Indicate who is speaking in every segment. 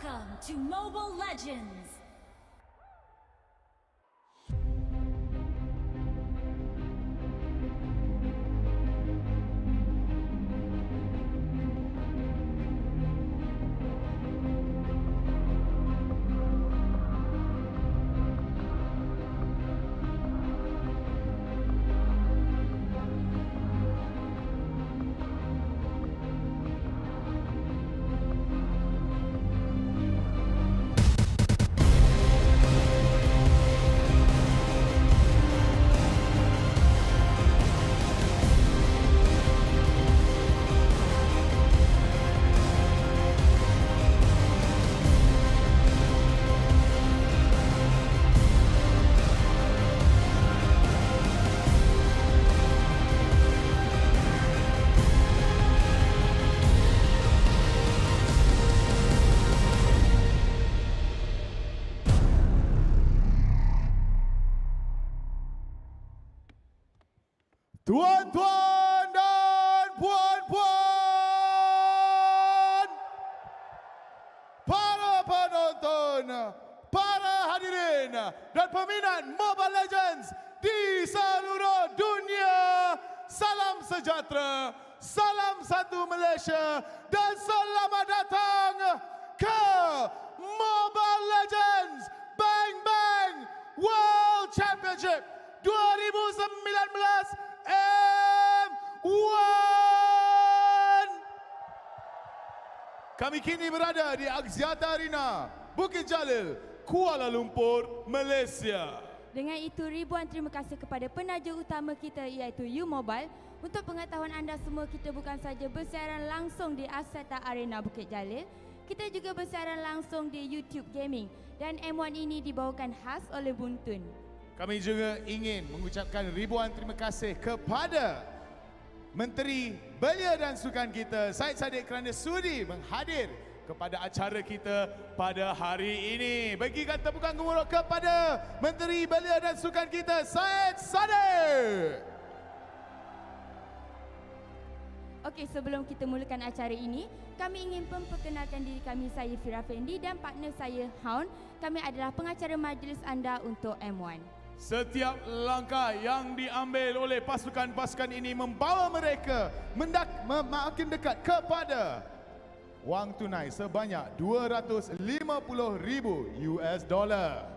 Speaker 1: Welcome to Mobile Legends!
Speaker 2: Tuan-tuan dan puan-puan, para penonton, para hadirin dan peminat Mobile Legends di seluruh dunia, salam sejahtera, salam satu Malaysia dan selamat datang ke Mobile Legends Bang Bang World Championship 2019 M1. Kami kini berada di Axiata Arena, Bukit Jalil, Kuala Lumpur, Malaysia.
Speaker 3: Dengan itu, ribuan terima kasih kepada penaja utama kita iaitu U-Mobile. Untuk pengetahuan anda semua, kita bukan saja bersiaran langsung di Axiata Arena Bukit Jalil, kita juga bersiaran langsung di YouTube Gaming dan M1 ini dibawakan khas oleh Buntun.
Speaker 2: Kami juga ingin mengucapkan ribuan terima kasih kepada Menteri Belia dan Sukan kita, Syed Saddiq, kerana sudi menghadir kepada acara kita pada hari ini. Bagikan tepukan gemuruh kepada Menteri Belia dan Sukan kita, Syed Saddiq.
Speaker 3: Okey, sebelum kita mulakan acara ini, kami ingin memperkenalkan diri kami. Saya Fira Fendi dan partner saya Haun. Kami adalah pengacara majlis anda untuk M1.
Speaker 2: Setiap langkah yang diambil oleh pasukan-pasukan ini membawa mereka makin dekat kepada wang tunai sebanyak $250,000.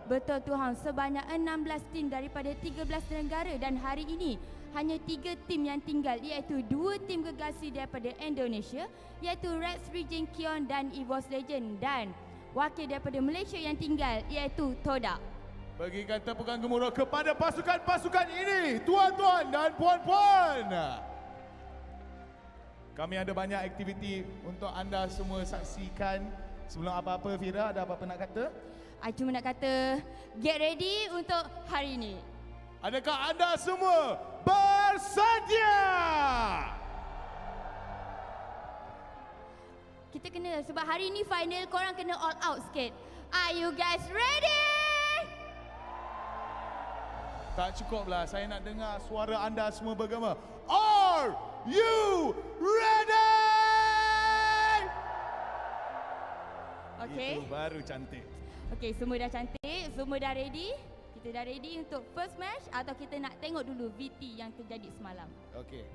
Speaker 3: Betul Tuhan, sebanyak 16 tim daripada 13 negara dan hari ini hanya 3 tim yang tinggal iaitu 2 tim gegasi daripada Indonesia iaitu Rex Region Kion dan EVOS Legend dan wakil daripada Malaysia yang tinggal iaitu Todak.
Speaker 2: Bagikan tepukan gemuruh kepada pasukan-pasukan ini, tuan-tuan dan puan-puan. Kami ada banyak aktiviti untuk anda semua saksikan. Sebelum apa-apa, Fira, ada apa-apa nak kata?
Speaker 3: I cuma nak kata, get ready untuk hari ini.
Speaker 2: Adakah anda semua bersedia?
Speaker 3: Kita kena, sebab hari ini final, korang kena all out sikit. Are you guys ready?
Speaker 2: Tak cukuplah, saya nak dengar suara anda semua bergema. Are you ready?
Speaker 3: Okay.
Speaker 2: Itu baru cantik.
Speaker 3: Okay, semua dah cantik, semua dah ready. Kita dah ready untuk first match atau kita nak tengok dulu VT yang terjadi semalam.
Speaker 2: Okey.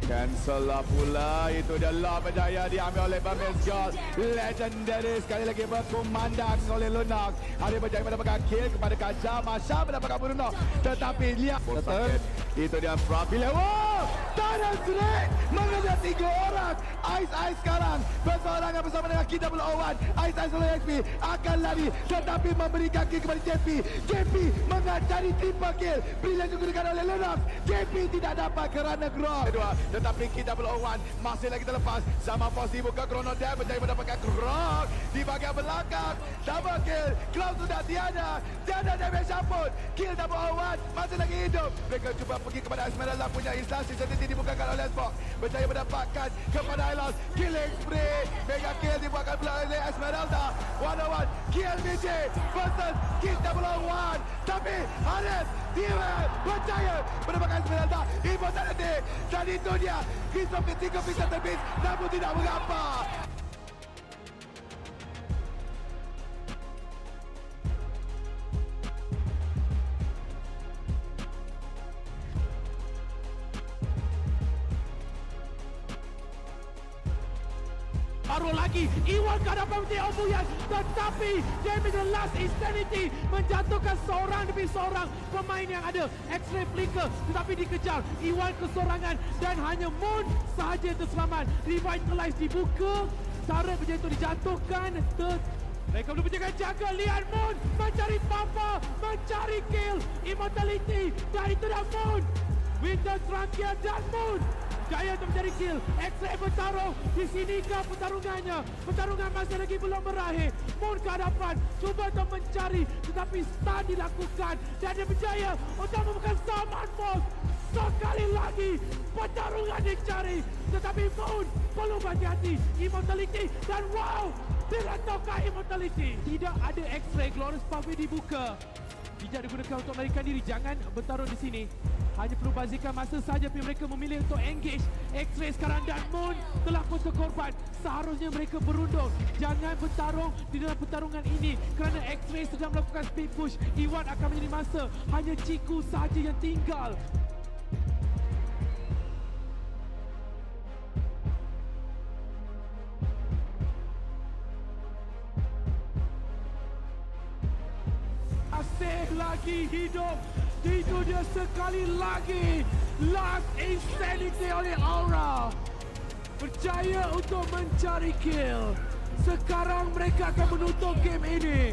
Speaker 2: Cancel lah pula. Itu dia lah berjaya diambil oleh Persembahan Cosplay. Legendary sekali lagi berkumandang oleh Lunak. Hari berjaya mendapatkan kill kepada Kaja. Masya mendapatkan Bruno. Tetapi lihat. Betul. Itu dia Frapile. Wow! Tanah Zurek mengejar 3 orang. Ice sekarang bersorangan bersama dengan kita K-101. Ice oleh XP akan lari tetapi memberikan kill kepada JP. JP mengajari triple kill. Brilliant digunakan oleh Lunak. JP tidak dapat kerana grok. Kedua, tetapi K-101 masih lagi terlepas. Sama pos dibuka Chrono Dam berjaya mendapatkan grok di bahagian belakang. Double kill. Cloud sudah tiada. Tiada damage namun kill double one masih lagi hidup. Mereka cuba pergi kepada Esmeralda punya instansi sendiri dibukakan oleh Spock. Berjaya mendapatkan kepada Ilos. Killing spree. Mega kill dibuatkan pula oleh Esmeralda. 101 kill BJ versus kill double one. Tapi Haris dia berjaya mendapatkan Esmeralda. EVOS tak ada. Dan itu dia. Christopher 3 pizza terbit namun tidak mengapa.
Speaker 4: Baru lagi Iwan ke hadapan Obuyan, tetapi Jamie the last insanity menjatuhkan seorang demi seorang pemain yang ada X-ray flicker, tetapi dikejar Iwan kesorangan dan hanya Moon sahaja terselamat. Revitalize dibuka, cara berjatuh dijatuhkan. Mereka belum berjaga-jaga. Lihat Moon mencari Papa, mencari kill, immortality, dan itu dah Moon. Winter terakhir dan Moon jaya untuk mencari kill. X-ray bertarung. Di sinikah pertarungannya? Pertarungan masih lagi belum berakhir. Moon ke hadapan, cuba untuk mencari, tetapi stun dilakukan dan dia berjaya untuk membuka saman boss. Sekali lagi pertarungan dicari, tetapi Moon perlu berhati-hati. Immortality dan wow, diletupkan immortality. Tidak ada X-ray. Glorious Pathway dibuka. Tidak digunakan untuk melarikan diri. Jangan bertarung di sini. Hanya perlu bazirkan masa saja, tapi mereka memilih untuk engage. X-ray sekarang dan Moon telah pun korban. Seharusnya mereka berundung. Jangan bertarung di dalam pertarungan ini kerana X-ray sedang melakukan speed push. Iwan akan menjadi masa. Hanya Ciku sahaja yang tinggal. Masih lagi hidup. Itu dia sekali lagi. Last insanity oleh Aura. Berjaya untuk mencari kill. Sekarang mereka akan menutup game ini.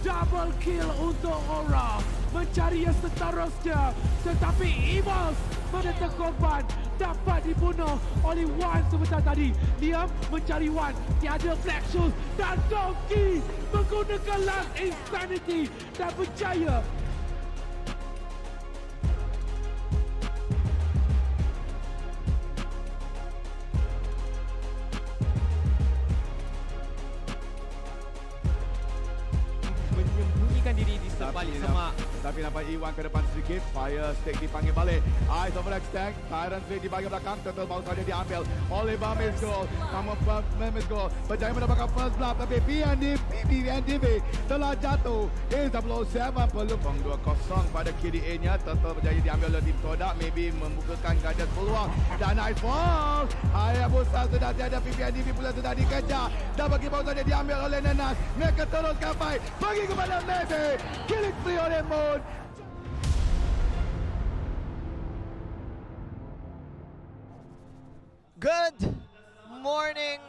Speaker 4: Double kill untuk Aura. Mencari yang seterusnya. Tetapi EVOS mendetak korban. Dapat dibunuh oleh Wan sebentar tadi. Liam mencari Wan. Tiada Black Shoes. Dan Donkey menggunakan last insanity. Dan berjaya diri di sebalik semak.
Speaker 2: Tapi nampak Iwan ke depan sedikit. Fire stick dipanggil balik. Eyes over the tank. Tyrant stick di bahagian belakang. Total ball saja diambil oleh Bamis Goal. Nama Bamis Goal berjaya mendapatkan first blood. Tapi BNDV telah jatuh. A07 peluang 2-0 pada kiri A-nya. Total berjaya diambil oleh tim Kodak. Maybe membukakan gadget peluang. Dan nice ball. Hayabusa sudah tiada. BNDV pula sudah dikejar. Dan bagi ball saja diambil oleh Nenas. Mereka teruskan fight. Bagi kepada Messi. Killing free oleh Moon.
Speaker 5: Good morning,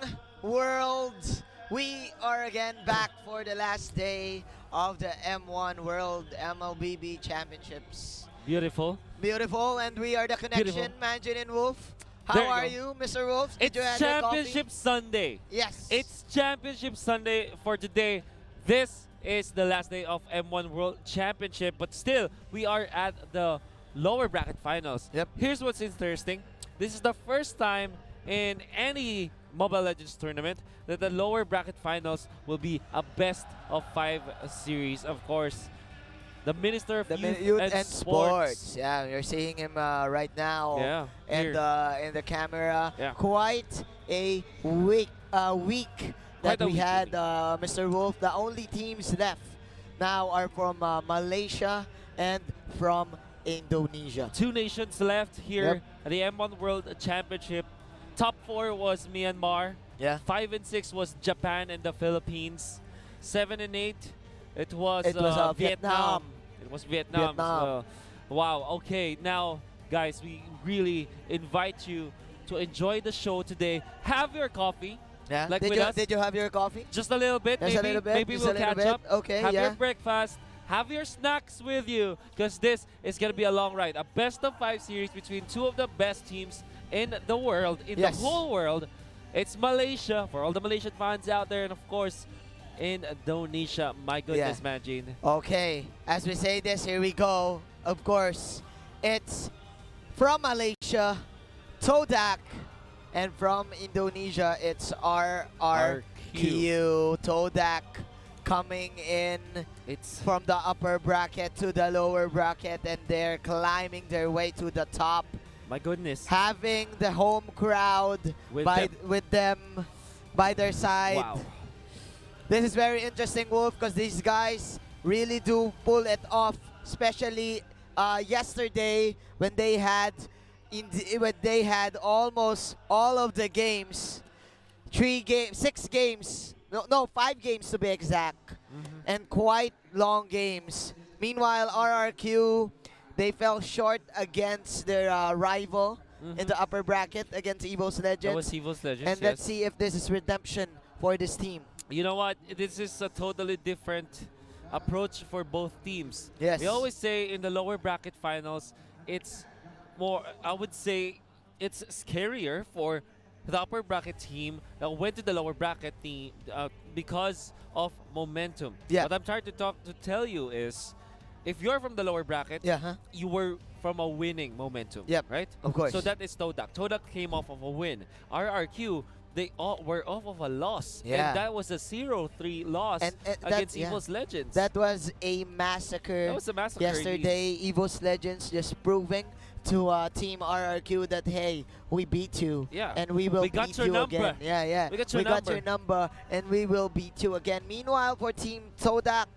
Speaker 5: world. We are again back for the last day of the M1 World MLBB Championships.
Speaker 6: Beautiful.
Speaker 5: Beautiful, and we are the connection, Manjin and Wolf.
Speaker 6: There
Speaker 5: How
Speaker 6: you
Speaker 5: are
Speaker 6: go.
Speaker 5: you, Mr. Wolf? Did
Speaker 6: It's
Speaker 5: you have your
Speaker 6: Championship
Speaker 5: coffee?
Speaker 6: Sunday.
Speaker 5: Yes.
Speaker 6: It's Championship Sunday for today. This is the last day of M1 World Championship, but still, we are at the lower bracket finals.
Speaker 5: Yep.
Speaker 6: Here's what's interesting. This is the first time in any Mobile Legends tournament that the lower bracket finals will be a best of 5 series. Of course, the Minister of Youth and Sports.
Speaker 5: Yeah, you're seeing him right now.
Speaker 6: Yeah,
Speaker 5: in the camera.
Speaker 6: Yeah.
Speaker 5: Quite a week that
Speaker 6: Quite a
Speaker 5: we
Speaker 6: week,
Speaker 5: had,
Speaker 6: really.
Speaker 5: Mr. Wolf. The only teams left now are from Malaysia and from Indonesia.
Speaker 6: 2 nations left here
Speaker 5: Yep.
Speaker 6: at the M1 World Championship. Top 4 was Myanmar.
Speaker 5: Yeah.
Speaker 6: 5 and 6 was Japan and the Philippines. 7 and 8, it was,
Speaker 5: Vietnam.
Speaker 6: It was Vietnam.
Speaker 5: Vietnam.
Speaker 6: Wow. Okay, now guys, we really invite you to enjoy the show today. Have your coffee.
Speaker 5: Yeah.
Speaker 6: Like
Speaker 5: did
Speaker 6: with
Speaker 5: you
Speaker 6: us.
Speaker 5: did you have your coffee?
Speaker 6: Just a little bit,
Speaker 5: Just
Speaker 6: maybe.
Speaker 5: a little bit.
Speaker 6: Maybe
Speaker 5: just
Speaker 6: we'll
Speaker 5: a little
Speaker 6: catch
Speaker 5: bit.
Speaker 6: up.
Speaker 5: Okay.
Speaker 6: Have
Speaker 5: yeah.
Speaker 6: your breakfast. Have your snacks with you, because this is gonna be a long ride. A best of 5 series between 2 of the best teams in the world, in
Speaker 5: Yes.
Speaker 6: the whole world. It's Malaysia, for all the Malaysian fans out there, and of course, Indonesia. My goodness, man, Gene.
Speaker 5: Okay, as we say this, here we go. Of course, it's from Malaysia, Todak, and from Indonesia, it's RRQ. Todak coming in
Speaker 6: It's
Speaker 5: from the upper bracket to the lower bracket, and they're climbing their way to the top,
Speaker 6: my goodness.
Speaker 5: having the home crowd with them by their side.
Speaker 6: Wow.
Speaker 5: This is very interesting, Wolf, because these guys really do pull it off, especially yesterday when they had almost all of the games, 6 games, no 5 games to be exact, and quite long games. Meanwhile, RRQ, they fell short against their rival in the upper bracket against EVOS Legends.
Speaker 6: That was EVOS Legends,
Speaker 5: And let's see if this is redemption for this team.
Speaker 6: You know what? This is a totally different approach for both teams.
Speaker 5: Yes.
Speaker 6: We always say in the lower bracket finals, it's more, I would say, it's scarier for the upper bracket team that went to the lower bracket team because of momentum.
Speaker 5: Yeah.
Speaker 6: What I'm trying to tell you is, if you're from the lower bracket, you were from a winning momentum,
Speaker 5: Yep.
Speaker 6: right?
Speaker 5: Of course.
Speaker 6: So that is Todak. Todak came off of a win. RRQ, they all were off of a loss.
Speaker 5: Yeah.
Speaker 6: And that was a 0-3 loss against EVOS Legends.
Speaker 5: That was a massacre.
Speaker 6: That was a massacre
Speaker 5: Yesterday, EVOS Legends just proving to Team RRQ that, hey, we beat you.
Speaker 6: Yeah.
Speaker 5: And we will
Speaker 6: got
Speaker 5: beat
Speaker 6: your
Speaker 5: you
Speaker 6: number.
Speaker 5: again. Yeah.
Speaker 6: We got your
Speaker 5: number, and we will beat you again. Meanwhile, for Team Todak,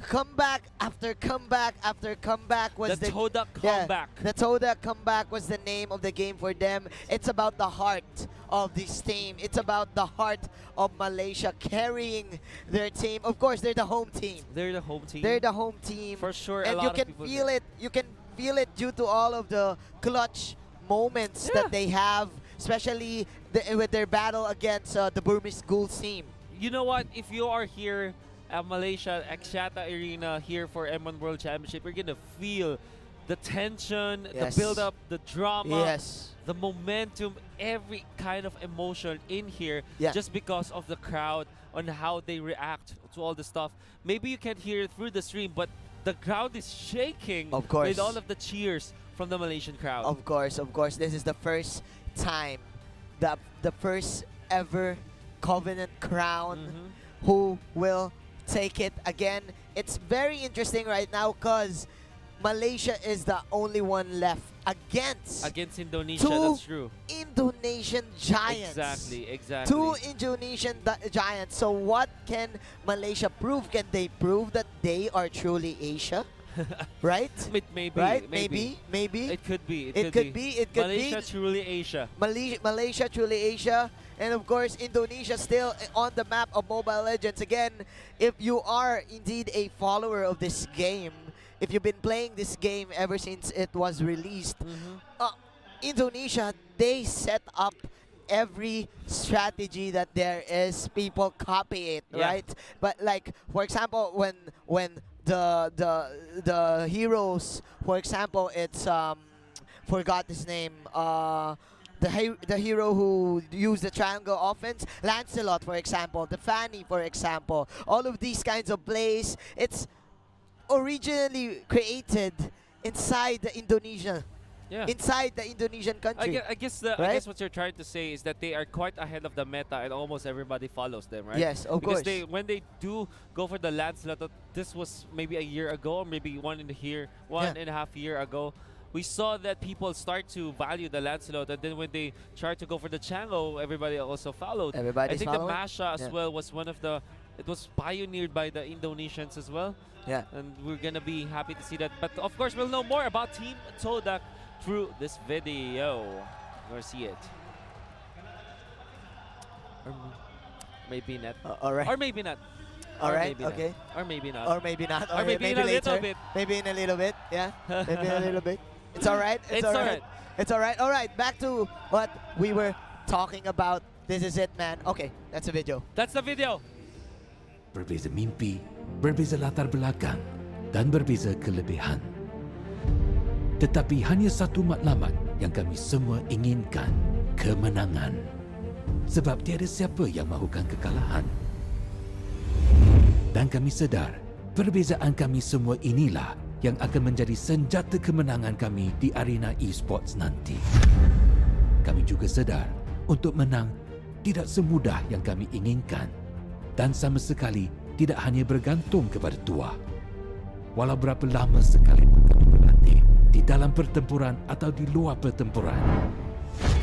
Speaker 5: comeback after comeback after comeback was
Speaker 6: the Todak comeback.
Speaker 5: The Todak comeback was the name of the game for them. It's about the heart of this team. It's about the heart of Malaysia carrying their team. Of course, they're the home team.
Speaker 6: They're the home team.
Speaker 5: They're the home team.
Speaker 6: For sure,
Speaker 5: And
Speaker 6: a lot
Speaker 5: you
Speaker 6: of
Speaker 5: can
Speaker 6: people
Speaker 5: feel it. You can feel it due to all of the clutch moments that they have, especially with their battle against the Burmese Ghouls team.
Speaker 6: You know what? If you are here at Malaysia, Axiata Arena here for M1 World Championship, you're going to feel the tension,
Speaker 5: Yes.
Speaker 6: the build-up, the drama,
Speaker 5: Yes.
Speaker 6: the momentum, every kind of emotion in here just because of the crowd on how they react to all the stuff. Maybe you can't hear it through the stream, but the crowd is shaking
Speaker 5: Of course.
Speaker 6: with all of the cheers from the Malaysian crowd.
Speaker 5: Of course. This is the first time, the first ever Covenant crown who will take it again. It's very interesting right now because Malaysia is the only one left against
Speaker 6: Indonesia. That's true.
Speaker 5: Indonesian giants.
Speaker 6: Exactly.
Speaker 5: 2 Indonesian giants. So what can Malaysia prove? Can they prove that they are truly Asia? Right?
Speaker 6: Maybe.
Speaker 5: Right?
Speaker 6: Maybe.
Speaker 5: Maybe.
Speaker 6: It could be.
Speaker 5: It could be.
Speaker 6: Malaysia truly Asia.
Speaker 5: Malaysia truly Asia. And of course, Indonesia still on the map of Mobile Legends. Again, if you are indeed a follower of this game, if you've been playing this game ever since it was released, Indonesia, they set up every strategy that there is. People copy it, right? But like, for example, when the heroes, for example, it's forgot his name. The hero who used the triangle offense, Lancelot, for example, the Fanny, for example, all of these kinds of plays, it's originally created inside the Indonesia, inside the Indonesian country.
Speaker 6: I guess what you're trying to say is that they are quite ahead of the meta, and almost everybody follows them, right?
Speaker 5: Yes, of course.
Speaker 6: Because when they do go for the Lancelot, this was maybe a year ago, or maybe one and a half year ago. We saw that people start to value the Lancelot, and then when they tried to go for the Chango, everybody also followed.
Speaker 5: Everybody's
Speaker 6: I think
Speaker 5: following?
Speaker 6: the Masha as well was one of the, it was pioneered by the Indonesians as well.
Speaker 5: Yeah.
Speaker 6: And we're going to be happy to see that. But of course, we'll know more about Team Todak through this video. Or see it. Or maybe not.
Speaker 5: All right.
Speaker 6: Or maybe not.
Speaker 5: All right.
Speaker 6: Maybe
Speaker 5: Okay.
Speaker 6: Not. Or maybe not.
Speaker 5: Or maybe not.
Speaker 6: Or maybe in a
Speaker 5: later.
Speaker 6: little bit.
Speaker 5: Maybe in a little bit. Yeah. Maybe in a little bit. It's all right.
Speaker 6: It's all right.
Speaker 5: It's all right. All right. Back to what we were talking about. This is it, man. Okay. That's a video.
Speaker 6: That's the video.
Speaker 7: Berbeza mimpi, berbeza latar belakang, dan berbeza kelebihan. Tetapi hanya satu matlamat yang kami semua inginkan, kemenangan. Sebab tiada siapa yang mahukan kekalahan. Dan kami sedar, perbezaan kami semua inilah yang akan menjadi senjata kemenangan kami di arena e-sports nanti. Kami juga sedar, untuk menang tidak semudah yang kami inginkan dan sama sekali tidak hanya bergantung kepada tuah. Walau berapa lama sekalipun kami berlatih di dalam pertempuran atau di luar pertempuran,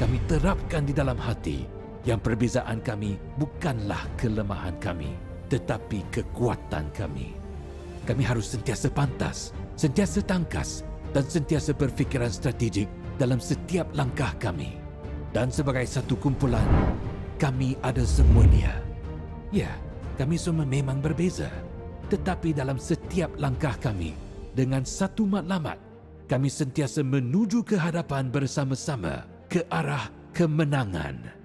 Speaker 7: kami terapkan di dalam hati yang perbezaan kami bukanlah kelemahan kami, tetapi kekuatan kami. Kami harus sentiasa pantas, sentiasa tangkas dan sentiasa berfikiran strategik dalam setiap langkah kami. Dan sebagai satu kumpulan, kami ada semuanya. Ya, kami semua memang berbeza. Tetapi dalam setiap langkah kami, dengan satu matlamat, kami sentiasa menuju ke hadapan bersama-sama ke arah kemenangan.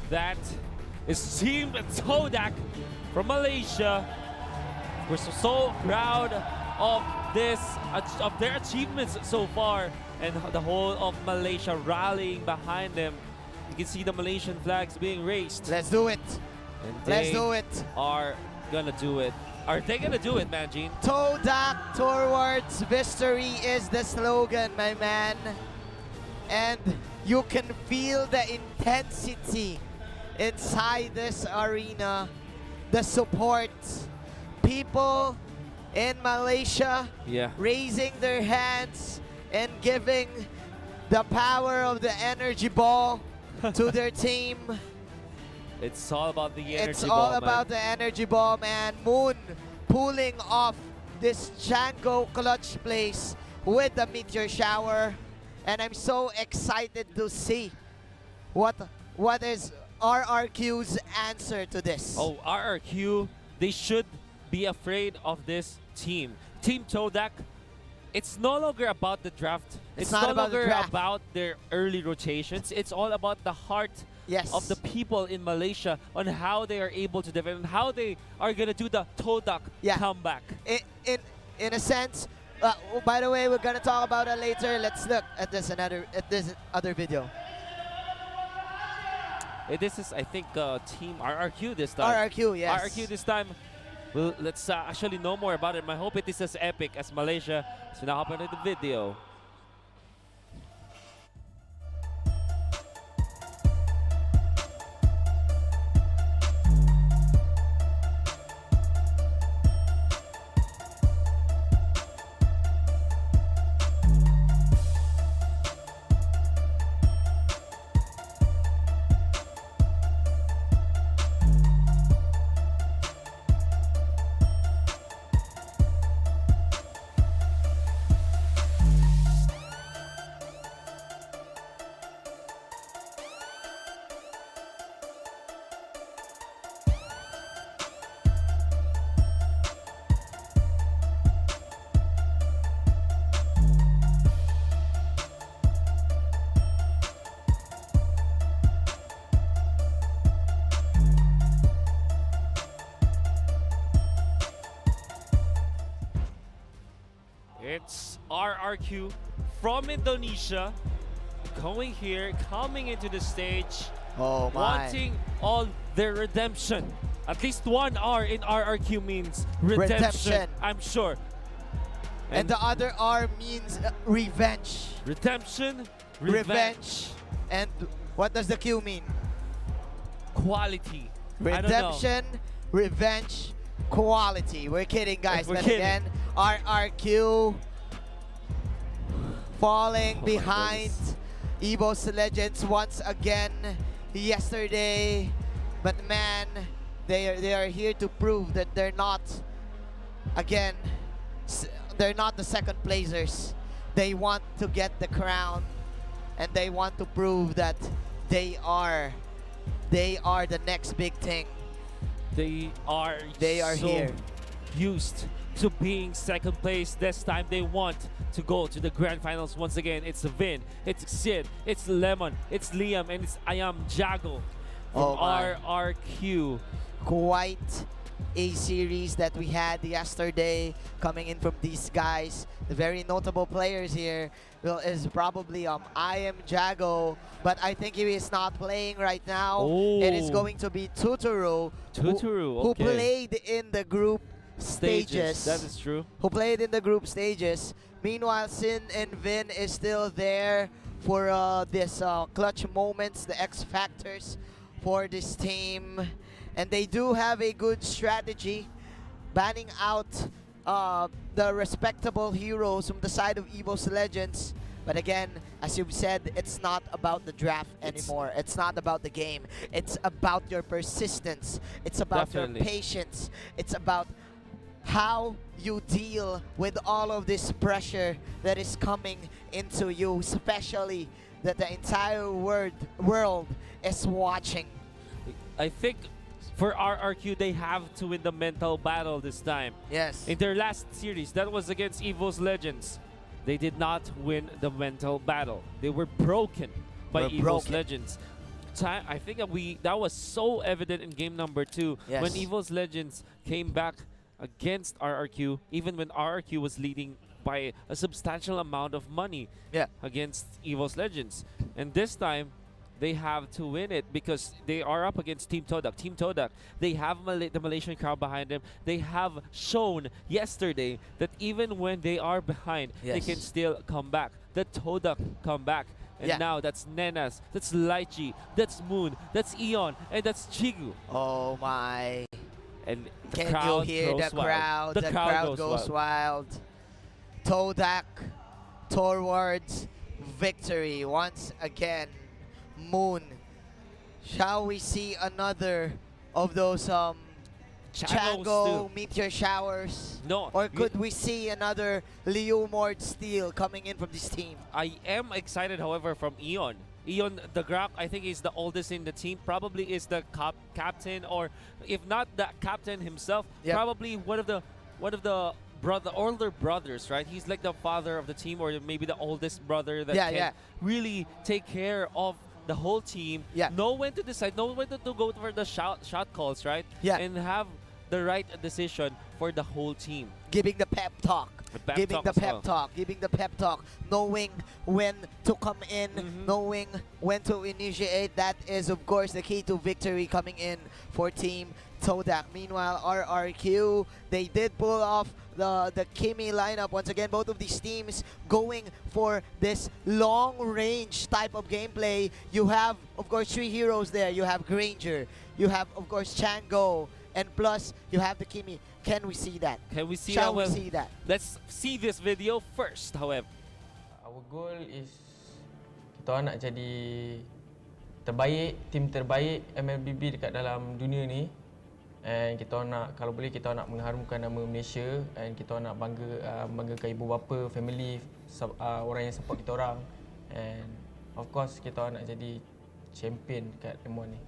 Speaker 6: That is Team Todak from Malaysia. We're so proud of their achievements so far, and the whole of Malaysia rallying behind them. You can see the Malaysian flags being raised.
Speaker 5: Let's do it.
Speaker 6: And
Speaker 5: Let's
Speaker 6: they
Speaker 5: do it.
Speaker 6: are gonna do it. Are they gonna do it, Manjin?
Speaker 5: Todak towards victory is the slogan, my man. And you can feel the intensity inside this arena, the support. People in Malaysia raising their hands and giving the power of the energy ball to their team.
Speaker 6: It's all about the energy
Speaker 5: It's
Speaker 6: ball,
Speaker 5: all
Speaker 6: man.
Speaker 5: about the energy ball, man. Moon pulling off this Django clutch plays with the meteor shower. And I'm so excited to see what is RRQ's answer to this.
Speaker 6: Oh, RRQ, they should be afraid of this team. Team Todak, it's no longer about the draft.
Speaker 5: It's
Speaker 6: no
Speaker 5: not about the
Speaker 6: longer
Speaker 5: draft.
Speaker 6: about their early rotations. It's all about the heart of the people in Malaysia on how they are able to develop and how they are going to do the Todak comeback.
Speaker 5: In a sense, by the way, we're gonna talk about it later. Let's look at this other video.
Speaker 6: This is, I think, Team RRQ this time.
Speaker 5: RRQ, yes.
Speaker 6: RRQ this time. Well, let's actually know more about it. I hope it is as epic as Malaysia. So now hop into the video. It's RRQ from Indonesia going here, coming into the stage, wanting all their redemption. At least one R in RRQ means redemption. I'm sure.
Speaker 5: And the other R means revenge.
Speaker 6: Redemption,
Speaker 5: Revenge. And what does the Q mean?
Speaker 6: quality. I don't know.
Speaker 5: Redemption, revenge, quality. We're kidding, guys.
Speaker 6: We're
Speaker 5: But
Speaker 6: kidding.
Speaker 5: again, RRQ falling
Speaker 6: Oh my
Speaker 5: behind EVOS Legends once again yesterday. But man, they are here to prove that they're not, again, they're not the second placers. They want to get the crown, and they want to prove that they are the next big thing.
Speaker 6: They are so
Speaker 5: here.
Speaker 6: used to being second place. This time they want to go to the grand finals once again. It's Vin, it's Sid, it's Lemon, it's Liam, and it's I am Jago from
Speaker 5: Oh my.
Speaker 6: RRQ.
Speaker 5: Quite a series that we had yesterday coming in from these guys. The very notable players here is probably I am Jago, but I think he is not playing right now. It is
Speaker 6: Oh.
Speaker 5: going to be Tuturu, who
Speaker 6: Okay.
Speaker 5: played in the group stages.
Speaker 6: That is true.
Speaker 5: Who played in the group stages. Meanwhile, Sin and Vin is still there for this clutch moments, the X factors for this team. And they do have a good strategy, banning out the respectable heroes from the side of EVOS Legends. But again, as you've said, it's not about the draft anymore. It's not about the game. It's about your persistence. It's about
Speaker 6: Definitely.
Speaker 5: your patience. It's about how you deal with all of this pressure that is coming into you, especially that the entire world is watching.
Speaker 6: I think for RRQ, they have to win the mental battle this time.
Speaker 5: Yes.
Speaker 6: In their last series, that was against EVOS Legends. They did not win the mental battle. They were broken by
Speaker 5: Were
Speaker 6: EVOS
Speaker 5: broken.
Speaker 6: Legends. I think that was so evident in game number 2
Speaker 5: Yes.
Speaker 6: when EVOS Legends came back against RRQ, even when RRQ was leading by a substantial amount of money against EVOS Legends. And this time, they have to win it because they are up against Team Todak. Team Todak, they have the Malaysian crowd behind them. They have shown yesterday that even when they are behind, they can still come back. The Todak come back. And now that's Nenas, that's Lychee, that's Moon, that's Eon, and that's Chigu.
Speaker 5: Oh my.
Speaker 6: And the
Speaker 5: Can you
Speaker 6: crowd
Speaker 5: hear
Speaker 6: goes
Speaker 5: the
Speaker 6: wild.
Speaker 5: crowd?
Speaker 6: The
Speaker 5: The
Speaker 6: crowd
Speaker 5: crowd goes wild. Todak towards victory once again. Moon. Shall we see another of those Chango meteor showers?
Speaker 6: No.
Speaker 5: Or could we see another Leo Mord Steel coming in from this team?
Speaker 6: I am excited, however, from Eon. Eon, the Grap, I think is the oldest in the team. Probably is the captain, or if not the captain himself, probably one of the older brothers, right? He's like the father of the team, or maybe the oldest brother that can really take care of the whole team. Know when to decide, know when to go for the shot calls, right? And have the right decision for the whole team.
Speaker 5: Giving the pep talk. Giving the pep talk, knowing when to come in, knowing when to initiate. That is, of course, the key to victory coming in for Team Todak. Meanwhile, RRQ, they did pull off the Kimi lineup. Once again, both of these teams going for this long-range type of gameplay. You have, of course, 3 heroes there. You have Granger, you have, of course, Chango, and plus, you have the Kimi. Can we see that?
Speaker 6: Can we see
Speaker 5: Shall
Speaker 6: that?
Speaker 5: we see that?
Speaker 6: Let's see this video first, however.
Speaker 8: Our goal is kita nak jadi terbaik, tim terbaik MLBB dekat dalam dunia ni. And kita nak, kalau boleh kita nak mengharumkan nama Malaysia, and kita nak banggakan ibu bapa, family, orang yang support kita orang. And of course kita nak jadi champion dekat M1 ni.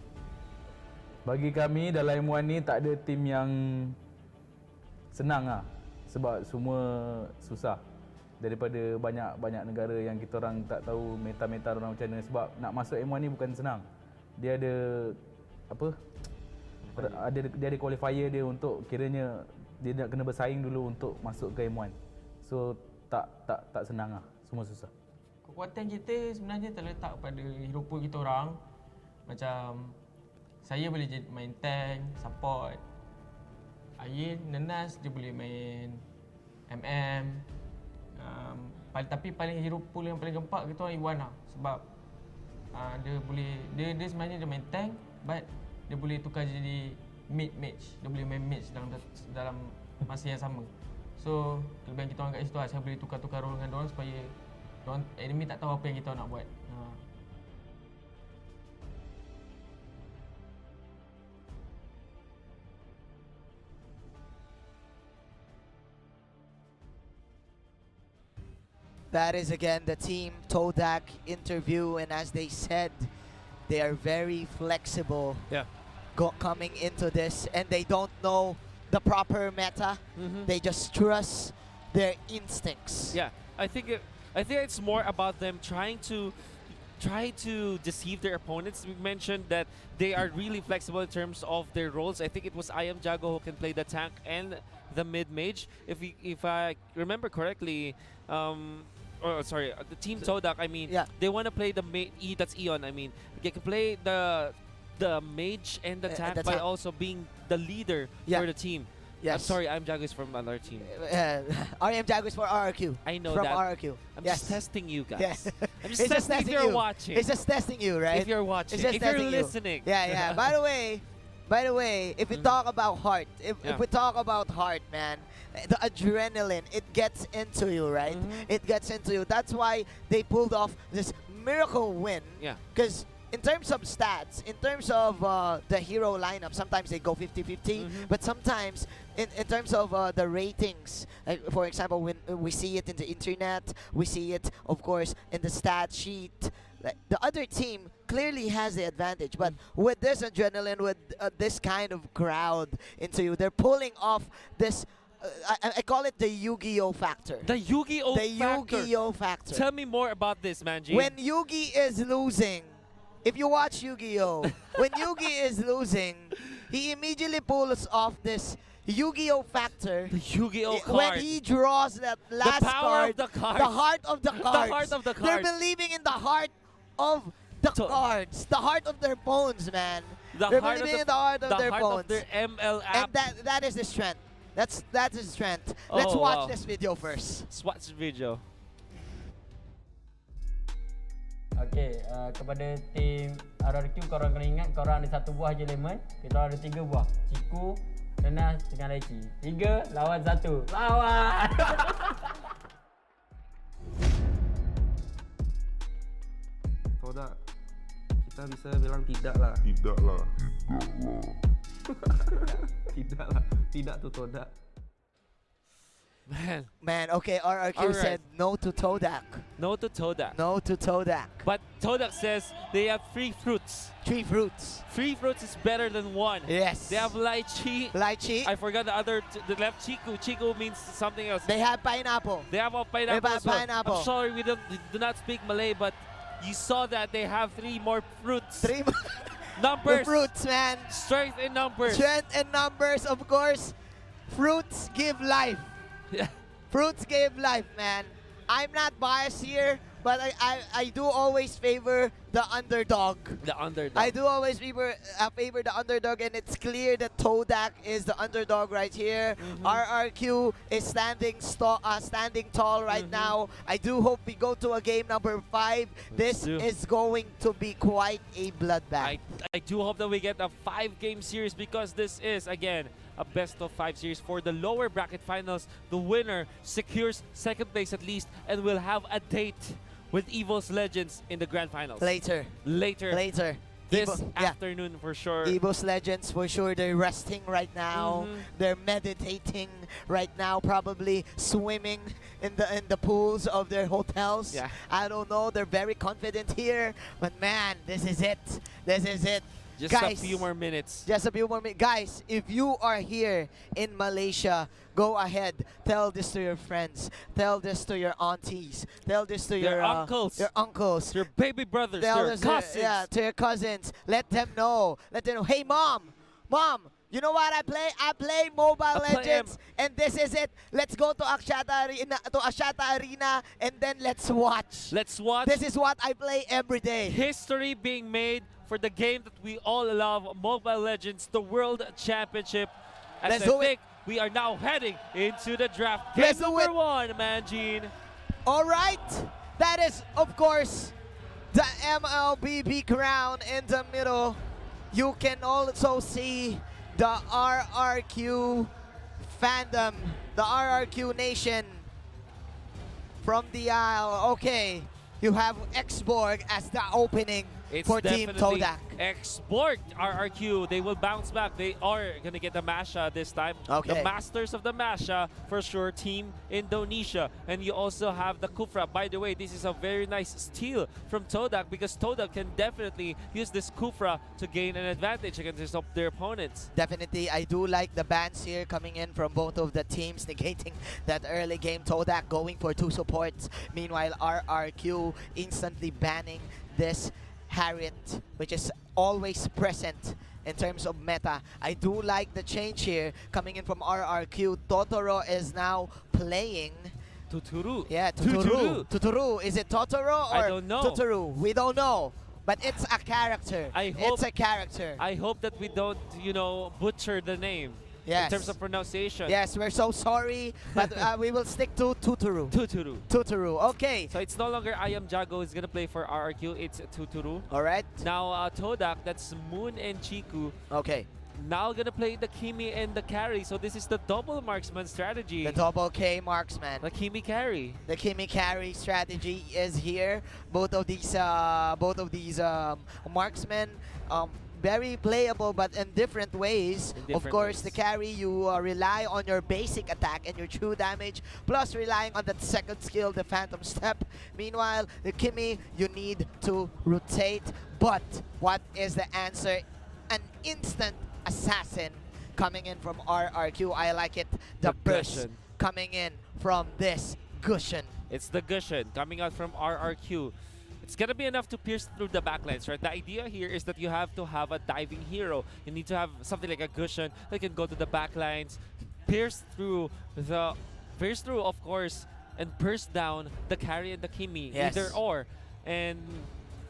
Speaker 9: Bagi kami dalam M1 ni tak ada tim yang senang lah. Sebab semua susah. Daripada banyak negara yang kita orang tak tahu meta-meta orang macam mana. Sebab nak masuk M1 ni bukan senang. Dia ada apa? Dia ada qualifier dia untuk, kiranya dia nak kena bersaing dulu untuk masuk ke M1. So tak senang lah. Semua susah.
Speaker 8: Kekuatan kita sebenarnya terletak pada hero pool kita orang. Macam saya boleh main tank, support. Ayin, Nenas dia boleh main MM. Tapi paling hero pool yang paling gempak kita orang Iwan lah. Sebab dia sebenarnya dia main tank, but dia boleh tukar jadi mid match. Dia boleh main match dalam masa yang sama. So, kelebihan kita orang kat situ lah, saya boleh tukar-tukar role dengan diorang supaya enemy tak tahu apa yang kita nak buat.
Speaker 5: That is again the team Todak interview, and as they said, they are very flexible coming into this, and they don't know the proper meta. They just trust their instincts.
Speaker 6: Yeah, I think it's more about them trying to deceive their opponents. We mentioned that they are really flexible in terms of their roles. I think it was I Am Jago who can play the tank and the mid mage. If I remember correctly, the team Todak, I mean, they want to play the that's Eon. I mean, they can play the mage and the tank by also being the leader for the team.
Speaker 5: Yes.
Speaker 6: I'm sorry, I'm Jago is from another team.
Speaker 5: RM Jago is for RRQ.
Speaker 6: I know
Speaker 5: from
Speaker 6: that.
Speaker 5: RRQ.
Speaker 6: I'm just testing you guys.
Speaker 5: Yes.
Speaker 6: I'm just testing if you're watching.
Speaker 5: It's just testing you, right?
Speaker 6: If you're watching.
Speaker 5: It's just
Speaker 6: If you're
Speaker 5: testing
Speaker 6: listening.
Speaker 5: Yeah. By the way, if we talk about heart, if we talk about heart, man, the adrenaline, it gets into you, right? It gets into you. That's why they pulled off this miracle win.
Speaker 6: Yeah.
Speaker 5: Because in terms of stats, in terms of the hero lineup, sometimes they go 50-50, but sometimes in terms of the ratings, for example, when we see it in the internet, we see it, of course, in the stat sheet, the other team clearly has the advantage. But with this adrenaline, with this kind of crowd into you, they're pulling off this, I call it the Yu-Gi-Oh factor.
Speaker 6: The Yu-Gi-Oh factor.
Speaker 5: The Yu-Gi-Oh factor.
Speaker 6: Tell me more about this, Manji.
Speaker 5: When Yugi is losing, if you watch Yu-Gi-Oh, when Yugi is losing, he immediately pulls off this Yu-Gi-Oh factor.
Speaker 6: The Yu-Gi-Oh card.
Speaker 5: When he draws that last
Speaker 6: power
Speaker 5: card,
Speaker 6: of the cards.
Speaker 5: the heart of the cards.
Speaker 6: The heart of the
Speaker 5: They're
Speaker 6: cards.
Speaker 5: believing in the heart of the cards, the heart of their bones, man. They're believing in the heart of their bones.
Speaker 6: The heart of their ML app.
Speaker 5: And that is the strength. That's his strength. Let's watch this video first.
Speaker 6: Let's watch the video.
Speaker 8: Okay, kepada tim RRQ, korang kena ingat korang ada satu buah je lemon. Kita ada 3 buah. Ciku, Tenas dengan Leci. 3 lawan 1. Lawan!
Speaker 10: Todak, kita bisa bilang tidak lah. Tidak tuh Todak.
Speaker 5: Man, okay, RRQ said no to Todak.
Speaker 6: No to Todak.
Speaker 5: No to Todak.
Speaker 6: But Todak says they have 3 fruits.
Speaker 5: 3 fruits.
Speaker 6: 3 fruits is better than 1.
Speaker 5: Yes.
Speaker 6: They have lychee.
Speaker 5: Lychee.
Speaker 6: I forgot the other, the left chiku. Chiku means something else.
Speaker 5: They have pineapple.
Speaker 6: They have a pineapple.
Speaker 5: They have pineapple.
Speaker 6: I'm sorry, we do not speak Malay, but you saw that they have 3 more fruits.
Speaker 5: 3
Speaker 6: numbers.
Speaker 5: The fruits, man.
Speaker 6: Strength in numbers.
Speaker 5: Strength and numbers, of course. Fruits give life.
Speaker 6: Yeah.
Speaker 5: Fruits give life, man. I'm not biased here, but I do always favor the underdog.
Speaker 6: The underdog.
Speaker 5: I do always favor the underdog, and it's clear that Todak is the underdog right here. RRQ is standing tall right now. I do hope we go to a game number 5. This is going to be quite a bloodbath.
Speaker 6: I do hope that we get a 5-game series, because this is, again, a best-of-5 series for the lower bracket finals. The winner secures 2nd place at least, and will have a date with EVOS Legends in the grand finals.
Speaker 5: Later.
Speaker 6: This afternoon for sure.
Speaker 5: EVOS Legends for sure. They're resting right now. They're meditating right now, probably swimming in the pools of their hotels.
Speaker 6: Yeah.
Speaker 5: I don't know. They're very confident here, but man, this is it. This is it.
Speaker 6: Just
Speaker 5: guys,
Speaker 6: a few more minutes.
Speaker 5: Just a few more minutes. Guys, if you are here in Malaysia, go ahead. Tell this to your friends. Tell this to your aunties. Tell this to your
Speaker 6: uncles.
Speaker 5: Your uncles.
Speaker 6: Your baby brothers.
Speaker 5: Tell
Speaker 6: Your
Speaker 5: this
Speaker 6: cousins.
Speaker 5: to your cousins. Let them know. Let them know. Hey, mom. You know what I play? I play Mobile Legends, and this is it. Let's go to Ashata Arena, and then let's watch.
Speaker 6: Let's watch.
Speaker 5: This is what I play every day.
Speaker 6: History being made for the game that we all love, Mobile Legends, the World Championship. As I think we are now heading into the draft. Game number 1, Manjin.
Speaker 5: All right. That is, of course, the MLBB crown in the middle. you can also see the RRQ fandom, the RRQ nation from the aisle. Okay, you have Xborg as the opening
Speaker 6: It's
Speaker 5: for Team
Speaker 6: definitely
Speaker 5: Todak.
Speaker 6: Export RRQ. They will bounce back. They are going to get the Masha this time.
Speaker 5: Okay.
Speaker 6: The masters of the Masha, for sure, Team Indonesia. And you also have the Kufra. By the way, this is a very nice steal from Todak because Todak can definitely use this Kufra to gain an advantage against their opponents.
Speaker 5: Definitely, I do like the bans here coming in from both of the teams, negating that early game. Todak going for 2 supports. Meanwhile, RRQ instantly banning this Harriet, which is always present in terms of meta. I do like the change here coming in from RRQ. Totoro is now playing
Speaker 6: Tuturu.
Speaker 5: Yeah, Tuturu. Tuturu. Is it Totoro or
Speaker 6: I don't know.
Speaker 5: Tuturu? We don't know. But it's a character. It's a character.
Speaker 6: I hope that we don't, you know, butcher the name.
Speaker 5: Yes.
Speaker 6: In terms of pronunciation.
Speaker 5: Yes, we're so sorry, but we will stick to Tuturu.
Speaker 6: Tuturu.
Speaker 5: Tuturu. Okay.
Speaker 6: So it's no longer I Am Jago is gonna play for RRQ. It's Tuturu.
Speaker 5: All right.
Speaker 6: Now Todak, that's Moon and Chiku.
Speaker 5: Okay.
Speaker 6: Now gonna play the Kimi and the carry. So this is the double marksman strategy.
Speaker 5: The double K marksman.
Speaker 6: The Kimi carry.
Speaker 5: The Kimi carry strategy is here. Both of these marksmen. Very playable, but in different ways. Of course, the carry, you rely on your basic attack and your true damage, plus relying on that second skill, the Phantom Step. Meanwhile, the Kimi, you need to rotate. But what is the answer? An instant assassin coming in from RRQ. I like it. The burst
Speaker 6: Gushin.
Speaker 5: coming in from this Gushin.
Speaker 6: It's the Gushin coming out from RRQ. It's gonna be enough to pierce through the backlines, right? The idea here is that you have to have a diving hero. You need to have something like a Gushin that can go to the backlines, pierce through, of course, and burst down the carry and the Kimi,
Speaker 5: Yes.
Speaker 6: either or. And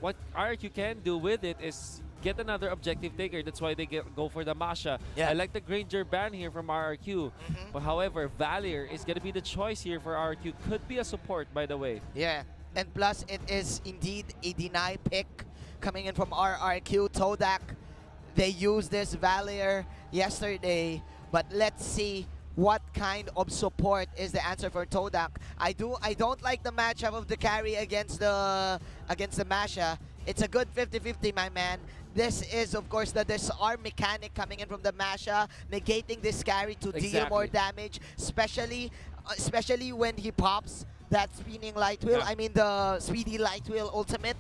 Speaker 6: what RRQ can do with it is get another objective taker. That's why they go for the Masha.
Speaker 5: Yeah.
Speaker 6: I like the Granger ban here from RRQ. But however, Valier is gonna be the choice here for RRQ. Could be a support, by the way.
Speaker 5: Yeah. And plus, it is indeed a deny pick coming in from RRQ. Todak, they used this Valier yesterday, but let's see what kind of support is the answer for Todak. I don't like the matchup of the carry against the Masha. It's a good 50-50, my man. This is, of course, the disarm mechanic coming in from the Masha, negating this carry to deal more damage, especially when he pops that spinning light wheel. I mean the speedy light wheel ultimate.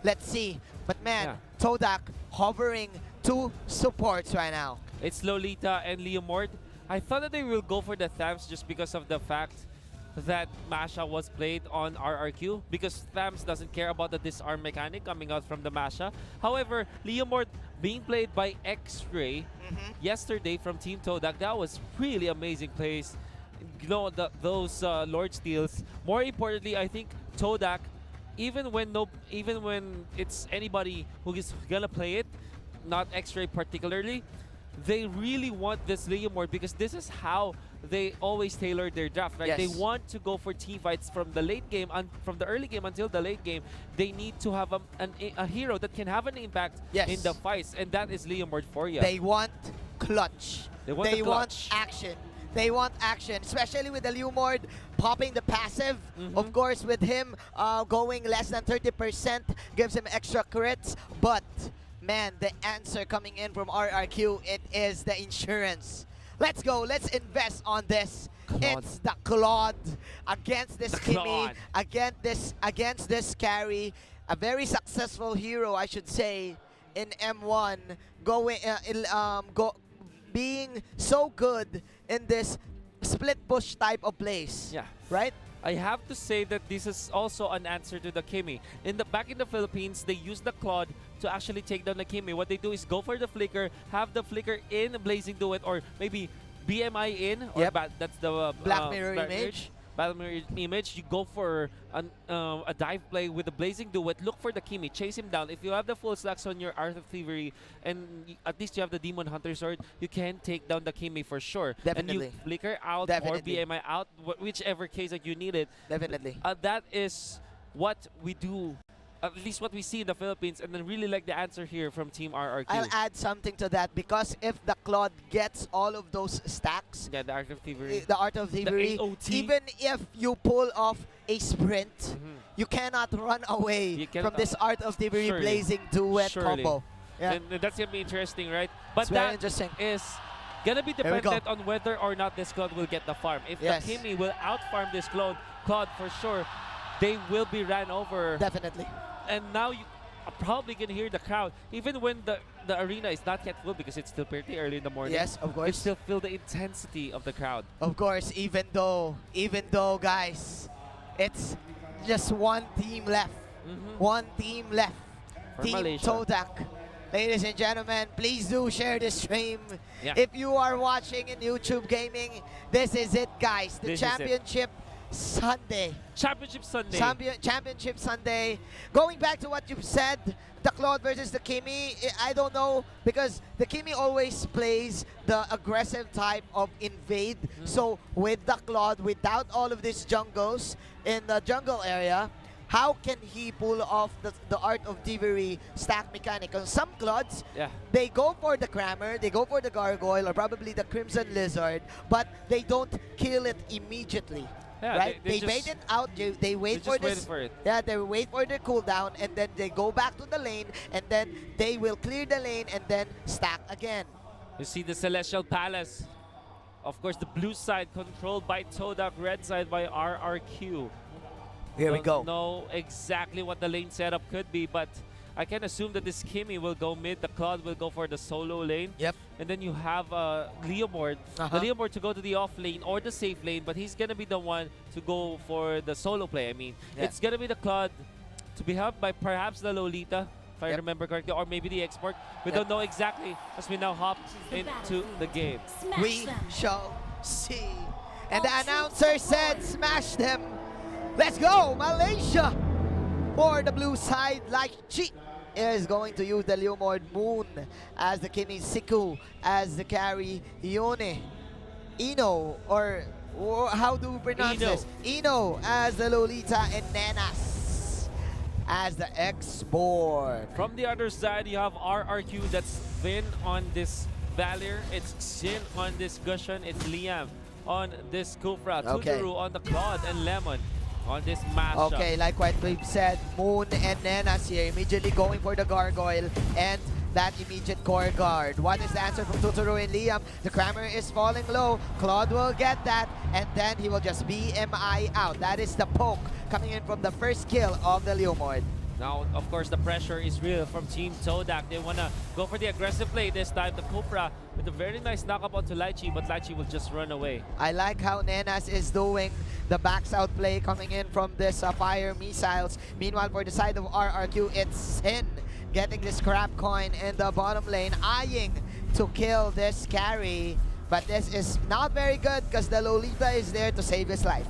Speaker 5: Let's see. But man, Todak hovering 2 supports right now.
Speaker 6: It's Lolita and Leomord. I thought that they will go for the Thams just because of the fact that Masha was played on RRQ, because Thams doesn't care about the disarm mechanic coming out from the Masha. However, Leomord being played by X-Ray yesterday from Team Todak, that was really amazing plays. You know, those Lord Steals. More importantly, I think Todak, even when it's anybody who is gonna play it, not X-Ray particularly, they really want this Leomord because this is how they always tailor their draft, right?
Speaker 5: Yes.
Speaker 6: They want to go for team fights from the late game and from the early game until the late game. They need to have a hero that can have an impact in the fights, and that is Leomord for you.
Speaker 5: They want clutch.
Speaker 6: They want
Speaker 5: action. They want action, especially with the Leomord popping the passive. Of course, with him going less than 30%, gives him extra crits. But, man, the answer coming in from RRQ, it is the insurance. Let's go. Let's invest on this. It's the Claude against this Kimi, against this carry. A very successful hero, I should say, in M1. Being so good in this split push type of plays.
Speaker 6: Yeah.
Speaker 5: Right?
Speaker 6: I have to say that this is also an answer to the Kimi. Back in the Philippines, they use the Claude to actually take down the Kimi. What they do is go for the flicker, have the flicker in Blazing Duet, or maybe BMI in, or that's the
Speaker 5: Black Mirror image.
Speaker 6: Battle Mirror image. You go for a dive play with the Blazing Duet. Look for the Kimi. Chase him down. If you have the full stacks on your Art of Thievery, and at least you have the Demon Hunter Sword, you can take down the Kimi for sure.
Speaker 5: Definitely.
Speaker 6: And you flicker out or BMI out, whichever case that you need it.
Speaker 5: Definitely.
Speaker 6: That is what we do at least what we see in the Philippines, and then really like the answer here from Team RRQ.
Speaker 5: I'll add something to that because if the Claude gets all of those stacks,
Speaker 6: Yeah, the Art of Thievery.
Speaker 5: the Art of Thievery,
Speaker 6: AOT.
Speaker 5: even if you pull off a sprint, you cannot run away
Speaker 6: You can-
Speaker 5: from this Art of Thievery
Speaker 6: surely.
Speaker 5: blazing duet
Speaker 6: Surely.
Speaker 5: combo. Yeah.
Speaker 6: And that's gonna be interesting, right? But
Speaker 5: It's very
Speaker 6: that
Speaker 5: interesting.
Speaker 6: is gonna be
Speaker 5: we go.
Speaker 6: dependent on whether or not this Claude will get the farm. If
Speaker 5: Yes.
Speaker 6: the Kimi will outfarm this Claude for sure, they will be ran over.
Speaker 5: Definitely.
Speaker 6: And now you are probably gonna hear the crowd, even when the arena is not yet full because it's still pretty early in the morning.
Speaker 5: Yes, of
Speaker 6: You
Speaker 5: course.
Speaker 6: still feel the intensity of the crowd.
Speaker 5: Of course, even though, guys, it's just one team left. One team left.
Speaker 6: For
Speaker 5: Team
Speaker 6: Malaysia.
Speaker 5: Todak. Ladies and gentlemen, please do share the stream.
Speaker 6: Yeah.
Speaker 5: If you are watching in YouTube Gaming, this is it, guys. The
Speaker 6: This is it.
Speaker 5: championship Sunday.
Speaker 6: Championship Sunday.
Speaker 5: Championship Sunday. Going back to what you've said, the Claude versus the Kimi, I don't know, because the Kimi always plays the aggressive type of invade. So with the Claude, without all of these jungles in the jungle area, how can he pull off the Art of Thievery stack mechanic? On some Claudes,
Speaker 6: Yeah.
Speaker 5: they go for the Crammer, they go for the Gargoyle, or probably the Crimson Lizard, but they don't kill it immediately.
Speaker 6: Yeah,
Speaker 5: Right?
Speaker 6: they
Speaker 5: They
Speaker 6: just-
Speaker 5: bait it out, they wait
Speaker 6: just
Speaker 5: for
Speaker 6: waited
Speaker 5: this.
Speaker 6: for it.
Speaker 5: Yeah, they wait for the cooldown, and then they go back to the lane, and then they will clear the lane and then stack again.
Speaker 6: You see the Celestial Palace. Of course, the blue side controlled by Todak, red side by RRQ.
Speaker 5: Here we
Speaker 6: Don't
Speaker 5: go.
Speaker 6: know exactly what the lane setup could be, but I can assume that this Kimi will go mid, the Claude will go for the solo lane.
Speaker 5: Yep.
Speaker 6: And then you have Leomord. The Leomord to go to the off lane or the safe lane, but he's going to be the one to go for the solo play. I mean,
Speaker 5: Yeah.
Speaker 6: it's going to be the Claude to be helped by perhaps the Lolita, if I
Speaker 5: Yep.
Speaker 6: remember correctly, or maybe the export. We
Speaker 5: Yep.
Speaker 6: don't know exactly as we now hop into the game.
Speaker 1: Smash
Speaker 5: We
Speaker 1: them.
Speaker 5: shall see. And the announcer said, smash them. Let's go, Malaysia. For the blue side, like Chi is going to use the Leomord Moon as the Kimi Siku, as the carry Ione. Ino, or how do we pronounce
Speaker 6: Ino.
Speaker 5: this? Ino as the Lolita, and Nenas as the export.
Speaker 6: From the other side, you have RRQ. That's Vin on this Valir. It's Xin on this Gushan. It's Liam on this Kufra.
Speaker 5: Okay.
Speaker 6: Tuturu on the Claude, and Lemon on this mashup.
Speaker 5: Okay, like what we've said, Moon and Nenas here immediately going for the Gargoyle and that immediate core guard. What is the answer from Tuturu and Liam? The Crammer is falling low. Claude will get that, and then he will just BMI out. That is the poke coming in from the first kill of the Leomord.
Speaker 6: Now, of course, the pressure is real from Team Todak. They want to go for the aggressive play this time. The Kufra with a very nice knockup onto Lychee, but Lychee will just run away.
Speaker 5: I like how Nenas is doing the backs out play coming in from this fire missiles. Meanwhile, for the side of RRQ, it's Sin getting this crab coin in the bottom lane, eyeing to kill this carry. But this is not very good because the Lolita is there to save his life.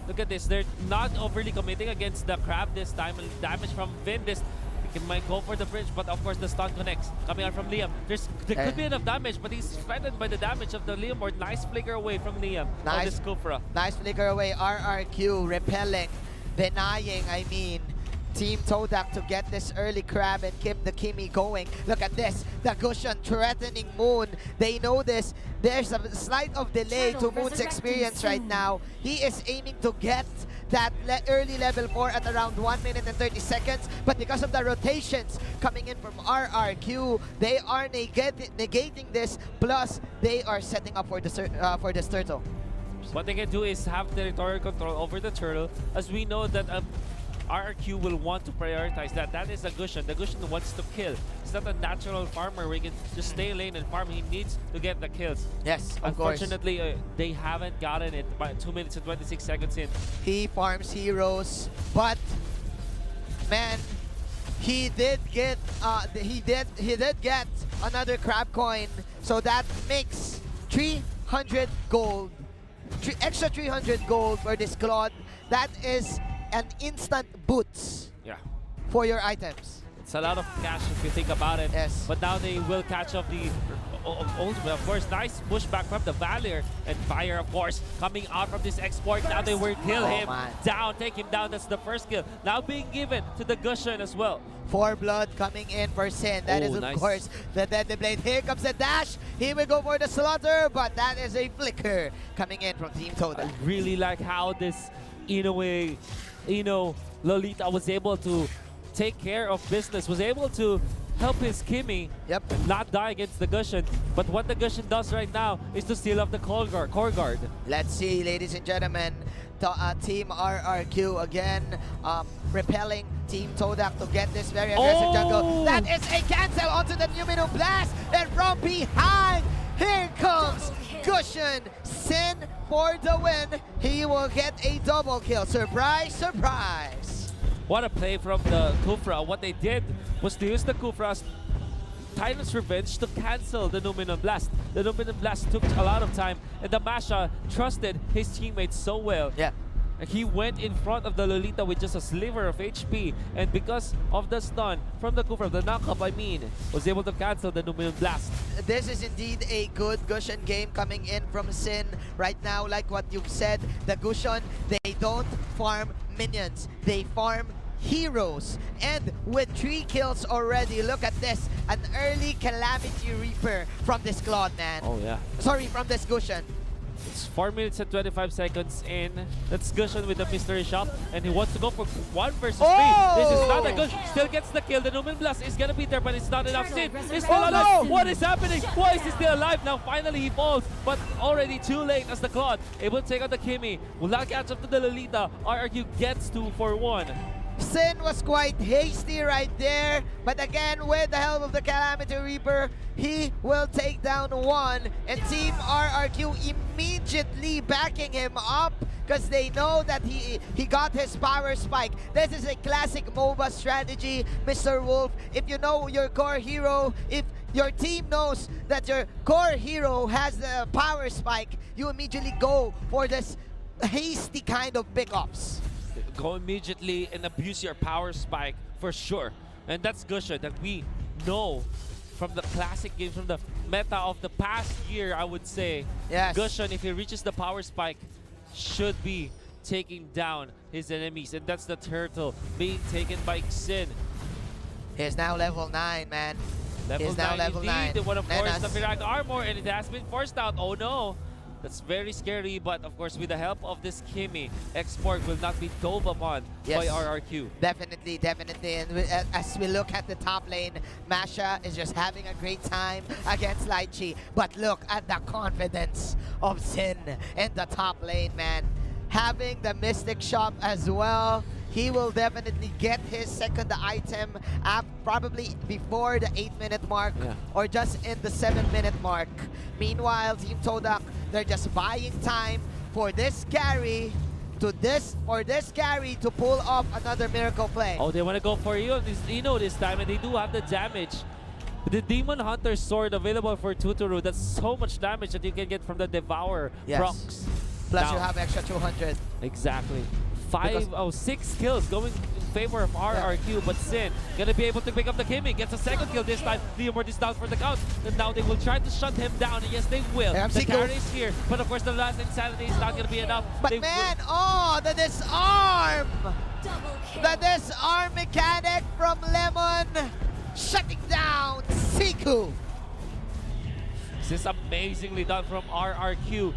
Speaker 6: Look at this. They're not overly committing against the crab this time. Damage from Vin. He might go for the bridge, but of course the stun connects. Coming out from Liam. There could be enough damage, but he's threatened by the damage of the Leomord. Nice flicker away from Liam. On this Kufra.
Speaker 5: Nice flicker away. RRQ repelling, denying, Team Todak to get this early crab and keep the Kimi going. Look at this. The Gushan threatening Moon. They know this. There's a slight of delay to Moon's experience right now. He is aiming to get that early level 4 at around 1 minute and 30 seconds. But because of the rotations coming in from RRQ, they are negating this. Plus, they are setting up for this turtle.
Speaker 6: What they can do is have territorial control over the turtle, as we know that RRQ will want to prioritize that. That is the Gushan. The Gushan wants to kill. He's not a natural farmer where he can just stay lane and farm. He needs to get the kills.
Speaker 5: Yes, of course.
Speaker 6: Unfortunately, they haven't gotten it by 2 minutes and 26 seconds in.
Speaker 5: He farms heroes, but man, he did get another crab coin, so that makes 300 gold. Extra 300 gold for this Claude. That is an instant boots for your items.
Speaker 6: It's a lot of cash if you think about it.
Speaker 5: Yes.
Speaker 6: But now they will catch up the ultimate, of course, nice pushback from the Valier, and Fire, of course, coming out from this export. Now they will kill him down, take him down. That's the first kill. Now being given to the Gushan as well.
Speaker 5: 4 blood coming in for Sin. That is, of course, the Deadly Blade. Here comes the dash. He will go for the slaughter, but that is a flicker coming in from Team Toda.
Speaker 6: I really like how this, in a way, Lolita was able to take care of business, was able to help his Kimmy not die against the Gushan. But what the Gushan does right now is to steal off the core guard.
Speaker 5: Let's see, ladies and gentlemen. Team RRQ again repelling Team Todak to get this very aggressive jungle. That is a cancel onto the Numino Blast, and from behind, here comes Gushan. Sin for the win. He will get a double kill. Surprise, surprise.
Speaker 6: What a play from the Kufra. What they did was to use the Kufra's Titan's Revenge to cancel the Numinon Blast. The Numinon Blast took a lot of time, and the Masha trusted his teammates so well.
Speaker 5: Yeah.
Speaker 6: He went in front of the Lolita with just a sliver of HP, and because of the stun from the Kufra, the knockup, I mean, was able to cancel the Numinon Blast.
Speaker 5: This is indeed a good Gushan game coming in from Sin right now. Like what you've said, the Gushan, they don't farm minions, they farm heroes. And with 3 kills already, look at this, an early Calamity Reaper from this Claude, man.
Speaker 6: Oh yeah.
Speaker 5: Sorry, from this Gushan.
Speaker 6: It's 4 minutes and 25 seconds in. That's Gushan with the mystery shot, and he wants to go for 1 versus 3. This is not a good. Still gets the kill. The Numen Blast is gonna be there, but it's not enough. Sin is still alive. What is happening? Why is he still alive? Now finally he falls, but already too late as the Claude able to take out the Kimmy. Will not catch up to the Lolita. RRQ gets 2 for 1.
Speaker 5: Sin was quite hasty right there, but again, with the help of the Calamity Reaper, he will take down 1, and Team RRQ immediately backing him up because they know that he got his power spike. This is a classic MOBA strategy, Mr. Wolf. If you know your core hero, if your team knows that your core hero has the power spike, you immediately go for this hasty kind of pickups.
Speaker 6: Go immediately and abuse your power spike for sure. And that's Gushan that we know from the classic games, from the meta of the past year, I would say.
Speaker 5: Yes.
Speaker 6: Gushan, if he reaches the power spike, should be taking down his enemies. And that's the turtle being taken by Sin.
Speaker 5: He's now level 9, man.
Speaker 6: He's
Speaker 5: now level 9.
Speaker 6: The one, of course, the Virag armor, and it has been forced out. Oh no. That's very scary, but of course with the help of this Kimmy, Export will not be dove upon by RRQ.
Speaker 5: Definitely, definitely. And as we look at the top lane, Masha is just having a great time against Lychee. But look at the confidence of Sin in the top lane, man. Having the Mystic Shop as well, he will definitely get his second item probably before the 8-minute mark or just in the 7-minute mark. Meanwhile, Team Todak, they're just buying time for this carry to pull off another miracle play.
Speaker 6: Oh, they want to go for Eno this time, and they do have the damage. The Demon Hunter sword available for Tuturu, that's so much damage that you can get from the Devour procs.
Speaker 5: Plus you have extra 200.
Speaker 6: Exactly. 6 kills going in favor of RRQ, but Sin gonna be able to pick up the Kimmy, gets a second kill this time. Leomord is down for the count, and now they will try to shut him down, and yes they will. The carry is here, but of course the last Insanity is not gonna be enough.
Speaker 5: But man, the disarm! The disarm mechanic from Lemon, shutting down Siku.
Speaker 6: This is amazingly done from RRQ.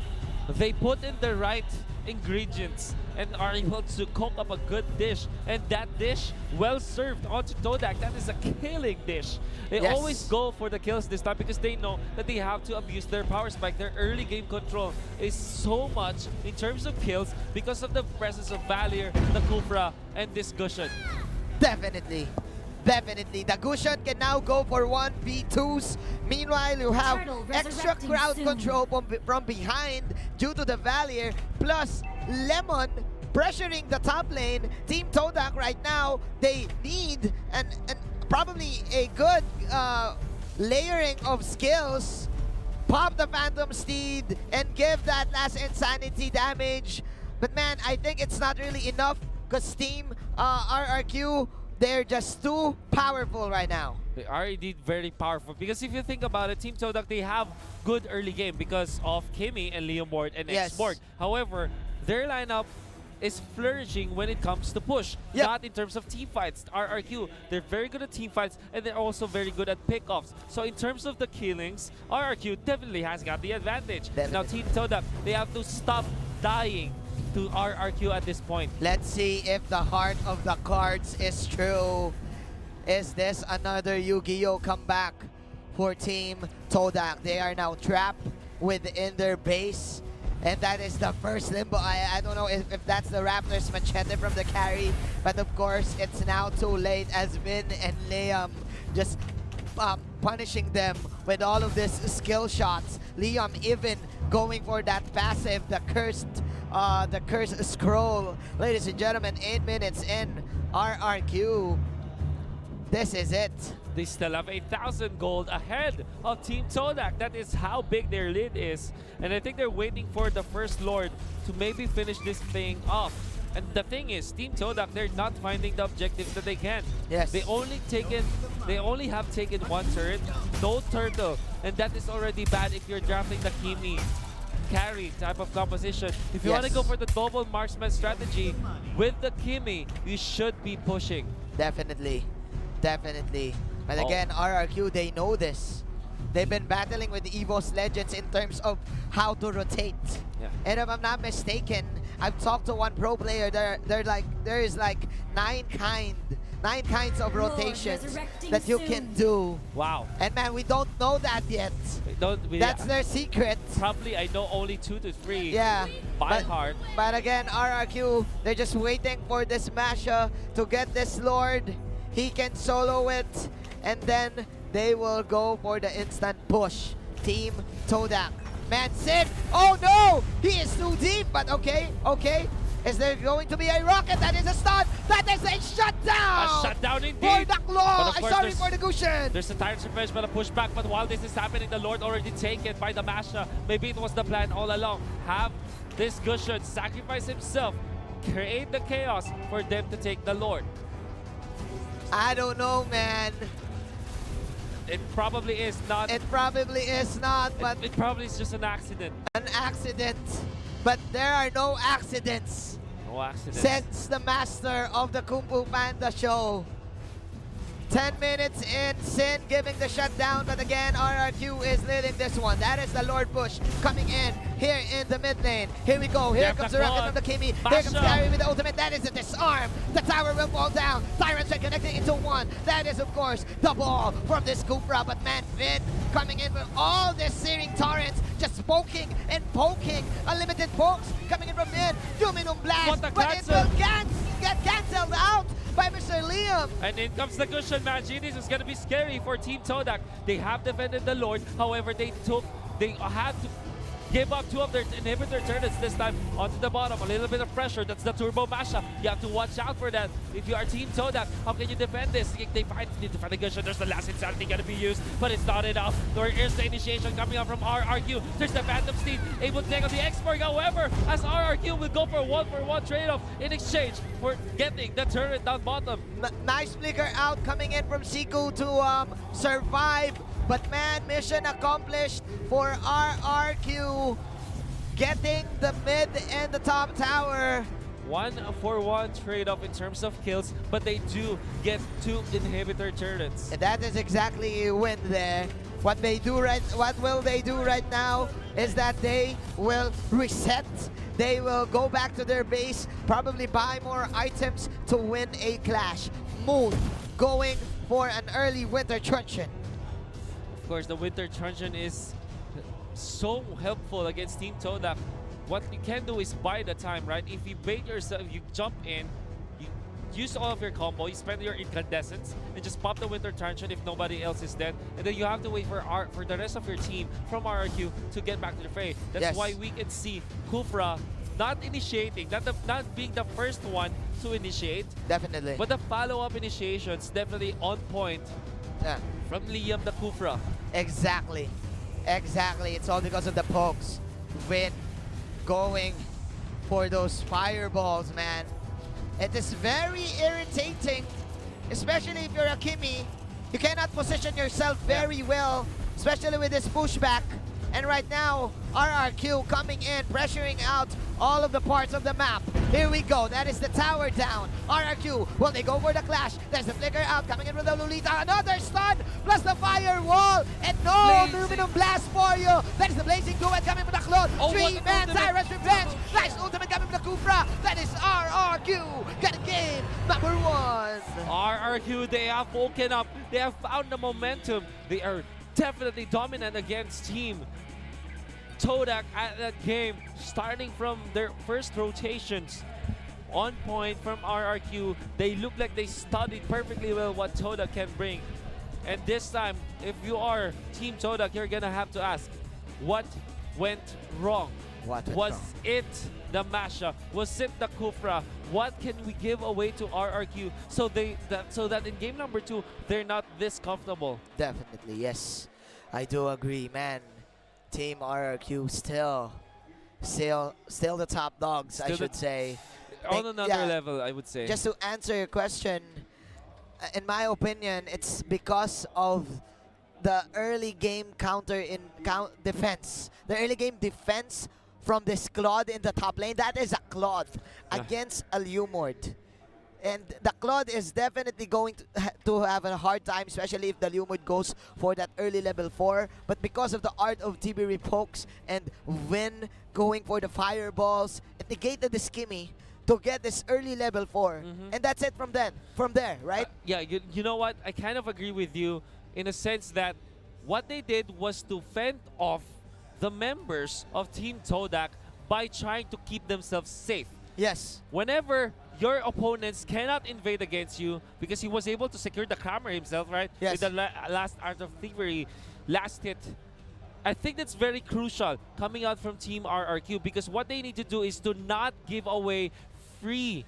Speaker 6: They put in the right ingredients and are able to cook up a good dish, and that dish well served onto Todak. That is a killing dish. They always go for the kills this time because they know that they have to abuse their power spike. Their early game control is so much in terms of kills because of the presence of Valier, the Kufra, and this Gushan.
Speaker 5: Definitely. Definitely. The Gushan can now go for 1v2s. Meanwhile, you have extra crowd control from behind due to the Valier, plus Lemon pressuring the top lane. Team Todak right now, they need and probably a good layering of skills. Pop the Phantom Steed and give that last Insanity damage. But man, I think it's not really enough because Team RRQ, they're just too powerful right now.
Speaker 6: They are indeed very powerful because if you think about it, Team Todak, they have good early game because of Kimmy and Leomord and
Speaker 5: Yes.
Speaker 6: Xborg. However, their lineup is flourishing when it comes to push,
Speaker 5: Yep.
Speaker 6: not in terms of team fights. RRQ, they're very good at team fights and they're also very good at pickoffs. So in terms of the killings, RRQ definitely has got the advantage. Now Team Todak, they have to stop dying to RRQ at this point.
Speaker 5: Let's see if the heart of the cards is true. Is this another Yu-Gi-Oh comeback for Team Todak? They are now trapped within their base. And that is the first limbo. I don't know if that's the Raptors machete from the carry. But of course, it's now too late as Vin and Liam just punishing them with all of these skill shots. Liam even going for that passive, the cursed scroll. Ladies and gentlemen, 8 minutes in, RRQ. This is it.
Speaker 6: They still have 8,000 gold ahead of Team Todak. That is how big their lead is. And I think they're waiting for the First Lord to maybe finish this thing off. And the thing is, Team Todak, they're not finding the objectives that they can.
Speaker 5: Yes.
Speaker 6: They only have taken one turret, no turtle. And that is already bad if you're drafting the Kimi carry type of composition. If you want to go for the double marksman strategy with the Kimi, you should be pushing.
Speaker 5: Definitely. Definitely. But again, RRQ, they know this. They've been battling with EVOS Legends in terms of how to rotate.
Speaker 6: Yeah.
Speaker 5: And if I'm not mistaken, I've talked to one pro player, there is like nine kinds of rotations that you can do.
Speaker 6: Wow.
Speaker 5: And man, we don't know that yet. That's their secret.
Speaker 6: Probably I know only 2 to 3
Speaker 5: Yeah.
Speaker 6: by heart.
Speaker 5: But again, RRQ, they're just waiting for this Masha to get this Lord. He can solo it, and then they will go for the instant push. Team Todak. Man, Sid! Oh no! He is too deep, but okay. Is there going to be a rocket? That is a stun! That is a shutdown!
Speaker 6: A shutdown indeed!
Speaker 5: For the Claw!
Speaker 6: But of
Speaker 5: Sorry
Speaker 6: course,
Speaker 5: for the Gushin!
Speaker 6: There's a Tyrant's Revenge but a pushback, but while this is happening, the Lord already taken by the Masha. Maybe it was the plan all along. Have this Gushin sacrifice himself, create the chaos for them to take the Lord.
Speaker 5: I don't know, man.
Speaker 6: It probably is not.
Speaker 5: It probably is not, but
Speaker 6: it probably is just an accident.
Speaker 5: an accident. But there are no accidents.
Speaker 6: No accident.
Speaker 5: Since the master of the Kung Fu Panda show. 10 minutes in, Sin giving the shutdown, but again, RRQ is leading this one. That is the Lord Bush coming in here in the mid lane. Here we go. Here comes the rocket from the Kimi. Here comes Gary with the ultimate. That is a disarm. The tower will fall down. Tyrants are connecting into one. That is, of course, the ball from this Cupra. But man, Finn coming in with all this searing torrents, just poking and poking. Unlimited pokes coming in from mid. Dominum Blast, but it will get cancelled out by Mr. Liam.
Speaker 6: And in comes the Gushin match. This is going to be scary for Team Todak. They have defended the Lord. However, they had to give up 2 of their inhibitor turrets this time onto the bottom. A little bit of pressure. That's the Turbo Masha. You have to watch out for that. If you are Team Todak, how can you defend this? They need to find the Gushin. There's the last insanity going to be used, but it's not enough. There is the initiation coming up from RRQ. There's the Phantom Steed able to take on the Xborg. However, as RRQ will go for a 1-for-1 trade-off in exchange for getting the turret down bottom.
Speaker 5: Nice flicker out coming in from Siku to survive. But man, mission accomplished for RRQ. Getting the mid and the top tower.
Speaker 6: 1-for-1 trade-off in terms of kills, but they do get 2 inhibitor turrets.
Speaker 5: And that is exactly a win there. What will they do right now is that they will reset. They will go back to their base, probably buy more items to win a clash. Moon going for an early winter truncheon.
Speaker 6: Of course, the winter truncheon is so helpful against Team Todak. What you can do is buy the time, right? If you bait yourself, you jump in, you use all of your combo, you spend your incandescence, and just pop the winter truncheon if nobody else is dead. And then you have to wait for the rest of your team from RRQ to get back to the fray. That's why we can see Kufra not initiating, not being the first one to initiate.
Speaker 5: Definitely.
Speaker 6: But the follow-up initiations definitely on point.
Speaker 5: Yeah.
Speaker 6: From Liam the Kufra.
Speaker 5: Exactly. It's all because of the pokes. Win going for those fireballs, man. It is very irritating, especially if you're a Kimi, You cannot position yourself very well, especially with this pushback. And right now, RRQ coming in, pressuring out all of the parts of the map. Here we go. That is the tower down. RRQ, will they go for the clash? There's the flicker out, coming in with the Lolita. Another stun, plus the firewall. And no aluminum blast for you. That is the blazing duet coming with the Claude. Three-man Tyrant's Revenge. Nice ultimate coming with the Kufra. That is RRQ. Got a game number 1.
Speaker 6: RRQ, they have woken up. They have found the momentum. They are definitely dominant against Team Todak at that game, starting from their first rotations. On point from RRQ, they look like they studied perfectly well what Todak can bring. And this time, if you are Team Todak, you're gonna have to ask, what went wrong? Was it the mashup? Was it the Kufra? What can we give away to RRQ so that in game number 2 they're not this comfortable?
Speaker 5: Definitely, yes. I do agree, man. Team RRQ still the top dogs, I should say.
Speaker 6: On another level, I would say.
Speaker 5: Just to answer your question, in my opinion, it's because of the early game defense. The early game defense from this Claude in the top lane. That is a Claude against a Lumord. And the Claude is definitely going to have a hard time, especially if the Lumord goes for that early level 4. But because of the art of TB repokes and Win going for the fireballs, it negated the Skimmy to get this early level 4. And that's it from there, right?
Speaker 6: Yeah, you know what? I kind of agree with you in a sense that what they did was to fend off the members of Team Todak by trying to keep themselves safe.
Speaker 5: Yes.
Speaker 6: Whenever your opponents cannot invade against you, because he was able to secure the camera himself, right?
Speaker 5: Yes.
Speaker 6: With the last Art of Thievery, last hit. I think that's very crucial coming out from Team RRQ, because what they need to do is to not give away free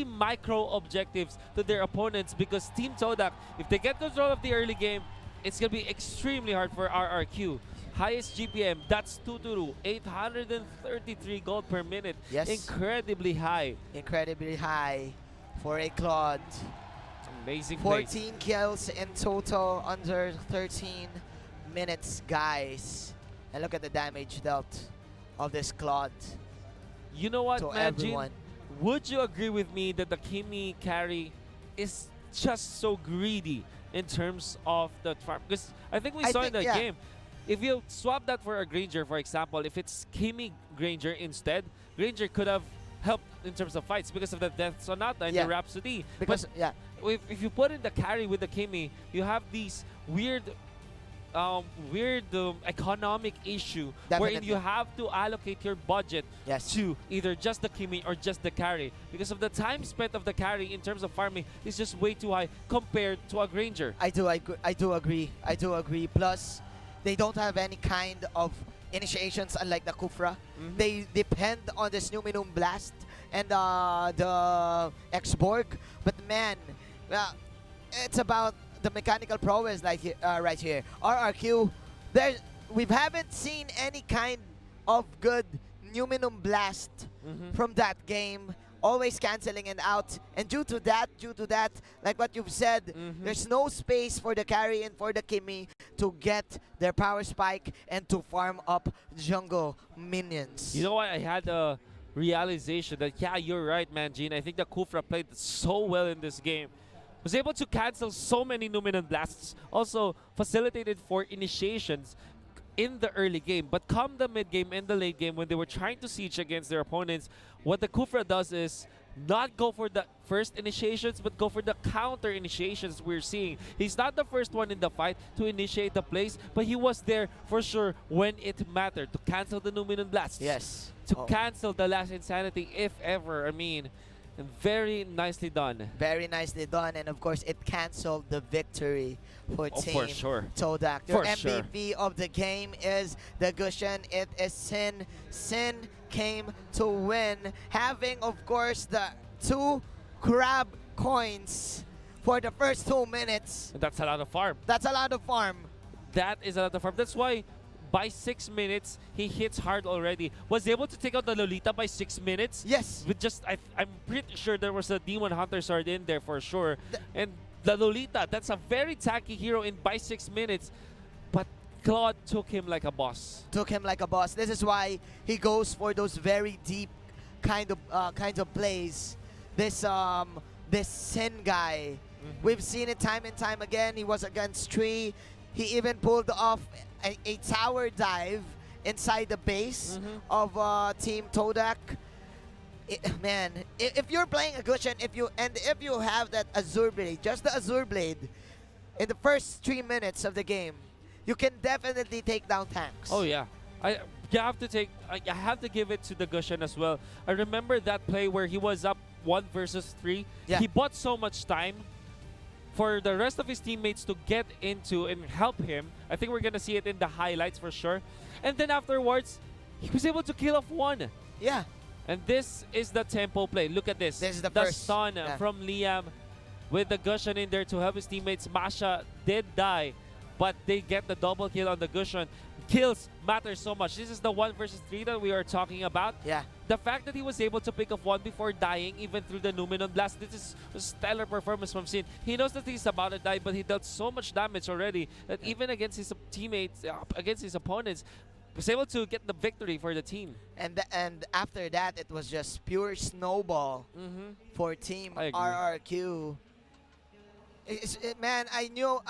Speaker 6: micro objectives to their opponents, because Team Todak, if they get control of the early game, it's going to be extremely hard for RRQ. Highest GPM, that's 222, 833 gold per minute.
Speaker 5: Yes.
Speaker 6: Incredibly high.
Speaker 5: Incredibly high for a Claude.
Speaker 6: Amazing
Speaker 5: 14 kills in total under 13 minutes, guys. And look at the damage dealt of this Claude.
Speaker 6: You know what,
Speaker 5: to
Speaker 6: Majin?
Speaker 5: everyone.
Speaker 6: Would you agree with me that the Kimi carry is just so greedy in terms of the farm? Because I think we saw in the game, if you swap that for a Granger, for example, if it's Kimi Granger instead, Granger could have helped in terms of fights because of the Death Sonata and the Rhapsody.
Speaker 5: Because,
Speaker 6: if you put in the carry with the Kimi, you have these weird economic issue wherein you have to allocate your budget to either just the Kimi or just the carry, because of the time spent of the carry in terms of farming is just way too high compared to a Granger.
Speaker 5: I do agree. Plus, they don't have any kind of initiations unlike the Kufra. They depend on this Numinum Blast and the X-Borg. But man, it's about the mechanical prowess right here. RRQ, we haven't seen any kind of good Numinum Blast from that game. Always canceling it out, and due to that, like what you've said, there's no space for the carry and for the Kimi to get their power spike and to farm up jungle minions.
Speaker 6: You know what? I had a realization that you're right, man, Gene. I think the Kufra played so well in this game. Was able to cancel so many Numinum Blasts, also facilitated for initiations in the early game. But come the mid game and the late game, when they were trying to siege against their opponents, what the Kufra does is not go for the first initiations, but go for the counter initiations we're seeing. He's not the first one in the fight to initiate the plays, but he was there for sure when it mattered to cancel the Numinum Blasts.
Speaker 5: Yes.
Speaker 6: To cancel the last Insanity, if ever. I mean, very nicely done.
Speaker 5: Very nicely done, and of course it canceled the victory for Team
Speaker 6: for sure.
Speaker 5: Todak. Your MVP of the game is the Gushan. It is Sin. Sin came to win, having of course the 2 crab coins for the first 2 minutes.
Speaker 6: That's a lot of farm.
Speaker 5: That's a lot of farm.
Speaker 6: That is a lot of farm. That's why by 6 minutes, he hits hard already. Was able to take out the Lolita by 6 minutes.
Speaker 5: Yes.
Speaker 6: With just, I'm pretty sure there was a Demon Hunter Sword in there for sure. And the Lolita. That's a very tanky hero in by 6 minutes, but Claude took him like a boss.
Speaker 5: Took him like a boss. This is why he goes for those very deep kinds of plays. This Sin guy, we've seen it time and time again. He was against Tree. He even pulled off a tower dive inside the base of Team Todak. Man, if you're playing a Gushen, if you have that Azure Blade, just the Azure Blade, in the first 3 minutes of the game, you can definitely take down tanks.
Speaker 6: Oh yeah, I have to give it to the Gushen as well. I remember that play where he was up 1 versus 3.
Speaker 5: Yeah.
Speaker 6: He bought so much time for the rest of his teammates to get into and help him. I think we're gonna see it in the highlights for sure. And then afterwards, he was able to kill off 1.
Speaker 5: Yeah.
Speaker 6: And this is the tempo play. Look at this.
Speaker 5: This is the first
Speaker 6: stun from Liam with the Gushen in there to help his teammates. Masha did die, but they get the double kill on the Gushen. Kills matter so much. This is the 1 versus 3 that we are talking about.
Speaker 5: Yeah.
Speaker 6: The fact that he was able to pick up 1 before dying, even through the Numenon Blast, this is a stellar performance from Sin. He knows that he's about to die, but he dealt so much damage already that even against his teammates, against his opponents, was able to get the victory for the team.
Speaker 5: And after that, it was just pure snowball for Team
Speaker 6: I agree.
Speaker 5: RRQ. Man, I know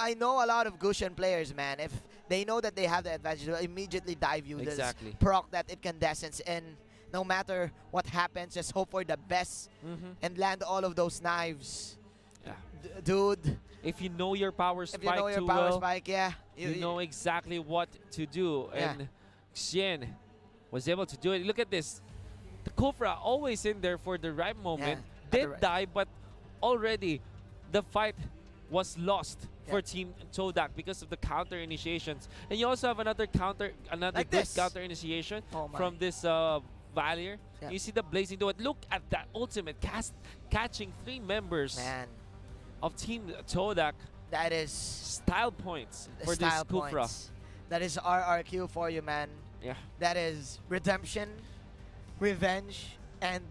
Speaker 5: a lot of Gushen players, man. If they know that they have the advantage, they'll immediately dive you.
Speaker 6: Exactly.
Speaker 5: This proc that incandescence, and no matter what happens, just hope for the best and land all of those knives.
Speaker 6: Yeah.
Speaker 5: Dude.
Speaker 6: If you know your power spike
Speaker 5: If you know your
Speaker 6: too
Speaker 5: power
Speaker 6: well,
Speaker 5: spike, yeah.
Speaker 6: you know exactly what to do.
Speaker 5: Yeah.
Speaker 6: And Xian was able to do it. Look at this. The Kufra always in there for the right moment.
Speaker 5: Yeah,
Speaker 6: Did die, but already the fight was lost for Team Todak because of the counter initiations. And you also have another
Speaker 5: Like
Speaker 6: good
Speaker 5: this.
Speaker 6: counter initiation
Speaker 5: Oh my.
Speaker 6: from this Valier.
Speaker 5: Yeah.
Speaker 6: You see the blazing duet. Look at that ultimate catching 3 members
Speaker 5: Man,
Speaker 6: of Team Todak.
Speaker 5: that is
Speaker 6: Style points for
Speaker 5: style
Speaker 6: this Kufra.
Speaker 5: points. That is RRQ for you, man.
Speaker 6: Yeah.
Speaker 5: That is redemption, revenge, and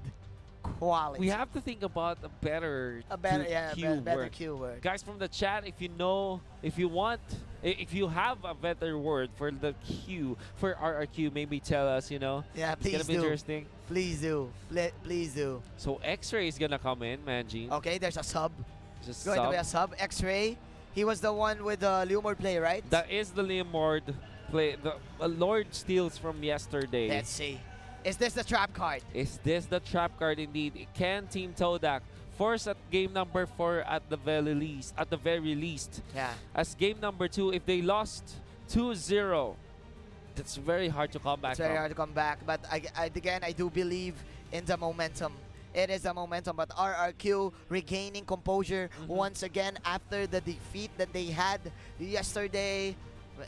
Speaker 5: quality.
Speaker 6: We have to think about a better
Speaker 5: better
Speaker 6: word.
Speaker 5: Q word.
Speaker 6: Guys from the chat, if you have a better word for the Q for RRQ, maybe tell us,
Speaker 5: Yeah,
Speaker 6: It's
Speaker 5: please
Speaker 6: gonna be
Speaker 5: do.
Speaker 6: interesting.
Speaker 5: Please do. Please do.
Speaker 6: So X-Ray is gonna come in, Manjin.
Speaker 5: Okay, there's a sub.
Speaker 6: Just
Speaker 5: Going to be a sub. X-Ray. He was the one with the Lumord play, right?
Speaker 6: That is the Leomord play. The Lord steals from yesterday.
Speaker 5: Let's see. Is this the trap card?
Speaker 6: Is this the trap card indeed? Can Team Todak force at game number 4 at the very least?
Speaker 5: Yeah.
Speaker 6: As game number 2, if they lost 2-0, that's very hard to come back
Speaker 5: It's very
Speaker 6: from.
Speaker 5: hard to come back, but again, I do believe in the momentum. It is a momentum, but RRQ regaining composure once again after the defeat that they had yesterday.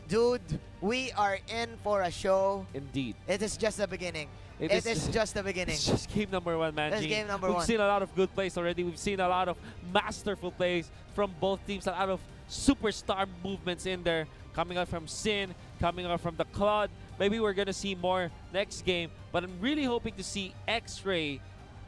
Speaker 5: Dude, we are in for a show.
Speaker 6: Indeed.
Speaker 5: It is just the beginning.
Speaker 6: It
Speaker 5: It
Speaker 6: is
Speaker 5: is just the beginning.
Speaker 6: It's just game number 1, man.
Speaker 5: That's
Speaker 6: Gene.
Speaker 5: game number
Speaker 6: We've
Speaker 5: 1.
Speaker 6: seen a lot of good plays already. We've seen a lot of masterful plays from both teams. A lot of superstar movements in there. Coming out from Sin, coming out from the Claude. Maybe we're going to see more next game. But I'm really hoping to see X-Ray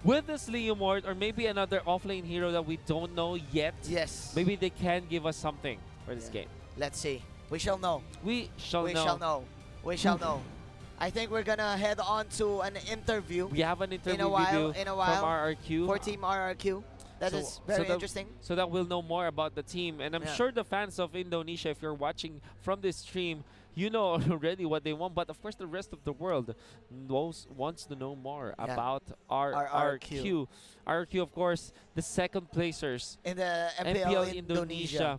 Speaker 6: with this Leomord or maybe another offlane hero that we don't know yet.
Speaker 5: Yes.
Speaker 6: Maybe they can give us something for this game.
Speaker 5: Let's see. We shall know.
Speaker 6: We shall
Speaker 5: We
Speaker 6: know.
Speaker 5: shall know. We shall know. I think we're gonna head on to an interview
Speaker 6: We have an interview
Speaker 5: in
Speaker 6: video
Speaker 5: a while
Speaker 6: from RRQ.
Speaker 5: for Team RRQ. That is very interesting.
Speaker 6: So that we'll know more about the team. And I'm
Speaker 5: Yeah.
Speaker 6: sure the fans of Indonesia, if you're watching from this stream, you know already what they want. But of course, the rest of the world wants to know more about RRQ. RRQ, of course, the second placers
Speaker 5: In the
Speaker 6: MPL
Speaker 5: MPL
Speaker 6: Indonesia.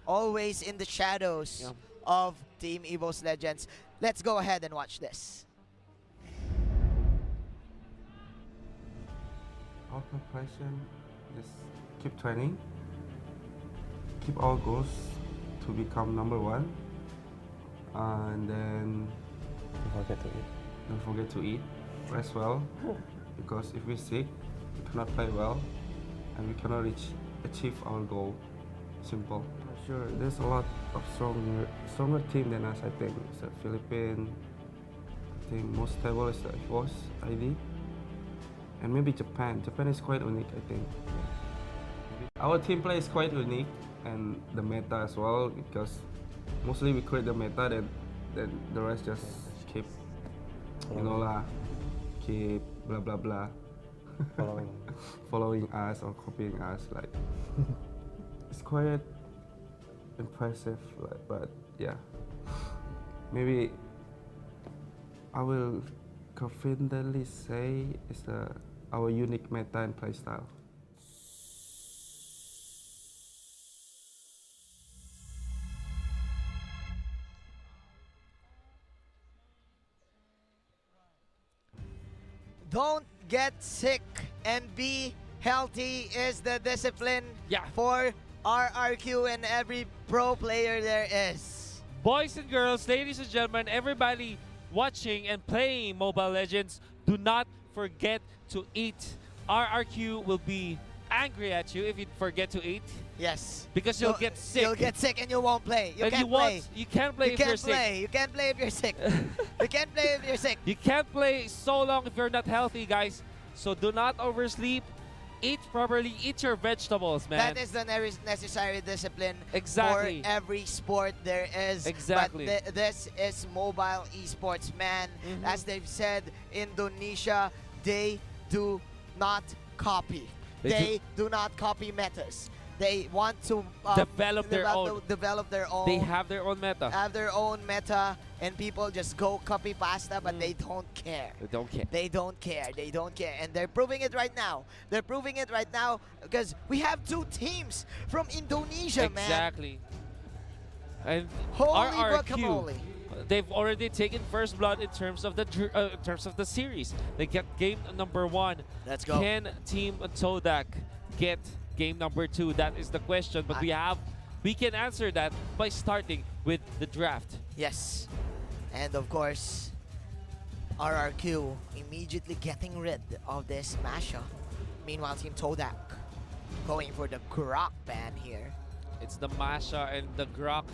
Speaker 5: Always in the shadows
Speaker 6: Yeah.
Speaker 5: of Team EVOS Legends. Let's go ahead and watch this.
Speaker 10: Our preparation, just keep training, keep our goals to become number 1, and then don't forget to eat, rest well, because if we're sick, we cannot play well, and we cannot achieve our goal. Simple. Sure, there's a lot of stronger team than us. I think it's the Philippines. I think most stable is the EVOS ID. And maybe Japan. Japan is quite unique, I think. Our team play is quite unique. and the meta as well, because mostly we create the meta, then the rest just keep, you know lah, keep blah blah blah, following us or copying us. Like it's quite impressive, like, but yeah, maybe I will confidently say it's our unique meta and playstyle.
Speaker 5: Don't get sick and be healthy is the discipline
Speaker 6: Yeah.
Speaker 5: for RRQ and every pro player there is.
Speaker 6: Boys and girls, ladies and gentlemen, everybody watching and playing Mobile Legends, do not forget to eat. RRQ will be angry at you if you forget to eat,
Speaker 5: Yes.
Speaker 6: because you'll get sick.
Speaker 5: You'll get sick and you won't play. You
Speaker 6: and
Speaker 5: can't
Speaker 6: you won't,
Speaker 5: play.
Speaker 6: you can't play
Speaker 5: You
Speaker 6: if you're
Speaker 5: can't
Speaker 6: sick.
Speaker 5: play. You can't play if you're sick. You can't play if you're sick.
Speaker 6: You can't play so long if you're not healthy, guys. So do not oversleep. Eat properly. Eat your vegetables, man.
Speaker 5: That is the necessary discipline
Speaker 6: Exactly.
Speaker 5: for every sport there is.
Speaker 6: Exactly.
Speaker 5: But this is mobile esports, man. As they've said, Indonesia, they do not copy. They do not copy metas. They want to
Speaker 6: Develop their own.
Speaker 5: Develop their own.
Speaker 6: They have their own meta.
Speaker 5: have their own meta, and people just go copy pasta, but they don't care.
Speaker 6: They don't care.
Speaker 5: They don't care. They don't care. And they're proving it right now. They're proving it right now because we have 2 teams from Indonesia, man.
Speaker 6: Exactly. And
Speaker 5: Holy
Speaker 6: RRQ,
Speaker 5: guacamole.
Speaker 6: they've already taken first blood in terms of the series. They get game number 1.
Speaker 5: Let's go.
Speaker 6: Can Team Todak get game number 2? That is the question. But we can answer that by starting with the draft.
Speaker 5: Yes. And of course, RRQ immediately getting rid of this Masha. Meanwhile, Team Todak going for the Grok ban here.
Speaker 6: It's the Masha and the Grok,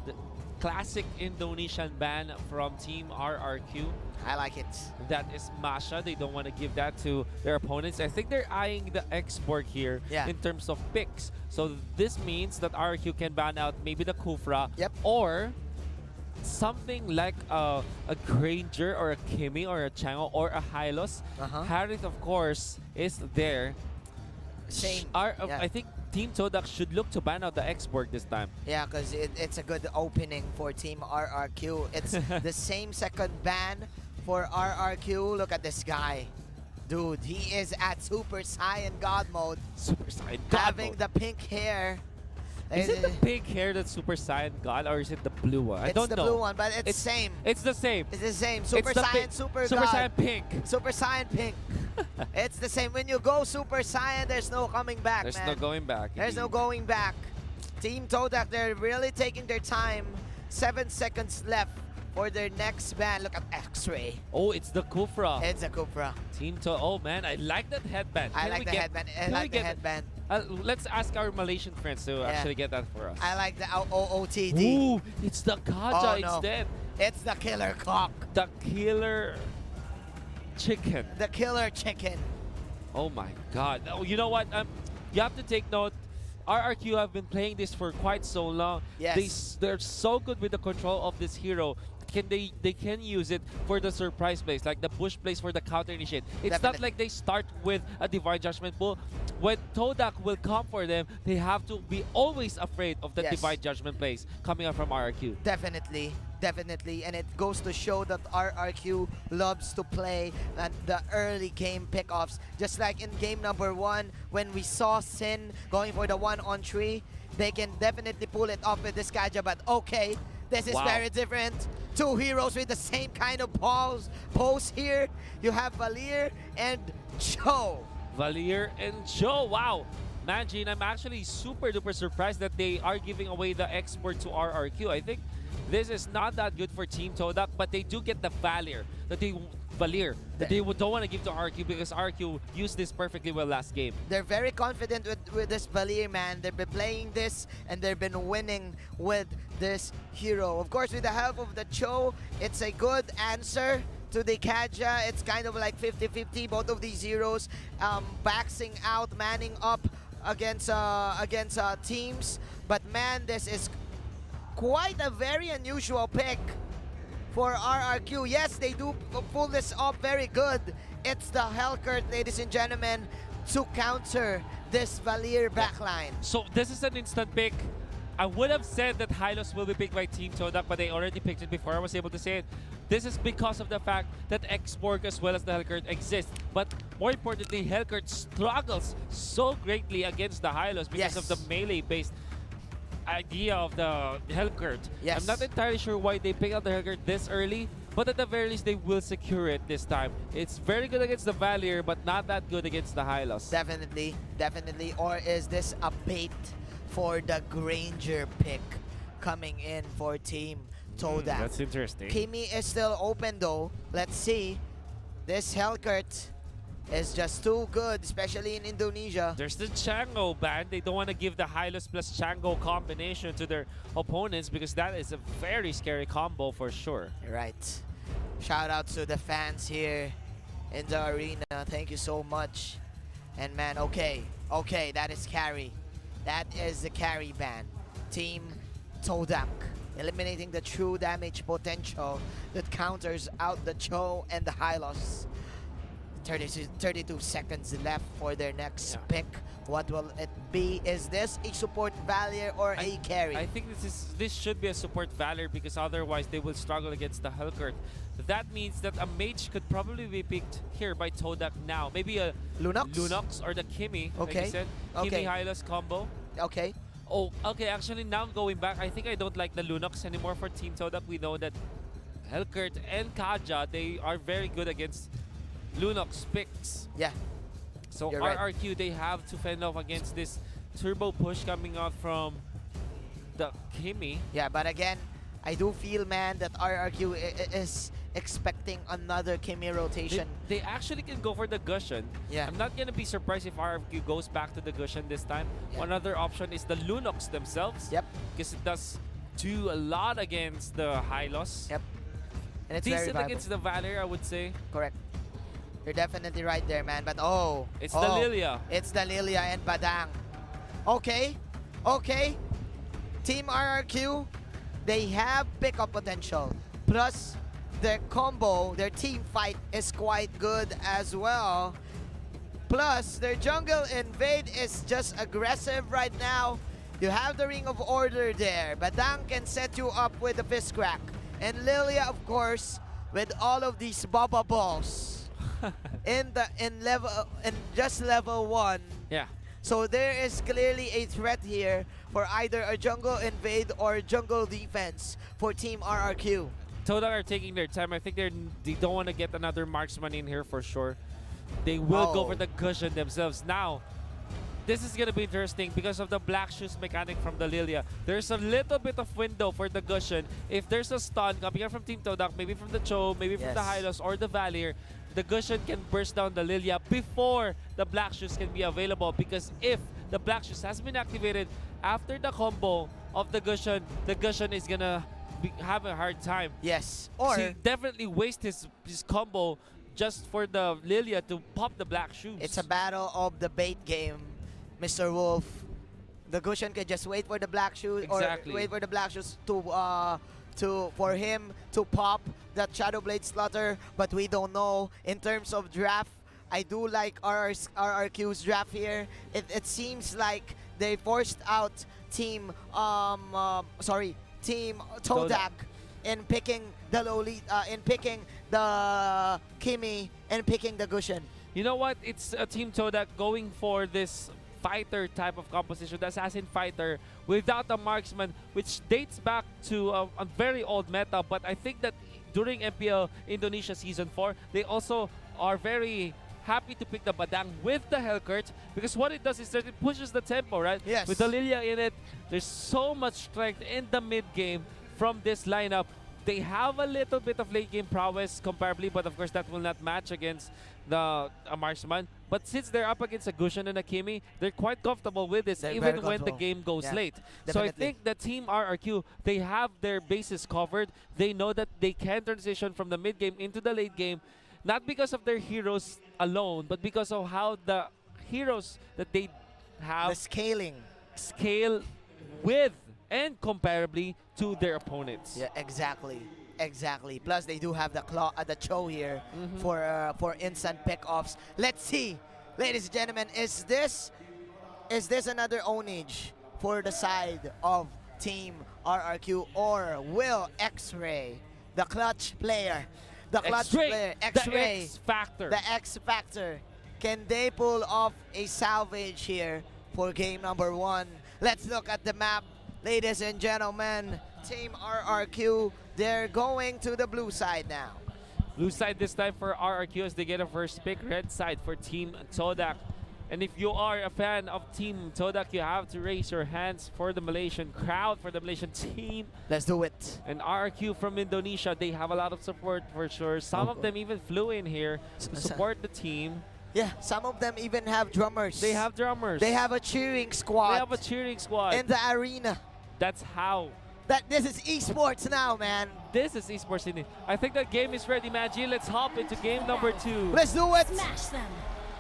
Speaker 6: the classic Indonesian ban from Team RRQ.
Speaker 5: I like it.
Speaker 6: That is Masha. They don't want to give that to their opponents. I think they're eyeing the export here in terms of picks. So this means that RRQ can ban out maybe the Kufra or something like a Granger or a Kimi or a Chango or a Hylos. Harith, of course, is there.
Speaker 5: Same.
Speaker 6: I think Team Todak should look to ban out the export this time.
Speaker 5: Yeah, because it's a good opening for Team RRQ. It's the same second ban for RRQ. Look at this guy. Dude, he is at Super Saiyan God mode.
Speaker 6: Super Saiyan God
Speaker 5: having
Speaker 6: mode.
Speaker 5: the pink hair.
Speaker 6: Is it the pink hair that's Super Saiyan God, or is it the blue one? I don't know.
Speaker 5: It's the blue one, but it's same.
Speaker 6: It's the same.
Speaker 5: It's the same. Super
Speaker 6: It's the
Speaker 5: Saiyan, Super
Speaker 6: Super
Speaker 5: God.
Speaker 6: Saiyan pink.
Speaker 5: Super Saiyan pink. It's the same. When you go Super Saiyan, there's no coming back,
Speaker 6: There's
Speaker 5: man.
Speaker 6: no going back.
Speaker 5: There's no going back. Team Todak, they're really taking their time. 7 seconds left for their next ban. Look at X-Ray.
Speaker 6: Oh, it's the Kufra.
Speaker 5: It's a Cupra.
Speaker 6: Team to. Oh man, I like that headband.
Speaker 5: I like the headband. I like the headband.
Speaker 6: Let's ask our Malaysian friends to actually get that for us.
Speaker 5: I like the OOTD.
Speaker 6: Ooh, it's the Kaja
Speaker 5: Oh, no.
Speaker 6: instead.
Speaker 5: It's the killer cock.
Speaker 6: The killer chicken.
Speaker 5: The killer chicken.
Speaker 6: Oh my God. Oh, you know what? You have to take note. RRQ have been playing this for quite so long.
Speaker 5: Yes.
Speaker 6: They're so good with the control of this hero. They can use it for the surprise plays, like the push plays for the counter initiate. It's not like they start with a Divine Judgment pull. When Todak will come for them, they have to be always afraid of the Divine Judgment plays coming up from RRQ.
Speaker 5: Definitely, definitely. And it goes to show that RRQ loves to play the early game pickoffs. Just like in game number 1, when we saw Sin going for the 1-on-3, they can definitely pull it off with this Kaja, but okay. This is very different. 2 heroes with the same kind of pose here. You have Valier and Joe.
Speaker 6: Valier and Joe. Wow. Manjin, I'm actually super duper surprised that they are giving away the export to RRQ. I think this is not that good for Team Todak, but they do get the Valier that they don't want to give to RRQ because RRQ used this perfectly well last game.
Speaker 5: They're very confident with this Valier, man. They've been playing this and they've been winning with this hero. Of course, with the help of the Cho, it's a good answer to the Kaja. It's kind of like 50-50. Both of these heroes maxing out, manning up against teams. But man, this is quite a very unusual pick for RRQ. Yes, they do pull this off very good. It's the Hellcurt, ladies and gentlemen, to counter this Valier backline.
Speaker 6: So this is an instant pick. I would have said that Hylos will be picked by Team Todak, but they already picked it before I was able to say it. This is because of the fact that X-Borg as well as the Hellcurt exist. But more importantly, Hellcurt struggles so greatly against the Hylos because of the melee-based idea of the Hellcurt.
Speaker 5: Yes.
Speaker 6: I'm not entirely sure why they picked out the Hellcurt this early, but at the very least, they will secure it this time. It's very good against the Valier, but not that good against the Hylos.
Speaker 5: Definitely, definitely. Or is this a bait for the Granger pick coming in for Team Todak?
Speaker 6: That's interesting.
Speaker 5: Kimi is still open though. Let's see. This Hellcurt is just too good, especially in Indonesia.
Speaker 6: There's the Chango ban. They don't want to give the Hylos plus Chango combination to their opponents because that is a very scary combo for sure.
Speaker 5: Right. Shout out to the fans here in the arena. Thank you so much. And man, okay, that is carry. That is the carry ban. Team Todak eliminating the true damage potential that counters out the Cho and the Hylos. 32 seconds left for their next pick. What will it be? Is this a support Valier or a carry?
Speaker 6: I think this should be a support Valor because otherwise they will struggle against the Hellcurt. That means that a mage could probably be picked here by Todak now. Maybe a Lunox or the Kimi, like you said. Kimi Hylos combo.
Speaker 5: Okay.
Speaker 6: Oh, okay. Actually, now going back, I think I don't like the Lunox anymore for Team Todak. We know that Hellcurt and Kaja, they are very good against Lunox picks.
Speaker 5: Yeah.
Speaker 6: So
Speaker 5: You're
Speaker 6: RRQ,
Speaker 5: right.
Speaker 6: they have to fend off against this turbo push coming out from the Kimi.
Speaker 5: Yeah, but again, I do feel, man, that RRQ is expecting another Kimi rotation.
Speaker 6: They actually can go for the Gushen.
Speaker 5: Yeah.
Speaker 6: I'm not going to be surprised if RRQ goes back to the Gushen this time.
Speaker 5: Yeah.
Speaker 6: Another option is the Lunox themselves.
Speaker 5: Yep.
Speaker 6: Because it does do a lot against the Hylos.
Speaker 5: Yep. And it's very
Speaker 6: decent
Speaker 5: viable.
Speaker 6: against the Valor, I would say.
Speaker 5: Correct. You're definitely right there, man. But
Speaker 6: it's the Lilia.
Speaker 5: It's the Lilia and Badang. Okay. Team RRQ, they have pickup potential. Plus, their combo, their team fight is quite good as well. Plus, their jungle invade is just aggressive right now. You have the Ring of Order there. Badang can set you up with the Fist Crack. And Lilia, of course, with all of these Baba Balls. in just level 1.
Speaker 6: Yeah.
Speaker 5: So there is clearly a threat here for either a jungle invade or jungle defense for Team RRQ.
Speaker 6: Todak are taking their time. I think they don't want to get another marksman in here for sure. They will go for the Gushen themselves. Now, this is going to be interesting because of the Black Shoes mechanic from the Lilia. There's a little bit of window for the Gushen. If there's a stun coming from Team Todak, maybe from the Cho, maybe from the Hylos or the Valier, the Gushen can burst down the Lilia before the Black Shoes can be available. Because if the Black Shoes has been activated after the combo of the Gushen is going to have a hard time.
Speaker 5: Yes.
Speaker 6: Or he definitely waste his combo just for the Lilia to pop the Black Shoes.
Speaker 5: It's a battle of the bait game, Mr. Wolf. The Gushen can just wait for the Black Shoes or wait for the Black Shoes for him to pop that Shadow Blade Slaughter, but we don't know. In terms of draft, I do like RRQ's draft here. It seems like they forced out Team Todak in picking the Lolita, in picking the Kimi, and picking the Gushen.
Speaker 6: You know what? It's a Team Todak going for this fighter type of composition, the assassin fighter without a marksman, which dates back to a very old meta. But I think that during MPL Indonesia Season 4, they also are very happy to pick the Badang with the Hellcurt, because what it does is that it pushes the tempo, right?
Speaker 5: Yes.
Speaker 6: With the Lilia in it, there's so much strength in the mid game from this lineup. They have a little bit of late game prowess comparably, but of course that will not match against the marksman. But since they're up against a Gushen and a Kimi, they're quite comfortable with this, even when the game goes late.
Speaker 5: Definitely.
Speaker 6: So I think the Team RRQ, they have their bases covered. They know that they can transition from the mid game into the late game, not because of their heroes alone, but because of how the heroes that they have
Speaker 5: The scaling.
Speaker 6: scale with and comparably to their opponents.
Speaker 5: Yeah, exactly. Exactly. Plus, they do have the the Cho here for instant pickoffs. Let's see, ladies and gentlemen, is this another ownage for the side of Team RRQ, or will X-Ray, the clutch player,
Speaker 6: X-Ray,
Speaker 5: X-Ray,
Speaker 6: the X factor.
Speaker 5: the X factor, can they pull off a salvage here for game number 1? Let's look at the map, ladies and gentlemen. Team RRQ, they're going to the blue side now.
Speaker 6: Blue side this time for RRQ as they get a first pick. Red side for Team Todak. And if you are a fan of Team Todak, you have to raise your hands for the Malaysian crowd, for the Malaysian team.
Speaker 5: Let's do it.
Speaker 6: And RRQ from Indonesia, they have a lot of support for sure. Some of them even flew in here to support the team.
Speaker 5: Yeah, some of them even have drummers.
Speaker 6: They have drummers.
Speaker 5: They have a cheering squad.
Speaker 6: They have a cheering squad.
Speaker 5: in the arena.
Speaker 6: That's how.
Speaker 5: This is esports now, man.
Speaker 6: This is esports in it. I think that game is ready, Maggie. Let's hop into game number 2.
Speaker 5: Let's do it.
Speaker 1: Smash them.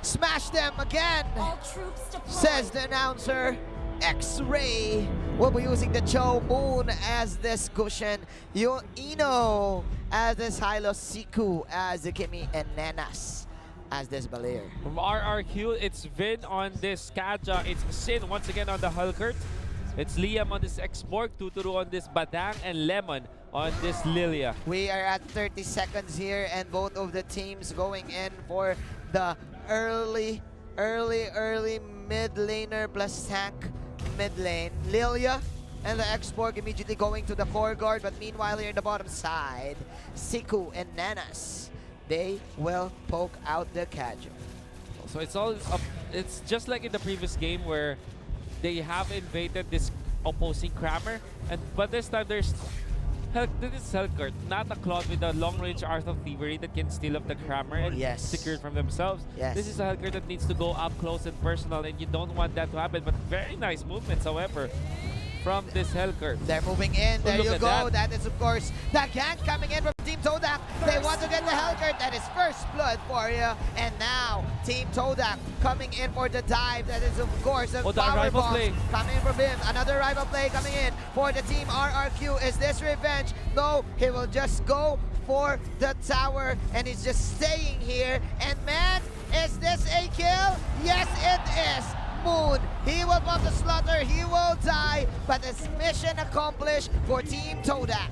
Speaker 5: Smash them again,
Speaker 1: All troops deployed.
Speaker 5: says the announcer. X-Ray will be using the Cho Moon as this cushion. Ino as this Hilo, Siku as the Kimi, and Nenas as this Balir.
Speaker 6: From RRQ, it's Vin on this Kaja. It's Sin once again on the Hulkert. It's Liam on this X-Borg, Tuturu on this Badang, and Lemon on this Lilia.
Speaker 5: We are at 30 seconds here, and both of the teams going in for the early mid laner plus tank mid lane. Lilia and the X-Borg immediately going to the core guard, but meanwhile here in the bottom side, Siku and Nanas, they will poke out the Kaja.
Speaker 6: So it's all up. It's just like in the previous game where they have invaded this opposing Kramer, but this time this is Helkert, not a Claude with a long-range Art of Thievery that can steal up the Kramer and
Speaker 5: Yes.
Speaker 6: secure it from themselves.
Speaker 5: Yes.
Speaker 6: This is a Helkert that needs to go up close and personal, and you don't want that to happen. But very nice movements, however, from this Helkert.
Speaker 5: They're moving in. There
Speaker 6: look
Speaker 5: you
Speaker 6: at
Speaker 5: go.
Speaker 6: that.
Speaker 5: That is, of course, the gank coming in from Team Todak. They want to get the Helgert. That is first blood for you. And now, Team Todak coming in for the dive. That is, of course, a
Speaker 6: Oh, the
Speaker 5: power
Speaker 6: rival
Speaker 5: bomb
Speaker 6: play.
Speaker 5: coming in from him. Another rival play coming in for the Team RRQ. Is this revenge? No, he will just go for the tower. And he's just staying here. And man, is this a kill? Yes, it is. Moon, he will pop the slaughter, he will die, but it's mission accomplished for Team Todak.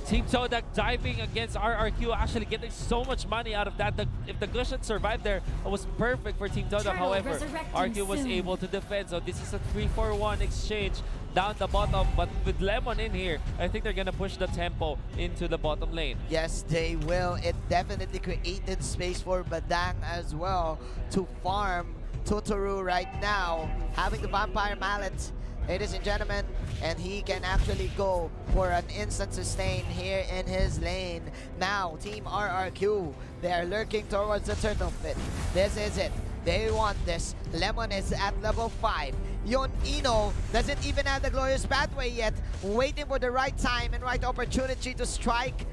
Speaker 6: Team Todak diving against RRQ, actually getting so much money out of that. If the Gush had survived there, it was perfect for Team Todak.
Speaker 1: Turtle
Speaker 6: However,
Speaker 1: resurrecting
Speaker 6: RQ was
Speaker 1: soon.
Speaker 6: able to defend. So this is a 3-4-1 exchange down the bottom. But with Lemon in here, I think they're going to push the tempo into the bottom lane.
Speaker 5: Yes, they will. It definitely created space for Badang as well to farm Totoro right now, having the Vampire Mallet, ladies and gentlemen, and he can actually go for an instant sustain here in his lane. Now, Team RRQ, they are lurking towards the Turtle Pit. This is it. They want this. Lemon is at level 5. Ino doesn't even have the Glorious Pathway yet, waiting for the right time and right opportunity to strike.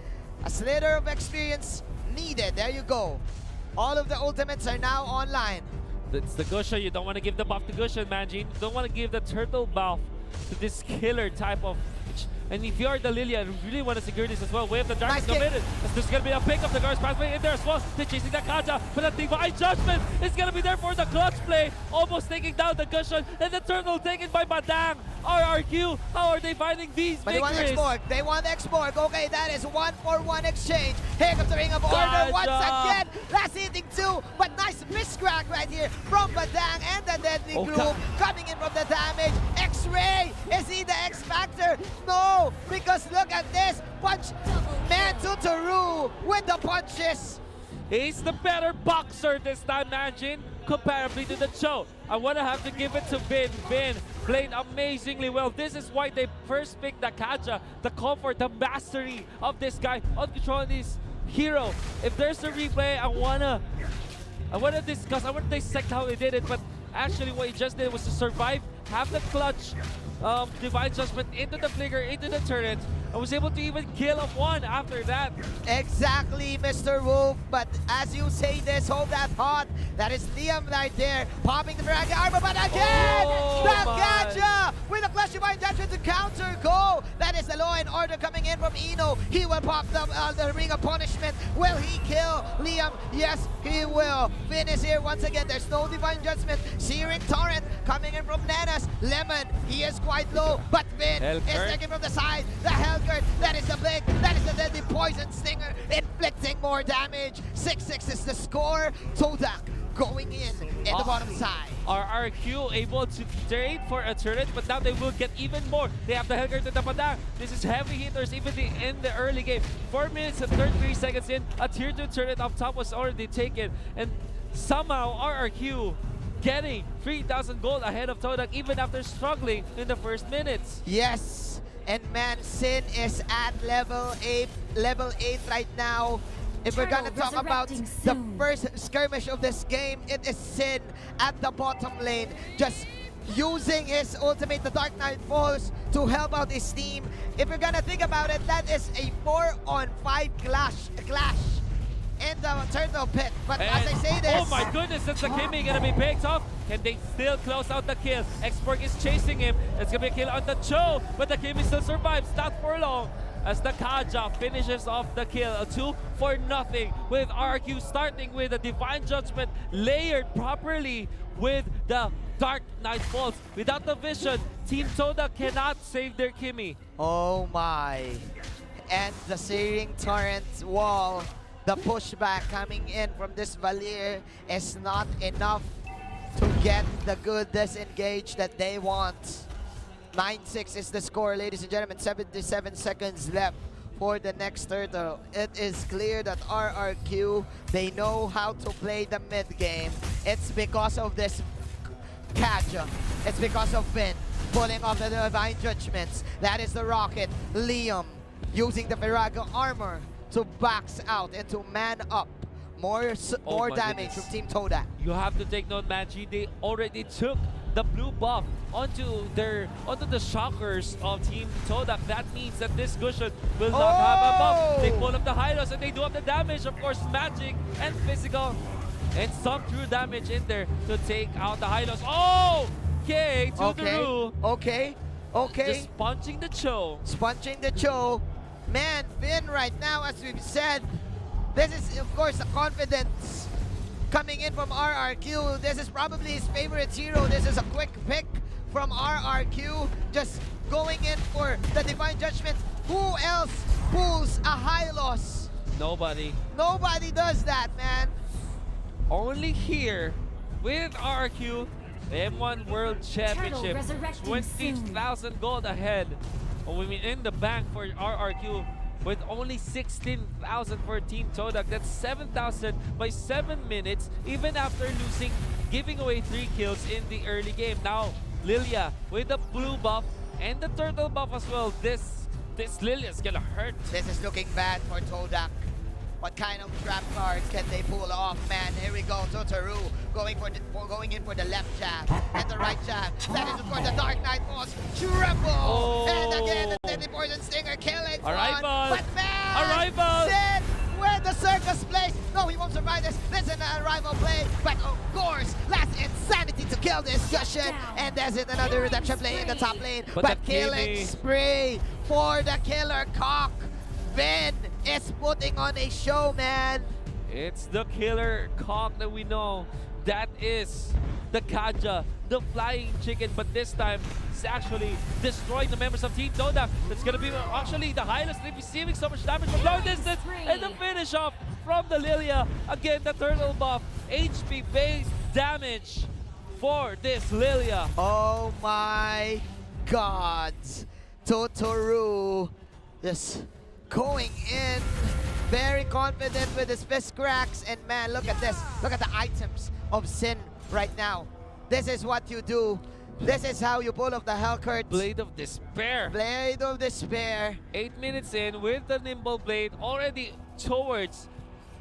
Speaker 5: A slither of experience needed. There you go. All of the ultimates are now online.
Speaker 6: It's the Gusha. You don't want to give the buff to Gusha, Manjin. You don't want to give the turtle buff to this killer type of... And if you're the Lilia and really want to secure this as well, Wave the Darkness
Speaker 5: Nice
Speaker 6: committed. There's going to be a pick of the Guards Pathway in there as well. They're chasing the Kaja, but the Divine Judgment is going to be there for the clutch play. Almost taking down the Gushan, and the turtle taken by Badang. RRQ, how are they finding these
Speaker 5: But they want
Speaker 6: victories?
Speaker 5: X-Borg. They want X-Borg. Okay, that is 1-for-1 exchange. Here comes the Ring of Order once again. Last hitting 2, but nice miscrack right here from Badang and the Deadly
Speaker 6: Oh,
Speaker 5: Gloom
Speaker 6: God.
Speaker 5: coming in from the damage. X-Ray, is he the X-Factor? No, because look at this. Punch, man, Tutoru with the punches.
Speaker 6: He's the better boxer this time, Manjin, comparably to the Cho. I want to have to give it to Vin. Vin played amazingly well. This is why they first picked the Kaja, the comfort, the mastery of this guy on controlling this hero. If there's a replay, I wanna discuss, I wanna dissect how he did it, but actually what he just did was to survive have the clutch Divine Judgment into the flicker, into the turret, and was able to even kill off one after that.
Speaker 5: Exactly, Mr. Wolf. But as you say this, hold that thought. That is Liam right there, popping the Ferrari armor, but again, the Gacha with a Clash Divine Judgment to counter go. That is the Law and Order coming in from Eno. He will pop the Ring of Punishment. Will he kill Liam? Yes, he will. Finish here once again. There's no Divine Judgment. Searing Torrent coming in from Nanas. Lemon, he is quite low, but Vin is taken from the side. The Hellgurt, that is the Blink, that is the deadly Poison Stinger, inflicting more damage. 6-6 is the score. Todak going in the bottom side.
Speaker 6: RRQ able to trade for a turret, but now they will get even more. They have the Hellgurt and the Padang. This is heavy hitters even in the early game. 4 minutes and 33 seconds in, a tier 2 turret up top was already taken, and somehow RRQ getting 3,000 gold ahead of Todak even after struggling in the first minutes.
Speaker 5: Yes, and man, Sin is at level 8 right now. If we're gonna talk about the first skirmish of this game, it is Sin at the bottom lane, just using his ultimate, the Dark Knight Falls, to help out his team. If you're gonna think about it, that is a 4-on-5 clash in the Turtle Pit. But as I say this...
Speaker 6: Oh my goodness, that's the Kimmy gonna be picked off. Can they still close out the kill? Xborg is chasing him. It's gonna be a kill on the Cho, but the Kimmy still survives, not for long, as the Kaja finishes off the kill. A 2-0 with RQ starting with a Divine Judgment layered properly with the Dark Knight Falls. Without the vision, Team Toda cannot save their Kimmy.
Speaker 5: Oh my. And the Searing Torrent wall, the pushback coming in from this Valier is not enough to get the good disengage that they want. 9-6 is the score, ladies and gentlemen. 77 seconds left for the next turtle. It is clear that RRQ, they know how to play the mid game. It's because of this Kaja. It's because of Vin pulling off the Divine Judgments. That is the Rocket. Liam using the Virago armor to box out and to man up. More damage from Team Todak.
Speaker 6: You have to take note, Manji. They already took the blue buff onto the shockers of Team Todak. That means that this Gusion will not have a buff. They pull up the Hylos and they do up the damage. Of course, magic and physical. And some true damage in there to take out the Hylos. Oh! Okay, to the Roo.
Speaker 5: Okay.
Speaker 6: Just punching the Cho.
Speaker 5: Sponging the Cho. Man, Finn right now, as we've said, this is, of course, the confidence coming in from RRQ. This is probably his favorite hero. This is a quick pick from RRQ. Just going in for the Divine Judgment. Who else pulls a Hylos?
Speaker 6: Nobody.
Speaker 5: Nobody does that, man.
Speaker 6: Only here with RRQ, the M1 World Championship. 20,000 gold ahead. In the bank for RRQ with only 16,000 for Team Todak. That's 7,000 by 7 minutes, even after giving away 3 kills in the early game. Now, Lilia with the blue buff and the turtle buff as well. This Lilia's gonna hurt.
Speaker 5: This is looking bad for Todak. What kind of trap card can they pull off, man? Here we go, Totaru going in for the left jab and the right jab. That is, of course, the Dark Knight Falls. Triple! And again, the Deadly Poison Stinger killing one. But man, Sid with the circus place. No, he won't survive this. This is an arrival play. But of course, last Insanity to kill this Gushin. And there's another redemption play in the top lane. But killing spree for the Killer Cock. Vin is putting on a show, man.
Speaker 6: It's the Killer Cock that we know. That is the Kaja, the flying chicken, but this time it's actually destroying the members of Team Todak. That's gonna be actually the highest receiving so much damage from long distance, and the finish off from the Lilia. Again, the turtle buff, HP based damage for this Lilia.
Speaker 5: Oh my God, Totaru just going in, very confident with his fist cracks, and man, look at this. Look at the items of Sin right now. This is what you do. This is how you pull off the Hellcurt.
Speaker 6: Blade of Despair.
Speaker 5: Blade of Despair.
Speaker 6: 8 minutes in with the Nimble Blade already towards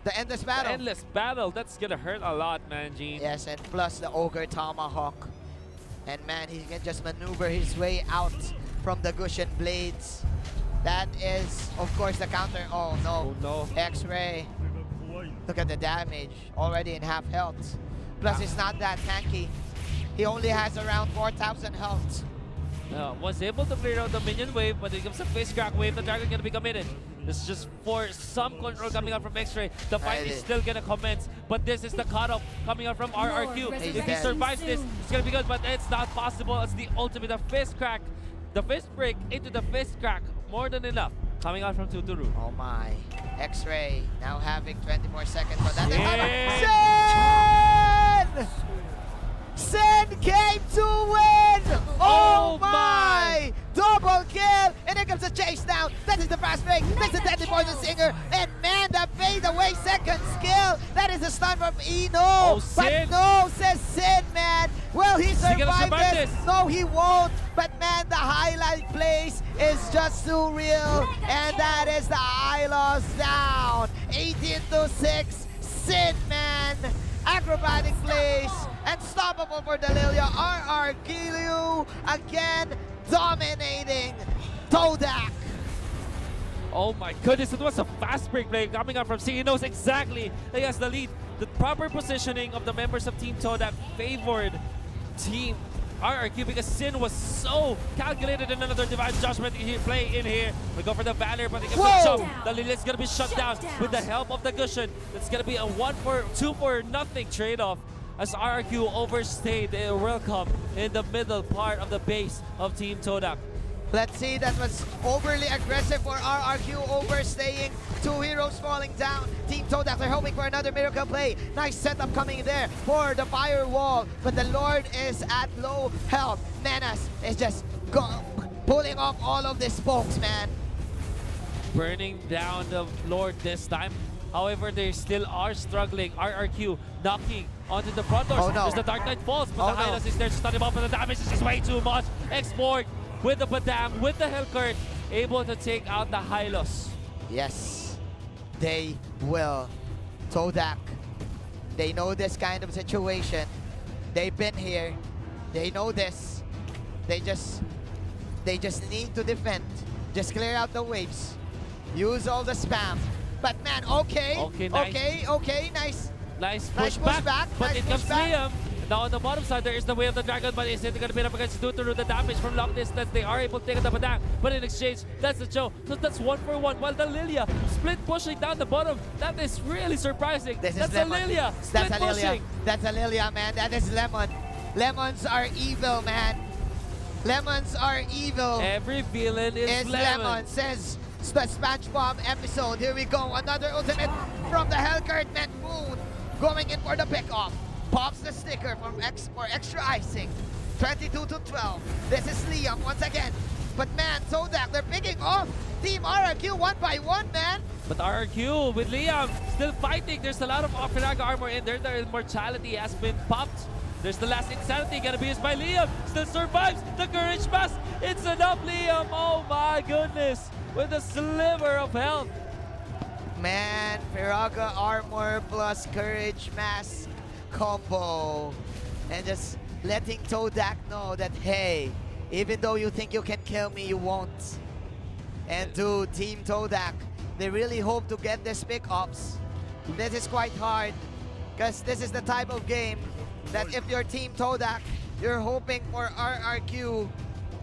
Speaker 5: the Endless Battle.
Speaker 6: Endless Battle. That's gonna hurt a lot, man, Gene.
Speaker 5: Yes, and plus the Ogre Tomahawk. And man, he can just maneuver his way out from the Gushen Blades. That is, of course, the counter. Oh no.
Speaker 6: Oh no.
Speaker 5: X-Ray. Look at the damage. Already in half health. Plus, he's not that tanky. He only has around 4,000 health.
Speaker 6: Was able to clear out the minion wave, but it comes a face crack wave. The dragon gonna be committed. This is just for some control coming out from X-Ray. The fight is still gonna commence, but this is the cutoff coming out from RRQ. If he survives this, it's gonna be good, but it's not possible. It's the ultimate, the fist crack, the fist break into the fist crack. More than enough coming out from Tuturu.
Speaker 5: Oh my. X-Ray now having 20 more seconds, but that is Sin came to win! Oh my! Double kill! And here comes a chase down. That is the fast break. That's the deadly poison singer. And man, that fade away second skill. That is the stun from Eno.
Speaker 6: Oh,
Speaker 5: but
Speaker 6: Sin.
Speaker 5: no, says Sin, man. Will he survive
Speaker 6: survive
Speaker 5: this?
Speaker 6: this?
Speaker 5: No, he won't. But man, the highlight place is just too real. And that is the Ilos down. 18-6. Sin, man. Acrobatic plays. Unstoppable for Delilia. RRQ again dominating Todak.
Speaker 6: Oh my goodness, it was a fast break play coming out from C. He knows exactly that he has the lead. The proper positioning of the members of Team Todak favored Team RRQ because Sin was so calculated in another Divine Judgment play in here. We go for the Valor, but he gets a jump. The Lilia's gonna be shut down with the help of the Gushen. It's gonna be a 2 for nothing trade-off as RRQ overstayed their welcome in the middle part of the base of Team Todak.
Speaker 5: Let's see, that was overly aggressive for RRQ, overstaying. 2 heroes falling down. Team Todak, they're hoping for another miracle play. Nice setup coming there for the firewall, but the Lord is at low health. Menace is just pulling off all of the spokes, man.
Speaker 6: Burning down the Lord this time. However, they still are struggling. RRQ knocking onto the front doors.
Speaker 5: Oh, no.
Speaker 6: As the Dark Knight falls, but the Hylas is there to stun him up, and the damage is just way too much. Export with the Padam, with the Hellcurt, able to take out the Hylos.
Speaker 5: Yes, they will. Todak, they know this kind of situation. They've been here. They know this. They just need to defend. Just clear out the waves. Use all the spam. But man, okay, nice.
Speaker 6: Nice pushback, but it comes Liam. Now on the bottom side, there is the way of the dragon, but is it going to be up against Tuturu? The damage from long distance, they are able to take the Padang, but in exchange, that's the show. So that's 1 for 1, while the Lilia split pushing down the bottom. That is really surprising.
Speaker 5: That's
Speaker 6: a Lilia split pushing.
Speaker 5: That's a Lilia, man. That is Lemon. Lemons are evil, man. Lemons are evil.
Speaker 6: Every villain is
Speaker 5: Lemon, says the SpongeBob episode. Here we go. Another ultimate from the Hellcurt, man. Moon going in for the pickoff. Pops the sticker for extra icing. 22-12. This is Liam once again. But man, Todak, they're picking off Team RRQ 1 by 1, man.
Speaker 6: But RRQ with Liam still fighting. There's a lot of Firaga armor in there. The immortality has been popped. There's the last insanity gonna be used by Liam. Still survives the courage mask. It's enough, Liam. Oh my goodness. With a sliver of health.
Speaker 5: Man, Firaga armor plus courage mask combo. And just letting Todak know that, hey, even though you think you can kill me, you won't. And to Team Todak, they really hope to get this pickups. This is quite hard, because this is the type of game that if you're Team Todak, you're hoping for RRQ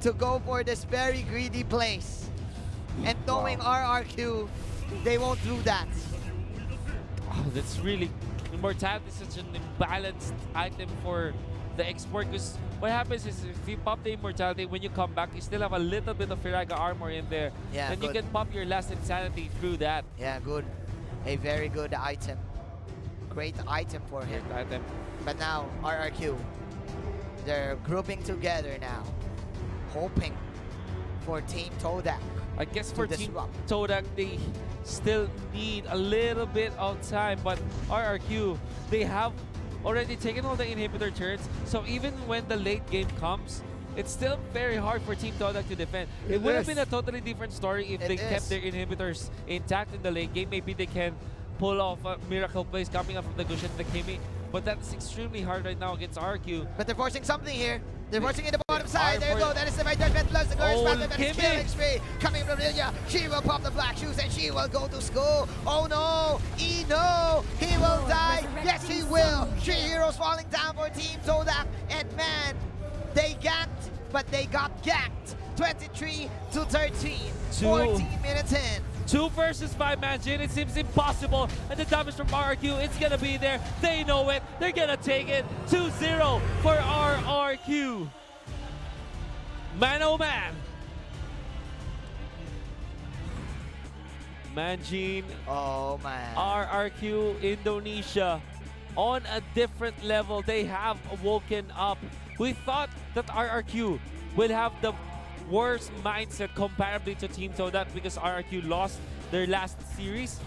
Speaker 5: to go for this very greedy place. And knowing RRQ, they won't do that.
Speaker 6: Oh, that's really... Immortality is such an imbalanced item for the export, because what happens is if you pop the immortality, when you come back, you still have a little bit of Firaga armor in there.
Speaker 5: Yeah,
Speaker 6: and you can pop your last insanity through that.
Speaker 5: Yeah, good. A very good item. Great item for him.
Speaker 6: Great item.
Speaker 5: But now, RRQ, they're grouping together now, hoping for Team Todak.
Speaker 6: I guess for Team
Speaker 5: disrupt.
Speaker 6: Todak, they still need a little bit of time, but RRQ, they have already taken all the inhibitor turrets, so even when the late game comes, it's still very hard for Team Todak to defend. It would have been a totally different story if they kept their inhibitors intact in the late game. Maybe they can pull off a miracle plays coming up from the Gushen and the Kimi, but that's extremely hard right now against RRQ.
Speaker 5: But they're forcing something here. They're forcing in the bottom side. There you go. That is the right judgment. Plus the girl's battle. That is killing spree. Coming from Lilia. She will pop the black shoes and she will go to school. Oh no. No. He will die. Yes, he will. 3 heroes falling down for Team Todak. And man, they ganked, but they got ganked. 23 to 13. 14 minutes in.
Speaker 6: 2 versus 5 man, Jin. It seems impossible. And the damage from RRQ, it's gonna be there. They know it. They're gonna take it. 2-0 for RRQ. Man, oh man. Manjin.
Speaker 5: Oh man.
Speaker 6: RRQ Indonesia on a different level. They have woken up. We thought that RRQ will have the worst mindset comparably to Team Todak because RRQ lost their last series.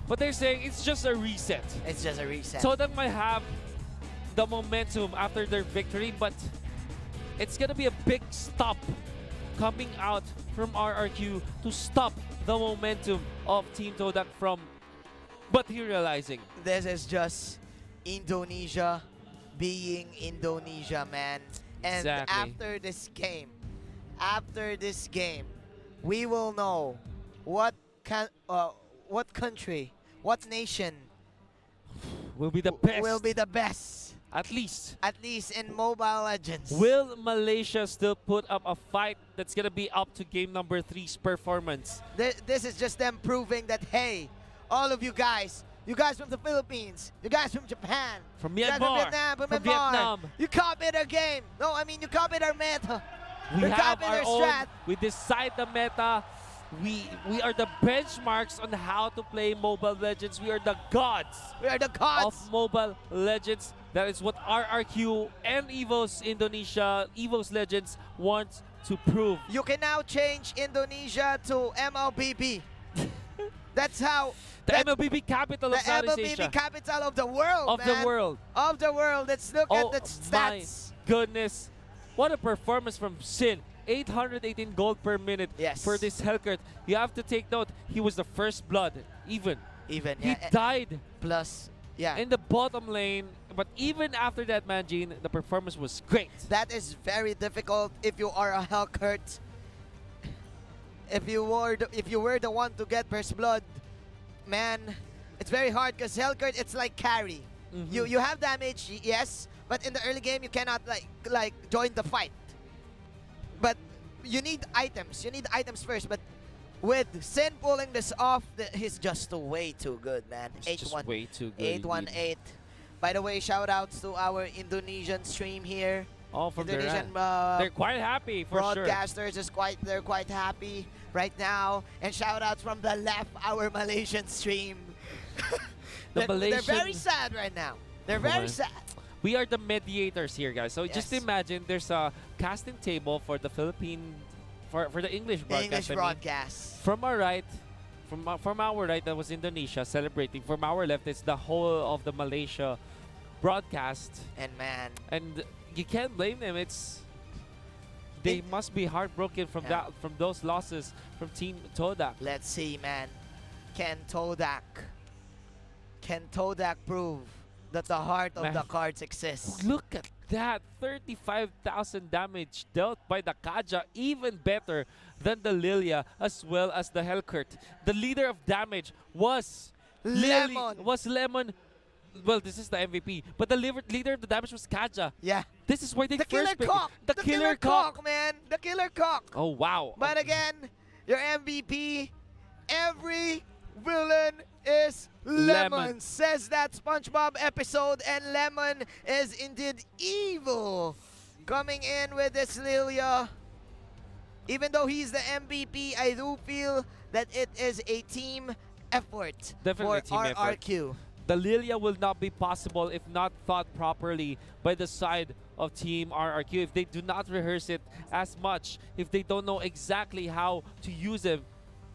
Speaker 6: But they're saying it's just a reset.
Speaker 5: It's just a reset.
Speaker 6: Todak might have the momentum after their victory, but it's gonna be a big stop coming out from RRQ to stop the momentum of Team Todak from materializing.
Speaker 5: This is just Indonesia being Indonesia, man. And after this game, we will know what country, what nation
Speaker 6: will be the best.
Speaker 5: Will be the best.
Speaker 6: At least
Speaker 5: in Mobile Legends.
Speaker 6: Will Malaysia still put up a fight that's gonna be up to game number 3's performance?
Speaker 5: This is just them proving that, hey, all of you guys from the Philippines, you guys from Japan,
Speaker 6: from
Speaker 5: Myanmar,
Speaker 6: from Vietnam,
Speaker 5: you copied our game. No, I mean you copied our meta.
Speaker 6: We have our own. We decide the meta. We are the benchmarks on how to play Mobile Legends. We are the gods.
Speaker 5: We are the gods
Speaker 6: of Mobile Legends. That is what RRQ and EVOS Indonesia, EVOS Legends want to prove.
Speaker 5: You can now change Indonesia to MLBB. That's how.
Speaker 6: The MLBB capital of Southeast Asia.
Speaker 5: The MLBB capital of the world,
Speaker 6: man.
Speaker 5: Of the world. Let's look at the stats.
Speaker 6: My goodness. What a performance from Sin. 818 gold per minute for this Hellcurt. You have to take note, he was the first blood. Even. He died.
Speaker 5: Plus,
Speaker 6: in the bottom lane. But even after that, Manjin, the performance was great.
Speaker 5: That is very difficult if you are a Hellcurt. If you were the one to get first blood, man, it's very hard because Hellcurt, it's like carry. You have damage, yes, but in the early game you cannot like join the fight. But you need items. You need items first. But with Sin pulling this off, he's just way too good, man. 8-1.
Speaker 6: Way too good.
Speaker 5: 8-1-8. By the way, shout outs to our Indonesian stream here.
Speaker 6: Oh, from
Speaker 5: Indonesian,
Speaker 6: they're quite happy for sure.
Speaker 5: Broadcasters they're quite happy right now. And shout outs from the left, our Malaysian stream. They're very sad right now. They're very sad.
Speaker 6: We are the mediators here, guys. So just imagine there's a casting table for the for the English broadcast. From our right, from our right, that was Indonesia celebrating. From our left, it's the whole of the Malaysia broadcast.
Speaker 5: And man,
Speaker 6: and you can't blame them. They must be heartbroken from from those losses from Team Todak.
Speaker 5: Let's see, man. Can Todak prove that the heart of the cards exists?
Speaker 6: Look at that, 35,000 damage dealt by the Kaja, even better than the Lilia as well as the Hellcurt. The leader of damage was Lemon. Well, this is the MVP, but the leader of the damage was Kaja.
Speaker 5: Yeah.
Speaker 6: This is why they first picked
Speaker 5: the killer cock, man. The killer cock.
Speaker 6: Oh, wow.
Speaker 5: But again, your MVP, every villain is Lemon. Says that SpongeBob episode, and Lemon is indeed evil. Coming in with this Lilia. Even though he's the MVP, I do feel that it is a team effort for RRQ.
Speaker 6: The Lilia will not be possible if not thought properly by the side of Team RRQ. If they do not rehearse it as much, if they don't know exactly how to use it,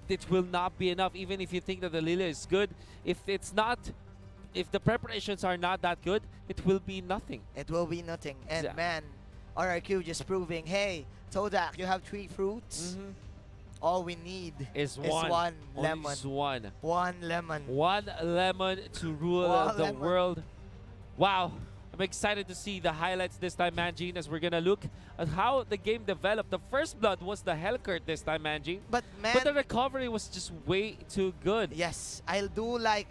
Speaker 6: it will not be enough. Even if you think that the Lilia is good, if the preparations are not that good, it will be nothing.
Speaker 5: It will be nothing. And man, RRQ just proving, hey, Todak, you have 3 fruits. All we need
Speaker 6: is
Speaker 5: one lemon. One lemon.
Speaker 6: One lemon to rule the world. Wow. I'm excited to see the highlights this time, Manjin, as we're gonna look at how the game developed. The first blood was the Hellcurt this time, Manjin.
Speaker 5: But man,
Speaker 6: But the recovery was just way too good.
Speaker 5: yes, I do like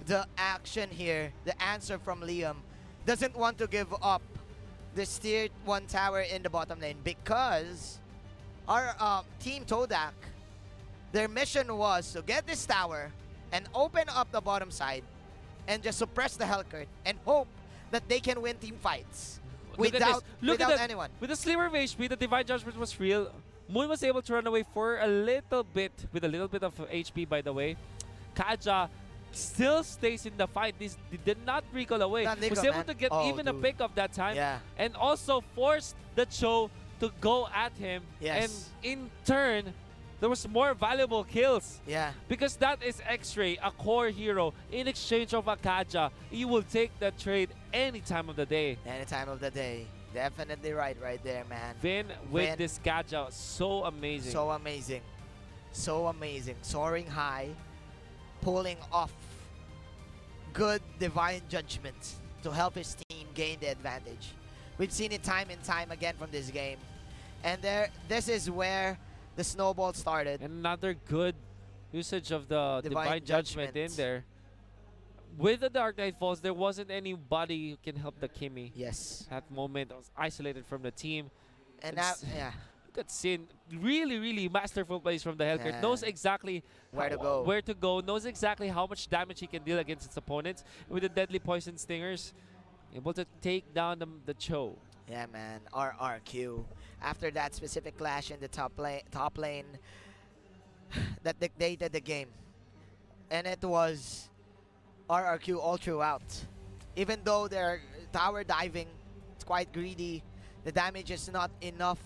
Speaker 5: the action here. The answer from Liam doesn't want to give up this tier 1 tower in the bottom lane because our team Todak, their mission was to get this tower and open up the bottom side and just suppress the Hellcurt and hope that they can win team fights
Speaker 6: Look at
Speaker 5: without,
Speaker 6: this. Look at
Speaker 5: without
Speaker 6: that.
Speaker 5: anyone.
Speaker 6: With a sliver of HP, the Divine Judgment was real. Moon was able to run away for a little bit, with a little bit of HP, by the way. Kaja still stays in the fight. They did not recall away. Was able to get even a pick of that time.
Speaker 5: Yeah.
Speaker 6: And also forced the Cho to go at him.
Speaker 5: Yes.
Speaker 6: And in turn, there was more valuable kills.
Speaker 5: Yeah.
Speaker 6: Because that is X-Ray, a core hero. In exchange of a Kaja, you will take that trade any time of the day.
Speaker 5: Any time of the day. Definitely right there, man.
Speaker 6: Vin with
Speaker 5: Vin.
Speaker 6: this Kaja, so amazing.
Speaker 5: So amazing. So amazing. Soaring high, pulling off good divine judgments to help his team gain the advantage. We've seen it time and time again from this game. And this is where the snowball started.
Speaker 6: Another good usage of the Divine Judgment in
Speaker 5: Judgment.
Speaker 6: there. With the Dark Knight Falls, there wasn't anybody who can help the Kimi.
Speaker 5: Yes.
Speaker 6: That moment, I was isolated from the team.
Speaker 5: And now, yeah.
Speaker 6: Look at Sin. Really, really masterful plays from the Hellcurt.
Speaker 5: Yeah.
Speaker 6: Knows exactly
Speaker 5: Where to go.
Speaker 6: Where to go. Knows exactly how much damage he can deal against its opponents. With the deadly poison stingers, able to take down the Cho.
Speaker 5: Yeah, man. RRQ. After that specific clash in the top lane that dictated the game. And it was RRQ all throughout. Even though they're tower diving, it's quite greedy. The damage is not enough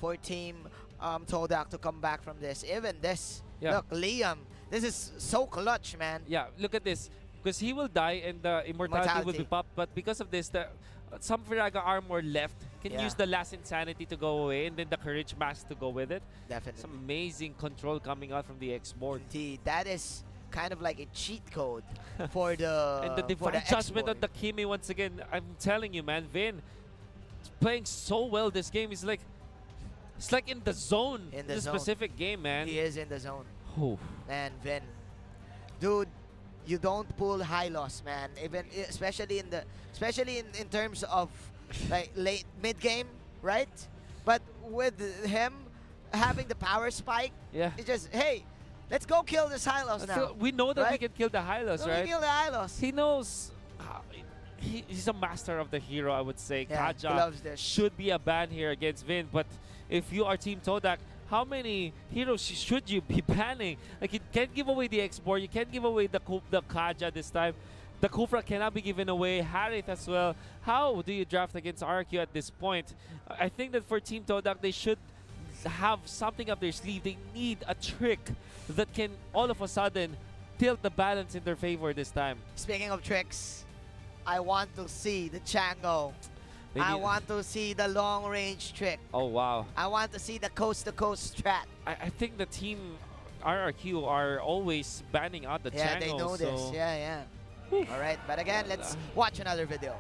Speaker 5: for team Todak to come back from this. Even this,
Speaker 6: Yeah.
Speaker 5: look, Liam, this is so clutch, man.
Speaker 6: Yeah, look at this. Because he will die and the immortality will be popped. But because of this, some Viraga armor left can
Speaker 5: Yeah.
Speaker 6: use the last insanity to go away, and then the courage mask to go with it.
Speaker 5: Definitely.
Speaker 6: Some amazing control coming out from the X-Board.
Speaker 5: Indeed, that is kind of like a cheat code for the
Speaker 6: And the
Speaker 5: for
Speaker 6: divine judgment
Speaker 5: X-Board.
Speaker 6: on the Kimi once again. I'm telling you, man, Vin is playing so well this game. It's like in the zone.
Speaker 5: In the
Speaker 6: this
Speaker 5: zone.
Speaker 6: specific game, man.
Speaker 5: He is in the zone.
Speaker 6: Oh.
Speaker 5: Man, Vin, dude, you don't pull high loss, man. Even especially in terms of like late mid game, right? But with him having the power spike,
Speaker 6: Yeah.
Speaker 5: it's just hey, let's go kill this high loss now.
Speaker 6: We know that we
Speaker 5: right?
Speaker 6: can kill the Hylos,
Speaker 5: Go
Speaker 6: right?
Speaker 5: kill the high loss.
Speaker 6: He knows. He's a master of the hero, I would say.
Speaker 5: Yeah, he
Speaker 6: Kaja
Speaker 5: loves this.
Speaker 6: should be a ban here against Vin, but if you are Team Todak, how many heroes should you be banning? Like, you can't give away the X-Board, you can't give away the Kaja this time. The Kufra cannot be given away, Harith as well. How do you draft against RQ at this point? I think that for Team Todak, they should have something up their sleeve. They need a trick that can all of a sudden tilt the balance in their favor this time.
Speaker 5: Speaking of tricks, I want to see the Chango.
Speaker 6: They
Speaker 5: I
Speaker 6: need-
Speaker 5: want to see the long range trick.
Speaker 6: Oh, wow.
Speaker 5: I want to see the coast to coast strat.
Speaker 6: I think the team RRQ are always banning out the
Speaker 5: Yeah,
Speaker 6: Changos.
Speaker 5: they know this.
Speaker 6: so-
Speaker 5: Yeah. All right, but again, let's watch another video.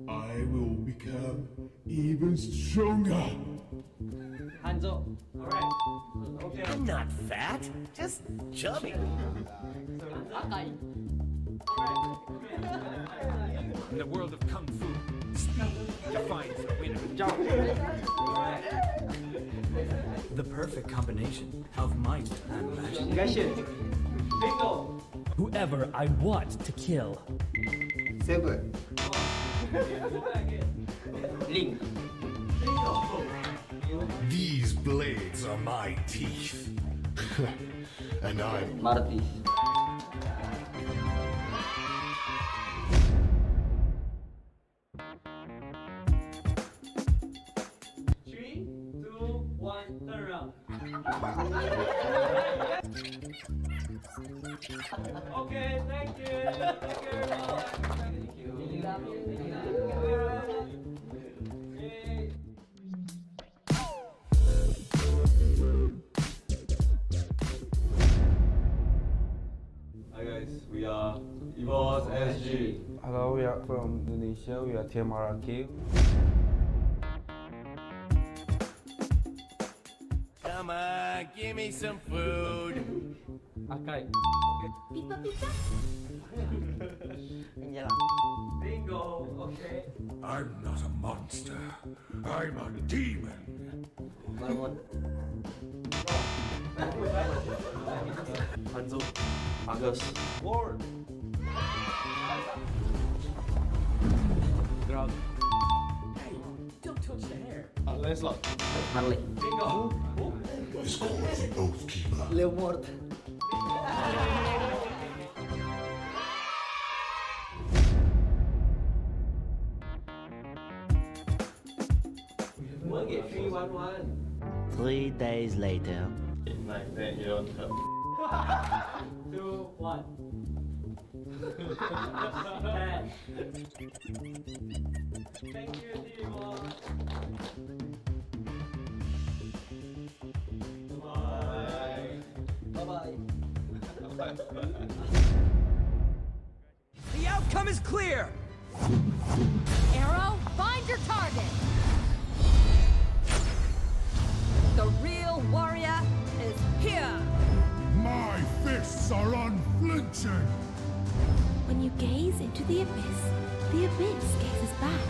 Speaker 11: I will become even stronger.
Speaker 12: Hands up. Alright. Okay.
Speaker 11: I'm not fat, just chubby.
Speaker 7: In the world of Kung Fu, speed defines the winner.
Speaker 13: The perfect combination of might and magic.
Speaker 12: Bingo.
Speaker 14: Whoever I want to kill.
Speaker 10: Seven.
Speaker 12: Link.
Speaker 11: These blades are my teeth. And I'm
Speaker 12: Martis. Three, two, one, turn around. Okay, thank you. Thank you very much. Thank you.
Speaker 10: from Indonesia. We are Team Maraki.
Speaker 11: Come on, give me some food.
Speaker 4: Akai.
Speaker 1: Pizza, pizza.
Speaker 12: Bingo. Okay.
Speaker 11: I'm not a monster. I'm a demon.
Speaker 12: Hanzo. Agus. Ward.
Speaker 4: Ground.
Speaker 12: Hey, don't touch the hair.
Speaker 4: Lancelot.
Speaker 12: Bingo.
Speaker 11: It's called the Oath Keeper.
Speaker 5: Leomord.
Speaker 12: We'll get 3-1-1.
Speaker 5: 3 days later.
Speaker 12: Like that, you don't help. 2, 1. Thank you, Timo. Bye.
Speaker 15: The outcome is clear!
Speaker 1: Arrow, find your target.
Speaker 15: The real warrior is here!
Speaker 11: My fists are unflinching.
Speaker 1: When you gaze into the abyss gazes back.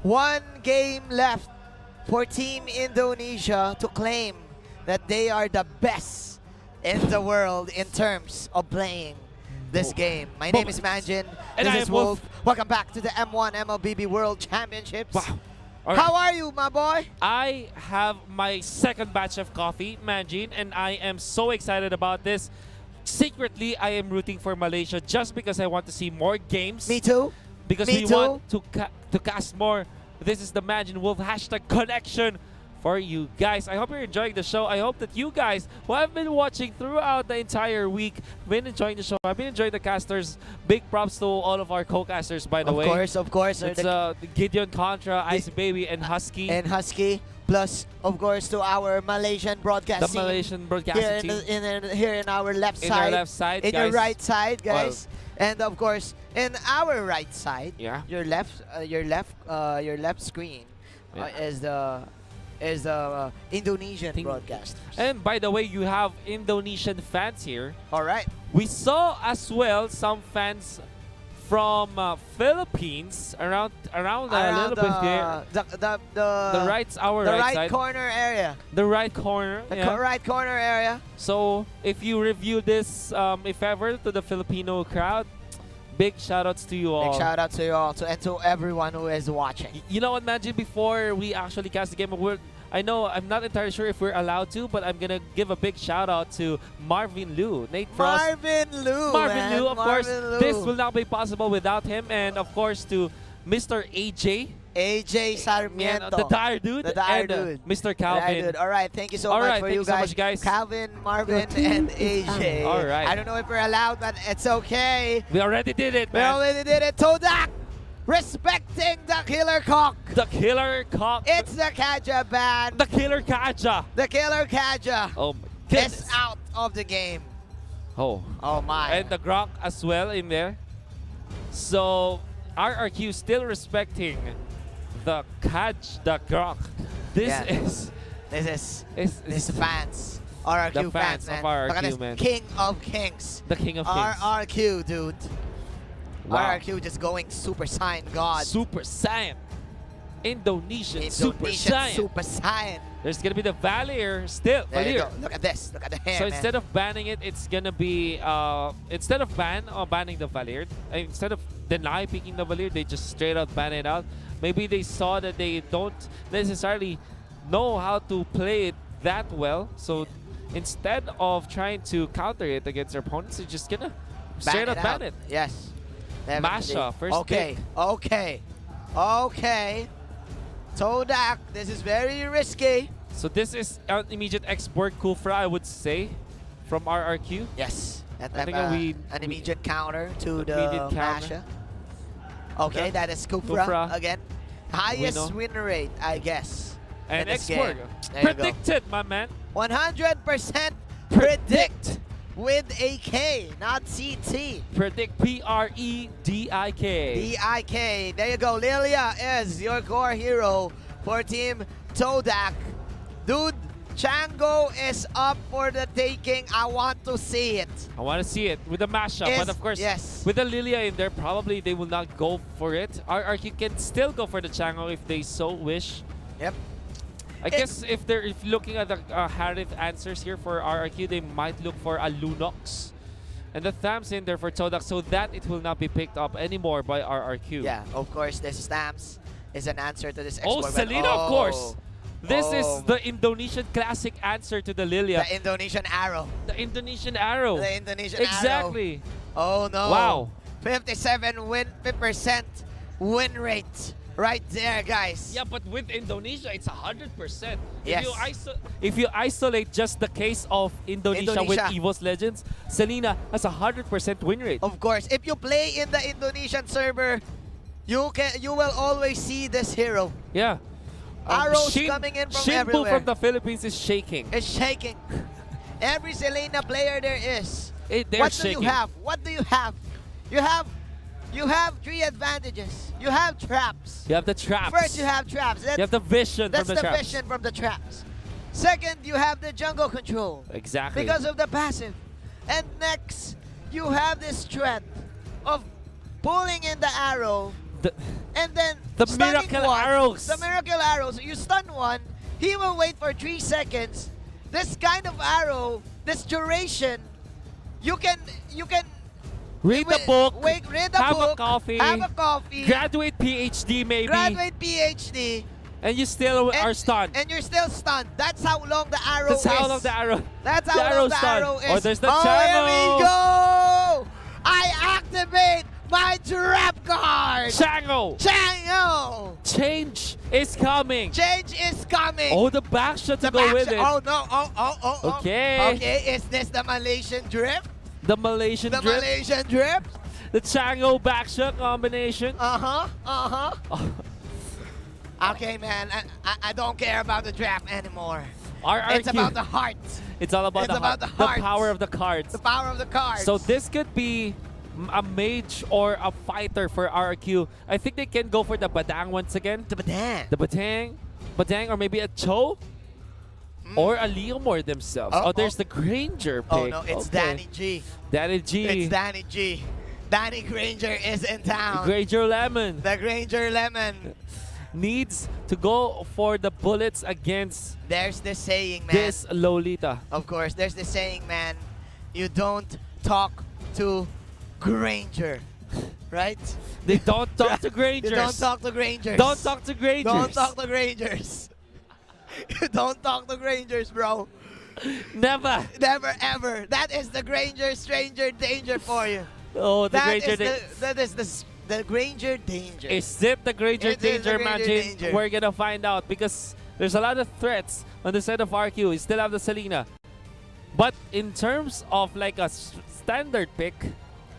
Speaker 5: One game left for Team Indonesia to claim that they are the best in the world in terms of playing this game. My name is Manjin.
Speaker 6: And
Speaker 5: this
Speaker 6: I
Speaker 5: is
Speaker 6: am
Speaker 5: Wolf. Welcome back to the M1 MLBB World Championships.
Speaker 6: Wow. All
Speaker 5: How
Speaker 6: right.
Speaker 5: are you, my boy?
Speaker 6: I have my second batch of coffee, Manjin, and I am so excited about this. Secretly, I am rooting for Malaysia just because I want to see more games.
Speaker 5: Me too.
Speaker 6: Because
Speaker 5: Me
Speaker 6: we
Speaker 5: too.
Speaker 6: want to cast more. This is the Manjin Wolf hashtag connection for you guys. I hope you're enjoying the show. I hope that you guys who have been watching throughout the entire week been enjoying the show. I've been enjoying the casters. Big props to all of our co-casters, by the way.
Speaker 5: Of course.
Speaker 6: It's Gideon Contra, Ice Baby, and Husky.
Speaker 5: And Husky. Plus, of course, to our Malaysian broadcasting.
Speaker 6: The Malaysian broadcasting team.
Speaker 5: Here in our left
Speaker 6: In
Speaker 5: side.
Speaker 6: our left side,
Speaker 5: In
Speaker 6: guys.
Speaker 5: your right side, guys. And of course, in our right side,
Speaker 6: Yeah.
Speaker 5: your left screen is the Indonesian broadcast.
Speaker 6: And by the way, you have Indonesian fans here.
Speaker 5: All right.
Speaker 6: We saw as well some fans from Philippines around a little bit here.
Speaker 5: The
Speaker 6: right side.
Speaker 5: corner area.
Speaker 6: The right corner.
Speaker 5: The right corner area.
Speaker 6: So if you review this, if ever, to the Filipino crowd, big shout outs to you all.
Speaker 5: Big shout out to you all and to everyone who is watching.
Speaker 6: You know what, Manji, before we actually cast the game, I know I'm not entirely sure if we're allowed to, but I'm gonna give a big shout out to Marvin Liu. Nate Frost.
Speaker 5: Marvin Liu,
Speaker 6: of course. This will not be possible without him, and of course to Mr. AJ
Speaker 5: Sarmiento.
Speaker 6: the tire dude.
Speaker 5: The tire
Speaker 6: and,
Speaker 5: dude.
Speaker 6: Mr. Calvin.
Speaker 5: All right, thank you so
Speaker 6: All
Speaker 5: much
Speaker 6: right,
Speaker 5: for
Speaker 6: thank
Speaker 5: you
Speaker 6: so
Speaker 5: guys.
Speaker 6: much, guys.
Speaker 5: Calvin, Marvin, and AJ.
Speaker 6: All right.
Speaker 5: I don't know if we're allowed, but it's okay.
Speaker 6: We already did it,
Speaker 5: We
Speaker 6: man.
Speaker 5: already did it. Todak, respecting the Killer Cock.
Speaker 6: The Killer Cock.
Speaker 5: It's the Kaja band.
Speaker 6: The Killer Kaja.
Speaker 5: The Killer Kaja
Speaker 6: Oh my goodness.
Speaker 5: is out of the game.
Speaker 6: Oh.
Speaker 5: Oh my.
Speaker 6: And the Grok as well in there. So RRQ still respecting the Grok. This
Speaker 5: is fans. RRQ
Speaker 6: the fans
Speaker 5: man.
Speaker 6: of RRQ,
Speaker 5: Look at this.
Speaker 6: man.
Speaker 5: King of Kings.
Speaker 6: The King of Kings.
Speaker 5: RRQ, dude.
Speaker 6: Wow.
Speaker 5: RRQ just going Super Saiyan God.
Speaker 6: Super Saiyan. Indonesian Super Saiyan.
Speaker 5: Super Saiyan.
Speaker 6: There's gonna be the Valier still.
Speaker 5: There you
Speaker 6: Valier.
Speaker 5: go. Look at this. Look at the hair,
Speaker 6: So
Speaker 5: man.
Speaker 6: instead of banning it, it's gonna be instead of banning the Valier, instead of picking the Valier, they just straight out ban it out. Maybe they saw that they don't necessarily know how to play it that well. So instead of trying to counter it against their opponents, they're just gonna straight out ban it.
Speaker 5: Yes.
Speaker 6: Masha, first
Speaker 5: Okay.
Speaker 6: pick.
Speaker 5: Okay. Todak, this is very risky.
Speaker 6: So this is an immediate export Kufra, I would say, from RRQ.
Speaker 5: Yes.
Speaker 6: I think
Speaker 5: An immediate counter to
Speaker 6: immediate
Speaker 5: the
Speaker 6: counter.
Speaker 5: Masha. Okay,
Speaker 6: Yeah.
Speaker 5: that is Kufra,
Speaker 6: Kufra.
Speaker 5: again. Highest
Speaker 6: know.
Speaker 5: win rate, I guess.
Speaker 6: And
Speaker 5: in this
Speaker 6: export.
Speaker 5: game. There you go.
Speaker 6: Predicted, my man.
Speaker 5: 100% predict with a K, not CT.
Speaker 6: Predict PREDIK.
Speaker 5: DIK. There you go. Lilia is your core hero for Team Todak. Dude, Chango is up for the taking. I want to see it.
Speaker 6: I want to see it with the mashup, but of course,
Speaker 5: yes.
Speaker 6: with the Lilia in there, probably they will not go for it. RRQ can still go for the Chango if they so wish.
Speaker 5: Yep.
Speaker 6: I guess if looking at the Harith answers here for RRQ, they might look for a Lunox. And the Thams in there for Todak so that it will not be picked up anymore by RRQ.
Speaker 5: Yeah, of course, this Stamps is an answer to this
Speaker 6: Oh,
Speaker 5: export.
Speaker 6: Selena, of course. This is the Indonesian classic answer to the Lilia.
Speaker 5: The Indonesian arrow.
Speaker 6: The Indonesian arrow.
Speaker 5: The Indonesian
Speaker 6: Exactly.
Speaker 5: arrow. Oh no.
Speaker 6: Wow.
Speaker 5: 57% win rate. Right there, guys.
Speaker 6: Yeah, but with Indonesia, it's 100%.
Speaker 5: Yes.
Speaker 6: If you isolate just the case of Indonesia with EVOS Legends, Selena has 100% win rate.
Speaker 5: Of course, if you play in the Indonesian server, you will always see this hero.
Speaker 6: Yeah.
Speaker 5: Arrows coming in from
Speaker 6: Shinbu
Speaker 5: everywhere.
Speaker 6: from the Philippines is shaking.
Speaker 5: It's shaking. Every Selena player there is.
Speaker 6: They're shaking.
Speaker 5: Do you have? What do you have? You have 3 advantages. You have traps.
Speaker 6: You have the traps.
Speaker 5: First, you have traps.
Speaker 6: You have the vision from the traps.
Speaker 5: That's the vision from the traps. Second, you have the jungle control.
Speaker 6: Exactly.
Speaker 5: Because of the passive. And next, you have this threat of pulling in the arrow and then
Speaker 6: the
Speaker 5: stunning
Speaker 6: miracle
Speaker 5: one,
Speaker 6: arrows.
Speaker 5: The miracle arrows. You stun one, he will wait for 3 seconds. This kind of arrow, this duration, you can
Speaker 6: read the book,
Speaker 5: read the
Speaker 6: have
Speaker 5: book,
Speaker 6: a coffee, graduate PhD maybe,
Speaker 5: graduate PhD,
Speaker 6: and you still are stunned.
Speaker 5: And you're still stunned. That's how long the arrow is.
Speaker 6: That's how long the arrow.
Speaker 5: That's how long the arrow is.
Speaker 6: Oh, there's the
Speaker 5: Here
Speaker 6: channel.
Speaker 5: we go! I activate my trap card.
Speaker 6: Chango.
Speaker 5: Change
Speaker 6: is coming.
Speaker 5: Change is coming.
Speaker 6: Oh, the back shot to go with it.
Speaker 5: Oh no! Oh.
Speaker 6: Okay.
Speaker 5: Okay, is this the Malaysian drift?
Speaker 6: The Malaysian drift.
Speaker 5: Malaysian drift.
Speaker 6: The Chango back shot combination.
Speaker 5: Okay, man. I don't care about the draft anymore.
Speaker 6: RRQ.
Speaker 5: It's about the heart.
Speaker 6: It's all about the power of the cards.
Speaker 5: The power of the cards.
Speaker 6: So this could be a mage or a fighter for RRQ. I think they can go for the Badang once again.
Speaker 5: The Badang.
Speaker 6: The Badang, or maybe a Cho. Or a Leomore themselves. Oh, there's the Granger pick.
Speaker 5: Oh no, it's Danny G.
Speaker 6: Danny G.
Speaker 5: It's Danny G. Danny Granger is in town.
Speaker 6: Granger Lemon.
Speaker 5: The Granger Lemon.
Speaker 6: Needs to go for the bullets against
Speaker 5: there's this saying, man.
Speaker 6: This Lolita.
Speaker 5: Of course, there's this saying, man. You don't talk to Granger. Right?
Speaker 6: They don't talk to Grangers.
Speaker 5: You don't talk to Grangers.
Speaker 6: Don't talk to Grangers.
Speaker 5: Don't talk to Grangers. You don't talk to Grangers, bro.
Speaker 6: Never.
Speaker 5: Never, ever. That is the Granger Stranger Danger for you.
Speaker 6: Oh, the Granger Danger.
Speaker 5: That is the Granger Danger.
Speaker 6: Is it the Granger Danger, Manjin? We're gonna find out because there's a lot of threats on the side of RQ. You still have the Selena. But in terms of like a standard pick,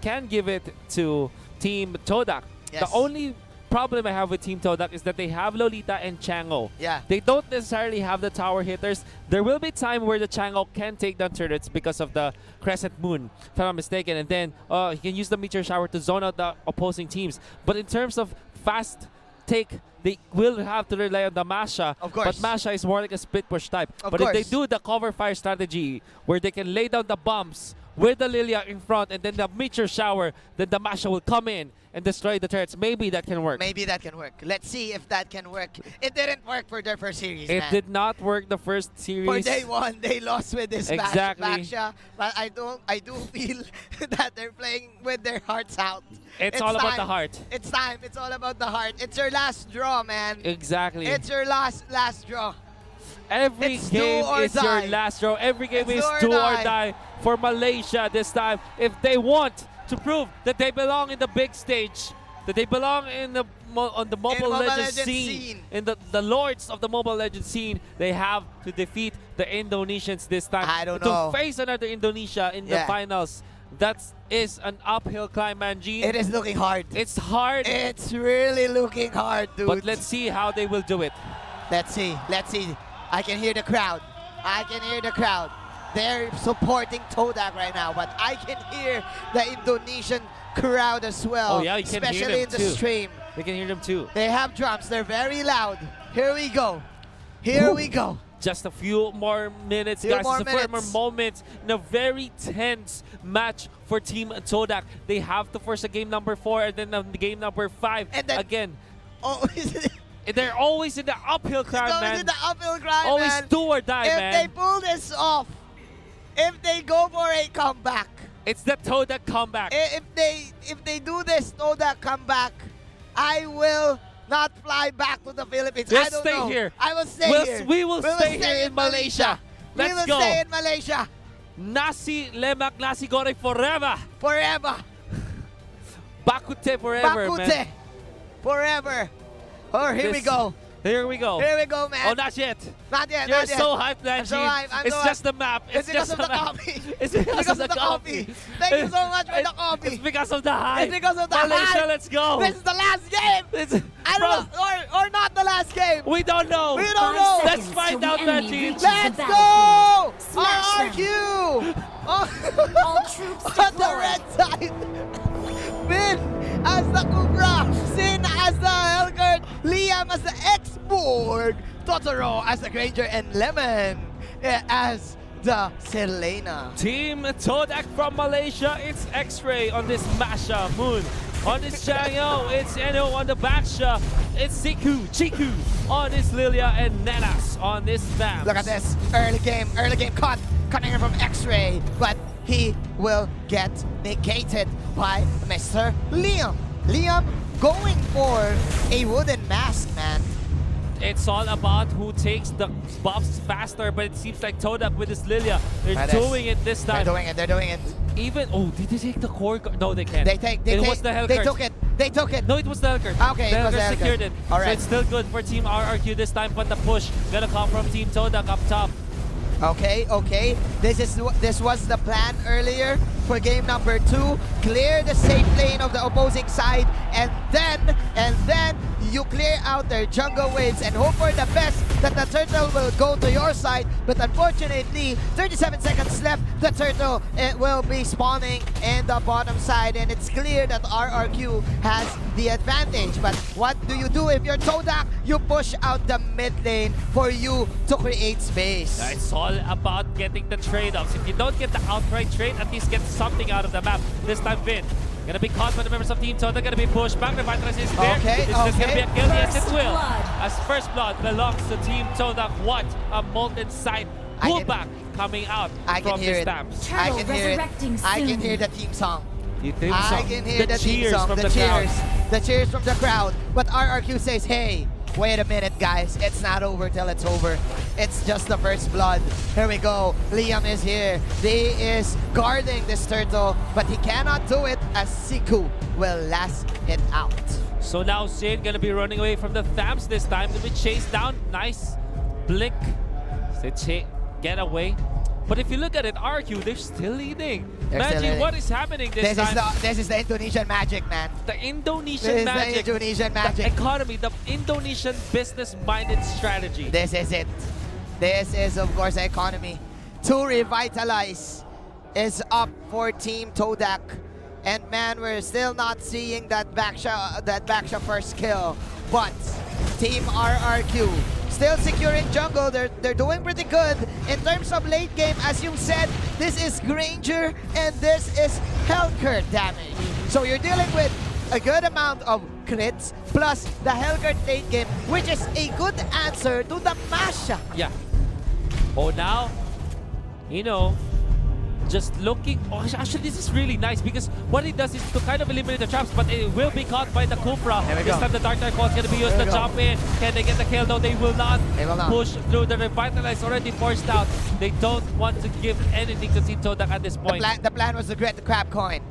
Speaker 6: can give it to Team Todak.
Speaker 5: Yes.
Speaker 6: The only problem I have with Team Todak is that they have Lolita and Chango.
Speaker 5: Yeah.
Speaker 6: They don't necessarily have the tower hitters. There will be time where the Chango can take down turrets because of the Crescent Moon, if I'm not mistaken. And then he can use the Meteor Shower to zone out the opposing teams. But in terms of fast take, they will have to rely on the Masha.
Speaker 5: Of course.
Speaker 6: But Masha is more like a split push type.
Speaker 5: Of
Speaker 6: But
Speaker 5: course.
Speaker 6: if they do the cover fire strategy where they can lay down the bombs with the Lilia in front and then the Meteor Shower, then the Masha will come in and destroy the turrets. Maybe that can work.
Speaker 5: Maybe that can work. Let's see if that can work. It didn't work for their first series,
Speaker 6: It
Speaker 5: man.
Speaker 6: did not work the first series.
Speaker 5: For day one, they lost with this Baksha. But I do feel that they're playing with their hearts out.
Speaker 6: It's all about the heart.
Speaker 5: It's time. It's all about the heart. It's your last draw, man.
Speaker 6: Exactly.
Speaker 5: It's your last draw.
Speaker 6: Every
Speaker 5: It's
Speaker 6: game
Speaker 5: do or
Speaker 6: is your
Speaker 5: die.
Speaker 6: last draw. Every game
Speaker 5: It's
Speaker 6: is
Speaker 5: do or
Speaker 6: do or
Speaker 5: die.
Speaker 6: die for Malaysia this time. If they want to prove that they belong in the big stage, that they belong in the on the Mobile Legends scene, in the lords of the Mobile Legends scene, they have to defeat the Indonesians this time.
Speaker 5: I don't
Speaker 6: to
Speaker 5: know.
Speaker 6: face another Indonesia in the finals. That is an uphill climb, Manji.
Speaker 5: It is looking hard.
Speaker 6: It's hard.
Speaker 5: It's really looking hard, dude.
Speaker 6: But let's see how they will do it.
Speaker 5: Let's see. Let's see. I can hear the crowd. I can hear the crowd. They're supporting Todak right now, but I can hear the Indonesian crowd as well.
Speaker 6: Oh yeah, you can hear
Speaker 5: especially
Speaker 6: them
Speaker 5: in the
Speaker 6: too.
Speaker 5: stream.
Speaker 6: They can hear them too.
Speaker 5: They have drums. They're very loud. Here we go. Here we go.
Speaker 6: Just a few more minutes, guys.
Speaker 5: More
Speaker 6: Just a few more
Speaker 5: minutes.
Speaker 6: moments in a very tense match for Team Todak. They have to force a game number 4 and then the game number 5
Speaker 5: And then,
Speaker 6: again.
Speaker 5: Oh,
Speaker 6: They're always in the uphill climb,
Speaker 5: always
Speaker 6: man.
Speaker 5: in the uphill grind,
Speaker 6: Always
Speaker 5: man.
Speaker 6: do or die,
Speaker 5: if
Speaker 6: man.
Speaker 5: they pull this off, if they go for a comeback,
Speaker 6: It's the Todak comeback.
Speaker 5: if they do this Todak comeback, I will not fly back to the Philippines.
Speaker 6: We'll
Speaker 5: I don't
Speaker 6: stay
Speaker 5: know.
Speaker 6: here.
Speaker 5: I will stay
Speaker 6: We'll-
Speaker 5: here.
Speaker 6: we will stay here in Malaysia.
Speaker 5: We
Speaker 6: Let's
Speaker 5: will
Speaker 6: go.
Speaker 5: stay in Malaysia
Speaker 6: Nasi lemak nasi goreng forever.
Speaker 5: forever.
Speaker 6: Bakute forever,
Speaker 5: Bakute
Speaker 6: man.
Speaker 5: forever. Oh, here we
Speaker 6: This-
Speaker 5: go.
Speaker 6: Here we go.
Speaker 5: Here we go, man.
Speaker 6: Oh, not yet.
Speaker 5: Not yet.
Speaker 6: You're
Speaker 5: not yet.
Speaker 6: so hyped,
Speaker 5: I'm so
Speaker 6: Nanji.
Speaker 5: hyped. I'm
Speaker 6: It's
Speaker 5: so
Speaker 6: just
Speaker 5: hyped.
Speaker 6: the map.
Speaker 5: It's because
Speaker 6: just
Speaker 5: of the
Speaker 6: map.
Speaker 5: coffee.
Speaker 6: It's because of the
Speaker 5: coffee.
Speaker 6: coffee.
Speaker 5: Thank you so much for the coffee.
Speaker 6: It's because of the hype.
Speaker 5: It's because of the
Speaker 6: Malaysia,
Speaker 5: hype.
Speaker 6: let's go.
Speaker 5: This is the last game. I don't know, or not the last game.
Speaker 6: We don't know.
Speaker 5: We don't know.
Speaker 6: Let's find out, Nanji.
Speaker 5: Let's go! RRQ!
Speaker 1: All troops
Speaker 5: On the red side. Vin as the Cobra. Sin as the Helgert. Liam as the X-Borg. Totoro as the Granger. And Lemon as the Selena.
Speaker 6: Team Todak from Malaysia. It's X-Ray on this Masha Moon on this Changyo. It's Eno on the Baksha. It's Chiku on this Lilia, and Nenas on this Thams.
Speaker 5: Look at this early game cut coming in from X-Ray, but he will get negated by Mr. Liam. Liam going for a wooden mask, man.
Speaker 6: It's all about who takes the buffs faster, but it seems like Todak with this Lilia, they're doing it this time.
Speaker 5: They're doing it.
Speaker 6: Even, did they take the core? No, they can't.
Speaker 5: They
Speaker 6: was the Hellcurt.
Speaker 5: They took it.
Speaker 6: No, it was the Hellcurt.
Speaker 5: Okay,
Speaker 6: the
Speaker 5: it was the
Speaker 6: Hellcurt
Speaker 5: Hellcurt.
Speaker 6: secured it.
Speaker 5: All right.
Speaker 6: So it's still good for Team RRQ this time, but the push gonna come from Team Todak up top.
Speaker 5: Okay. This was the plan earlier for game number 2. Clear the safe lane of the opposing side, and then you clear out their jungle waves and hope for the best that the turtle will go to your side. But unfortunately, 37 seconds left. The turtle will be spawning in the bottom side, and it's clear that RRQ has the advantage. But what do you do if you're Todak? You push out the mid lane for you to create space.
Speaker 6: It's all about getting the trade-offs. If you don't get the outright trade, at least get something out of the map. This time, Vin gonna be caught by the members of Team Todak, gonna be pushed back. Revitalize is there. Is this gonna be a kill? Yes, it will. As first blood belongs to Team Todak. What a molten sight. Pullback coming out from the stamps.
Speaker 5: I can hear it. I can hear the team song.
Speaker 6: The theme
Speaker 5: I
Speaker 6: song.
Speaker 5: can hear the
Speaker 6: cheers
Speaker 5: team song.
Speaker 6: from
Speaker 5: The
Speaker 6: crowd.
Speaker 5: cheers from the crowd. But RRQ says, hey, wait a minute, guys. It's not over till it's over. It's just the first blood. Here we go. Liam is here. He is guarding this turtle, but he cannot do it as Siku will last it out.
Speaker 6: So now Sin gonna be running away from the Thams this time. To be chased down. Nice blink. Get away. But if you look at it, RQ, they're still leading. Imagine what is happening this time.
Speaker 5: This is the Indonesian magic, man.
Speaker 6: The Indonesian magic.
Speaker 5: The Indonesian magic.
Speaker 6: The economy, the Indonesian business-minded strategy.
Speaker 5: This is it. This is, of course, the economy. To revitalize is up for Team Todak. And man, we're still not seeing that Baksha first kill. But Team RRQ still securing jungle. They're doing pretty good in terms of late game. As you said, this is Granger and this is Hellcurt damage. So you're dealing with a good amount of crits plus the Hellcurt late game, which is a good answer to the Masha.
Speaker 6: Yeah. Now, just looking. Actually, this is really nice because what it does is to kind of eliminate the traps, but it will be caught by the Kufra. This time the Dark Knight Call is going to be used to jump in. Can they get the kill? No, they will not. Push through. The Revitalize already forced out. They don't want to give anything to Team Todak at this point.
Speaker 5: The plan was to get the crab coin.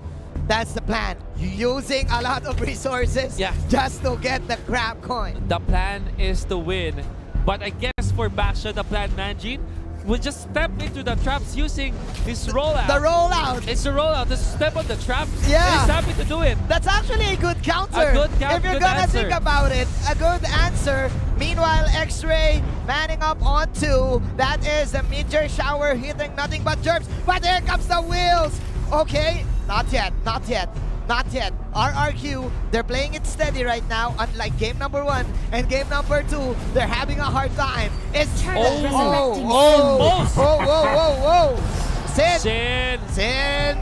Speaker 5: That's the plan. Using a lot of resources just to get the crab coin.
Speaker 6: The plan is to win. But I guess for Baksha, the plan, Manjin, will just step into the traps using this rollout.
Speaker 5: The rollout.
Speaker 6: It's a rollout. Just step on the traps.
Speaker 5: Yeah.
Speaker 6: And he's happy to do it.
Speaker 5: That's actually a good counter.
Speaker 6: A good counter.
Speaker 5: If you're gonna think about it, a good answer. Meanwhile, X-Ray manning up on 2. That is the meteor shower hitting nothing but germs. But here comes the wheels. Okay, not yet. RRQ, they're playing it steady right now, unlike game number 1 and game number 2. They're having a hard time. It's whoa. Sin.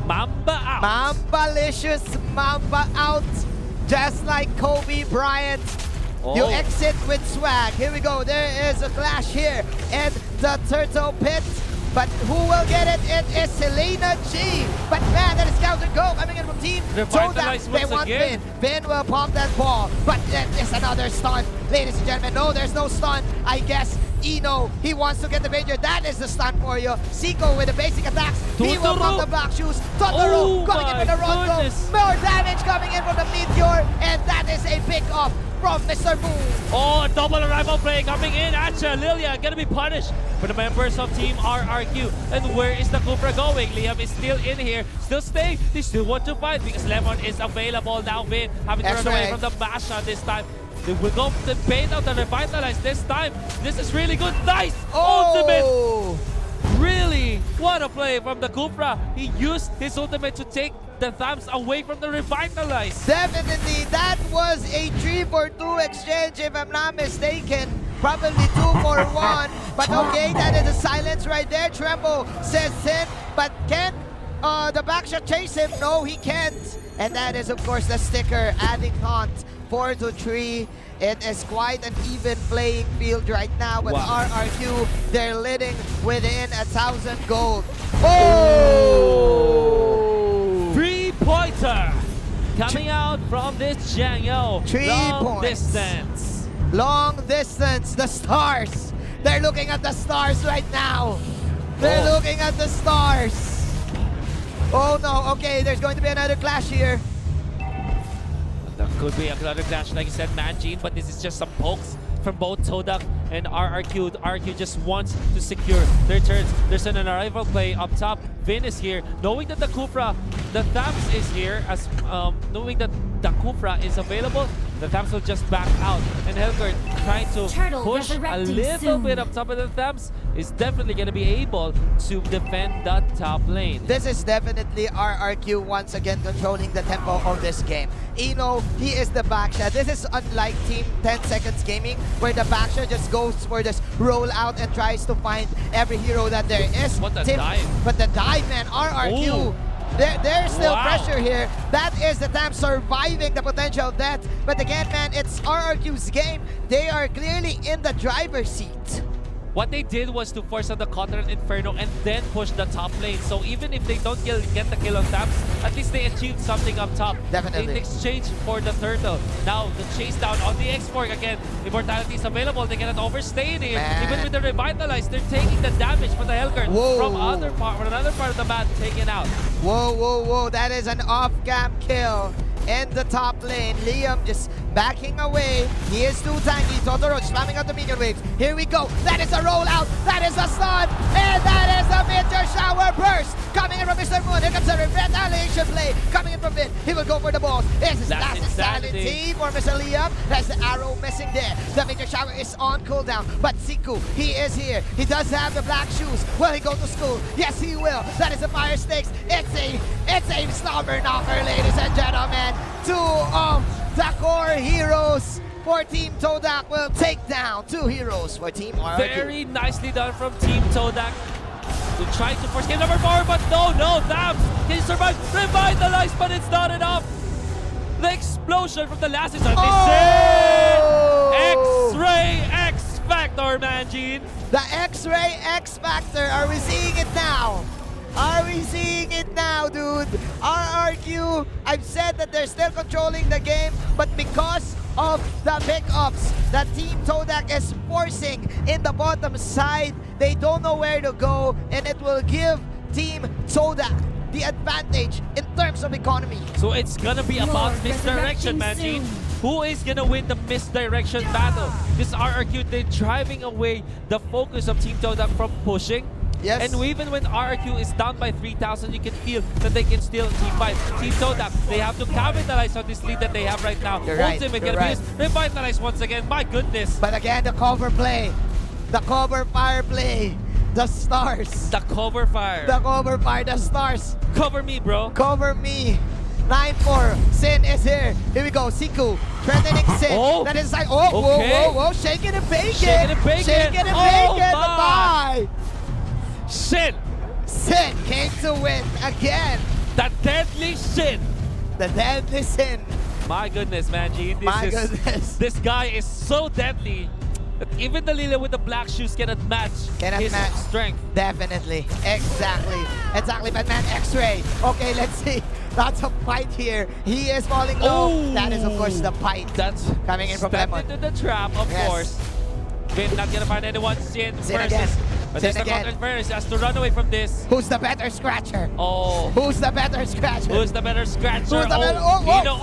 Speaker 6: Mamba out.
Speaker 5: Mamba-licious Mamba out. Just like Kobe Bryant. You exit with swag. Here we go. There is a clash here in the Turtle Pit. But who will get it? It is Selena G. But man, that is counter go coming in from Team Todak. They want Vin. Vin will pop that ball. But that is another stun. Ladies and gentlemen, no, there's no stun. I guess Eno, he wants to get the Ranger. That is the stun for you. Seiko with the basic attacks. He will pop the black shoes. Totoro coming in with the Rondo. More damage coming in from the Meteor. And that is a pick up from Mr. Boom.
Speaker 6: Double arrival play coming in. Acha, Lilia gonna be punished for the members of Team RRQ. And where is the Kufra going? Liam is still in here, still staying. They still want to fight because Lemon is available now. Vin having to run away from the Masha this time. They will go to bait out the Revitalize this time. This is really good. Nice! Ultimate! Really? What a play from the Kufra. He used his ultimate to take the Thams away from the Revitalize.
Speaker 5: Definitely, that was a 3-for-2 exchange if I'm not mistaken. Probably 2 for 1. But okay, that is a silence right there. Tremble says Sin, but can the backshot chase him? No, he can't. And that is, of course, the sticker adding on 4 to 3. It is quite an even playing field right now, but RRQ, they're leading within 1,000 gold. Oh!
Speaker 6: 3-pointer coming out from this Jiangyo.
Speaker 5: 3
Speaker 6: Long
Speaker 5: points.
Speaker 6: distance.
Speaker 5: Long distance, the stars. They're looking at the stars right now. They're looking at the stars. Oh no, okay, there's going to be another clash here.
Speaker 6: That could be another clash, like you said, Manjin, but this is just some pokes from both Todak and RRQ. RRQ just wants to secure their turns. There's an arrival play up top. Vin is here, knowing that the Kufra, the Thams is here, as knowing that the Kufra is available, the Thams will just back out. And Helgert trying to push a little bit up top of the Thams is definitely going to be able to defend that top lane.
Speaker 5: This is definitely RRQ once again controlling the tempo of this game. Eno, he is the backshot. This is unlike Team 10 Seconds Gaming, where the backshot just goes for this roll out and tries to find every hero that there is.
Speaker 6: What a dive.
Speaker 5: But the dive, man, RRQ.
Speaker 6: Ooh.
Speaker 5: There's still pressure here. That is the time surviving the potential death. But again, man, it's RRQ's game. They are clearly in the driver's seat.
Speaker 6: What they did was to force out the Counter Inferno and then push the top lane. So even if they don't get the kill on Thams, at least they achieved something up top.
Speaker 5: Definitely.
Speaker 6: In exchange for the turtle. Now the chase down on the X4 again. Immortality is available. They cannot overstay it. Even with the Revitalize, they're taking the damage from the Helgert from another part of the map taken out.
Speaker 5: Whoa, whoa, whoa. That is an off-cam kill in the top lane. Liam just backing away. He is too tanky. Totoro slamming out the minion waves. Here we go. That is a rollout. That is a stun. And that is a Meteor Shower Burst. Coming in from Mr. Moon. Here comes a retaliation play. Coming in from mid. He will go for the balls. It's his last insanity for Mr. Liam. That's the arrow missing there. The Meteor Shower is on cooldown. But Siku, he is here. He does have the black shoes. Will he go to school? Yes, he will. That is a fire stakes. It's a slobber knocker, ladies and gentlemen. 2 of the core heroes for Team Todak will take down 2 heroes for Team RRQ.
Speaker 6: Very nicely done from Team Todak. To try to force game number 4, but no, Thams can survive. Revitalize, but it's not enough. The explosion from the last is X-Ray X Factor, Manjin.
Speaker 5: The X-Ray X Factor. Are we seeing it now? Are we seeing it now, dude? RRQ, I've said that they're still controlling the game, but because of the pickups that Team Todak is forcing in the bottom side, they don't know where to go, and it will give Team Todak the advantage in terms of economy.
Speaker 6: So it's gonna be about misdirection, Manjin. Who is gonna win the misdirection battle? This RRQ, they're driving away the focus of Team Todak from pushing.
Speaker 5: Yes.
Speaker 6: And even when RRQ is down by 3,000, you can feel that they can still team fight. Team Todak, they have to capitalize on this lead that they have right now.
Speaker 5: You're right.
Speaker 6: Ultimate gonna be used. Revitalize once again. My goodness.
Speaker 5: But again, the cover play, the cover fire play, the stars.
Speaker 6: The cover fire.
Speaker 5: The cover fire, the stars.
Speaker 6: Cover me, bro.
Speaker 5: Cover me. 9-4. Sin is here. Here we go. Siku threatening Sin.
Speaker 6: Oh.
Speaker 5: That is like,
Speaker 6: Okay.
Speaker 5: whoa. Shake it and bake it.
Speaker 6: Shake it and bake it.
Speaker 5: Shake it and
Speaker 6: Oh,
Speaker 5: bake it.
Speaker 6: my.
Speaker 5: Bye.
Speaker 6: Sin.
Speaker 5: Sin came to win again.
Speaker 6: The deadly Sin.
Speaker 5: The deadly Sin.
Speaker 6: My goodness, Manjin.
Speaker 5: Goodness.
Speaker 6: This guy is so deadly that even the Lilia with the black shoes cannot match his strength.
Speaker 5: Definitely. Exactly. But man, X-Ray. Okay, let's see. That's a fight here. He is falling low.
Speaker 6: Oh.
Speaker 5: That is, of course, the fight.
Speaker 6: That's
Speaker 5: coming in from
Speaker 6: stepped
Speaker 5: Lemon.
Speaker 6: into the trap, of course. Vin not gonna find anyone. Sin versus.
Speaker 5: Again.
Speaker 6: But there's the Counter Inferno. Has to run away from this.
Speaker 5: Who's the better scratcher?
Speaker 6: Oh.
Speaker 5: Who's the better scratcher?
Speaker 6: Who's the better scratcher?
Speaker 5: Who's the better?
Speaker 6: Oh, no.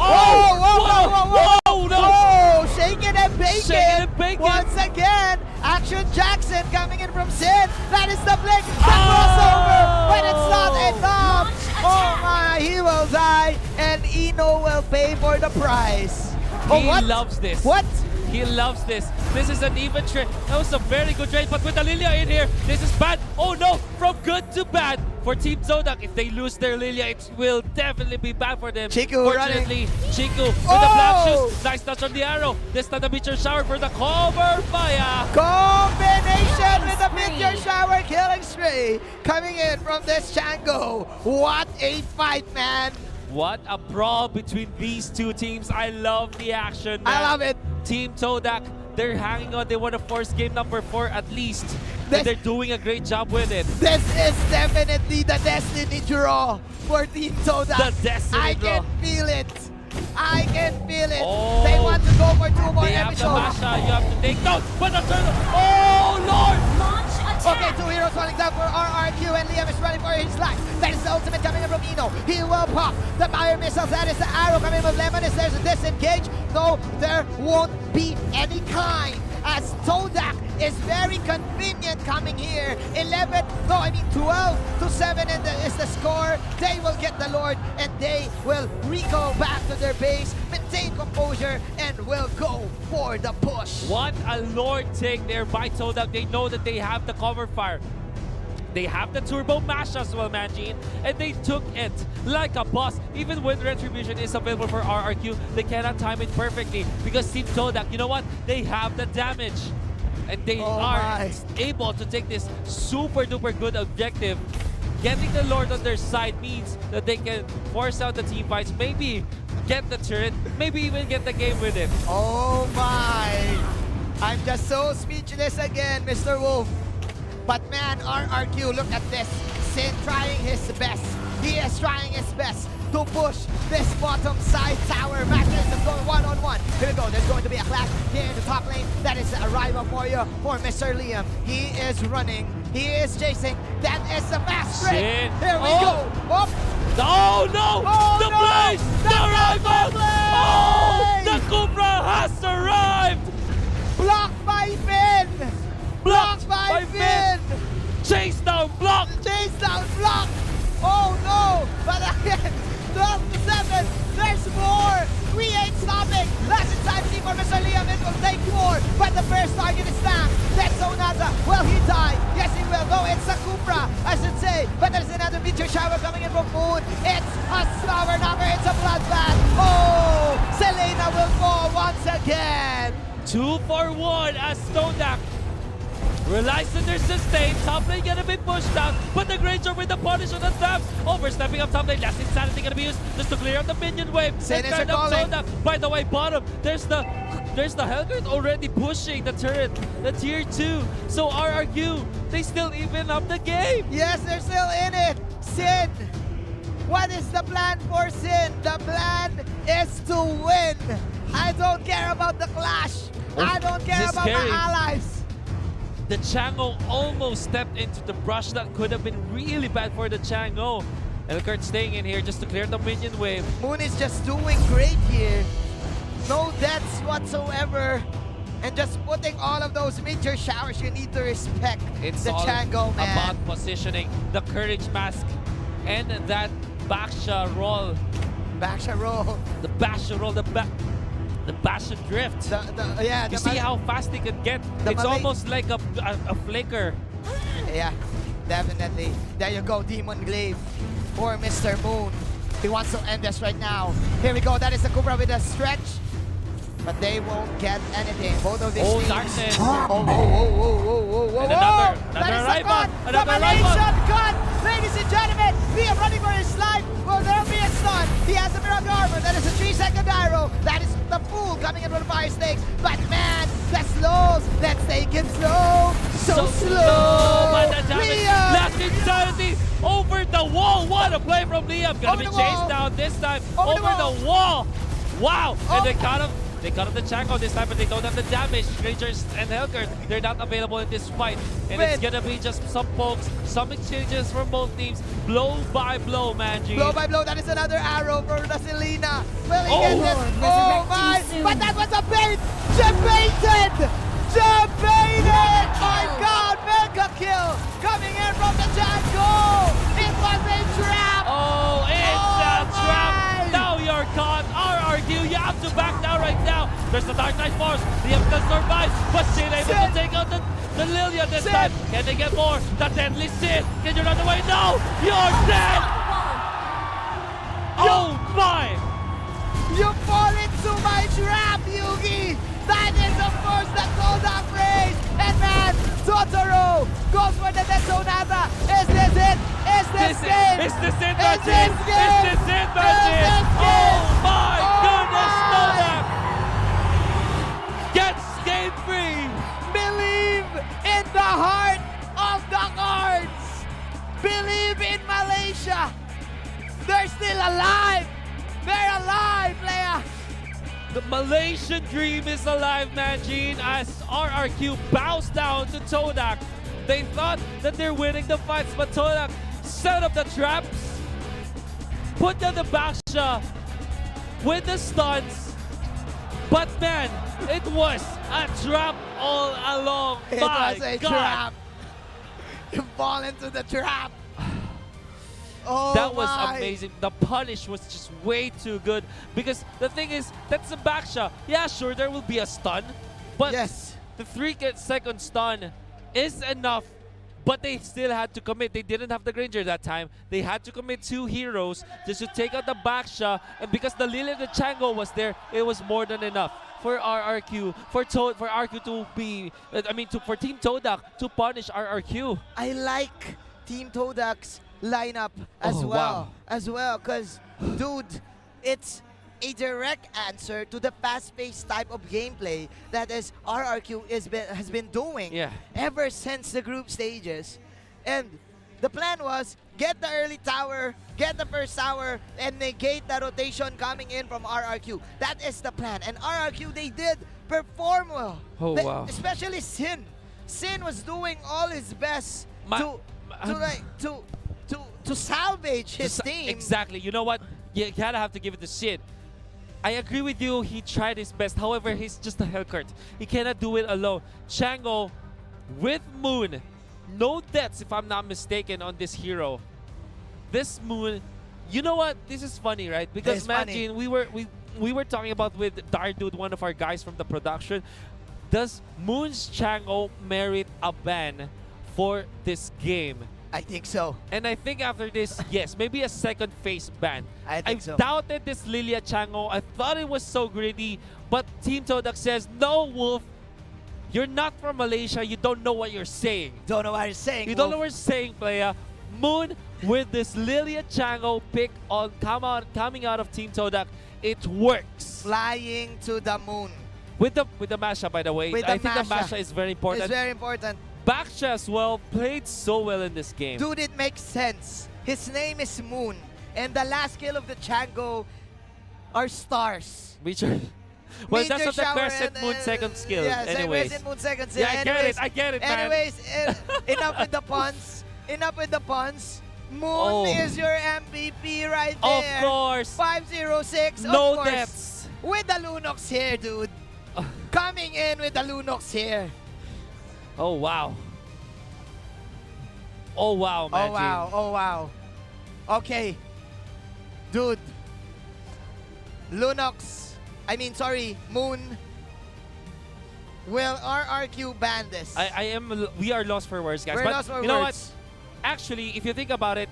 Speaker 5: Oh, shake it and bake
Speaker 6: Shake it and bake it.
Speaker 5: Once again, Action Jackson coming in from Sin. That is the blink. The crossover, but it's not enough. Oh my, he will die, and Eno will pay for the prize.
Speaker 6: He loves this.
Speaker 5: What?
Speaker 6: He loves this. This is an even trade. That was a very good trade, but with the Lilia in here, this is bad. Oh no, from good to bad for Team Zodak. If they lose their Lilia, it will definitely be bad for them.
Speaker 5: Chiku
Speaker 6: Fortunately, Chiku with the black shoes. Nice touch on the arrow. This time the Meteor Shower for the cover fire.
Speaker 5: Combination with the Meteor Shower killing spree. Yugi coming in from this Chango. What a fight, man.
Speaker 6: What a brawl between these two teams. I love the action, man.
Speaker 5: I love it.
Speaker 6: Team Todak, they're hanging on. They want to force game number 4 at least. And they're doing a great job with it.
Speaker 5: This is definitely the destiny draw for Team Todak.
Speaker 6: The destiny draw.
Speaker 5: I can feel it. I can feel it.
Speaker 6: Oh,
Speaker 5: they want to go for 2 more
Speaker 6: they have the
Speaker 5: episodes.
Speaker 6: Masha. You have to take note. But the turn. Oh, Lord.
Speaker 1: Launch attack.
Speaker 5: Okay, 2 heroes running down for RRQ, and Liam is running for his life. That is the ultimate coming in from Eno. He will pop the fire missiles. That is the arrow coming from Lemonis. There's a disengage. No, there won't be any kind. As Todak is very convenient coming here. 12 to 7 is the score. They will get the Lord and they will re-go back to their base, maintain composure, and will go for the push.
Speaker 6: What a Lord take there by Todak. They know that they have the cover fire. They have the turbo mash as well, Manjin, and they took it like a boss. Even when Retribution is available for RRQ, they cannot time it perfectly because Team Todak, you know what? They have the damage. And they are able to take this super duper good objective. Getting the Lord on their side means that they can force out the team fights, maybe get the turret, maybe even get the game with it.
Speaker 5: Oh my! I'm just so speechless again, Mr. Wolf. But man, RRQ, look at this. Sin trying his best. He is trying his best to push this bottom side tower. Magnus is going one-on-one. Here we go. There's going to be a clash here in the top lane. That is a rival for you, for Mr. Liam. He is running. He is chasing. That is the fast break.
Speaker 6: Shit.
Speaker 5: Here we go. Oh.
Speaker 6: Oh no!
Speaker 5: Oh,
Speaker 6: the
Speaker 5: no!
Speaker 6: Blaze! The rival! Oh! The Cupra has arrived!
Speaker 5: Blocked by Finn! Blocked by Finn!
Speaker 6: Chase down, block!
Speaker 5: Chase down, block! Oh no! But again, 12 to 7, there's more! We ain't stopping! Last in time team for Mr. Liam, it will take more! But the first target is Sam! That's Sonata! Will he die? Yes, he will! No, it's a Cupra, I should say! But there's another meteor shower coming in from Moon! It's a Flower Knocker! It's a Bloodbath! Oh! Selena will fall once again!
Speaker 6: 2 for 1 as Todak relies on their sustain. Top lane gonna be pushed down, but the Granger with the punish on the tap. Overstepping up top lane. Last Insanity gonna be used just to clear out the minion wave.
Speaker 5: Sin is
Speaker 6: And
Speaker 5: calling.
Speaker 6: by the way, bottom, there's the Hellguard already pushing the turret, the tier 2. So RRQ, they still even up the game.
Speaker 5: Yes, they're still in it. Sin, what is the plan for Sin? The plan is to win. I don't care about the clash. I don't care about my allies.
Speaker 6: The Chango almost stepped into the brush. That could have been really bad for the Chango. Hellguard staying in here just to clear the minion wave.
Speaker 5: Moon is just doing great here. No deaths whatsoever. And just putting all of those meteor showers, you need to respect
Speaker 6: It's
Speaker 5: the
Speaker 6: all
Speaker 5: Chango, man.
Speaker 6: about positioning, the Courage Mask, and that Baksha roll.
Speaker 5: Baksha roll.
Speaker 6: The Basha roll, the Basha drift. You see how fast they can get. It's almost like a flicker.
Speaker 5: Yeah, definitely. There you go, Demon Glaive for Mr. Moon. He wants to end this right now. Here we go. That is the Cobra with a stretch. But they won't get anything. Both of these teams.
Speaker 6: Darkness.
Speaker 5: Oh.
Speaker 6: And
Speaker 5: That is a cut. Domination cut. Ladies and gentlemen, Liam running for his life. Will there be a stun? He has a miracle armor. That is a 3-second arrow. That is the Fool coming in from the Fire Snakes. But man, the slows. Let's take it slow. So slow.
Speaker 6: But the damage.
Speaker 5: Liam.
Speaker 6: Last Insanity over the wall. What a play from Liam. Gonna be chased down this time. Over the wall. Wow. And they cut him. They cut off the Chango this time, but they don't have the damage. Rangers and Hellguard, they're not available in this fight. And it's gonna be just some pokes, some exchanges from both teams. Blow by blow, Manji.
Speaker 5: Blow by blow, that is another arrow for the Selena. Will he get it? Oh my! But that was a bait! Jebaited! Jebaited! My God, mega kill! Coming in from the Django! It was a trap!
Speaker 6: Oh, it's a trap! Now you're caught. RRQ, you have to back down right now. There's the Dark Knight Force. Liam can survive, but still able to take out the Lilia this time. Can they get more? The Deadly Sin. Can you run away? No! You're dead! Oh my!
Speaker 5: You fall into my trap, Yugi! That is, of course, the Golden Phrase! And man, Totoro goes for the Detonata. Is this game?
Speaker 6: Is this it,
Speaker 5: Is
Speaker 6: Majin?
Speaker 5: this game?
Speaker 6: Is this it, Majin?
Speaker 5: Is this
Speaker 6: Oh
Speaker 5: game?
Speaker 6: my
Speaker 5: Oh
Speaker 6: goodness,
Speaker 5: my!
Speaker 6: Novak gets game 3.
Speaker 5: Believe in the heart of the cards. Believe in Malaysia. They're still alive. They're alive, Leia.
Speaker 6: The Malaysian dream is alive, Majin, as RRQ bows down to Todak. They thought that they're winning the fights, but Todak set up the traps, put down the backsha with the stuns. But man, it was a trap all along.
Speaker 5: It
Speaker 6: My
Speaker 5: was a
Speaker 6: God.
Speaker 5: trap. You fall into the trap. Oh
Speaker 6: That was
Speaker 5: my.
Speaker 6: amazing. The punish was just way too good because the thing is, that's a backsha. Yeah, sure, there will be a stun, but
Speaker 5: Yes.
Speaker 6: the 3-second stun is enough. But they still had to commit. They didn't have the Granger that time. They had to commit 2 heroes just to take out the backsha, and because the Lily and the Chango was there, it was more than enough for RRQ, for RRQ to be, for Team Todak to punish RRQ.
Speaker 5: I like Team Todak's lineup as
Speaker 6: Oh,
Speaker 5: well.
Speaker 6: wow.
Speaker 5: As well, because, dude, it's a direct answer to the fast-paced type of gameplay that is RRQ has been doing
Speaker 6: Yeah.
Speaker 5: ever since the group stages. And the plan was get the early tower, get the first tower, and negate the rotation coming in from RRQ. That is the plan. And RRQ, they did perform well.
Speaker 6: Oh, wow.
Speaker 5: Especially Sin. Sin was doing all his best to salvage his team.
Speaker 6: Exactly. You know what? You gotta have to give it to Sid. I agree with you. He tried his best. However, he's just a Hellcurt. He cannot do it alone. Chango with Moon. No deaths, if I'm not mistaken, on this hero. This Moon, you know what? This is funny, right? Because
Speaker 5: It's funny.
Speaker 6: imagine we were talking about with Dardude, one of our guys from the production. Does Moon's Chango merit a ban for this game?
Speaker 5: I think so.
Speaker 6: And I think after this, yes, maybe a second phase ban.
Speaker 5: I think so.
Speaker 6: Doubted this Lilia Chango. I thought it was so greedy, but Team Todak says, no, Wolf, you're not from Malaysia. You don't know what you're saying.
Speaker 5: Don't know what you're saying.
Speaker 6: You don't know what you're saying, player. Moon with this Lilia Chango pick on coming out of Team Todak. It works.
Speaker 5: Flying to the moon.
Speaker 6: With the masha, by the way.
Speaker 5: With
Speaker 6: I
Speaker 5: the
Speaker 6: think the
Speaker 5: masha.
Speaker 6: masha is very important.
Speaker 5: It's very important.
Speaker 6: Baksha as well played so well in this game.
Speaker 5: Dude, it makes sense. His name is Moon. And the last kill of the Chango are stars.
Speaker 6: Which are, well,
Speaker 5: Meteor
Speaker 6: that's not the
Speaker 5: shower
Speaker 6: Crescent
Speaker 5: and,
Speaker 6: Moon second skill.
Speaker 5: Yeah,
Speaker 6: anyways.
Speaker 5: Crescent Moon second skill.
Speaker 6: Yeah, I get it, man.
Speaker 5: Anyways, enough with the puns. Enough with the puns. Moon is your MVP right
Speaker 6: Of
Speaker 5: there.
Speaker 6: course.
Speaker 5: 506.
Speaker 6: No
Speaker 5: of course.
Speaker 6: deaths.
Speaker 5: With the Lunox here, dude. Coming in with the Lunox here.
Speaker 6: Oh, wow. Oh, wow, man.
Speaker 5: Oh, wow. Oh, wow. Okay. Dude. Lunox. Moon. Will RRQ ban this?
Speaker 6: We are lost for words, guys.
Speaker 5: We're
Speaker 6: but
Speaker 5: lost for
Speaker 6: you know what?
Speaker 5: words.
Speaker 6: Actually, if you think about it,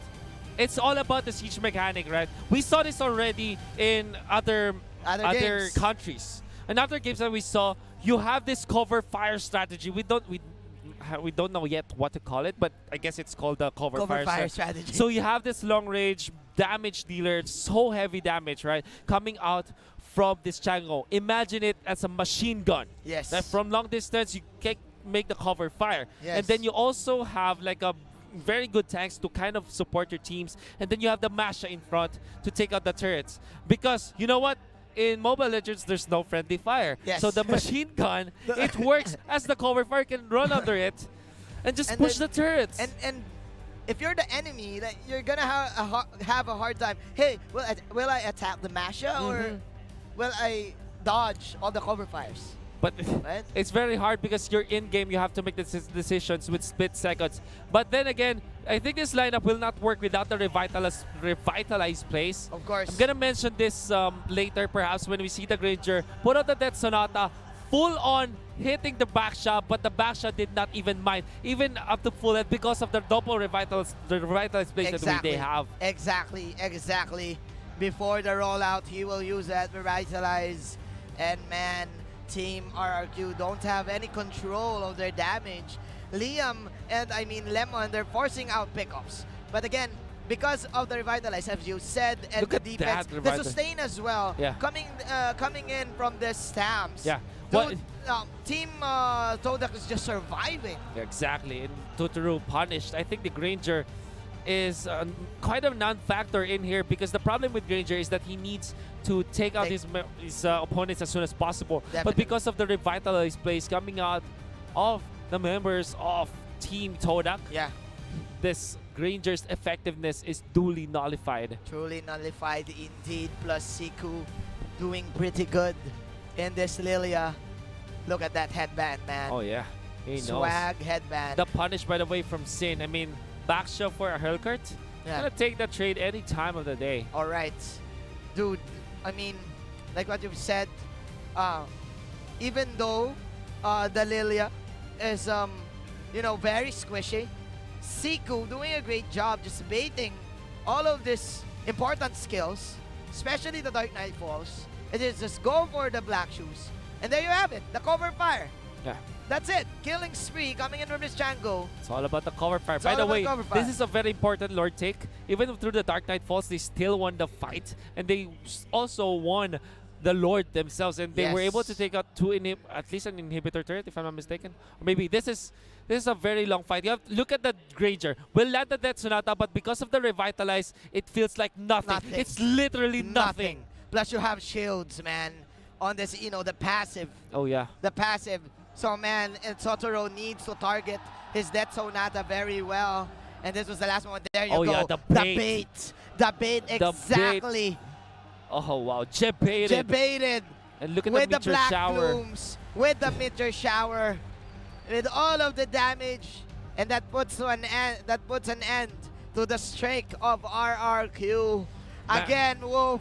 Speaker 6: it's all about the siege mechanic, right? We saw this already in other
Speaker 5: games.
Speaker 6: countries. In other games that we saw, you have this cover fire strategy. We don't know yet what to call it, but I guess it's called the cover fire
Speaker 5: strategy.
Speaker 6: So you have this long range damage dealer, so heavy damage, right? Coming out from this Chango. Imagine it as a machine gun.
Speaker 5: Yes.
Speaker 6: That from long distance, you can make the cover fire.
Speaker 5: Yes.
Speaker 6: And then you also have like a very good tanks to kind of support your teams. And then you have the Masha in front to take out the turrets. Because, you know what? In Mobile Legends, there's no friendly fire.
Speaker 5: Yes.
Speaker 6: So the machine gun, it works as the cover fire. You can run under it and just push the turrets.
Speaker 5: And if you're the enemy, like, you're gonna have a hard time. Hey, will I attack the Masha or will I dodge all the cover fires?
Speaker 6: But
Speaker 5: Right?
Speaker 6: it's very hard because you're in-game. You have to make the decisions with split seconds. But then again, I think this lineup will not work without the revitalized plays.
Speaker 5: Of course.
Speaker 6: I'm going to mention this later, perhaps, when we see the Granger. Put out the Death Sonata, full on hitting the backshot, but the backshot did not even mind, even up to full health because of the double revitalized plays that they have.
Speaker 5: Exactly. Before the rollout, he will use that revitalize. And man, Team RRQ don't have any control of their damage. Liam and Lemon, they're forcing out pickups. But again, because of the revitalize, as you said, and
Speaker 6: Look
Speaker 5: the
Speaker 6: at
Speaker 5: defense,
Speaker 6: that
Speaker 5: the sustain as well,
Speaker 6: Yeah.
Speaker 5: coming in from the stamps.
Speaker 6: Yeah.
Speaker 5: Dude, Team Todak is just surviving.
Speaker 6: Exactly. And Totoro punished. I think the Granger is quite a non-factor in here because the problem with Granger is that he needs to take out his opponents as soon as possible.
Speaker 5: Definitely.
Speaker 6: But because of the revitalized plays coming out of the members of Team Todak,
Speaker 5: Yeah.
Speaker 6: this Granger's effectiveness is duly nullified.
Speaker 5: Truly nullified indeed. Plus Siku doing pretty good in this Lilia. Look at that headband, man.
Speaker 6: Oh yeah, he knows.
Speaker 5: Swag headband.
Speaker 6: The punish, by the way, from Sin. I mean, backshot for a Hellcurt.
Speaker 5: Yeah.
Speaker 6: Gonna take that trade any time of the day.
Speaker 5: All right, dude. I mean, like what you've said, even though the Lilia is very squishy, Siku doing a great job just baiting all of these important skills, especially the Dark Knight Falls. It is just go for the black shoes. And there you have it, the cover fire.
Speaker 6: Yeah.
Speaker 5: That's it. Killing spree coming in from this Django.
Speaker 6: It's all about the cover fire.
Speaker 5: It's
Speaker 6: By
Speaker 5: all
Speaker 6: the
Speaker 5: about
Speaker 6: way,
Speaker 5: cover fire.
Speaker 6: this is a very important Lord take. Even through the Dark Knight Falls, they still won the fight. And they also won the Lord themselves. And they were able to take out at least an inhibitor turret, if I'm not mistaken. Or maybe this is a very long fight. You have look at the Granger. We'll land the Death Sonata, but because of the revitalize, it feels like nothing. It's literally nothing.
Speaker 5: Plus you have shields, man, on this, the passive.
Speaker 6: Oh yeah.
Speaker 5: The passive. So, man, Totoro needs to target his Death Sonata very well. And this was the last one. There you go.
Speaker 6: Yeah, the bait.
Speaker 5: The bait, exactly.
Speaker 6: Bait. Oh, wow. Jebaited.
Speaker 5: Jebaited.
Speaker 6: And look at
Speaker 5: with
Speaker 6: the meteor
Speaker 5: black
Speaker 6: shower.
Speaker 5: Blooms, with the meteor shower, with all of the damage. And that puts an end to the streak of RRQ. Again, Wolf,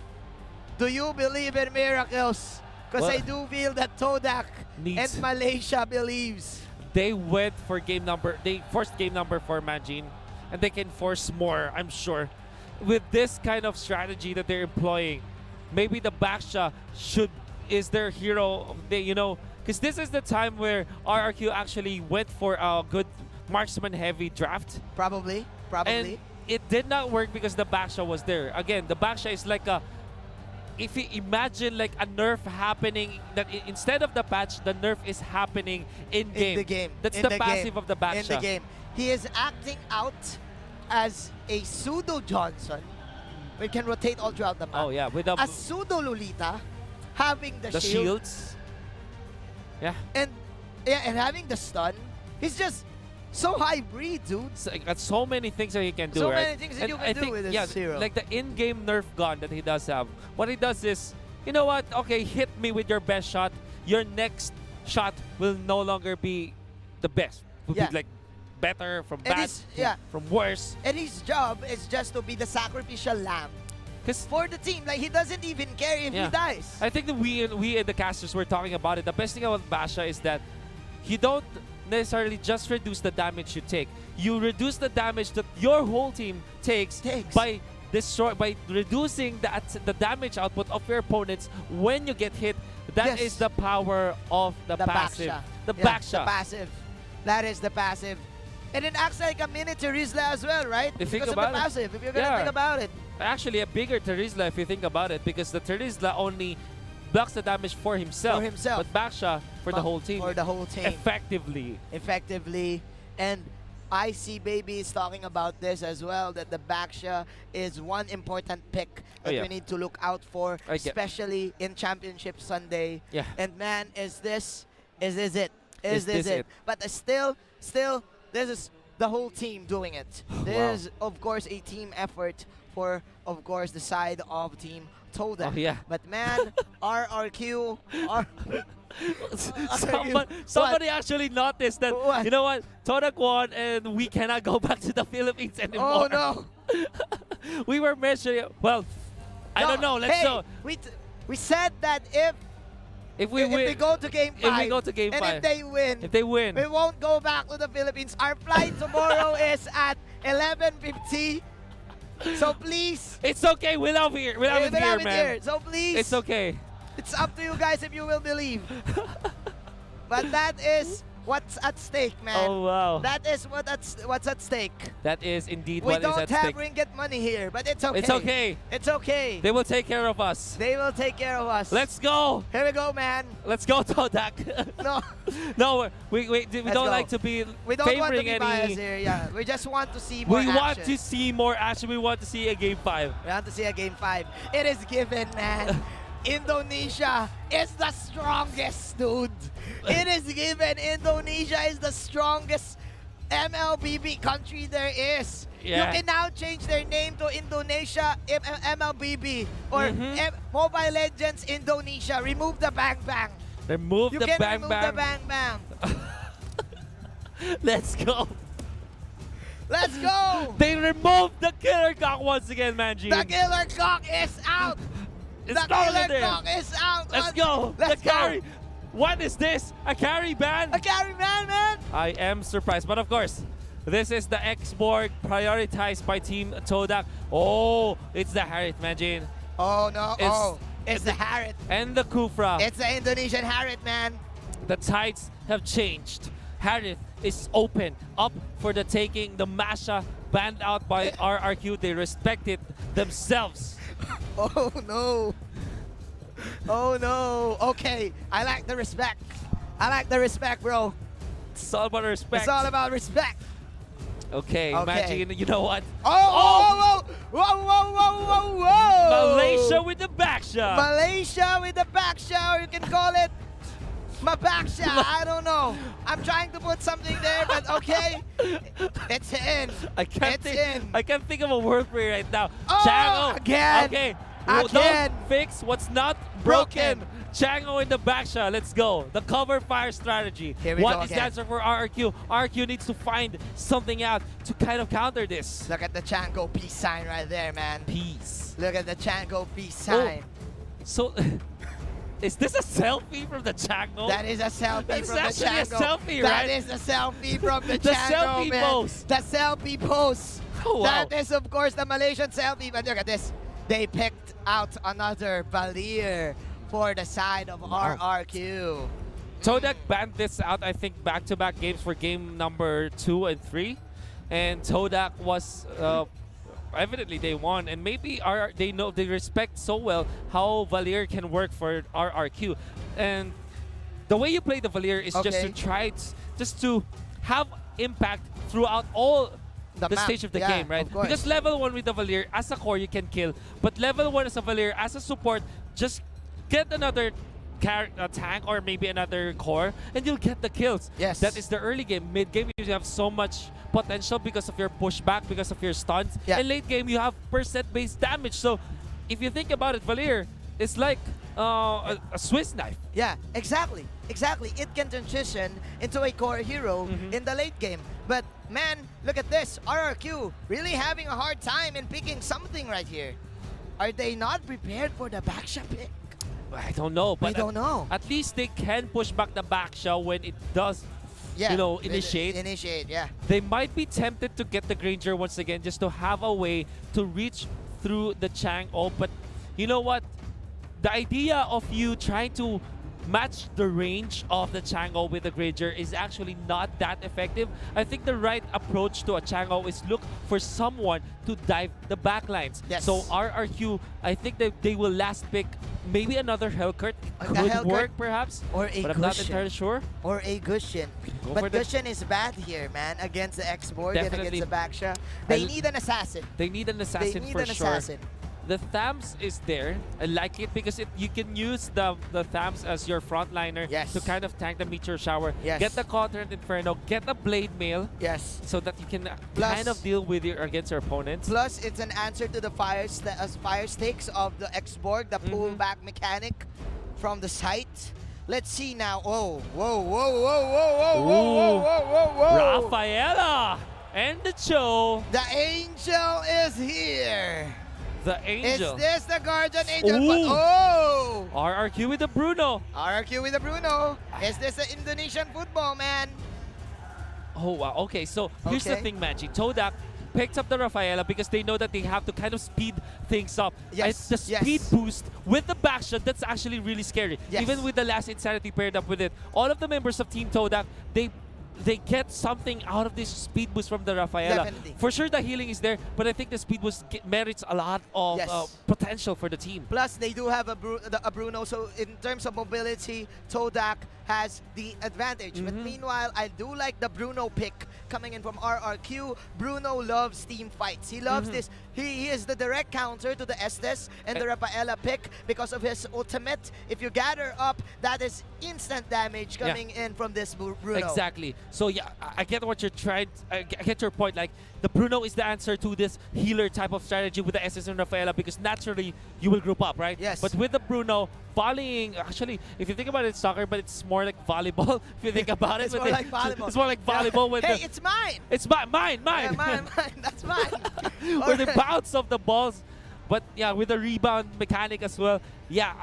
Speaker 5: do you believe in miracles? Because I do feel that Todak and Malaysia believes.
Speaker 6: They went for they forced game number for Manjin, and they can force more, I'm sure. With this kind of strategy that they're employing, maybe the Baksha is their hero, because this is the time where RRQ actually went for a good marksman heavy draft.
Speaker 5: Probably.
Speaker 6: And it did not work because the Baksha was there. Again, the Baksha is like if you imagine like a nerf happening, that instead of the patch, the nerf is happening in the game. That's the passive of the Baksha.
Speaker 5: In the game. He is acting out as a pseudo Johnson. We can rotate all throughout the map.
Speaker 6: Oh yeah, with
Speaker 5: a pseudo Lolita, having the
Speaker 6: shields. Yeah.
Speaker 5: And having the stun. He's just so hybrid, dude.
Speaker 6: Got so many things that he can do,
Speaker 5: so
Speaker 6: right?
Speaker 5: many things that you can do with this hero.
Speaker 6: Like the in-game nerf gun that he does have. What he does is, you know what? Okay, hit me with your best shot. Your next shot will no longer be the best. Will be like better from bad, from worse.
Speaker 5: And his job is just to be the sacrificial lamb. For the team, like he doesn't even care if he dies.
Speaker 6: I think that we and the casters were talking about it. The best thing about Basha is that you don't necessarily just reduce the damage you take. You reduce the damage that your whole team takes. by reducing the damage output of your opponents when you get hit. That is the power of the passive. The Baksha.
Speaker 5: The passive. That is the passive. And it acts like a mini Terizla as well, right?
Speaker 6: If
Speaker 5: because
Speaker 6: think
Speaker 5: of
Speaker 6: about
Speaker 5: the passive, if you're gonna think about it.
Speaker 6: Actually, a bigger Terizla if you think about it, because the Terizla only blocks the damage for himself. But Baksha for the whole team.
Speaker 5: For the whole team.
Speaker 6: Effectively.
Speaker 5: And I see Baby is talking about this as well, that the Baksha is one important pick that we need to look out for, especially in Championship Sunday.
Speaker 6: Yeah.
Speaker 5: And man, is this it? Is this it? But still, this is the whole team doing it. This is, of course, a team effort for, of course, the side of Team Toda.
Speaker 6: Oh, yeah.
Speaker 5: But man, RRQ,
Speaker 6: somebody actually noticed that, you know what, Todak won and we cannot go back to the Philippines anymore.
Speaker 5: Oh, no.
Speaker 6: We were measuring, well, I don't know. Let's show.
Speaker 5: We said that if we go to game 5, and if they win, we won't go back to the Philippines. Our flight tomorrow is at 11:50. So please,
Speaker 6: it's okay. We love it here, man.
Speaker 5: So please,
Speaker 6: it's okay.
Speaker 5: It's up to you guys if you will believe. But that is what's at stake, man.
Speaker 6: Oh, wow.
Speaker 5: That is what's at stake.
Speaker 6: That is indeed
Speaker 5: We
Speaker 6: what is
Speaker 5: don't
Speaker 6: at
Speaker 5: have
Speaker 6: stake.
Speaker 5: ringgit money here, but it's okay.
Speaker 6: It's okay.
Speaker 5: It's okay.
Speaker 6: They will take care of us.
Speaker 5: They will take care of us.
Speaker 6: Let's go.
Speaker 5: Here we go, man.
Speaker 6: Let's go, Todak.
Speaker 5: No.
Speaker 6: No, we don't
Speaker 5: go.
Speaker 6: like to be
Speaker 5: We don't want to
Speaker 6: favoring
Speaker 5: be
Speaker 6: any.
Speaker 5: biased here, yeah. We just want to see more
Speaker 6: We
Speaker 5: action.
Speaker 6: want to see more action. We want to see a game 5.
Speaker 5: We want to see a game 5. It is given, man. Indonesia is the strongest, dude. It is given. Indonesia is the strongest MLBB country there is.
Speaker 6: Yeah.
Speaker 5: You can now change their name to Indonesia MLBB or Mobile Legends Indonesia. Remove the bang bang.
Speaker 6: Remove
Speaker 5: You
Speaker 6: the
Speaker 5: can
Speaker 6: bang
Speaker 5: remove
Speaker 6: bang.
Speaker 5: the bang bang.
Speaker 6: Let's go.
Speaker 5: Let's go.
Speaker 6: They removed the killer cock once again, Manji.
Speaker 5: The killer cock is out.
Speaker 6: It's
Speaker 5: The
Speaker 6: stronger
Speaker 5: killer
Speaker 6: there.
Speaker 5: cock is out.
Speaker 6: Let's go.
Speaker 5: Let's
Speaker 6: the carry. What is this? A carry ban?
Speaker 5: A carry ban, man.
Speaker 6: I am surprised. But of course, this is the X-Borg prioritized by Team Todak. Oh, it's the Harith, Manjin.
Speaker 5: Oh, no.
Speaker 6: It's-
Speaker 5: It's the Harith.
Speaker 6: And the Kufra.
Speaker 5: It's the Indonesian Harith, man.
Speaker 6: The tides have changed. Harith is open, up for the taking. The Masha banned out by RRQ. They respected themselves.
Speaker 5: Oh, no. Oh, no. Okay. I like the respect. I like the respect, bro.
Speaker 6: It's all about respect.
Speaker 5: It's all about respect.
Speaker 6: Okay,
Speaker 5: Okay.
Speaker 6: Manjin, you know what?
Speaker 5: Oh, whoa, whoa, whoa, whoa, whoa, whoa, whoa.
Speaker 6: Malaysia with the back shot.
Speaker 5: Malaysia with the back shot. You can call it my back shot. I don't know. I'm trying to put something there, but okay. It's in.
Speaker 6: I can't think of a word for it right now.
Speaker 5: Oh,
Speaker 6: Chango.
Speaker 5: again.
Speaker 6: Okay.
Speaker 5: Again.
Speaker 6: Don't fix what's not broken. Chango in the back shot. Let's go. The cover fire strategy.
Speaker 5: Here we
Speaker 6: What
Speaker 5: go
Speaker 6: is the
Speaker 5: again.
Speaker 6: answer for RRQ? RRQ needs to find something out to kind of counter this.
Speaker 5: Look at the Chango peace sign right there, man.
Speaker 6: Peace.
Speaker 5: Look at the Chango peace
Speaker 6: Oh.
Speaker 5: sign.
Speaker 6: So, is this a selfie from the Chango?
Speaker 5: That is a selfie
Speaker 6: That's
Speaker 5: from the
Speaker 6: actually a
Speaker 5: Chango.
Speaker 6: selfie,
Speaker 5: That
Speaker 6: right?
Speaker 5: is a selfie from the
Speaker 6: The
Speaker 5: Chango,
Speaker 6: selfie
Speaker 5: man.
Speaker 6: pose.
Speaker 5: The selfie pose.
Speaker 6: Oh, wow.
Speaker 5: That is, of course, the Malaysian selfie. But look at this. They picked out another Valir for the side of RRQ.
Speaker 6: Todak banned this out, I think, back-to-back games for game number 2 and 3. And Todak was, evidently they won. And maybe they respect so well how Valir can work for RRQ. And the way you play the Valir is just to try, just to have impact throughout all the
Speaker 5: map,
Speaker 6: stage of the
Speaker 5: yeah,
Speaker 6: game, right?
Speaker 5: of course.
Speaker 6: Because level 1 with the Valir, as a core, you can kill. But level 1 as a Valir, as a support, just get another tank or maybe another core, and you'll get the kills.
Speaker 5: Yes.
Speaker 6: That is the early game. Mid game, you have so much potential because of your pushback, because of your stuns.
Speaker 5: Yeah.
Speaker 6: And late game, you have percent-based damage. So if you think about it, Valir is like a Swiss knife.
Speaker 5: Yeah, exactly. Exactly. It can transition into a core hero in the late game. But man, look at this. RRQ really having a hard time in picking something right here. Are they not prepared for the backshot pick?
Speaker 6: I don't know, but
Speaker 5: I don't know.
Speaker 6: At least they can push back the back shell when it does,
Speaker 5: Yeah,
Speaker 6: you know, initiate.
Speaker 5: Initiate, yeah.
Speaker 6: They might be tempted to get the Granger once again just to have a way to reach through the Chang'o. But you know what? The idea of you trying to match the range of the Chang'o with the Granger is actually not that effective. I think the right approach to a Chang'o is look for someone to dive the backlines.
Speaker 5: Yes.
Speaker 6: So RRQ, I think that they will last pick maybe another Hellcurt. Could
Speaker 5: Hellcurt
Speaker 6: work perhaps,
Speaker 5: or a
Speaker 6: but I'm not
Speaker 5: Gusion.
Speaker 6: entirely sure.
Speaker 5: Or a Gusion.
Speaker 6: Go
Speaker 5: But
Speaker 6: for the-
Speaker 5: Gusion is bad here, man, against the X-Borg and
Speaker 6: Definitely.
Speaker 5: against the Baksha. They need an assassin.
Speaker 6: They need an assassin
Speaker 5: They need
Speaker 6: for
Speaker 5: an
Speaker 6: sure.
Speaker 5: assassin.
Speaker 6: The Thams is there. I like it because you can use the Thams as your frontliner to kind of tank the Meteor Shower.
Speaker 5: Yes.
Speaker 6: Get the Quadrant Inferno, get the Blade Mail.
Speaker 5: Yes.
Speaker 6: So that you can
Speaker 5: Plus-
Speaker 6: kind of deal with against your opponents.
Speaker 5: Plus, it's an answer to the fire stakes of the X-Borg, the pullback mechanic from the site. Let's see now. Oh, whoa, whoa, whoa, whoa, whoa, whoa, whoa, whoa, whoa, whoa.
Speaker 6: Rafaela and the Cho.
Speaker 5: The Angel is here.
Speaker 6: The Angel.
Speaker 5: Is this the Guardian Angel?
Speaker 6: Ooh.
Speaker 5: Oh!
Speaker 6: RRQ with the Bruno.
Speaker 5: RRQ with the Bruno. Is this the Indonesian football, man?
Speaker 6: Oh, wow. Okay, so here's the
Speaker 5: Okay.
Speaker 6: thing, Manji. Todak picked up the Rafaela because they know that they have to kind of speed things up.
Speaker 5: Yes,
Speaker 6: And the speed boost with the backshot, that's actually really scary.
Speaker 5: Yes.
Speaker 6: Even with the last Insanity paired up with it. All of the members of Team Todak, they get something out of this speed boost from the Rafaela.
Speaker 5: Definitely.
Speaker 6: For sure the healing is there, but I think the speed boost merits a lot of potential for the team.
Speaker 5: Plus, they do have a Bruno, so in terms of mobility, Todak has the advantage. But meanwhile, I do like the Bruno pick coming in from RRQ. Bruno loves team fights. He loves this. He is the direct counter to the Estes and the Rafaela pick because of his ultimate. If you gather up, that is instant damage coming in from this Bruno.
Speaker 6: Exactly. So yeah, I get what you're trying. I get your point. Like the Bruno is the answer to this healer type of strategy with the Estes and Rafaela because naturally you will group up, right?
Speaker 5: Yes.
Speaker 6: But with the Bruno, volleying, actually, if you think about it, it's soccer, but it's more like volleyball. If you think about it,
Speaker 5: It's more like volleyball.
Speaker 6: It's more like volleyball. With
Speaker 5: Hey,
Speaker 6: the,
Speaker 5: it's mine.
Speaker 6: it's mine.
Speaker 5: Yeah, mine. That's mine.
Speaker 6: With the bounce of the balls, but yeah, with the rebound mechanic as well. Yeah,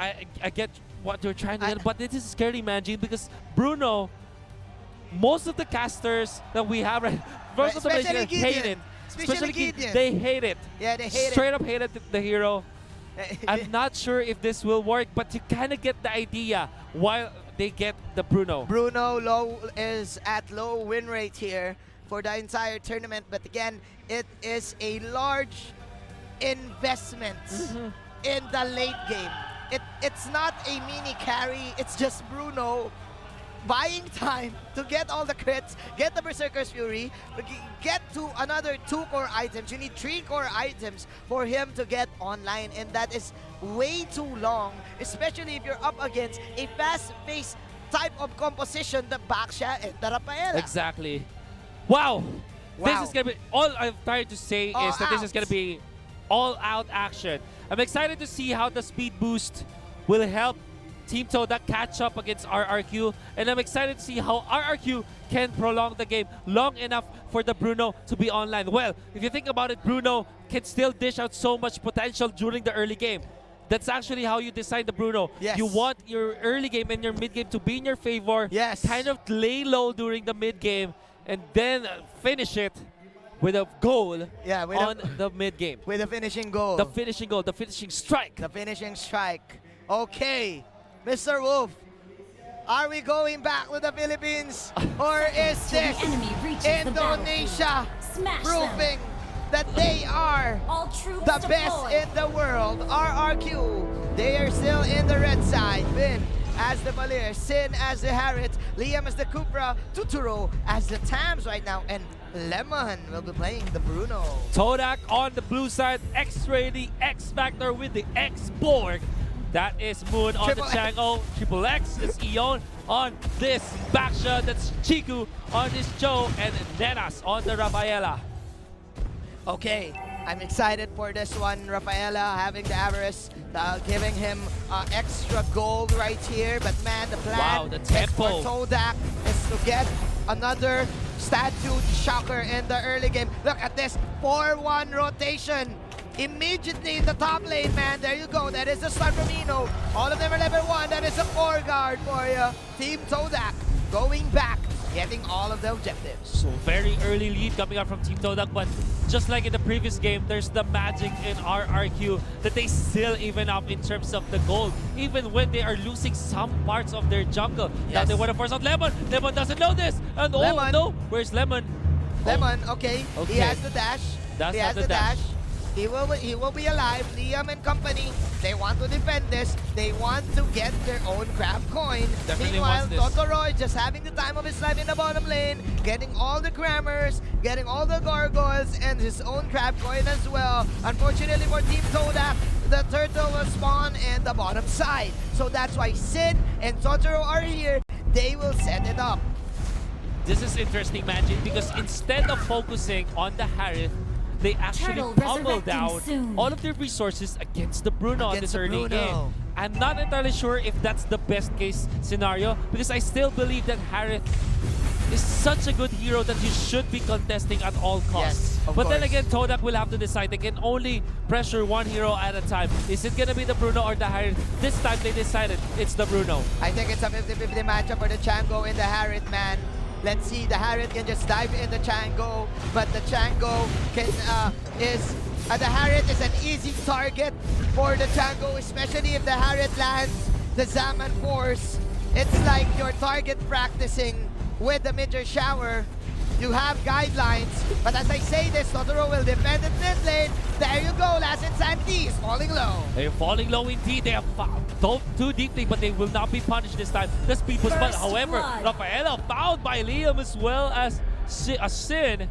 Speaker 6: I get what you're trying to get, but this is scary, man, Gene, because Bruno, most of the casters that we have, most of the players hate it. Especially
Speaker 5: Gideon.
Speaker 6: they hate it.
Speaker 5: Yeah, they hate
Speaker 6: Straight up hated the hero. I'm not sure if this will work, but you kind of get the idea while they get the Bruno.
Speaker 5: Bruno is at low win rate here for the entire tournament, but again, it is a large investment in the late game. It's not a mini carry, it's just Bruno buying time to get all the crits, get the Berserker's Fury, get to another 2 core items. You need 3 core items for him to get online, and that is way too long, especially if you're up against a fast-paced type of composition, the Baksha and the Rafaela.
Speaker 6: Exactly. Wow. This is going to be, all I'm trying to say is that this is going to be all-out action. I'm excited to see how the speed boost will help Team Todak catch up against RRQ, and I'm excited to see how RRQ can prolong the game long enough for the Bruno to be online. Well, if you think about it, Bruno can still dish out so much potential during the early game. That's actually how you design the Bruno.
Speaker 5: Yes.
Speaker 6: You want your early game and your mid game to be in your favor.
Speaker 5: Yes.
Speaker 6: Kind of lay low during the mid game, and then finish it with a goal on the mid game.
Speaker 5: With a finishing goal.
Speaker 6: The finishing goal, the finishing strike.
Speaker 5: The finishing strike. Okay. Mr. Wolf, are we going back to the Philippines? Or is this Indonesia proving that they are the best in the world? RRQ, they are still in the red side. Vin as the Valir, Sin as the Harriet, Liam as the Cupra, Tuturo as the Tams right now, and Lemon will be playing the Bruno.
Speaker 6: Todak on the blue side, X-Ray the X-Factor with the X-Borg. That is Moon on the Chango. Triple X is Eon on this Baksha. That's Chiku on this Joe. And Nenas on the Rafaela.
Speaker 5: Okay, I'm excited for this one. Rafaela having the Avarice, giving him extra gold right here. But man, the plan
Speaker 6: the tempo
Speaker 5: for Todak is to get another statue shocker in the early game. Look at this 4-1 rotation. Immediately in the top lane, man. There you go. That is the start from Eno. All of them are level 1. That is a core guard for you. Team Todak going back, getting all of the objectives.
Speaker 6: So very early lead coming out from Team Todak, but just like in the previous game, there's the magic in RRQ that they still even up in terms of the gold, even when they are losing some parts of their jungle. Now they want to force out Lemon. Lemon doesn't know this. And oh no, where's Lemon?
Speaker 5: Lemon, okay. He has the dash.
Speaker 6: That's
Speaker 5: he has the dash. He will be alive. Liam and company, they want to defend this. They want to get their own crab coin. Meanwhile, Totoro is just having the time of his life in the bottom lane, getting all the grammars, getting all the gargoyles, and his own crab coin as well. Unfortunately for Team Todak, the turtle will spawn in the bottom side. So that's why Sid and Totoro are here. They will set it up.
Speaker 6: This is interesting, Magic, because instead of focusing on the Harith, they actually pummel down all of their resources against the Bruno in this early game. I'm not entirely sure if that's the best case scenario, because I still believe that Harith is such a good hero that you should be contesting at all costs.
Speaker 5: Yes,
Speaker 6: but then again, Todak will have to decide. They can only pressure one hero at a time. Is it going to be the Bruno or the Harith? This time they decided it's the Bruno.
Speaker 5: I think it's a 50-50 matchup for the Chango and the Harith, man. Let's see, the Harriet can just dive in the Chango, but the Chango can the Harriet is an easy target for the Chango, especially if the Harriet lands the Zaman Force. It's like you're target practicing with the Meteor Shower. You have guidelines, but as I say this, Totoro will defend in mid lane. There you go, Last Insanity is falling low.
Speaker 6: They're falling low indeed. They have dove too deeply, but they will not be punished this time. The speed was fun. However, Rafaela found by Liam as well as a Sin.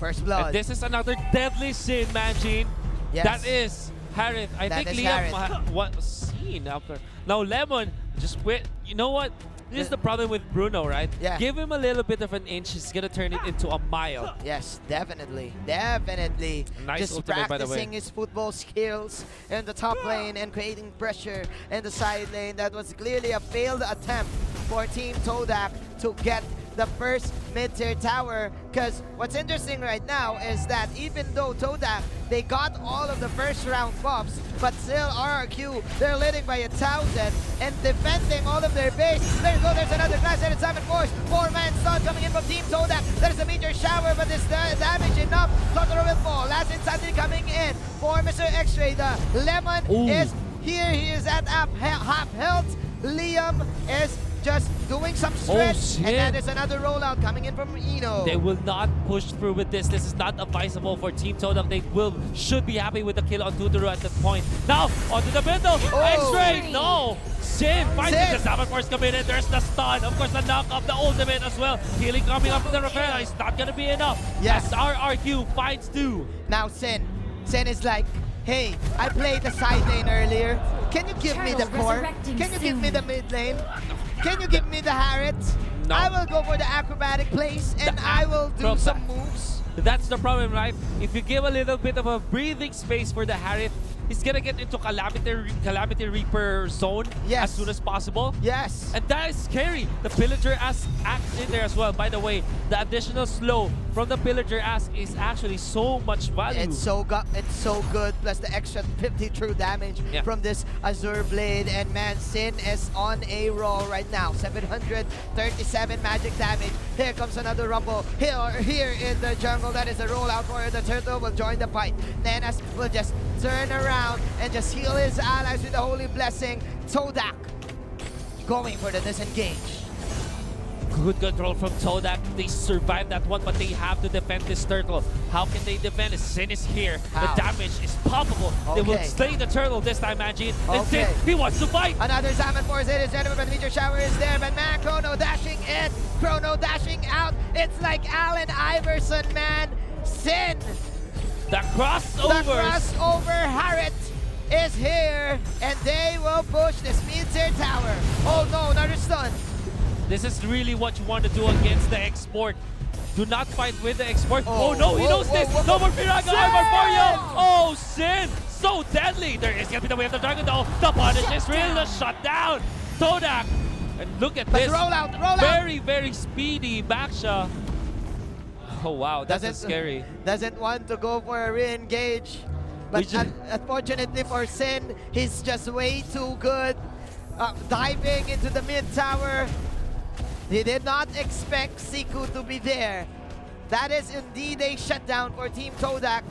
Speaker 5: First blood.
Speaker 6: And this is another deadly Sin, Manjin.
Speaker 5: Yes.
Speaker 6: That is Harith. I think Liam was seen after. Now Lemon just went. You know what? This is the problem with Bruno, right?
Speaker 5: Yeah.
Speaker 6: Give him a little bit of an inch, he's gonna turn it into a mile.
Speaker 5: Yes, definitely. Definitely.
Speaker 6: Nice
Speaker 5: Just
Speaker 6: ultimate, by the way.
Speaker 5: practicing his football skills in the top lane and creating pressure in the side lane. That was clearly a failed attempt for Team Todak to get the first mid-tier tower, because what's interesting right now is that even though Todak, they got all of the first round buffs, but still RRQ, they're leading by 1,000 and defending all of their base. There you go, there's another class-headed Simon Force, 4-man stun coming in from Team Todak. There's a Meteor Shower, but this damage enough. Totoro will fall. Last Insanity coming in for Mr. X-Ray. The Lemon is here, he is at half health. Liam is just doing some stretch, and that is another rollout coming in from Eno.
Speaker 6: They will not push through with this. This is not advisable for Team Todak. They should be happy with the kill on Tuturu at this point. Now, onto the middle. X-Ray, no. Sin finds it. The Zaman Force coming in. There's the stun. Of course, the knock of the ultimate as well. Healing coming up from the Rafaela. It's not going to be enough. Yes, RRQ finds 2.
Speaker 5: Now, Sin is like, hey, I played the side lane earlier. Can you give me the core? Can you give me the mid lane? Can you give me the Harriet?
Speaker 6: No.
Speaker 5: I will go for the acrobatic plays and I will do some moves.
Speaker 6: That's the problem, right? If you give a little bit of a breathing space for the Harriet, he's gonna get into Calamity Reaper zone as soon as possible.
Speaker 5: Yes.
Speaker 6: And that is scary. The Pillager acts in there as well. By the way, the additional slow from the Pillager is actually so much value.
Speaker 5: It's so good. Plus the extra 50 true damage from this Azure Blade. And man, Sin is on a roll right now. 737 magic damage. Here comes another rumble. Here in the jungle. That is a rollout for the Turtle. Will join the fight. Nanas will just turn around and just heal his allies with the Holy Blessing. Todak going for the disengage.
Speaker 6: Good control from Todak. They survived that one, but they have to defend this turtle. How can they defend it? Sin is here.
Speaker 5: How?
Speaker 6: The damage is palpable. They will slay the turtle this time, Manjin. And Sin, he wants to fight.
Speaker 5: Another Zaman Force hit is gentlemen, but the Meteor Shower is there. But man, Chrono dashing in, Chrono dashing out. It's like Allen Iverson, man. Sin.
Speaker 6: The
Speaker 5: crossover Harriet is here, and they will push this mid-tier tower. Oh no, another stun.
Speaker 6: This is really what you want to do against the export. Do not fight with the export. Oh no, he knows this. No more Piraga armor for you. Oh, Sin. So deadly. There is going to be the way of the dragon though. The punish is real. The shutdown. Todak. And look at this.
Speaker 5: Roll out.
Speaker 6: Very, very speedy Baksha. Oh wow, that's scary.
Speaker 5: Doesn't want to go for a re-engage. But unfortunately for Sin, he's just way too good. Diving into the mid tower. He did not expect Siku to be there. That is indeed a shutdown for Team Todak.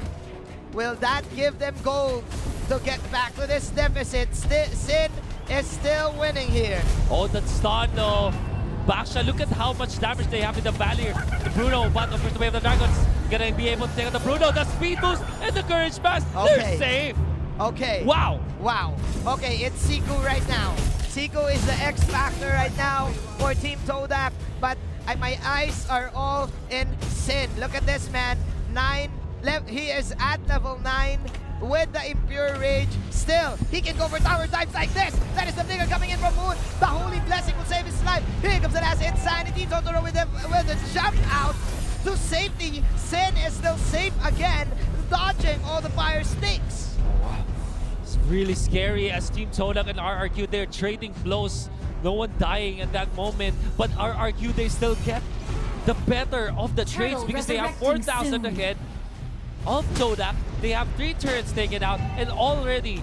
Speaker 5: Will that give them gold to get back to this deficit? Sin is still winning here.
Speaker 6: Oh, that stun though. Baksha, look at how much damage they have in the Valier. The Bruno, but of course the Way of the Dragons gonna be able to take out the Bruno. The speed boost and the courage pass. They're safe.
Speaker 5: Okay.
Speaker 6: Wow.
Speaker 5: Okay, it's Siku right now. Siku is the X factor right now for Team Todak, but my eyes are all in Sin. Look at this man. He is at level 9 with the Impure Rage. Still, he can go for tower dives like this. That is the figure coming in from Moon. The Holy Blessing will save his life. Here comes the last Insanity. Totoro with the jump out to safety. Sin is still safe again, dodging all the fire stakes.
Speaker 6: It's really scary as Team Todak and RRQ, they're trading blows. No one dying at that moment, but RRQ, they still get the better of the trades because they have 4,000 ahead of Todak. They have 3 turrets taken out and already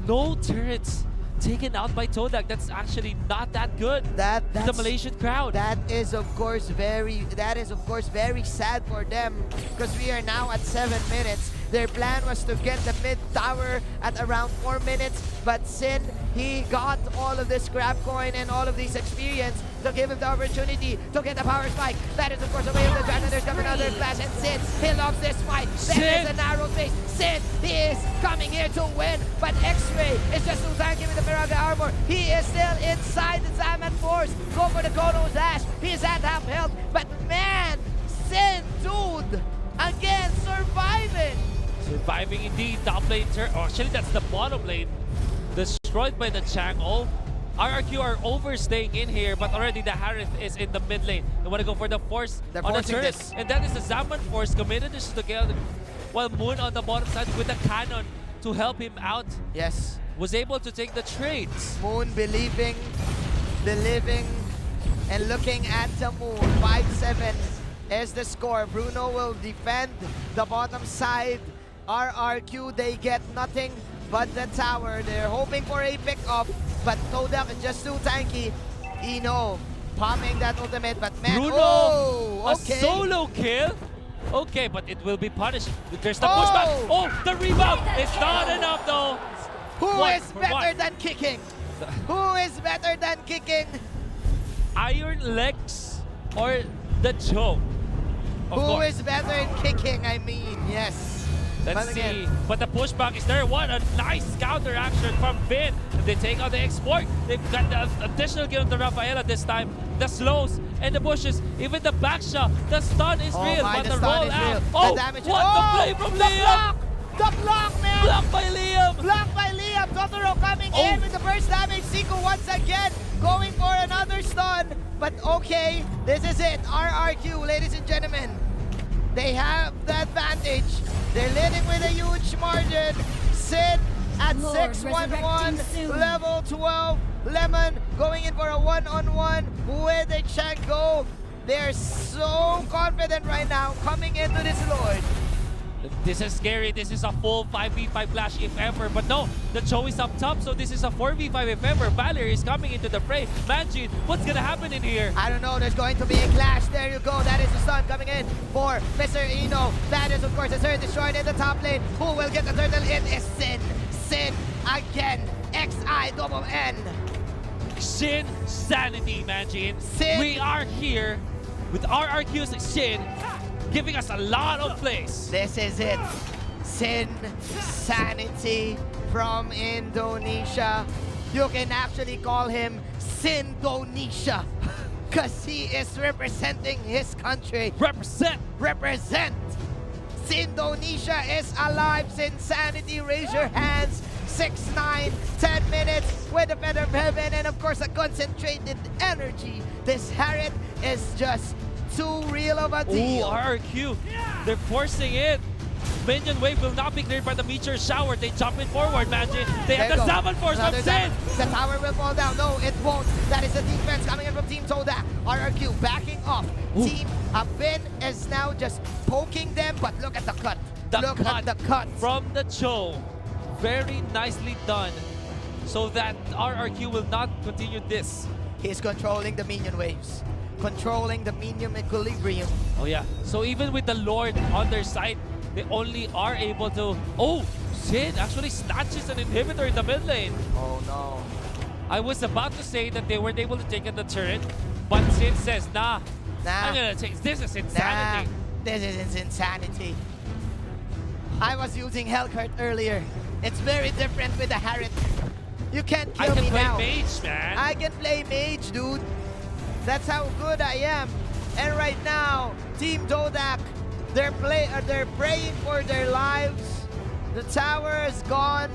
Speaker 6: no turrets taken out by Todak. That's actually not that good. That's the Malaysian crowd.
Speaker 5: That is of course very sad for them, because we are now at 7 minutes. Their plan was to get the mid tower at around 4 minutes, but Sin, he got all of this grab coin and all of this experience to give him the opportunity to get the power spike. That is of course away from the dragon. There's coming another flash, and Sin, he loves this fight. There is a narrow space. Sin, he is coming here to win, but X-Ray is just too tanky with the Miraga armor. He is still inside the Zaman Force. Go for the Kono dash. He's at half health, but man, Sin, dude, again surviving.
Speaker 6: Surviving indeed. Top lane turn. Oh, actually, that's the bottom lane. Destroyed by the Chang'o. RRQ are overstaying in here, but already the Harith is in the mid lane. They want to go for the force on the turret. And that is the Zaman Force committed this together. While Moon on the bottom side with the cannon to help him out.
Speaker 5: Yes.
Speaker 6: Was able to take the trades.
Speaker 5: Moon believing, and looking at the Moon. 5-7 is the score. Bruno will defend the bottom side. RRQ, they get nothing but the tower. They're hoping for a pick-off, but Todak is just too tanky. Eno popping that ultimate, but man,
Speaker 6: Bruno,
Speaker 5: okay.
Speaker 6: A solo kill. Okay, but it will be punished. There's the pushback. Oh, the rebound. It's not enough though.
Speaker 5: Who is better than kicking? Who is better than kicking?
Speaker 6: Iron Legs or the choke?
Speaker 5: Who is better in kicking, I mean, yes.
Speaker 6: Let's see. But the pushback is there. What a nice counter action from Finn. They take out the export. They've got the additional kill to Rafaela this time. The slows and the bushes, even the back shot. The stun is real, but the roll out. Oh,
Speaker 5: the damage.
Speaker 6: What the play from Liam!
Speaker 5: The block, man!
Speaker 6: Blocked by Liam!
Speaker 5: Blocked by Liam! Totoro coming in with the first damage. Siku once again going for another stun. But okay, this is it. RRQ, ladies and gentlemen. They have the advantage. They're leading with a huge margin. Sid at 6-1-1, level 12. Lemon going in for a one-on-one with a Chango. They're so confident right now coming into this Lord.
Speaker 6: This is scary. This is a full 5v5 clash if ever. But no, the Cho is up top, so this is a 4v5 if ever. Valor is coming into the fray. Manjin, what's gonna happen in here?
Speaker 5: I don't know. There's going to be a clash. There you go. That is the stun coming in for Mr. Eno. That is, of course, the turret destroyed in the top lane. Who will get the turtle in is Sin. Sin again. XINN.
Speaker 6: Sin Sanity, Manjin.
Speaker 5: Sin.
Speaker 6: We are here with RRQ's Sin, giving us a lot of plays.
Speaker 5: This is it. Sin Sanity from Indonesia. You can actually call him Sindonesia because he is representing his country.
Speaker 6: Represent!
Speaker 5: Represent! Sindonesia is alive. Sinsanity, raise your hands. 6-9, 10 minutes with the Feather of Heaven and of course a concentrated energy. This Harriet is just too real of a deal.
Speaker 6: Ooh, RRQ. They're forcing it. Minion wave will not be cleared by the meteor shower. They jump it forward, Manjin. They have the Zaman Force from Sin.
Speaker 5: The tower will fall down. No, it won't. That is the defense coming in from Team Todak. RRQ backing off.
Speaker 6: Ooh.
Speaker 5: Team Abin is now just poking them, but look at the cut. Look at the cut.
Speaker 6: From the Cho. Very nicely done. So that RRQ will not continue this.
Speaker 5: He's controlling the minion waves. Controlling the minion equilibrium.
Speaker 6: Oh yeah. So even with the Lord on their side, they only are able to... Oh! Sid actually snatches an inhibitor in the mid lane.
Speaker 5: Oh no.
Speaker 6: I was about to say that they weren't able to take out the turret, but Sid says, nah. I'm gonna take... This is insanity.
Speaker 5: Nah, this is insanity. I was using Hellcurt earlier. It's very different with the Harriet. You can't kill me now.
Speaker 6: I can play mage, man.
Speaker 5: I can play mage, dude. That's how good I am. And right now, Team Todak, they're praying for their lives. The tower is gone,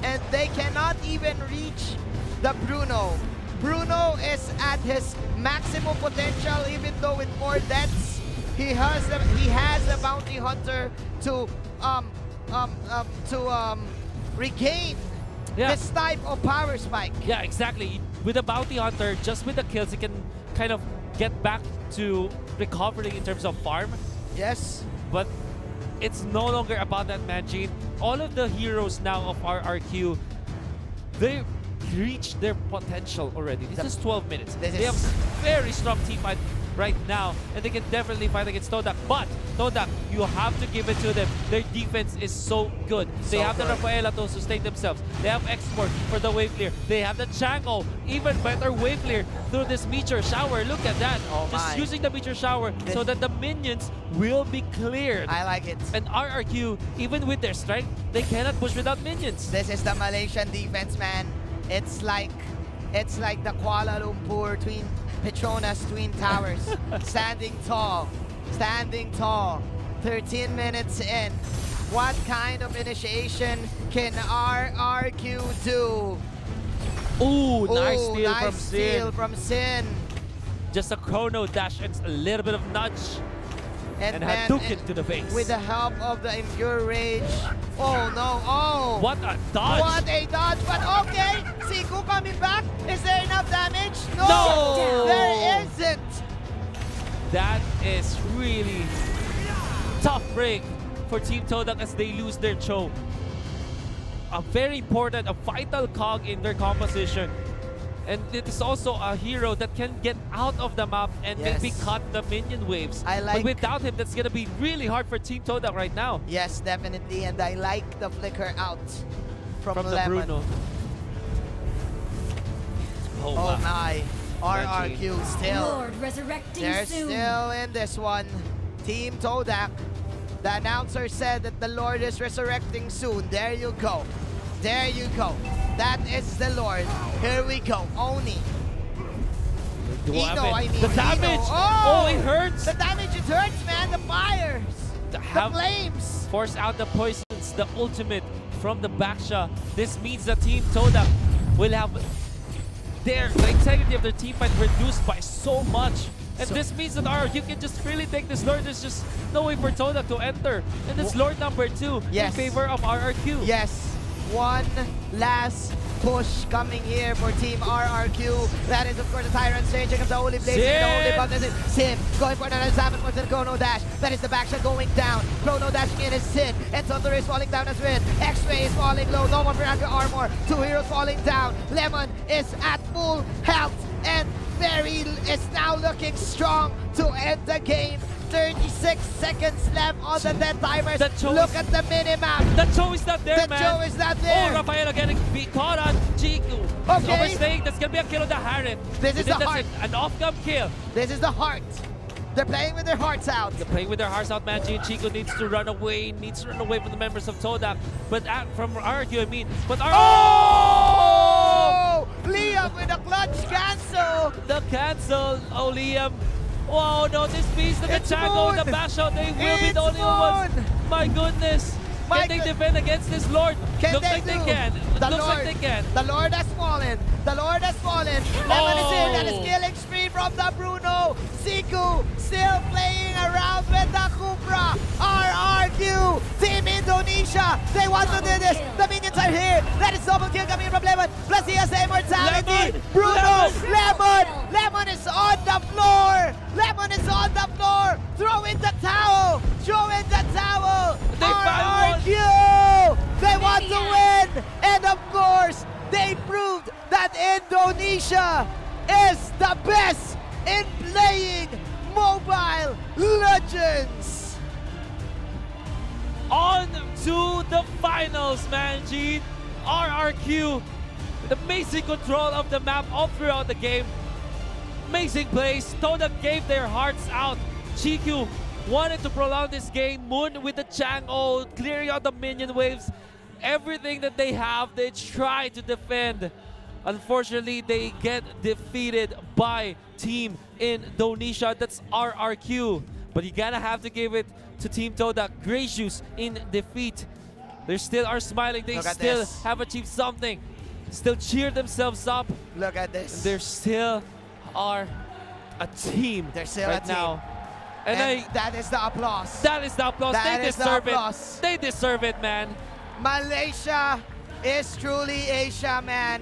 Speaker 5: and they cannot even reach the Bruno. Bruno is at his maximum potential, even though with 4 deaths, he has the bounty hunter to regain this type of power spike.
Speaker 6: Yeah, exactly. With the bounty hunter, just with the kills, he can kind of get back to recovering in terms of farm.
Speaker 5: Yes.
Speaker 6: But it's no longer about that, Manjin. All of the heroes now of RRQ, reached their potential already. This is 12 minutes.
Speaker 5: This
Speaker 6: They have
Speaker 5: is-
Speaker 6: very strong team fight right now, and they can definitely fight against Todak. But Todak, you have to give it to them. Their defense is so good. They
Speaker 5: So
Speaker 6: have the
Speaker 5: good.
Speaker 6: Rafaela to sustain themselves. They have Export for the wave clear. They have the Chango, even better wave clear through this meteor shower. Look at that.
Speaker 5: Oh
Speaker 6: Just
Speaker 5: my.
Speaker 6: using the meteor shower so that the minions will be cleared.
Speaker 5: I like it.
Speaker 6: And RRQ, even with their strength, they cannot push without minions.
Speaker 5: This is the Malaysian defense, man. It's like the Kuala Lumpur Petronas Twin Towers. Standing tall. 13 minutes in. What kind of initiation can RRQ do?
Speaker 6: Ooh, nice
Speaker 5: Ooh,
Speaker 6: steal
Speaker 5: nice
Speaker 6: from
Speaker 5: steal
Speaker 6: Sin.
Speaker 5: from Sin.
Speaker 6: Just a chrono dash and a little bit of nudge. And
Speaker 5: man,
Speaker 6: Hadouken to the face.
Speaker 5: With the help of the Impure Rage. Oh no, oh!
Speaker 6: What a dodge!
Speaker 5: What a dodge, but okay! Siku coming back. Is there enough damage?
Speaker 6: No!
Speaker 5: There isn't!
Speaker 6: That is really tough break for Team Todak as they lose their Cho. A very important, a vital cog in their composition. And it is also a hero that can get out of the map and
Speaker 5: Yes.
Speaker 6: maybe cut the minion waves.
Speaker 5: I like-
Speaker 6: But without him, that's gonna be really hard for Team Todak right now.
Speaker 5: Yes, definitely, and I like the flicker out from
Speaker 6: From the
Speaker 5: Lemon.
Speaker 6: Bruno.
Speaker 5: Oh
Speaker 6: wow.
Speaker 5: my. RRQ still.
Speaker 15: Lord resurrecting
Speaker 5: They're
Speaker 15: soon.
Speaker 5: still in this one. Team Todak. The announcer said that the Lord is resurrecting soon. There you go. There you go. That is the Lord. Here we go. Oni. Ino, I mean.
Speaker 6: The damage!
Speaker 5: Ino.
Speaker 6: Oh, it hurts!
Speaker 5: The damage, it hurts, man. The fires. The
Speaker 6: Have-
Speaker 5: flames.
Speaker 6: Force out the poisons, the ultimate from the Baksha. This means that Team Todak will have the integrity of their team fight reduced by so much. And this means that you can just really take this Lord. There's just no way for Todak to enter. And it's Lord number 2
Speaker 5: Yes.
Speaker 6: in favor of RRQ.
Speaker 5: Yes. One last push coming here for Team RRQ. That is, of course, the Tyrant stage. Here comes the Holy Blaze. The Holy Button is Sim going for another 7 points and Chrono Dash. That is the backshot going down. Chrono dashing in is Sin. And Thunder is falling down as well. X-Ray is falling low. No more Piranha Armor. 2 heroes falling down. Lemon is at full health. And Berry is now looking strong to end the game. 36 seconds left on the dead timers. Look at the minimap.
Speaker 6: The Cho is not there,
Speaker 5: The
Speaker 6: man.
Speaker 5: Cho is not there.
Speaker 6: Oh, Rafaela getting caught on Chiku.
Speaker 5: Okay.
Speaker 6: Overstaying. That's going to be a kill on the Harith.
Speaker 5: This is
Speaker 6: And
Speaker 5: the
Speaker 6: then that's
Speaker 5: heart.
Speaker 6: it. An off-cam kill.
Speaker 5: This is the heart. They're playing with their hearts out.
Speaker 6: They're playing with their hearts out, man. Jin Chico needs to run away. Needs to run away from the members of Todak. But from RRQ, I mean. But
Speaker 5: Oh! Liam with a clutch cancel.
Speaker 6: The cancel. Oh, Liam. Wow, no, this piece of the
Speaker 5: It's
Speaker 6: Chango and the
Speaker 5: Moon.
Speaker 6: bash out. They will be
Speaker 5: It's
Speaker 6: the only ones.
Speaker 5: Moon.
Speaker 6: My goodness.
Speaker 5: My
Speaker 6: Can they
Speaker 5: good-
Speaker 6: defend against this Lord?
Speaker 5: Can
Speaker 6: Looks
Speaker 5: they
Speaker 6: like they
Speaker 5: do?
Speaker 6: can.
Speaker 5: The
Speaker 6: Looks
Speaker 5: Lord,
Speaker 6: like they can.
Speaker 5: The Lord has fallen. The Lord has fallen. Lemon is here. That is
Speaker 6: Oh.
Speaker 5: killing spree from the Bruno. Siku still playing around with the Cupra. RRQ. Team Indonesia. They want to do this. The minions are here. That is double kill coming from Lemon. Plus he has the immortality.
Speaker 6: Lemon.
Speaker 5: Bruno.
Speaker 6: Lemon.
Speaker 5: Lemon is on the floor. Lemon is on the floor. Throw in the towel. Throw in the towel.
Speaker 6: They found
Speaker 5: RRQ. They want to win. And of course, they proved that Indonesia is the best in playing Mobile Legends.
Speaker 6: On to the finals, man, Gene. RRQ, with amazing control of the map all throughout the game. Amazing plays. Todak gave their hearts out. Chiku wanted to prolong this game. Moon with the Chang'o, clearing out the minion waves. Everything that they have, they try to defend. Unfortunately, they get defeated by Team Indonesia. That's RRQ. But you gotta have to give it to Team Todak. Gracious in defeat. They still are smiling. They
Speaker 5: Look at
Speaker 6: still
Speaker 5: this.
Speaker 6: have achieved something. Still cheer themselves up.
Speaker 5: Look at this.
Speaker 6: They still are a team
Speaker 5: They're still
Speaker 6: right
Speaker 5: a team.
Speaker 6: now. And
Speaker 5: that is the applause.
Speaker 6: that is the applause.
Speaker 5: That
Speaker 6: They
Speaker 5: is the
Speaker 6: deserve
Speaker 5: applause.
Speaker 6: it. They deserve it, man.
Speaker 5: Malaysia is truly Asia, man.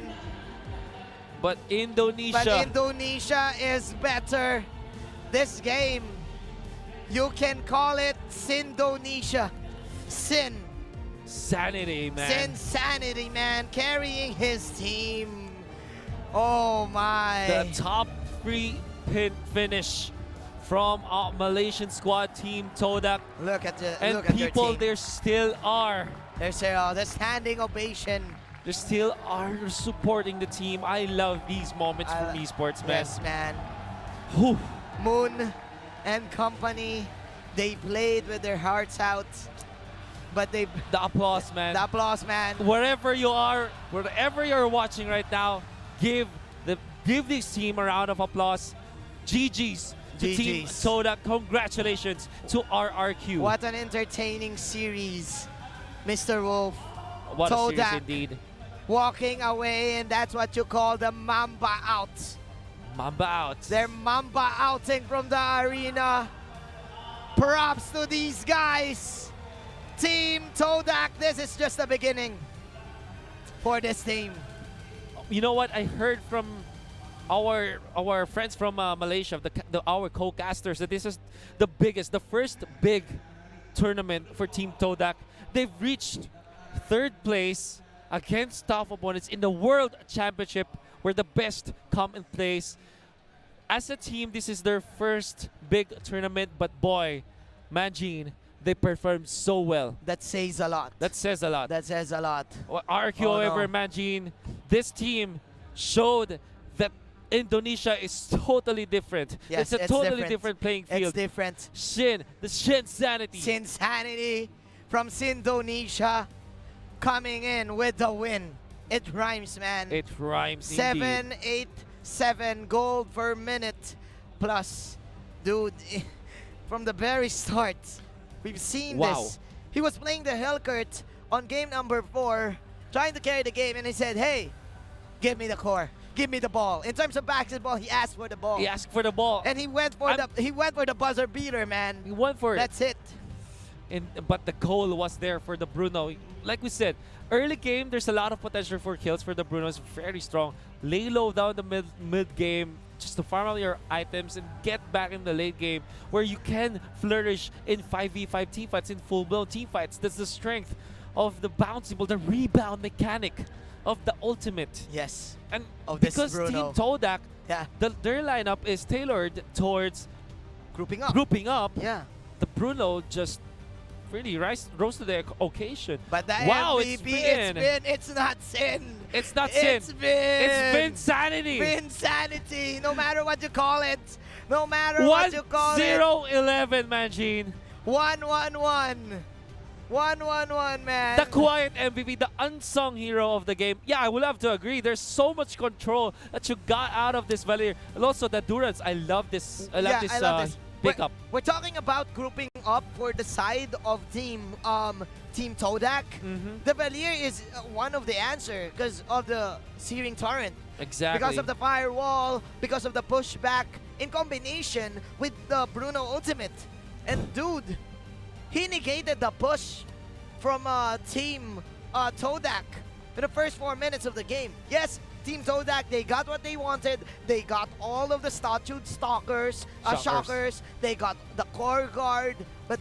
Speaker 6: But Indonesia.
Speaker 5: But Indonesia is better. This game, you can call it Sindonesia. Sin.
Speaker 6: Sanity, man.
Speaker 5: Sinsanity, man. Carrying his team. Oh my.
Speaker 6: The top 3 pin finish from Malaysian squad team Todak.
Speaker 5: Look at the
Speaker 6: and
Speaker 5: look at
Speaker 6: people
Speaker 5: their team.
Speaker 6: there still are.
Speaker 5: There's the standing ovation.
Speaker 6: They still are supporting the team. I love these moments from esports, man.
Speaker 5: Yes, man.
Speaker 6: Whew.
Speaker 5: Moon and company, they played with their hearts out. But the
Speaker 6: applause, man.
Speaker 5: The applause, man.
Speaker 6: Wherever you are, wherever you're watching right now, give this team a round of applause. GG's to Team Todak. Congratulations to RRQ.
Speaker 5: What an entertaining series, Mr. Wolf.
Speaker 6: What a
Speaker 5: Todak
Speaker 6: series indeed.
Speaker 5: walking away, and that's what you call the Mamba out.
Speaker 6: Mamba out.
Speaker 5: Their Mamba outing from the arena. Props to these guys. Team Todak, this is just the beginning for this team.
Speaker 6: You know what? I heard from our friends from Malaysia, our co-casters, that this is the first big tournament for Team Todak. They've reached 3rd place against tough opponents in the World Championship, where the best come in place. As a team, this is their first big tournament, but boy, Manjin, they performed so well.
Speaker 5: That says a lot.
Speaker 6: That says a lot.
Speaker 5: That says a lot.
Speaker 6: Well, RQ, however, Manjin, this team showed that Indonesia is totally different.
Speaker 5: Yes,
Speaker 6: it's a totally different playing field.
Speaker 5: It's different.
Speaker 6: The Shin Sanity.
Speaker 5: Shin Sanity from Sindonesia coming in with the win. It rhymes, man.
Speaker 6: It rhymes
Speaker 5: 787 gold per minute plus. Dude, from the very start, we've seen this. He was playing the Hellcurt on game number 4, trying to carry the game, and he said, hey, give me the core. Give me the ball. In terms of basketball, he asked for the ball.
Speaker 6: He asked for the ball.
Speaker 5: And he went for the buzzer beater, man.
Speaker 6: He went for it.
Speaker 5: That's it.
Speaker 6: But the goal was there for the Bruno. Like we said, early game, there's a lot of potential for kills for the Bruno. It's very strong. Lay low down the mid game just to farm out your items and get back in the late game where you can flourish in 5v5 teamfights, in full-blown teamfights. That's the strength of the bouncy ball, the rebound mechanic of the ultimate.
Speaker 5: Yes.
Speaker 6: And
Speaker 5: of
Speaker 6: because
Speaker 5: this Bruno.
Speaker 6: Team Todak,
Speaker 5: yeah,
Speaker 6: their lineup is tailored towards
Speaker 5: grouping up. Yeah.
Speaker 6: The Bruno just really rose to the occasion.
Speaker 5: But the
Speaker 6: MVP,
Speaker 5: it's not Sin.
Speaker 6: It's not Sin.
Speaker 5: It's Vin.
Speaker 6: It's Vinsanity.
Speaker 5: Vinsanity. No matter what you call it. No matter what you call it.
Speaker 6: 1-0-11, Manjin.
Speaker 5: 1-1-1. 1-1-1, man.
Speaker 6: The quiet MVP, the unsung hero of the game. Yeah, I will have to agree. There's so much control that you got out of this Valier. And also the Durance. I love this. I love this pickup.
Speaker 5: We're talking about grouping up for the side of Team Todak. The Valier is one of the answer because of the Searing Torrent.
Speaker 6: Exactly.
Speaker 5: Because of the firewall, because of the pushback, in combination with the Bruno ultimate. And dude, he negated the push from Team Todak in the first 4 minutes of the game. Yes, Team Todak, they got what they wanted. They got all of the statute shockers. They got the core guard, but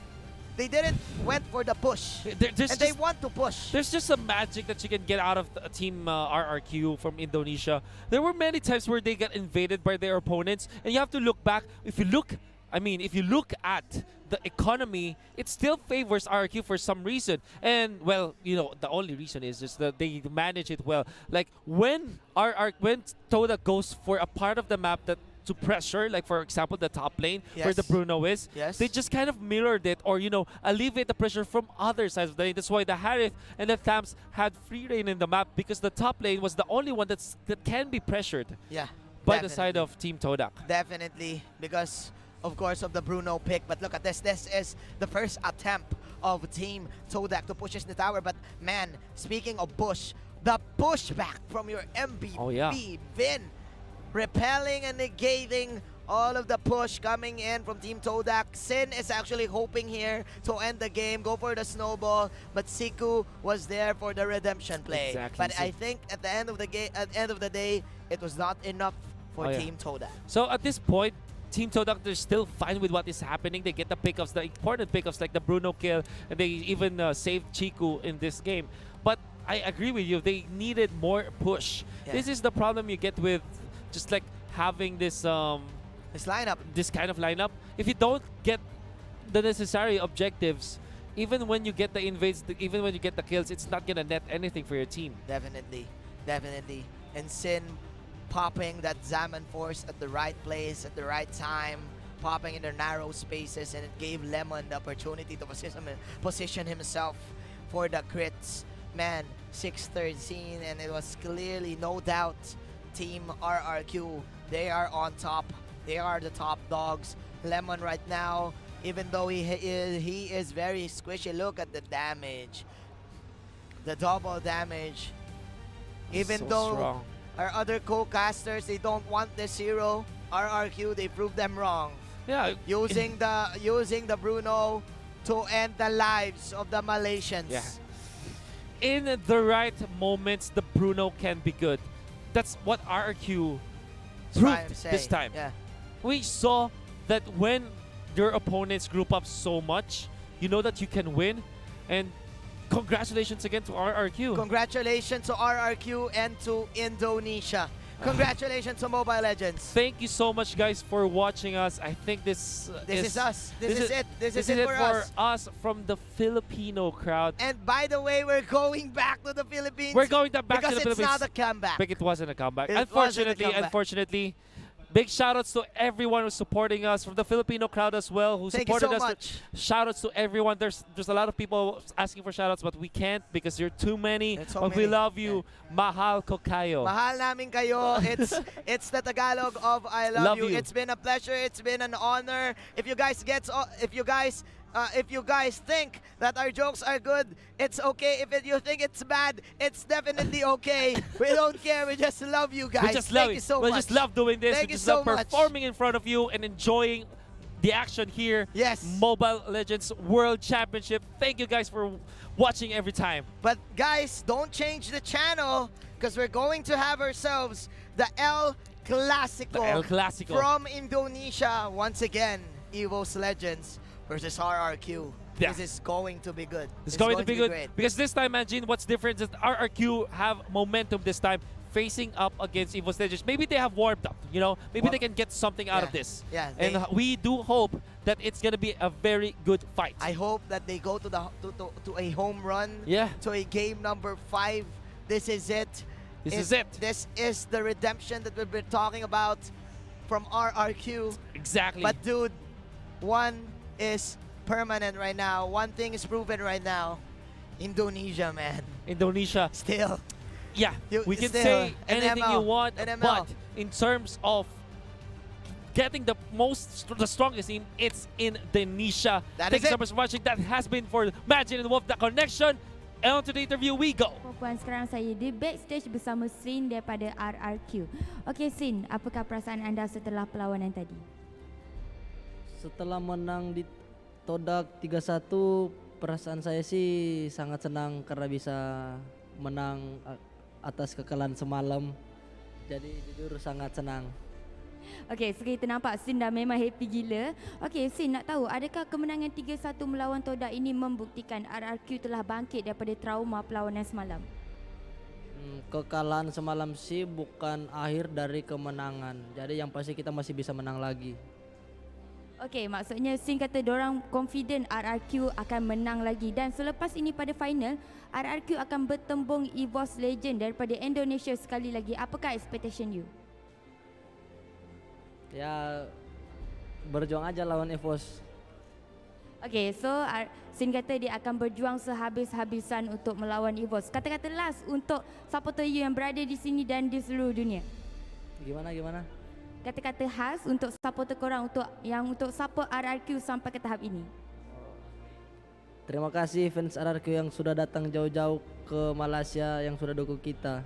Speaker 5: they didn't went for the push. They want to push.
Speaker 6: There's just some magic that you can get out of Team RRQ from Indonesia. There were many times where they got invaded by their opponents, and you have to look back. If you look at the economy, it still favors RRQ for some reason. And, well, you know, the only reason is just that they manage it well. Like, when Todak goes for a part of the map that to pressure, like, for example, the top lane, where the Bruno is, they just kind of mirrored it or, you know, alleviate the pressure from other sides of the lane. That's why the Harith and the Thams had free reign in the map because the top lane was the only one that can be pressured by the side of Team Todak.
Speaker 5: Definitely, because of course, of the Bruno pick. But look at this. This is the first attempt of Team Todak to push the tower. But man, speaking of push, the pushback from your MVP, Vin, repelling and negating all of the push coming in from Team Todak. Sin is actually hoping here to end the game, go for the snowball, but Siku was there for the redemption play.
Speaker 6: Exactly.
Speaker 5: But I think at the end of the game, at the end of the day, it was not enough for Team Todak.
Speaker 6: So at this point, Team Todak, they're still fine with what is happening. They get the pickups, the important pickups like the Bruno kill, and they even saved Chiku in this game. But I agree with you. They needed more push. This is the problem you get with just like having this
Speaker 5: lineup,
Speaker 6: this kind of lineup. If you don't get the necessary objectives, even when you get the invades, even when you get the kills, it's not gonna net anything for your team.
Speaker 5: Definitely. And Sin popping that Zaman Force at the right place, at the right time, popping in the narrow spaces, and it gave Lemon the opportunity to position himself for the crits. Man, 6-13, and it was clearly, no doubt, Team RRQ, they are on top. They are the top dogs. Lemon right now, even though he is very squishy, look at the damage. The double damage. Even
Speaker 6: So
Speaker 5: though
Speaker 6: strong.
Speaker 5: our other co-casters, they don't want this hero, RRQ, they proved them wrong.
Speaker 6: Yeah.
Speaker 5: Using the Bruno to end the lives of the Malaysians.
Speaker 6: Yeah. In the right moments, the Bruno can be good. That's what RRQ proved this time.
Speaker 5: Yeah.
Speaker 6: We saw that when your opponents group up so much, you know that you can win. And congratulations again to RRQ.
Speaker 5: Congratulations to RRQ and to Indonesia. Congratulations to Mobile Legends.
Speaker 6: Thank you so much, guys, for watching us. I think this
Speaker 5: is us. This is it. This is it for
Speaker 6: us from the Filipino crowd.
Speaker 5: And by the way, we're going back to the Philippines.
Speaker 6: We're going back to the Philippines.
Speaker 5: Because it's not a comeback.
Speaker 6: But it wasn't a comeback.
Speaker 5: It wasn't a comeback.
Speaker 6: Unfortunately, big shout-outs to everyone who's supporting us, from the Filipino crowd as well, who
Speaker 5: Thank you
Speaker 6: supported
Speaker 5: so
Speaker 6: us.
Speaker 5: much.
Speaker 6: Shout-outs to everyone. There's a lot of people asking for shout-outs, but we can't because you're too many.
Speaker 5: It's so
Speaker 6: But we
Speaker 5: many.
Speaker 6: love you. Mahal ko kayo.
Speaker 5: Mahal namin kayo. It's the Tagalog of I love you.
Speaker 6: you.
Speaker 5: It's been a pleasure. It's been an honor. If you guys think that our jokes are good, it's okay. If you think it's bad, it's definitely okay. We don't care. We just love you guys.
Speaker 6: We just love
Speaker 5: Thank you so much.
Speaker 6: We just love doing this.
Speaker 5: Thank
Speaker 6: we
Speaker 5: you
Speaker 6: just
Speaker 5: so
Speaker 6: love
Speaker 5: much.
Speaker 6: performing in front of you and enjoying the action here.
Speaker 5: Yes.
Speaker 6: Mobile Legends World Championship. Thank you guys for watching every time.
Speaker 5: But guys, don't change the channel because we're going to have ourselves the El Clasico,
Speaker 6: The El Clasico.
Speaker 5: from Indonesia. Once again, EVOS Legends versus RRQ.
Speaker 6: Yeah.
Speaker 5: This is going to be good.
Speaker 6: It's going to be good
Speaker 5: great.
Speaker 6: because this time, imagine what's different is that RRQ have momentum this time, facing up against EVOS Legends. Maybe they have warmed up, you know. Maybe they can get something out of this.
Speaker 5: Yeah,
Speaker 6: and we do hope that it's gonna be a very good fight.
Speaker 5: I hope that they go to a home run.
Speaker 6: Yeah.
Speaker 5: To a game number 5. This is it.
Speaker 6: This is it.
Speaker 5: This is the redemption that we've been talking about from RRQ.
Speaker 6: Exactly.
Speaker 5: But dude, one is permanent right now. One thing is proven right now. Indonesia, man.
Speaker 6: Indonesia.
Speaker 5: Still.
Speaker 6: Yeah, we can
Speaker 5: still,
Speaker 6: say anything
Speaker 5: NML,
Speaker 6: you want,
Speaker 5: NML.
Speaker 6: but in terms of getting the strongest team, it's Indonesia.
Speaker 5: That
Speaker 6: Thanks
Speaker 5: is
Speaker 6: so
Speaker 5: it.
Speaker 6: much for watching. That has been for Magin and Wolf, The Connection. And on to the interview we go.
Speaker 3: Puan, sekarang saya di backstage bersama Sin daripada RRQ. Okey Sin, apakah perasaan anda setelah perlawanan tadi?
Speaker 16: Setelah menang di Todak 3-1, perasaan saya sih sangat senang karena bisa menang atas kekalahan semalam. Jadi jujur sangat senang.
Speaker 3: Okey, so kita nampak Sin dah memang happy gila. Okey, Sin nak tahu, adakah kemenangan 3-1 melawan Todak ini membuktikan RRQ telah bangkit daripada trauma perlawanan semalam?
Speaker 16: Kekalahan semalam sih bukan akhir dari kemenangan. Jadi yang pasti kita masih bisa menang lagi.
Speaker 3: Okey, maksudnya Sin kata dorang confident RRQ akan menang lagi, dan selepas ini pada final RRQ akan bertembung EVOS Legend daripada Indonesia sekali lagi. Apakah expectation you?
Speaker 16: Ya berjuang aja lawan EVOS.
Speaker 3: Okey, so Sin kata dia akan berjuang sehabis-habisan untuk melawan EVOS. Kata-kata last untuk supporter you yang berada di sini dan di seluruh dunia.
Speaker 16: Gimana?
Speaker 3: Kata-kata khas untuk supporter korang untuk support RRQ sampai ke tahap ini.
Speaker 16: Terima kasih fans RRQ yang sudah datang jauh-jauh ke Malaysia, yang sudah dukung kita.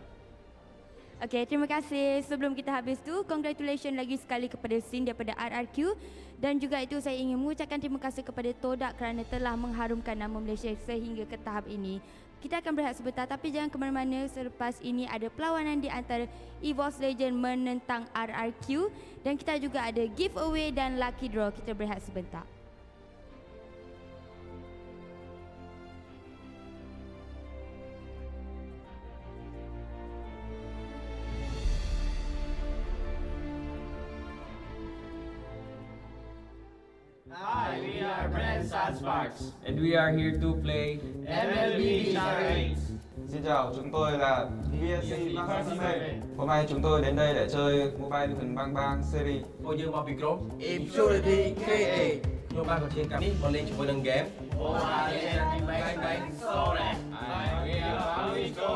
Speaker 3: Okey, terima kasih. Sebelum kita habis tu, congratulations lagi sekali kepada Sin daripada RRQ, dan juga itu saya ingin mengucapkan terima kasih kepada Todak kerana telah mengharumkan nama Malaysia sehingga ke tahap ini. Kita akan berehat sebentar, tapi jangan ke mana-mana. Selepas ini ada perlawanan di antara EVOS Legend menentang RRQ, dan kita juga ada giveaway dan lucky draw. Kita berehat sebentar.
Speaker 12: Sparks.
Speaker 8: And we are here to play
Speaker 12: MLBB Charades.
Speaker 17: Xin chào, chúng tôi là VSC Persembahan. Hôm nay chúng tôi đến đây để chơi mobile Liên Minh Bang Bang series.
Speaker 8: ពួកយើងមកពីក្រុម Impunity KA ខ្ញុំបានប្រធានកម្មនេះមកលេងជាមួយនឹង game
Speaker 12: Mobile Legends Bang Bang Sore. Here we go.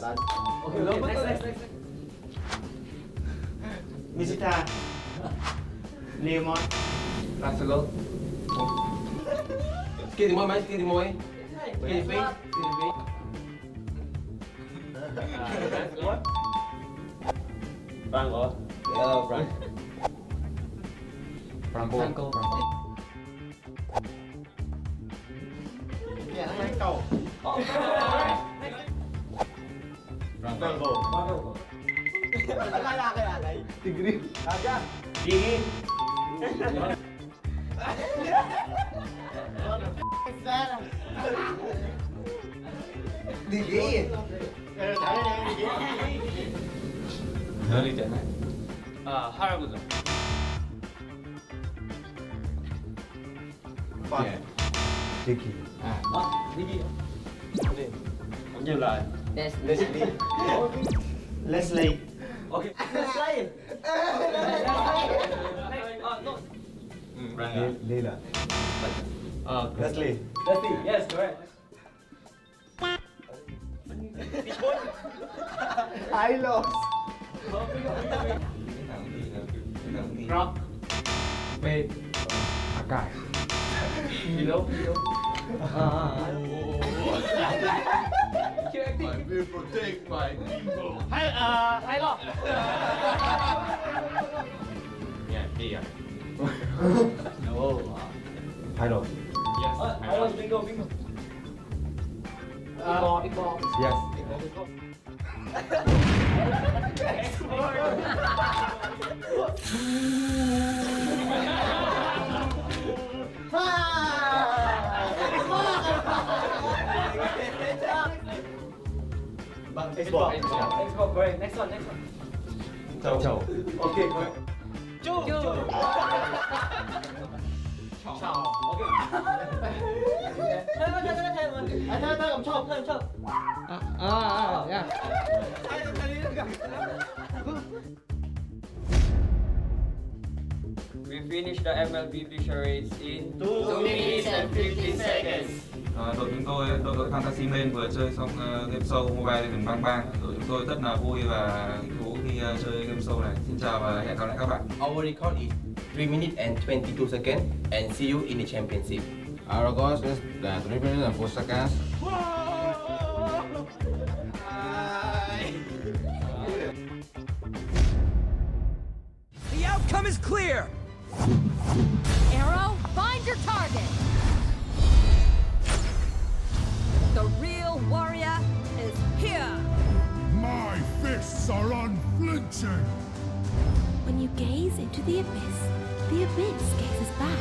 Speaker 12: Done.
Speaker 8: Okay, next.
Speaker 12: Misita. Lemon.
Speaker 8: Rasalo. Sikit di mo mai. Sikit di pay.
Speaker 12: What? Franco.
Speaker 8: Yeah, Frank.
Speaker 17: Franco.
Speaker 12: Franco. Franco.
Speaker 17: Tigri.
Speaker 12: Kagak. Dingin.
Speaker 17: Dingin.
Speaker 12: Dingin.
Speaker 6: 할아버지.
Speaker 17: Tiki.
Speaker 12: Như là Leslie.
Speaker 8: Okay.
Speaker 17: Leila.
Speaker 12: Leslie.
Speaker 8: Yes, correct.
Speaker 12: I lost. Rock.
Speaker 8: Wait.
Speaker 17: Akash.
Speaker 8: Below.
Speaker 12: I will protect my people. Hay lo.
Speaker 6: Yeah, here.
Speaker 12: No.
Speaker 17: Hello.
Speaker 6: Yes.
Speaker 8: Bingo.
Speaker 12: Big ball.
Speaker 17: Yes.
Speaker 12: Xbox.
Speaker 8: Xbox, correct. Next one.
Speaker 17: Châu.
Speaker 12: Okay, correct.
Speaker 8: Chu. Chào. Okay.
Speaker 12: Thôi, ông chọc.
Speaker 8: Yeah. We finished the MLBB charades in
Speaker 12: 2 minutes and 15 seconds.
Speaker 17: Đội Fantasy Men vừa chơi xong game show mobile Liên Minh Bang Bang. Đội chúng tôi rất là vui và hứng thú khi chơi game show này. Xin chào và hẹn gặp lại các bạn.
Speaker 8: Our record is 3 minutes and 22 seconds, and see you in the championship.
Speaker 17: Our record is 3 minutes and 4 seconds.
Speaker 15: The outcome is clear.
Speaker 18: Arrow, find your target.
Speaker 15: The real warrior is here.
Speaker 11: My fists are unflinching.
Speaker 1: When you gaze into the abyss gazes back.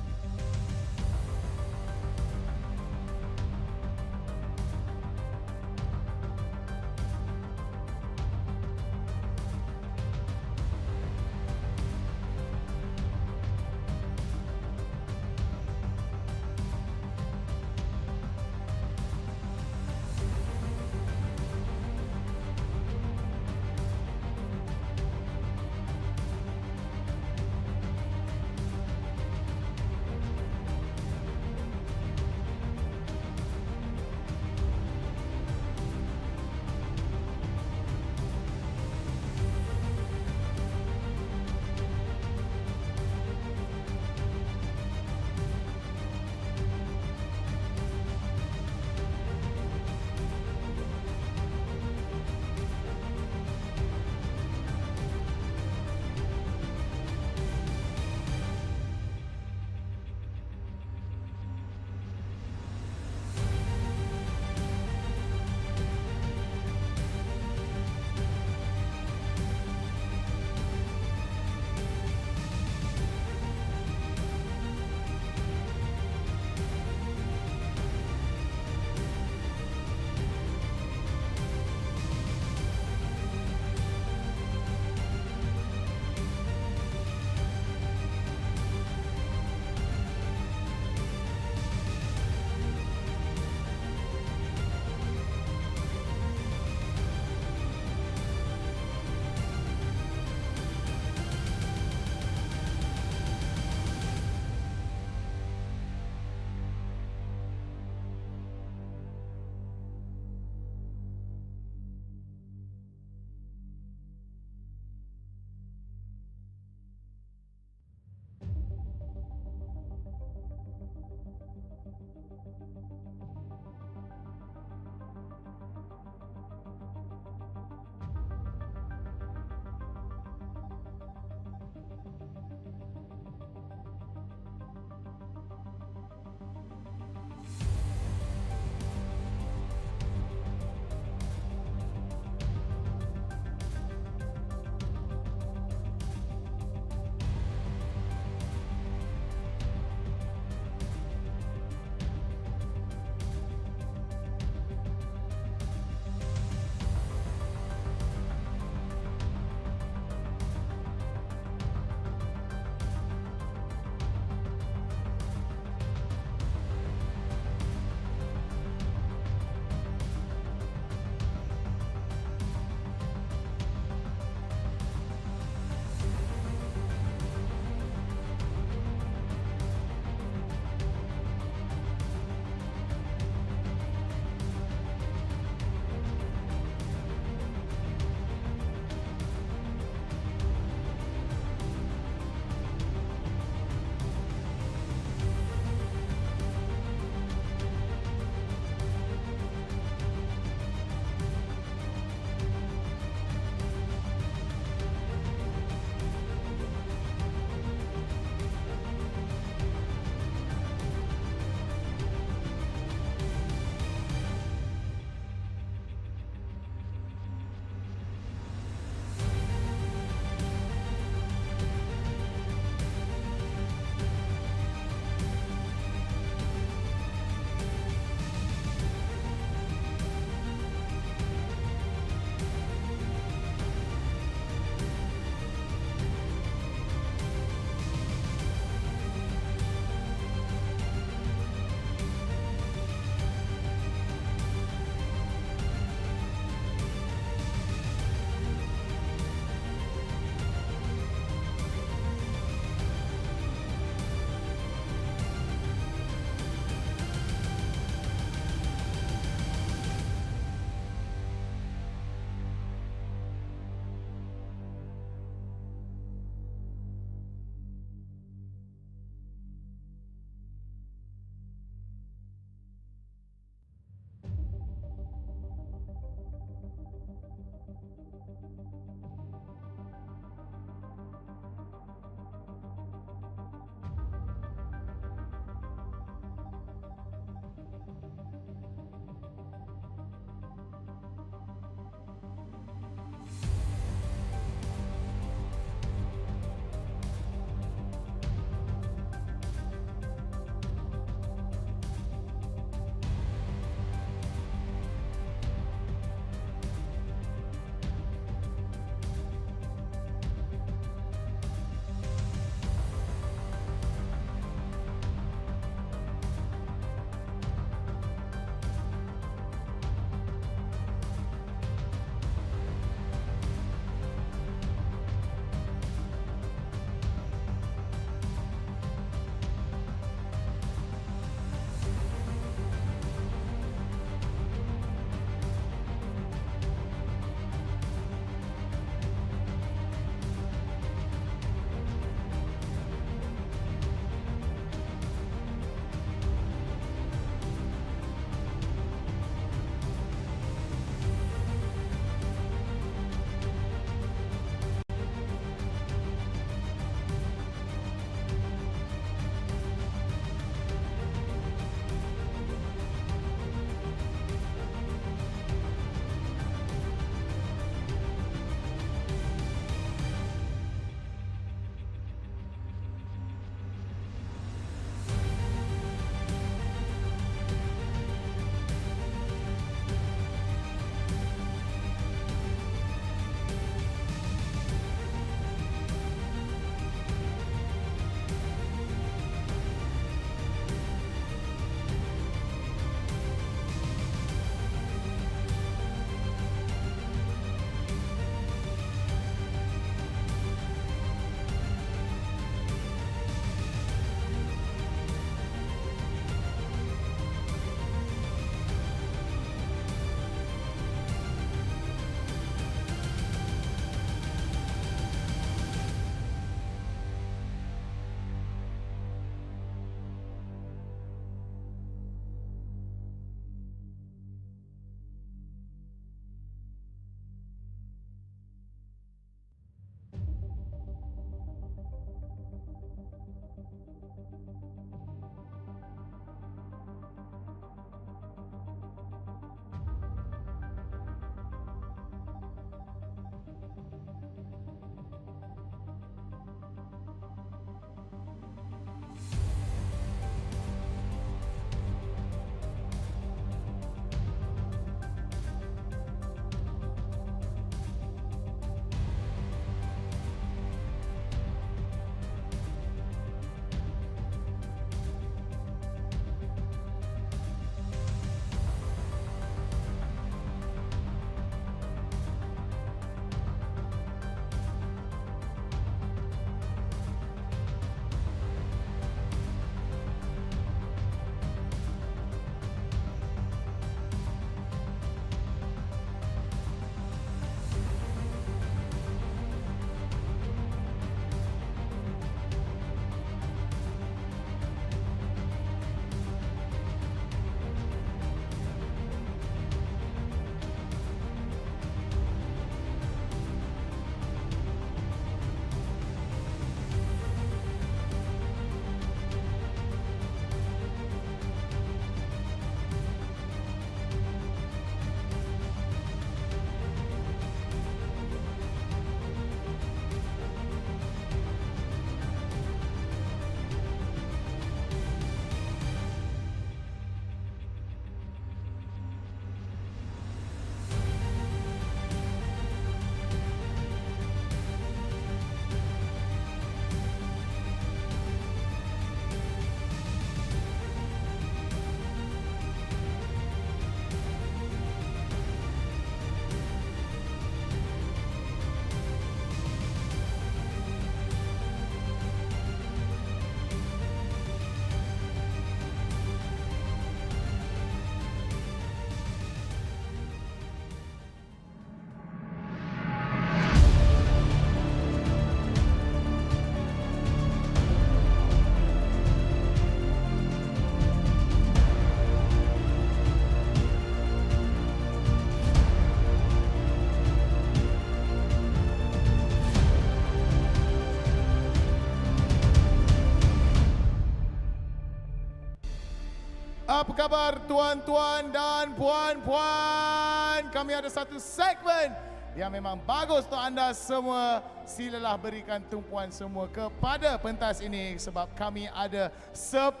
Speaker 2: Apa khabar tuan-tuan dan puan-puan? Kami ada satu segmen yang memang bagus untuk anda semua. Silalah berikan tumpuan semua kepada pentas ini sebab kami ada 10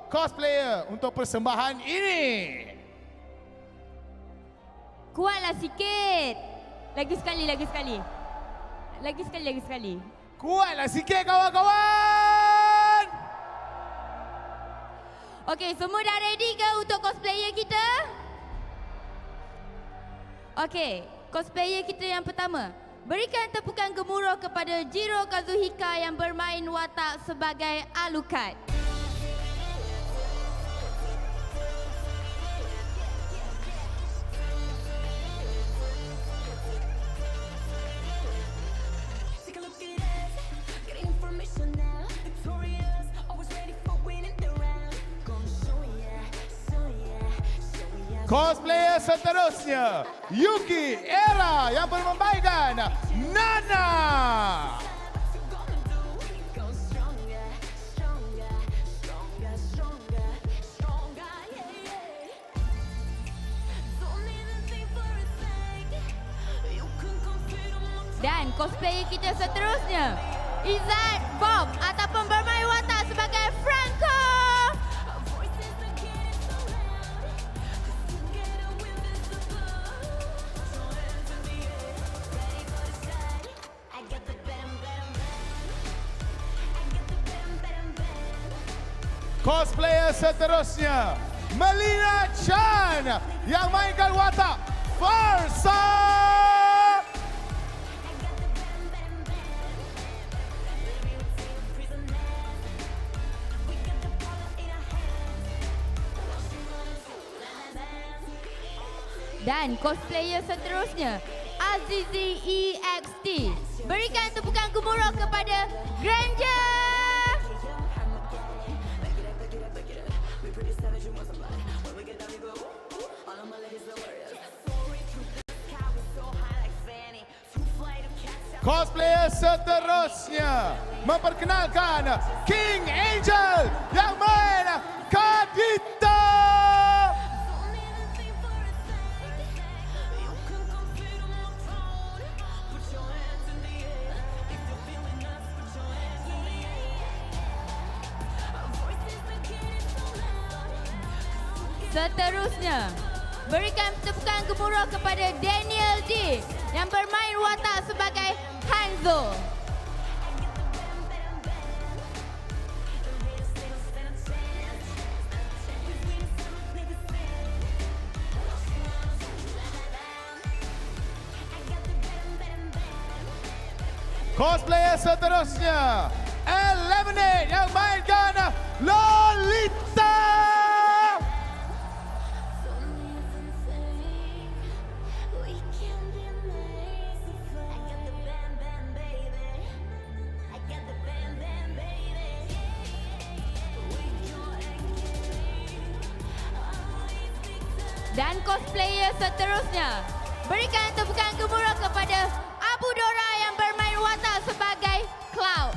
Speaker 2: cosplayer untuk persembahan ini.
Speaker 3: Kuatlah sikit. Lagi sekali. Lagi sekali.
Speaker 2: Kuatlah sikit kawan-kawan.
Speaker 3: Okey, semua dah ready ke untuk cosplayer kita? Okey, cosplayer kita yang pertama. Berikan tepukan gemuruh kepada Jiro Kazuhika yang bermain watak sebagai Alucard.
Speaker 2: Cosplayer seterusnya, Yuki Era yang bermemainkan Nana.
Speaker 3: Dan cosplayer kita seterusnya, Izzat Bob ataupun bermain watak sebagai Franco.
Speaker 2: Cosplayer seterusnya, Melina Chan yang mainkan watak Farsa.
Speaker 3: Dan cosplayer seterusnya, Azizi EXT. Berikan tepukan gemuruh kepada Granger.
Speaker 2: Cosplayer seterusnya memperkenalkan King Angel yang main Kadita.
Speaker 3: Seterusnya, berikan tepukan gemuruh kepada Daniel D yang bermain watak sebagai Hanzo.
Speaker 2: Cosplayer seterusnya, Eliminate yang mainkan Lolita.
Speaker 3: Dan cosplayer seterusnya, berikan tepukan gemuruh kepada Abu Dora yang bermain watak sebagai Cloud.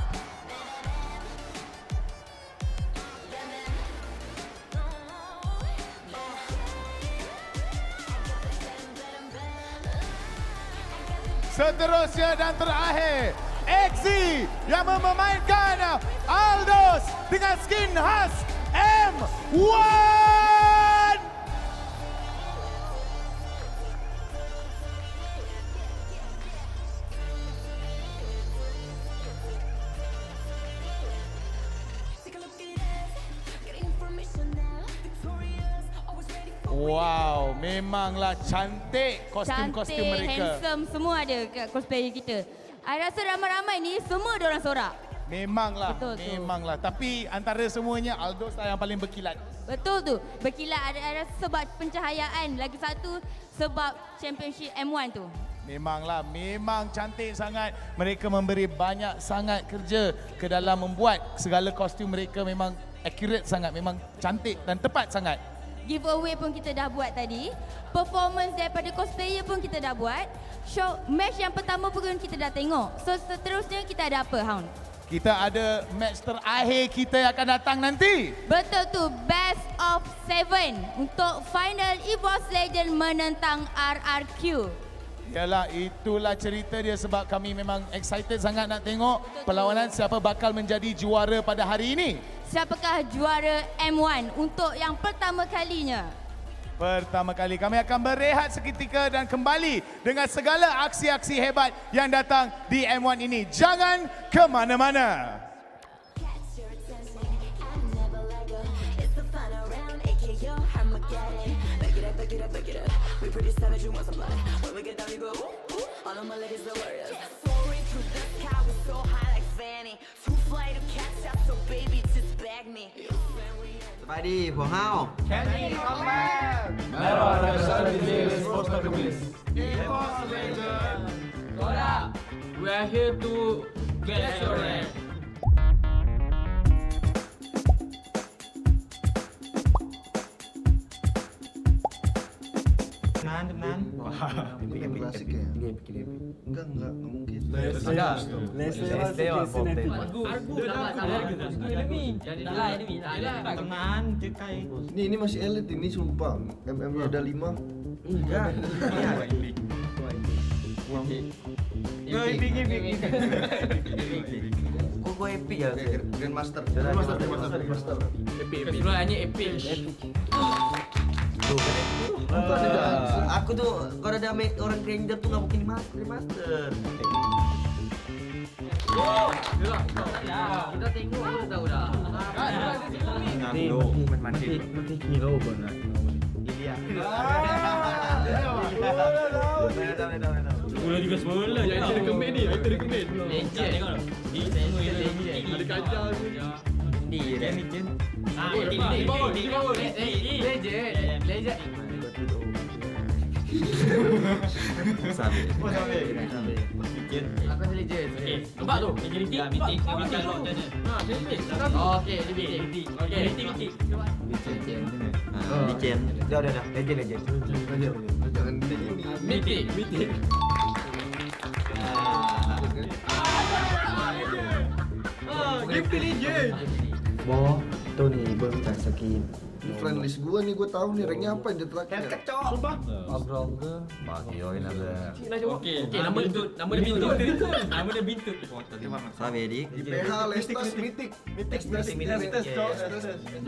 Speaker 2: Seterusnya dan terakhir, Exi yang memainkan Aldos dengan skin khas M1. Wow, memanglah cantik kostum-kostum mereka.
Speaker 3: Cantik, handsome, semua ada kat cosplayer kita. I rasa ramai-ramai ni semua diorang sorak.
Speaker 2: Memanglah,
Speaker 3: Betul tu.
Speaker 2: memanglah. Tapi antara semuanya Aldos lah yang paling berkilat.
Speaker 3: Betul tu. Berkilat ada sebab pencahayaan. Lagi satu sebab championship M1 tu.
Speaker 2: Memanglah, memang cantik sangat. Mereka memberi banyak sangat kerja ke dalam membuat segala kostum mereka memang accurate sangat. Memang cantik dan tepat sangat.
Speaker 3: Giveaway pun kita dah buat tadi. Performance daripada cosplayer pun kita dah buat. Show match yang pertama pun kita dah tengok. So seterusnya kita ada apa, Hound?
Speaker 2: kita ada match terakhir kita yang akan datang nanti.
Speaker 3: Betul tu, best of 7 untuk final EVOS Legend menentang RRQ.
Speaker 2: Yalah, itulah cerita dia sebab kami memang excited sangat nak tengok perlawanan siapa bakal menjadi juara pada hari ini.
Speaker 3: Siapakah juara M1 untuk yang pertama kalinya?
Speaker 2: Pertama kali kami akan berehat seketika dan kembali dengan segala aksi-aksi hebat yang datang di M1 ini. Jangan ke mana-mana.
Speaker 18: We pretty savage, you want some blood. When we get down, you go, ooh, ooh. All of my ladies are warriors. Soaring through the sky, we're so high like Fanny. Too fly to catch up, so baby, just bag me.
Speaker 19: สบายดีพวกเฮา
Speaker 2: Kenny Comeback!
Speaker 19: Merhaba arkadaşlar,
Speaker 2: biz
Speaker 19: EVOS Sports takımıyız.
Speaker 2: EVOS Legend!
Speaker 8: We are here to get your rank.
Speaker 19: Teman-teman.
Speaker 20: Ini klasik ya? Enggak mungkin.
Speaker 19: Teman, cekai.
Speaker 20: Ini masih elit ini sumpah. MM-nya ada 5.
Speaker 19: Enggak.
Speaker 20: Yo, epic.
Speaker 19: Kok gue epic ya?
Speaker 20: Grandmaster.
Speaker 8: Epic. Keseluruhannya epic.
Speaker 19: Aku tuh kalau ada orang Ranger tuh nggak mungkin master.
Speaker 8: Kita tengok kita tahu dah.
Speaker 19: Mati hero benar. Iya.
Speaker 8: Mula juga semula. Itu recommend ni. Legend. Tengok. Ada kaca ni. Legend. Legend.
Speaker 19: Sabi.
Speaker 8: Aku ada legend. Okey. Nampak tu? Legend mitik. Okey, mitik. Okey, mitik.
Speaker 19: Legend. Dah. Legend.
Speaker 20: Jangan ini.
Speaker 8: Mitik. Gameplay legend.
Speaker 20: Boh, tuh nih gue minta skin. Di friendlist gue nih gue tahu nih ranknya apa yang dia terakhir.
Speaker 8: Sumpah.
Speaker 20: Abral ke?
Speaker 19: Magioin ada.
Speaker 8: Okey, nama dia bintut.
Speaker 19: Sabi di.
Speaker 20: IPH Lestas Mythic.
Speaker 8: Sekejap,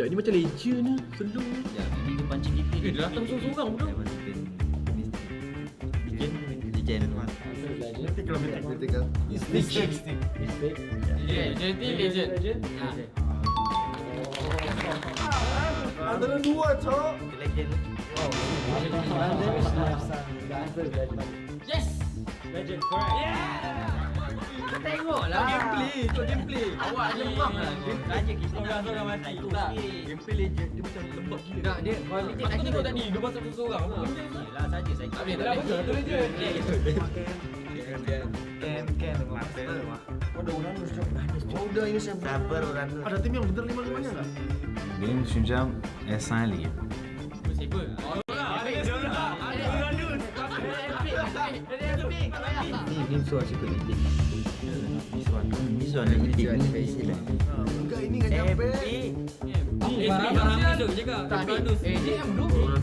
Speaker 8: ini macam legend ni. Selung ni.
Speaker 19: Ini tu pancing kita.
Speaker 8: Dia datang seorang bro.
Speaker 19: Legend.
Speaker 20: Mythic kan?
Speaker 8: Legend.
Speaker 20: Ada dua, Cok.
Speaker 19: Legend.
Speaker 8: Yes. Legend correct. Tengoklah gameplay. Awak lemah lah.
Speaker 19: Saja kita orang mati.
Speaker 8: Gameplay legend dia macam lembab gila. Tak dia quality aku tengok tadi dia masuk seorang.
Speaker 19: Yalah saja saya.
Speaker 8: Tak boleh betul legend.
Speaker 19: Ken master.
Speaker 20: Udah Uranus, Cok. Udah ini saya
Speaker 19: Sabar Uranus.
Speaker 20: Ada tim yang bener 5-5-nya enggak?
Speaker 21: Benim düşüncem efsane.
Speaker 8: Siapa?
Speaker 19: Ini suara siapa ini? Suara ini.
Speaker 20: Enggak, ini enggak nyampe.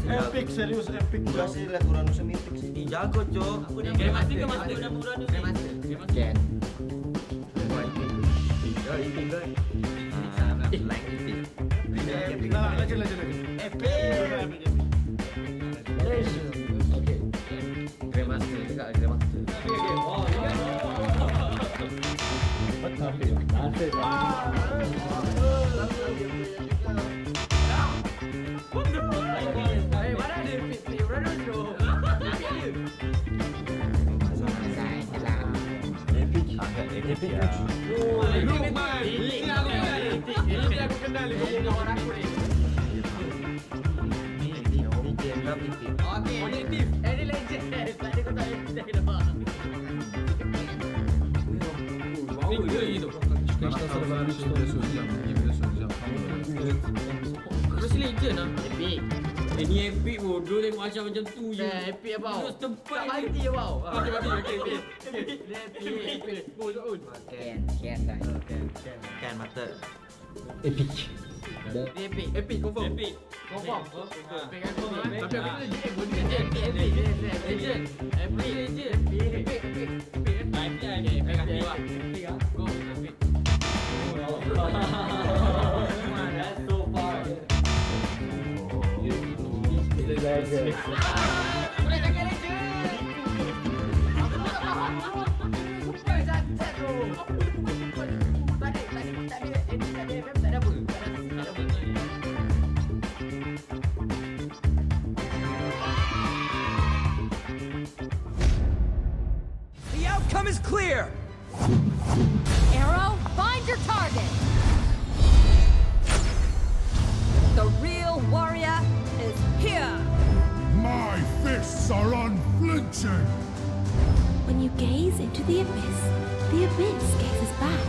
Speaker 20: Epic, serius epic. Enggak sih lihat Uranus Mythic sih.
Speaker 19: Jago, Cok.
Speaker 8: Grandmaster ke master nama Uranus? Grandmaster.
Speaker 20: Legend. Epic.
Speaker 8: Okey. Grandmaster dekat Grandmaster. Mana ada epic Uranus tu?
Speaker 21: Epic ya.
Speaker 8: Ini aku kenal kawan aku ni. Okey, positif. Ini legend. Tadi kau tak legend dah. Wow, dia gitu. Terus legend ah. Epic.
Speaker 19: Ni epic bodoh tengok Ashraf macam tu je.
Speaker 9: Epic apa?
Speaker 19: Terus tempat
Speaker 9: Tak mati apa?
Speaker 19: Mati. Okey.
Speaker 9: Epic.
Speaker 19: Ken dah.
Speaker 9: Kan mata.
Speaker 19: Epic.
Speaker 9: Epic confirm.
Speaker 19: Epic.
Speaker 9: Confirm.
Speaker 19: Epic
Speaker 9: Tapi aku tu legend.
Speaker 15: The outcome is clear.
Speaker 18: Arrow, find your target. The real warrior is here.
Speaker 11: My fists are unflinching.
Speaker 1: When you gaze into the abyss gazes back.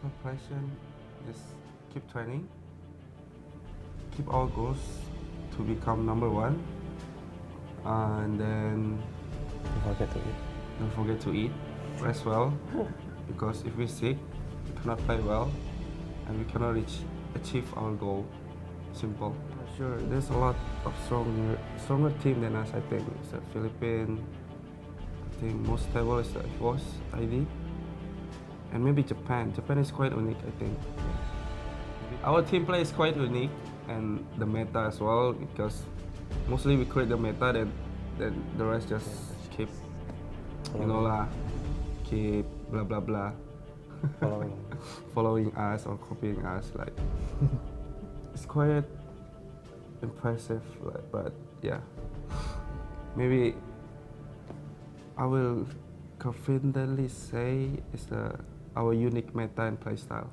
Speaker 10: Preparation, just keep training. Keep our goals to become number one. And then don't forget to eat. Rest well. Because if we're sick, we cannot play well. And we cannot achieve our goal. Simple. Sure, there's a lot of stronger team than us, I think. It's the Philippines. I think most stable is the EVOS ID. And maybe Japan. Japan is quite unique, I think. Our team play is quite unique, and the meta as well, because mostly we create the meta, then the rest just keep, you know lah, keep blah blah blah, following us or copying us. Like it's quite impressive, but yeah, maybe I will confidently say it's our unique meta and playstyle.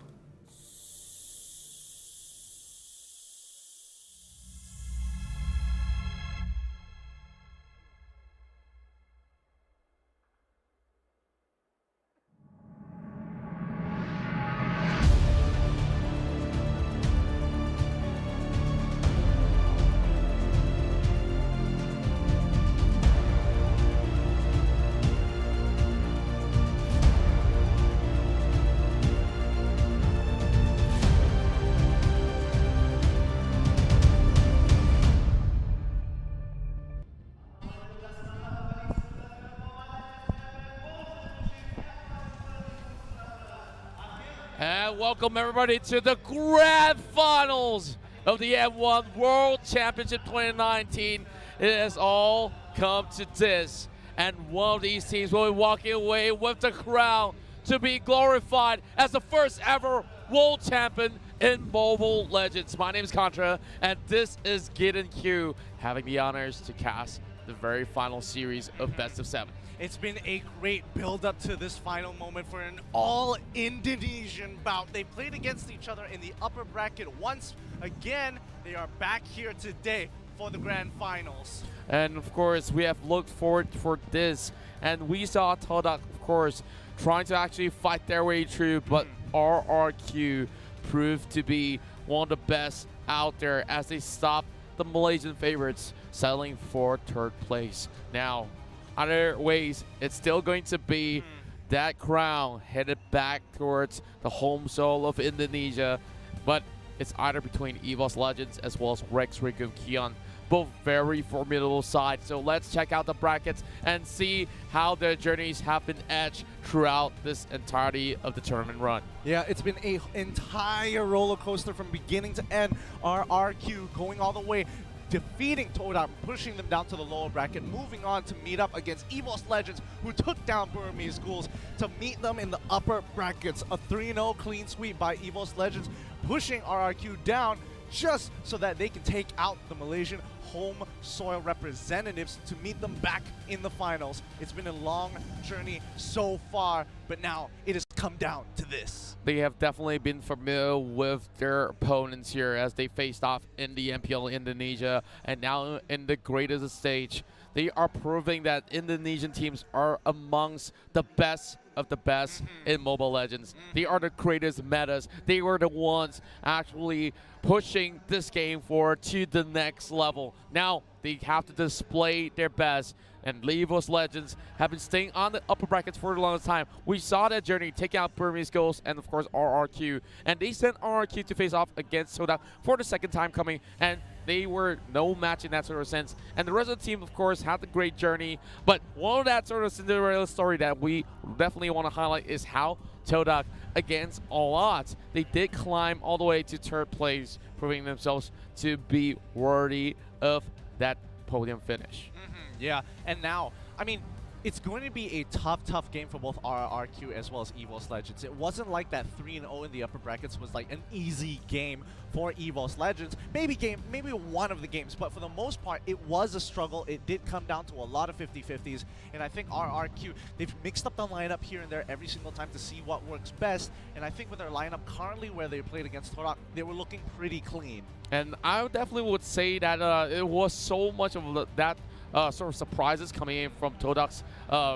Speaker 6: And welcome everybody to the grand finals of the M1 World Championship 2019. It has all come to this, and one of these teams will be walking away with the crown to be glorified as the first ever world champion in Mobile Legends. My name is Contra, and this is Gideon Q, having the honors to cast the very final series of Best of 7.
Speaker 7: It's been a great build-up to this final moment for an all-Indonesian bout. They played against each other in the upper bracket once again. They are back here today for the grand finals.
Speaker 6: And of course, we have looked forward for this, and we saw Todak, of course, trying to actually fight their way through, but RRQ proved to be one of the best out there as they stopped the Malaysian favorites, settling for third place. Now, other ways, it's still going to be that crown headed back towards the home soil of Indonesia, but it's either between EVOS Legends as well as Rex Rigum Kion, both very formidable sides. So let's check out the brackets and see how their journeys have been edged throughout this entirety of the tournament run.
Speaker 7: Yeah, it's been an entire roller coaster from beginning to end. RRQ going all the way, defeating Todak, pushing them down to the lower bracket, moving on to meet up against EVOS Legends, who took down Burmese Schools to meet them in the upper brackets. A 3-0 clean sweep by EVOS Legends, pushing RRQ down just so that they can take out the Malaysian home soil representatives to meet them back in the finals. It's been a long journey so far, but now it has come down to this.
Speaker 6: They have definitely been familiar with their opponents here as they faced off in the MPL Indonesia, and now in the greatest stage. They are proving that Indonesian teams are amongst the best of the best in Mobile Legends. They are the greatest metas. They were the ones actually pushing this game forward to the next level. Now they have to display their best, and EVOS Legends have been staying on the upper brackets for the longest time. We saw that journey take out Burmese Ghosts and of course RRQ, and they sent RRQ to face off against Soda for the second time coming, and they were no match in that sort of sense. And the rest of the team, of course, had the great journey, but one of that sort of Cinderella story that we definitely want to highlight is how Todak, against all odds, they did climb all the way to third place, proving themselves to be worthy of that podium finish.
Speaker 7: Yeah, and now, I mean, it's going to be a tough game for both RRQ as well as EVOS Legends. It wasn't like that 3-0 in the upper brackets was like an easy game for EVOS Legends. Maybe one of the games, but for the most part, it was a struggle. It did come down to a lot of 50-50s, and I think RRQ, they've mixed up the lineup here and there every single time to see what works best, and I think with their lineup currently where they played against Todak, they were looking pretty clean.
Speaker 6: And I definitely would say that it was so much of that sort of surprises coming in from Todak's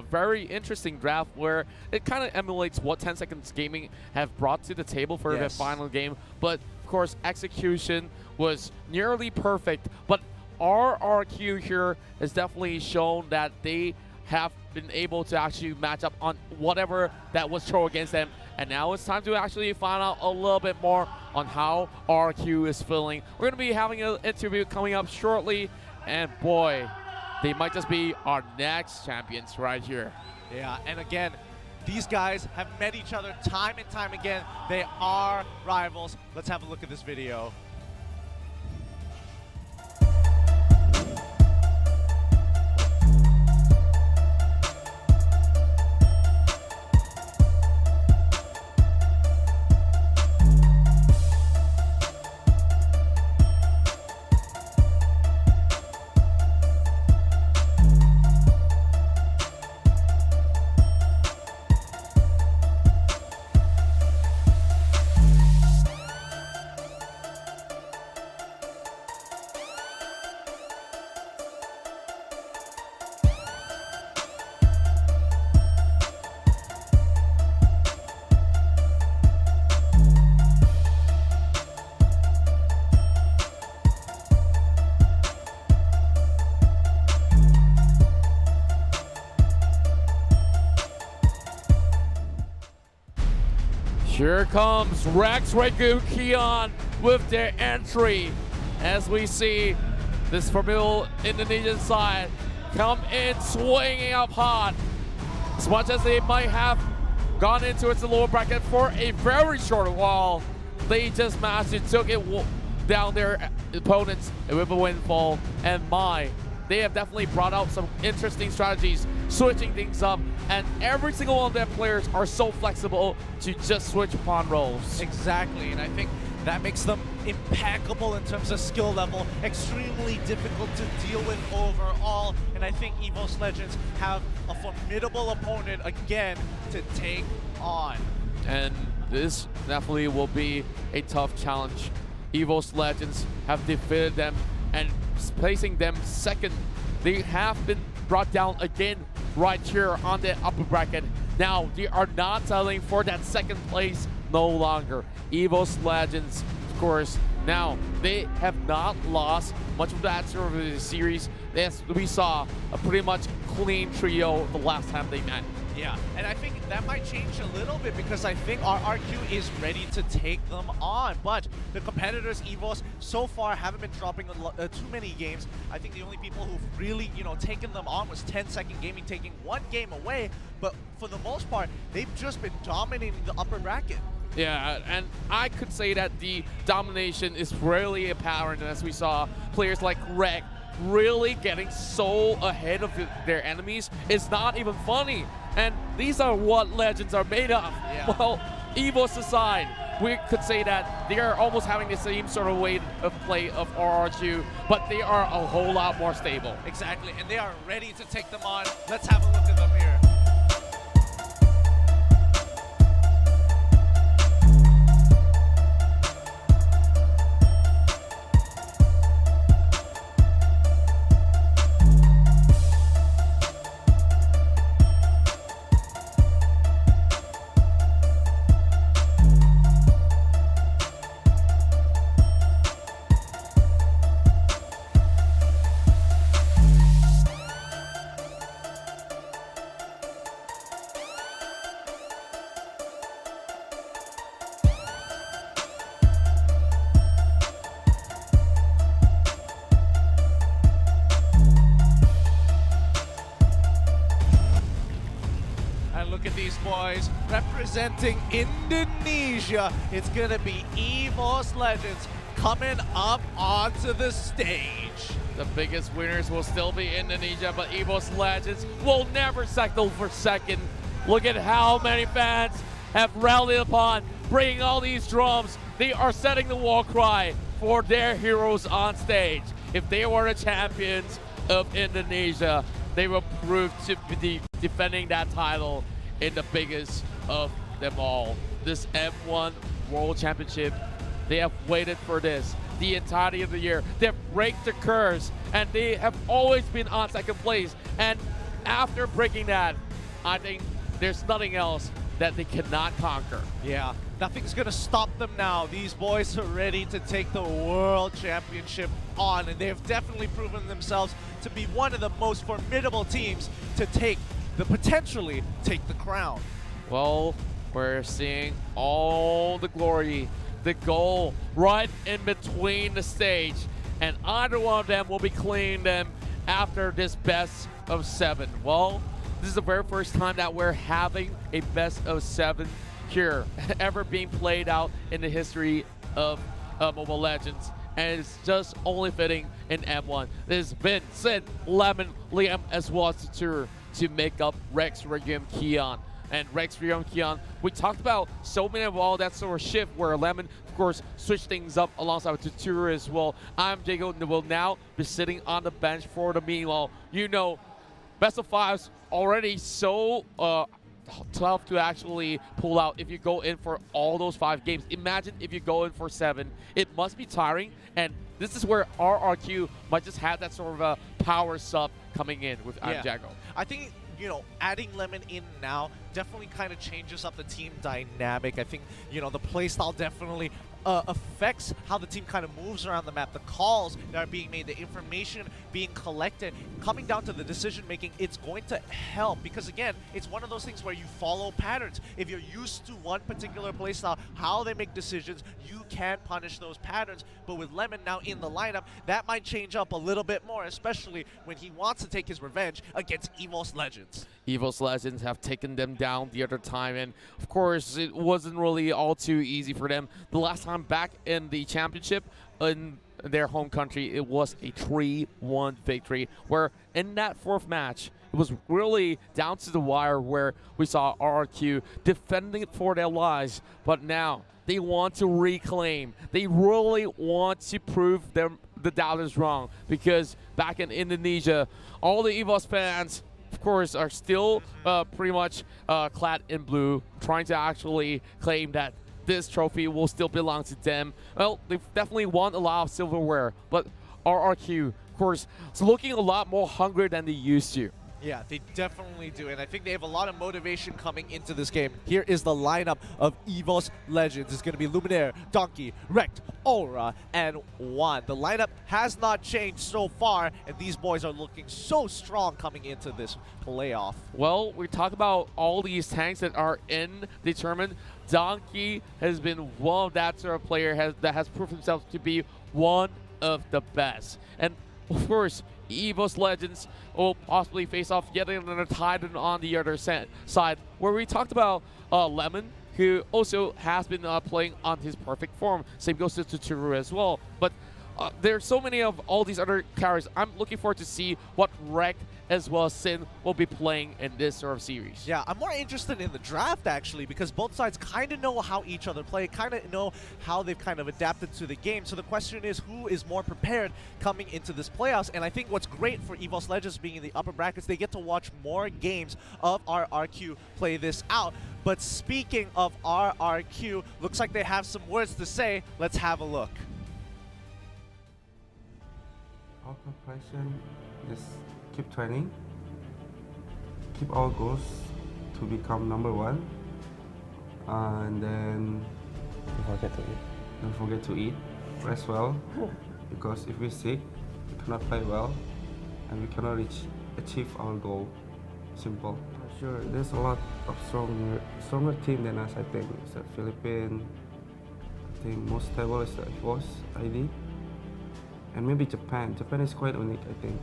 Speaker 6: very interesting draft, where it kind of emulates what 10 Seconds Gaming have brought to the table for their final game. But of course, execution was nearly perfect. But RRQ here has definitely shown that they have been able to actually match up on whatever that was thrown against them. And now it's time to actually find out a little bit more on how RQ is feeling. We're going to be having an interview coming up shortly. And boy, they might just be our next champions right here.
Speaker 7: Yeah, and again, these guys have met each other time and time again. They are rivals. Let's have a look at this video.
Speaker 6: Here comes Rex, Regu, Kion with their entry. As we see this formidable Indonesian side come in swinging up hot. As much as they might have gone into its lower bracket for a very short while, they just managed to took it down their opponents with a windfall. And they have definitely brought out some interesting strategies, switching things up, and every single one of their players are so flexible to just switch upon roles.
Speaker 7: Exactly, and I think that makes them impeccable in terms of skill level, extremely difficult to deal with overall, and I think EVOS Legends have a formidable opponent again to take on.
Speaker 6: And this definitely will be a tough challenge. EVOS Legends have defeated them and placing them second. They have been brought down again right here on the upper bracket. Now they are not settling for that second place no longer. EVOS Legends, of course, now they have not lost much of that sort of the series. As we saw a pretty much clean trio the last time they met.
Speaker 7: Yeah, and I think that might change a little bit because I think RRQ is ready to take them on. But the competitors, EVOS, so far haven't been dropping too many games. I think the only people who've really, taken them on was 10 Second Gaming, taking one game away. But for the most part, they've just been dominating the upper bracket.
Speaker 6: Yeah, and I could say that the domination is really apparent as we saw players like Reg really getting so ahead of their enemies. It's not even funny. And these are what Legends are made of.
Speaker 7: Yeah.
Speaker 6: Well, EVOS aside, we could say that they are almost having the same sort of way of play of RRQ, but they are a whole lot more stable.
Speaker 7: Exactly, and they are ready to take them on. Let's have a look at them here. Look at these boys representing Indonesia. It's gonna be EVOS Legends coming up onto the stage.
Speaker 6: The biggest winners will still be Indonesia, but EVOS Legends will never settle for second. Look at how many fans have rallied upon bringing all these drums. They are setting the war cry for their heroes on stage. If they were the champions of Indonesia, they will prove to be defending that title in the biggest of them all. This M1 World Championship, they have waited for this the entirety of the year. They've break the curse, and they have always been on second place. And after breaking that, I think there's nothing else that they cannot conquer.
Speaker 7: Yeah, nothing's gonna stop them now. These boys are ready to take the World Championship on, and they've definitely proven themselves to be one of the most formidable teams to potentially take the crown.
Speaker 6: Well, we're seeing all the glory, the goal right in between the stage, and either one of them will be cleaning them after this best of 7. Well, this is the very first time that we're having a best of 7 here ever being played out in the history of Mobile Legends. And it's just only fitting in M1. There's been Sid, Lemon, Liam, as well as the tour to make up Rex, Regium, Keon. And Rex, Regium, Keon, we talked about so many of all that sort of shift where Lemon, of course, switched things up alongside with the tour as well. I'm Jago and will now be sitting on the bench for the meanwhile. You know, best of 5s already so tough to actually pull out if you go in for all those 5 games. Imagine if you go in for 7. It must be tiring, and this is where RRQ might just have that sort of a power sub coming in with Jago.
Speaker 7: I think, you know, adding Lemon in now definitely kind of changes up the team dynamic. I think, you know, the playstyle definitely affects how the team kind of moves around the map. The calls that are being made, the information being collected, coming down to the decision making, it's going to help because, again, it's one of those things where you follow patterns. If you're used to one particular playstyle, how they make decisions, you can punish those patterns. But with Lemon now in the lineup, that might change up a little bit more, especially when he wants to take his revenge against EVOS Legends.
Speaker 6: EVOS Legends have taken them down the other time, and of course it wasn't really all too easy for them. The last time back in the championship in their home country, it was a 3-1 victory, where in that 4th match it was really down to the wire where we saw RRQ defending it for their lives, but now they want to reclaim. They really want to prove the doubters wrong, because back in Indonesia, all the EVOS fans, of course, are still pretty much clad in blue, trying to actually claim that this trophy will still belong to them. Well, they've definitely won a lot of silverware, but RRQ, of course, is looking a lot more hungry than they used to.
Speaker 7: Yeah, they definitely do, and I think they have a lot of motivation coming into this game. Here is the lineup of EVOS Legends. It's going to be Luminaire, Donkey, Rect, Aura, and Juan. The lineup has not changed so far, and these boys are looking so strong coming into this playoff.
Speaker 6: Well, we talk about all these tanks that are in the tournament. Donkey has been one of that sort of player that has proved himself to be one of the best. And of course, EVOS Legends will possibly face off yet another Titan on the other side, where we talked about Lemon, who also has been playing on his perfect form. Same goes to Tsuru as well. But there's so many of all these other characters. I'm looking forward to see what Rek as well as Sin will be playing in this sort of series.
Speaker 7: Yeah, I'm more interested in the draft, actually, because both sides kind of know how each other play, kind of know how they've kind of adapted to the game. So the question is, who is more prepared coming into this playoffs? And I think what's great for EVOS Legends being in the upper brackets, they get to watch more games of RRQ play this out. But speaking of RRQ, looks like they have some words to say. Let's have a look.
Speaker 10: Our preparation is keep training, keep our goals to become number 1, and then don't forget to eat, rest well, because if we're sick, we cannot play well, and we cannot achieve our goal. Simple. Sure, there's a lot of stronger team than us. I think it's the Philippines. I think most stable is the EVOS ID. And maybe Japan. Japan is quite unique, I think.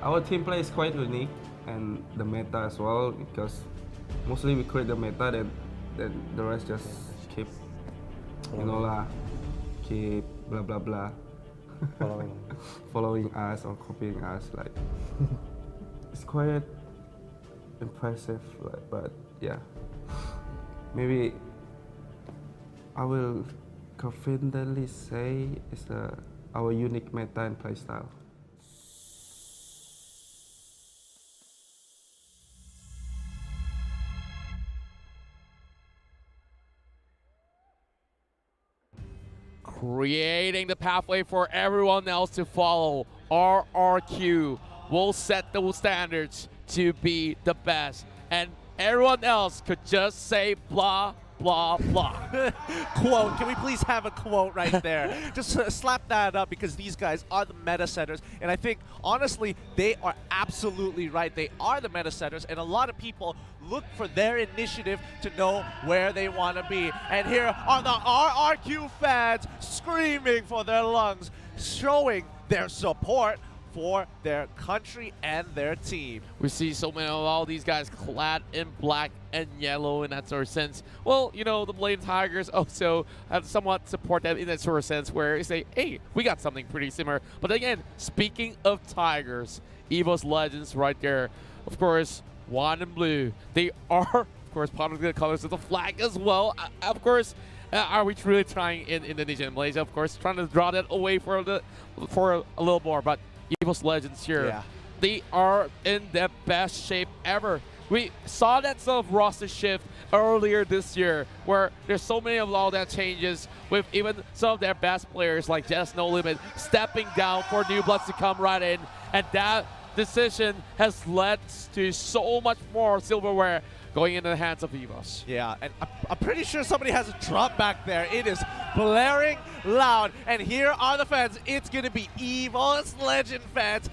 Speaker 10: Our team play is quite unique, and the meta as well, because mostly we create the meta, then the rest just keep, you know lah, keep blah blah blah, following us or copying us. Like, it's quite impressive, like, but yeah, maybe I will confidently say it's our unique meta and playstyle.
Speaker 6: creating the pathway for everyone else to follow. RRQ will set those standards to be the best, and everyone else could just say blah, blah, blah.
Speaker 7: Quote. Can we please have a quote right there? Just slap that up, because these guys are the meta setters. And I think, honestly, they are absolutely right. They are the meta setters, and a lot of people look for their initiative to know where they want to be. And here are the RRQ fans screaming for their lungs, showing their support for their country and their team.
Speaker 6: We see so many of all these guys clad in black and yellow in that sort of sense. Well, you know, the Blade Tigers also have somewhat support that in that sort of sense, where they say, hey, we got something pretty similar. But again, speaking of Tigers, EVOS Legends right there, of course, white and blue. They are, of course, part of the colors of the flag as well. Of course, are we really trying in Indonesia and Malaysia? Of course, trying to draw that away for a little more, but EVOS Legends here, they are in the best shape ever. We saw that sort of roster shift earlier this year, where there's so many of all that changes, with even some of their best players like Jess No Limit stepping down for new bloods to come right in, and that decision has led to so much more silverware going into the hands of EVOS.
Speaker 7: Yeah, and I'm pretty sure somebody has a drum back there. It is blaring loud, and here are the fans. It's going to be EVOS Legend fans.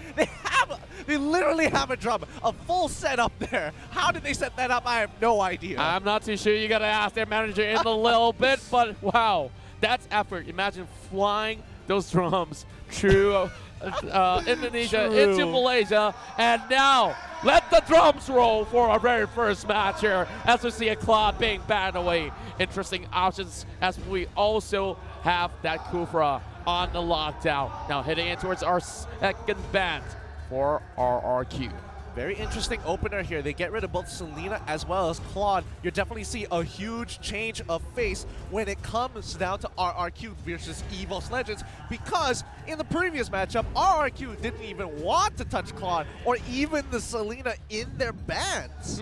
Speaker 7: They literally have a drum, a full setup there. How did they set that up? I have no idea.
Speaker 6: I'm not too sure. You got to ask their manager in a little bit, but wow, that's effort. Imagine flying those drums through Indonesia into Malaysia, and now let the drums roll for our very first match here as we see a Claude being banned away. Interesting options as we also have that Kufra on the lockdown. Now heading in towards our second ban for RRQ.
Speaker 7: Very interesting opener here. They get rid of both Selena as well as Claude. You definitely see a huge change of face when it comes down to RRQ versus EVOS Legends, because in the previous matchup, RRQ didn't even want to touch Claude or even the Selena in their bans.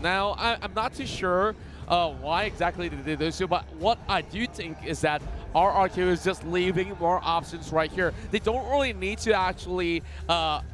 Speaker 6: Now, I'm not too sure why exactly they did this, but what I do think is that RRQ is just leaving more options right here. They don't really need to actually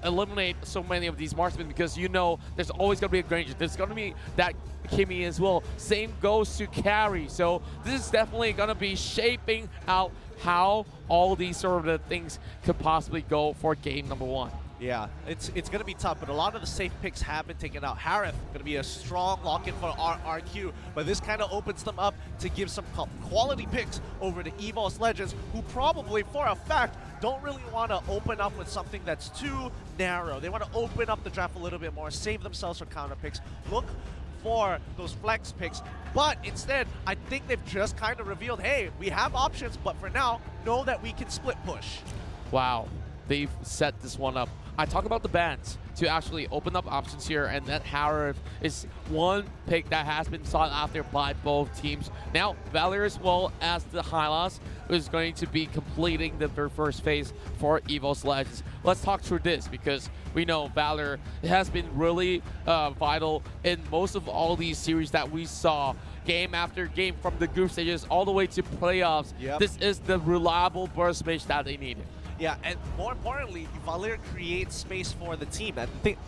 Speaker 6: eliminate so many of these marksmen, because you know there's always going to be a Granger. There's going to be that Kimmy as well. Same goes to Carry. So this is definitely going to be shaping out how all these sort of things could possibly go for game number one.
Speaker 7: Yeah, it's going to be tough, but a lot of the safe picks have been taken out. Harith going to be a strong lock-in for RRQ, but this kind of opens them up to give some quality picks over to EVOS Legends, who probably, for a fact, don't really want to open up with something that's too narrow. They want to open up the draft a little bit more, save themselves for counter picks, look for those flex picks, but instead, I think they've just kind of revealed, hey, we have options, but for now, know that we can split push.
Speaker 6: Wow, they've set this one up. I talk about the bans to actually open up options here, and that Harith is one pick that has been sought after by both teams. Now, Valor as well as the Hylas is going to be completing the first phase for EVOS Legends. Let's talk through this, because we know Valor has been really vital in most of all these series that we saw. Game after game, from the group stages all the way to playoffs. This is the reliable burst mage that they needed.
Speaker 7: Yeah, and more importantly, Valir creates space for the team.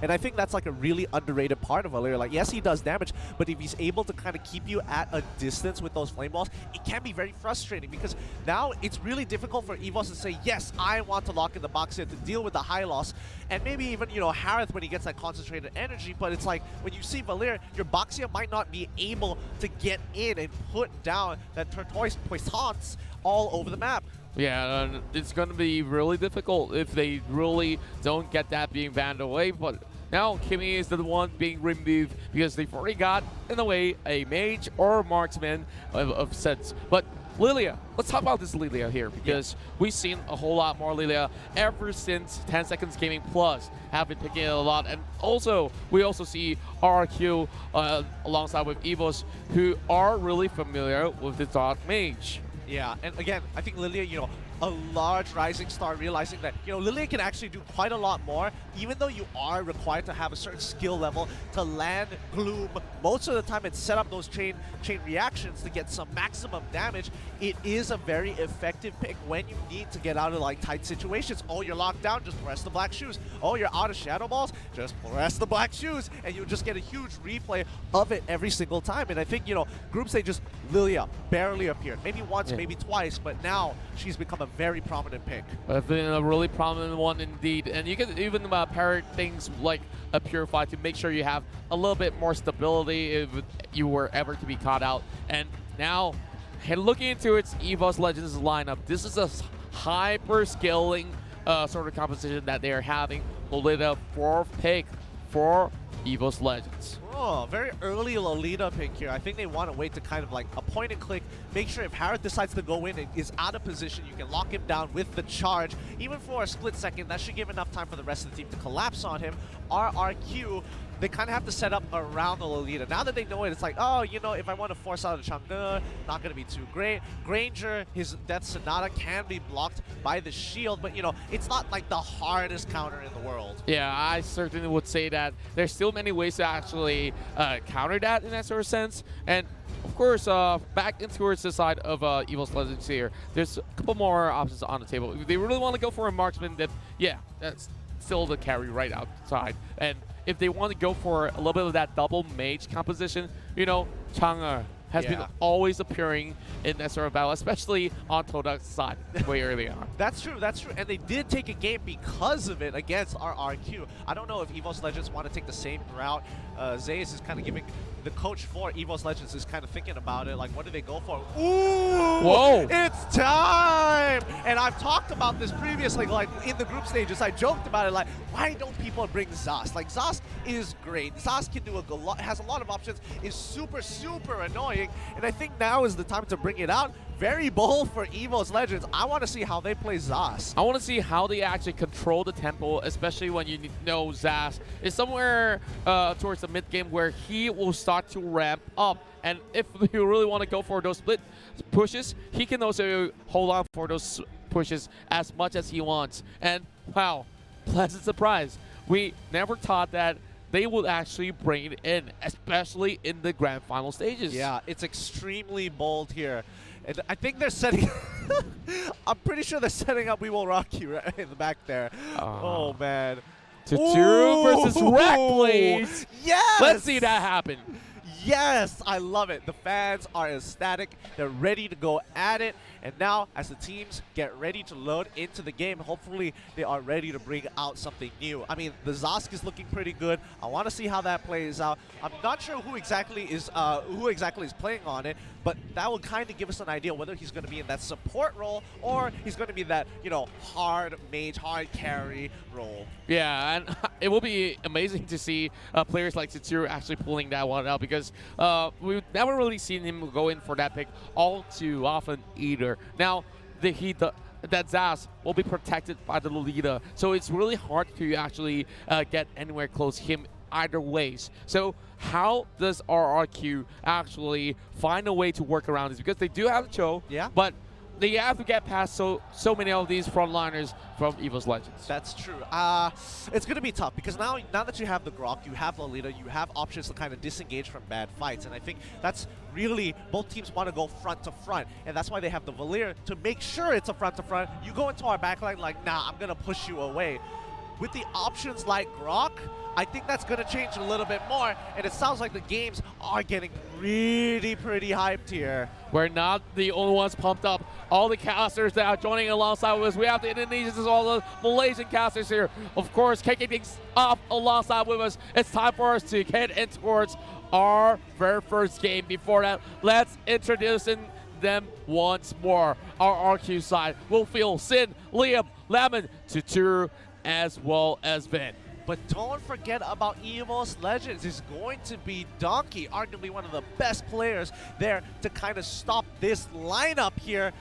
Speaker 7: And I think that's like a really underrated part of Valir. Like, yes, he does damage, but if he's able to kind of keep you at a distance with those flame balls, it can be very frustrating, because now it's really difficult for EVOS to say, yes, I want to lock in the box here to deal with the high loss. And maybe even, you know, Harith when he gets that concentrated energy, but it's like, when you see Valir, your Boxia might not be able to get in and put down that Tortoise Puissance all over the map.
Speaker 6: Yeah, it's going to be really difficult if they really don't get that being banned away. But now Kimmy is the one being removed, because they've already got, in a way, a mage or marksman of sense. But Lilia, let's talk about this Lilia here, because we've seen a whole lot more Lilia ever since 10 Seconds Gaming Plus have been picking it a lot. And also, we also see RRQ alongside with EVOS, who are really familiar with the Dark Mage.
Speaker 7: Yeah, and again, I think Lilia, you know, a large rising star realizing that, you know, Lillian can actually do quite a lot more, even though you are required to have a certain skill level to land Gloom most of the time and set up those chain reactions to get some maximum damage. It is a very effective pick when you need to get out of like tight situations. Oh, you're locked down, just press the black shoes. Oh, you're out of shadow balls, just press the black shoes, and you'll just get a huge replay of it every single time. And I think, you know, group stage, just Lilia barely appeared, maybe once, maybe twice, but now she's become a very prominent pick.
Speaker 6: It's been a really prominent one indeed, and you can even pair things like a Purify to make sure you have a little bit more stability if you were ever to be caught out. And now, looking into its EVOS Legends lineup, this is a hyper-scaling sort of composition that they are having. Lolita 4th pick for EVOS Legends.
Speaker 7: Oh, very early Lolita pick here. I think they want to wait to kind of like a point and click, make sure if Harith decides to go in and is out of position, you can lock him down with the charge. Even for a split second, that should give enough time for the rest of the team to collapse on him. RRQ, they kind of have to set up around the Lolita. Now that they know it, it's like, oh, you know, if I want to force out a Chang'e, not going to be too great. Granger, his Death Sonata can be blocked by the shield, but, you know, it's not like the hardest counter in the world.
Speaker 6: Yeah, I certainly would say that there's still many ways to actually counter that in that sort of sense. And, of course, back towards the side of EVOS Legends here, there's a couple more options on the table. If they really want to go for a marksman, then, yeah, that's still the carry right outside. And if they want to go for a little bit of that double mage composition, you know, Chang'e has been always appearing in that sort of battle, especially on Todak's side way early on.
Speaker 7: That's true, and they did take a game because of it against RRQ. I don't know if EVOS Legends want to take the same route. Zayas is kind of giving, the coach for EVOS Legends is kind of thinking about it, like what do they go for? Ooh!
Speaker 6: Whoa!
Speaker 7: It's time! And I've talked about this previously, like in the group stages, I joked about it, like why don't people bring Zas? Like Zas is great, Zas can do has a lot of options, is super, super annoying, and I think now is the time to bring it out. Very bold for EVOS Legends. I want to see how they play Zas.
Speaker 6: I want to see how they actually control the tempo, especially when you know Zas is somewhere towards the mid game where he will start to ramp up. And if you really want to go for those split pushes, he can also hold on for those pushes as much as he wants. And wow, pleasant surprise. We never thought that they would actually bring it in, especially in the grand final stages.
Speaker 7: Yeah, it's extremely bold here. And I think they're setting I'm pretty sure they're setting up We Will Rock You right in the back there. Oh, man.
Speaker 6: Tutu versus Wreck, please.
Speaker 7: Yes!
Speaker 6: Let's see that happen.
Speaker 7: Yes, I love it. The fans are ecstatic. They're ready to go at it. And now, as the teams get ready to load into the game, hopefully they are ready to bring out something new. I mean, the Zosk is looking pretty good. I want to see how that plays out. I'm not sure who exactly is playing on it, but that will kind of give us an idea whether he's going to be in that support role or he's going to be that, you know, hard mage, hard carry role.
Speaker 6: Yeah, and it will be amazing to see players like Tsuru actually pulling that one out, because we've never really seen him go in for that pick all too often either. Now, that Zas will be protected by the Lolita, so it's really hard to actually get anywhere close to him either ways. So how does RRQ actually find a way to work around this? Because they do have the Cho, but they have to get past so many of these frontliners from EVOS Legends.
Speaker 7: That's true. It's going to be tough because now that you have the Grok, you have Lolita, you have options to kind of disengage from bad fights. And I think that's really, both teams want to go front to front. And that's why they have the Valir to make sure it's a front to front. You go into our backline like, nah, I'm going to push you away. With the options like Grok, I think that's going to change a little bit more, and it sounds like the games are getting really pretty hyped here.
Speaker 6: We're not the only ones pumped up. All the casters that are joining alongside with us. We have the Indonesians as well, the Malaysian casters here. Of course, kicking things off alongside with us. It's time for us to head in towards our very first game. Before that, let's introduce them once more. Our RQ side will feel Sin, Liam, Lemon, Tutu, as well as Vin.
Speaker 7: But don't forget about EVOS Legends. It's going to be Donkey, arguably one of the best players there to kind of stop this lineup here.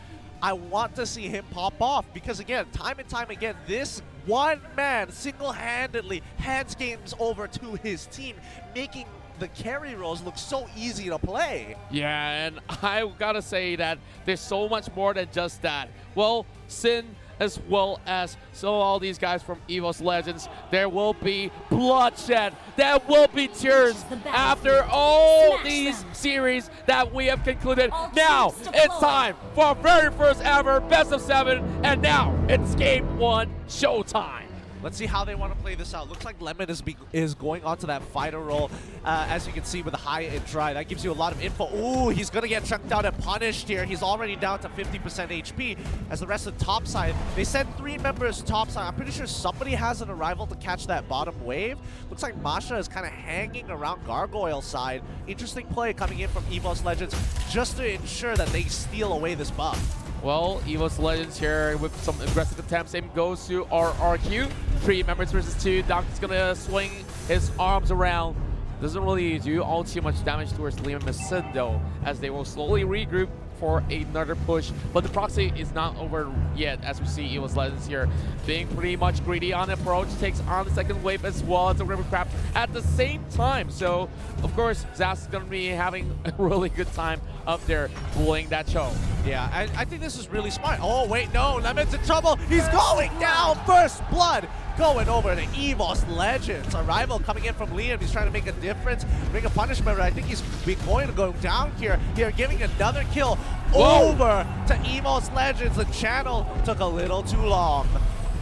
Speaker 7: I want to see him pop off because, again, time and time again, this one man single-handedly hands games over to his team, making the carry roles look so easy to play.
Speaker 6: Yeah, and I gotta say that there's so much more than just that. Well, Sin, as well as all these guys from EVOS Legends, there will be bloodshed, there will be tears after all these series that we have concluded. Now it's time for our very first ever best of 7, and now it's game 1 showtime.
Speaker 7: Let's see how they want to play this out. Looks like Lemon is going onto that fighter role, as you can see with the high and dry. That gives you a lot of info. Ooh, he's going to get chunked out and punished here. He's already down to 50% HP. As the rest of the top side, they sent 3 members top side. I'm pretty sure somebody has an arrival to catch that bottom wave. Looks like Masha is kind of hanging around Gargoyle side. Interesting play coming in from EVOS Legends just to ensure that they steal away this buff.
Speaker 6: Well, EVOS Legends here with some aggressive attempts. Same goes to RRQ. 3 members versus 2. Donkey's gonna swing his arms around. Doesn't really do all too much damage towards Liam and Sid though, as they will slowly regroup for another push. But the proxy is not over yet, as we see EVOS Legends here being pretty much greedy on approach. Takes on the second wave as well as the River Crab at the same time. So, of course, Zas is going to be having a really good time up there pulling that show.
Speaker 7: Yeah, I think this is really smart. Oh, wait, no, Lemon's in trouble. He's going down. First blood going over to EVOS Legends. Arrival coming in from Liam. He's trying to make a difference, bring a punishment. I think he's going to go down here. Here, giving another kill over to EVOS Legends. The channel took a little too long.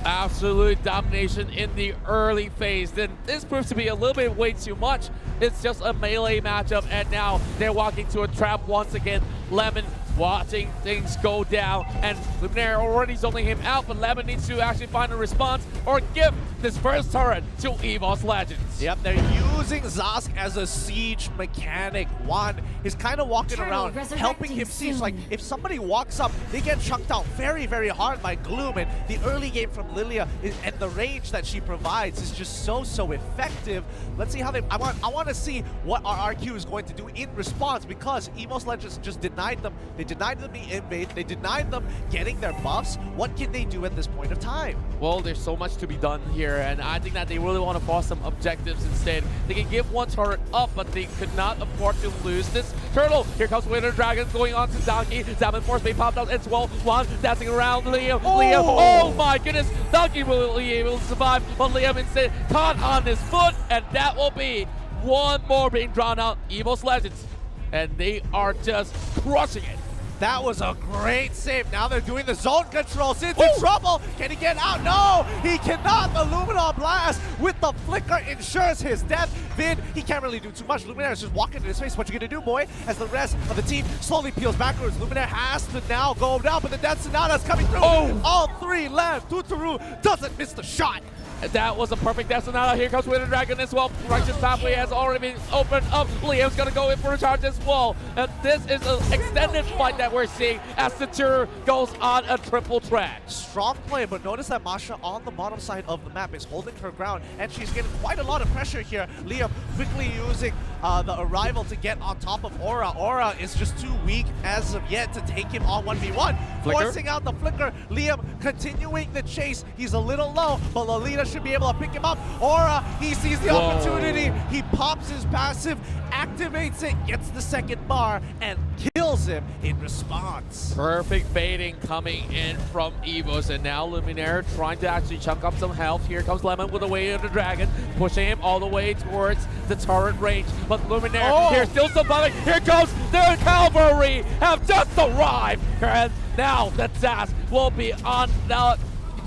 Speaker 6: Absolute domination in the early phase. Then this proves to be a little bit way too much. It's just a melee matchup, and now they're walking to a trap once again. Lemon watching things go down, and Luminaire already zoning him out, but Lemon needs to actually find a response or give this first turret to EVOS Legends.
Speaker 7: Yep, they're using Zask as a siege mechanic. One is kind of walking around, helping him siege. Like, if somebody walks up, they get chunked out very, very hard by Gloom, and the early game from Lilia and the range that she provides is just so effective. Let's see how they... I want to see what our RQ is going to do in response, because EVOS Legends just denied them. They denied them the invade. They denied them getting their buffs. What can they do at this point of time?
Speaker 6: Well, there's so much to be done here, and I think that they really want to force some objectives instead. They can give one turret up, but they could not afford to lose this turtle. Here comes Winter Dragon going on to Donkey. Salmon Force Bay popped out as well. Juan dancing around Liam. Liam, oh my goodness. Donkey will be able to survive, but Liam instead caught on his foot, and that will be one more being drawn out. EVOS Legends, and they are just crushing it.
Speaker 7: That was a great save. Now they're doing the zone control. Sin's in trouble. Can he get out? No, he cannot. The Luminar Blast with the flicker ensures his death. Vin, he can't really do too much. Luminaire is just walking in his face. What you gonna do, boy? As the rest of the team slowly peels backwards. Luminaire has to now go down, but the Death Sonata's coming through. All 3 left. Tuturu doesn't miss the shot.
Speaker 6: That was a perfect Death Sonata. Here comes Winter Dragon as well. Righteous Pathway has already been opened up. Liam's gonna go in for a charge as well. And this is an extended fight that we're seeing as the tour goes on a triple threat.
Speaker 7: Strong play, but notice that Masha on the bottom side of the map is holding her ground, and she's getting quite a lot of pressure here. Liam quickly using the arrival to get on top of Aura. Aura is just too weak as of yet to take him on 1v1.
Speaker 6: Flicker.
Speaker 7: Forcing out the flicker. Liam continuing the chase. He's a little low, but Lolita should be able to pick him up. Aura, he sees the opportunity. He pops his passive, activates it, gets the second bar, and kills him in response.
Speaker 6: Perfect baiting coming in from EVOS, and now Luminaire trying to actually chunk up some health. Here comes Lemon with the way of the dragon, pushing him all the way towards the turret range. But Luminaire, here's still surviving. Here comes the cavalry, have just arrived. And now the Zaz will be on the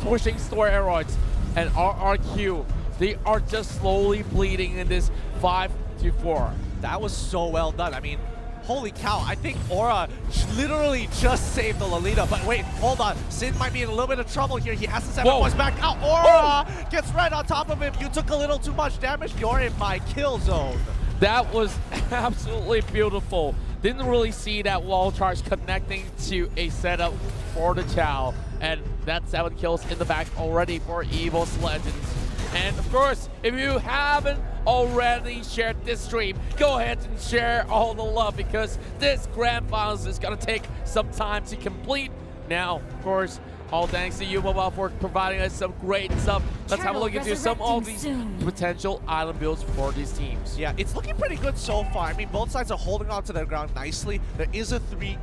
Speaker 6: pushing steroids. And RRQ, they are just slowly bleeding in this 5-4.
Speaker 7: That was so well done. I mean, holy cow, I think Aura literally just saved the Lolita. But wait, hold on. Sin might be in a little bit of trouble here. He has to send boys back out. Aura gets right on top of him. You took a little too much damage. You're in my kill zone.
Speaker 6: That was absolutely beautiful. Didn't really see that wall charge connecting to a setup for the Chow. And that's 7 kills in the back already for EVOS Legends. And of course, if you haven't already shared this stream, go ahead and share all the love, because this grand finals is gonna take some time to complete. Now, of course, All thanks to you, Mobile, for providing us some great stuff. Let's have a look into some of these potential island builds for these teams.
Speaker 7: Yeah, it's looking pretty good so far. I mean, both sides are holding on to their ground nicely. There is a three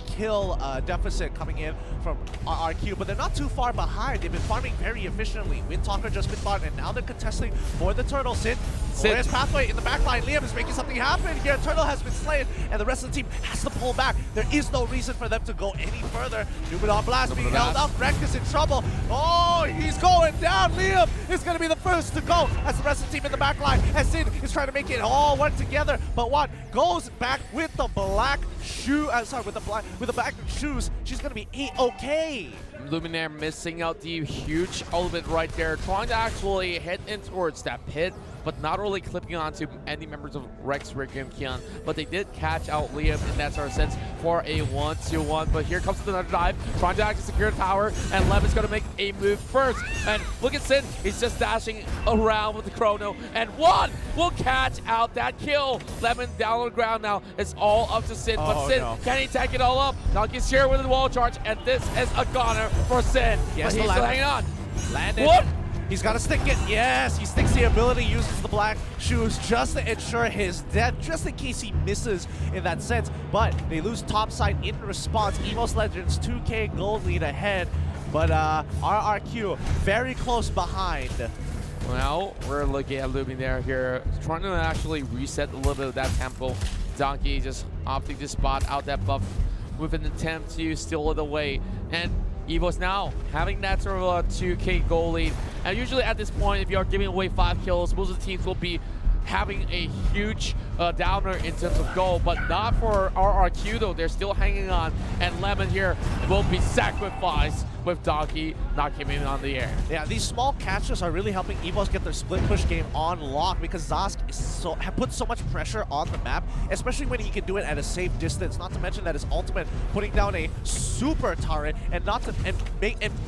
Speaker 7: kill deficit coming in from RRQ, but they're not too far behind. They've been farming very efficiently. Windtalker just been farmed, and now they're contesting for the turtle. Sid, Glorious Pathway in the back line. Liam is making something happen here. Turtle has been slain, and the rest of the team has to pull back. There is no reason for them to go any further. Numenor Blast being held up. Wreck is in trouble. Oh, he's going down. Liam is going to be the first to go as the rest of the team in the back line. As Sid is trying to make it all work together, but what goes back with the black shoe? With the black shoes, she's going to be A-okay.
Speaker 6: Luminaire missing out the huge element right there, trying to actually head in towards that pit, but not really clipping onto any members of Rex, Rick, and Kian. But they did catch out Liam in that sort of sense for a 1-2-1. But here comes another dive, trying to actually secure the tower, and Levin's going to make a move first. And look at Sin, he's just dashing around with the chrono, and one will catch out that kill. Lemon down on the ground now. It's all up to Sin, but Sin, can he take it all up? Donkey's here with the wall charge, and this is a goner for Sin.
Speaker 7: Yes,
Speaker 6: but he's still hanging on.
Speaker 7: Landed.
Speaker 6: What?
Speaker 7: He's got to stick it. Yes, he sticks the ability, uses the black shoes just to ensure his death, just in case he misses in that sense. But they lose topside in response. EVOS Legends 2K gold lead ahead, but RRQ very close behind.
Speaker 6: Well, we're looking at Luminaire here, trying to actually reset a little bit of that tempo. Donkey just opting to spot out that buff with an attempt to steal it away. And EVOS now having that sort of a 2K goal lead. And usually at this point, if you are giving away 5 kills, most of the teams will be having a huge downer in terms of goal, but not for RRQ though. They're still hanging on, and Lemon here will be sacrificed with Donkey not coming on the air.
Speaker 7: Yeah, these small catches are really helping EVOS get their split push game on lock, because Zask is puts so much pressure on the map, especially when he can do it at a safe distance. Not to mention that his ultimate putting down a super turret and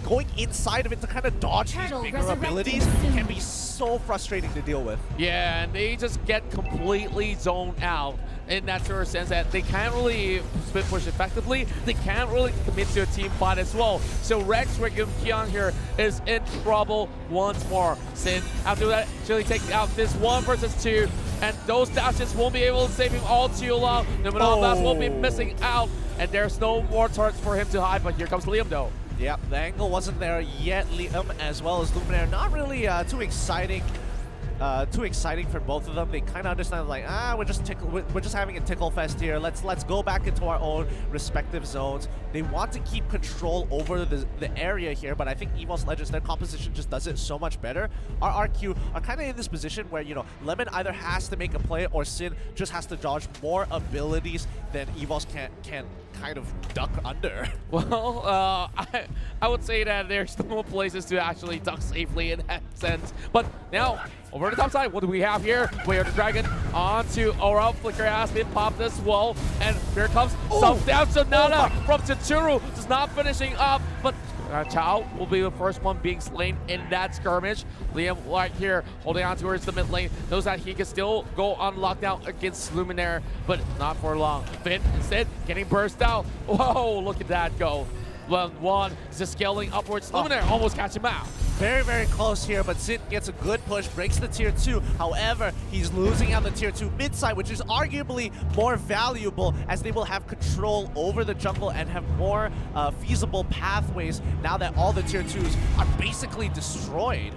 Speaker 7: going inside of it to kind of dodge these bigger abilities can be so frustrating to deal with.
Speaker 6: Yeah, and they just get completely zoned out in that sort of sense that they can't really split push effectively. They can't really commit to a team fight as well. So Rex, Rick, and Kian here is in trouble once more. Sin, after that, actually taking out this 1 versus 2, and those dashes won't be able to save him all too long. Numenor Blast will be missing out, and there's no more turrets for him to hide, but here comes Liam though.
Speaker 7: Yep, the angle wasn't there yet. Liam as well as Luminaire, not really too exciting for both of them. They kind of understand, like, we're just having a tickle fest here. Let's go back into our own respective zones. They want to keep control over the area here, but I think EVOS Legends, their composition just does it so much better. RRQ are kind of in this position where, you know, Lemon either has to make a play or Sin just has to dodge more abilities than EVOS can kind of duck under.
Speaker 6: Well, I would say that there's no places to actually duck safely in that sense. But now, over the top side, what do we have here? Way of the Dragon onto Aura. Flicker has been popped as well. And here comes some down Sonata from Tsuru. Just not finishing up, but Chao will be the first one being slain in that skirmish. Liam right here holding on towards the mid lane. Knows that he can still go on lockdown against Luminaire, but not for long. Finn instead getting burst out. Whoa, look at that go. One is just scaling upwards. Luminaire almost catch him out.
Speaker 7: Very, very close here, but Sin gets a good push, breaks the tier 2. However, he's losing out the tier 2 mid side, which is arguably more valuable as they will have control over the jungle and have more feasible pathways now that all the tier 2s are basically destroyed.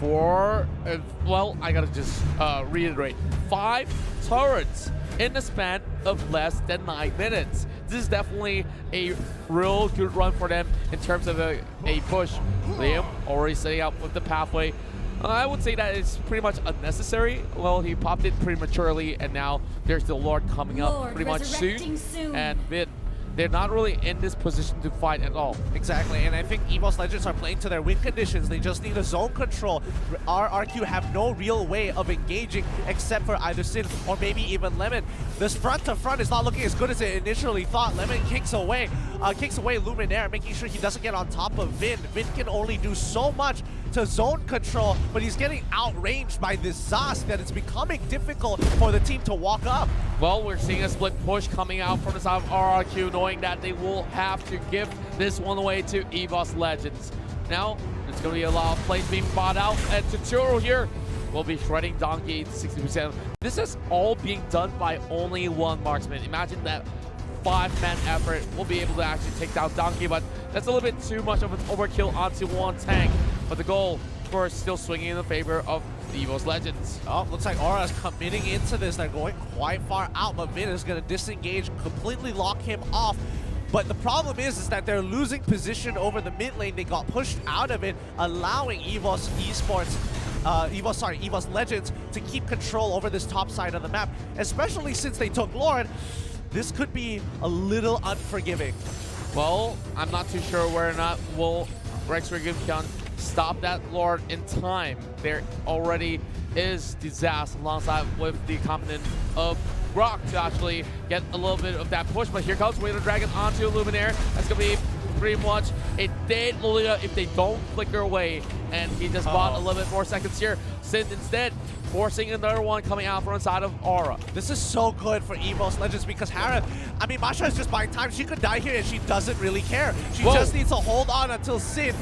Speaker 6: Well, I gotta just reiterate, 5 turrets in the span of less than 9 minutes. This is definitely a real good run for them in terms of a push. Liam already setting up with the pathway. I would say that it's pretty much unnecessary. Well, he popped it prematurely, and now there's the Lord coming up pretty much soon. And Vin, they're not really in this position to fight at all.
Speaker 7: Exactly, and I think EVOS Legends are playing to their win conditions. They just need a zone control. RRQ have no real way of engaging except for either Sin or maybe even Lemon. This front to front is not looking as good as it initially thought. Lemon kicks away Luminaire, making sure he doesn't get on top of Vin. Vin can only do so much to zone control, but he's getting outranged by this Zask that it's becoming difficult for the team to walk up.
Speaker 6: Well, we're seeing a split push coming out from the side of RRQ, knowing that they will have to give this one away to EVOS Legends. Now, there's going to be a lot of plays being bought out, and Totoro here will be shredding Donkey to 60%. This is all being done by only one marksman. Imagine that 5-man effort will be able to actually take down Donkey, but that's a little bit too much of an overkill onto one tank. But the goal, of course, still swinging in the favor of the EVOS Legends.
Speaker 7: Oh, looks like Aura's committing into this. They're going quite far out, but Vin is going to disengage, completely lock him off. But the problem is that they're losing position over the mid lane. They got pushed out of it, allowing EVOS Esports, EVOS Legends to keep control over this top side of the map, especially since they took Lord. This could be a little unforgiving.
Speaker 6: Well, I'm not too sure whether or not will Rex Riggin can stop that Lord in time. There already is Disaster alongside with the component of Rock to actually get a little bit of that push, but here comes Wailer Dragon onto Luminaire. That's going to be pretty much a dead Lolita if they don't flicker away, and he just bought a little bit more seconds here. Sin instead forcing another one coming out from inside of Aura.
Speaker 7: This is so good for EVOS Legends because Hara, I mean, Masha is just buying time. She could die here and she doesn't really care. She just needs to hold on until Sin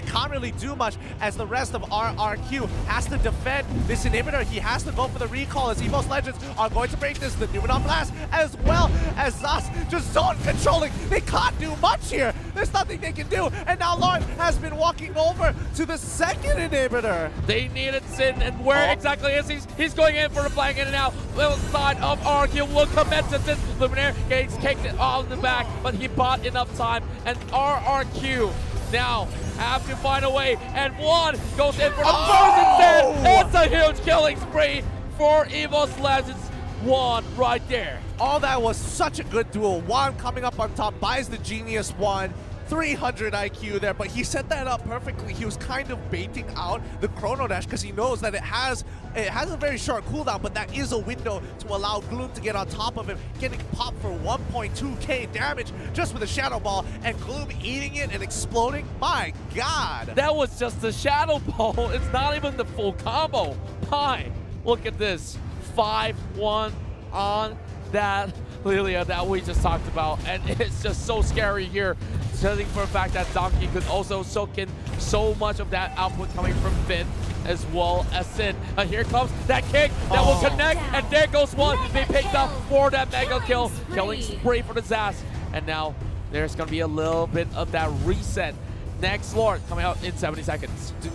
Speaker 7: can't really do much as the rest of RRQ has to defend this inhibitor. He has to go for the recall as EVOS Legends are going to break this. The Numenon Blast as well as Zas just zone controlling. They can't do much here. There's nothing they can do. And now Lord has been walking over to the second inhibitor.
Speaker 6: They needed Sin, and where exactly is he? He's going in for the flank in and out. Little side of RRQ will commit to Sin. Luminaire gets kicked it all in the back, but he bought enough time. And RRQ now have to find a way, and one goes in for the first instead. It's a huge killing spree for EVOS Legends. One right there.
Speaker 7: Oh, that was such a good duel. Juan coming up on top, buys the Genius one. 300 IQ there, but he set that up perfectly. He was kind of baiting out the Chrono Dash because he knows that it has a very short cooldown, but that is a window to allow Gloom to get on top of him, getting popped for 1.2k damage just with a Shadow Ball, and Gloom eating it and exploding. My God.
Speaker 6: That was just the Shadow Ball. It's not even the full combo. Hi, look at this. 5-1 on that Lilia that we just talked about, and it's just so scary here, judging for the fact that Donkey could also soak in so much of that output coming from Finn as well as Sin. Here comes that kick that will connect, and there goes one. They picked up for that mega kill, killing spree for the Zas, and now there's gonna be a little bit of that reset. Next Lord coming out in 70 seconds.
Speaker 7: Dude,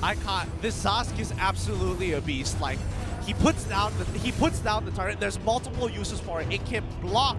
Speaker 7: I can't. This Zask is absolutely a beast. Like, he puts down the turret. There's multiple uses for it. It can block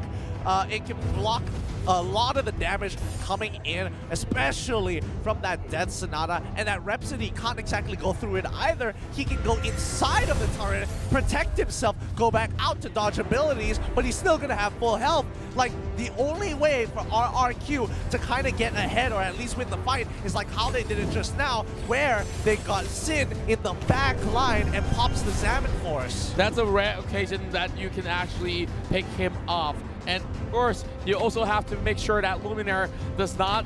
Speaker 7: a lot of the damage coming in, especially from that Death Sonata, and that Rhapsody can't exactly go through it either. He can go inside of the turret, protect himself, go back out to dodge abilities, but he's still gonna have full health. Like, the only way for RRQ to kind of get ahead, or at least win the fight, is like how they did it just now, where they got Sin in the back line and pops the Xamot Force.
Speaker 6: That's a rare occasion that you can actually pick him off. And of course, you also have to make sure that Luminaire does not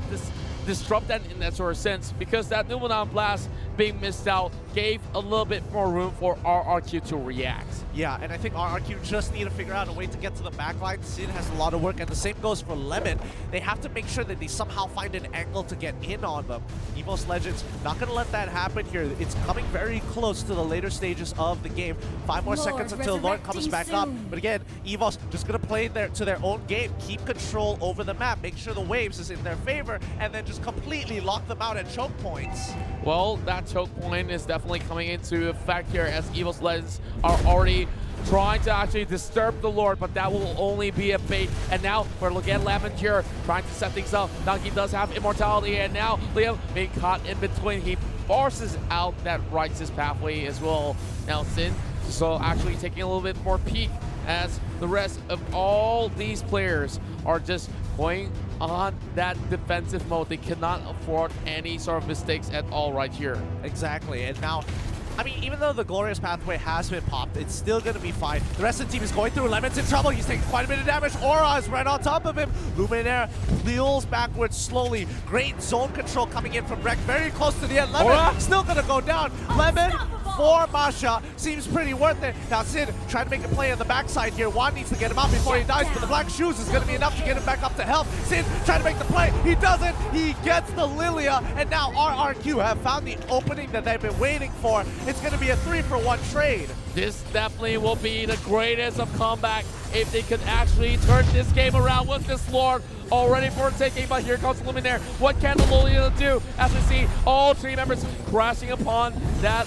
Speaker 6: disrupt that in that sort of sense, because that Numenon Blast being missed out gave a little bit more room for RRQ to react.
Speaker 7: Yeah, and I think RRQ just need to figure out a way to get to the backline. Sin has a lot of work, and the same goes for Lemon. They have to make sure that they somehow find an angle to get in on them. EVOS Legends not going to let that happen here. It's coming very close to the later stages of the game. 5 more seconds until Lord comes back up. But again, EVOS just going to play to their own game, keep control over the map, make sure the waves is in their favor, and then just completely lock them out at choke points.
Speaker 6: Well, that choke point is definitely coming into effect here as EVOS Legends are already trying to actually disturb the Lord, but that will only be a bait. And now we're looking at Lemon here, trying to set things up. Donkey does have immortality, and now Liam being caught in between. He forces out that righteous pathway as well. Now Sin, so actually taking a little bit more peek as the rest of all these players are just going on that defensive mode. They cannot afford any sort of mistakes at all right here.
Speaker 7: Exactly, and now I mean, even though the Glorious Pathway has been popped, it's still going to be fine. The rest of the team is going through. Lemon's in trouble. He's taking quite a bit of damage. Aura is right on top of him. Luminaire peels backwards slowly. Great zone control coming in from Rek. Very close to the end. Lemon still going to go down. Lemon for Masha seems pretty worth it. Now Sid trying to make a play on the backside here. Juan needs to get him out before he dies, but the black shoes is going to be enough to get him back up to health. Sid trying to make the play. He doesn't. He gets the Lilia, and now RRQ have found the opening that they've been waiting for. It's going to be a 3-for-1 trade.
Speaker 6: This definitely will be the greatest of comeback if they could actually turn this game around with this Lord already for taking, but here comes Luminaire. What can the Lilia do? As we see all three members crashing upon that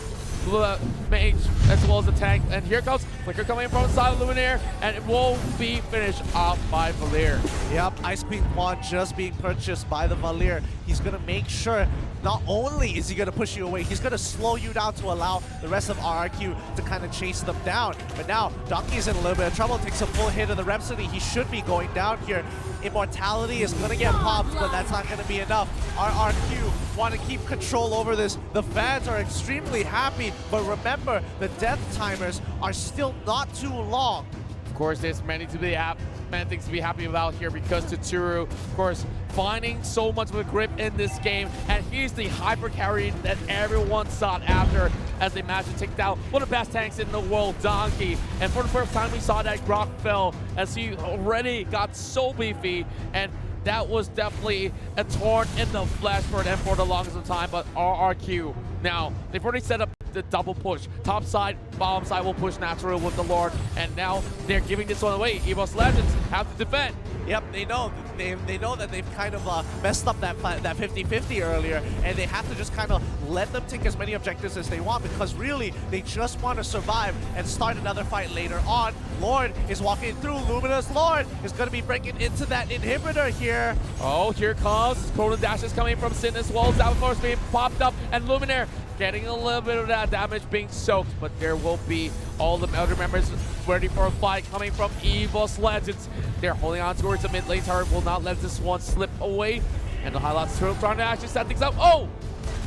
Speaker 6: mage as well as the tank, and here comes Flicker coming from the side of Luminaire, and it will be finished off by Valir.
Speaker 7: Yep, Ice Queen Juan just being purchased by the Valir. He's going to make sure not only is he going to push you away, he's going to slow you down to allow the rest of RRQ to kind of chase them down. But now, Donkey's in a little bit of trouble, takes a full hit of the Rhapsody. He should be going down here. Immortality is going to get popped, but that's not going to be enough. RRQ want to keep control over this. The fans are extremely happy, but remember, the death timers are still not too long.
Speaker 6: Of course, there's many things to be happy about here because Tetsuru, of course, finding so much of a grip in this game, and he's the hyper carry that everyone sought after as they managed to take down one of the best tanks in the world, Donkey. And for the first time, we saw that Grok fell as he already got so beefy, and that was definitely a thorn in the flesh for them for the longest of time. But RRQ, now, they've already set up the double push. Top side, bottom side will push natural with the Lord, and now they're giving this one away. EVOS Legends have to defend.
Speaker 7: Yep, they know that they've kind of messed up that 50-50 earlier, and they have to just kind of let them take as many objectives as they want, because really they just want to survive and start another fight later on. Lord is walking through. Luminous Lord is going to be breaking into that inhibitor here.
Speaker 6: Oh, here comes Chrono Dashes coming from Sin as well. Down force being popped up, and Luminaire getting a little bit of that damage being soaked, but there will be all the other members ready for a fight coming from EVOS Legends. They're holding on towards the mid lane turret, will not let this one slip away. And the highlights trying to actually set things up. Oh!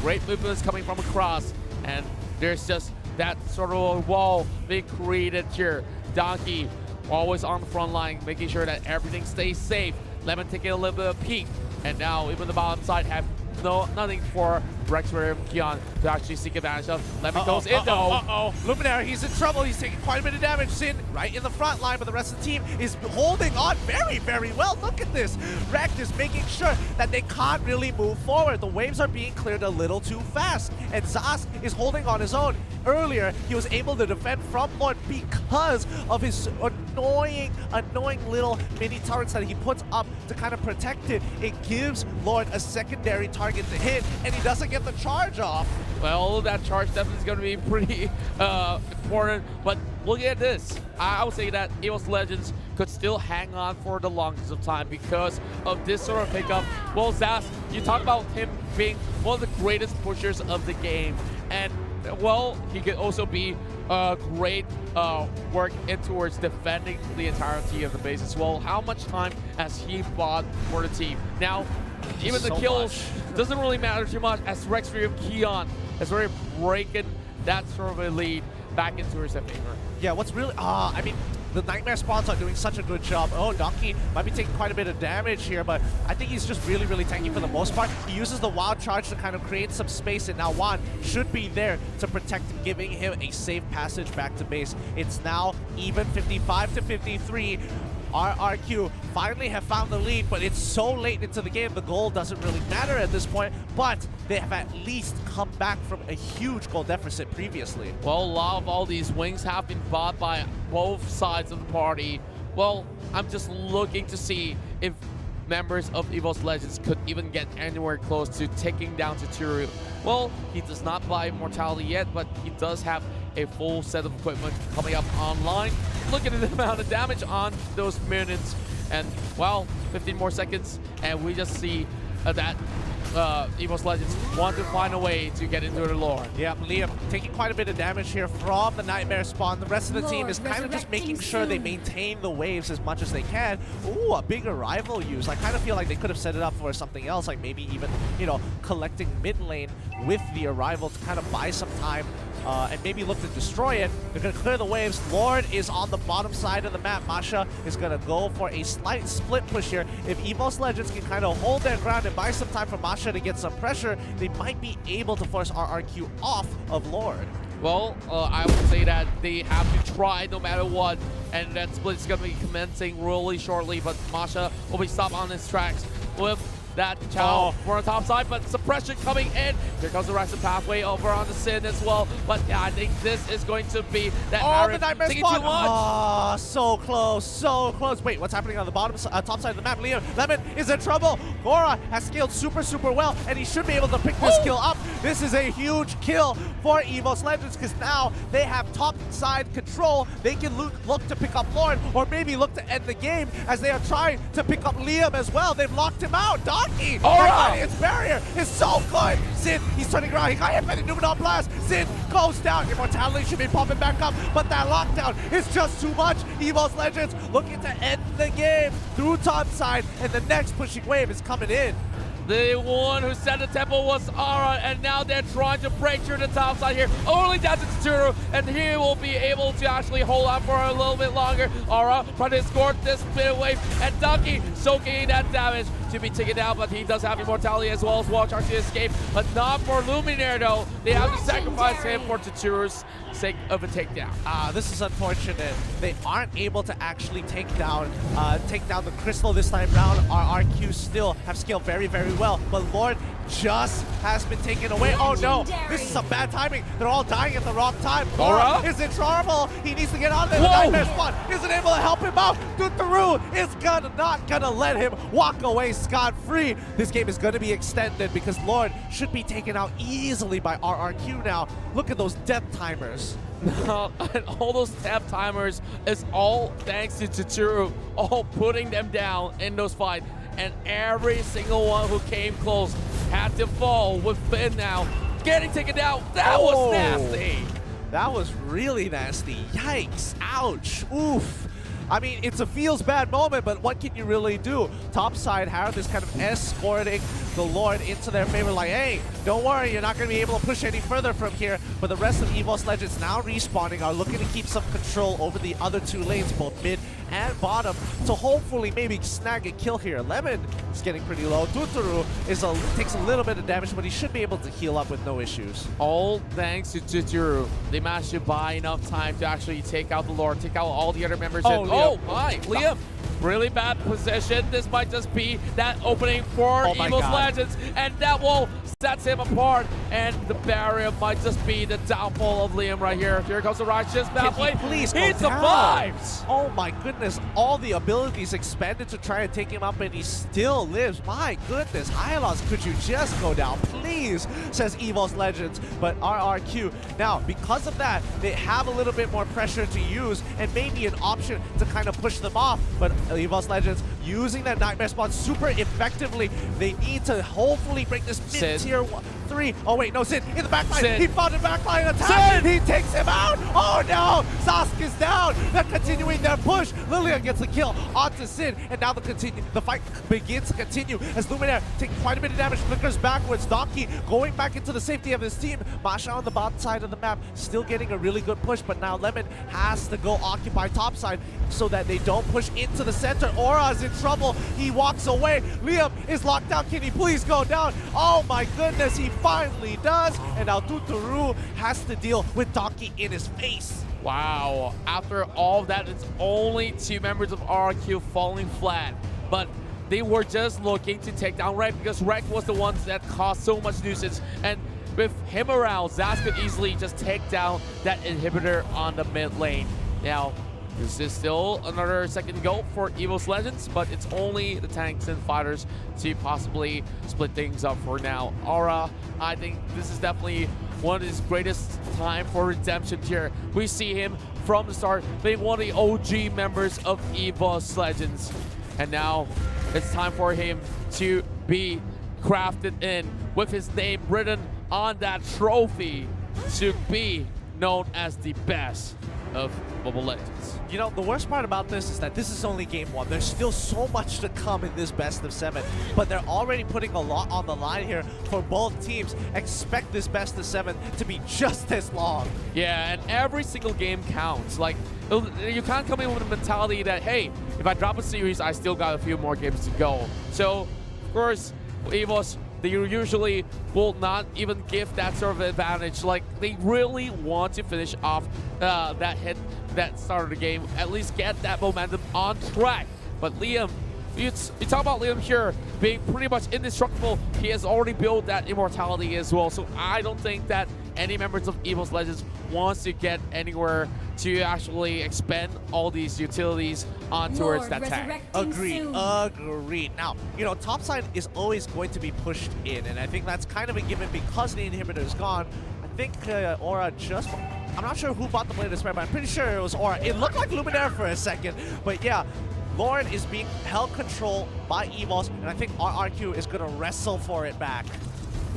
Speaker 6: Great movements coming from across. And there's just that sort of a wall being created here. Donkey always on the front line, making sure that everything stays safe. Lemon taking a little bit of peek. And now even the bottom side have nothing for Rexford and Kion to actually seek advantage of. Lemon goes in though.
Speaker 7: Luminaire, he's in trouble. He's taking quite a bit of damage. Sin right in the front line, but the rest of the team is holding on very, very well. Look at this. Rex is making sure that they can't really move forward. The waves are being cleared a little too fast, and Zask is holding on his own. Earlier, he was able to defend from Lord because of his annoying little mini turrets that he puts up to kind of protect it. It gives Lord a secondary target to hit, and he doesn't get the charge off.
Speaker 6: Well, that charge definitely is going to be pretty important, but look at this. I would say that EVOS Legends could still hang on for the longest of time because of this sort of pickup. Well, Zaz, you talk about him being one of the greatest pushers of the game, and well, he could also be great work in towards defending the entirety of the base as well. How much time has he bought for the team? Now, even the kills doesn't really matter too much as Rexford and Kion has already breaking that sort of a lead back into his favor.
Speaker 7: Yeah, what's really, I mean, the Nightmare spawns are doing such a good job. Oh, Donkey might be taking quite a bit of damage here, but I think he's just really, really tanky for the most part. He uses the Wild Charge to kind of create some space, and now Juan should be there to protect him, giving him a safe passage back to base. It's now even 55-53. RRQ finally have found the lead, but it's so late into the game, the goal doesn't really matter at this point, but they have at least come back from a huge goal deficit previously.
Speaker 6: Well, a lot of all these wings have been bought by both sides of the party. Well, I'm just looking to see if members of EVOS Legends could even get anywhere close to taking down Tetsuru. Well, he does not buy Immortality yet, but he does have a full set of equipment coming up online. Look at the amount of damage on those minions. And, well, 15 more seconds, and we just see that EVOS Legends want to find a way to get into the lore.
Speaker 7: Yeah, Liam taking quite a bit of damage here from the Nightmare spawn. The rest of the team is kind of just making sure they maintain the waves as much as they can. Ooh, a big arrival use. I kind of feel like they could have set it up for something else, like maybe even, you know, collecting mid lane with the arrival to kind of buy some time. and maybe look to destroy it. They're going to clear the waves. Lord is on the bottom side of the map. Masha is going to go for a slight split push here. If EVOS Legends can kind of hold their ground and buy some time for Masha to get some pressure, they might be able to force RRQ off of Lord.
Speaker 6: Well, I would say that they have to try no matter what, and that split is going to be commencing really shortly, but Masha will be stopped on his tracks with that Chow for on the top side, but suppression coming in. Here comes the rest of the pathway over on the Sin as well, but yeah, I think this is going to be that
Speaker 7: the nightmare
Speaker 6: taking too much.
Speaker 7: Oh, so close, so close. Wait, what's happening on the bottom, top side of the map? Liam, Lemon is in trouble. Gora has scaled super well, and he should be able to pick this kill up. This is a huge kill for EVOS Legends, because now they have top side control. They can look to pick up Lord, or maybe look to end the game, as they are trying to pick up Liam as well. They've locked him out. Donkey! His barrier is so good! Sin, he's turning around. He got hit by the Numenor Blast. Sin goes down. Immortality should be popping back up, but that lockdown is just too much. EVOS Legends looking to end the game through top side, and the next pushing wave is coming in.
Speaker 6: The one who set the tempo was Ara, and now they're trying to break through the top side here. Only down to Tsuru, and he will be able to actually hold on for a little bit longer. Ara trying to escort this bit of wave, and Donkey soaking that damage to be taken down, but he does have immortality as well as well, trying to escape, but not for Luminaire though. They have to sacrifice him for Tsuru's sake of a takedown.
Speaker 7: This is unfortunate. They aren't able to actually take down the crystal this time round. Our RQ still have scaled very well, but Lord just has been taken away. Oh no, this is some bad timing. They're all dying at the wrong time. Gora is in trouble. He needs to get on there. The Nightmare Spawn isn't able to help him out. Dutaru is not gonna let him walk away scot-free. This game is gonna be extended because Lord should be taken out easily by RRQ now. Look at those death timers.
Speaker 6: And all those death timers is all thanks to Tsuru, all putting them down in those fights. And every single one who came close had to fall with Finn now getting taken down. That was nasty.
Speaker 7: That was really nasty. Yikes. Ouch. Oof. I mean, it's a feels bad moment, but what can you really do? Topside, Harith is kind of escorting the Lord into their favor, like, hey, don't worry, you're not going to be able to push any further from here. But the rest of EVOS Legends now respawning are looking to keep some control over the other two lanes, both mid and bottom, to hopefully maybe snag a kill here. Lemon is getting pretty low. Dutaru takes a little bit of damage, but he should be able to heal up with no issues.
Speaker 6: All thanks to Dutaru. They managed to buy enough time to actually take out the Lord, take out all the other members. Oh my, Liam. Really bad position. This might just be that opening for EVOS Legends, and that will set him apart. And the barrier might just be the downfall of Liam right here. Here comes the righteous pathway.
Speaker 7: Please,
Speaker 6: he survives.
Speaker 7: Oh my goodness! All the abilities expanded to try and take him up, and he still lives. My goodness, Hylos, could you just go down, please? Says EVOS Legends, but RRQ now, because of that, they have a little bit more pressure to use, and maybe an option to kind of push them off. But EVOS Legends using that Nightmare Spawn super effectively. They need to hopefully break this mid-tier 3. Oh wait, no, Sin in the backline. He found a backline attack. He takes him out. Oh no, Sask is down. They're continuing their push. Lilian gets the kill onto Sin, and now the fight begins to continue as Luminaire takes quite a bit of damage, flickers backwards. Donkey going back into the safety of his team. Masha on the bottom side of the map, still getting a really good push, but now Lemon has to go occupy top side so that they don't push into the center. Aura's in trouble. He walks away. Liam is locked down. Can he please go down? Oh my goodness, he finally does. And now Dutaru has to deal with Donkey in his face.
Speaker 6: Wow. After all of that, it's only 2 members of RRQ falling flat. But they were just looking to take down Rek, because Rek was the one that caused so much nuisance. And with him around, Zaz could easily just take down that inhibitor on the mid lane. Now, this is still another second go for EVOS Legends, but it's only the tanks and fighters to possibly split things up for now. Aura, I think this is definitely one of his greatest time for redemption here. We see him from the start being one of the OG members of EVOS Legends. And now it's time for him to be crafted in with his name written on that trophy to be known as the best of Mobile Legends.
Speaker 7: You know, the worst part about this is that this is only game 1. There's still so much to come in this best of 7, but they're already putting a lot on the line here for both teams. Expect this best of 7 to be just as long.
Speaker 6: Yeah, and every single game counts. Like, you can't come in with a mentality that, hey, if I drop a series, I still got a few more games to go. So, of course, EVOS, they usually will not even give that sort of advantage. Like, they really want to finish off that start of the game, at least get that momentum on track. But Liam, you talk about Liam here being pretty much indestructible. He has already built that immortality as well. So I don't think that any members of EVOS Legends wants to get anywhere to actually expend all these utilities on towards that tank.
Speaker 7: Agreed. Now, you know, topside is always going to be pushed in, and I think that's kind of a given because the inhibitor is gone. I think Aura just... I'm not sure who bought the Blade of Despair, but I'm pretty sure it was Aura. It looked like Luminaire for a second, but yeah. Lauren is being held control by EVOS, and I think RRQ is going to wrestle for it back.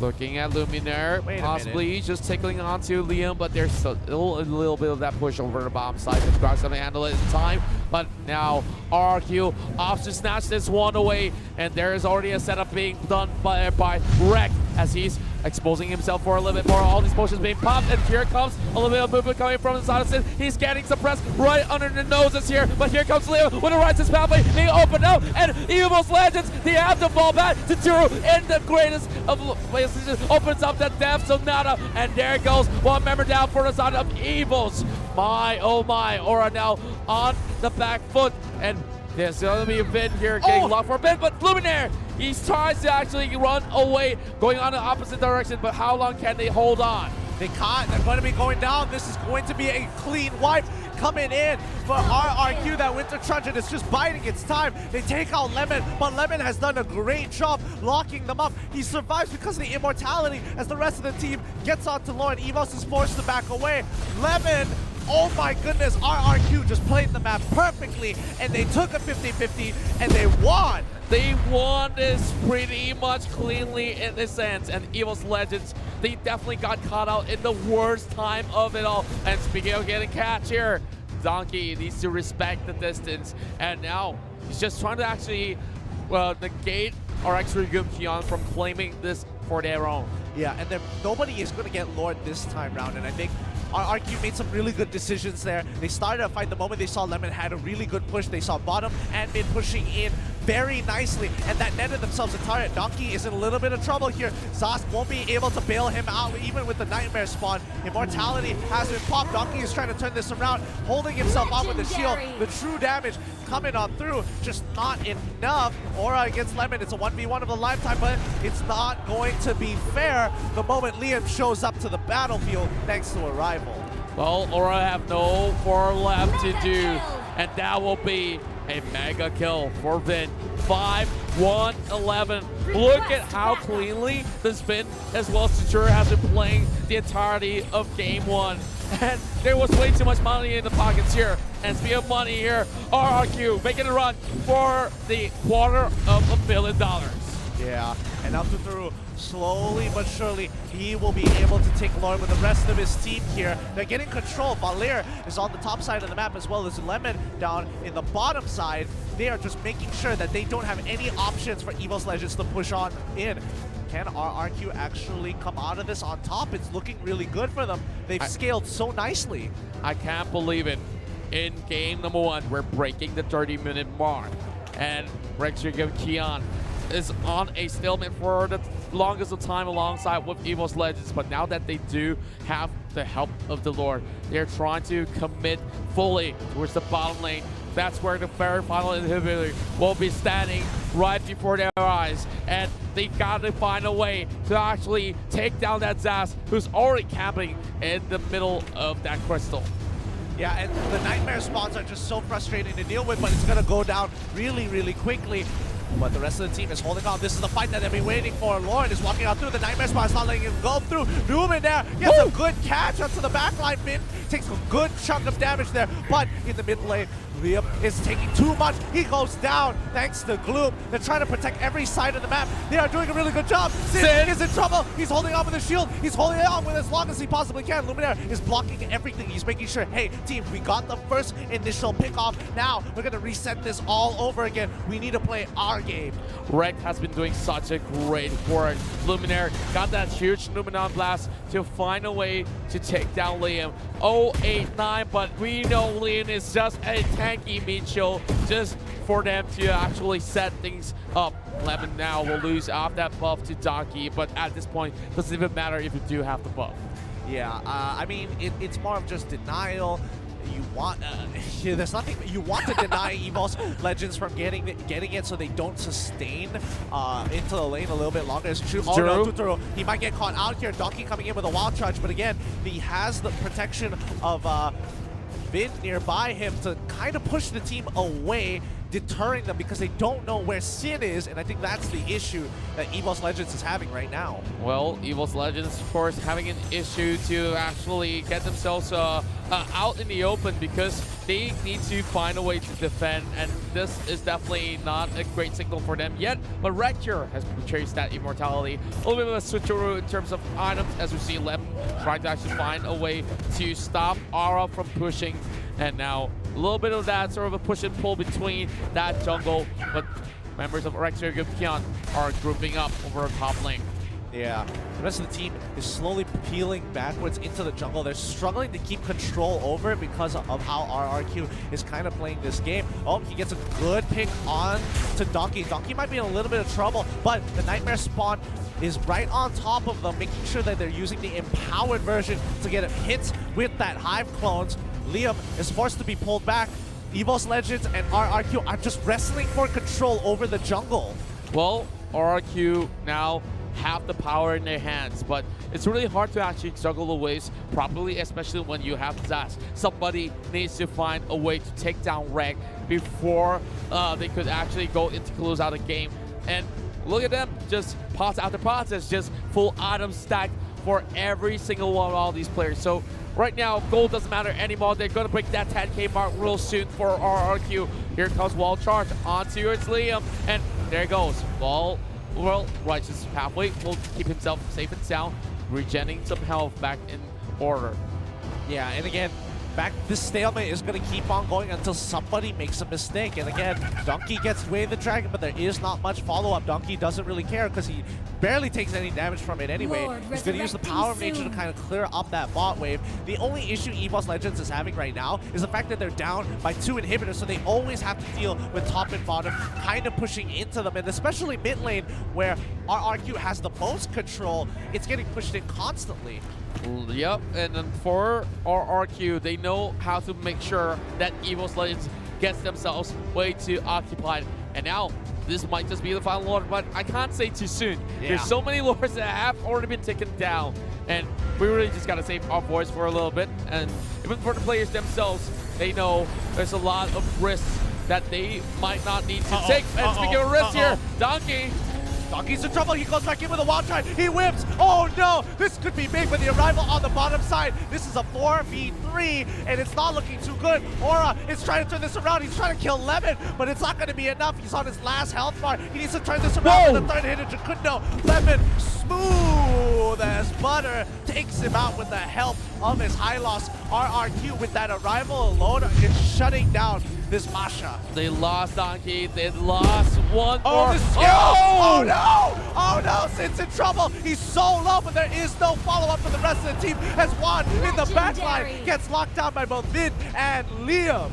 Speaker 6: Looking at Luminaire, possibly just tickling onto Liam, but there's still a little bit of that push over the bottom side. The Spark's going to handle it in time, but now RRQ opts to snatch this one away, and there is already a setup being done by Rek as he's exposing himself for a little bit more. All these potions being popped, and here comes a little bit of movement coming from the side of Sin. He's getting suppressed right under the noses here, but here comes Leo with a righteous pathway being opened up, and EVOS Legends, they have to fall back to Turu in the greatest of places. Opens up that Death Sonata, and there goes one member down for the side of EVOS. My, oh my, Aura now on the back foot, and there's going to be a Vin here getting locked for a bit, but Luminaire, he tries to actually run away, going on the opposite direction, but how long can they hold on?
Speaker 7: They can't. They're going to be going down. This is going to be a clean wipe coming in for RRQ. That Winter Truncheon is just biding its time. They take out Lemon, but Lemon has done a great job locking them up. He survives because of the immortality as the rest of the team gets onto Lauren. EVOS is forced to back away. Lemon, oh my goodness, RRQ just played the map perfectly, and they took a 50-50, and they won.
Speaker 6: They won this pretty much cleanly in this sense, and EVOS Legends, they definitely got caught out in the worst time of it all. And speaking of getting catch here, Donkey needs to respect the distance, and now he's just trying to actually negate our extra Kion from claiming this for their own.
Speaker 7: Yeah, and then nobody is going to get Lord this time round, and I think RRQ made some really good decisions there. They started a fight the moment they saw Lemon had a really good push. They saw bottom and mid pushing in very nicely, and that netted themselves a turret. Donkey is in a little bit of trouble here. Zast won't be able to bail him out even with the Nightmare spawn. Immortality has been popped. Donkey is trying to turn this around, holding himself up with the shield. The true damage coming on through, just not enough. Aura against Lemon, it's a 1v1 of a lifetime, but it's not going to be fair the moment Liam shows up to the battlefield thanks to a rival.
Speaker 6: Well, Aura have no more left to do, and that will be a mega kill for Vin. 5-1-11. Look at how cleanly this Vin as well as Secure has been playing the entirety of game 1. And there was way too much money in the pockets here. And speaking of money here, RRQ making a run for the $250 million.
Speaker 7: Yeah, and now Tuturu, slowly but surely, he will be able to take Lauren with the rest of his team here. They're getting control. Valir is on the top side of the map as well as Lemon down in the bottom side. They are just making sure that they don't have any options for EVOS Legends to push on in. Can RRQ actually come out of this on top? It's looking really good for them. They've scaled so nicely.
Speaker 6: I can't believe it. In game number 1, we're breaking the 30-minute mark. And Rextrigam Kion is on a stalemate for the longest of time alongside with EVOS Legends, but now that they do have the help of the Lord, they're trying to commit fully towards the bottom lane. That's where the very final inhibitor will be standing right before their eyes, and they gotta find a way to actually take down that Zast, who's already camping in the middle of that crystal.
Speaker 7: Yeah, and the Nightmare spawns are just so frustrating to deal with, but it's gonna go down really, really quickly. but the rest of the team is holding on. This is the fight that they've been waiting for. Lauren is walking out through. The Nightmare Spot is not letting him go through. Newman there gets a good catch onto the backline. Finn takes a good chunk of damage there, but in the mid lane, Liam is taking too much. He goes down thanks to Gloom. They're trying to protect every side of the map. They are doing a really good job. Sid is in trouble. He's holding on with the shield. He's holding on with as long as he possibly can. Luminaire is blocking everything. He's making sure, hey, team, we got the first initial pick off. Now we're going to reset this all over again. We need to play our game.
Speaker 6: Rek has been doing such a great work. Luminaire got that huge Luminon blast to find a way to take down Liam. 089, but we know Liam is just a tanky Mitchell, just for them to actually set things up. Lemon now will lose off that buff to Donkey, but at this point, doesn't even matter if you do have the buff.
Speaker 7: Yeah, I mean, it's more of just denial. You want, there's nothing, you want to deny EVOS Legends from getting it so they don't sustain into the lane a little bit longer. It's true. Oh no, Tuturo, he might get caught out here. Donkey coming in with a wild charge, but again, he has the protection of Vin nearby him to kind of push the team away, deterring them because they don't know where Sin is, and I think that's the issue that EVOS Legends is having right now.
Speaker 6: Well, EVOS Legends, of course, having an issue to actually get themselves out in the open because they need to find a way to defend, and this is definitely not a great signal for them yet, but Recture has purchased that immortality. A little bit of a switcheroo in terms of items, as we see Lem trying to actually find a way to stop Aura from pushing, and now a little bit of that sort of a push and pull between that jungle, but members of Recture Gupkian are grouping up over a top lane.
Speaker 7: Yeah, the rest of the team is slowly peeling backwards into the jungle. They're struggling to keep control over it because of how RRQ is kind of playing this game. Oh, he gets a good pick on to Donkey. Donkey might be in a little bit of trouble, but the Nightmare Spawn is right on top of them, making sure that they're using the empowered version to get hits with that Hive clones. Liam is forced to be pulled back. EVOS Legends and RRQ are just wrestling for control over the jungle.
Speaker 6: Well, RRQ now have the power in their hands, but it's really hard to actually juggle the waves properly, especially when you have Zash. Somebody needs to find a way to take down Reg before they could actually go into close out a game. And look at them, just pots after pots, it's just full item stack for every single one of all these players. So right now, gold doesn't matter anymore. They're going to break that 10K mark real soon for RRQ. Here comes Wall Charge onto its Liam, and there it goes. Well, Righteous Pathway will keep himself safe and sound, regenerating some health back in order.
Speaker 7: Yeah, and again, this stalemate is going to keep on going until somebody makes a mistake. And again, Donkey gets away the dragon, but there is not much follow-up. Donkey doesn't really care because he barely takes any damage from it anyway. He's going to use the power of nature to kind of clear up that bot wave. The only issue EVOS Legends is having right now is the fact that they're down by 2 inhibitors, so they always have to deal with top and bottom kind of pushing into them, and especially mid lane where RRQ has the most control, it's getting pushed in constantly.
Speaker 6: Yep, and then for RRQ, they know how to make sure that EVOS Legends gets themselves way too occupied. And now, this might just be the final lord, but I can't say too soon. Yeah. There's so many lords that have already been taken down, and we really just gotta save our voice for a little bit. And even for the players themselves, they know there's a lot of risks that they might not need to take. And speaking of risks here,
Speaker 7: Donkey's in trouble. He goes back in with a wild charge. He whips. Oh no, this could be big with the arrival on the bottom side. This is a 4v3, and it's not looking too good. Aura is trying to turn this around. He's trying to kill Lemon, but it's not going to be enough. He's on his last health bar. He needs to turn this around with the third hit of Jacundo. Lemon, smooth as butter, takes him out with the help of his high loss. RRQ with that arrival alone is shutting down this Masha.
Speaker 6: They lost Donkey. They lost one more.
Speaker 7: Oh no! Oh no! Sin's in trouble. He's so low, but there is no follow-up for the rest of the team as Juan in the backline gets locked down by both Vin and Liam.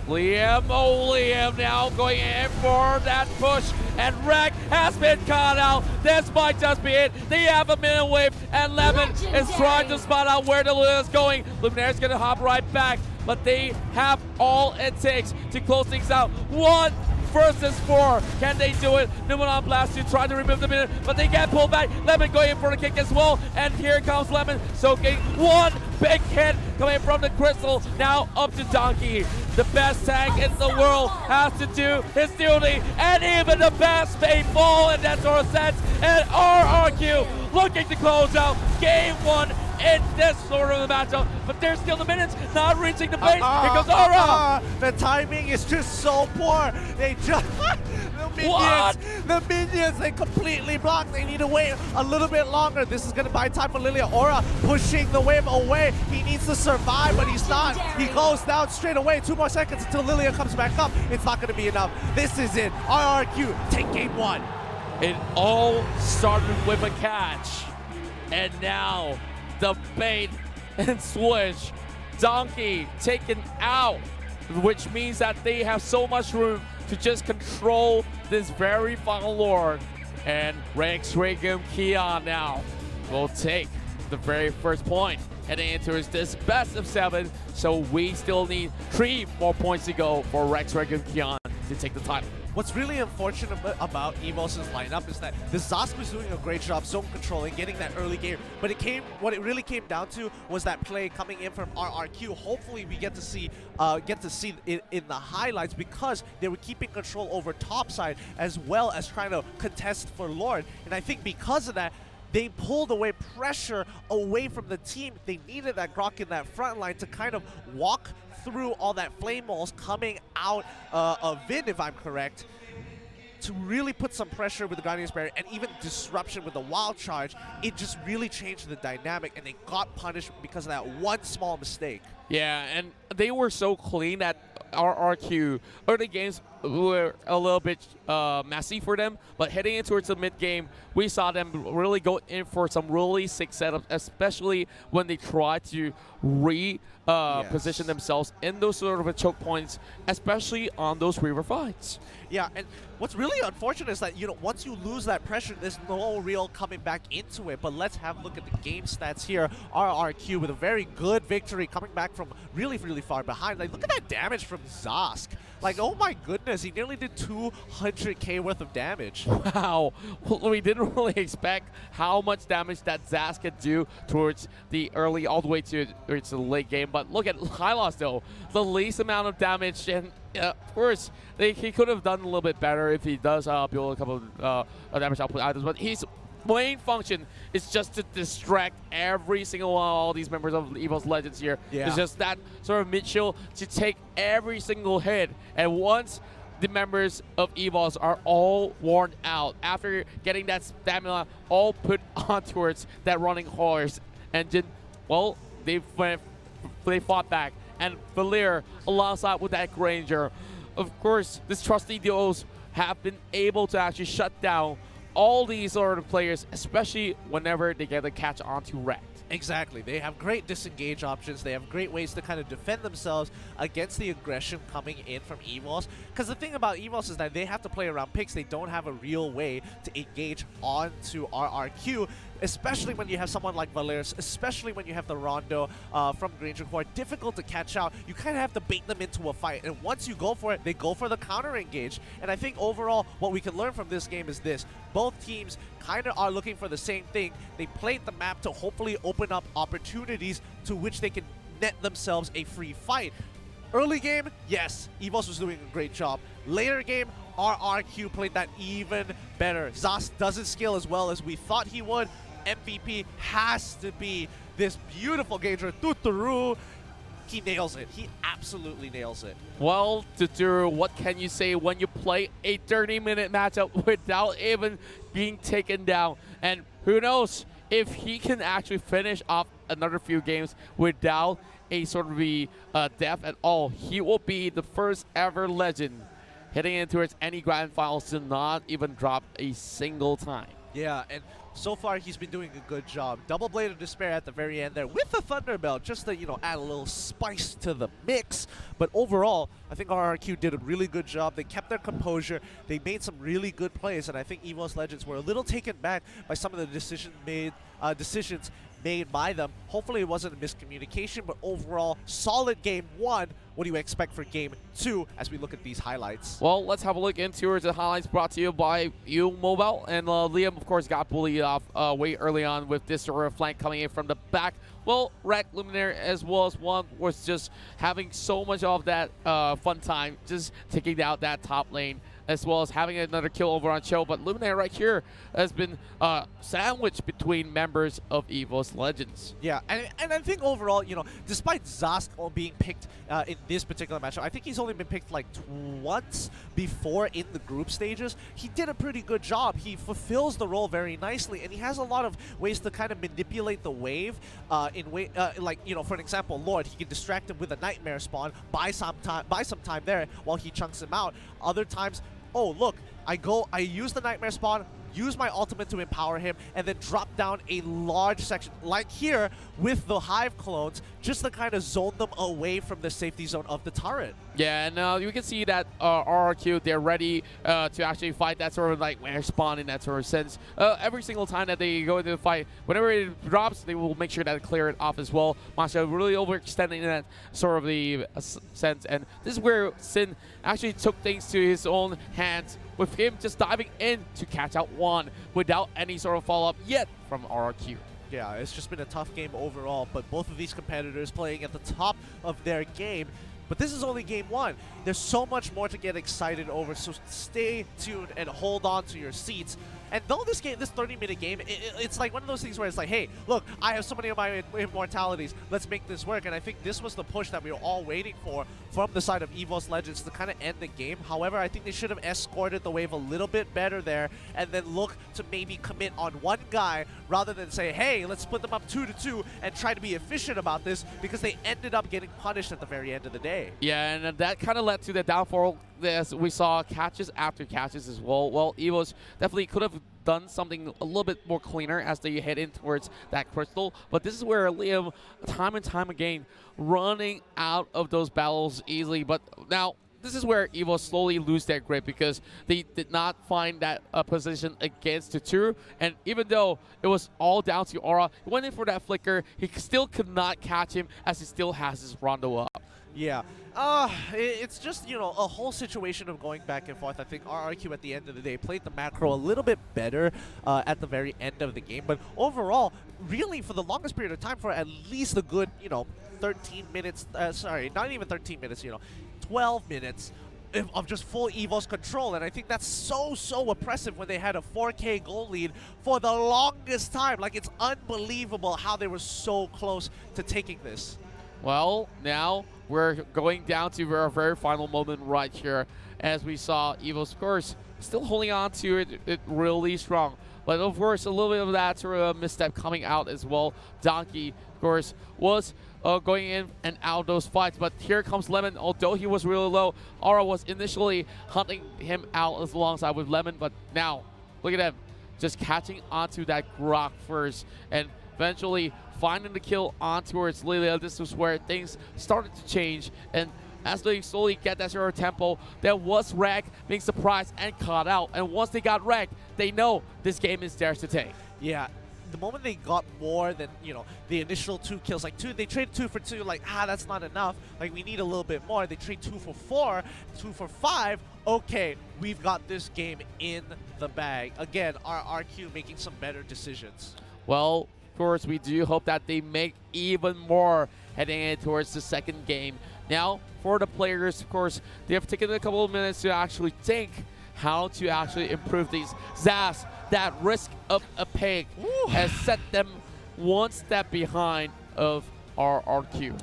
Speaker 6: Liam now going in for that push, and Rek has been caught out. This might just be it. They have a minute wave, and Lemon is trying to spot out where the Luna is going. Luminaire's gonna hop right back, but they have all it takes to close things out. 1 versus 4. Can they do it? Numeron Blast to try to remove the minute, but they get pulled back. Lemon going in for the kick as well. And here comes Lemon soaking one big hit coming from the crystal. Now up to Donkey. The best tank in the world has to do his duty. And even the best may fall in that sort of sense. And RRQ looking to close out game 1 in this sort of a matchup, but there's still the minutes not reaching the base. Here goes Aura.
Speaker 7: The timing is just so poor. They just the minions, they completely block. They need to wait a little bit longer. This is gonna buy time for Lilia. Aura pushing the wave away. He needs to survive, but he's not. He goes down straight away. 2 more seconds until Lilia comes back up. It's not gonna be enough. This is it. RRQ take game 1.
Speaker 6: It all started with a catch, and now the bait and switch. Donkey taken out, which means that they have so much room to just control this very final lord. And Rex Regum Keon now will take the very first point, heading into this best of 7. So we still need 3 more points to go for Rex Regum Keon to take the title.
Speaker 7: What's really unfortunate about EVOS' lineup is that the Zask was doing a great job zone controlling, getting that early game, but what it really came down to was that play coming in from RRQ. Hopefully we get to see it in the highlights, because they were keeping control over topside as well as trying to contest for Lord. And I think because of that, they pulled away pressure away from the team. They needed that Grok in that front line to kind of walk through all that flame walls coming out of Vin, if I'm correct, to really put some pressure with the Guardian's Barrier and even disruption with the Wild Charge. It just really changed the dynamic, and they got punished because of that one small mistake.
Speaker 6: Yeah, and they were so clean that RRQ early games were a little bit messy for them, but heading in towards the mid game, we saw them really go in for some really sick setups, especially when they try to position themselves in those sort of choke points, especially on those river fights.
Speaker 7: Yeah, and what's really unfortunate is that, you know, once you lose that pressure, there's no real coming back into it. But let's have a look at the game stats here. RRQ with a very good victory, coming back from really, really far behind. Like, look at that damage from Zask. Like, oh my goodness, he nearly did 200k worth of damage.
Speaker 6: Wow, we didn't really expect how much damage that Zask could do towards the early, all the way to the late game. But look at Hylos though, the least amount of damage, and of course, he could have done a little bit better if he does build a couple of damage output items, but his main function is just to distract every single one of all these members of EVOS Legends here.
Speaker 7: Yeah.
Speaker 6: It's just that sort of Mitchell to take every single hit, and once the members of EVOS are all worn out, after getting that stamina all put on towards that running horse engine, well, they fought back. And Valir alongside with that Granger. Of course, these trusty duos have been able to actually shut down all these sort of players, especially whenever they get a catch onto Rect.
Speaker 7: Exactly. They have great disengage options. They have great ways to kind of defend themselves against the aggression coming in from EVOS. Because the thing about EVOS is that they have to play around picks. They don't have a real way to engage onto RRQ, especially when you have someone like Valeris, especially when you have the Rondo from Granger, who are difficult to catch out. You kind of have to bait them into a fight, and once you go for it, they go for the counter engage. And I think overall, what we can learn from this game is this. Both teams kind of are looking for the same thing. They played the map to hopefully open up opportunities to which they can net themselves a free fight. Early game, yes, EVOS was doing a great job. Later game, RRQ played that even better. Zas doesn't scale as well as we thought he would. MVP has to be this beautiful Gager, Tuturu. He nails it. He absolutely nails it.
Speaker 6: Well, Tuturu, what can you say when you play a 30-minute matchup without even being taken down? And who knows if he can actually finish off another few games without a sort of death at all. He will be the first ever legend heading into its any grand finals to not even drop a single time.
Speaker 7: Yeah, and so far he's been doing a good job. Double Blade of Despair at the very end there with the Thunderbelt, just to, you know, add a little spice to the mix. But overall, I think RRQ did a really good job. They kept their composure. They made some really good plays, and I think EVOS Legends were a little taken back by some of the decisions made by them. Hopefully it wasn't a miscommunication, but overall, solid game 1. What do you expect for game 2 as we look at these highlights?
Speaker 6: Well, let's have a look into the highlights brought to you by U Mobile. And Liam, of course, got bullied off way early on with this sort of flank coming in from the back. Well, Rack, Luminaire, as well as one was just having so much of that fun time, just taking out that top lane, as well as having another kill over on Cho. But Luminaire right here has been sandwiched between members of EVOS Legends.
Speaker 7: Yeah, and I think overall, you know, despite Zask being picked in this particular matchup, I think he's only been picked like once before in the group stages. He did a pretty good job. He fulfills the role very nicely, and he has a lot of ways to kind of manipulate the wave like, you know, for an example, Lord, he can distract him with a nightmare spawn, buy some time there while he chunks him out. Other times, oh look, I use the nightmare spawn, use my ultimate to empower him, and then drop down a large section, like here with the Hive clones, just to kind of zone them away from the safety zone of the turret.
Speaker 6: Yeah, and you can see that RRQ, they're ready to actually fight that sort of nightmare spawn in that sort of sense. Every single time that they go into the fight, whenever it drops, they will make sure that they clear it off as well. Masha really overextending in that sort of the sense, and this is where Sin actually took things to his own hands, with him just diving in to catch out one without any sort of follow-up yet from RRQ.
Speaker 7: Yeah, it's just been a tough game overall, but both of these competitors playing at the top of their game. But this is only game 1. There's so much more to get excited over, so stay tuned and hold on to your seats. And though this 30-minute game, it's like one of those things where it's like, hey, look, I have so many of my immortalities. Let's make this work. And I think this was the push that we were all waiting for from the side of EVOS Legends to kind of end the game. However, I think they should have escorted the wave a little bit better there and then look to maybe commit on one guy rather than say, hey, let's split them up 2-2 and try to be efficient about this, because they ended up getting punished at the very end of the day.
Speaker 6: Yeah, and that kind of led to the downfall. As we saw catches after catches as well. Well, EVOS definitely could have done something a little bit more cleaner as they head in towards that crystal. But this is where Liam, time and time again, running out of those battles easily. But now, this is where EVOS slowly lose their grip, because they did not find that position against Tutu. And even though it was all down to Aura, he went in for that flicker. He still could not catch him, as he still has his rondo up.
Speaker 7: Yeah, it's just, you know, a whole situation of going back and forth. I think RRQ at the end of the day played the macro a little bit better at the very end of the game. But overall, really for the longest period of time, for at least a good, you know, 13 minutes, sorry, not even 13 minutes, you know, 12 minutes of just full EVOS control. And I think that's so oppressive when they had a 4K goal lead for the longest time. Like, it's unbelievable how they were so close to taking this.
Speaker 6: Well, now we're going down to our very final moment right here, as we saw EVOS, of course, still holding on to it really strong. But of course, a little bit of that sort of misstep coming out as well. Donkey, of course, was going in and out of those fights. But here comes Lemon. Although he was really low, Aura was initially hunting him out alongside with Lemon. But now, look at him, just catching onto that Grok first, and eventually finding the kill on towards Lilia. This was where things started to change, and as they slowly get that zero tempo, there was Rag being surprised and caught out. And once they got Rag, they know this game is theirs to take.
Speaker 7: Yeah, the moment they got more than, you know, the initial 2 kills, like they trade 2 for 2, like, that's not enough. Like, we need a little bit more. They trade 2 for 4, 2 for 5. Okay, we've got this game in the bag. Again, RRQ making some better decisions.
Speaker 6: Well, of course, we do hope that they make even more heading in towards the second game. Now, for the players, of course, they have taken a couple of minutes to actually think how to actually improve these. Zaz, that risk of a pig has set them one step behind of RRQ.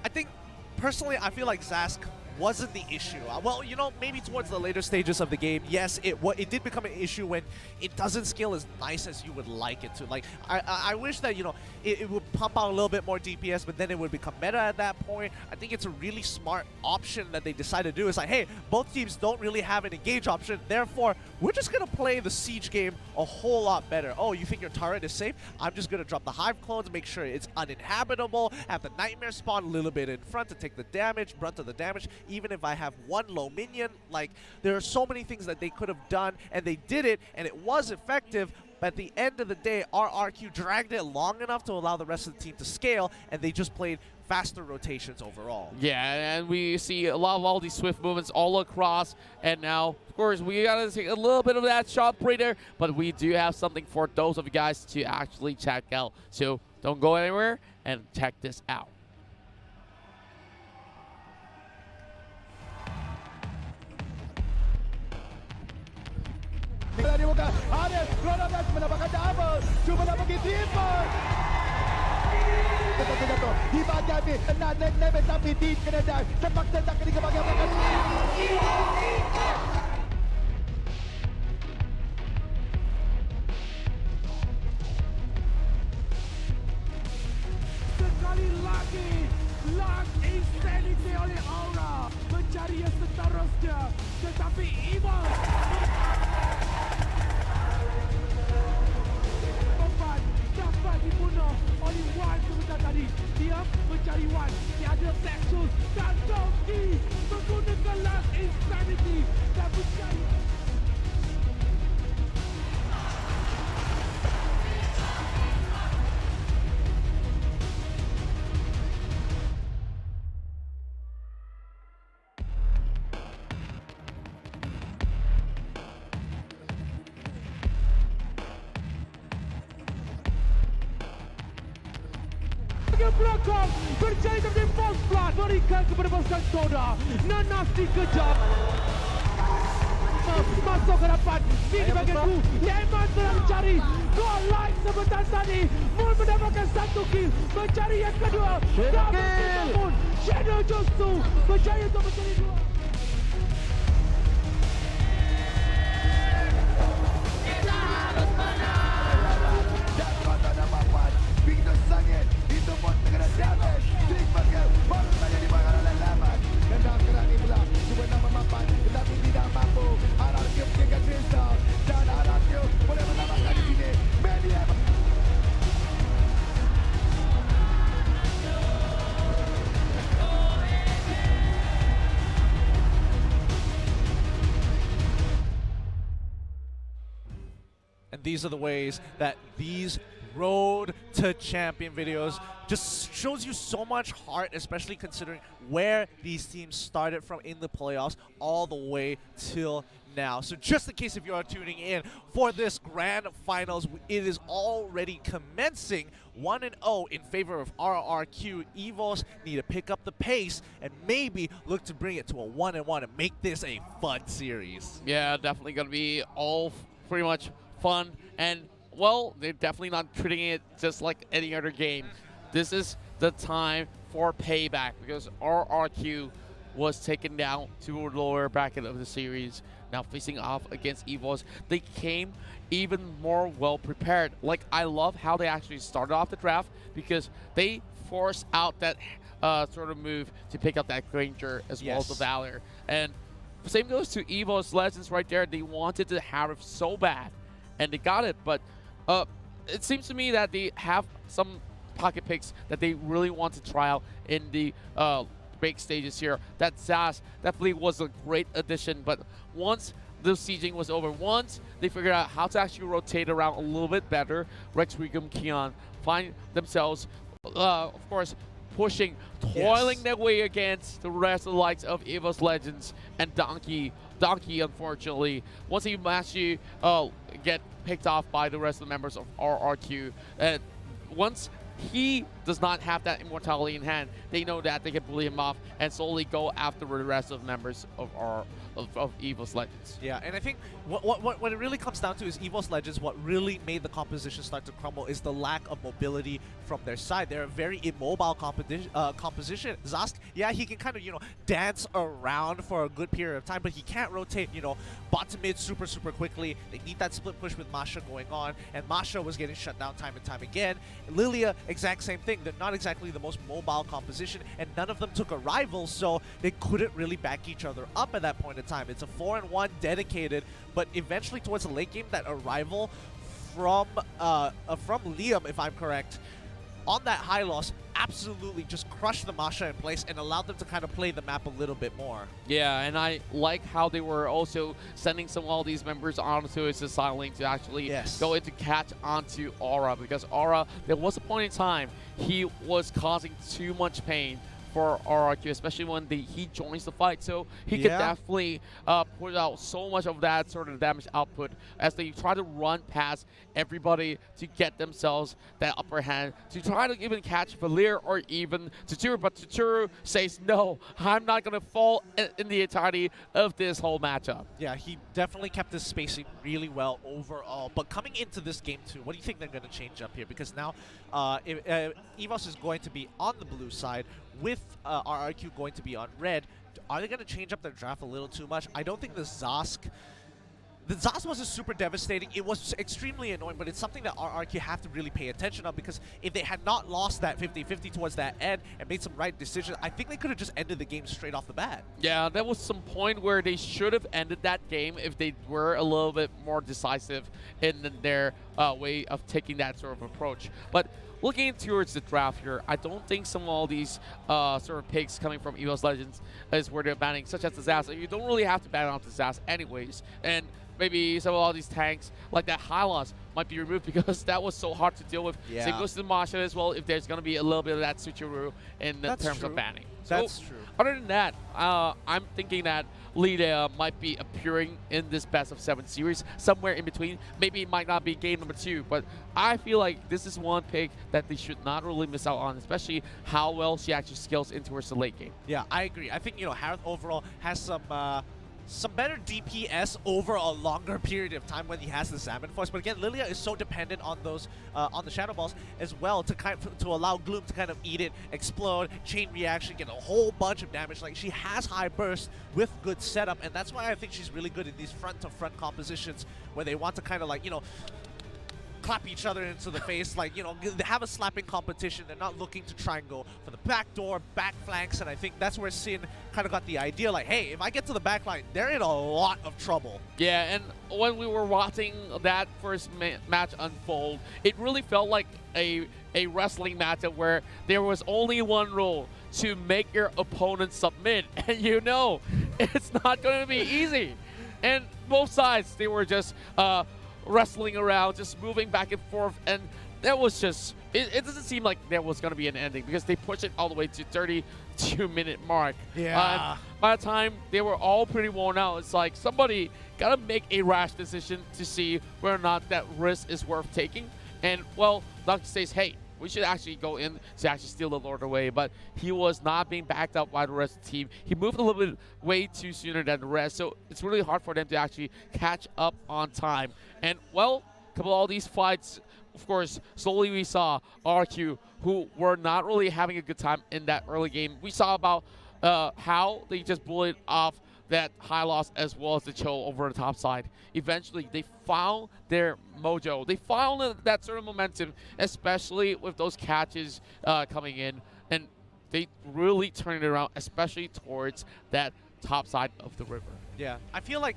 Speaker 7: I think, personally, I feel like Zask wasn't the issue. Well, you know, maybe towards the later stages of the game, yes, it did become an issue when it doesn't scale as nice as you would like it to. Like, I wish that, you know, it would pump out a little bit more DPS, but then it would become meta at that point. I think it's a really smart option that they decided to do. It's like, hey, both teams don't really have an engage option, therefore, we're just going to play the siege game a whole lot better. Oh, you think your turret is safe? I'm just going to drop the Hive clones, make sure it's uninhabitable, have the Nightmare spawn a little bit in front to take the damage, brunt of the damage. Even if I have one low minion, like, there are so many things that they could have done, and they did it, and it was effective. But at the end of the day, RRQ dragged it long enough to allow the rest of the team to scale, and they just played faster rotations overall.
Speaker 6: Yeah, and we see a lot of all these swift movements all across, and now, of course, we gotta take a little bit of that shot breather, but we do have something for those of you guys to actually check out. So don't go anywhere and check this out.
Speaker 4: Sekali lagi, Luck Insanity oleh Aura mencari yang seterusnya, tetapi EVOS beban dapat dibunuh oleh Wan sebentar tadi. Dia mencari Wan, tiada Texus dan Donkey menggunakan Luck Insanity dan mencari belakang berjaya dari false blood berikan kepada pasukan Soda. Nanas dikejar masuk ke depan di bagian Bu. Lemon telah mencari goal line sebentar tadi. Moon mendapatkan satu kill, mencari yang kedua. Double kill Moon. Shadow justru berjaya untuk mencari dua.
Speaker 2: Kita harus menang. Dan kota dapat Victor Sangin itu pun tengah damage. Trik bakal baru saja dibakar oleh Laman. Kendang kerani pula cuba nak memapan tetapi tidak mampu. RRQ tiga kristal dan RRQ boleh menambahkan di sini. Media
Speaker 7: And these are the ways that these Road to Champion videos just shows you so much heart, especially considering where these teams started from in the playoffs all the way till now. So just in case if you are tuning in for this grand finals, it is already commencing 1-0 in favor of RRQ. EVOS need to pick up the pace and maybe look to bring it to a 1-1 and make this a fun series.
Speaker 6: Yeah, definitely going to be all pretty much fun, and well, they're definitely not treating it just like any other game. This is the time for payback because RRQ was taken down to a lower bracket of the series. Now facing off against EVOS, they came even more well prepared. Like, I love how they actually started off the draft because they forced out that sort of move to pick up that Granger as well as the Valor. And same goes to EVOS Legends right there. They wanted to have it so bad, and they got it, but it seems to me that they have some pocket picks that they really want to try out in the break stages here. That Zaz definitely was a great addition, but once the sieging was over, once they figured out how to actually rotate around a little bit better, Rex, Regum, Keon find themselves, of course, pushing, toiling their way against the rest of the likes of EVOS Legends and Donkey. Donkey, unfortunately, once he managed to get picked off by the rest of the members of RRQ, and once he does not have that immortality in hand, they know that they can bully him off and slowly go after the rest of members of EVOS Legends.
Speaker 7: Yeah, and I think what it really comes down to is EVOS Legends, what really made the composition start to crumble is the lack of mobility from their side. They're a very immobile composition. Zast, yeah, he can kind of, dance around for a good period of time, but he can't rotate, bot to mid super quickly. They need that split push with Masha going on, and Masha was getting shut down time and time again. Lilia, exact same thing. They're not exactly the most mobile composition, and none of them took a rival, so they couldn't really back each other up at that point in time. It's a 4-1 dedicated, but eventually towards the late game, that arrival from Liam, if I'm correct, on that high loss absolutely just crushed the Masha in place and allowed them to kind of play the map a little bit more.
Speaker 6: Yeah, and I like how they were also sending some of all these members onto his side lane to actually go in to catch onto Aura, because Aura, there was a point in time he was causing too much pain for RRQ, especially when he joins the fight. So he could definitely put out so much of that sort of damage output as they try to run past everybody to get themselves that upper hand, to try to even catch Valir or even Tsuru. But Tsuru says, no, I'm not going to fall in the entirety of this whole matchup.
Speaker 7: Yeah, he definitely kept his spacing really well overall. But coming into this game too, what do you think they're going to change up here? Because now EVOS is going to be on the blue side, with RRQ going to be on red. Are they going to change up their draft a little too much? I don't think the Zosk wasn't super devastating. It was extremely annoying, but it's something that RRQ have to really pay attention on, because if they had not lost that 50-50 towards that end and made some right decisions, I think they could have just ended the game straight off the bat.
Speaker 6: Yeah, there was some point where they should have ended that game if they were a little bit more decisive in their way of taking that sort of approach. But looking towards the draft here, I don't think some of all these sort of picks coming from EVOS Legends is where they're banning, such as the Zaz. You don't really have to ban out the Zaz anyways. And maybe some of all these tanks, like that Hylos, might be removed because that was so hard to deal with.
Speaker 7: Yeah.
Speaker 6: Same goes to the Masha as well, if there's going to be a little bit of that switcheroo in terms of banning.
Speaker 7: That's
Speaker 6: so,
Speaker 7: true.
Speaker 6: Other than that, I'm thinking that Lidea might be appearing in this best of 7 series, somewhere in between. Maybe it might not be game number 2, but I feel like this is one pick that they should not really miss out on, especially how well she actually scales into her late game.
Speaker 7: Yeah, I agree. I think, Harith overall has some better DPS over a longer period of time when he has the Salmon Force. But again, Lilia is so dependent on those on the Shadow Balls as well to allow Gloom to kind of eat it, explode, chain reaction, get a whole bunch of damage. Like, she has high burst with good setup, and that's why I think she's really good in these front-to-front compositions where they want to kind of like, clap each other into the face, like, they have a slapping competition. They're not looking to try and go for the back door, back flanks, and I think that's where Sin kind of got the idea, like, hey, if I get to the back line, they're in a lot of trouble.
Speaker 6: Yeah, and when we were watching that first match unfold, it really felt like a wrestling matchup where there was only one rule: to make your opponent submit. And it's not going to be easy. And both sides, they were just wrestling around, just moving back and forth, and that was just, it doesn't seem like there was going to be an ending, because they pushed it all the way to 32-minute mark.
Speaker 7: Yeah.
Speaker 6: By the time they were all pretty worn out, it's like somebody got to make a rash decision to see whether or not that risk is worth taking. And, well, Doctor says, hey, we should actually go in to actually steal the Lord away, but he was not being backed up by the rest of the team. He moved a little bit way too sooner than the rest, so it's really hard for them to actually catch up on time. And, well, a couple of all these fights, of course, slowly we saw RQ, who were not really having a good time in that early game. We saw about how they just bullied off that high loss as well as the Cho over the top side. Eventually, they found their mojo. They found that sort of momentum, especially with those catches coming in, and they really turned it around, especially towards that top side of the river.
Speaker 7: Yeah, I feel like,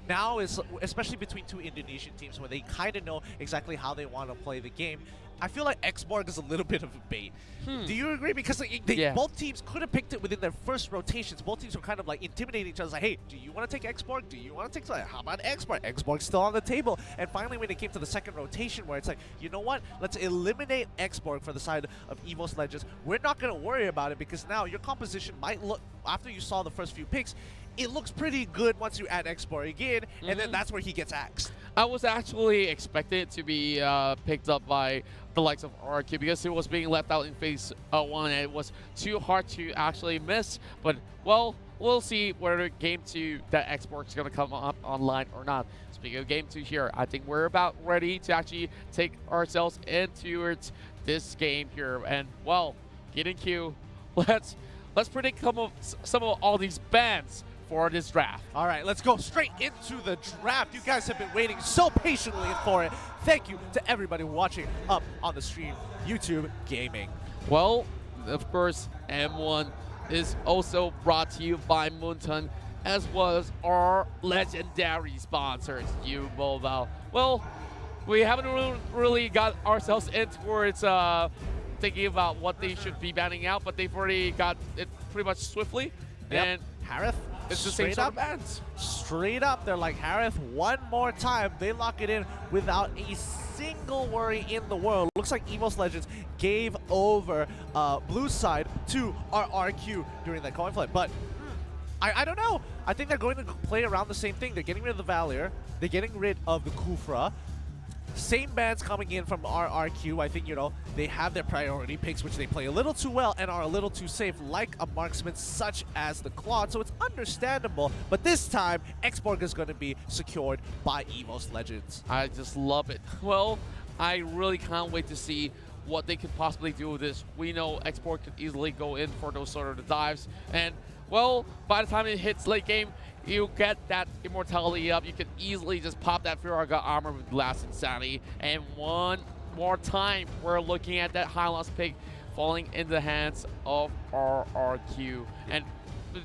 Speaker 7: now is, especially between two Indonesian teams where they kind of know exactly how they want to play the game, I feel like Xborg is a little bit of a bait. Do you agree? Because both teams could have picked it within their first rotations. Both teams were kind of like intimidating each other. Like, hey, do you want to take Xborg? Do you want to take, how about Xborg? Xborg's still on the table. And finally, when it came to the second rotation, where it's like, you know what? Let's eliminate Xborg for the side of EVOS Legends. We're not going to worry about it, because now your composition might look, after you saw the first few picks, it looks pretty good once you add Xborg again, and then that's where he gets axed.
Speaker 6: I was actually expecting it to be picked up by the likes of RQ, because it was being left out in phase 1, and it was too hard to actually miss. But, well, we'll see whether game 2 that Xborg is going to come up online or not. Speaking of game 2 here, I think we're about ready to actually take ourselves into this game here. And, well, get in queue. Let's predict some of all these bans for this draft.
Speaker 7: All right, let's go straight into the draft. You guys have been waiting so patiently for it. Thank you to everybody watching up on the stream, YouTube Gaming.
Speaker 6: Well, of course, M1 is also brought to you by Moonton, as well as our legendary sponsors, U-Mobile. Well, we haven't really got ourselves in towards
Speaker 13: thinking about what they should be banning out, but they've already got it pretty much swiftly.
Speaker 7: Yep.
Speaker 13: And
Speaker 7: Harith,
Speaker 13: it's the same sort of bans.
Speaker 7: Straight up, they're like, Harith, one more time. They lock it in without a single worry in the world. Looks like EVOS Legends gave over blue side to RRQ during that coin flip. But I don't know. I think they're going to play around the same thing. They're getting rid of the Valier. They're getting rid of the Kufra. Same bans coming in from RRQ. I think, you know, they have their priority picks, which they play a little too well and are a little too safe, like a marksman such as the Claude. So it's understandable. But this time, Xborg is going to be secured by EVOS Legends.
Speaker 13: I just love it. Well, I really can't wait to see what they could possibly do with this. We know Xborg could easily go in for those sort of dives. And, well, by the time it hits late game, you get that immortality up. You can easily just pop that Firaga armor with Blast Insanity. And one more time, we're looking at that high loss pick falling in the hands of RRQ. And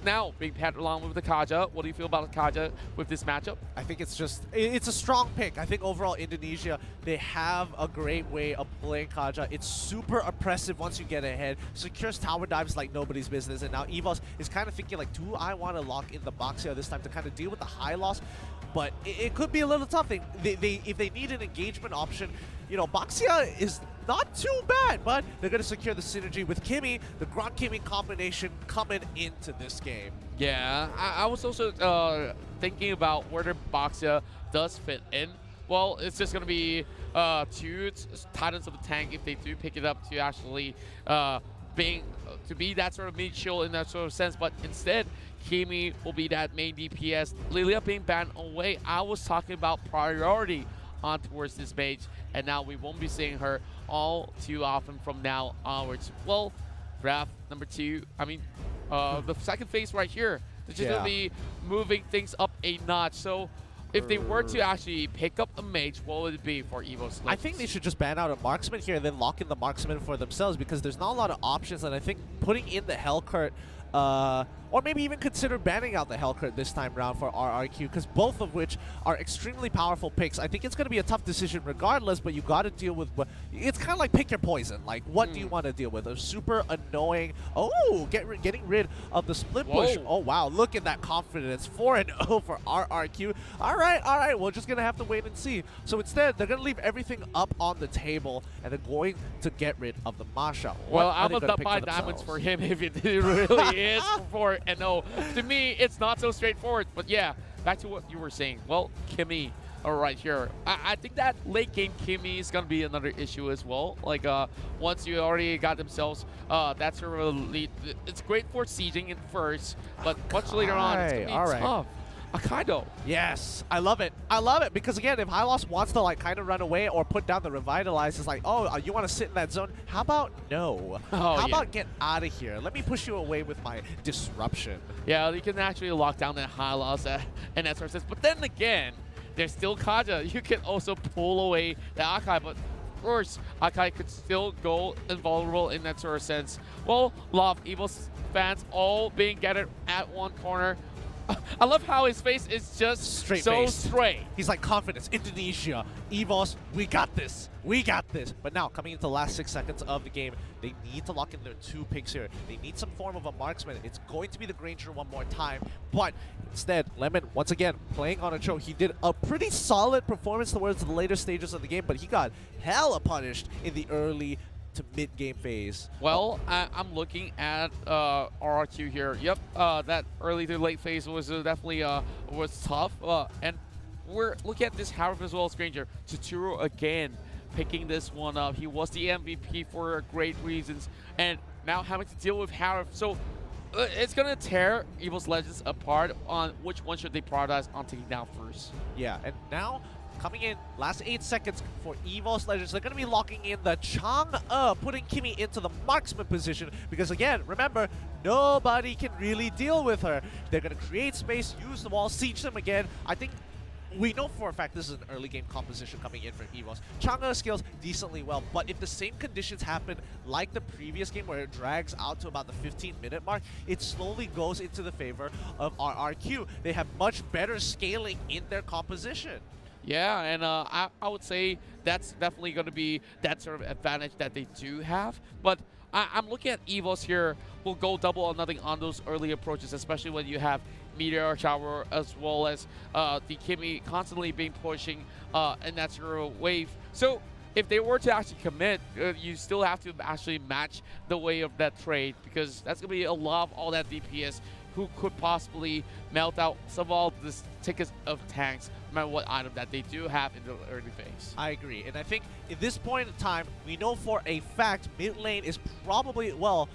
Speaker 13: now being paired along with the Kaja. What do you feel about the Kaja with this matchup?
Speaker 7: I think it's a strong pick. I think overall Indonesia, they have a great way of playing Kaja. It's super oppressive once you get ahead. Secures tower dives like nobody's business. And now EVOS is kind of thinking like, do I want to lock in the Boxia this time to kind of deal with the high loss? But it could be a little tough. If they need an engagement option, you know, Boxia is not too bad, but they're going to secure the synergy with Kimmy, the Grok Kimmy combination coming into this game.
Speaker 13: Yeah, I was also thinking about where the Boxia does fit in. Well, it's just going to be two Titans of the Tank if they do pick it up to actually to be that sort of mid-shield in that sort of sense, but instead, Kimmy will be that main DPS. Lilia being banned away. I was talking about priority on towards this mage, and now we won't be seeing her all too often from now onwards. Well, draft number 2, I mean, the second phase right here, they're just going to be moving things up a notch. So if they were to actually pick up a mage, what would it be for EVOS?
Speaker 7: I think they should just ban out a marksman here and then lock in the marksman for themselves, because there's not a lot of options, and I think putting in the Hellcurt, or maybe even consider banning out the Hellcurt this time around for RRQ, because both of which are extremely powerful picks. I think it's going to be a tough decision regardless, but you got to deal with it's kind of like pick your poison. Like, what do you want to deal with? A super annoying, getting rid of the split push. Oh, wow, look at that confidence. 4-0 for RRQ. All right, we're just going to have to wait and see. So instead, they're going to leave everything up on the table, and they're going to get rid of the Masha.
Speaker 13: Well, I'm going to buy diamonds for him if it really is for and no, to me, it's not so straightforward. But yeah, back to what you were saying. Well, Kimmy, right here. I think that late game Kimmy is going to be another issue as well. Like, once you already got themselves that sort of lead, it's great for sieging in first, but much later on, it's going to be tough. Akaido.
Speaker 7: Yes, I love it. I love it because, again, if Hylos wants to like kind of run away or put down the Revitalize, it's like, oh, you want to sit in that zone? How about no? How about get out of here? Let me push you away with my disruption.
Speaker 13: Yeah, you can actually lock down that Hylos and that sort of sense. But then again, there's still Kaja. You can also pull away the Akai, but of course, Akai could still go invulnerable in that sort of sense. Well, a lot of EVOS fans all being gathered at one corner. I love how his face is just straight.
Speaker 7: He's like, confidence, Indonesia, EVOS, we got this. We got this. But now, coming into the last 6 seconds of the game, they need to lock in their 2 picks here. They need some form of a marksman. It's going to be the Granger one more time. But instead, Lemon, once again, playing on a choke. He did a pretty solid performance towards the later stages of the game, but he got hella punished in the early to mid-game phase.
Speaker 13: Well, I'm looking at RRQ here. Yep, that early to late phase was definitely was tough. And we're looking at this Howard as well as Granger. Totoro again picking this one up. He was the MVP for great reasons, and now having to deal with Howard. So it's gonna tear EVOS Legends apart on which one should they prioritize on taking down first.
Speaker 7: Yeah, and now coming in, last 8 seconds for EVOS Legends. They're going to be locking in the Chang'e, putting Kimmy into the marksman position. Because again, remember, nobody can really deal with her. They're going to create space, use the wall, siege them again. I think we know for a fact this is an early game composition coming in for EVOS. Chang'e scales decently well, but if the same conditions happen like the previous game where it drags out to about the 15-minute mark, it slowly goes into the favor of RRQ. They have much better scaling in their composition.
Speaker 13: Yeah, and I would say that's definitely going to be that sort of advantage that they do have. But I'm looking at EVOS here. Will go double or nothing on those early approaches, especially when you have Meteor Shower as well as the Kimmy constantly being pushing in that sort of wave. So if they were to actually commit, you still have to actually match the way of that trade, because that's going to be a lot of all that DPS who could possibly melt out some of all the tickets of tanks, no matter what item that they do have in the early phase.
Speaker 7: I agree, and I think at this point in time, we know for a fact mid lane is probably, well,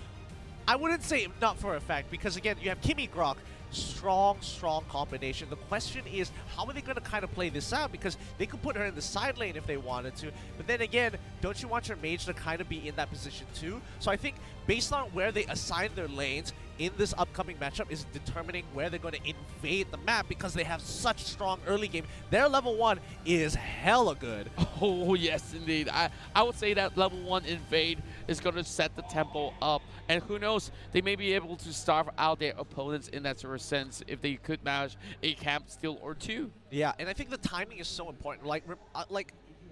Speaker 7: I wouldn't say not for a fact, because again, you have Kimmy Grok, strong combination. The question is, how are they going to kind of play this out? Because they could put her in the side lane if they wanted to, but then again, don't you want your mage to kind of be in that position too? So I think based on where they assign their lanes in this upcoming matchup is determining where they're going to invade the map, because they have such strong early game. Their level 1 is hella good.
Speaker 13: Oh yes, indeed. I would say that level 1 invade is going to set the tempo up, and who knows, they may be able to starve out their opponents in that sort of sense if they could manage a camp steal or two.
Speaker 7: Yeah, and I think the timing is so important. Like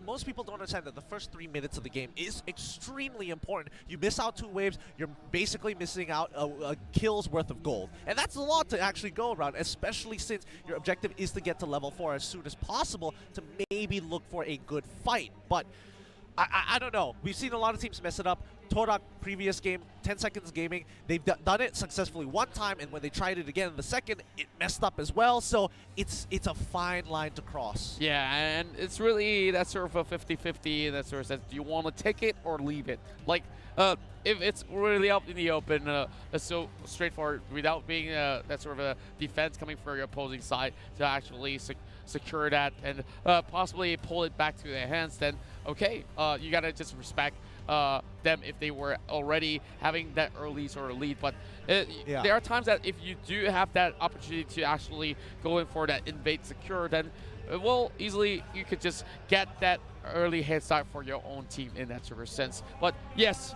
Speaker 7: most people don't understand that the first 3 minutes of the game is extremely important. You miss out 2 waves, you're basically missing out a kill's worth of gold. And that's a lot to actually go around, especially since your objective is to get to level 4 as soon as possible to maybe look for a good fight. But I don't know. We've seen a lot of teams mess it up. Torak, previous game, 10 seconds gaming, they've done it successfully one time, and when they tried it again in the second, it messed up as well. So it's a fine line to cross.
Speaker 13: Yeah, and it's really that sort of a 50-50 in that sort of sense. Do you want to take it or leave it? Like, if it's really out in the open, it's so straightforward without being that sort of a defense coming from your opposing side to actually secure that and possibly pull it back to their hands, then okay, you gotta just respect them if they were already having that early sort of lead. But there are times that if you do have that opportunity to actually go in for that invade secure, then well, easily you could just get that early head start for your own team in that sort of sense. But yes,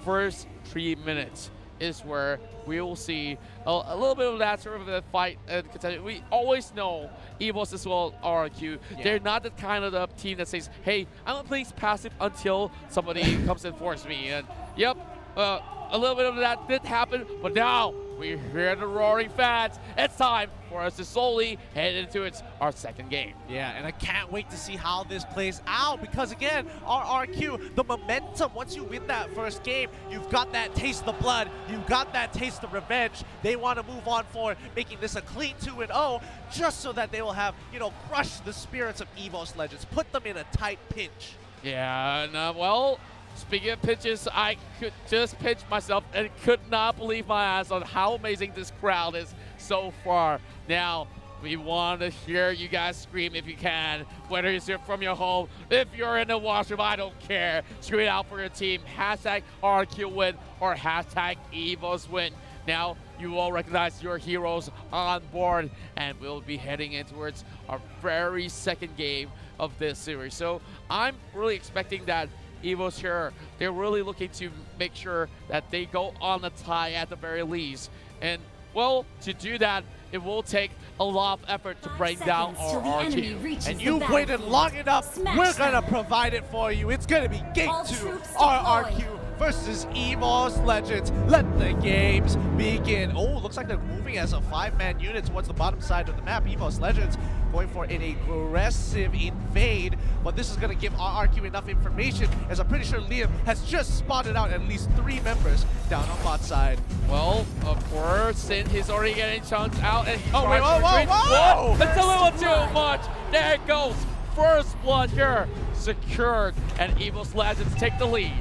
Speaker 13: first 3 minutes is where we will see a little bit of that sort of a fight and contention. We always know EVOS as well, RRQ, they're not the kind of the team that says, hey, I'm gonna play passive until somebody comes and force me. And yep, a little bit of that did happen, but now we hear the roaring fans. It's time for us to slowly head into our second game.
Speaker 7: Yeah, and I can't wait to see how this plays out, because again, RRQ, the momentum, once you win that first game, you've got that taste of blood, you've got that taste of revenge. They want to move on forward, making this a clean 2-0, just so that they will have, you know, crushed the spirits of EVOS Legends, put them in a tight pinch.
Speaker 13: Yeah, and well, speaking of pitches, I could just pitch myself and could not believe my eyes on how amazing this crowd is so far. Now, we want to hear you guys scream if you can, whether it's from your home, if you're in the washroom, I don't care. Scream it out for your team. Hashtag RQ win or hashtag EVOS win. Now, you all recognize your heroes on board, and we'll be heading in towards our very second game of this series. So I'm really expecting that EVOS here, they're really looking to make sure that they go on the tie at the very least. And, well, to do that, it will take a lot of effort to bring down our team.
Speaker 7: And you've waited long enough. We're going to provide it for you. It's going to be Game 2, RRQ versus EVOS Legends. Let the games begin. Oh, looks like they're moving as a 5-man unit towards the bottom side of the map. EVOS Legends going for an aggressive invade, but this is going to give RRQ enough information, as I'm pretty sure Liam has just spotted out at least 3 members down on bot side.
Speaker 13: Well, of course, Sin is already getting chunked out, and he
Speaker 7: whoa, whoa!
Speaker 13: It's a little too much. There it goes. First blood here secured, and EVOS Legends take the lead.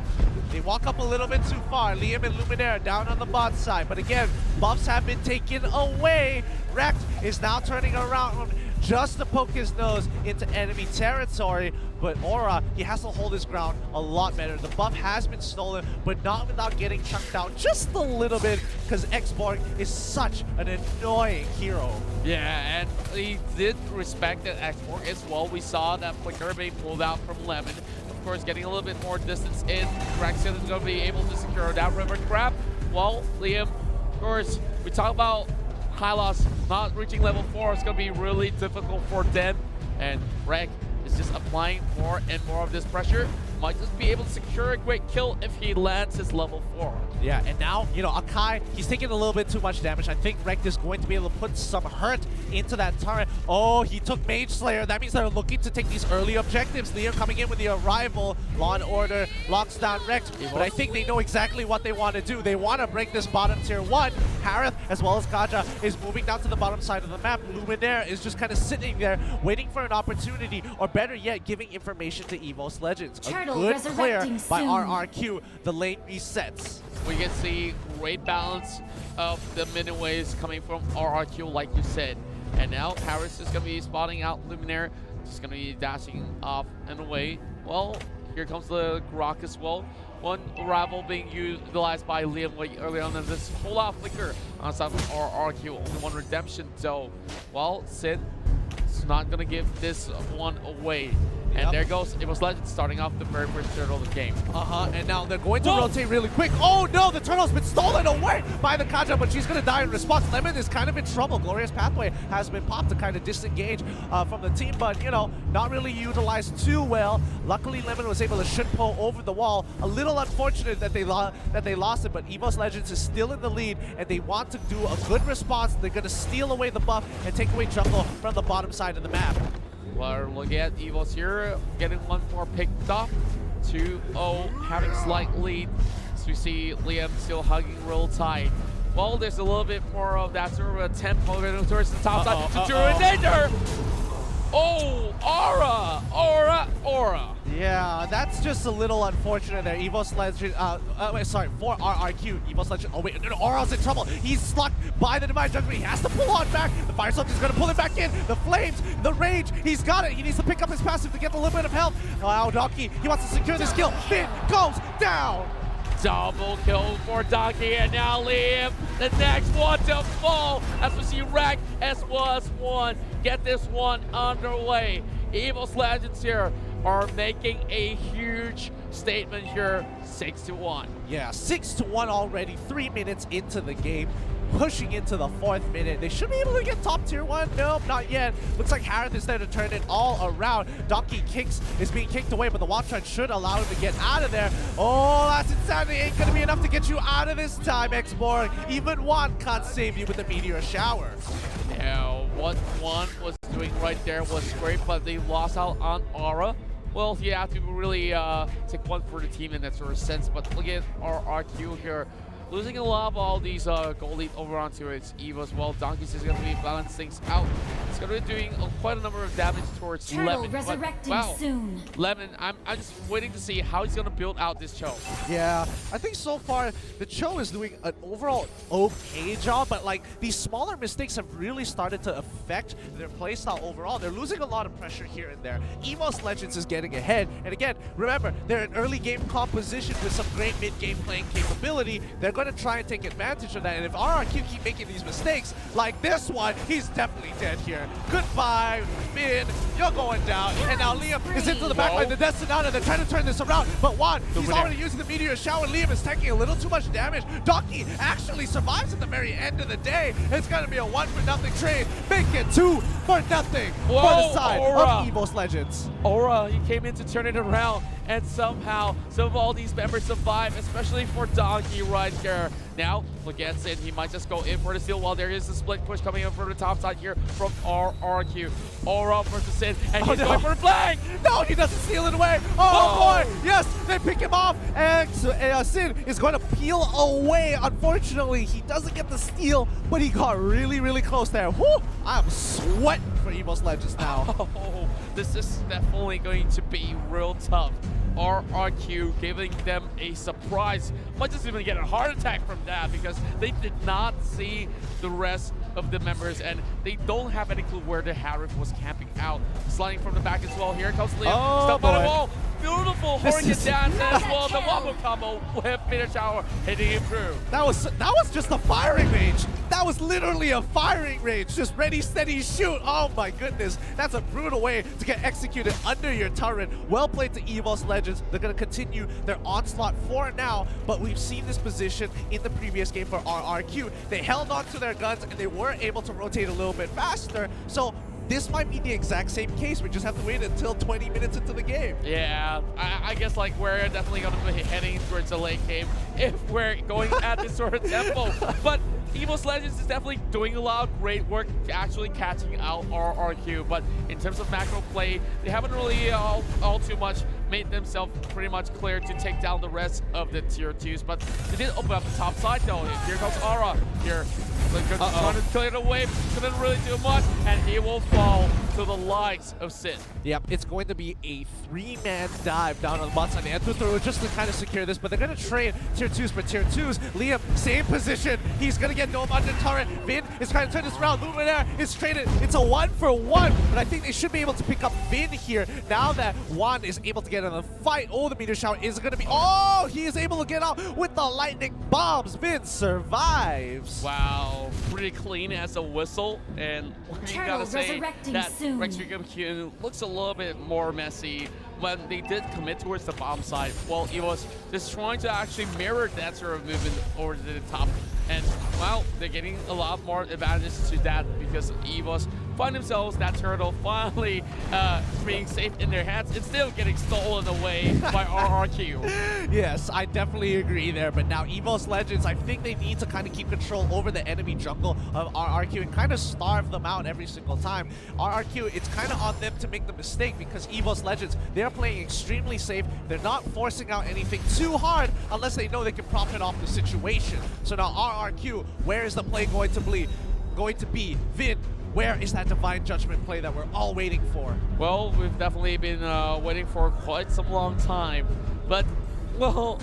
Speaker 7: They walk up a little bit too far. Liam and Luminaire down on the bot side, but again, buffs have been taken away. Rekt is now turning around just to poke his nose into enemy territory, but Aura, he has to hold his ground a lot better. The buff has been stolen, but not without getting chunked out just a little bit, because X-Borg is such an annoying hero.
Speaker 13: Yeah, and he did respect that X-Borg as well. We saw that flicker being pulled out from Lemon. Of course, getting a little bit more distance in. Rexon is going to be able to secure that river crab. Well, Liam, of course, we talk about Hylos not reaching level 4. It's going to be really difficult for them. And Reg is just applying more and more of this pressure. Might just be able to secure a great kill if he lands his level 4.
Speaker 7: Yeah, and now, you know, Akai, he's taking a little bit too much damage. I think Rekt is going to be able to put some hurt into that turret. Oh, he took Mage Slayer. That means they're looking to take these early objectives. Liam coming in with the arrival. Law and Order locks down Rekt. But I think they know exactly what they want to do. They want to break this bottom tier 1. Harith, as well as Kaja, is moving down to the bottom side of the map. Luminaire is just kind of sitting there, waiting for an opportunity, or better yet, giving information to EVOS Legends. A good clear by RRQ. The lane resets.
Speaker 13: We can see great balance of the mid waves coming from RRQ, like you said. And now Paris is going to be spotting out Luminaire. Just going to be dashing off and away. Well, here comes the Grok as well. One arrival being utilized by Liam way early on, and this whole lot of flicker on side of RRQ. Only one redemption, though. Well, Sid is not going to give this one away. And there goes EVOS Legends starting off the very first turtle of the game.
Speaker 7: And now they're going to rotate really quick. Oh no, the turtle's been stolen away by the Kaja, but she's going to die in response. Lemon is kind of in trouble. Glorious Pathway has been popped to kind of disengage from the team, but, you know, not really utilized too well. Luckily, Lemon was able to Shunpo over the wall. A little unfortunate that they lost it, but EVOS Legends is still in the lead, and they want to do a good response. They're going to steal away the buff and take away jungle from the bottom side of the map.
Speaker 13: We're looking at EVOS here, getting one more picked up. 2-0, having slight lead. So we see Liam still hugging real tight. Well, there's a little bit more of that sort of a tempo going towards the top side. To danger! Oh, Aura!
Speaker 7: Yeah, that's just a little unfortunate there. EVOS Legend, for RRQ, EVOS Legend, oh wait, no, Aura's in trouble. He's stuck by the Divine Judgment. He has to pull on back. The Fire Sculpt is going to pull him back in. The Flames, the Rage, he's got it. He needs to pick up his passive to get a little bit of health. Wow, Donkey, he wants to secure this kill. It goes down.
Speaker 13: Double kill for Donkey, and now Liam, the next one to fall, as we see Rack as well as one get this one underway. EVOS Legends here are making a huge statement here, 6-1.
Speaker 7: Yeah, 6-1 already, 3 minutes into the game. Pushing into the 4th minute. They should be able to get top tier 1. Nope, not yet. Looks like Harith is there to turn it all around. Donkey is being kicked away, but the Wild Charge should allow him to get out of there. Oh, that's insanity. Ain't gonna be enough to get you out of this time, X-Borg. Even one can't save you with the Meteor Shower.
Speaker 13: Now, what one was doing right there was great, but they lost out on Aura. Well, you have to really take one for the team in that sort of sense, but look at our RQ here. Losing a lot of all these gold lead over onto its EVOS. Well, Donkey's is going to be balancing things out. It's going to be doing quite a number of damage towards Lemon.
Speaker 1: Resurrecting
Speaker 13: wow,
Speaker 1: soon.
Speaker 13: Lemon, I'm just waiting to see how he's going to build out this Cho.
Speaker 7: Yeah, I think so far the Cho is doing an overall okay job, but like these smaller mistakes have really started to affect their playstyle overall. They're losing a lot of pressure here and there. EVOS Legends is getting ahead, and again, remember, they're an early game composition with some great mid-game playing capability. They're going to try and take advantage of that, and if RRQ keep making these mistakes like this one, he's definitely dead here. Goodbye, Min, you're going down, and now Liam is into the backline, the Destinata, they're trying to turn this around, but Juan, he's already using the Meteor Shower. Liam is taking a little too much damage. Donkey actually survives at the very end of the day. It's going to be a 1-for-0 trade. Make it 2-0 for the side of EVOS Legends.
Speaker 13: Aura, he came in to turn it around, and somehow some of all these members survive, especially for Donkey right here. Now, look at Sid, he might just go in for the steal while there is a split push coming in from the top side here from RRQ. Aura versus Sid, and he's going for the flag!
Speaker 7: No, he doesn't steal it away! Oh boy! Yes, they pick him off, and Sid is going to peel away. Unfortunately, he doesn't get the steal, but he got really, really close there. Whew! I'm sweating for EVOS Legends now.
Speaker 13: Oh, this is definitely going to be real tough. RRQ giving them a surprise. Might just even get a heart attack from that because they did not see the rest of the members and they don't have any clue where the Harith was camping out. Sliding from the back as well. Here comes Liam.
Speaker 7: Oh,
Speaker 13: Step on the wall. Beautiful Hurricane dance as well. The wobble combo with Meteor Shower hitting him through.
Speaker 7: That was just a firing range. That was literally a firing range. Just ready, steady, shoot. Oh my goodness. That's a brutal way to get executed under your turret. Well played to EVOS Legends. They're going to continue their onslaught for now, but we've seen this position in the previous game for RRQ. They held on to their guns and they were able to rotate a little bit faster. So this might be the exact same case. We just have to wait until 20 minutes into the game.
Speaker 13: Yeah, I guess like we're definitely going to be heading towards a late game if we're going at this sort of tempo. But EVOS Legends is definitely doing a lot of great work actually catching out RRQ. But in terms of macro play, they haven't really all too much made themselves pretty much clear to take down the rest of the tier 2s. But they did open up the top side though. Here comes Aura. Here, trying to clear the wave. Couldn't really do much, and he will fall to the likes of Sin.
Speaker 7: Yep, it's going to be a 3-man dive down on the bot side. And Antuthro just to kind of secure this, but they're going to trade tier 2s for tier 2s. Liam, same position. He's going to get Gnome under turret. Vin is trying to turn this around. Luminaire is traded. It's a 1-for-1, but I think they should be able to pick up Vin here now that Juan is able to get in the fight. Oh, the meteor shower is going to be... Oh, he is able to get out with the lightning bombs. Vin survives.
Speaker 13: Wow, pretty clean as a whistle, and you gotta say that Rex Q looks a little bit more messy when they did commit towards the bomb side. Well, EVOS just trying to actually mirror that sort of movement over to the top, and well, they're getting a lot more advantages to that because EVOS find themselves that turtle finally being safe in their hands and still getting stolen away by RRQ.
Speaker 7: Yes, I definitely agree there, but now EVOS Legends, I think they need to kind of keep control over the enemy jungle of RRQ and kind of starve them out every single time. RRQ, it's kind of on them to make the mistake because EVOS Legends, they're playing extremely safe. They're not forcing out anything too hard unless they know they can profit off the situation. So now RRQ, where is the play going to be? Vin, where is that divine judgment play that we're all waiting for?
Speaker 13: Well, we've definitely been waiting for quite some long time, but well,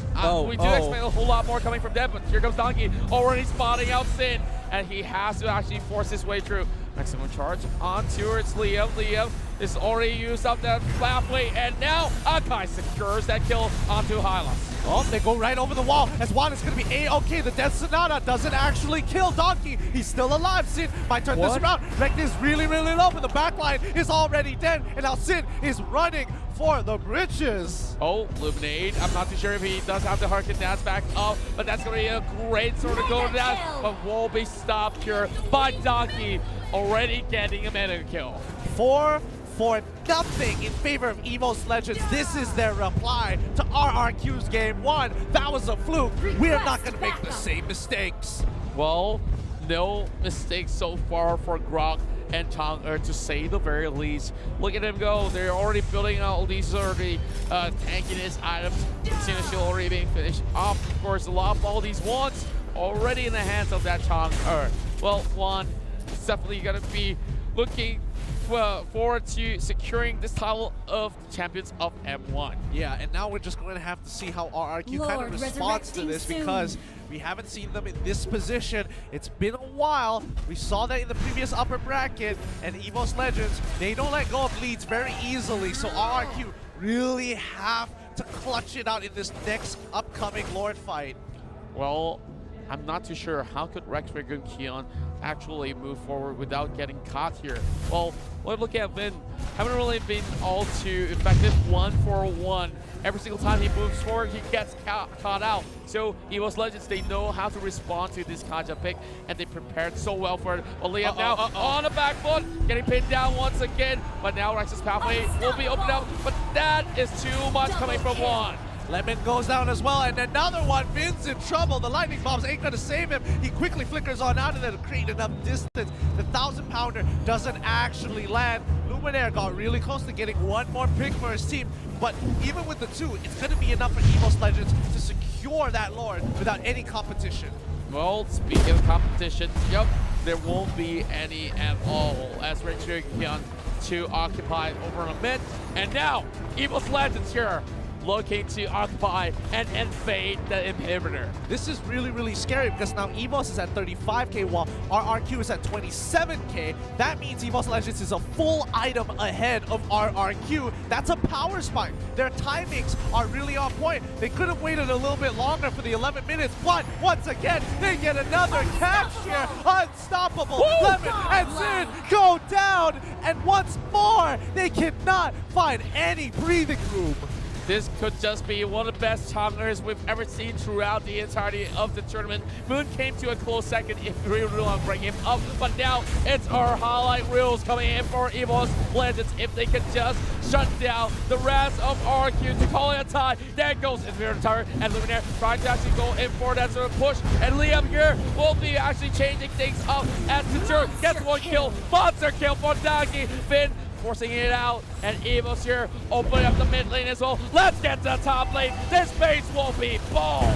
Speaker 13: we do expect a whole lot more coming from them. But here comes Donkey, already spotting out Sin, and he has to actually force his way through. Maximum charge on towards Liam. Liam is already used up that pathway, and now Akai secures that kill onto Hylos.
Speaker 7: Oh, they go right over the wall as Juan is going to be A-okay. The Death Sonata doesn't actually kill Donkey. He's still alive. Sin might turn this around. Rekt is really, really low, but the backline is already dead. And now Sin is running for the bridges.
Speaker 13: Oh, Luminade. I'm not too sure if he does have the Hurricane Dance back up, but that's going to be a great sort of go down. But will be stopped here by Donkey, already getting a meta kill.
Speaker 7: 4 for nothing in favor of EVOS Legends. This is their reply to RRQ's game 1. That was a fluke. We're not going to make the same mistakes.
Speaker 13: Well, no mistakes so far for Grok and Chang'e, to say the very least. Look at them go. They're already building out all these already tankiness items. Sinisteel already being finished off. Of course, a lot of all these wands already in the hands of that Chang'e. Well, Juan is definitely going to be looking forward to securing this title of Champions of M1.
Speaker 7: Yeah, and now we're just going to have to see how RRQ kind of responds to this because we haven't seen them in this position. It's been a while. We saw that in the previous upper bracket, and EVOS Legends, they don't let go of leads very easily, so RRQ really have to clutch it out in this next upcoming Lord fight.
Speaker 13: Well, I'm not too sure how could Rex and Keon actually move forward without getting caught here. Well, look at Vin. Haven't really been all too effective 1-for-1. Every single time he moves forward, he gets caught out. So EVOS Legends, they know how to respond to this Kaja pick, and they prepared so well for it. Well, Liam now on the back foot, getting pinned down once again. But now Rex's pathway will be opened up, but that is too much coming from Juan.
Speaker 7: Lemon goes down as well, and another one. Vin's in trouble. The lightning bombs ain't gonna save him. He quickly flickers on out of there to create enough distance. The 1,000-pounder doesn't actually land. Luminaire got really close to getting one more pick for his team, but even with the 2, it's gonna be enough for EVOS Legends to secure that Lord without any competition.
Speaker 13: Well, speaking of competition, yep, there won't be any at all as we're cheering to occupy over in a minute. And now, EVOS Legends here, looking to occupy and invade the inhibitor.
Speaker 7: This is really, really scary because now EVOS is at 35k while RRQ is at 27k. That means EVOS Legends is a full item ahead of RRQ. That's a power spike. Their timings are really on point. They could have waited a little bit longer for the 11 minutes, but once again, they get another catch here. Unstoppable.
Speaker 13: Woo!
Speaker 7: Lemon and Sin go down, and once more, they cannot find any breathing room.
Speaker 13: This could just be one of the best Changers we've ever seen throughout the entirety of the tournament. Moon came to a close second if we really want to bring him up, but now it's our highlight reels coming in for EVOS Legends. If they can just shut down the rest of RQ to call it a tie. There goes Infinity Tower and Luminaire trying to actually go in for that sort of push. And Liam here will be actually changing things up as Couture gets one kill. Monster kill for Donkey. Finn forcing it out, and EVOS here opening up the mid lane as well. Let's get to top lane. This base will be bold.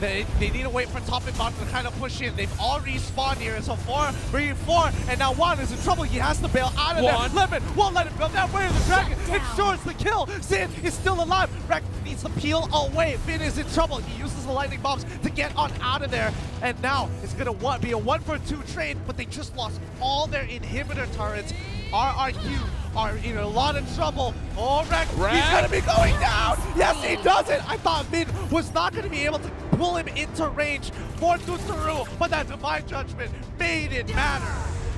Speaker 7: They need to wait for top and bottom to kind of push in. They've already spawned here, so 4 bringing 4, and now Juan is in trouble. He has to bail out of there. Lemon won't let him go that way. The dragon ensures the kill. Sin is still alive. Rex needs to peel away. Finn is in trouble. He uses the lightning bombs to get on out of there, and now it's gonna be a 1-for-2 trade, but they just lost all their inhibitor turrets. RRQ are in a lot of trouble. Oh, Rex, he's gonna be going down. Yes, he does it. I thought Min was not gonna be able to pull him into range for Tuturu, but that Divine Judgment made it matter.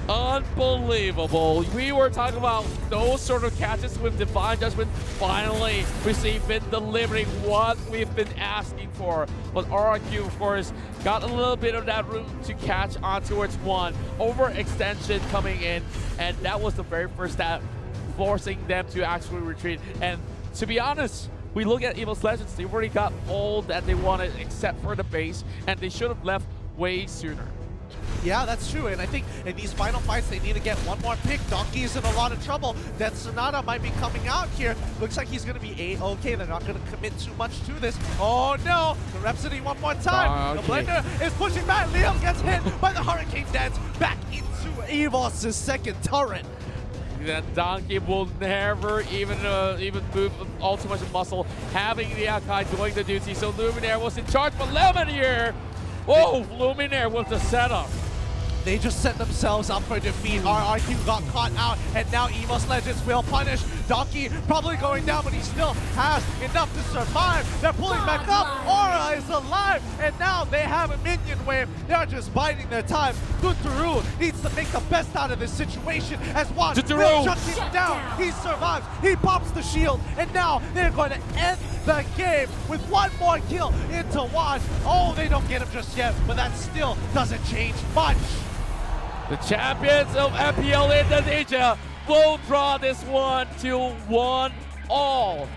Speaker 13: Unbelievable. We were talking about those sort of catches with Divine Judgment finally receiving, delivering what we've been asking for. But RRQ, of course, got a little bit of that room to catch on towards one. Overextension coming in, and that was the very first step, forcing them to actually retreat. And to be honest, we look at EVOS Legends, they already got all that they wanted except for the base, and they should have left way sooner.
Speaker 7: Yeah, that's true, and I think in these final fights they need to get one more pick. Donkey's in a lot of trouble. Death Sonata might be coming out here. Looks like he's going to be A-okay. They're not going to commit too much to this. Oh no, the Rhapsody one more time. The Blender is pushing back. Liam gets hit by the Hurricane Dance back into EVOS' second turret.
Speaker 13: That Donkey will never even move all too much muscle, having the Akai doing the duty. So Luminaire was in charge, but Lemon here. Whoa, Luminaire with the setup.
Speaker 7: They just set themselves up for defeat. RRQ got caught out, and now EVOS Legends will punish. Donkey probably going down, but he still has enough to survive. They're pulling back up. Aura is alive, and now they have a minion wave. They're just biding their time. Tuturu needs to make the best out of this situation as Juan will shut him down. He survives. He pops the shield, and now they're going to end the game with one more kill into Juan. Oh, they don't get him just yet, but that still doesn't change much.
Speaker 13: The champions of FPL Indonesia will draw this one to 1-all.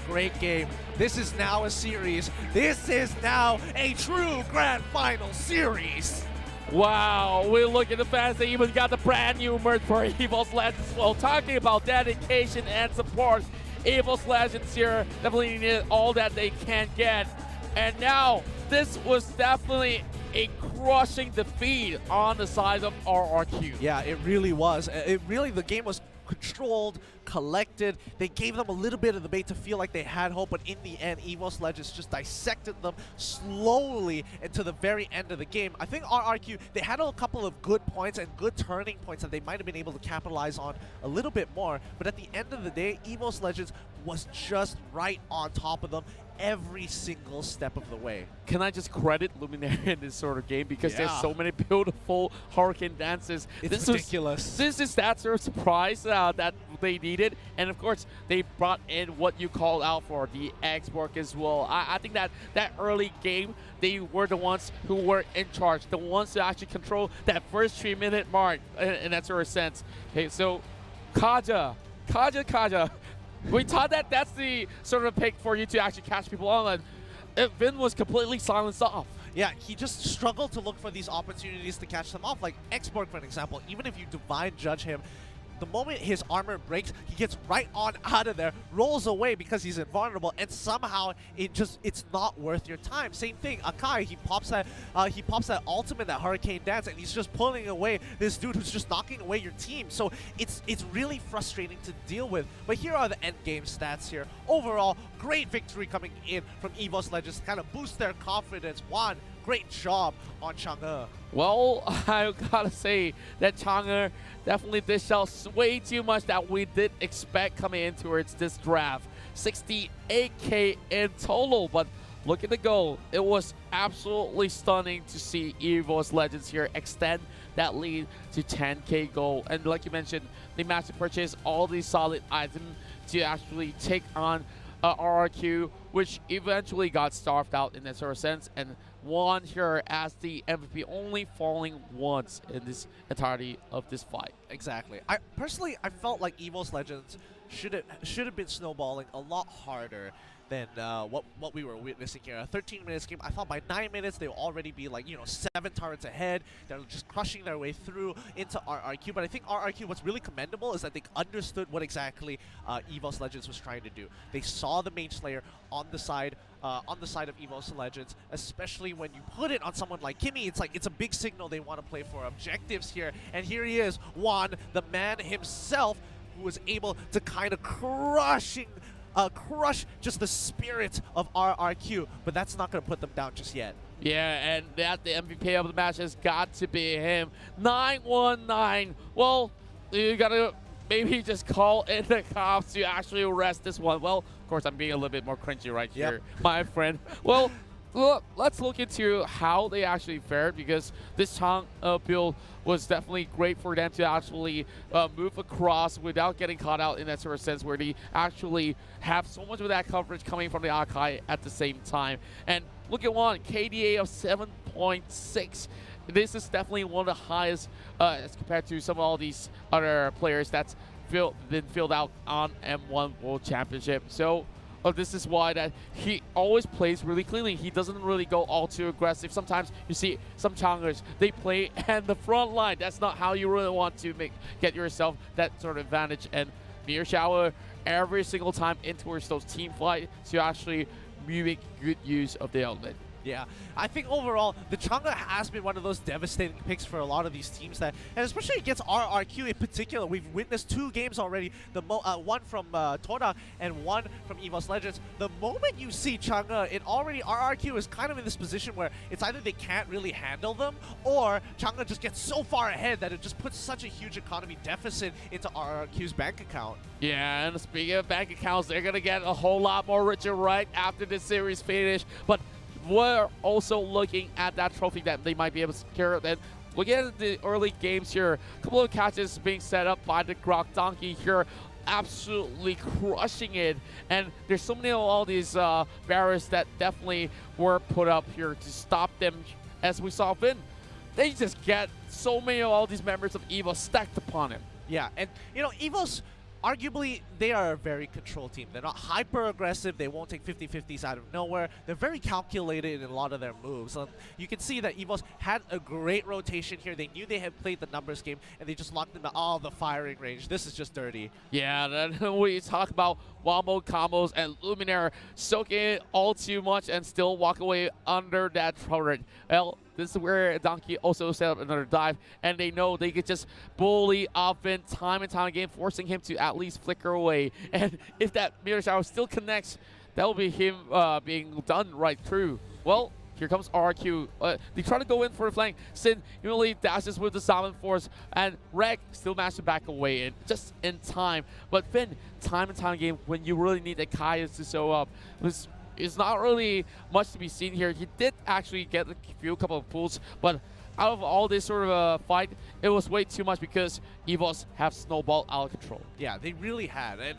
Speaker 7: Great game. This is now a series. This is now a true grand final series.
Speaker 13: Wow, we look at the fans, they even got the brand new merch for EVOS Legends. Well, talking about dedication and support, EVOS Legends here definitely need all that they can get. And now, this was definitely a crushing defeat on the side of RRQ.
Speaker 7: Yeah, it really was. The game was controlled, collected. They gave them a little bit of the bait to feel like they had hope, but in the end, EVOS Legends just dissected them slowly into the very end of the game. I think RRQ, they had a couple of good points and good turning points that they might have been able to capitalize on a little bit more, but at the end of the day, EVOS Legends was just right on top of them every single step of the way.
Speaker 13: Can I just credit Luminaire in this sort of game, because there's so many beautiful Hurricane dances.
Speaker 7: It's ridiculous.
Speaker 13: This is that sort of surprise that they needed, and of course they brought in what you called out for, the X work as well. I think that early game, they were the ones who were in charge, the ones to actually control that first 3-minute mark in that sort of sense. Okay, so Kaja. We thought that that's the sort of pick for you to actually catch people on, and Vin was completely silenced off.
Speaker 7: Yeah, he just struggled to look for these opportunities to catch them off. Like Xborg, for an example, even if you Divine Judge him, the moment his armor breaks, he gets right on out of there, rolls away because he's invulnerable, and somehow it's not worth your time. Same thing, Akai, he pops that ultimate, that Hurricane Dance, and he's just pulling away this dude who's just knocking away your team. So it's really frustrating to deal with. But here are the end game stats here. Overall, great victory coming in from EVOS Legends to kind of boost their confidence. Juan, great job on Chang'e.
Speaker 13: Well, I gotta say that Chang'e definitely dished out way too much that we did expect coming in towards this draft. 68k in total, but look at the goal. It was absolutely stunning to see EVOS Legends here extend that lead to 10k gold. And like you mentioned, they managed to purchase all these solid items to actually take on RRQ, which eventually got starved out in that sort of sense and won here as the MVP, only falling once in this entirety of this fight.
Speaker 7: Exactly. I felt like EVOS Legends should have been snowballing a lot harder than what we were witnessing here. A 13 minutes game, I thought by 9 minutes they'll already be like, 7 turrets ahead. They're just crushing their way through into RRQ. But I think RRQ, what's really commendable is that they understood what exactly EVOS Legends was trying to do. They saw the Mage Slayer on the side of EVOS Legends, especially when you put it on someone like Kimmy. It's a big signal they want to play for objectives here. And here he is, Juan, the man himself, who was able to kind of crush just the spirit of RRQ, but that's not going to put them down just yet.
Speaker 13: Yeah, and that the MVP of the match has got to be him. 919. Well, you got to maybe just call in the cops to actually arrest this one. Well, of course, I'm being a little bit more cringy right here, my friend. Well, let's look into how they actually fared, because this Chang build was definitely great for them to actually move across without getting caught out in that sort of sense, where they actually have so much of that coverage coming from the Akai at the same time. And look at one, KDA of 7.6. This is definitely one of the highest as compared to some of all these other players that's been filled out on M1 World Championship. So this is why that he always plays really cleanly. He doesn't really go all too aggressive. Sometimes you see some Changers, they play and the front line. That's not how you really want to get yourself that sort of advantage. And Mirror Shower every single time in towards those team fight to actually make good use of the outlet.
Speaker 7: Yeah, I think overall, the Chang'e has been one of those devastating picks for a lot of these teams, and especially against RRQ in particular. We've witnessed 2 games already, one from Toda and one from EVOS Legends. The moment you see Chang'e, RRQ is kind of in this position where it's either they can't really handle them, or Chang'e just gets so far ahead that it just puts such a huge economy deficit into RRQ's bank account.
Speaker 13: Yeah, and speaking of bank accounts, they're going to get a whole lot more richer right after this series finish. But we're also looking at that trophy that they might be able to secure. Then look at the early games here. A couple of catches being set up by the Grok Donkey here, absolutely crushing it. And there's so many of all these barriers that definitely were put up here to stop them. As we saw Vin, they just get so many of all these members of EVOS stacked upon him.
Speaker 7: Yeah, and EVOS, arguably, they are a very controlled team. They're not hyper-aggressive. They won't take 50-50s out of nowhere. They're very calculated in a lot of their moves. You can see that EVOS had a great rotation here. They knew they had played the numbers game, and they just locked into all the firing range. This is just dirty.
Speaker 13: Yeah, then we talk about Wombo combos and Luminaire soaking it all too much and still walk away under that turret. Well, this is where Donkey also set up another dive, and they know they could just bully Vin time and time again, forcing him to at least flicker away. And if that Mirror Shower still connects, that will be him being done right through. Well, here comes RQ. They try to go in for the flank. Sin immediately dashes with the Salmon Force, and Reg still managed to back away just in time. But Finn, time and time again, when you really need the Kaias to show up, it's not really much to be seen here. He did actually get a couple of pulls, but out of all this sort of fight, it was way too much because EVOS have snowballed out of control.
Speaker 7: Yeah, they really had. And,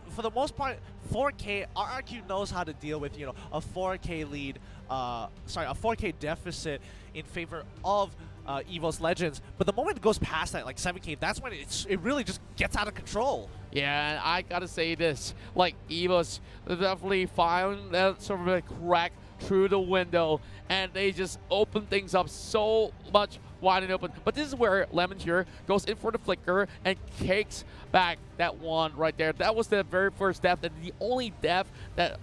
Speaker 7: for the most part, 4K, RRQ knows how to deal with, a 4K lead, a 4K deficit in favor of EVOS Legends. But the moment it goes past that, like 7K, that's when it really just gets out of control.
Speaker 13: Yeah, and I gotta say this, like EVOS definitely found that sort of a crack through the window, and they just open things up so much wide and open. But this is where Lemon here goes in for the flicker and cakes back that one right there. That was the very first death, and the only death that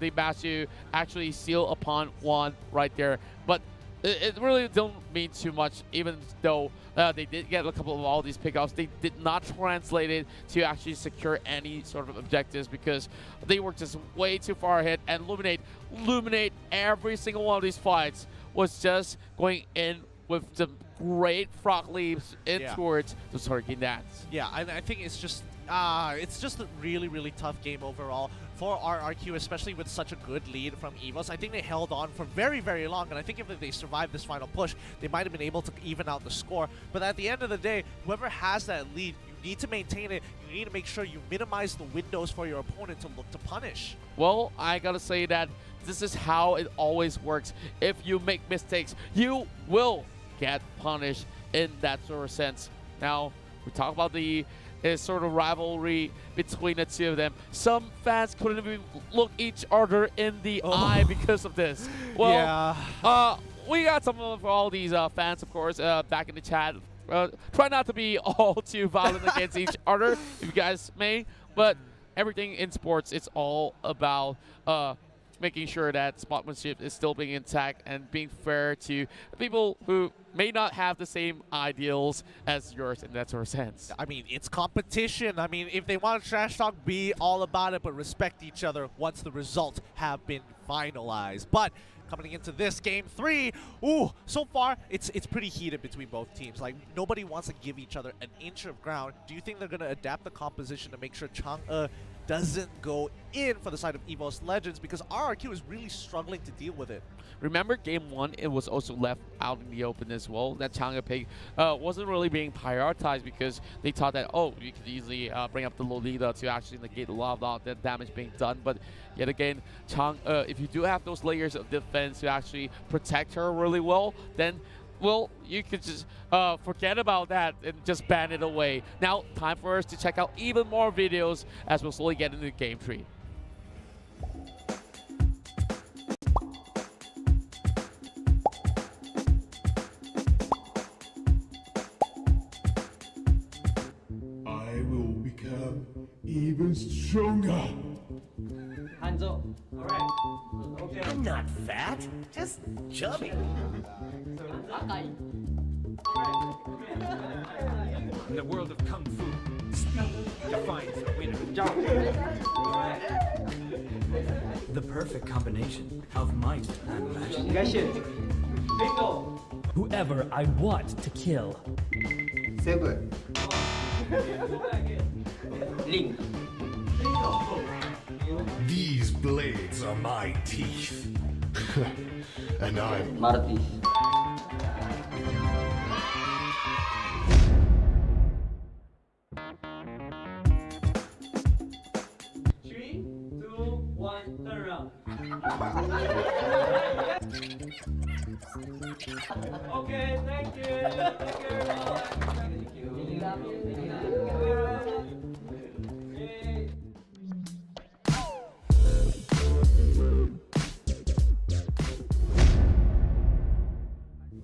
Speaker 13: they managed to actually seal upon one right there. But it really don't mean too much, even though they did get a couple of all these pickups. They did not translate it to actually secure any sort of objectives because they were just way too far ahead. And Luminate every single one of these fights was just going in with the great frog leaps in towards the target nets.
Speaker 7: Yeah, and I think it's just a really, really tough game overall for RRQ, especially with such a good lead from EVOS. I think they held on for very, very long, and I think if they survived this final push, they might have been able to even out the score. But at the end of the day, whoever has that lead, you need to maintain it. You need to make sure you minimize the windows for your opponent to look to punish.
Speaker 13: Well, I gotta say that this is how it always works. If you make mistakes, you will get punished in that sort of sense. Now, we talk about the sort of rivalry between the two of them. Some fans couldn't even look each other in the eye because of this. Well,
Speaker 7: yeah.
Speaker 13: We got some of all these fans, of course, back in the chat. Try not to be all too violent against each other, if you guys may. But everything in sports, it's all about making sure that sportsmanship is still being intact and being fair to people who may not have the same ideals as yours in that sort of sense.
Speaker 7: I mean, it's competition. I mean, if they want to trash talk, be all about it, but respect each other once the results have been finalized. But coming into this game 3, ooh, so far it's pretty heated between both teams. Like, nobody wants to give each other an inch of ground. Do you think they're going to adapt the composition to make sure Chang'e doesn't go in for the side of EVOS Legends, because RRQ is really struggling to deal with it?
Speaker 13: Remember game 1, it was also left out in the open as well. That Chang'e pick wasn't really being prioritized because they thought that, oh, you could easily bring up the Lolita to actually negate a lot of that damage being done. But yet again, Chang'e, if you do have those layers of defense to actually protect her really well, then, well, you could just forget about that and just ban it away. Now, time for us to check out even more videos as we'll slowly get into game 3.
Speaker 11: I will become even stronger.
Speaker 9: Hands up. Alright. Okay.
Speaker 14: I'm not fat, just chubby.
Speaker 15: In the world of Kung Fu, speed defines the winner.
Speaker 14: The perfect combination of might and magic.
Speaker 9: Bingo.
Speaker 14: Whoever I want to kill.
Speaker 9: Seven.
Speaker 14: Link.
Speaker 11: These blades are my teeth. And I'm
Speaker 14: Martis.
Speaker 9: Three, two, one, turn around. Okay, thank you. Thank you very much. Thank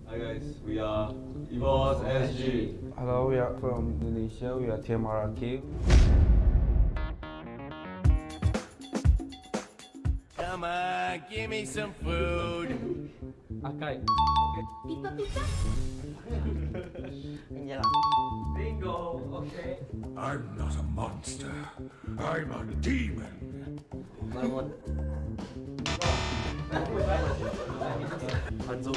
Speaker 12: Hi guys, we are EVOS SG.
Speaker 10: Hello, we are from Indonesia. We are Team RRQ.
Speaker 14: Come on, give me some food.
Speaker 9: Okay.
Speaker 1: Pizza, pizza.
Speaker 9: Bingo. Okay.
Speaker 11: I'm not a monster. I'm a demon.
Speaker 14: Hanzo.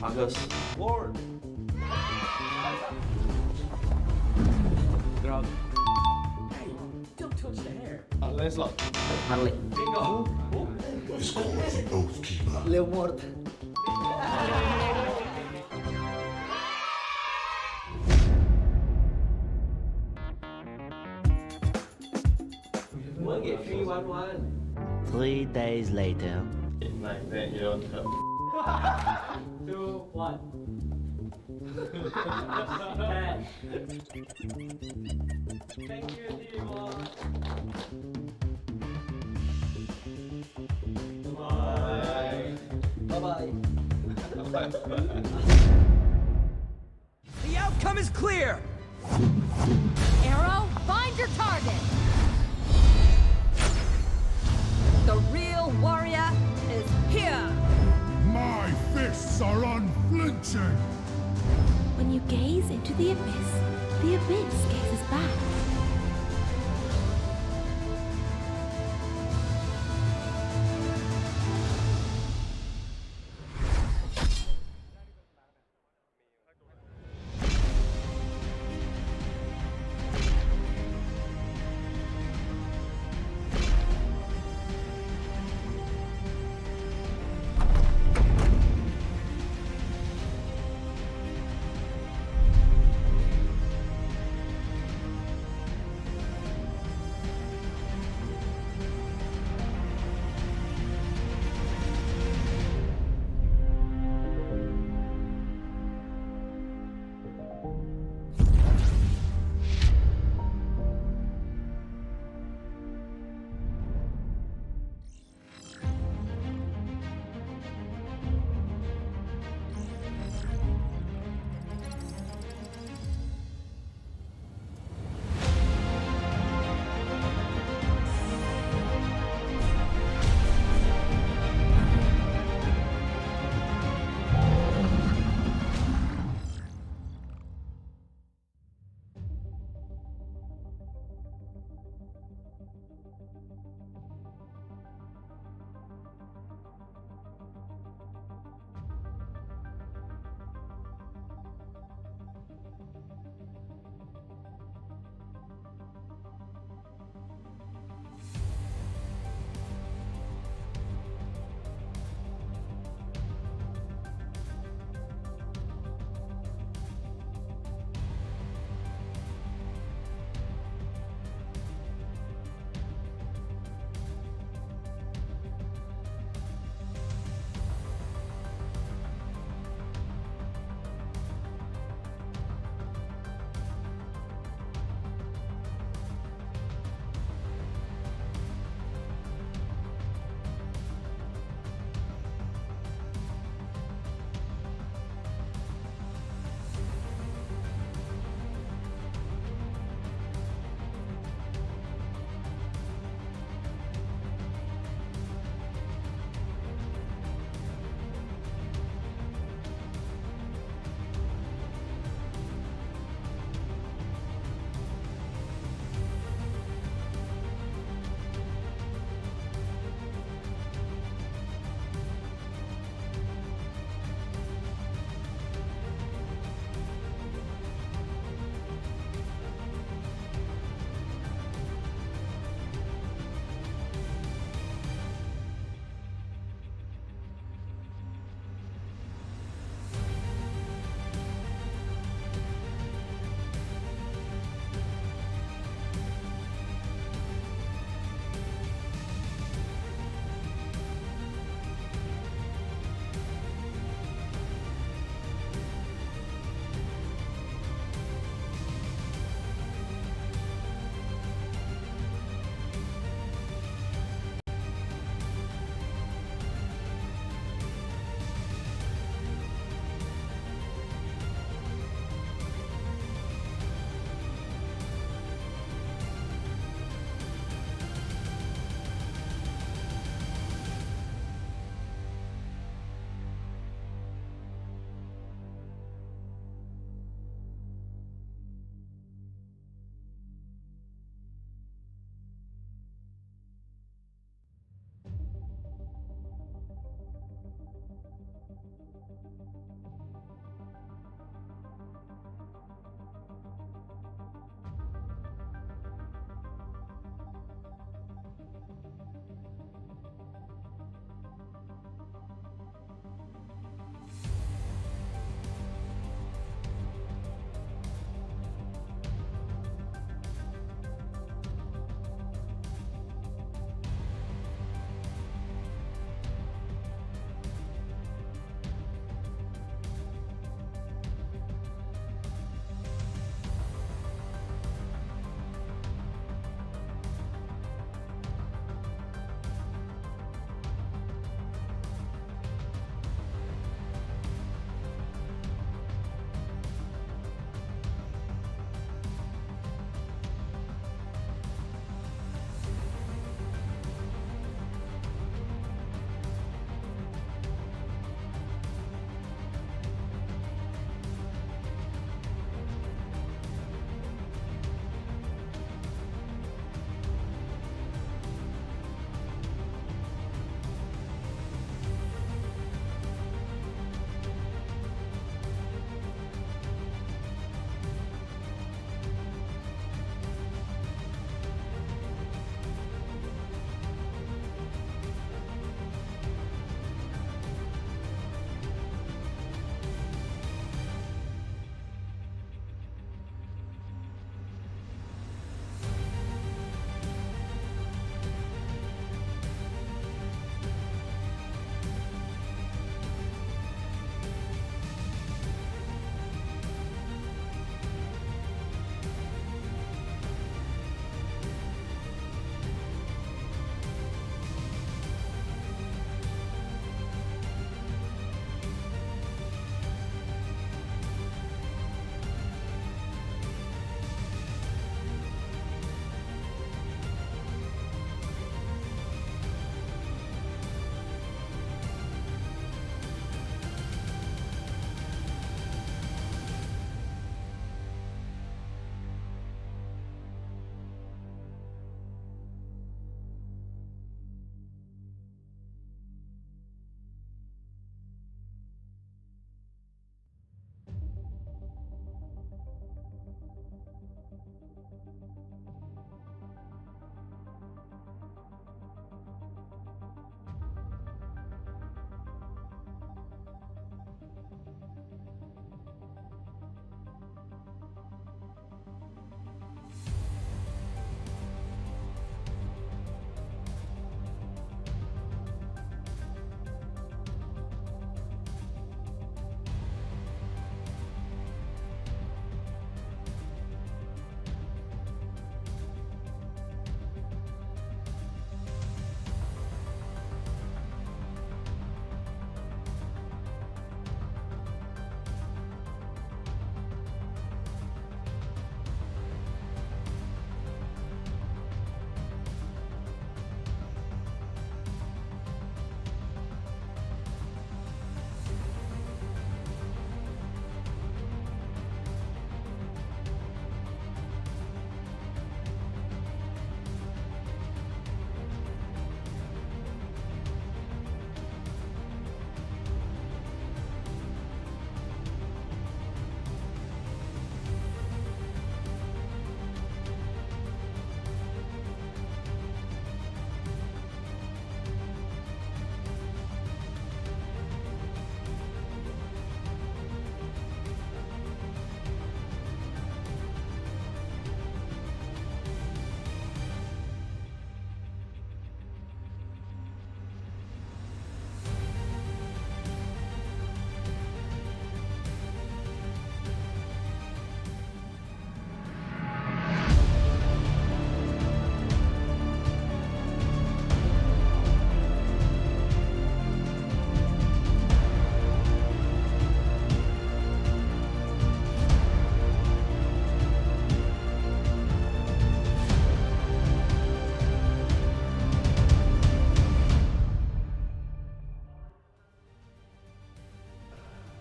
Speaker 14: Agus.
Speaker 9: Ward.
Speaker 14: Grog.
Speaker 9: Hey, don't touch the hair.
Speaker 7: Lancelot.
Speaker 14: Harley.
Speaker 9: Bingo.
Speaker 11: It's called the Oath Keeper.
Speaker 14: Leomord.
Speaker 9: We'll get 3-1-1.
Speaker 14: 3 days later.
Speaker 12: Like that, you don't help.
Speaker 9: 2, 1. Thank you, Demon. Bye.
Speaker 14: Bye-bye.
Speaker 15: The outcome is clear.
Speaker 3: Arrow, find your target.
Speaker 15: The real warrior is here.
Speaker 11: My fists are unflinching.
Speaker 1: When you gaze into the abyss gazes back.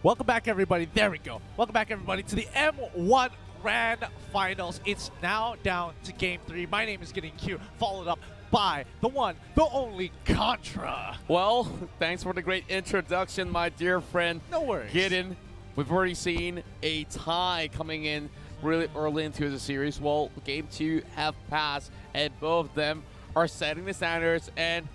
Speaker 7: Welcome back, everybody. There we go. Welcome back, everybody, to the M1 Grand Finals. It's now down to Game 3. My name is Getting Q, followed up by the one, the only Contra.
Speaker 13: Well, thanks for the great introduction, my dear friend.
Speaker 7: No worries.
Speaker 13: Gideon, we've already seen a tie coming in really early into the series. Well, Game 2 have passed, and both of them are setting the standards, and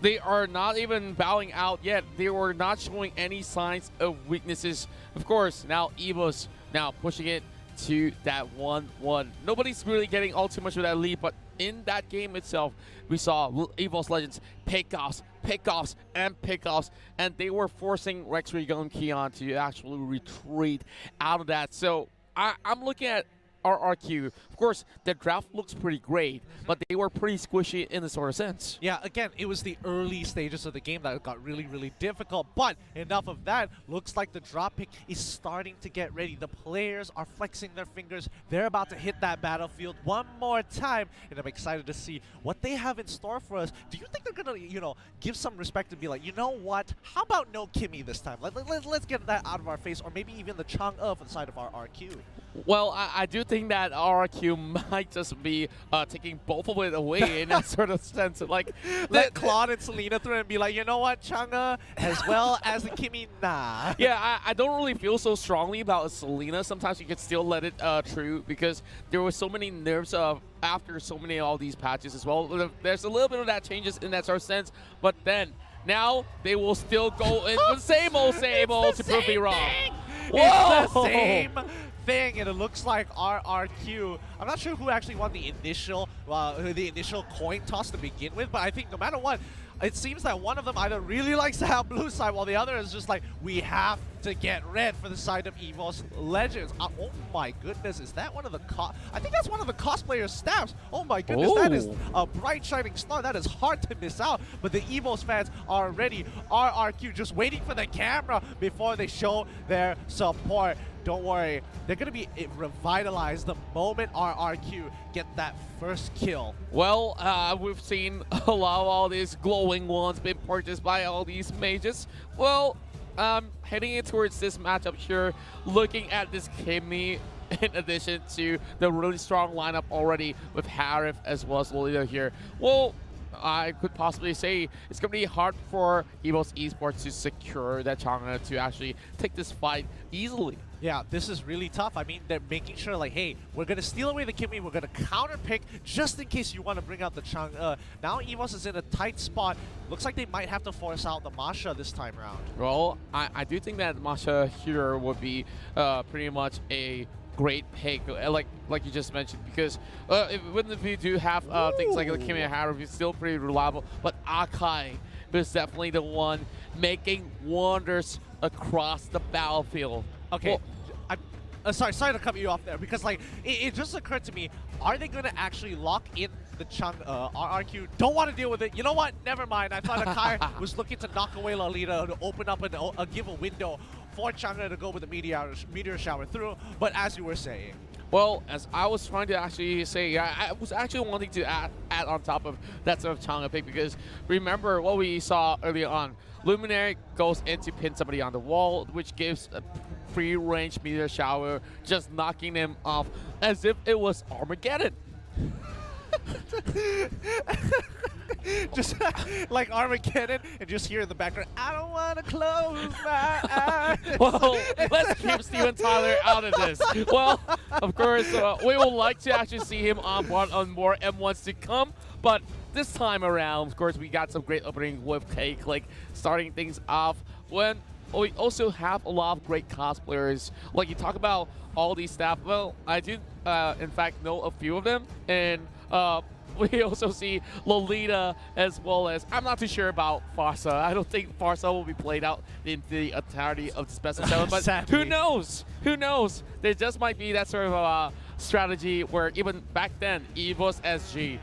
Speaker 13: they are not even bowing out yet. They were not showing any signs of weaknesses. Of course, now EVOS now pushing it to that 1-1. Nobody's really getting all too much of that lead, but in that game itself, we saw EVOS Legends pickoffs, and they were forcing Rex Regal and Keon to actually retreat out of that. So I'm looking at RRQ. Of course, the draft looks pretty great, but they were pretty squishy in the sort of sense.
Speaker 7: Yeah, again, it was the early stages of the game that got really, really difficult, but enough of that. Looks like the drop pick is starting to get ready. The players are flexing their fingers. They're about to hit that battlefield one more time, and I'm excited to see what they have in store for us. Do you think they're going to, give some respect and be like, you know what? How about no Kimmy this time? Let's get that out of our face, or maybe even the Chang'e for the side of RRQ.
Speaker 13: Well, I do think that RRQ might just be taking both of it away in that sort of sense. Like,
Speaker 7: let Claude and Selena through and be like, you know what, Chang'e, as well as the Kimmy, nah.
Speaker 13: Yeah, I don't really feel so strongly about Selena. Sometimes you could still let it through because there were so many nerfs after so many of all these patches as well. There's a little bit of that changes in that sort of sense, but then now they will still go in the same old to prove me wrong.
Speaker 7: It's the same thing, and it looks like RRQ. I'm not sure who actually won the initial coin toss to begin with, but I think no matter what, it seems that one of them either really likes to have blue side, while the other is just like, we have to get red for the side of EVOS Legends. Oh my goodness, is that one of the I think that's one of the cosplayers' staffs. Oh my goodness, that is a bright shining star. That is hard to miss out, but the EVOS fans are ready. RRQ just waiting for the camera before they show their support. Don't worry, they're going to be revitalized the moment RRQ get that first kill.
Speaker 13: Well, we've seen a lot of all these glowing ones being purchased by all these mages. Well, heading in towards this matchup here, looking at this Kimmy in addition to the really strong lineup already with Harif as well as Lolita here. Well, I could possibly say it's going to be hard for EVOS Esports to secure that Chang'e to actually take this fight easily.
Speaker 7: Yeah, this is really tough. I mean, they're making sure, like, hey, we're going to steal away the Kimmy, we're going to counter-pick just in case you want to bring out the Chang'e. Now EVOS is in a tight spot. Looks like they might have to force out the Masha this time around.
Speaker 13: Well, I do think that Masha here would be pretty much a great pick, like you just mentioned, because if you do have things like the Kimmy and Haru, it's still pretty reliable, but Akai is definitely the one making wonders across the battlefield.
Speaker 7: Okay, well, sorry to cut you off there, because like it just occurred to me, are they going to actually lock in the Chang'e? RRQ don't want to deal with it. You know what? Never mind. I thought Akai was looking to knock away Lolita to open up and give a window for Chang'e to go with the meteor shower through, but as you were saying.
Speaker 13: Well, as I was trying to actually say, I was actually wanting to add on top of that sort of Chang'e pick, because remember what we saw earlier on. Luminary goes in to pin somebody on the wall, which gives a free-range meteor shower, just knocking them off as if it was Armageddon.
Speaker 7: Just like Armageddon, and just hear in the background, I don't want to close my eyes.
Speaker 13: Well, let's keep Steven Tyler out of this. Well, of course, we would like to actually see him on more M1s to come, but this time around, of course, we got some great opening with Cake, like starting things off when we also have a lot of great cosplayers. Like you talk about all these staff, well, I do in fact know a few of them, and we also see Lolita as well as, I'm not too sure about Farsa. I don't think Farsa will be played out in the entirety of this best of 7, but who knows? Who knows? There just might be that sort of strategy where even back then, EVOS SG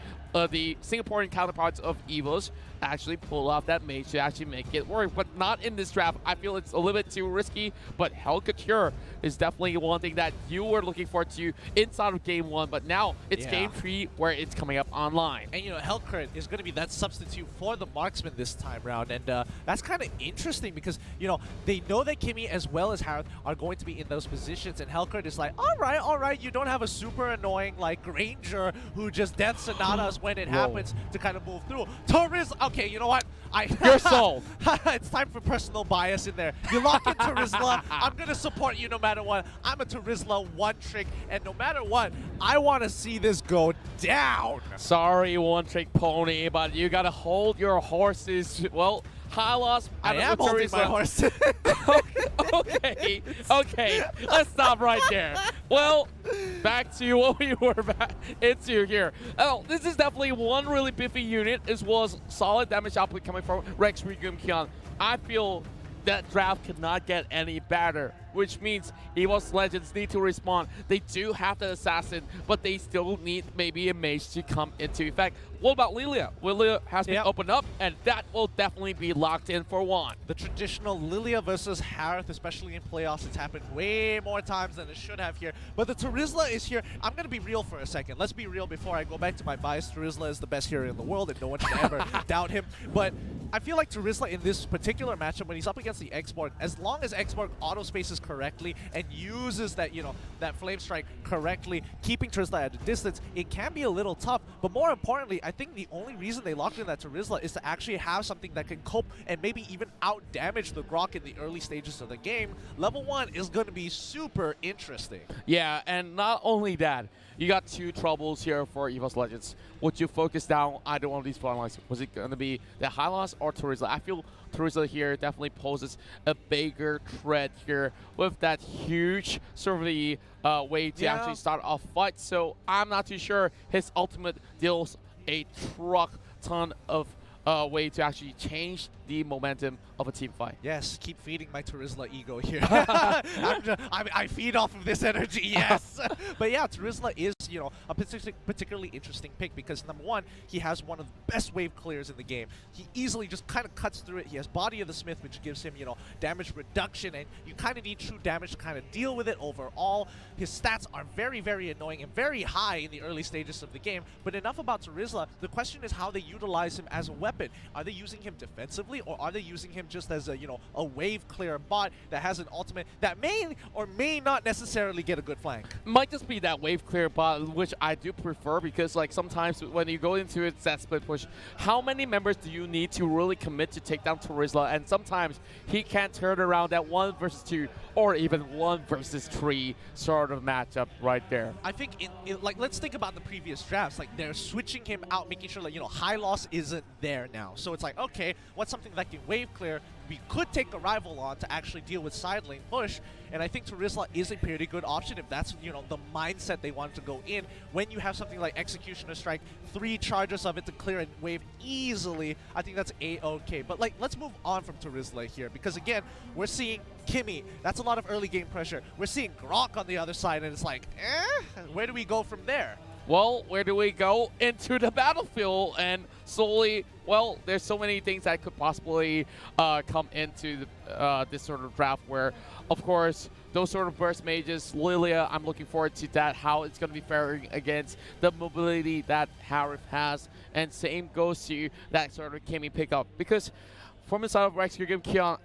Speaker 13: the Singaporean counterparts of EVOS actually pull off that mage to actually make it work, but not in this draft. I feel it's a little bit too risky, but Hellcouture is definitely one thing that you were looking forward to inside of Game 1, but now it's Game 3 where it's coming up online.
Speaker 7: And, you know, Hellcurt is going to be that substitute for the marksman this time round, and that's kind of interesting because, you know, they know that Kimmy as well as Harith are going to be in those positions, and Hellcurt is like, all right, you don't have a super annoying, like, Ranger who just death sonatas when it happens to kind of move through. Toriz, okay, you know what?
Speaker 13: You're sold.
Speaker 7: It's time for personal bias in there. You lock in Terizla, I'm going to support you no matter what. I'm a Terizla one-trick, and no matter what, I want to see this go down.
Speaker 13: Sorry, one-trick pony, but you got to hold your horses. Well, Hylos,
Speaker 7: I am holding my horse.
Speaker 13: Okay, let's stop right there. Well, back to what we were back into here. Oh, this is definitely one really biffy unit, as well as solid damage output coming from Rex Regum Kion. I feel that draft could not get any better, which means EVOS Legends need to respond. They do have the assassin, but they still need maybe a mage to come into effect. What about Lilia? Lilia has been opened up, and that will definitely be locked in for one.
Speaker 7: The traditional Lilia versus Harith, especially in playoffs, it's happened way more times than it should have here. But the Terizla is here. I'm going to be real for a second. Let's be real before I go back to my bias. Terizla is the best hero in the world, and no one should ever doubt him. But I feel like Terizla in this particular matchup, when he's up against the X-Borg, as long as X-Borg auto-spaces correctly and uses that, you know, that Flame Strike correctly, keeping Terizla at a distance, it can be a little tough. But more importantly, I think the only reason they locked in that Terizla is to actually have something that can cope and maybe even out-damage the Grok in the early stages of the game. Level 1 is going to be super interesting.
Speaker 13: Yeah, and not only that, you got two troubles here for EVOS Legends. Would you focus down either one of these front lines? Was it going to be the Hylos or Terizla? I feel Terizla here definitely poses a bigger threat here with that huge sort of the way to actually start off fight. So I'm not too sure his ultimate deals a truck ton of way to actually change the momentum of a team fight.
Speaker 7: Yes, keep feeding my Terizla ego here. I feed off of this energy, yes. But yeah, Terizla is, you know, a particularly interesting pick because number one, he has one of the best wave clears in the game. He easily just kind of cuts through it. He has Body of the Smith, which gives him, you know, damage reduction, and you kind of need true damage to kind of deal with it overall. His stats are very, very annoying and very high in the early stages of the game. But enough about Terizla. The question is how they utilize him as a weapon. Are they using him defensively, or are they using him just as a, you know, a wave clear bot that has an ultimate that may or may not necessarily get a good flank?
Speaker 13: Might just be that wave clear bot, which I do prefer because, like, sometimes when you go into it, that split push, how many members do you need to really commit to take down Terizla? And sometimes he can't turn around that 1 versus 2 or even 1 versus 3 sort of matchup right there.
Speaker 7: I think, like, let's think about the previous drafts. Like, they're switching him out, making sure that, you know, high loss isn't there now. So it's like, okay, what's something that can wave clear? We could take a rival on to actually deal with side lane push, and I think Terizla is a pretty good option if that's, you know, the mindset they want to go in. When you have something like Executioner Strike, 3 charges of it to clear and wave easily, I think that's a-okay. But, like, let's move on from Terizla here, because again, we're seeing Kimmy. That's a lot of early game pressure. We're seeing Grok on the other side, and it's like, where do we go from there?
Speaker 13: Well, where do we go? Into the battlefield, and slowly, well, there's so many things that could possibly come into this sort of draft where, of course, those sort of burst mages, Lilia, I'm looking forward to that, how it's going to be faring against the mobility that Harith has, and same goes to that sort of Kimmy pickup. Because from the side of Rex Regum Kion,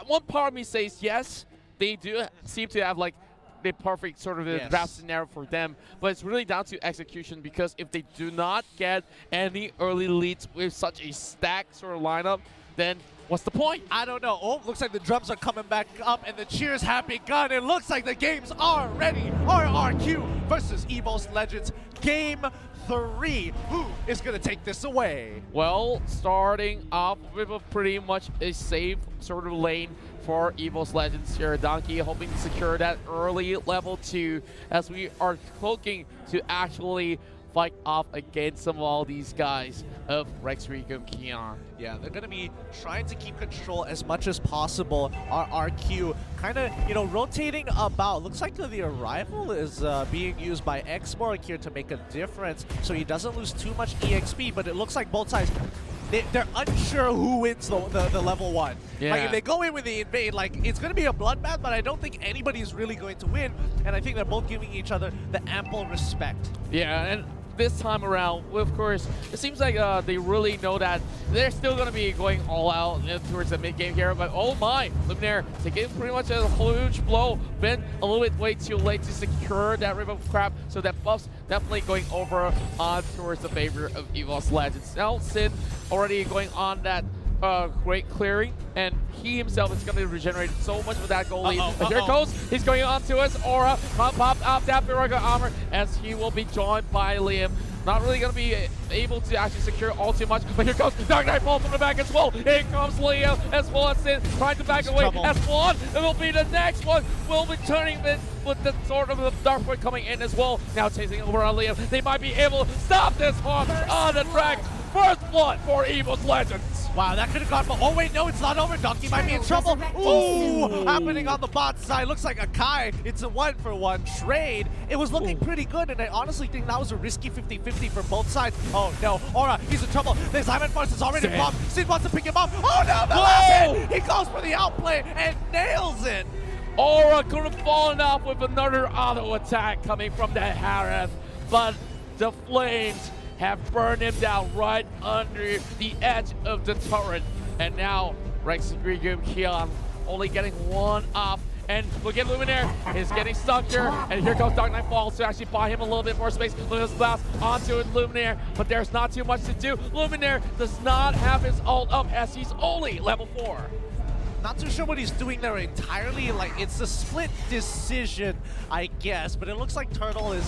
Speaker 13: one part of me says yes, they do seem to have, like, the perfect sort of the draft scenario for them, but it's really down to execution, because if they do not get any early leads with such a stacked sort of lineup, then what's the point?
Speaker 7: I don't know. Oh, looks like the drums are coming back up and the cheers have begun. It looks like the games are ready. RRQ versus EVOS Legends Game 3. Who is going to take this away?
Speaker 13: Well, starting off with a pretty much a safe sort of lane for EVOS Legends here. Donkey hoping to secure that early level 2 as we are looking to actually fight off against some of all these guys of Rex Regum Keon.
Speaker 7: Yeah, they're going to be trying to keep control as much as possible. Our RQ kind of, you know, rotating about. Looks like the arrival is being used by Xborg here to make a difference, so he doesn't lose too much EXP, but it looks like both sides, they're unsure who wins the level 1.
Speaker 13: Yeah.
Speaker 7: Like, if they go in with the invade, like, it's going to be a bloodbath, but I don't think anybody's really going to win, and I think they're both giving each other the ample respect.
Speaker 13: Yeah, and this time around, of course, it seems like they really know that they're still going to be going all out towards the mid game here. But oh my, Luminaire taking pretty much a huge blow. Been a little bit way too late to secure that River of Crap, so that buff's definitely going over towards the favor of EVOS Legends. Now Sin already going on that great clearing, and he himself is going to regenerate so much with that goal lead. Here it goes. He's going on to his aura. Popped up that Piraka armor as he will be joined by Liam. Not really going to be able to actually secure all too much, but here comes Dark Knight Fall from the back as well. Here comes Liam as well as Sin trying to back away. As Juan, it will be the next one. Will be turning this with the sort of the Dark Void coming in as well. Now chasing over on Liam. They might be able to stop this one on the track. First blood for EVOS Legends.
Speaker 7: Wow, that could have gone, but oh wait, no, it's not over. Donkey might be in trouble. Ooh, happening on the bot side. Looks like a Kai. It's a 1-for-1 trade. It was looking pretty good, and I honestly think that was a risky 50-50 for both sides. Oh no, Aura, he's in trouble. The Simon Force is already blocked. Sid wants to pick him up. Oh no, the last hit. He goes for the outplay and nails it.
Speaker 13: Aura could have fallen off with another auto attack coming from the Harith, but the Flames have burned him down right under the edge of the turret. And now Rex Regum Keon only getting one off. And look at Luminaire is getting stuck here. And here comes Dark Knight Falls to actually buy him a little bit more space. Lumina's blast onto Luminaire, but there's not too much to do. Luminaire does not have his ult up as he's only level 4.
Speaker 7: Not too sure what he's doing there entirely. Like, it's a split decision, I guess. But it looks like Turtle is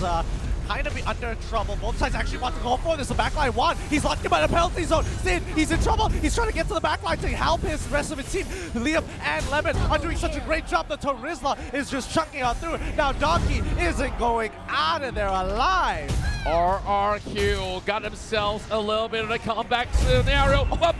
Speaker 7: kind of under trouble. Both sides actually want to go for this. The backline won. He's locked in by the penalty zone. Sid, he's in trouble. He's trying to get to the backline to help his rest of his team. Liam and Lemon are doing such a great job. The Torizla is just chunking on through. Now Donkey isn't going out of there alive.
Speaker 13: RRQ got themselves a little bit of a comeback scenario, but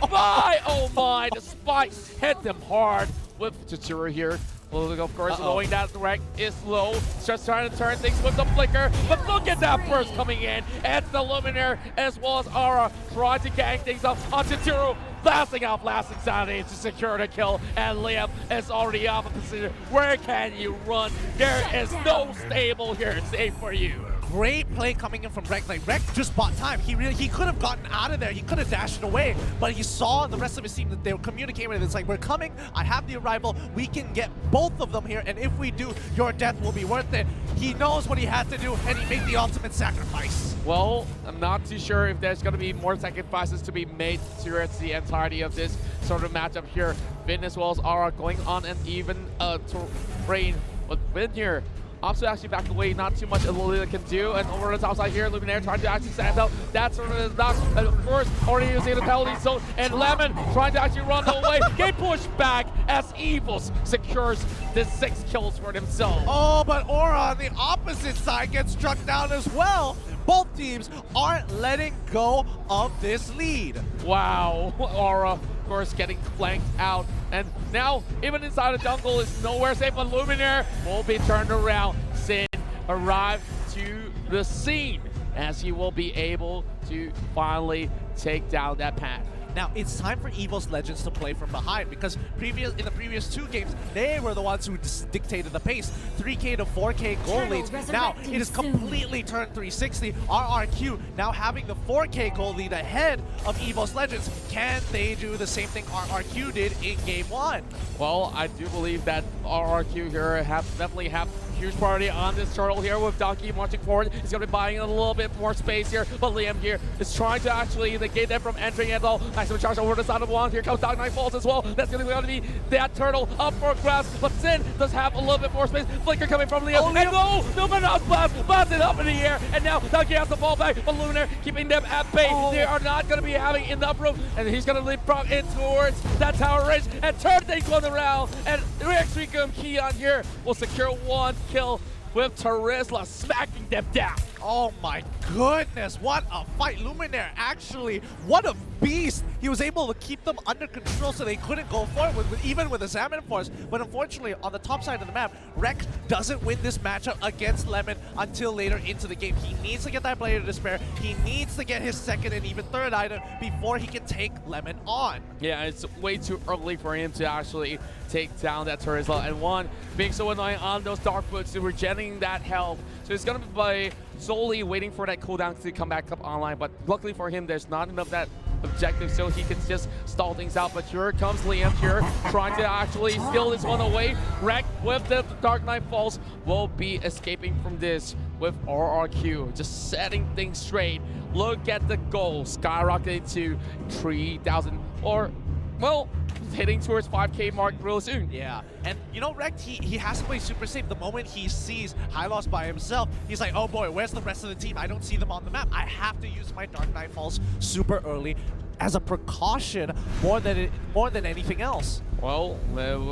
Speaker 13: oh my, the spikes hit them hard with Chituru here. Well, of course, knowing that the rank is low, just trying to turn things with the flicker, but look at that burst coming in. It's the Luminaire as well as Aura trying to gang things up on Chituru, blasting out Blast Insanity to secure the kill, and Liam is already off of position. Where can you run? There is no stable here safe for you.
Speaker 7: Great play coming in from Rek. Like, Rek just bought time. He could have gotten out of there. He could have dashed away, but he saw the rest of his team that they were communicating with. It's like, we're coming. I have the arrival. We can get both of them here, and if we do, your death will be worth it. He knows what he had to do, and he made the ultimate sacrifice.
Speaker 13: Well, I'm not too sure if there's going to be more sacrifices to be made towards the entirety of this sort of matchup here. Vin as well as Aura going on an even terrain, but Vin here opts to actually back away, not too much Lolita can do, and over the top side here, Luminaire trying to actually stand out. That sort of is knock, and of course, already using the penalty zone, and Lemon trying to actually run away. Get pushed back as EVOS secures the 6 kills for themselves.
Speaker 7: Oh, but Aura on the opposite side gets struck down as well. Both teams aren't letting go of this lead.
Speaker 13: Wow, Aura, of course, getting flanked out. And now, even inside the jungle is nowhere safe, but Luminaire will be turned around. Sin arrived to the scene as he will be able to finally take down that path.
Speaker 7: Now, it's time for EVOS Legends to play from behind, because in the previous 2 games, they were the ones who dictated the pace. 3K to 4K goal leads. Now, it is completely turned 360. RRQ now having the 4K goal lead ahead of EVOS Legends. Can they do the same thing RRQ did in Game 1?
Speaker 13: Well, I do believe that RRQ here definitely have huge priority on this turtle here with Donkey marching forward. He's going to be buying a little bit more space here, but Liam here is trying to actually negate them from entering at all. Nice to charge over the side of one. Here comes Dark Knight Falls as well. That's going to be that turtle up for grabs, but Sin does have a little bit more space. Flicker coming from Liam. And no Manos blast it up in the air, and now Donkey has to fall back, but Luminaire keeping them at bay. They are not going to be having enough room, and he's going to leapfrog in towards that tower ridge and turn things on around, and Rex Regum Keon here will secure 1 kill with Terizla smacking them down.
Speaker 7: Oh my goodness, what a fight. Luminaire, actually, what a beast. He was able to keep them under control so they couldn't go forward, even with the Salmon Force. But unfortunately, on the top side of the map, Rex doesn't win this matchup against Lemon until later into the game. He needs to get that Blade of Despair. He needs to get his second and even third item before he can take Lemon on.
Speaker 13: Yeah, it's way too early for him to actually take down that Turisla. And one being so annoying on those Dark Boots, we're getting that health. So it's going to be by solely waiting for that cooldown to come back up online. But luckily for him, there's not enough that objective, so he can just stall things out. But here comes Liam here, trying to actually steal this one away. Wreck with the Dark Knight Falls will be escaping from this with RRQ, just setting things straight. Look at the goal, skyrocketing to 3,000, or, well, heading towards 5K mark real soon.
Speaker 7: Yeah, and you know, Rekt, he has to play super safe. The moment he sees Hylos by himself, he's like, oh boy, where's the rest of the team? I don't see them on the map. I have to use my Dark Knight Falls super early as a precaution more than anything else.
Speaker 13: Well,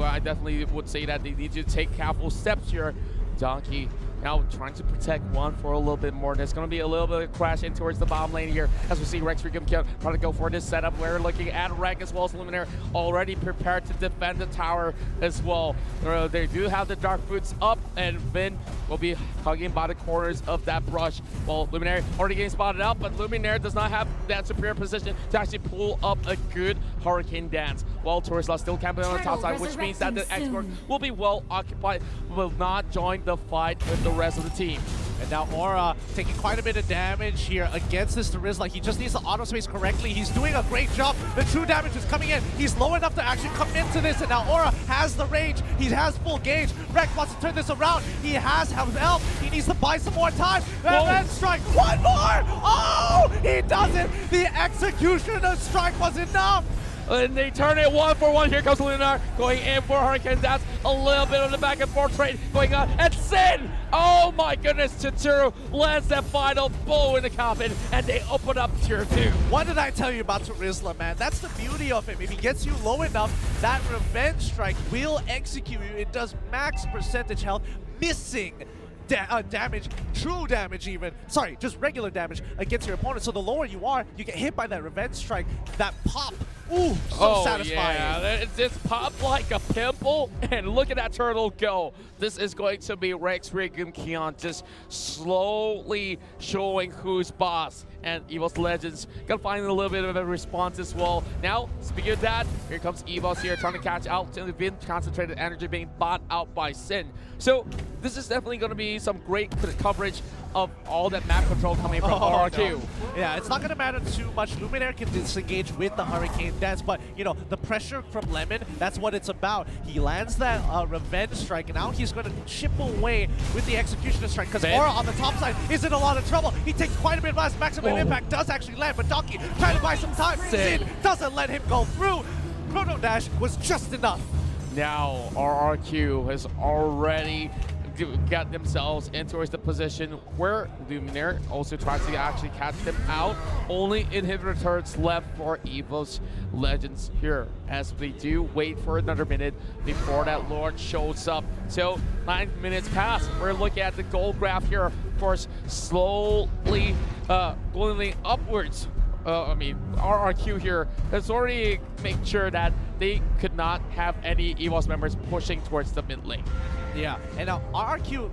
Speaker 13: I definitely would say that they need to take careful steps here. Donkey now trying to protect one for a little bit more. There's going to be a little bit of crash in towards the bottom lane here as we see Rex Recom trying to go for this setup. We're looking at Rek as well as Luminaire already prepared to defend the tower as well. They do have the Dark Boots up, and Vin will be hugging by the corners of that brush. Well, Luminaire already getting spotted out, but Luminaire does not have that superior position to actually pull up a good Hurricane Dance. While Turisla still camping on the top side, which means that the expert will be well occupied, will not join the fight with the rest of the team.
Speaker 7: And now Aura taking quite a bit of damage here against this Turisla. He just needs to auto space correctly. He's doing a great job. The true damage is coming in. He's low enough to actually come into this, and now Aura has the range. He has full gauge. Rek wants to turn this around. He has help. He needs to buy some more time. And then strike. One more! Oh! He doesn't! The execution of strike was enough!
Speaker 13: And they turn it 1-for-1. Here comes Lunar going in for Hurricane Dance. A little bit on the back and forth trade going on. And Sin! Oh my goodness, Chituru lands that final blow in the coffin, and they open up tier 2.
Speaker 7: What did I tell you about Turisla, man? That's the beauty of him. If he gets you low enough, that revenge strike will execute you. It does max percentage health, missing damage, true damage even. Sorry, just regular damage against your opponent. So the lower you are, you get hit by that revenge strike, that pop. Ooh, so satisfying.
Speaker 13: Yeah, it just popped like a pimple, and look at that turtle go. This is going to be Rex Regum Keon just slowly showing who's boss. And EVOS Legends gonna find a little bit of a response as well. Now, speaking of that, here comes EVOS here trying to catch out to the Vin, concentrated energy being bought out by Sin. So this is definitely gonna be some great coverage of all that map control coming from RRQ.
Speaker 7: No. Yeah, it's not gonna matter too much. Luminaire can disengage with the Hurricane Dance, but you know, the pressure from Lemon, that's what it's about. He lands that revenge strike, and now he's gonna chip away with the executioner strike, because Aura on the top side is in a lot of trouble. He takes quite a bit of maximum impact, does actually land, but Donkey trying to buy some time. Sin doesn't let him go through. Chrono Dash was just enough.
Speaker 13: Now RRQ has already got themselves into the position where Luminaire also tries to actually catch them out. Only inhibitor turrets left for EVOS Legends here, as we do wait for another minute before that Lord shows up. So 9 minutes pass. We're looking at the goal graph here, of course, slowly going upwards. RRQ here has already made sure that they could not have any EVOS members pushing towards the mid lane.
Speaker 7: Yeah, and now RRQ,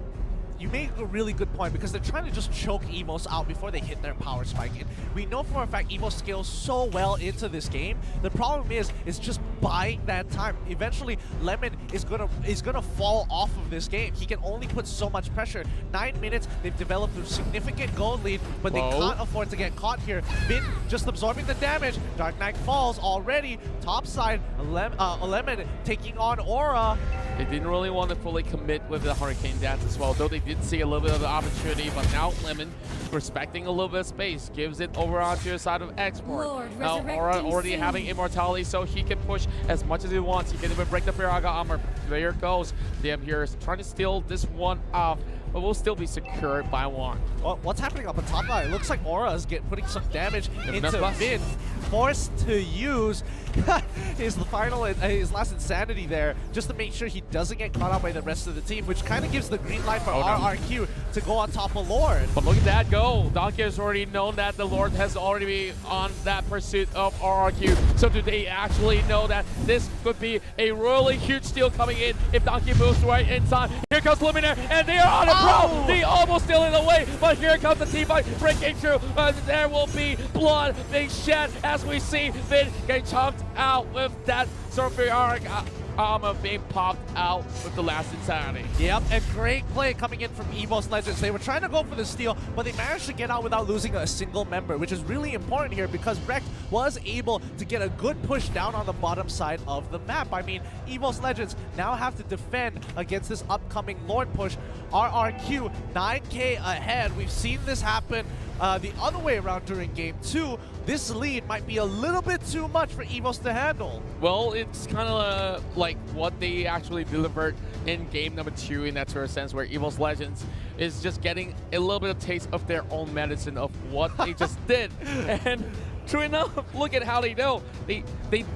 Speaker 7: you make a really good point, because they're trying to just choke EVOS out before they hit their power spike. And we know for a fact EVOS scales so well into this game. The problem is just buying that time. Eventually, Lemon is gonna fall off of this game. He can only put so much pressure. 9 minutes, they've developed a significant goal lead, but they can't afford to get caught here. Vin just absorbing the damage. Dark Knight falls already. Top side, Lemon taking on Aura.
Speaker 13: They didn't really want to fully commit with the Hurricane Dance as well, though they did see a little bit of the opportunity, but now Lemon, respecting a little bit of space, gives it over onto the side of Export. Now Aura already having immortality, so he can push as much as he wants. He can even break the Firaga armor. There goes. DM here is trying to steal this one off, but will still be secured by one.
Speaker 7: Well, what's happening up on top now? It looks like Aura is putting some damage into Vin. Forced to use his last insanity there, just to make sure he doesn't get caught out by the rest of the team, which kind of gives the green light for RRQ to go on top of Lord.
Speaker 13: But look at that go. Donkey has already known that the Lord has already been on that pursuit of RRQ. So do they actually know that this could be a really huge steal coming in if Donkey moves right in time? Here comes Luminaire, and they are on a pro. They almost steal it away, but here comes the team fight breaking through. There will be blood being shed as we see Vin getting chunked out with that Surferionic armor being popped out with the last insanity.
Speaker 7: Yep, and great play coming in from EVOS Legends. They were trying to go for the steal, but they managed to get out without losing a single member, which is really important here because Rex was able to get a good push down on the bottom side of the map. I mean, EVOS Legends now have to defend against this upcoming Lord push. RRQ 9K ahead. We've seen this happen the other way around during Game 2. This lead might be a little bit too much for EVOS to handle.
Speaker 13: Well, it's kind of like what they actually delivered in game number 2 in that sort of sense, where EVOS Legends is just getting a little bit of taste of their own medicine of what they just did. And true enough, look at how they know. They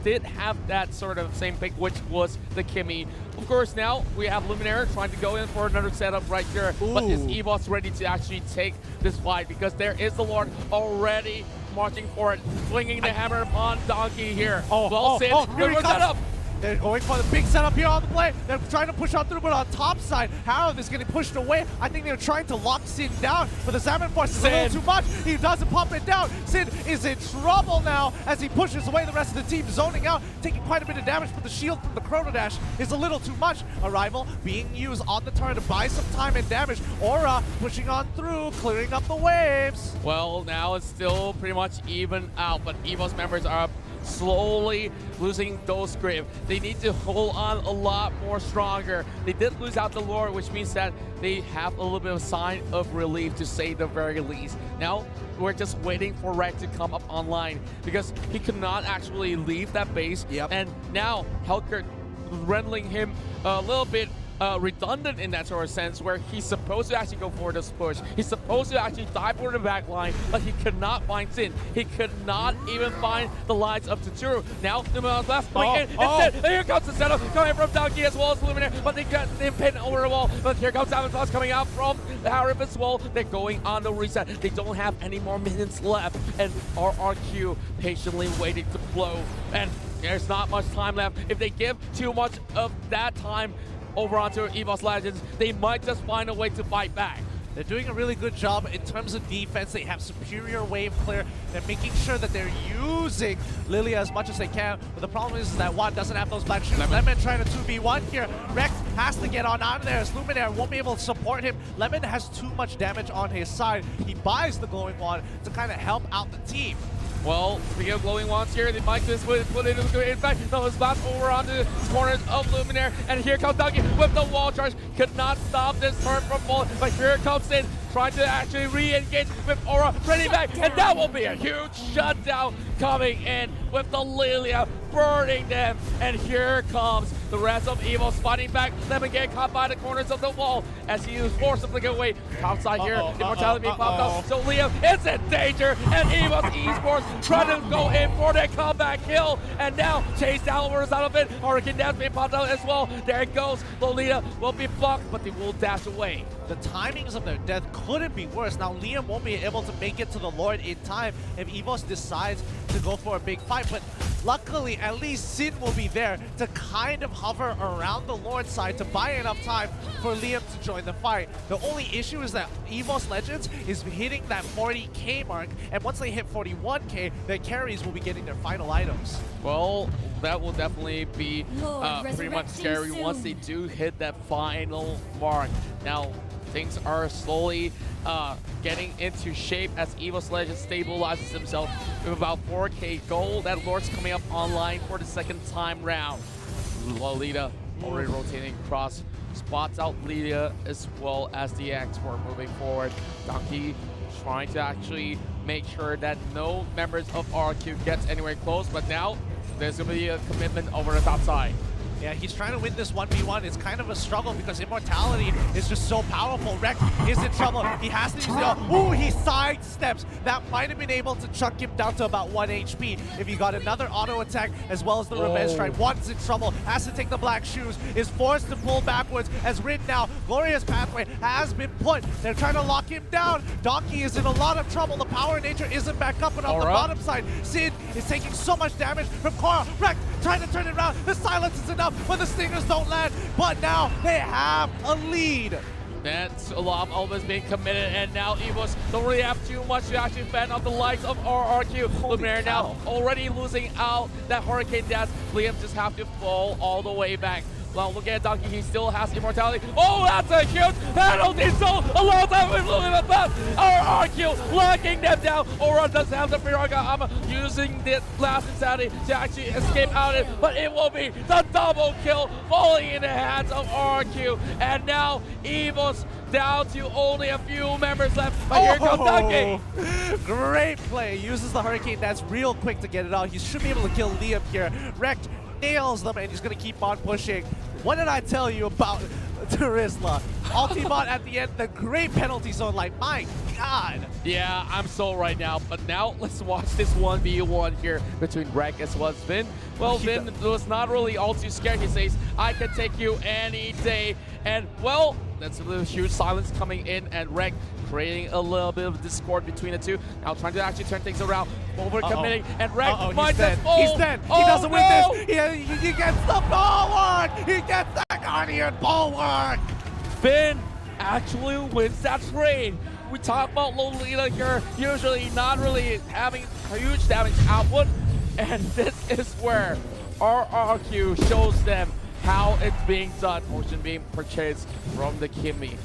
Speaker 13: did have that sort of same pick, which was the Kimmy. Of course, now we have Luminaire trying to go in for another setup right here. Ooh. But is EVOS ready to actually take this fight? Because there is the Lord already marching for it, swinging the hammer upon Donkey here. Good setup.
Speaker 7: They're going for the big setup here on the play. They're trying to push on through, but on top side, Harold is getting pushed away. I think they're trying to lock Sin down, but the Salmon Force is a little too much. He doesn't pump it down. Sin is in trouble now as he pushes away the rest of the team, zoning out, taking quite a bit of damage, but the shield from the Chrono Dash is a little too much. Arrival being used on the turn to buy some time and damage. Aura pushing on through, clearing up the waves.
Speaker 13: Well, now it's still pretty much even out, but EVOS members are slowly losing those grip. They need to hold on a lot more stronger. They did lose out the Lord, which means that they have a little bit of a sign of relief, to say the very least. Now we're just waiting for Red to come up online because he could not actually leave that base. And now Helker rendering him a little bit redundant in that sort of sense, where he's supposed to actually go for this push. He's supposed to actually dive for the back line, but he could not find Sin. He could not even find the lines of Tsuru. Now, Numeron's left coming in. Instead, here comes the setup coming from Donkey as well as Luminaire, but they got the pin over the wall. But here comes Salmon Force coming out from the Harif as well. They're going on the reset. They don't have any more minutes left, and RRQ patiently waiting to blow. And there's not much time left. If they give too much of that time over onto EVOS Legends, they might just find a way to fight back.
Speaker 7: They're doing a really good job in terms of defense. They have superior wave clear. They're making sure that they're using Lilia as much as they can. But the problem is that Juan doesn't have those black shoes. Lemon trying to 2v1 here. Rex has to get on out of there as Luminaire won't be able to support him. Lemon has too much damage on his side. He buys the glowing wand to kind of help out the team.
Speaker 13: Well, speaking of glowing wands here, they might just put it into the impact. No, it's back over onto the corners of Luminaire, and here comes Donkey with the wall charge. Could not stop this turn from falling, but here comes Sin, trying to actually re-engage with Aura, ready back, and that will be a huge shutdown coming in with the Lilia burning them. And here comes the rest of EVOS fighting back. Lemon getting caught by the corners of the wall as he is forced to flick away. Outside here, Immortality being popped up. So Liam is in danger, and EVOS Esports trying to go in for their comeback kill. And now chase down over the side of it. Hurricane Dash being popped out as well. There it goes. Lolita will be blocked, but they will dash away.
Speaker 7: The timings of their death couldn't be worse. Now Liam won't be able to make it to the Lord in time if EVOS decides to go for a big fight, but luckily at least Sin will be there to kind of hover around the Lord side to buy enough time for Liam to join the fight. The only issue is that EVOS Legends is hitting that 40k mark, and once they hit 41k, their carries will be getting their final items.
Speaker 13: Well, that will definitely be pretty much scary once they do hit that final mark. Now, things are slowly getting into shape as EVOS Legends stabilizes himself with about 4k gold. That Lord's coming up online for the second time round. Lolita already rotating across, spots out Lydia as well as the export moving forward. Donkey trying to actually make sure that no members of RQ gets anywhere close, but now there's going to be a commitment over the top side.
Speaker 7: Yeah, he's trying to win this 1v1. It's kind of a struggle because Immortality is just so powerful. Rek is in trouble. He has to use the... Ooh, he sidesteps. That might have been able to chuck him down to about 1 HP if he got another auto attack as well as the revenge strike. One's in trouble, has to take the black shoes, is forced to pull backwards as Rin now. Glorious Pathway has been put. They're trying to lock him down. Donkey is in a lot of trouble. The power nature isn't back up, and on the bottom side, Sid is taking so much damage from Korra. Rek trying to turn it around. The silence is enough, but the stingers don't land. But now they have a lead.
Speaker 13: That's a lot of elements being committed, and now EVOS don't really have too much to actually fend off the likes of RRQ. Luminaire now already losing out that Hurricane Dash. Liam just have to fall all the way back. Well, look at Donkey, he still has Immortality. Oh, that's a huge penalty, so a long time we're looking at that. RRQ locking them down. Aura does have the Firaga using the last insanity to actually escape out of it, but it will be the double kill falling in the hands of RRQ. And now EVOS down to only a few members left, but here comes Donkey.
Speaker 7: Great play, uses the Hurricane Dance real quick to get it out. He should be able to kill Liam here. Rek nails them, and he's going to keep on pushing. What did I tell you about Terizla? Ultimate at the end, the great penalty zone, like, my God.
Speaker 13: Yeah, I'm so right now, but now let's watch this 1v1 here between Rek as well as Vin. Well, Vin was not really all too scared. He says, I can take you any day. And, well, that's a huge silence coming in, and Rek creating a little bit of discord between the two. Now trying to actually turn things around, overcommitting, and Rek finds it.
Speaker 7: He's dead. He doesn't win this. He gets the bulwark. He gets the Guardian bulwark.
Speaker 13: Finn actually wins that trade. We talk about Lolita here, usually not really having huge damage output, and this is where RRQ shows them how it's being done. Motion being purchased from the Kimmy.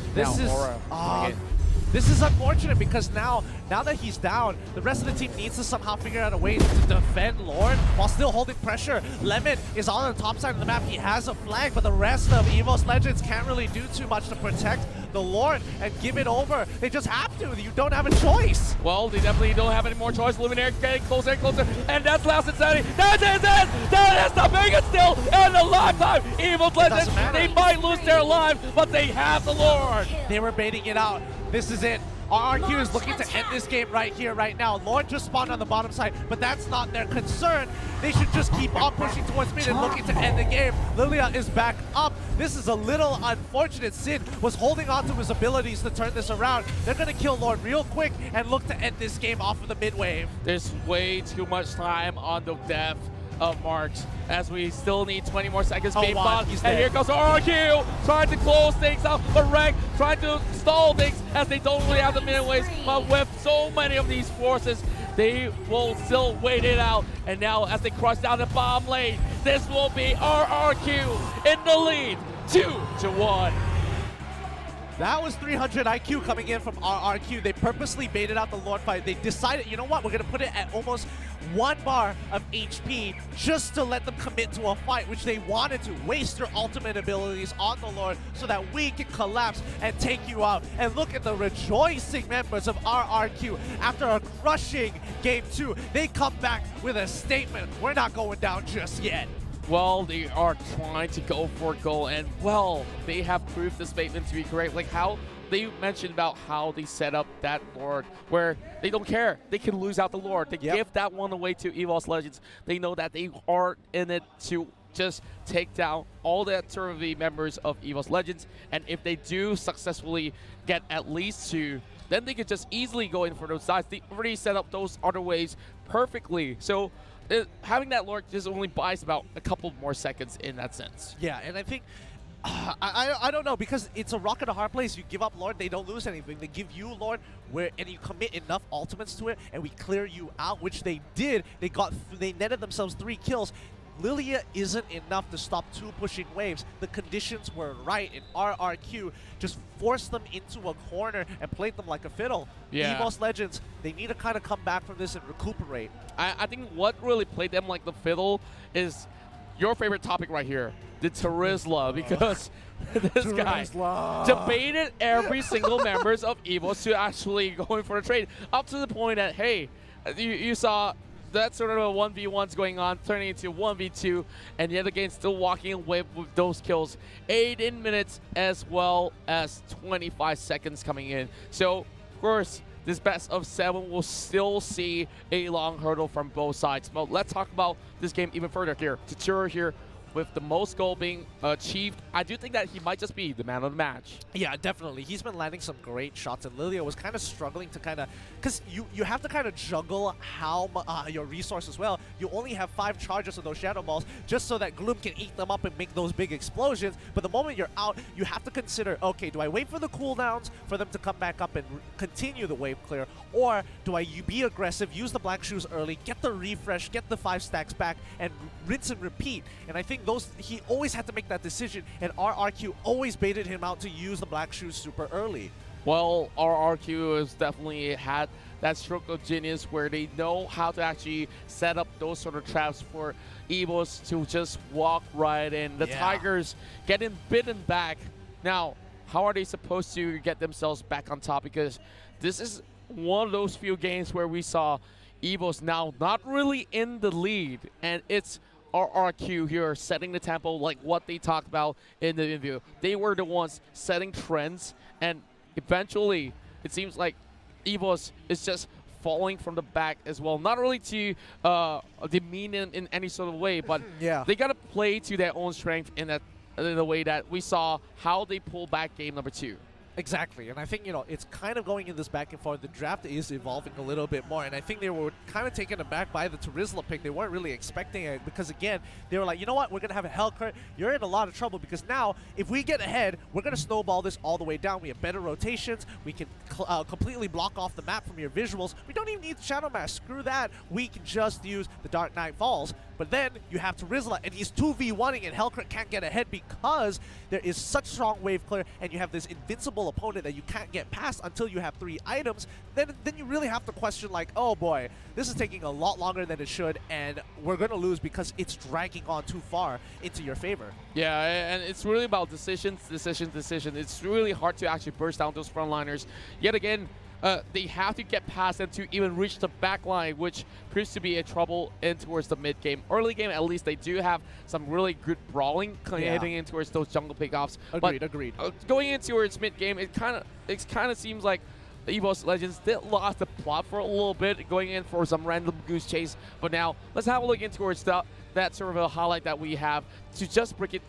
Speaker 7: This is unfortunate because now that he's down, the rest of the team needs to somehow figure out a way to defend Lord while still holding pressure. Lemon is on the top side of the map. He has a flag, but the rest of EVOS Legends can't really do too much to protect the Lord and give it over. They just have to. You don't have a choice.
Speaker 13: Well, they definitely don't have any more choice. Luminaire getting closer and closer, and that's last insanity. That is it! That is the biggest still in a lifetime. EVOS Legends, they might lose their life, but they have the Lord.
Speaker 7: They were baiting it out. This is it. RRQ is looking to end this game right here, right now. Lord just spawned on the bottom side, but that's not their concern. They should just keep on pushing towards mid and looking to end the game. Lilia is back up. This is a little unfortunate. Sid was holding on to his abilities to turn this around. They're going to kill Lord real quick and look to end this game off of the mid wave.
Speaker 13: There's way too much time on the death of Marks, as we still need 20 more seconds being fought. And here goes RRQ trying to close things out, but Rek trying to stall things as they don't really have the mid waves. But with so many of these forces, they will still wait it out. And now as they crush down the bomb lane, this will be RRQ in the lead, 2-1.
Speaker 7: That was 300 IQ coming in from RRQ. They purposely baited out the Lord fight. They decided, you know what, we're going to put it at almost 1 bar of HP just to let them commit to a fight, which they wanted to. Waste their ultimate abilities on the Lord so that we can collapse and take you out. And look at the rejoicing members of RRQ. After a crushing Game 2, they come back with a statement. We're not going down just yet.
Speaker 13: Well, they are trying to go for goal, and well, they have proved the statement to be correct. Like how they mentioned about how they set up that Lord, where they don't care. They can lose out the Lord. They give that one away to EVOS Legends. They know that they are in it to just take down all the Turvy members of EVOS Legends, and if they do successfully get at least 2, then they could just easily go in for those sides. They already set up those other ways perfectly. So having that Lord just only buys about a couple more seconds in that sense.
Speaker 7: Yeah, and I think, I don't know, because it's a rock and a hard place. You give up Lord, they don't lose anything. They give you Lord, and you commit enough ultimates to it, and we clear you out, which they did. They netted themselves 3 kills. Lilia isn't enough to stop 2 pushing waves. The conditions were right, and RRQ just forced them into a corner and played them like a fiddle.
Speaker 13: Yeah.
Speaker 7: EVOS Legends, they need to kind of come back from this and recuperate.
Speaker 13: I think what really played them like the fiddle is your favorite topic right here, the Terizla, because this guy debated every single members of EVOS to actually going for a trade, up to the point that, hey, you saw that sort of a 1v1's going on, turning into 1v2, and yet again still walking away with those kills. 18 minutes as well as 25 seconds coming in. So, of course, this best of 7 will still see a long hurdle from both sides. But let's talk about this game even further here. Tetsuro here with the most goal being achieved. I do think that he might just be the man of the match.
Speaker 7: Yeah, definitely. He's been landing some great shots, and Lilia was kind of struggling to kind of, because you have to kind of juggle how your resources well. You only have 5 charges of those Shadow Balls just so that Gloom can eat them up and make those big explosions. But the moment you're out, you have to consider, okay, do I wait for the cooldowns for them to come back up and continue the wave clear, or do I be aggressive, use the Black Shoes early, get the refresh, get the 5 stacks back, and rinse and repeat? And I think he always had to make that decision, and RRQ always baited him out to use the Black Shoes super early.
Speaker 13: Well, RRQ has definitely had that stroke of genius where they know how to actually set up those sort of traps for EVOS to just walk right in. The Tigers getting bitten back. Now, how are they supposed to get themselves back on top? Because this is one of those few games where we saw EVOS now not really in the lead, and it's RRQ here setting the tempo like what they talked about in the interview. They were the ones setting trends, and eventually it seems like EVOS is just falling from the back as well. Not really to demean in any sort of way, but they got to play to their own strength in the way that we saw how they pull back game number 2.
Speaker 7: Exactly, and I think, you know, it's kind of going in this back and forth. The draft is evolving a little bit more, and I think they were kind of taken aback by the Terizla pick. They weren't really expecting it because, again, they were like, you know what, we're going to have a Hellcurt. You're in a lot of trouble because now, if we get ahead, we're going to snowball this all the way down. We have better rotations. We can completely block off the map from your visuals. We don't even need the Shadow Mask. Screw that. We can just use the Dark Knight Falls. But then you have Terizla, and he's 2v1ing, and Hellcurt can't get ahead because there is such strong wave clear, and you have this invincible opponent that you can't get past until you have 3 items. Then you really have to question, like, oh boy, this is taking a lot longer than it should, and we're going to lose because it's dragging on too far into your favor.
Speaker 13: Yeah, and it's really about decisions. It's really hard to actually burst down those frontliners. Yet again, they have to get past them to even reach the back line, which proves to be a trouble in towards the mid game. Early game, at least, they do have some really good brawling heading in towards those jungle pickoffs.
Speaker 7: Agreed.
Speaker 13: Going in towards mid game, it kind of seems like the EVOS Legends did lost the plot for a little bit, going in for some random goose chase. But now, let's have a look in towards that sort of a highlight that we have to just break it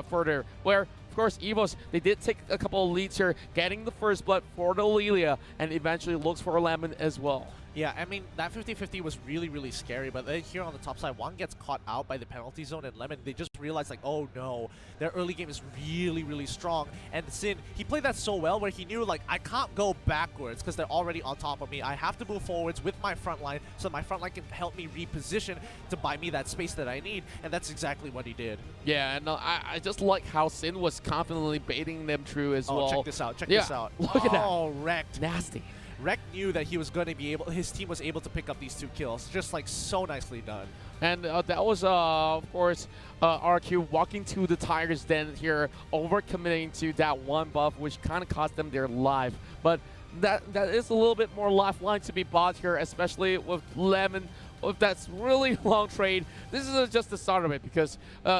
Speaker 13: further, where of course, EVOS, they did take a couple of leads here, getting the first blood for the Lilia, and eventually looks for a Lemon as well.
Speaker 7: Yeah, I mean, that 50-50 was really, really scary, but then here on the top side, Wang gets caught out by the penalty zone, and Lemon, they just realized, like, oh no, their early game is really, really strong. And Sin, he played that so well where he knew, like, I can't go backwards because they're already on top of me. I have to move forwards with my front line so my front line can help me reposition to buy me that space that I need, and that's exactly what he did.
Speaker 13: Yeah, and I just like how Sin was confidently baiting them through as well.
Speaker 7: Check this out, check this out.
Speaker 13: Look at that.
Speaker 7: Oh, wrecked.
Speaker 13: Nasty.
Speaker 7: Rek knew that he was going to be able, his team was able to pick up these 2 kills. Just like so nicely done.
Speaker 13: And that was, of course, RQ walking to the Tigers den here, overcommitting to that 1 buff, which kind of cost them their life. But that is a little bit more lifeline to be bought here, especially with Lemon. With that really long trade, this is just the start of it because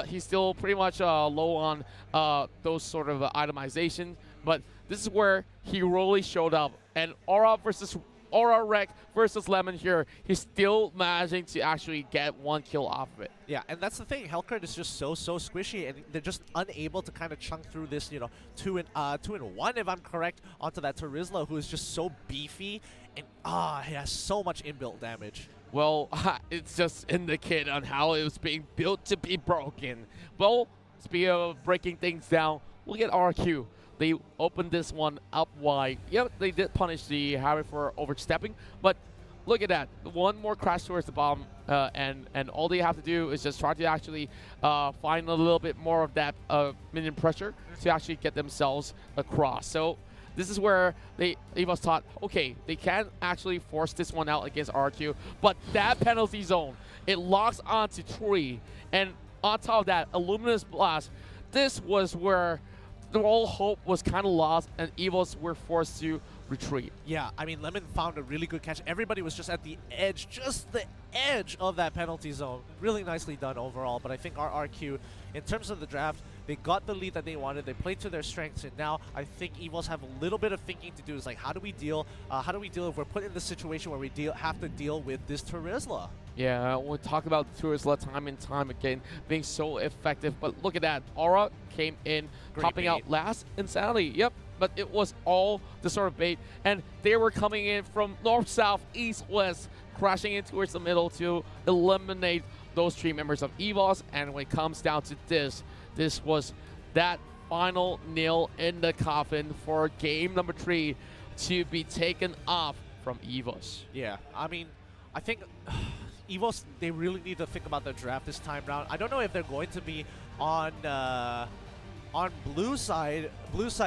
Speaker 13: he's still pretty much low on those sort of itemization. But this is where he really showed up. And Aura Rek versus Lemon here, he's still managing to actually get 1 kill off of it.
Speaker 7: Yeah, and that's the thing. Hellcurt is just so squishy, and they're just unable to kind of chunk through this, you know, 2 in 1, if I'm correct, onto that Terizla, who is just so beefy, and he has so much inbuilt damage.
Speaker 13: Well, it's just indicated on how it was being built to be broken. Well, speaking of breaking things down, look at RQ. They opened this one up wide. Yep, they did punish the Harry for overstepping, but look at that. 1 more crash towards the bottom, and all they have to do is just try to actually find a little bit more of that minion pressure to actually get themselves across. So this is where EVOS thought, okay, they can actually force this one out against RQ, but that penalty zone, it locks onto 3, and on top of that, a Luminous Blast. This was where all hope was kind of lost, and EVOS were forced to retreat.
Speaker 7: Yeah, I mean, Lemon found a really good catch. Everybody was just at the edge, just the edge of that penalty zone. Really nicely done overall, but I think RRQ, in terms of the draft, they got the lead that they wanted. They played to their strengths, and now I think EVOS have a little bit of thinking to do. Is like, how do we deal? How do we deal if we're put in this situation where we have to deal with this Terizla?
Speaker 13: Yeah, we'll talk about Terizla time and time again being so effective, but look at that. Aura came in, popping out last. Insanity, yep. But it was all the sort of bait, and they were coming in from north, south, east, west, crashing in towards the middle to eliminate those 3 members of EVOS. And when it comes down to this was that final nail in the coffin for game number 3 to be taken off from EVOS.
Speaker 7: Yeah, I mean, I think EVOS, they really need to think about their draft this time round. I don't know if they're going to be on blue side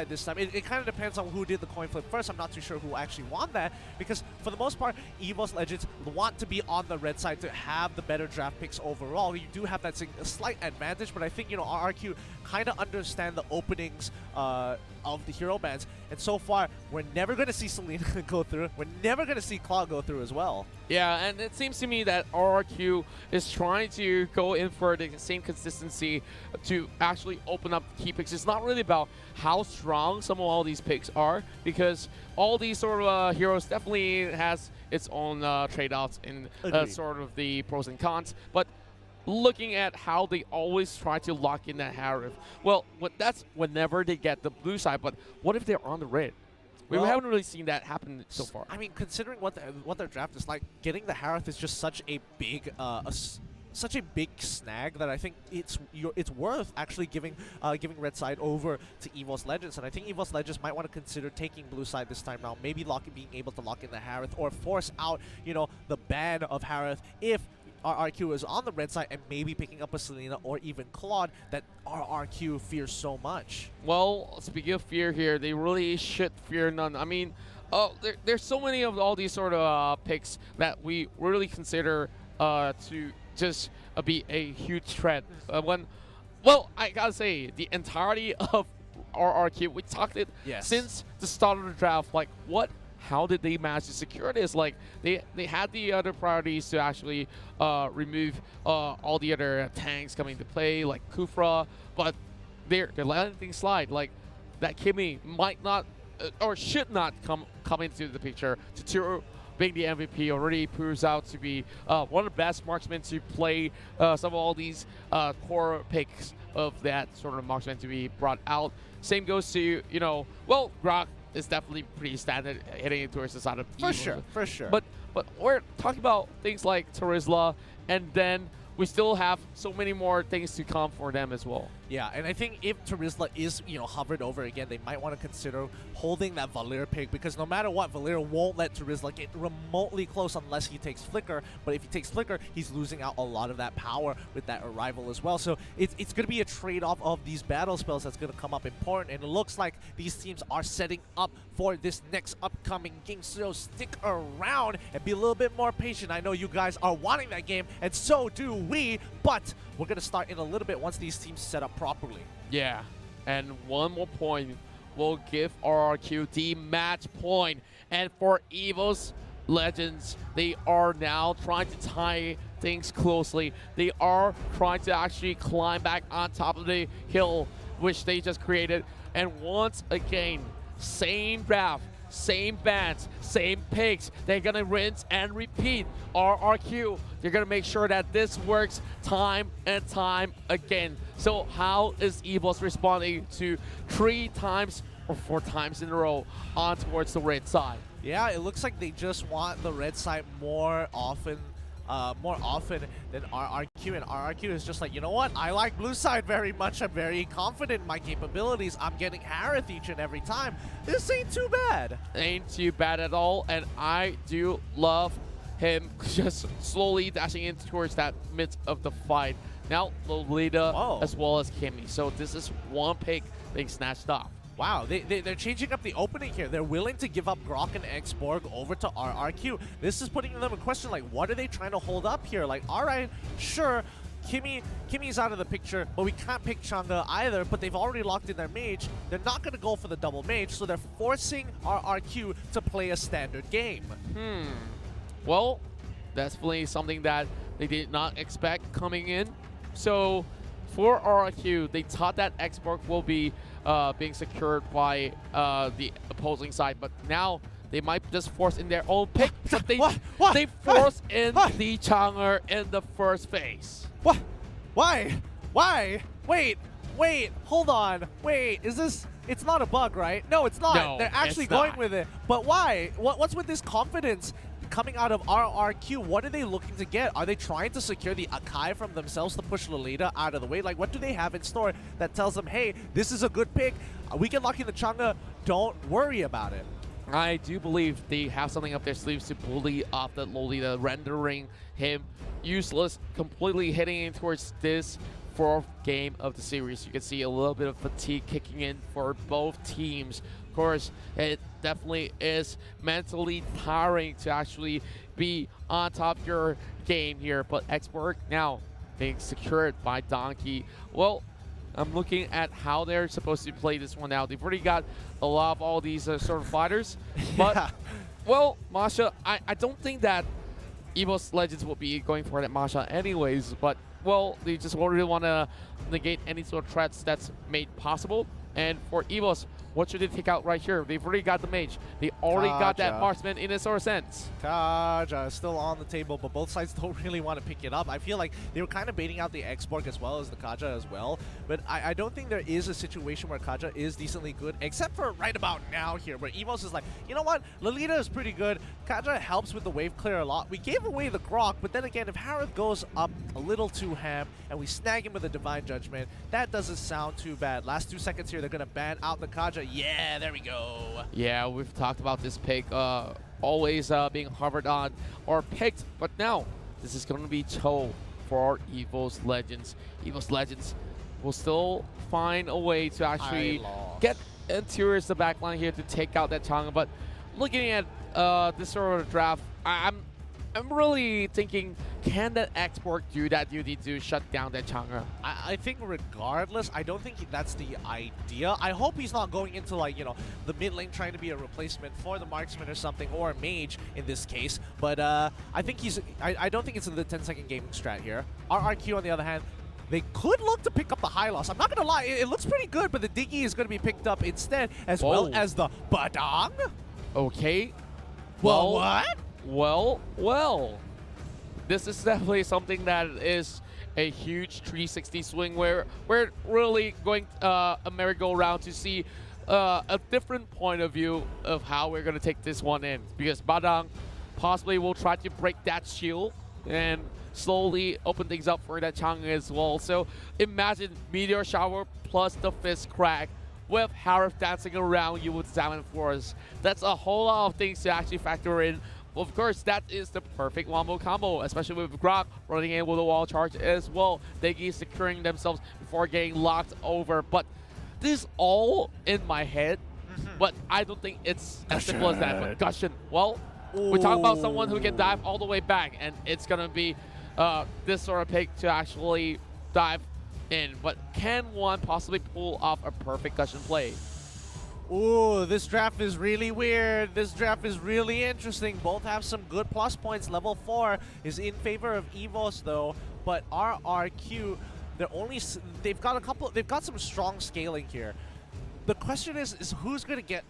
Speaker 7: this time. It kind of depends on who did the coin flip first. I'm not too sure who actually won that, because for the most part, EVOS Legends want to be on the red side to have the better draft picks overall. You do have that slight advantage, but I think, you know, RRQ kind of understand the openings of the hero bands, and so far, we're never going to see Selena go through. We're never going to see Claw go through as well.
Speaker 13: Yeah, and it seems to me that RRQ is trying to go in for the same consistency to actually open up key picks. It's not really about how strong some of all these picks are, because all these sort of heroes definitely has its own trade-offs in sort of the pros and cons, but looking at how they always try to lock in that Harif. Well, that's whenever they get the blue side, but what if they're on the red? We haven't really seen that happen so far.
Speaker 7: I mean, considering what their draft is like, getting the Harith is just such a big snag that I think it's worth actually giving red side over to EVOS Legends, and I think EVOS Legends might want to consider taking blue side this time round, maybe being able to lock in the Harith or force out, you know, the ban of Harith if RRQ is on the red side, and maybe picking up a Selena or even Claude that RRQ fears so much.
Speaker 13: Well, speaking of fear here, they really should fear none. I mean, there's so many of all these sort of picks that we really consider to just be a huge threat. Well, I gotta say, the entirety of RRQ, we talked it since the start of the draft, like how did they manage to secure this? Like, they had the other priorities to actually remove all the other tanks coming into play, like Kufra, but they're letting things slide. Like, that Kimmy might not or should not come into the picture. Totoro being the MVP already proves out to be one of the best marksmen to play some of all these core picks of that sort of marksman to be brought out. Same goes to, you know, well, Grok is definitely pretty standard hitting it towards the side of EVOS.
Speaker 7: For sure.
Speaker 13: But we're talking about things like Terizla, and then we still have so many more things to come for them as well.
Speaker 7: Yeah, and I think if Terizla is, you know, hovered over again, they might want to consider holding that Valir pick, because no matter what, Valir won't let Terizla get remotely close unless he takes Flicker. But if he takes Flicker, he's losing out a lot of that power with that arrival as well. So it's going to be a trade-off of these battle spells that's going to come up important, and it looks like these teams are setting up for this next upcoming game. So stick around and be a little bit more patient. I know you guys are wanting that game, and so do we, but we're going to start in a little bit once these teams set up properly.
Speaker 13: Yeah, and one more point will give RRQ the match point. And for EVOS Legends, they are now trying to tie things closely. They are trying to actually climb back on top of the hill, which they just created. And once again, same draft, same bands, same picks. They're gonna rinse and repeat. RRQ, they're gonna make sure that this works time and time again. So how is EVOS responding to 3 times or 4 times in a row on towards the red side?
Speaker 7: Yeah, it looks like they just want the red side more often than RRQ, and RRQ is just like, you know what, I like blue side very much, I'm very confident in my capabilities, I'm getting Harith each and every time. This ain't too bad.
Speaker 13: Ain't too bad at all, and I do love him just slowly dashing in towards that midst of the fight. Now Lolita as well as Kimmy, so this is one pick being snatched off.
Speaker 7: Wow, they're changing up the opening here. They're willing to give up Grok and X-Borg over to RRQ. This is putting them in question, like, what are they trying to hold up here? Like, all right, sure, Kimmy's out of the picture, but we can't pick Chang'e either, but they've already locked in their mage. They're not going to go for the double mage, so they're forcing our RQ to play a standard game.
Speaker 13: Well, definitely something that they did not expect coming in. So for RRQ, they thought that export will be being secured by the opposing side, but now they might just force in their own pick, but they force in the Chang'e in the first phase.
Speaker 7: What? Why? Wait, hold on. Wait, is this... It's not a bug, right? No, it's not.
Speaker 13: No,
Speaker 7: they're actually
Speaker 13: it's
Speaker 7: going
Speaker 13: not.
Speaker 7: with it. But why? What's with this confidence coming out of RRQ? What are they looking to get? Are they trying to secure the Akai from themselves to push Lolita out of the way? Like, what do they have in store that tells them, hey, this is a good pick. We can lock in the Chang'e. Don't worry about it.
Speaker 13: I do believe they have something up their sleeves to bully off the Lolita, rendering him useless, completely heading in towards this fourth game of the series. You can see a little bit of fatigue kicking in for both teams. Of course, it definitely is mentally tiring to actually be on top of your game here, but export now being secured by Donkey. Well, I'm looking at how they're supposed to play this one out. They've already got a lot of all these sort of fighters, but well, Masha, I don't think that EVOS Legends will be going for that Masha anyways, but well, they just really want to negate any sort of threats that's made possible. And for EVOS, what should they take out right here? They've already got the mage. They already got that marksman in a sort of sense.
Speaker 7: Kaja is still on the table, but both sides don't really want to pick it up. I feel like they were kind of baiting out the X-Borg as well as the Kaja as well. But I don't think there is a situation where Kaja is decently good, except for right about now here, where EVOS is like, you know what? Lolita is pretty good. Kaja helps with the wave clear a lot. We gave away the Grok, but then again, if Harith goes up a little too ham and we snag him with a Divine Judgment, that doesn't sound too bad. Last 2 seconds here, they're going to ban out the Kaja. Yeah, there we go.
Speaker 13: Yeah, we've talked about this pick always being hovered on or picked, but now this is going to be Cho for EVOS Legends. EVOS Legends will still find a way to actually get into the backline here to take out that Chang'e, but looking at this sort of draft, I'm really thinking, can that export do that duty to shut down that Chang'e?
Speaker 7: I think regardless, I don't think that's the idea. I hope he's not going into, like, you know, the mid lane trying to be a replacement for the marksman or something, or a mage in this case. But I think I don't think it's in the 10-second gaming strat here. RRQ, on the other hand, they could look to pick up the high loss. I'm not going to lie, it looks pretty good, but the Diggy is going to be picked up instead, as well as the Badang.
Speaker 13: Okay.
Speaker 7: Well, what?
Speaker 13: Well. This is definitely something that is a huge 360 swing where we're really going a merry-go-round to see a different point of view of how we're going to take this one in. Because Badang possibly will try to break that shield and slowly open things up for that Chang'e as well. So imagine Meteor Shower plus the Fist Crack with Harith dancing around you with Salmon Force. That's a whole lot of things to actually factor in. Of course, that is the perfect wombo combo, especially with Grok running in with a wall charge as well. Degi securing themselves before getting locked over. But this is all in my head, but I don't think it's as simple as that. But Gushin, well, we're talking about someone who can dive all the way back, and it's going to be this sort of pick to actually dive in. But can one possibly pull off a perfect Gushin play?
Speaker 7: Ooh, this draft is really weird. This draft is really interesting. Both have some good plus points. Level 4 is in favor of EVOS though, but RRQ, they've got some strong scaling here. The question is who's gonna get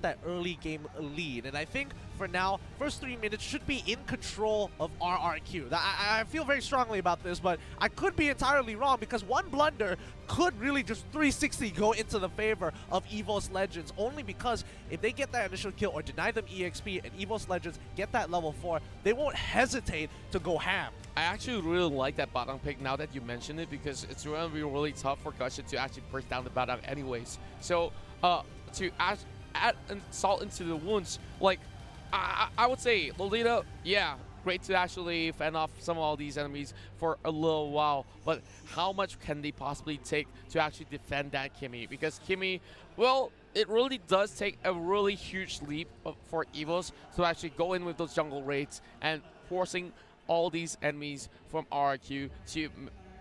Speaker 7: that early game lead? And I think for now, first 3 minutes should be in control of RRQ. I feel very strongly about this, but I could be entirely wrong because one blunder could really just 360 go into the favor of EVOS Legends, only because if they get that initial kill or deny them EXP and EVOS Legends get that level 4, they won't hesitate to go ham.
Speaker 13: I actually really like that Badang pick now that you mentioned it, because it's going to be really tough for Gushin to actually burst down the Badang anyways. So to add salt into the wounds, like I would say Lolita, yeah, great to actually fend off some of all these enemies for a little while, but how much can they possibly take to actually defend that Kimmy? Because Kimmy, well, it really does take a really huge leap for EVOS to actually go in with those jungle raids and forcing all these enemies from RRQ to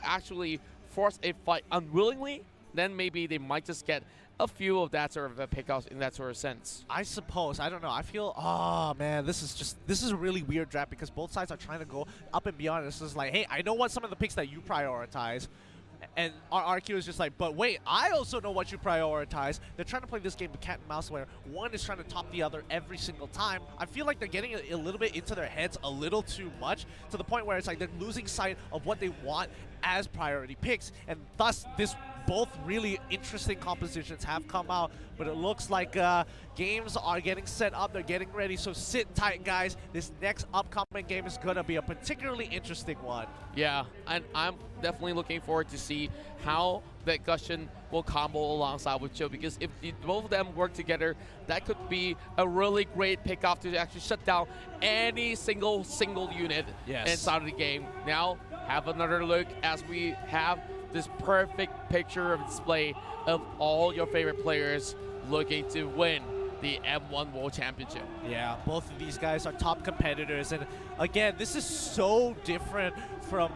Speaker 13: actually force a fight unwillingly, then maybe they might just get a few of that sort of pickups in that sort of sense.
Speaker 7: I suppose. I don't know. I feel, oh man, this is a really weird draft because both sides are trying to go up and beyond. This is like, hey, I know what some of the picks that you prioritize. And our RQ is just like, but wait, I also know what you prioritize. They're trying to play this game of cat and mouse where one is trying to top the other every single time. I feel like they're getting a little bit into their heads a little too much, to the point where it's like they're losing sight of what they want as priority picks. And thus, both really interesting compositions have come out, but it looks like games are getting set up, they're getting ready, so sit tight, guys. This next upcoming game is going to be a particularly interesting one.
Speaker 13: Yeah, and I'm definitely looking forward to see how that Gushin will combo alongside with Chill, because if both of them work together, that could be a really great pickoff to actually shut down any single unit inside of the game. Now, have another look as we have this perfect picture of display of all your favorite players looking to win the M1 World Championship.
Speaker 7: Yeah, both of these guys are top competitors, and again, this is so different from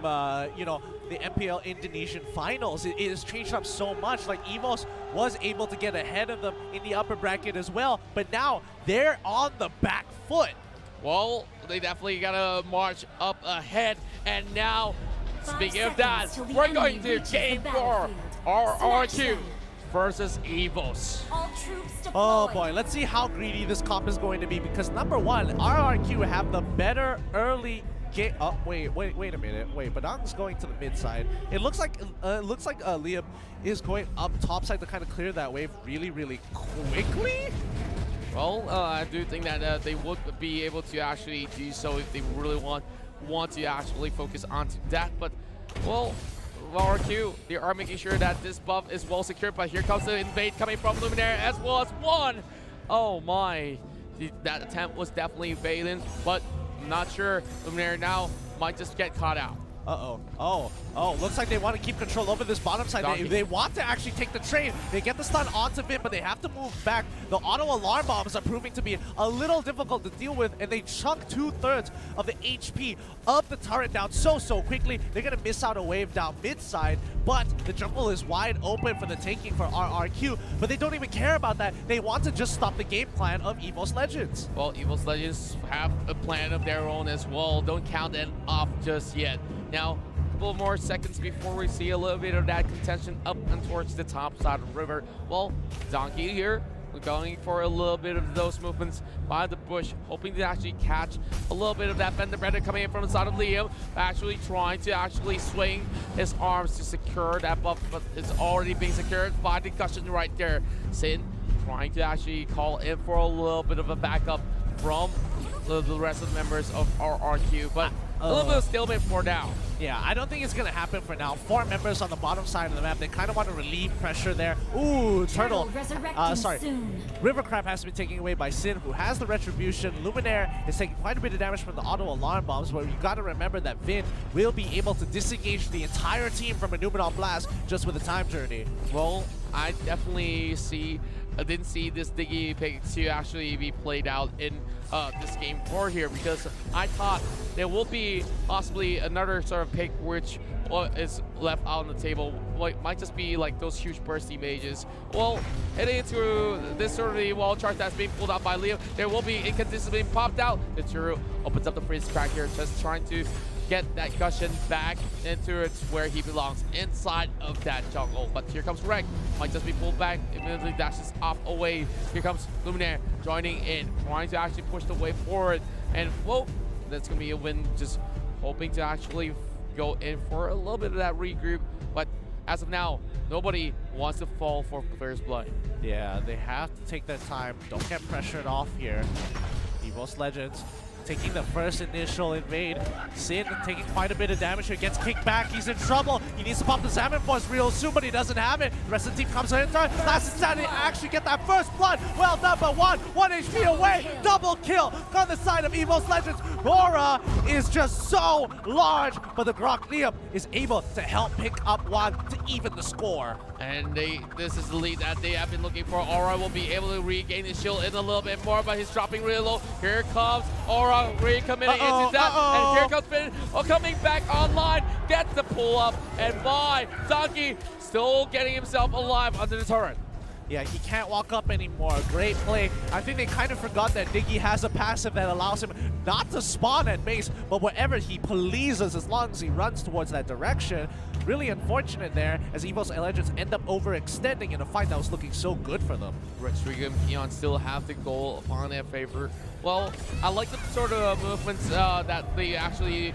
Speaker 7: you know, the MPL Indonesian finals. It has changed up so much. Like, EVOS was able to get ahead of them in the upper bracket as well, but now they're on the back foot.
Speaker 13: Well, they definitely gotta march up ahead, and now, speaking of that, we're going to Game 4, RRQ versus EVOS.
Speaker 7: Oh boy, let's see how greedy this comp is going to be, because number one, RRQ have the better early game. Oh, wait a minute. Wait, Badang's going to the mid side. It looks like Liam is going up top side to kind of clear that wave really quickly.
Speaker 13: Well, I do think that they would be able to actually do so if they really want to actually focus on that, but well, RRQ, they are making sure that this buff is well secured, but here comes the invade coming from Luminaire as well as one. Oh my, that attempt was definitely failing, but I'm not sure. Luminaire now might just get caught out.
Speaker 7: Looks like they want to keep control over this bottom side. They want to actually take the trade. They get the stun onto Vin, but they have to move back. The auto alarm bombs are proving to be a little difficult to deal with, and they chunk 2/3 of the HP of the turret down so quickly. They're going to miss out a wave down mid side, but the jungle is wide open for the taking for RRQ, but they don't even care about that. They want to just stop the game plan of EVOS Legends.
Speaker 13: Well, EVOS Legends have a plan of their own as well. Don't count them off just yet. Now, a couple more seconds before we see a little bit of that contention up and towards the top side of the river. Well, Donkey here, we're going for a little bit of those movements by the bush, hoping to actually catch a little bit of that Fender Bender coming in from the side of Liam, actually trying to actually swing his arms to secure that buff, but it's already being secured by the Gushin right there. Sin trying to actually call in for a little bit of a backup from the rest of the members of RRQ, but a little bit of stalemate for now.
Speaker 7: Yeah, I don't think it's going to happen for now. 4 members on the bottom side of the map. They kind of want to relieve pressure there. Ooh, Turtle. River Crab has been taken away by Sin, who has the Retribution. Luminaire is taking quite a bit of damage from the auto alarm bombs, but you got to remember that Vin will be able to disengage the entire team from a Numenor Blast just with a time journey.
Speaker 13: Well, I definitely didn't see this Diggy pick to actually be played out in this game 4 here, because I thought there will be possibly another sort of pick which is left out on the table. Like, might just be like those huge bursty mages. Well, heading into this sort of the wall chart that's being pulled out by Liam, there will be inconsistent being popped out. The Turu opens up the freeze crack here, just trying to get that Gushin back into its where he belongs, inside of that jungle. But here comes Rek, might just be pulled back, immediately dashes off away. Here comes Luminaire joining in, trying to actually push the way forward. And whoa, that's gonna be a win, just hoping to actually go in for a little bit of that regroup. But as of now, nobody wants to fall for first blood.
Speaker 7: Yeah, they have to take their time. Don't get pressured off here. EVOS Legends taking the first initial invade. Sin taking quite a bit of damage here, gets kicked back, he's in trouble. He needs to pop the Salmon Force real soon, but he doesn't have it. The rest of the team comes in turn. Last Insanity actually get that first blood. Well done, but 1 HP away. Double kill on the side of EVOS Legends. Aura is just so large, but the Grok Liam is able to help pick up 1 to even the score.
Speaker 13: And this is the lead that they have been looking for. Aura will be able to regain his shield in a little bit more, but he's dropping really low. Here comes Aura. Aura recommitting into that. And here comes Finn coming back online. Gets the pull up. And by Donkey still getting himself alive under the turret.
Speaker 7: Yeah, he can't walk up anymore. Great play. I think they kind of forgot that Diggy has a passive that allows him not to spawn at base, but wherever he pleases as long as he runs towards that direction. Really unfortunate there as EVOS Legends end up overextending in a fight that was looking so good for them.
Speaker 13: Retrigo and Keon still have the goal upon their favor. Well, I like the sort of movements that they actually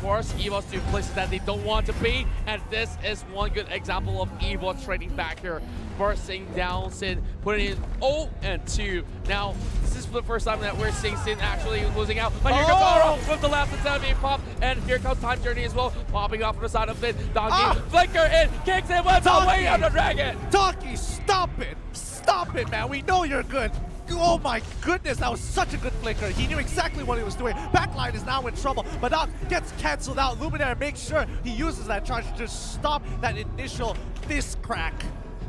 Speaker 13: force EVOS to places that they don't want to be, and this is one good example of EVOS trading back here. Forcing down Sin, putting in 0 and 2. Now, this is the first time that we're seeing Sin actually losing out. But here comes Aura with the last attempt being popped, and here comes Time Journey as well, popping off from the side of Finn. Donkey, flicker in, kicks it, went away on the dragon.
Speaker 7: Donkey, stop it! Stop it, man! We know you're good. Oh my goodness, that was such a good flicker. He knew exactly what he was doing. Backline is now in trouble, but now gets cancelled out. Luminaire makes sure he uses that charge to just stop that initial fist crack.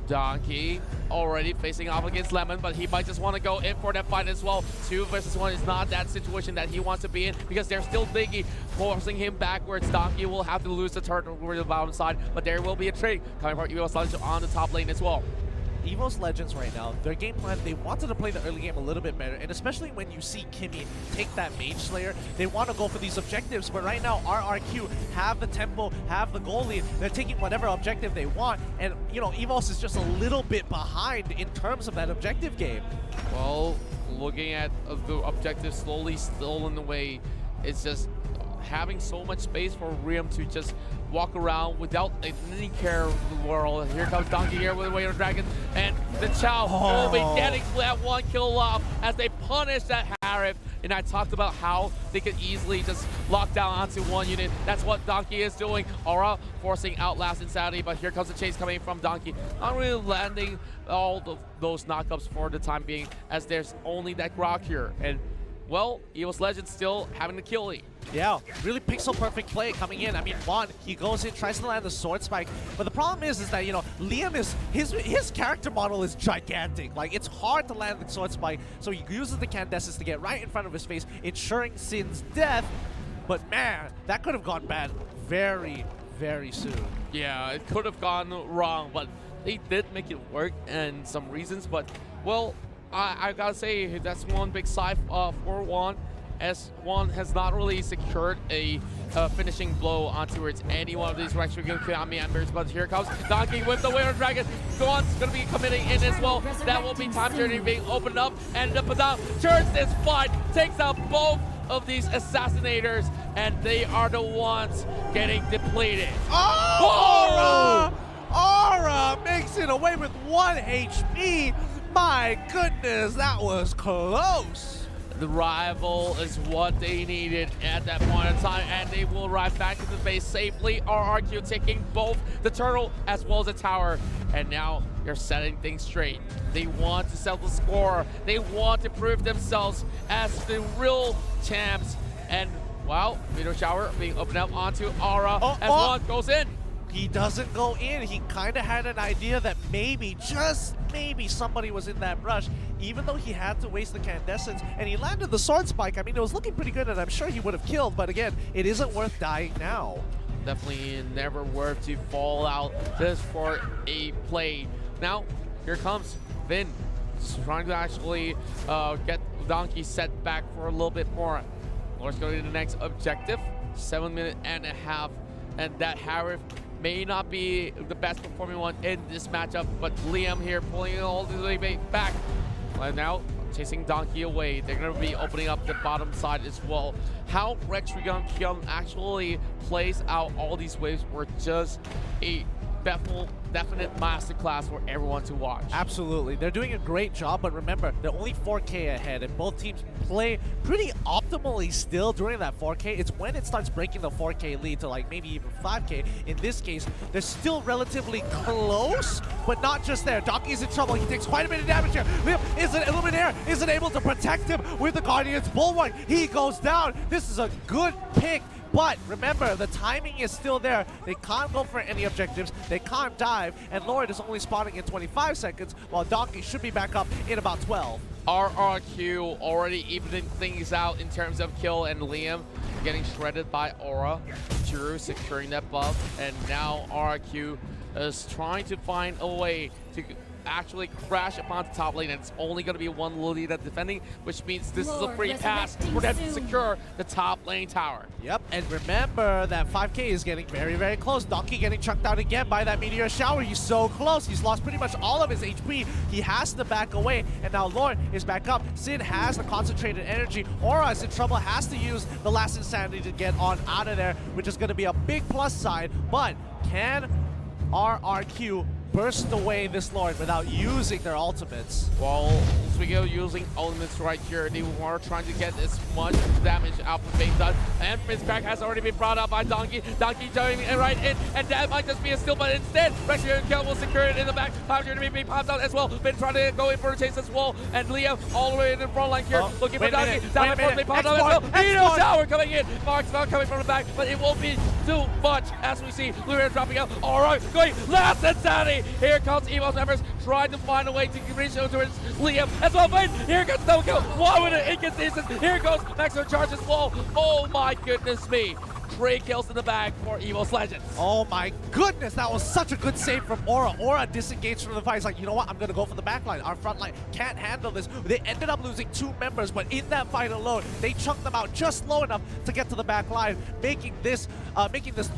Speaker 13: Donkey already facing off against Lemon, but he might just want to go in for that fight as well. 2 versus 1 is not that situation that he wants to be in because they're still Diggy forcing him backwards. Donkey will have to lose the turret over the bottom side, but there will be a trade coming from EVOS Legends on the top lane as well.
Speaker 7: EVOS Legends right now, their game plan, they wanted to play the early game a little bit better, and especially when you see Kimmy take that Mage Slayer, they want to go for these objectives, but right now RRQ have the tempo, have the goal lead, they're taking whatever objective they want, and you know, EVOS is just a little bit behind in terms of that objective game.
Speaker 13: Well, looking at the objective slowly stolen away, it's just having so much space for Riem to just walk around without any care of the world. Here comes Donkey here with the Way of the Dragon, and the Chow will be getting that 1 kill off as they punish that Harif. And I talked about how they could easily just lock down onto 1 unit. That's what Donkey is doing. Aura forcing Outlast Insanity, but here comes the chase coming from Donkey. Not really landing all of those knockups for the time being, as there's only that Grok here. And well, EVOS Legends still having the kill lead.
Speaker 7: Yeah, really pixel perfect play coming in. I mean, Juan, he goes in, tries to land the sword spike, but the problem is that, you know, Liam is, his character model is gigantic. Like, it's hard to land the sword spike, so he uses the Candaces to get right in front of his face, ensuring Sin's death. But man, that could have gone bad very, very soon.
Speaker 13: Yeah, it could have gone wrong, but they did make it work and some reasons, but, well, I gotta say, that's one big sigh for Juan, as Juan has not really secured a finishing blow onto any one of these Retrigo Kami Embers, but here comes Donkey with the Way of Dragon. Juan's gonna be committing in as well. That will be Time Journey being opened up, and the Padam turns this fight, takes out both of these assassinators, and they are the ones getting depleted.
Speaker 7: Oh! Aura makes it away with 1 HP. My goodness, that was close.
Speaker 13: The rival is what they needed at that point in time, and they will arrive back to the base safely. RRQ taking both the turtle as well as the tower, and now they're setting things straight. They want to settle the score. They want to prove themselves as the real champs. And wow, Meteor Shower being opened up onto Aura as one goes in.
Speaker 7: He doesn't go in. He kind of had an idea that maybe, just maybe, somebody was in that brush, even though he had to waste the Candescence, and he landed the sword spike. I mean, it was looking pretty good, and I'm sure he would have killed, but again, it isn't worth dying now.
Speaker 13: Definitely never worth to fall out just for a play. Now, here comes Vin, just trying to actually get Donkey set back for a little bit more. Let's go to the next objective, 7.5 minutes, and that Harif may not be the best performing one in this matchup, but Liam here pulling it all the way back. And now chasing Donkey away. They're going to be opening up the bottom side as well. How Retrigo actually plays out all these waves were just a definite masterclass for everyone to watch.
Speaker 7: Absolutely. They're doing a great job, but remember, they're only 4K ahead, and both teams play pretty optimally still during that 4K. It's when it starts breaking the 4K lead to like maybe even 5K. In this case, they're still relatively close, but not just there. Donkey's in trouble. He takes quite a bit of damage here. Liam Illuminaire isn't able to protect him with the Guardian's Bulwark. He goes down. This is a good pick But remember, the timing is still there. They can't go for any objectives. They can't dive. And Lord is only spawning in 25 seconds, while Donkey should be back up in about 12.
Speaker 13: RRQ already evening things out in terms of kill, and Liam getting shredded by Aura. Drew securing that buff, and now RRQ is trying to find a way to actually crash upon the top lane, and it's only going to be one Lolita defending, which means this is a free pass for them to secure the top lane tower.
Speaker 7: Yep, and remember that 5K is getting very, very close. Donkey getting chunked out again by that meteor shower. He's so close. He's lost pretty much all of his HP. He has to back away, and now Lord is back up. Sin has the concentrated energy. Aura is in trouble, has to use the last insanity to get on out of there, which is going to be a big plus side. But can RRQ burst away this Lord without using their ultimates?
Speaker 13: Well, Oswego using ultimates right here. They are trying to get as much damage out from being done. And Fizzcrack has already been brought out by Donkey. Donkey going right in, and that might just be a steal, but instead, Rex and Kel will secure it in the back. Power to be popped out as well. Been trying to go in for a chase as well. And Liam all the way in the front line here, looking for Donkey. Down in front, popped out as well. Meteor Shower coming in. Mark's not coming from the back, but it won't be too much as we see Luria dropping out. All right, going last insanity. Here comes EVOS members trying to find a way to reach out towards Liam as well. But here goes double kill. Why would it inconsistent? Here goes Maxwell charge as well. Oh my goodness me. 3 kills in the bag for EVOS Legends.
Speaker 7: Oh my goodness, that was such a good save from Aura. Aura disengaged from the fight. He's like, you know what, I'm going to go for the backline. Our front line can't handle this. They ended up losing 2 members, but in that fight alone, they chunked them out just low enough to get to the back line, making this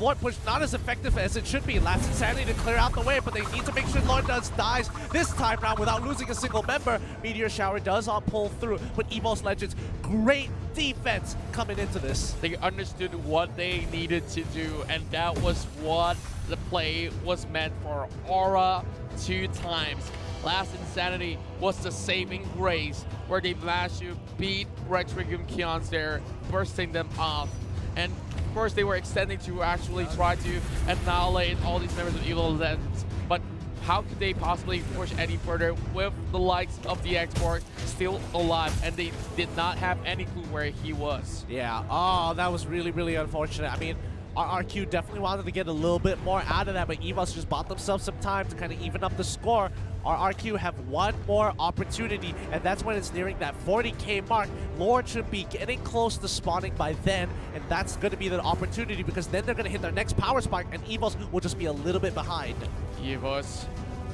Speaker 7: Lord push not as effective as it should be. Last Insanity to clear out the way, but they need to make sure Lord dies this time round without losing a single member. Meteor Shower does pull through, but EVOS Legends, great defense coming into this.
Speaker 13: They understood what they needed to do, and that was what the play was meant for. Aura 2 times. Last Insanity was the saving grace where they managed to beat Retrigium Keons there, bursting them off. And of course they were extending to actually try to annihilate all these members of Evil Legends. But how could they possibly push any further with the likes of the export still alive, and they did not have any clue where he was?
Speaker 7: Yeah, oh, that was really, really unfortunate. I mean, RRQ definitely wanted to get a little bit more out of that, but EVOS just bought themselves some time to kind of even up the score. RRQ have one more opportunity, and that's when it's nearing that 40K mark. Lord should be getting close to spawning by then, and that's going to be the opportunity, because then they're going to hit their next power spike, and EVOS will just be a little bit behind.
Speaker 13: EVOS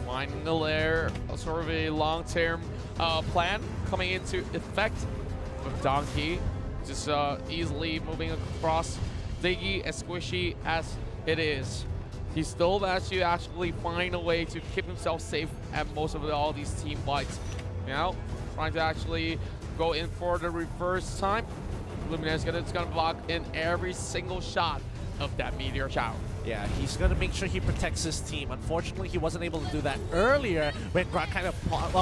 Speaker 13: finding the lair, sort of a long-term plan coming into effect with Donkey, just easily moving across Diggy, as squishy as it is. He still managed to actually find a way to keep himself safe at most of all these team fights. Now, trying to actually go in for the reverse time. Luminaire is gonna block in every single shot of that meteor shower.
Speaker 7: Yeah, he's going to make sure he protects his team. Unfortunately, he wasn't able to do that earlier when Grok kind of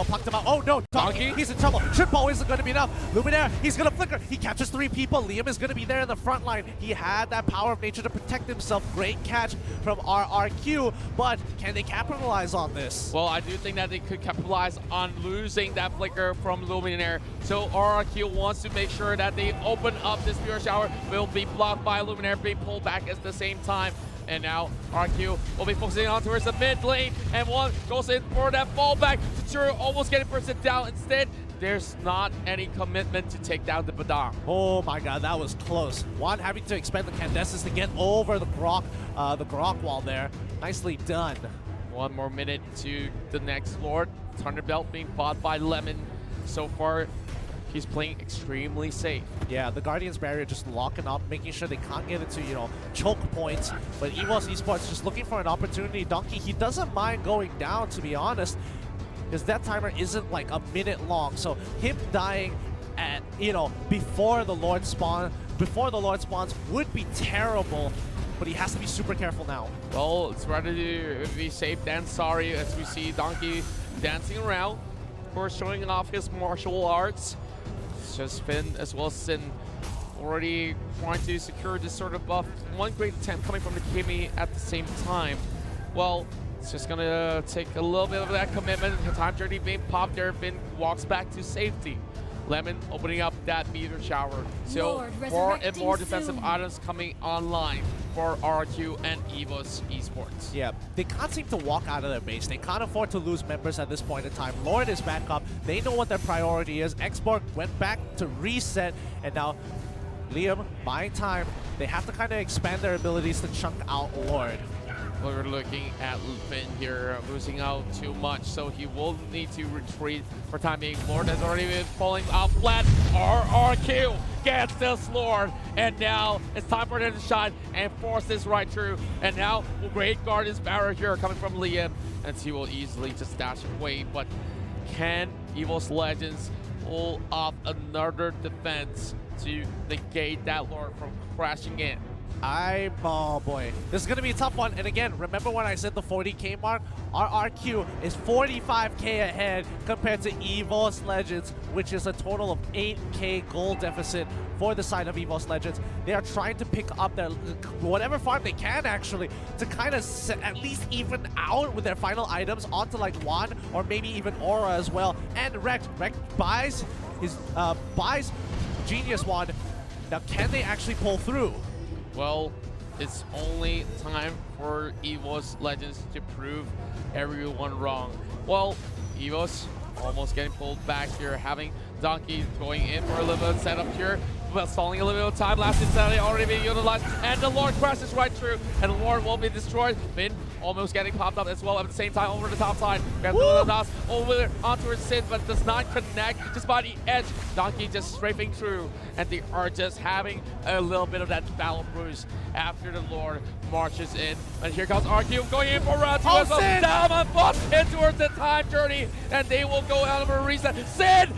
Speaker 7: pucked him out. Oh no, Donkey, he's in trouble. Triple isn't going to be enough. Luminaire, he's going to flicker. He captures 3 people. Liam is going to be there in the front line. He had that power of nature to protect himself. Great catch from RRQ, but can they capitalize on this?
Speaker 13: Well, I do think that they could capitalize on losing that flicker from Luminaire. So RRQ wants to make sure that they open up this meteor shower. Will be blocked by Luminaire, being pulled back at the same time. And now RQ will be focusing on towards the mid lane, and one goes in for that fallback. Tsuru almost getting bursted down. Instead, there's not any commitment to take down the Badang.
Speaker 7: Oh my god, that was close. One having to expend the Candaces to get over the Grok wall there. Nicely done.
Speaker 13: 1 more minute to the next Lord. Thunderbelt being fought by Lemon. So far, he's playing extremely safe.
Speaker 7: Yeah, the Guardian's barrier just locking up, making sure they can't get into, you know, choke points. But EVOS Esports just looking for an opportunity. Donkey, he doesn't mind going down, to be honest, because that timer isn't like a minute long. So him dying at, you know, before the Lord spawns would be terrible. But he has to be super careful now.
Speaker 13: Well, it's rather to be safe than sorry, as we see Donkey dancing around, of course showing off his martial arts. It's just Finn as well as Sin already trying to secure this sort of buff. One great attempt coming from the Kimi at the same time. Well, it's just gonna take a little bit of that commitment. The time journey being popped there, Finn walks back to safety. Lemon opening up that meteor shower. So
Speaker 5: Lord,
Speaker 13: more and more
Speaker 5: resurrecting
Speaker 13: defensive
Speaker 5: soon.
Speaker 13: items coming online for RQ and EVOS Esports.
Speaker 7: Yeah, they can't seem to walk out of their base. They can't afford to lose members at this point in time. Lord is back up. They know what their priority is. Xborg went back to reset, and now Liam buying time. They have to kind of expand their abilities to chunk out Lord.
Speaker 13: We're looking at Finn here, losing out too much, so he will need to retreat for time being. Lord has already been falling out flat. RRQ gets this Lord, and now it's time for him to shine and force this right through. And now Great Guardian's barrier here coming from Liam, and he will easily just dash away. But can EVOS Legends pull off another defense to negate that Lord from crashing in?
Speaker 7: Oh boy, this is going to be a tough one. And again, remember when I said the 40k mark? Our RQ is 45k ahead compared to EVOS Legends, which is a total of 8k goal deficit for the side of EVOS Legends. They are trying to pick up their whatever farm they can actually to kind of at least even out with their final items onto like Juan or maybe even Aura as well. And Rex buys his Genius Wand. Now can they actually pull through?
Speaker 13: Well, it's only time for EVOS Legends to prove everyone wrong. Well, EVOS almost getting pulled back here, having Donkey going in for a little bit of setup here, but stalling a little bit of time. Last insanity already being utilized, and the Lord crashes right through, and the Lord will be destroyed. Finn almost getting popped up as well at the same time over the top side. We have the Nas over there onto his Sin, but does not connect just by the edge. Donkey just strafing through, and they are just having a little bit of that battle bruise after the Lord marches in. And here comes RQ going in for round two as well. Down on foot in towards the time journey, and they will go out of a reset. Sin!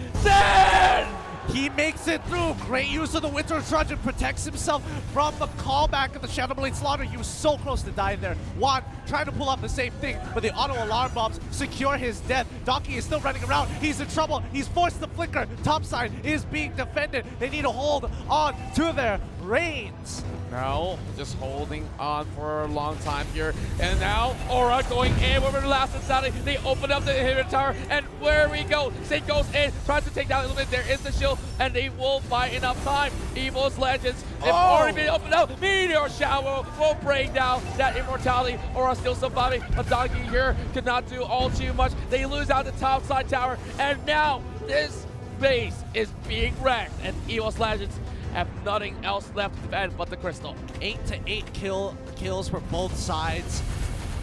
Speaker 7: He makes it through. Great use of the Winter Trudge, protects himself from the callback of the Shadowblade Slaughter. He was so close to dying there. Juan trying to pull up the same thing, but the auto alarm bombs secure his death. Donkey is still running around. He's in trouble. He's forced to flicker. Topside is being defended. They need to hold on to their reins.
Speaker 13: Now, just holding on for a long time here. And now, Aura going in over the last insanity. They open up the inhibitor tower, and where we go. Sid goes in, tries to take down a little bit. There is the shield, and they will buy enough time. EVOS Legends, they've already been opened up. Meteor Shower will break down that immortality. Aura still surviving. A Donkey here could not do all too much. They lose out the top side tower, and now this base is being wrecked, and EVOS Legends have nothing else left to defend but the crystal.
Speaker 7: 8 to 8 kills for both sides.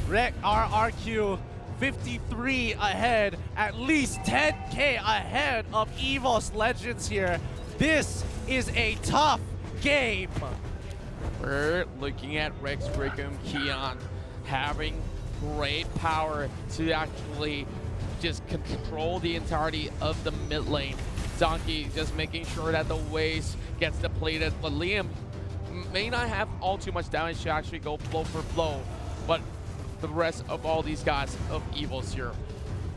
Speaker 7: RRQ 53 ahead, at least 10k ahead of EVOS Legends here. This is a tough game.
Speaker 13: We're looking at Rex, Brigham, Keon having great power to actually just control the entirety of the mid lane. Donkey just making sure that the waste gets depleted, but Liam may not have all too much damage to actually go blow for blow, but the rest of all these guys of EVOS here,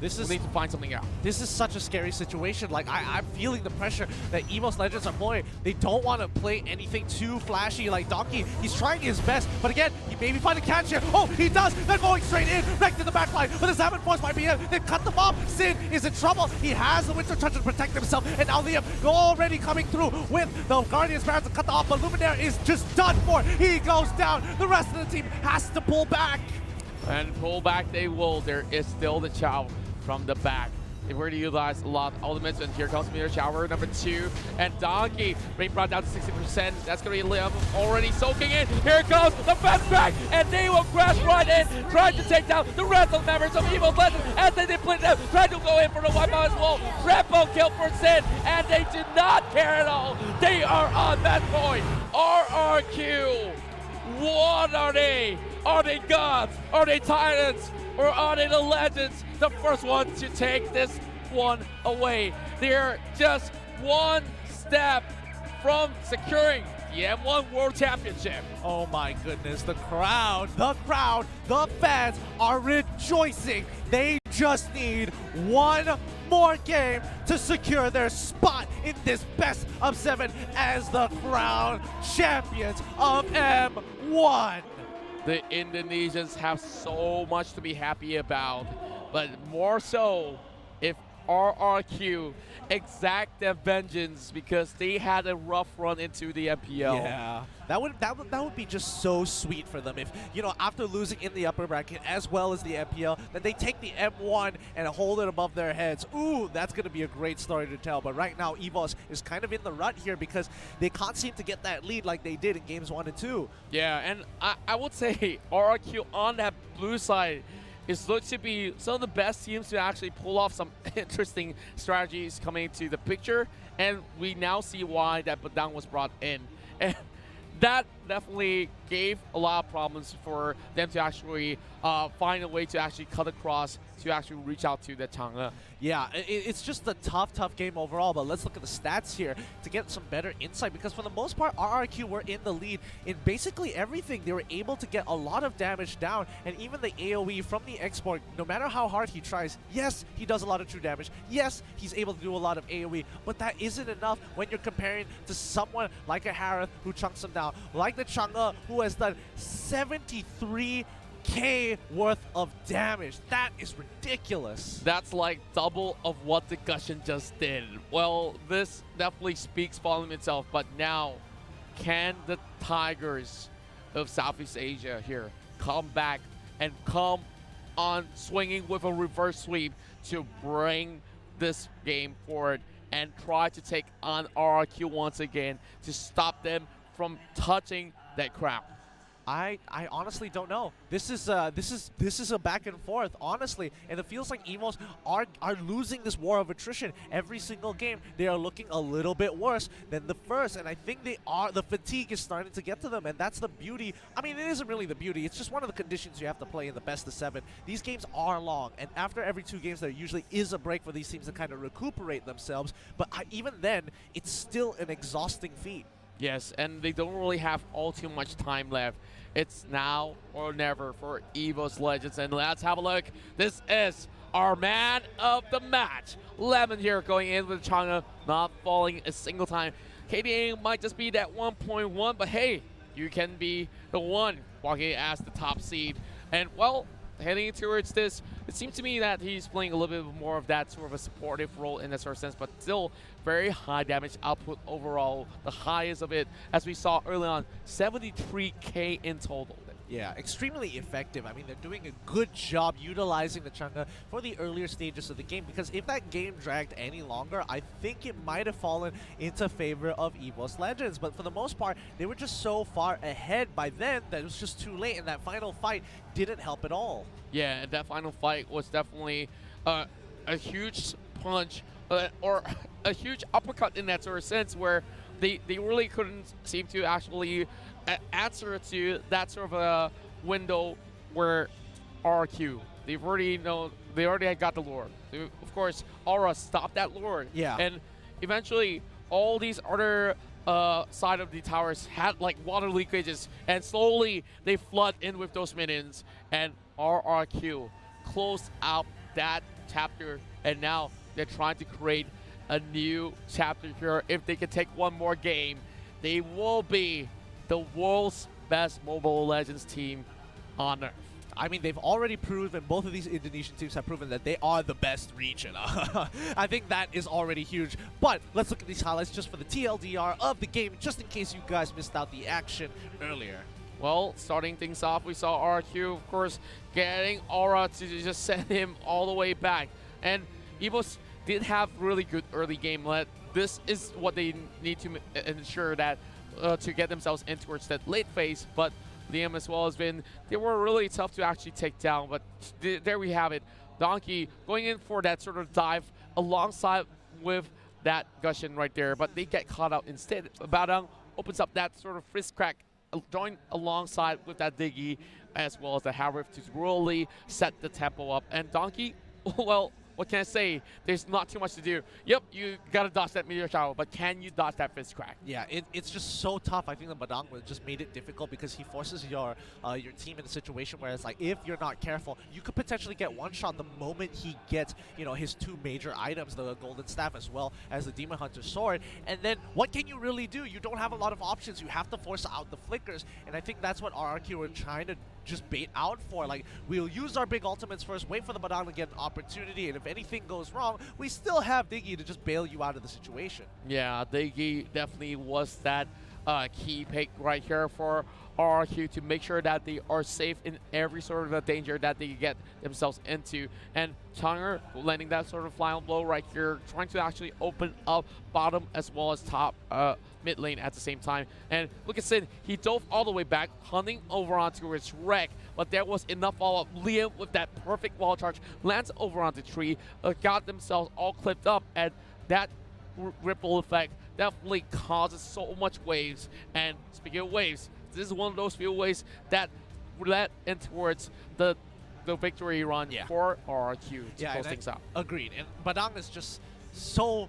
Speaker 13: we'll need to find something out.
Speaker 7: This is such a scary situation. Like, I'm feeling the pressure that EVOS Legends are pulling. They don't want to play anything too flashy. Like Donkey, he's trying his best, but again, he maybe find a catch here. Oh, he does! They're going straight in, back to the backline, but the Salmon Force might be in. They cut them off. Sin is in trouble. He has the Winter Touch to protect himself, and now Liam already coming through with the Guardian's Barons to cut off, but Luminaire is just done for. He goes down. The rest of the team has to pull back.
Speaker 13: And pull back they will. There is still the Chow from the back. They've already utilized a lot of ultimates, and here comes Meteor Shower number 2. And Donkey being brought down to 60%. That's going to be Liam already soaking in. Here comes the fast back, and they will crash right in, trying to take down the rest of the members of EVOS Legends as they deplete them, trying to go in for the wipeout as well. Repo kill for Sin, and they do not care at all. They are on that point. RRQ, what are they? Are they gods? Are they titans? Or are they the Legends? The first one to take this one away. They're just one step from securing the M1 World Championship.
Speaker 7: Oh my goodness, the crowd, the fans are rejoicing. They just need one more game to secure their spot in this best of 7 as the crowned champions of M1.
Speaker 13: The Indonesians have so much to be happy about, but more so if RRQ exact their vengeance because they had a rough run into the MPL.
Speaker 7: Yeah, that would be just so sweet for them if, you know, after losing in the upper bracket as well as the MPL, that they take the M1 and hold it above their heads. Ooh, that's going to be a great story to tell. But right now, EVOS is kind of in the rut here because they can't seem to get that lead like they did in games 1 and 2.
Speaker 13: Yeah, and I would say RRQ on that blue side is looked to be some of the best teams to actually pull off some interesting strategies coming to the picture, and we now see why that Badang was brought in. And that definitely gave a lot of problems for them to actually find a way to actually cut across to actually reach out to the Chang'e.
Speaker 7: Yeah, it's just a tough game overall, but let's look at the stats here to get some better insight, because for the most part, RRQ were in the lead in basically everything. They were able to get a lot of damage down, and even the AoE from the export, no matter how hard he tries, yes, he does a lot of true damage, yes, he's able to do a lot of AoE, but that isn't enough when you're comparing to someone like a Harith who chunks him down, like the Chang'e who has done 73K worth of damage. That is ridiculous.
Speaker 13: That's like double of what the Gushin just did. Well, this definitely speaks volume itself, but now can the Tigers of Southeast Asia here come back and come on swinging with a reverse sweep to bring this game forward and try to take on RRQ once again to stop them from touching that crown?
Speaker 7: I honestly don't know. This is a back and forth, honestly, and it feels like EVOS are losing this war of attrition every single game. They are looking a little bit worse than the first, and I think the fatigue is starting to get to them, and that's the beauty. I mean, it isn't really the beauty. It's just one of the conditions you have to play in the best of 7. These games are long, and after every 2 games, there usually is a break for these teams to kind of recuperate themselves. But even then, it's still an exhausting feat.
Speaker 13: Yes, and they don't really have all too much time left. It's now or never for EVOS Legends, and let's have a look. This is our man of the match. Lemon here going in with Chang'e, not falling a single time. KDA might just be that 1.1, but hey, you can be the one walking as the top seed. And well, heading towards this, it seems to me that he's playing a little bit more of that sort of a supportive role in a sort of sense, but still very high damage output overall, the highest of it, as we saw early on, 73K in total.
Speaker 7: Yeah, extremely effective. I mean, they're doing a good job utilizing the Chang'e for the earlier stages of the game, because if that game dragged any longer, I think it might have fallen into favor of EVOS Legends. But for the most part, they were just so far ahead by then that it was just too late, and that final fight didn't help at all.
Speaker 13: Yeah, and that final fight was definitely a huge punch, or a huge uppercut in that sort of sense, where they really couldn't seem to actually answer to that sort of a window where RRQ, they already had got the lure. Of course, Aura stopped that lure.
Speaker 7: Yeah.
Speaker 13: And eventually, all these other side of the towers had like water leakages, and slowly they flood in with those minions, and RRQ closed out that chapter, and now they're trying to create a new chapter here. If they can take one more game, they will be the world's best Mobile Legends team on Earth.
Speaker 7: I mean, they've already proven, both of these Indonesian teams have proven that they are the best region. I think that is already huge. But let's look at these highlights just for the TLDR of the game, just in case you guys missed out the action earlier.
Speaker 13: Well, starting things off, we saw RQ, of course, getting Aura to just send him all the way back. And EVOS did have really good early game lead. This is what they need to ensure that to get themselves in towards that late phase, but Liam as well has been, they were really tough to actually take down, but there we have it. Donkey going in for that sort of dive alongside with that Gushin right there, but they get caught out instead. Badang opens up that sort of fist crack, join alongside with that Diggy, as well as the Harith to really set the tempo up. And Donkey, well, what can I say? There's not too much to do. Yep, you gotta dodge that meteor shower, but can you dodge that fist crack?
Speaker 7: Yeah, it's just so tough. I think the Badang just made it difficult because he forces your team in a situation where it's like, if you're not careful, you could potentially get one shot the moment he gets, you know, his 2 major items, the Golden Staff as well as the Demon Hunter Sword. And then what can you really do? You don't have a lot of options. You have to force out the flickers, and I think that's what RRQ were trying to just bait out for. Like, we'll use our big ultimates first, wait for the Badang to get an opportunity, and if anything goes wrong, we still have Diggy to just bail you out of the situation.
Speaker 13: Yeah, Diggy definitely was that key pick right here for RRQ to make sure that they are safe in every sort of danger that they get themselves into. And Changer landing that sort of final blow right here, trying to actually open up bottom as well as top mid lane at the same time. And look at Sin, he dove all the way back, hunting over onto his wreck, but there was enough follow-up. Liam with that perfect wall charge lands over onto the tree, got themselves all clipped up, and that ripple effect definitely causes so much waves. And speaking of waves, this is one of those few waves that led in towards the victory run for RRQ to close things out.
Speaker 7: Agreed. And Badang is just so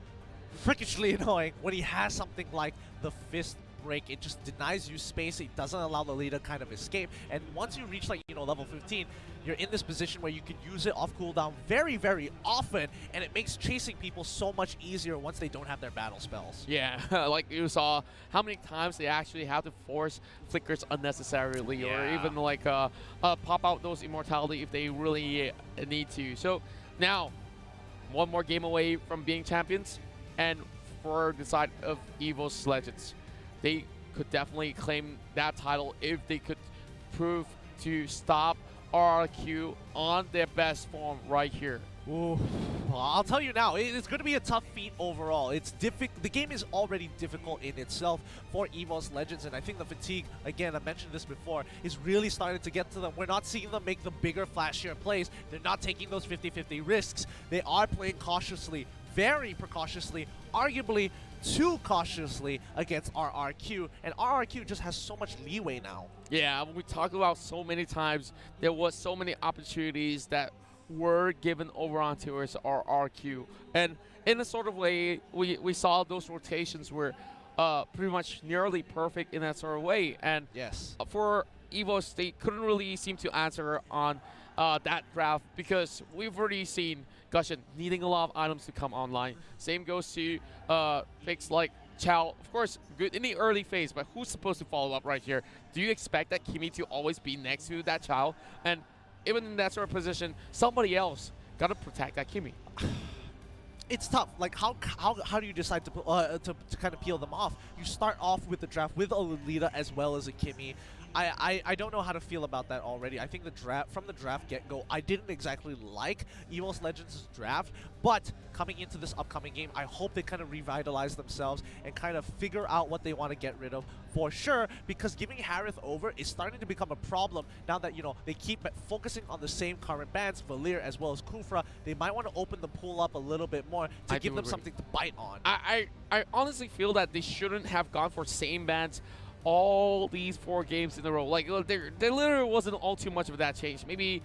Speaker 7: freakishly annoying when he has something like the fist break. It just denies you space. It doesn't allow the leader kind of escape. And once you reach, like, you know, level 15, you're in this position where you can use it off cooldown very, very often, and it makes chasing people so much easier once they don't have their battle spells.
Speaker 13: Yeah, like you saw how many times they actually have to force flickers unnecessarily, or even like pop out those immortality if they really need to. So now, one more game away from being champions, and for the side of EVOS Legends, they could definitely claim that title if they could prove to stop RRQ on their best form right here.
Speaker 7: Ooh. Well, I'll tell you now, it's going to be a tough feat overall. It's the game is already difficult in itself for EVOS Legends, and I think the fatigue, again, I mentioned this before, is really starting to get to them. We're not seeing them make the bigger, flashier plays. They're not taking those 50-50 risks. They are playing cautiously, very precautiously, arguably too cautiously against RRQ, and RRQ just has so much leeway now.
Speaker 13: Yeah, we talked about so many times, there was so many opportunities that were given over onto us RRQ, and in a sort of way, we saw those rotations were pretty much nearly perfect in that sort of way, and for EVOS, they couldn't really seem to answer on that draft, because we've already seen Gushin needing a lot of items to come online. Same goes to picks like Chow, of course, good in the early phase, but who's supposed to follow up right here? Do you expect that Kimi to always be next to that Chow? And even in that sort of position, somebody else got to protect that Kimi.
Speaker 7: It's tough. Like, how do you decide to kind of peel them off? You start off with the draft with a Lolita as well as a Kimi. I don't know how to feel about that already. I think from the draft get-go, I didn't exactly like EVOS Legends' draft, but coming into this upcoming game, I hope they kind of revitalize themselves and kind of figure out what they want to get rid of for sure, because giving Harith over is starting to become a problem now that, you know, they keep focusing on the same current bans, Valir as well as Kufra. They might want to open the pool up a little bit more to give them something to bite on.
Speaker 13: I honestly feel that they shouldn't have gone for same bans all these 4 games in a row. Like, there literally wasn't all too much of that change. Maybe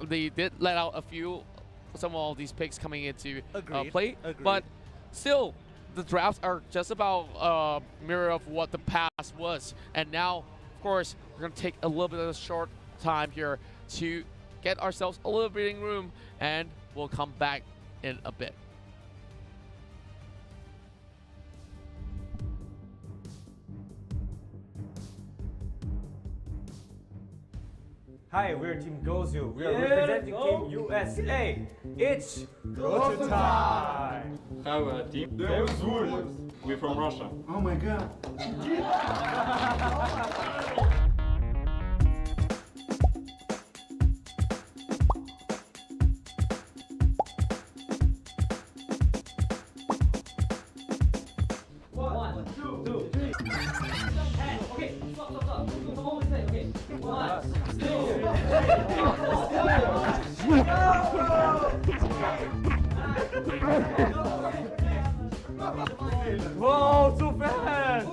Speaker 13: they did let out some of these picks coming into play.
Speaker 7: Agreed.
Speaker 13: But still, the drafts are just about a mirror of what the past was. And now, of course, we're going to take a little bit of a short time here to get ourselves a little breathing room, and we'll come back in a bit.
Speaker 12: Hi, we're Team Gozu. We are representing Team USA. It's go to time.
Speaker 5: Hi, we're Team Gozu. We're from Russia.
Speaker 20: Oh my god.
Speaker 12: Whoa, too fast!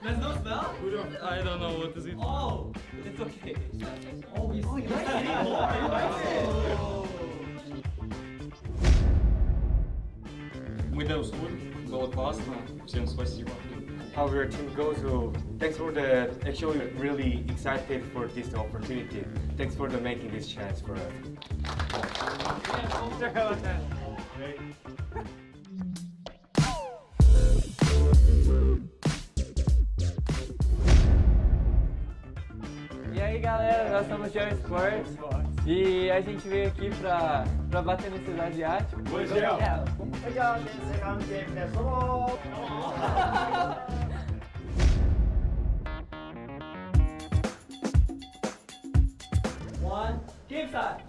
Speaker 9: There's no smell? I don't know what is it. Oh, it's okay. Oh,
Speaker 5: Мы Даусуль, было классно. Всем спасибо.
Speaker 12: However, Team Gozo, thanks for the actually really excited for this opportunity. Thanks for the making this chance for us.
Speaker 8: E aí galera, nós somos Geo Sports e a gente veio aqui pra bater nesses asiáticos.
Speaker 12: Oi, Geo!
Speaker 8: One, game start!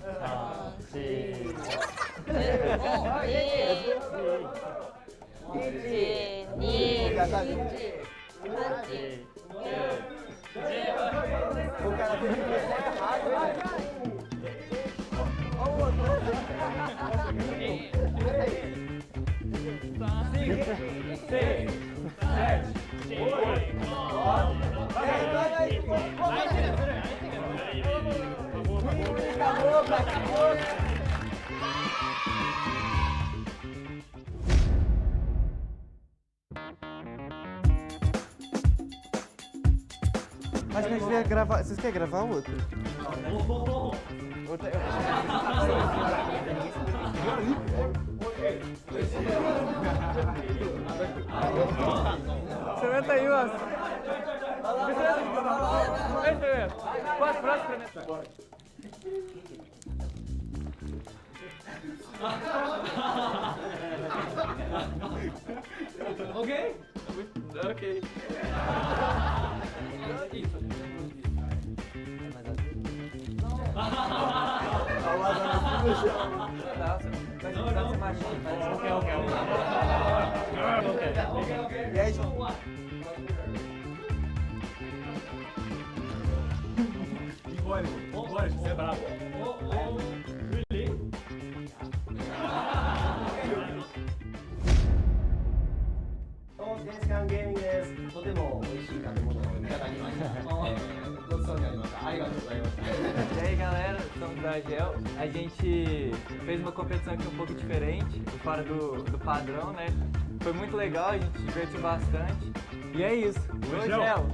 Speaker 10: Acho que a gente devia gravar. Vocês querem gravar outro?
Speaker 8: Experimenta aí, Mas. Experimenta. Próximo, experimenta. Ok? Ok.
Speaker 10: E aí, João?
Speaker 12: Bora, você é bravo.
Speaker 8: E aí galera, somos da Gel. A gente fez uma competição aqui um pouco diferente, fora do padrão, né? Foi muito legal, a gente se divertiu bastante. E é isso. Oi, Gel!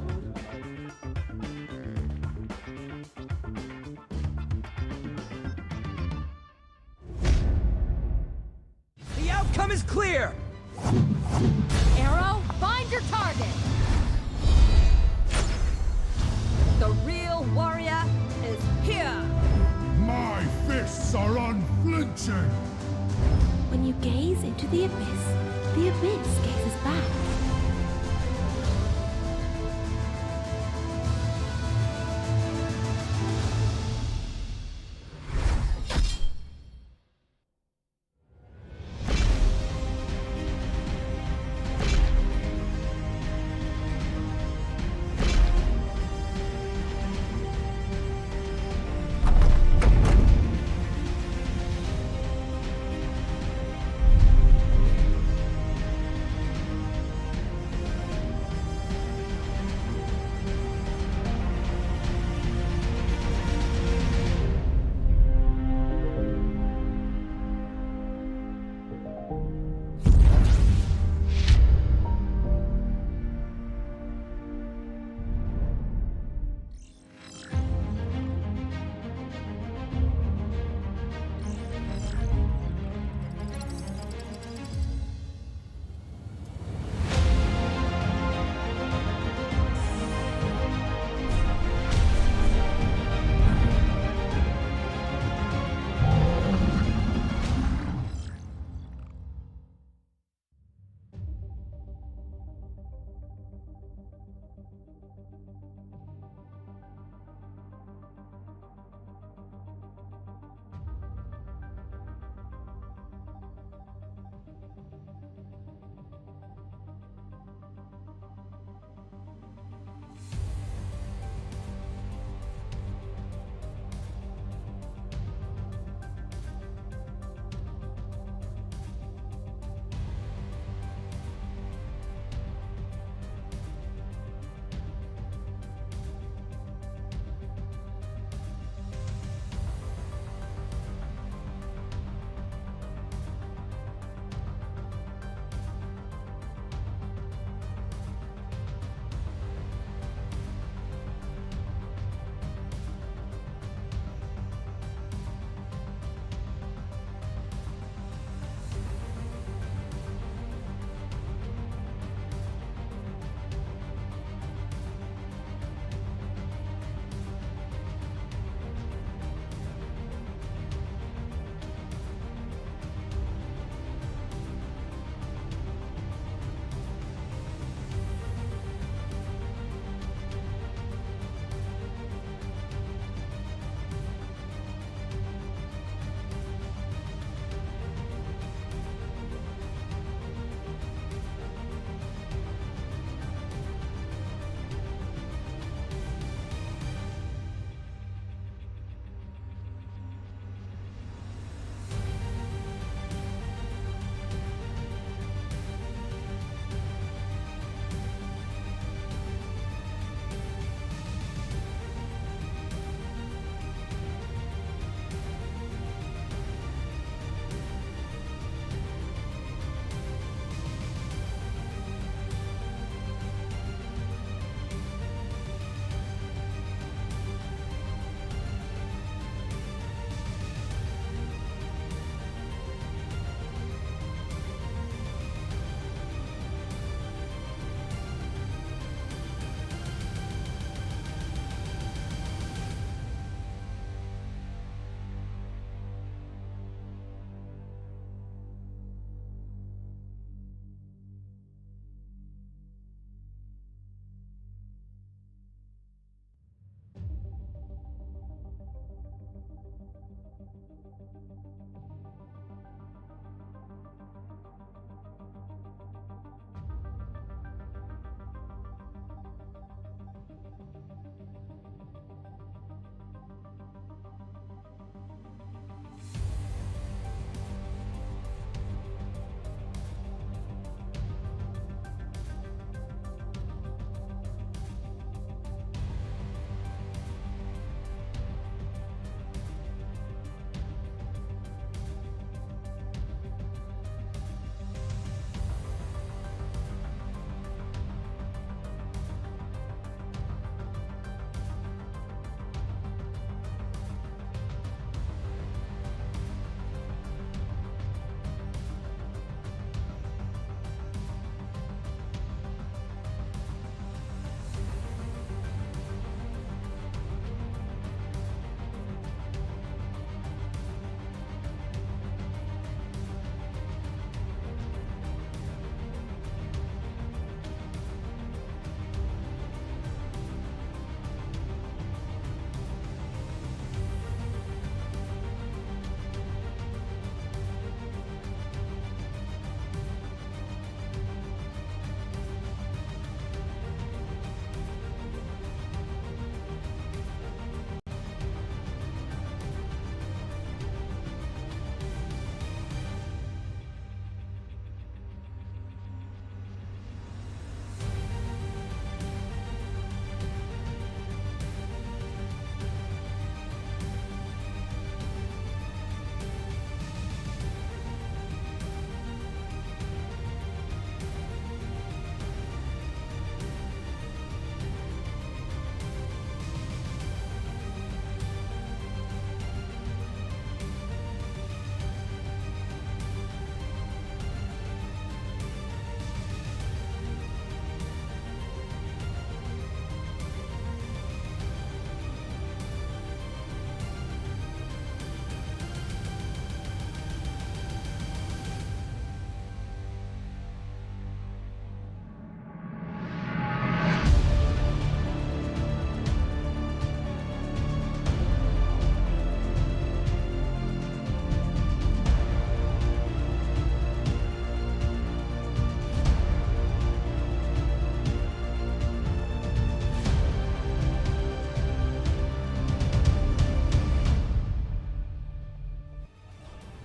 Speaker 16: The outcome is clear!
Speaker 22: Arrow, find your target! The real warrior is here!
Speaker 11: My fists are unflinching!
Speaker 1: When you gaze into the abyss gazes back.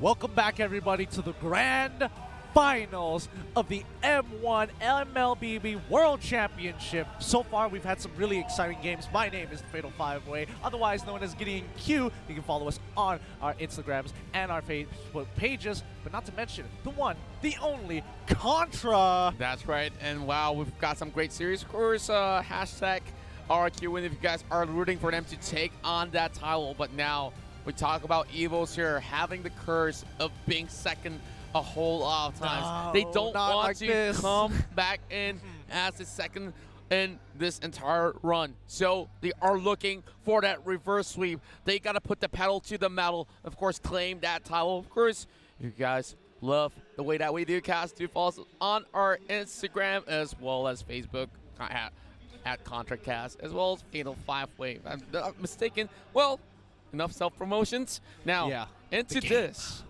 Speaker 7: Welcome back, everybody, to the grand finals of the M1 MLBB World Championship. So far, we've had some really exciting games. My name is the Fatal Five-Way, otherwise known as Gideon Q. You can follow us on our Instagrams and our Facebook pages, but not to mention the one, the only, Contra.
Speaker 13: That's right, and wow, we've got some great series. Of course, hashtag RQ, and if you guys are rooting for them to take on that title, but now we talk about EVOS here, having the curse of being second a whole lot of times.
Speaker 7: No,
Speaker 13: they don't
Speaker 7: not
Speaker 13: want
Speaker 7: like
Speaker 13: to
Speaker 7: this.
Speaker 13: come back in as the second in this entire run. So they are looking for that reverse sweep. They got to put the pedal to the metal, of course, claim that title. Of course, you guys love the way that we do cast. Do follow us on our Instagram as well as Facebook at ContraCast, as well as Fatal Five-Way. If I'm not mistaken. Well, enough self-promotions. Now, into this.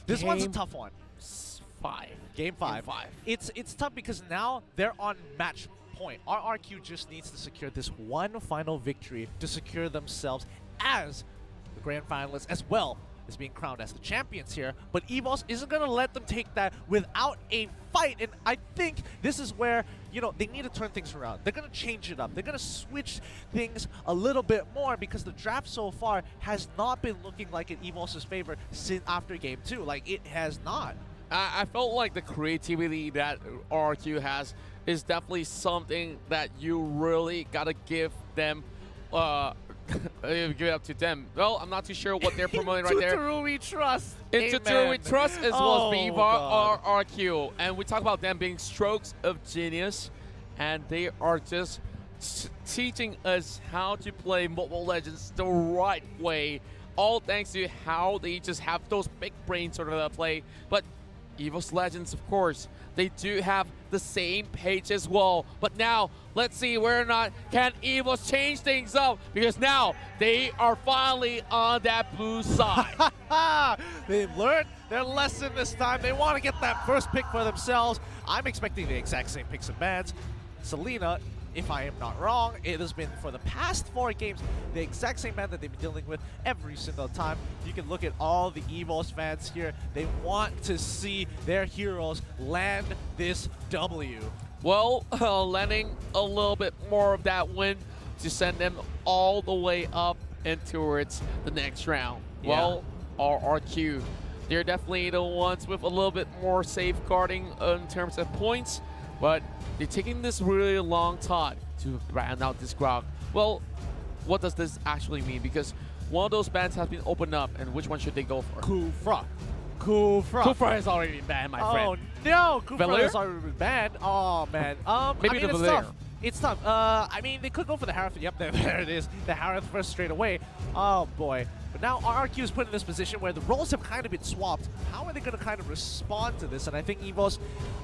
Speaker 7: This one's a tough one. Game 5. It's tough because now they're on match point. RRQ just needs to secure this one final victory to secure themselves as the grand finalists, as well as being crowned as the champions here. But EVOS isn't going to let them take that without a fight. And I think this is where, you know, they need to turn things around. They're going to change it up. They're going to switch things a little bit more because the draft so far has not been looking like in EVOS's favor since after game 2. Like, it has not.
Speaker 13: I felt like the creativity that RQ has is definitely something that you really got to give them give it up to them. Well, I'm not too sure what they're promoting right there.
Speaker 7: Into we trust.
Speaker 13: Into we trust as well as Viva RQ. And we talk about them being strokes of genius, and they are just teaching us how to play Mobile Legends the right way, all thanks to how they just have those big brain sort of play. But EVOS Legends, of course, they do have the same page as well. But now, let's see whether or not can EVOS change things up, because now they are finally on that blue side.
Speaker 7: They've learned their lesson this time. They want to get that first pick for themselves. I'm expecting the exact same picks and bans. Selena, if I am not wrong, it has been for the past 4 games the exact same man that they've been dealing with every single time. You can look at all the EVOS fans here. They want to see their heroes land this W.
Speaker 13: Well, landing a little bit more of that win to send them all the way up and towards the next round.
Speaker 7: Yeah.
Speaker 13: Well, RRQ, they're definitely the ones with a little bit more safeguarding in terms of points, but they're taking this really long time to round out this grog. Well, what does this actually mean? Because one of those bans has been opened up, and which one should they go for?
Speaker 7: Kufra.
Speaker 13: Kufra has already been banned, my friend.
Speaker 7: Oh no, Kufra
Speaker 13: Valir?
Speaker 7: has already been banned. Oh man.
Speaker 13: Maybe
Speaker 7: I mean,
Speaker 13: the
Speaker 7: it's
Speaker 13: Valir.
Speaker 7: tough. It's tough. I mean, they could go for the Harith. Yep, there it is. The Harith first straight away. Oh boy. But now RRQ is put in this position where the roles have kind of been swapped. How are they going to kind of respond to this? And I think EVOS,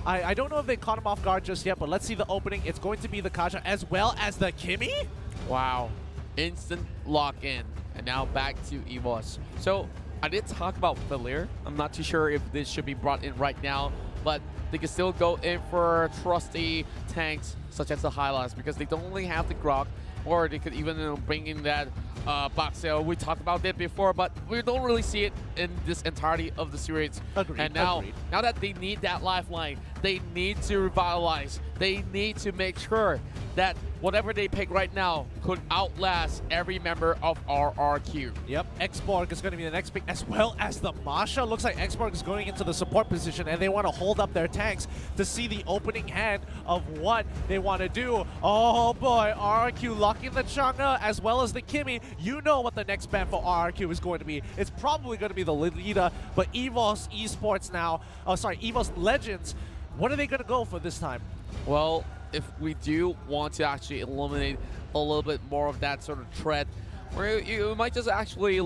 Speaker 7: I don't know if they caught him off guard just yet, but let's see the opening. It's going to be the Kaja as well as the Kimmy.
Speaker 13: Wow. Instant lock-in. And now back to EVOS. So, I did talk about Valir. I'm not too sure if this should be brought in right now, but they can still go in for trusty tanks such as the Hylas, because they don't only have the Grok, or they could even bring in that Boxel. We talked about that before, but we don't really see it in this entirety of the series.
Speaker 7: Agreed,
Speaker 13: and now,
Speaker 7: agreed.
Speaker 13: now that they need that lifeline, they need to revitalize. They need to make sure that whatever they pick right now could outlast every member of RRQ.
Speaker 7: Yep, Xborg is going to be the next pick, as well as the Masha. Looks like Xborg is going into the support position, and they want to hold up their tanks to see the opening hand of what they want to do. Oh boy, RRQ locking the Chang'e as well as the Kimmy. You know what the next ban for RRQ is going to be. It's probably going to be the Lolita, but EVOS Esports now, EVOS Legends, what are they going to go for this time?
Speaker 13: Well, if we do want to actually eliminate a little bit more of that sort of threat, where you might just actually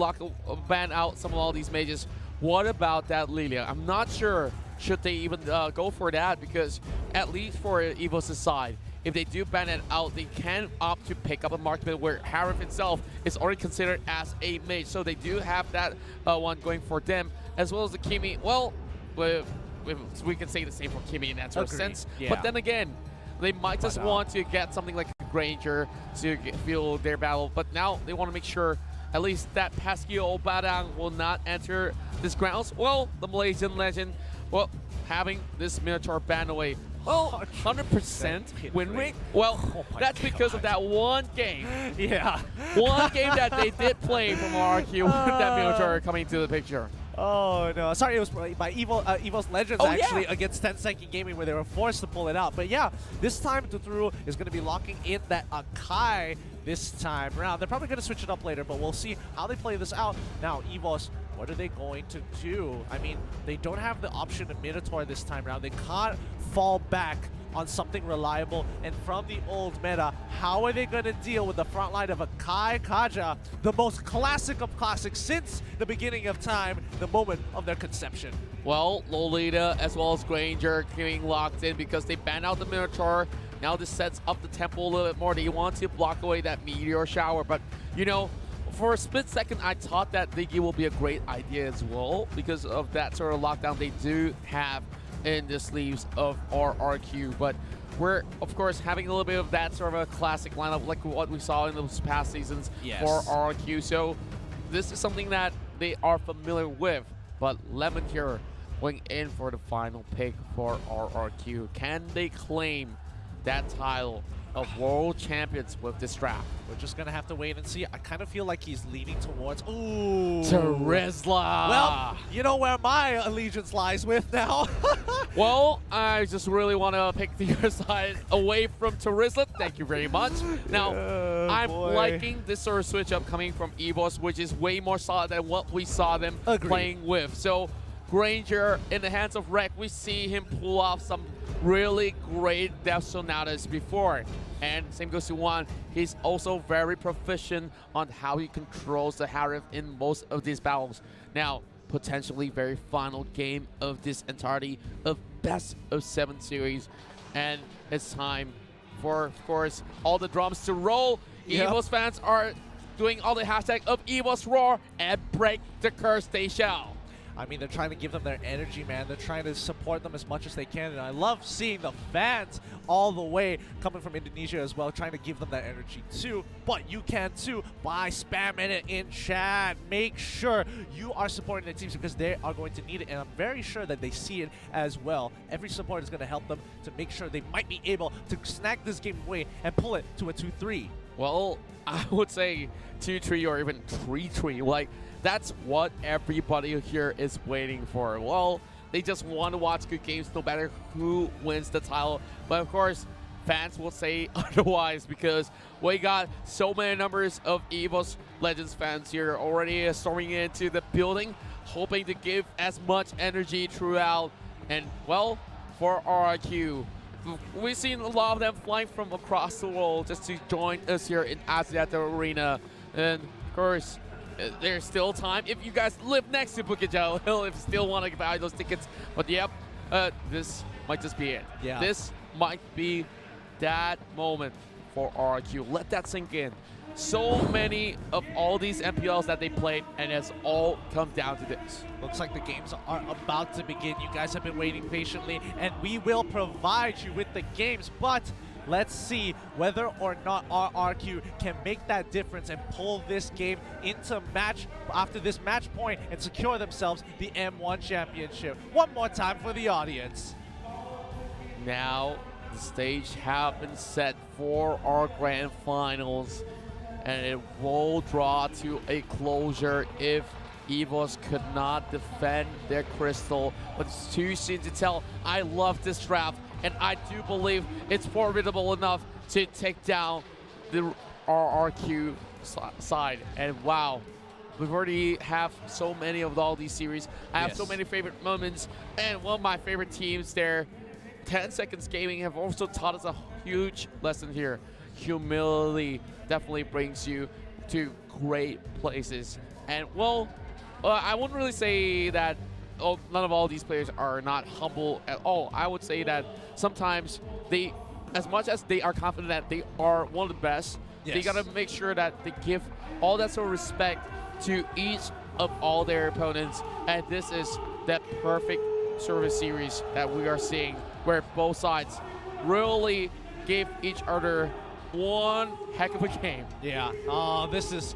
Speaker 13: ban out some of all these mages. What about that Lilia? I'm not sure should they even go for that, because at least for EVOS' side, if they do ban it out, they can opt to pick up a marksman where Harith itself is already considered as a mage. So they do have that one going for them, as well as the Kimmy. Well, we can say the same for Kimmy in that sort of sense.
Speaker 7: Yeah.
Speaker 13: But then again, they might just want to get something like a Granger to feel their battle. But now they want to make sure at least that pesky old Badang will not enter this grounds. Well, the Malaysian legend, well, having this Minotaur banned away. Well, 100% win rate. Well, that's because of that one game.
Speaker 7: Yeah.
Speaker 13: One game that they did play from RQ with that Minotaur coming to the picture.
Speaker 7: Oh no! Sorry, it was by EVOS Legends
Speaker 13: Oh,
Speaker 7: actually
Speaker 13: yeah.
Speaker 7: against 10 Second Gaming, where they were forced to pull it out. But yeah, this time Tuturu is going to be locking in that Akai this time around. They're probably going to switch it up later, but we'll see how they play this out. Now, EVOS, what are they going to do? I mean, they don't have the option of Minotaur this time around. They can't fall back on something reliable, and from the old meta, how are they going to deal with the front line of Akai Kaja, the most classic of classics since the beginning of time, the moment of their conception?
Speaker 13: Well, Lolita as well as Granger getting locked in because they banned out the Minotaur. Now this sets up the tempo a little bit more. They want to block away that meteor shower, but you know, for a split second, I thought that Diggy will be a great idea as well because of that sort of lockdown they do have in the sleeves of RRQ. But we're, of course, having a little bit of that sort of a classic lineup like what we saw in those past seasons for RRQ. So this is something that they are familiar with. But Lemon here going in for the final pick for RRQ. Can they claim that title of World Champions with this draft?
Speaker 7: We're just going to have to wait and see. I kind of feel like he's leaning towards... Ooh.
Speaker 13: Terizla.
Speaker 7: Well, you know where my allegiance lies with now.
Speaker 13: Well, I just really want to pick your side away from Terizla. Thank you very much. Now, I'm liking this sort of switch up coming from EVOS, which is way more solid than what we saw them playing with. So, Granger in the hands of Rek, we see him pull off some really great Death Sonatas before. And same goes to Juan. He's also very proficient on how he controls the Harif in most of these battles. Now, potentially very final game of this entirety of best of 7 series. And it's time for, of course, all the drums to roll. EVOS fans are doing all the hashtag of EVOS Roar and break the curse they shall.
Speaker 7: I mean, they're trying to give them their energy, man. They're trying to support them as much as they can. And I love seeing the fans all the way coming from Indonesia as well, trying to give them that energy too. But you can too by spamming it in chat. Make sure you are supporting the teams because they are going to need it. And I'm very sure that they see it as well. Every support is going to help them to make sure they might be able to snag this game away and pull it to a 2-3.
Speaker 13: Well, I would say 2-3 or even 3-3. Like, that's what everybody here is waiting for. Well, they just want to watch good games no matter who wins the title. But of course, fans will say otherwise because we got so many numbers of EVOS Legends fans here already storming into the building, hoping to give as much energy throughout. And well, for RRQ, we've seen a lot of them flying from across the world just to join us here in Asiata Arena. And of course, there's still time if you guys live next to Bukit Jalil Hill, if you still want to buy those tickets. But yep, this might just be it.
Speaker 7: Yeah.
Speaker 13: This might be that moment for RRQ. Let that sink in. So many of all these MPLs that they played, and it's all come down to this.
Speaker 7: Looks like the games are about to begin. You guys have been waiting patiently, and we will provide you with the games. But let's see whether or not RRQ can make that difference and pull this game into match after this match point and secure themselves the M1 Championship. One more time for the audience.
Speaker 13: Now the stage has been set for our grand finals, and it will draw to a closure if EVOS could not defend their crystal. But it's too soon to tell. I love this draft, and I do believe it's formidable enough to take down the RRQ side. And wow, we've already have so many of all these series. I have so many favorite moments, and one of my favorite teams there, 10 Seconds Gaming, have also taught us a huge lesson here. Humility definitely brings you to great places. And well, I wouldn't really say that none of all these players are not humble at all. I would say that sometimes they, as much as they are confident that they are one of the best, they gotta make sure that they give all that sort of respect to each of all their opponents. And this is that perfect service series that we are seeing, where both sides really give each other one heck of a game.
Speaker 7: Yeah. Oh, this is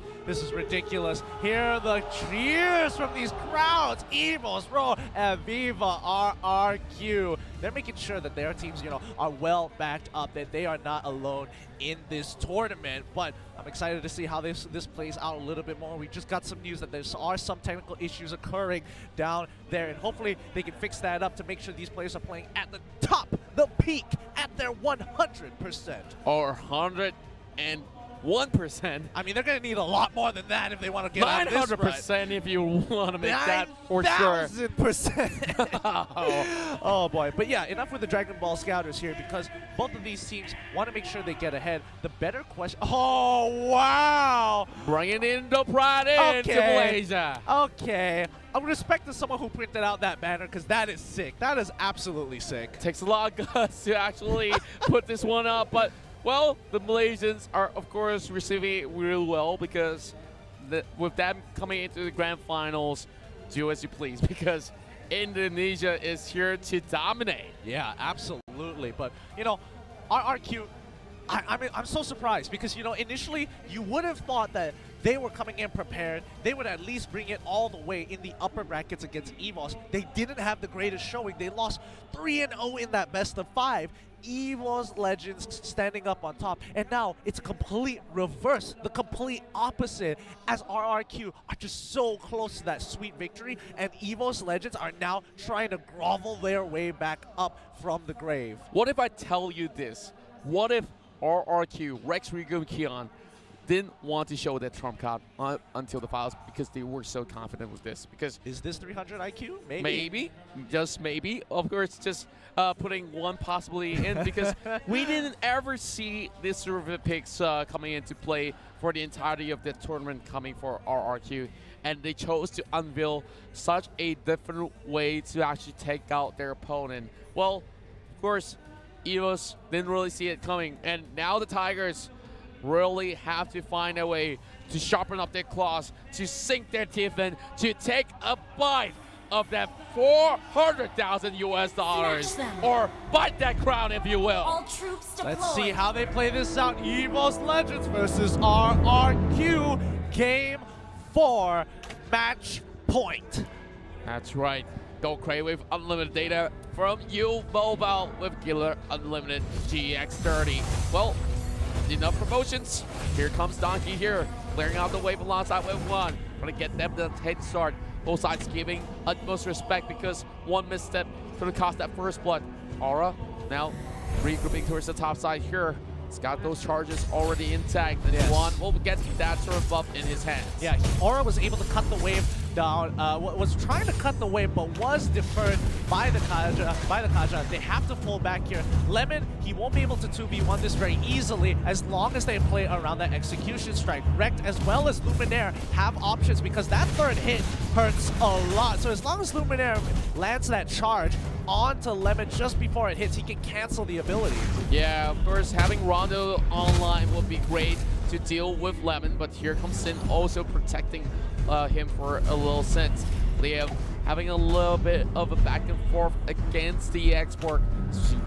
Speaker 7: ridiculous. Hear the cheers from these crowds. EVOS, Ro, and Viva RRQ. They're making sure that their teams, are well backed up, that they are not alone in this tournament. But I'm excited to see how this plays out a little bit more. We just got some news that there are some technical issues occurring down there, and hopefully they can fix that up to make sure these players are playing at the top, the peak, at their 100%.
Speaker 13: Or 101%.
Speaker 7: I mean, they're going to need a lot more than that if they want to get out of this rut.
Speaker 13: 900% if you want to make that for sure.
Speaker 7: 9,000%. Oh boy. But yeah, enough with the Dragon Ball Scouters here, because both of these teams want to make sure they get ahead. The better question... Oh, wow!
Speaker 13: Bringing in the pride into Malaysia.
Speaker 7: Okay. I'm respecting someone who printed out that banner, because that is sick. That is absolutely sick.
Speaker 13: Takes a lot of guts to actually put this one up, but... Well, the Malaysians are, of course, receiving it real well, because with them coming into the grand finals, do as you please, because Indonesia is here to dominate.
Speaker 7: Yeah, absolutely. But, RRQ, I'm so surprised, because, initially you would have thought that they were coming in prepared. They would at least bring it all the way in the upper brackets against EVOS. They didn't have the greatest showing. They lost 3-0 in that best of 5. EVOS Legends standing up on top, and now it's a complete reverse, the complete opposite, as RRQ are just so close to that sweet victory, and EVOS Legends are now trying to grovel their way back up from the grave.
Speaker 13: What if I tell you this? What if RRQ, Rex, Rigo, and Kion didn't want to show their trump card until the finals because they were so confident with this? Because
Speaker 7: is this 300 IQ?
Speaker 13: Maybe, just maybe. Of course, just putting one possibly in, because we didn't ever see this sort of picks coming into play for the entirety of the tournament coming for RRQ, and they chose to unveil such a different way to actually take out their opponent. Well, of course, EVOS didn't really see it coming, and now the Tigers really have to find a way to sharpen up their claws, to sink their teeth in, to take a bite of that $400,000 US, or bite that crown, if you will.
Speaker 18: All troops deployed.
Speaker 7: Let's see how they play this out. EVOS Legends versus RRQ, Game 4, match point.
Speaker 13: That's right. Go crazy with unlimited data from U Mobile with Killer Unlimited GX30. Well, enough promotions. Here comes Donkey here, clearing out the wave alongside Wave 1. Trying to get them the head start. Both sides giving utmost respect, because one misstep could cost that first blood. Aura now regrouping towards the top side here. He's got those charges already intact, and Juan will get that sort of buff in his hands.
Speaker 7: Yeah, Aura was able to cut the wave down, was trying to cut the wave, but was deferred by the Kaja. They have to pull back here. Lemon, he won't be able to 2v1 this very easily as long as they play around that execution strike. Rekt as well as Luminaire have options, because that third hit hurts a lot. So as long as Luminaire lands that charge onto Lemon just before it hits, he can cancel the ability.
Speaker 13: Yeah, of course, having Rondo online would be great to deal with Lemon, but here comes Sin also protecting him for a little sense. Liam having a little bit of a back and forth against the export.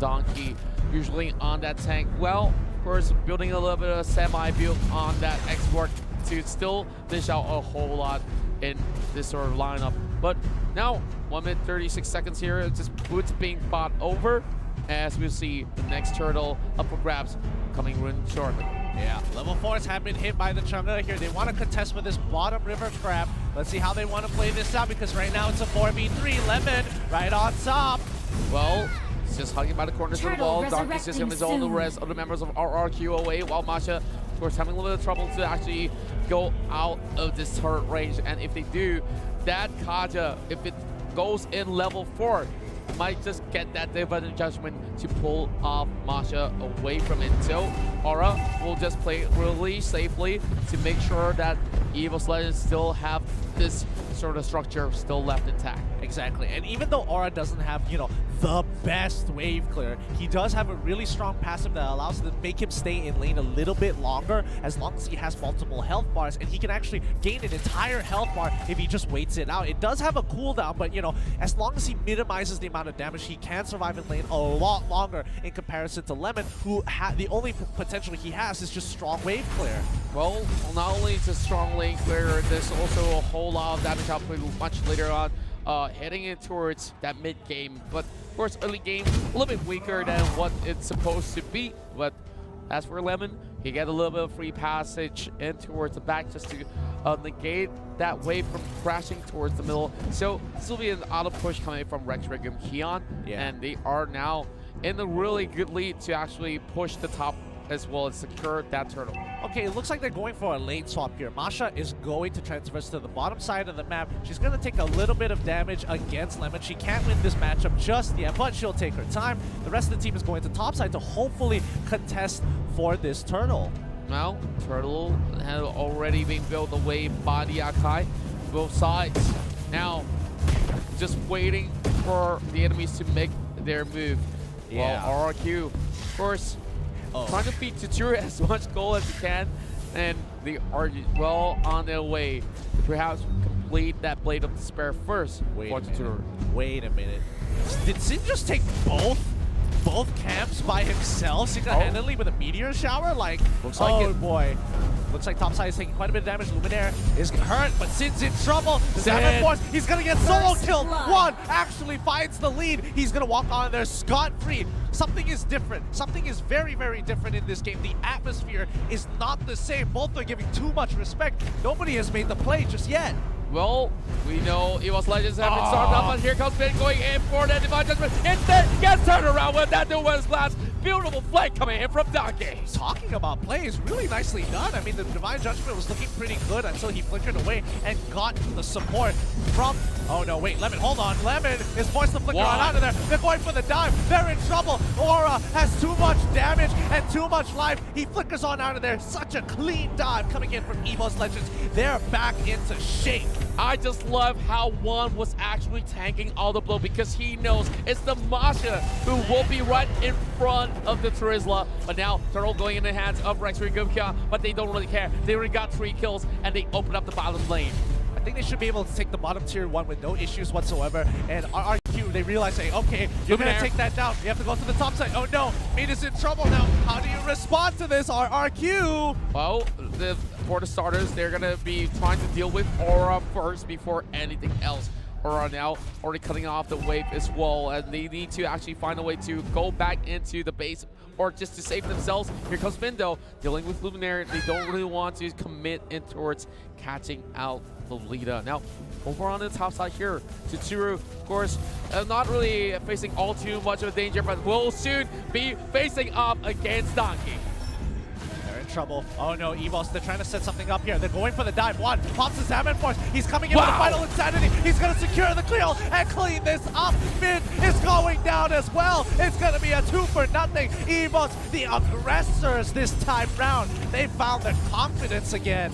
Speaker 13: Donkey usually on that tank. Well, of course, building a little bit of a semi-build on that export to still dish out a whole lot in this sort of lineup. But now, 1 minute 36 seconds here, it's just boots being fought over, as we see the next turtle up for grabs coming in shortly.
Speaker 7: Yeah, level 4s have been hit by the Chunga here. They want to contest with this bottom river crab. Let's see how they want to play this out, because right now it's a 4v3. Lemon right on top.
Speaker 13: Well, he's just hugging by the corners of the wall. Donkey's just his own, the rest of the members of RRQ away, while Masha, of course, having a little bit of trouble to actually go out of this turret range. And if they do, that Kaja, if it goes in level 4, might just get that Divine Judgment to pull off Masha away from it. So Aura will just play really safely to make sure that EVOS Legends still have this sort of the structure still left intact.
Speaker 7: Exactly, and even though Aura doesn't have, you know, the best wave clear, he does have a really strong passive that allows him to make him stay in lane a little bit longer, as long as he has multiple health bars, and he can actually gain an entire health bar if he just waits it out. It does have a cooldown, but, you know, as long as he minimizes the amount of damage, he can survive in lane a lot longer in comparison to Lemon, who the only potential he has is just strong wave clear.
Speaker 13: Well, not only is a strong lane clear, there's also a whole lot of damage output much later on, heading in towards that mid game. But of course, early game a little bit weaker than what it's supposed to be. But as for Lemon, he get a little bit of free passage in towards the back just to negate that wave from crashing towards the middle. So this will be an auto push coming from Rex Regum Kion, and they are now in a really good lead to actually push the top as well as secure that turtle.
Speaker 7: Okay, it looks like they're going for a lane swap here. Masha is going to transverse to the bottom side of the map. She's going to take a little bit of damage against Lemon. She can't win this matchup just yet, but she'll take her time. The rest of the team is going to top side to hopefully contest for this turtle.
Speaker 13: Now, turtle has already been built away by the Akai. Both sides now just waiting for the enemies to make their move.
Speaker 7: Yeah.
Speaker 13: Well, RRQ, of course, trying to feed Tutur as much gold as he can, and they are well on their way to perhaps complete that Blade of Despair first.
Speaker 7: Wait a minute. Did Sin just take both camps by himself single-handedly with a meteor shower? Like,
Speaker 13: looks like it.
Speaker 7: Boy. Looks like topside is taking quite a bit of damage. Luminaire is hurt, but Sin's in trouble. Salmon Force, he's gonna get solo kill. One actually finds the lead. He's gonna walk on there scot-free. Something is different. Something is very, very different in this game. The atmosphere is not the same. Both are giving too much respect. Nobody has made the play just yet.
Speaker 13: Well, we know EVOS Legends have been started up, and here comes Finn going in for that Divine Judgment. Instead, gets turned around with that Nuance Blast. Beautiful flank coming in from Donkey.
Speaker 7: Talking about plays, really nicely done. I mean, the Divine Judgment was looking pretty good until he flickered away and got the support from... Oh no, wait, Lemon, hold on. Lemon is forced to flicker on out of there. They're going for the dive. They're in trouble. Aura has too much damage and too much life. He flickers on out of there. Such a clean dive coming in from EVOS Legends. They're back into shape.
Speaker 13: I just love how Juan was actually tanking all the blow because he knows it's the Masha who will be right in front of the Terizla. But now Turtle going in the hands of Rex Regumkia, but they don't really care. They already got 3 kills and they open up the bottom lane.
Speaker 7: I think they should be able to take the bottom tier 1 with no issues whatsoever. And RRQ, they realize, hey, okay, you're going to take that down. You have to go to the top side. Oh no, Meat is in trouble now. How do you respond to this, RRQ?
Speaker 13: Well, for the starters, they're going to be trying to deal with Aura first before anything else. Aura now already cutting off the wave as well, and they need to actually find a way to go back into the base or just to save themselves. Here comes Vindo dealing with Luminaire. They don't really want to commit in towards catching out Lolita. Now, over on the top side here, Tutsuru, of course, not really facing all too much of a danger, but will soon be facing up against Donkey.
Speaker 7: They're in trouble. Oh no, EVOS, they're trying to set something up here. They're going for the dive. One pops the Salmon Force. He's coming in with the final insanity. He's going to secure the clear and clean this up. Mid is going down as well. It's going to be a 2-0. EVOS, the aggressors this time round. They found their confidence again.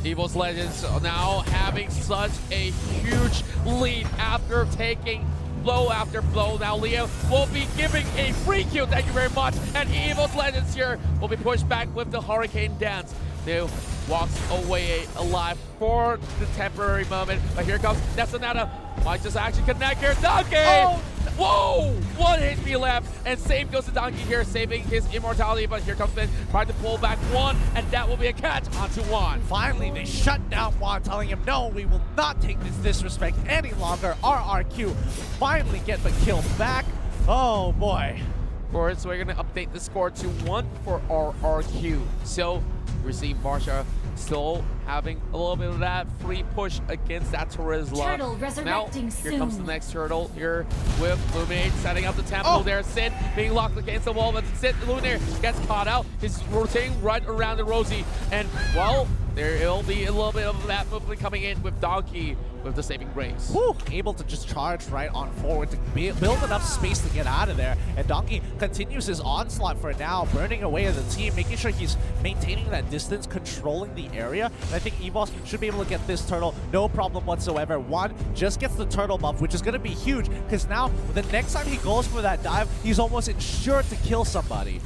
Speaker 13: EVOS Legends now having such a huge lead after taking blow after blow. Now Leo will be giving a free kill, thank you very much. And EVOS Legends here will be pushed back with the Hurricane Dance. Leo walks away alive for the temporary moment. But here comes Nesanata. Might just actually connect here. Donkey! Oh. Whoa! 1 HP left, and same goes to Donkey here, saving his immortality, but here comes Finn, trying to pull back Juan, and that will be a catch onto Juan.
Speaker 7: Finally, they shut down Juan, telling him, no, we will not take this disrespect any longer. RRQ finally get the kill back. Oh boy.
Speaker 13: Of course, we're gonna update the score to 1 for RRQ. So, we're seeing Marsha still having a little bit of that free push against that Terizla.
Speaker 22: Turtle resurrecting
Speaker 13: now,
Speaker 22: soon.
Speaker 13: Here comes the next turtle here with Luminaire setting up the temple there. Sin being locked against the wall, but Luminaire gets caught out. He's rotating right around the Rosie. And, well, there will be a little bit of that movement coming in with Donkey with the saving grace.
Speaker 7: Woo! Able to just charge right on forward to build enough space to get out of there. And Donkey continues his onslaught for now, burning away at the team, making sure he's maintaining that distance, controlling the area. And I think EVOS should be able to get this turtle, no problem whatsoever. One, just gets the turtle buff, which is going to be huge, because now the next time he goes for that dive, he's almost ensured to kill somebody.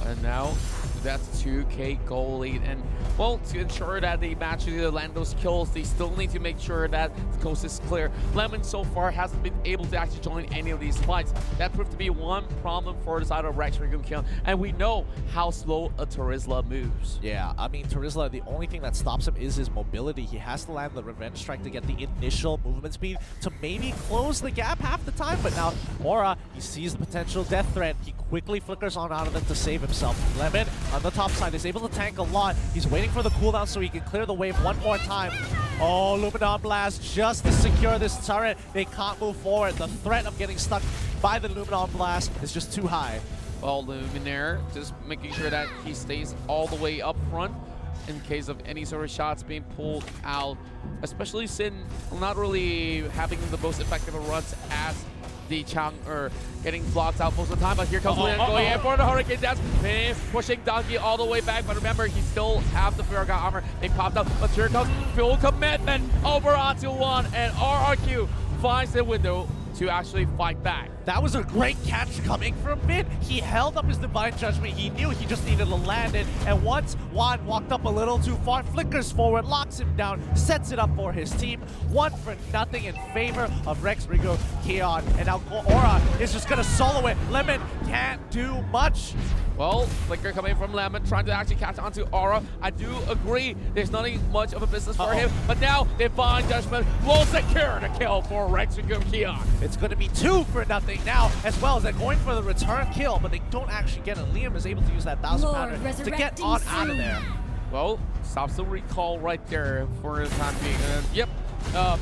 Speaker 13: And now that's 2k goal lead, and well, to ensure that they actually land those kills, they still need to make sure that the coast is clear. Lemon so far hasn't been able to actually join any of these fights. That proved to be one problem for the side of Rex Kion, and we know how slow a Terizla moves.
Speaker 7: Yeah, I mean, Terizla, the only thing that stops him is his mobility. He has to land the revenge strike to get the initial movement speed to maybe close the gap half the time, but now Aura, he sees the potential death threat. He quickly flickers on out of it to save himself. Lemon on the top side is able to tank a lot. He's waiting for the cooldown so he can clear the wave one more time. Oh, Luminon Blast just to secure this turret. They can't move forward. The threat of getting stuck by the Luminon Blast is just too high.
Speaker 13: Well, Luminaire just making sure that he stays all the way up front in case of any sort of shots being pulled out, especially since not really having the most effective runs as the Chang getting blocked out most of the time. But here comes Leon going in for the Hurricane Dance, pushing Donkey all the way back. But remember, he still have the Farragut armor. They popped up, but here comes full commitment over onto one, and RRQ finds the window to actually fight back.
Speaker 7: That was a great catch coming from mid. He held up his Divine Judgment. He knew he just needed to land it. And once Juan walked up a little too far, flickers forward, locks him down, sets it up for his team. 1-0 in favor of Rex Rigo Keon. And now Aura is just going to solo it. Lemon can't do much.
Speaker 13: Well, flicker coming from Lemon, trying to actually catch onto Aura. I do agree there's nothing much of a business for him, but now Divine Judgment will secure the kill for Rex Rigo Keon.
Speaker 7: It's going to be 2-0 now, as well as they're going for the return kill, but they don't actually get it. Liam is able to use that 1,000-pounder to get on out of there.
Speaker 13: Well, stops the recall right there for the time being. Yep,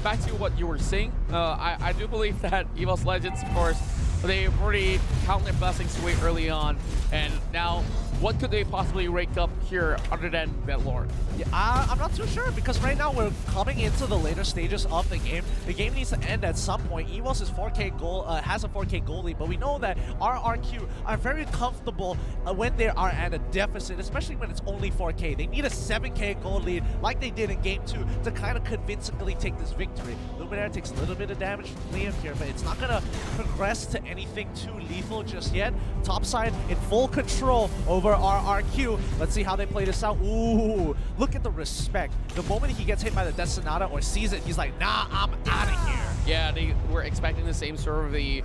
Speaker 13: back to what you were saying. I do believe that EVOS Legends, of course, they've already counted their blessings way early on, and now what could they possibly rake up here other than that Lord?
Speaker 7: Yeah, I'm not too sure, because right now we're coming into the later stages of the game. The game needs to end at some point. EVOS is 4K goal, has a 4K goal lead, but we know that RRQ are very comfortable when they are at a deficit, especially when it's only 4K. They need a 7K goal lead like they did in Game 2 to kind of convincingly take this victory. Luminaire takes a little bit of damage from Liam here, but it's not going to progress to anything too lethal just yet. Topside in full control over RRQ. Let's see how they play this out. Ooh, look at the respect. The moment he gets hit by the Death Sonata or sees it, he's like, nah, I'm out of here.
Speaker 13: Yeah, they were expecting the same sort of the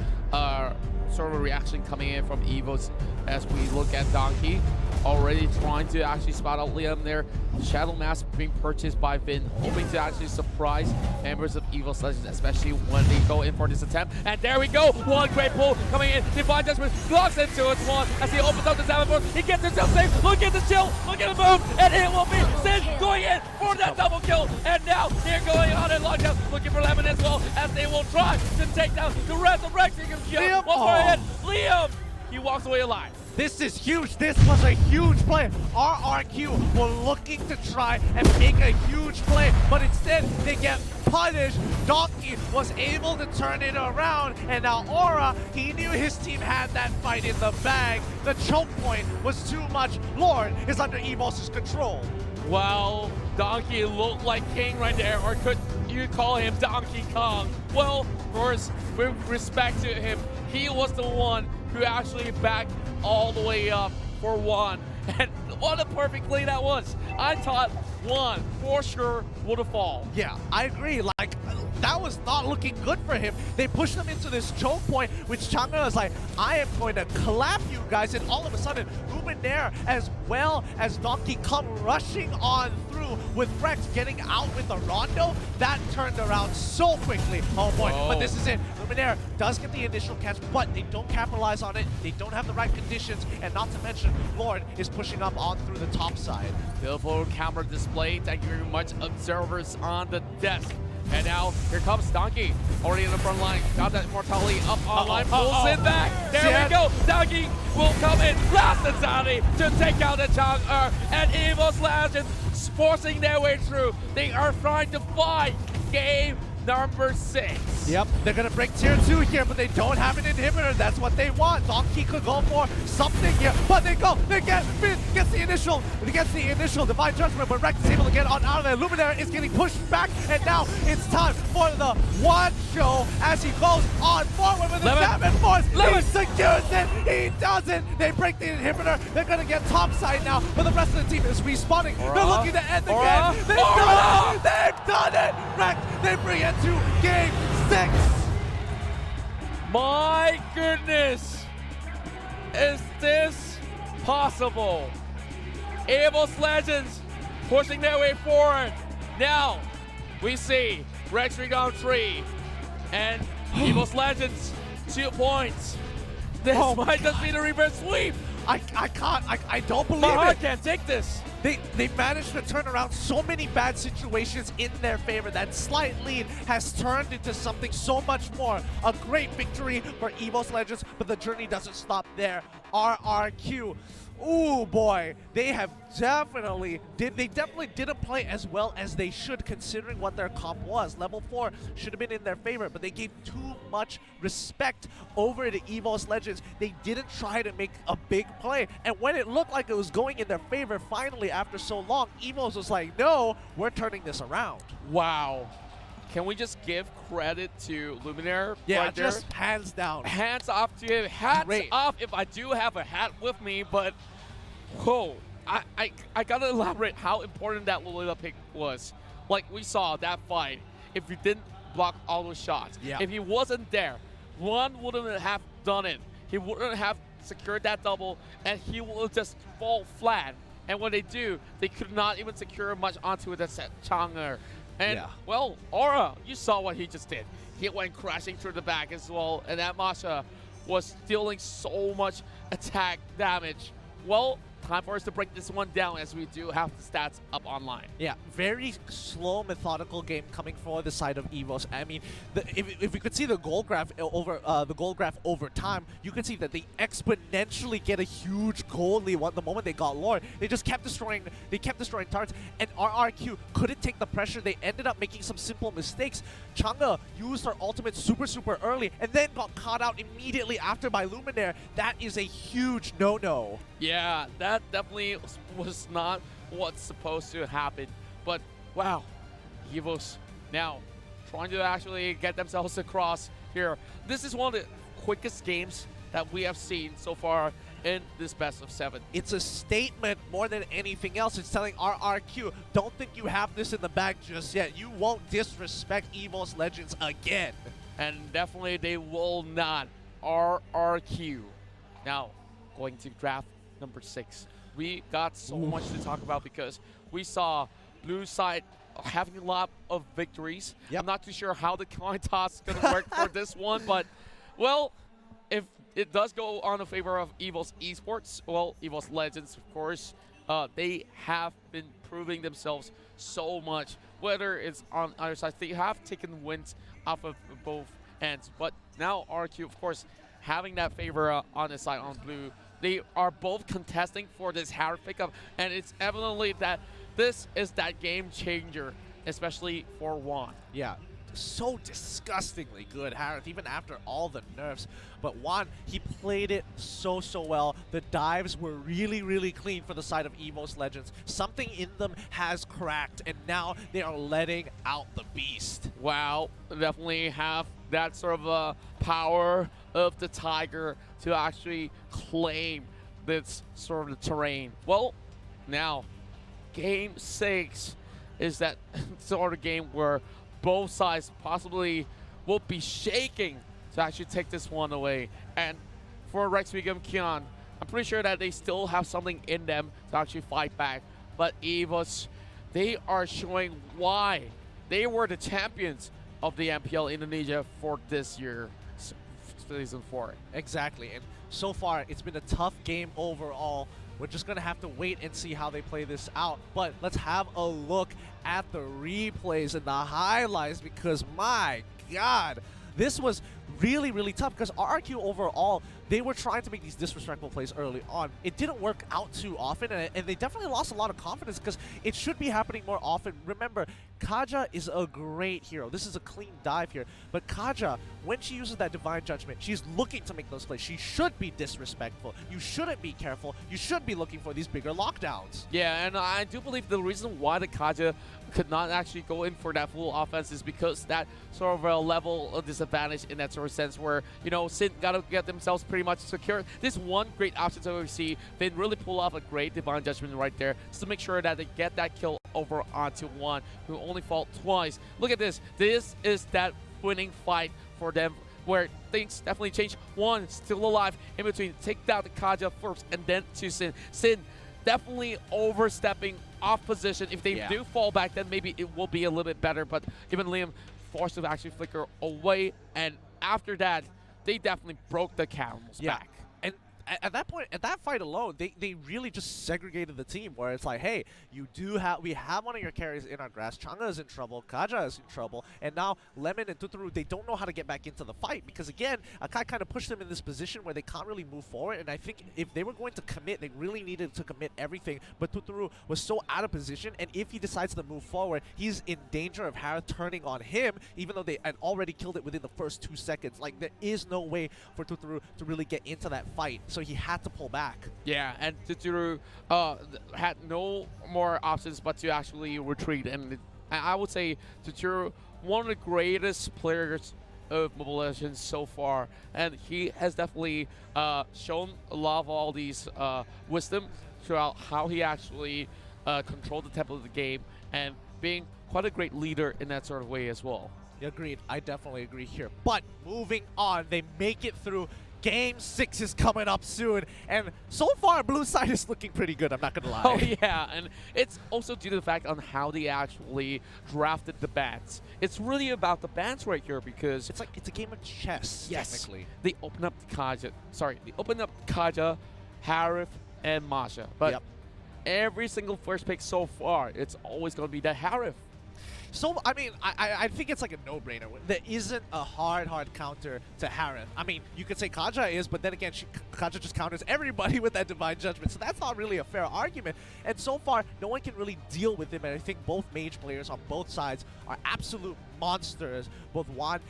Speaker 13: reaction coming in from EVOS as we look at Donkey. Already trying to actually spot out Liam there. Shadow Mask being purchased by Vin, hoping to actually surprise members of EVOS Legends, especially when they go in for this attempt. And there we go, one great pull coming in. Divine Judgment blocks into it one as he opens up the 7-4. He gets himself safe. Look at the chill, look at the move, and it will be Sin going in for that double kill. And now they're going on in lockdown, looking for Lemon as well, as they will try to take down the rest of Rex. Liam, one more hit. Liam, he walks away alive.
Speaker 7: This is huge. This was a huge play. RRQ were looking to try and make a huge play, but instead they get punished. Donkey was able to turn it around, and now Aura, he knew his team had that fight in the bag. The choke point was too much. Lord is under EVOS' control.
Speaker 13: Wow, Donkey looked like king right there, or could you call him Donkey Kong? Well, of course, with respect to him, he was the one who actually backed all the way up for one. And what a perfect play that was. I thought one for sure would have fallen.
Speaker 7: Yeah, I agree. Like, that was not looking good for him. They pushed him into this choke point, which Chang'e is like, I am going to clap you guys. And all of a sudden, Luminaire as well as Donkey come rushing on through with Rex getting out with a Rondo. That turned around so quickly. Oh boy, but this is it. Luminaire does get the initial catch, but they don't capitalize on it. They don't have the right conditions, and not to mention, Lord is pushing up on through the top side.
Speaker 13: Beautiful camera display. Thank you very much, observers on the desk. And now here comes Donkey, already in the front line. Got that immortality up online, pulls it back. There we go. Donkey will come in. Last insanity to take out the Chang'e. And EVOS Legends forcing their way through. They are trying to fight game number 6.
Speaker 7: Yep, they're gonna break tier 2 here, but they don't have an inhibitor. That's what they want. Donkey could go for something here, but they gets the initial Divine Judgment, but Rex is able to get on out of there. Luminaire is getting pushed back, and now it's time for the one show as he goes on forward with the Salmon Force. He secures it, he does it. They break the inhibitor. They're gonna get topside now, but the rest of the team is respawning. They're looking to end the game. They've done it! They've done it! Rex, they bring it to game 6.
Speaker 13: My goodness, is this possible? EVOS Legends pushing their way forward. Now we see Rex Recon 3 and EVOS Legends 2 points. This might just be the reverse sweep.
Speaker 7: I don't believe
Speaker 13: My heart
Speaker 7: it.
Speaker 13: can't take this.
Speaker 7: They managed to turn around so many bad situations in their favor. That slight lead has turned into something so much more. A great victory for EVOS Legends, but the journey doesn't stop there. RRQ. Ooh boy, they definitely didn't play as well as they should, considering what their comp was. Level 4 should have been in their favor, but they gave too much respect over to EVOS Legends. They didn't try to make a big play, and when it looked like it was going in their favor, finally after so long, EVOS was like, no, we're turning this around.
Speaker 13: Wow. Can we just give credit to Luminaire?
Speaker 7: Yeah,
Speaker 13: right there?
Speaker 7: just hands down.
Speaker 13: Hands off to him. Hats off if I do have a hat with me, but whoa, I gotta elaborate how important that Lolita pick was. Like we saw that fight, if you didn't block all those shots, if he wasn't there, one wouldn't have done it. He wouldn't have secured that double, and he will just fall flat. And when they do, they could not even secure much onto the Chang'e. And, well, Aura, you saw what he just did. He went crashing through the back as well, and that Masha was dealing so much attack damage. Well, time for us to break this one down as we do have the stats up online.
Speaker 7: Yeah, very slow, methodical game coming for the side of EVOS. I mean, if we could see the goal graph over time, you can see that they exponentially get a huge goal lead. The moment they got Lord, they just kept destroying. They kept destroying targets, and RRQ couldn't take the pressure. They ended up making some simple mistakes. Chang'e used her ultimate super early, and then got caught out immediately after by Luminaire. That is a huge no-no.
Speaker 13: Yeah, that definitely was not what's supposed to happen. But wow, EVOS now trying to actually get themselves across here. This is one of the quickest games that we have seen so far in this best of 7.
Speaker 7: It's a statement more than anything else. It's telling RRQ, don't think you have this in the bag just yet. You won't disrespect EVOS Legends again.
Speaker 13: And definitely they will not. RRQ. Now, going to draft number 6. We got so much to talk about because we saw blue side having a lot of victories. I'm not too sure how the coin toss is going to work for this one, but, well, if it does go on in favor of EVOS Esports, well, EVOS Legends, of course, they have been proving themselves so much, whether it's on either side. They have taken wins off of both ends, but now RQ, of course, having that favor on the side on blue. They are both contesting for this Harry pickup, and it's evidently that this is that game changer, especially for Juan.
Speaker 7: Yeah, so disgustingly good, Harith, even after all the nerfs. But Juan, he played it so well. The dives were really clean for the side of EVOS Legends. Something in them has cracked, and now they are letting out the beast.
Speaker 13: Wow, definitely have that sort of power of the Tiger to actually claim this sort of terrain. Well, now, game 6 is that sort of game where both sides possibly will be shaking to actually take this one away. And for Rex Wiggum Kion, I'm pretty sure that they still have something in them to actually fight back. But EVOS, they are showing why they were the champions of the MPL Indonesia for this year, season 4.
Speaker 7: Exactly, and so far it's been a tough game overall. we're just going to have to wait and see how they play this out. But let's have a look at the replays and the highlights, because my God, this was really, really tough, because RRQ overall, they were trying to make these disrespectful plays early on. It didn't work out too often, and they definitely lost a lot of confidence, because it should be happening more often. Remember, Kaja is a great hero. This is a clean dive here. But Kaja, when she uses that Divine Judgment, she's looking to make those plays. She should be disrespectful. You shouldn't be careful. You should be looking for these bigger lockdowns.
Speaker 13: Yeah, and I do believe the reason why the Kaja could not actually go in for that full offense is because that sort of a level of disadvantage in that sort of sense where, you know, Sin got to get themselves pretty much secure. This one great option that we see, Finn really pull off a great Divine Judgment right there just to make sure that they get that kill over onto Juan, who only fought twice. Look at this. This is that winning fight for them where things definitely change. Juan still alive in between. Take down the Kaja first and then to Sin. Sin definitely overstepping off position. If they do fall back, then maybe it will be a little bit better. But even Liam forced to actually flicker away. And after that, they definitely broke the camel's back.
Speaker 7: And at that point, at that fight alone, they really just segregated the team, where it's like, hey, we have one of your carries in our grass. Chang'e is in trouble, Kaja is in trouble, and now Lemon and Tuturu, they don't know how to get back into the fight, because again, Akai kind of pushed them in this position where they can't really move forward. And I think if they were going to commit, they really needed to commit everything. But Tuturu was so out of position, and if he decides to move forward, he's in danger of Hara turning on him, even though they had already killed it within the first 2 seconds. Like, there is no way for Tuturu to really get into that fight. So he had to pull back.
Speaker 13: Yeah, and Tuturu had no more options but to actually retreat. And I would say Tuturu, one of the greatest players of Mobile Legends so far, and he has definitely shown a lot of all these wisdom throughout how he actually controlled the tempo of the game, and being quite a great leader in that sort of way as well.
Speaker 7: Agreed. I definitely agree here. But moving on, they make it through. Game 6 is coming up soon, and so far, blue side is looking pretty good, I'm not going to lie.
Speaker 13: Oh, yeah, and it's also due to the fact on how they actually drafted the bans. It's really about the bans right here, because
Speaker 7: it's a game of chess, technically.
Speaker 13: They open up Kaja, Harif, and Masha, but every single first pick so far, it's always going to be that Harif.
Speaker 7: So, I mean, I think it's like a no-brainer. There isn't a hard counter to Harith. I mean, you could say Kaja is, but then again, Kaja just counters everybody with that Divine Judgment, so that's not really a fair argument. And so far, no one can really deal with him, and I think both mage players on both sides are absolute monsters. Both Juan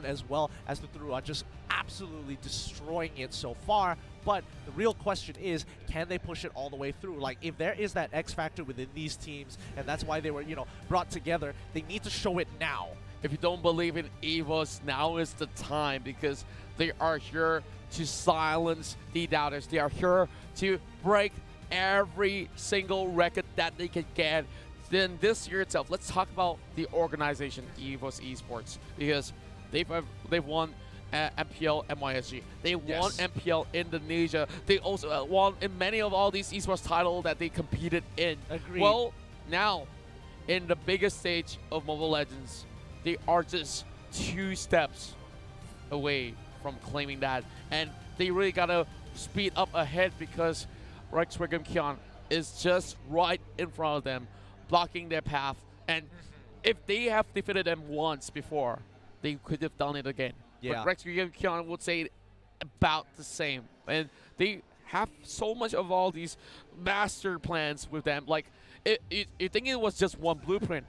Speaker 7: as well as Tuturu are just absolutely destroying it so far. But the real question is, can they push it all the way through? Like, if there is that X factor within these teams, and that's why they were, you know, brought together, they need to show it now.
Speaker 13: If you don't believe in EVOS, now is the time, because they are here to silence the doubters. They are here to break every single record that they can get. Then this year itself, let's talk about the organization, EVOS Esports, because they've won MPL MYSG. They won MPL Indonesia. They also won in many of all these esports titles that they competed in.
Speaker 7: Agreed.
Speaker 13: Well, now in the biggest stage of Mobile Legends, they are just 2 steps away from claiming that, and they really gotta speed up ahead, because Rex Wiggum Kion is just right in front of them, blocking their path. And if they have defeated them once before, they could have done it again.
Speaker 7: Yeah.
Speaker 13: But Rex Kion would say about the same. And they have so much of all these master plans with them. Like, you think it was just one blueprint.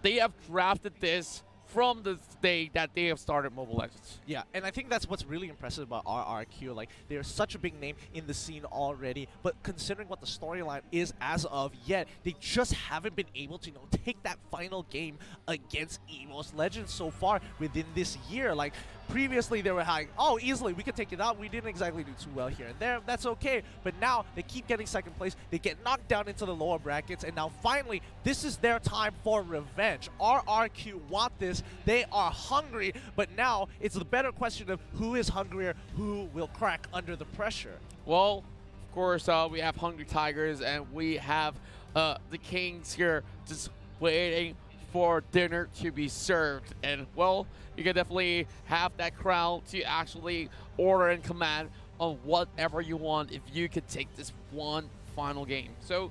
Speaker 13: They have drafted this from the day that they have started Mobile Legends.
Speaker 7: Yeah, and I think that's what's really impressive about RRQ. Like, they're such a big name in the scene already, but considering what the storyline is as of yet, they just haven't been able to, you know, take that final game against EVOS Legends so far within this year. Like, previously they were like, oh, easily, we could take it out. We didn't exactly do too well here and there. That's okay. But now they keep getting second place. They get knocked down into the lower brackets, and now finally, this is their time for revenge. RRQ want this. They are hungry, but now it's the better question of who is hungrier, who will crack under the pressure.
Speaker 13: Well, of course, we have Hungry Tigers, and we have the Kings here just waiting for dinner to be served. And, well, you can definitely have that crown to actually order and command on whatever you want if you could take this one final game. So,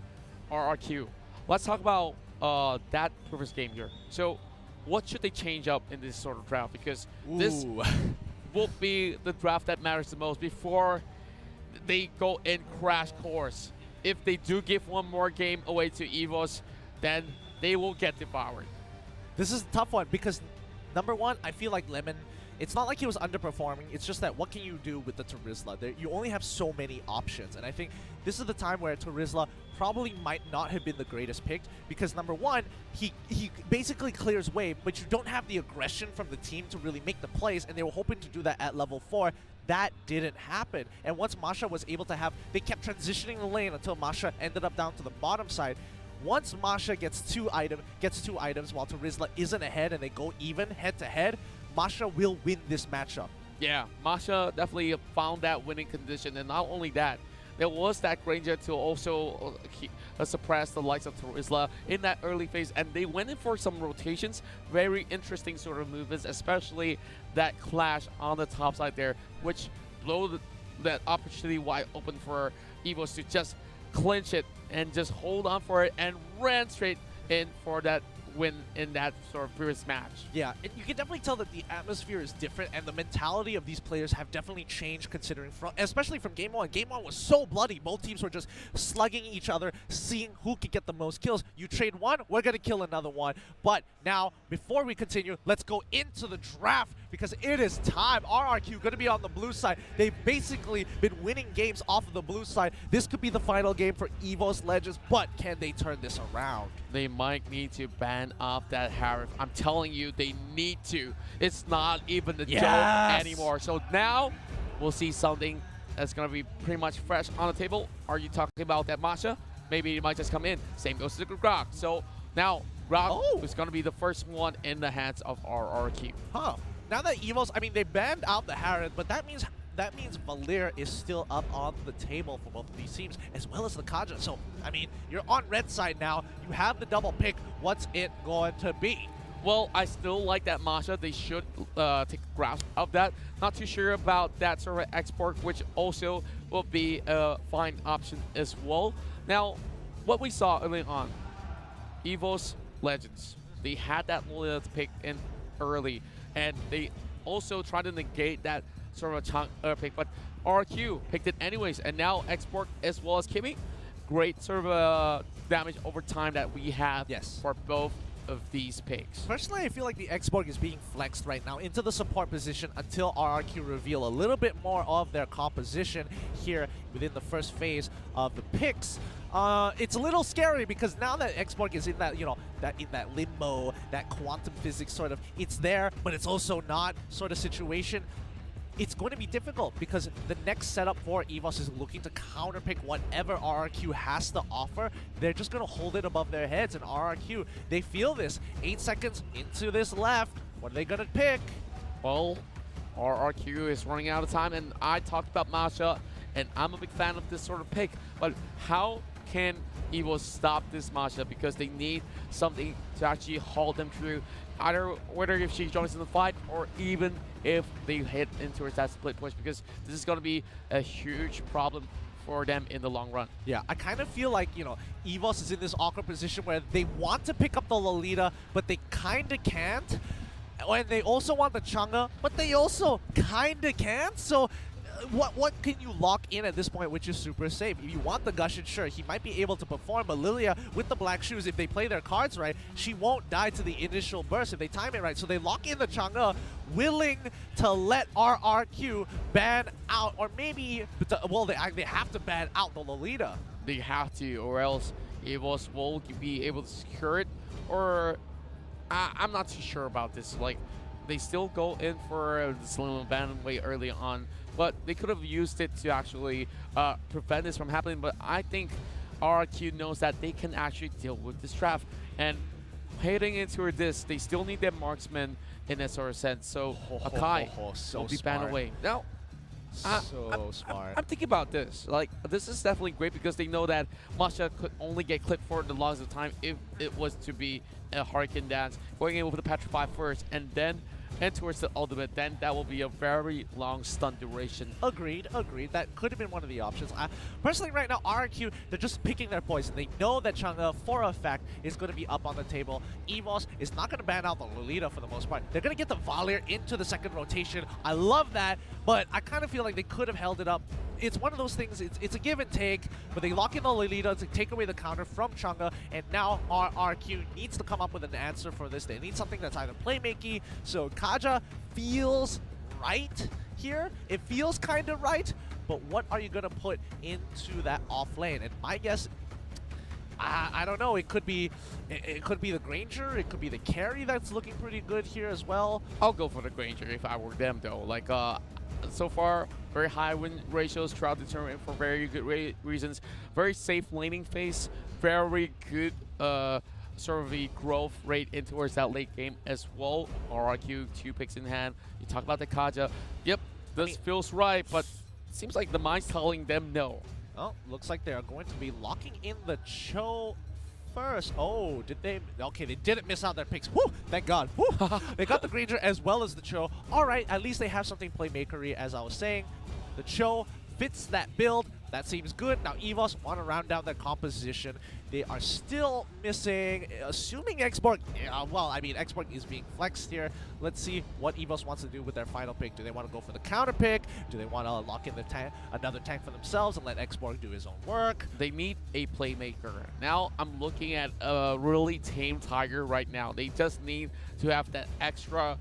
Speaker 13: RRQ, let's talk about that previous game here. So, what should they change up in this sort of draft? Because this will be the draft that matters the most before they go in crash course. If they do give one more game away to EVOS, then they will get devoured.
Speaker 7: This is a tough one because, number one, I feel like Lemon, it's not like he was underperforming. It's just that what can you do with the Terizla? You only have so many options. And I think this is the time where Terizla probably might not have been the greatest pick because, number one, he basically clears wave, but you don't have the aggression from the team to really make the plays, and they were hoping to do that at level 4. That didn't happen. And once Masha was able to have, they kept transitioning the lane until Masha ended up down to the bottom side. Once Masha gets two items while Terizla isn't ahead and they go even head to head, Masha will win this matchup.
Speaker 13: Yeah, Masha definitely found that winning condition, and not only that, there was that Granger to also suppress the likes of Terizla in that early phase, and they went in for some rotations, very interesting sort of movements, especially that clash on the top side there, which blew that opportunity wide open for EVOS to just clinch it and just hold on for it and ran straight in for that win in that sort of previous match.
Speaker 7: Yeah, and you can definitely tell that the atmosphere is different and the mentality of these players have definitely changed considering especially from Game 1. Game 1 was so bloody. Both teams were just slugging each other, seeing who could get the most kills. You trade one, we're going to kill another one. But now, before we continue, let's go into the draft because it is time. RRQ going to be on the blue side. They've basically been winning games off of the blue side. This could be the final game for EVOS Legends, but can they turn this around?
Speaker 13: They might need to ban off that Harif. I'm telling you, they need to. It's not even a joke anymore. So now we'll see something that's going to be pretty much fresh on the table. Are you talking about that Masha? Maybe it might just come in. Same goes to the Grok. So now Grok is going to be the first one in the hands of RRQ.
Speaker 7: Huh. Now that EVOS, I mean, they banned out the Harith, but that means Valir is still up on the table for both of these teams, as well as the Kaja. So, I mean, you're on red side now. You have the double pick. What's it going to be?
Speaker 13: Well, I still like that Masha. They should take grasp of that. Not too sure about that sort of export, which also will be a fine option as well. Now, what we saw early on, EVOS Legends, they had that Lolita to pick in early, and they also tried to negate that sort of a chunk pick, but RQ picked it anyways, and now Export as well as Kimmy, great sort of damage over time that we have for both of these picks.
Speaker 7: Personally, I feel like the Export is being flexed right now into the support position until RRQ reveal a little bit more of their composition here within the first phase of the picks. It's a little scary because now that Export is in that, you know, in that limbo, that quantum physics sort of, it's there, but it's also not sort of situation. It's going to be difficult because the next setup for EVOS is looking to counterpick whatever RRQ has to offer. They're just going to hold it above their heads, and RRQ, they feel this. 8 seconds into this left. What are they going to pick?
Speaker 13: Well, RRQ is running out of time, and I talked about Masha, and I'm a big fan of this sort of pick, but how can EVOS stop this Masha? Because they need something to actually hold them through, either whether if she joins in the fight or even if they hit into that split push, because this is going to be a huge problem for them in the long run.
Speaker 7: Yeah, I kind of feel like, you know, EVOS is in this awkward position where they want to pick up the Lolita, but they kind of can't. And they also want the Chang'e, but they also kind of can't. So what can you lock in at this point, which is super safe? If you want the Gushing, sure, he might be able to perform, but Lilia, with the black shoes, if they play their cards right, she won't die to the initial burst if they time it right. So they lock in the Chang'e, willing to let RRQ ban out, or maybe, well, they have to ban out the Lolita.
Speaker 13: They have to, or else EVOS will be able to secure it, or I'm not too sure about this. Like, they still go in for the Slim ban way early on, but they could have used it to actually prevent this from happening. But I think RRQ knows that they can actually deal with this draft. And heading into this, they still need their marksman in a sort of sense. So Akai
Speaker 7: so
Speaker 13: will be banned away. Now,
Speaker 7: smart.
Speaker 13: I'm thinking about this. Like, this is definitely great because they know that Masha could only get clipped for the longest of time if it was to be a Hurricane Dance, going in with the Petrify first, and then and towards the ultimate, then that will be a very long stun duration.
Speaker 7: Agreed. That could have been one of the options. Personally, right now, RRQ, they're just picking their poison. They know that Chang'e, for a fact, is going to be up on the table. EVOS is not going to ban out the Lolita for the most part. They're going to get the Valier into the second rotation. I love that, but I kind of feel like they could have held it up. It's one of those things, it's a give and take, but they lock in the Lolita to take away the counter from Chang'e, and now RRQ needs to come up with an answer for this. They need something that's either playmaking, so Kaja feels right here. It feels kind of right, but what are you going to put into that off lane? And my guess, I don't know, it could be the Granger, it could be the carry that's looking pretty good here as well.
Speaker 13: I'll go for the Granger if I were them though. Like, so far, very high win ratios throughout the tournament for very good reasons. Very safe laning phase, very good sort of the growth rate in towards that late game as well. RRQ, 2 picks in hand. You talk about the Kaja. Yep, this feels right, but seems like the mind's telling them no.
Speaker 7: Oh, looks like they are going to be locking in the Cho first. Oh, did they? Okay, they didn't miss out their picks. Woo! Thank God. Woo! They got the Granger as well as the Cho. All right, at least they have something playmakery, as I was saying. The Cho fits that build. That seems good. Now EVOS want to round down their composition. They are still missing, assuming Xborg, well, I mean, Xborg is being flexed here. Let's see what EVOS wants to do with their final pick. Do they want to go for the counter pick? Do they want to lock in the another tank for themselves and let Xborg do his own work?
Speaker 13: They need a playmaker. Now I'm looking at a really tame Tiger right now. They just need to have that extra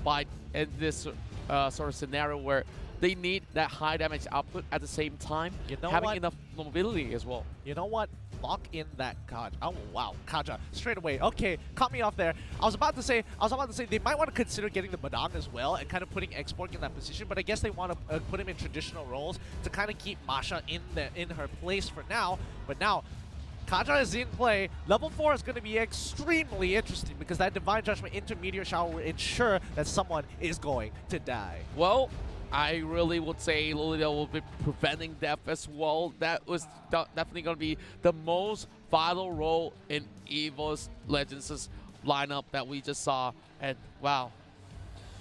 Speaker 13: bite in this sort of scenario where they need that high damage output at the same time, having enough mobility as well.
Speaker 7: You know what? Lock in that Kaja. Oh wow, Kaja straight away. Okay, caught me off there. I was about to say they might want to consider getting the Badang as well and kind of putting Xborg in that position, but I guess they want to put him in traditional roles to kind of keep Masha in her place for now. But now Kaja is in play. Level 4 is going to be extremely interesting because that Divine Judgment into Meteor Shower will ensure that someone is going to die.
Speaker 13: Well, I really would say Lolita will be preventing death as well. That was definitely going to be the most vital role in EVOS Legends' lineup that we just saw. And wow,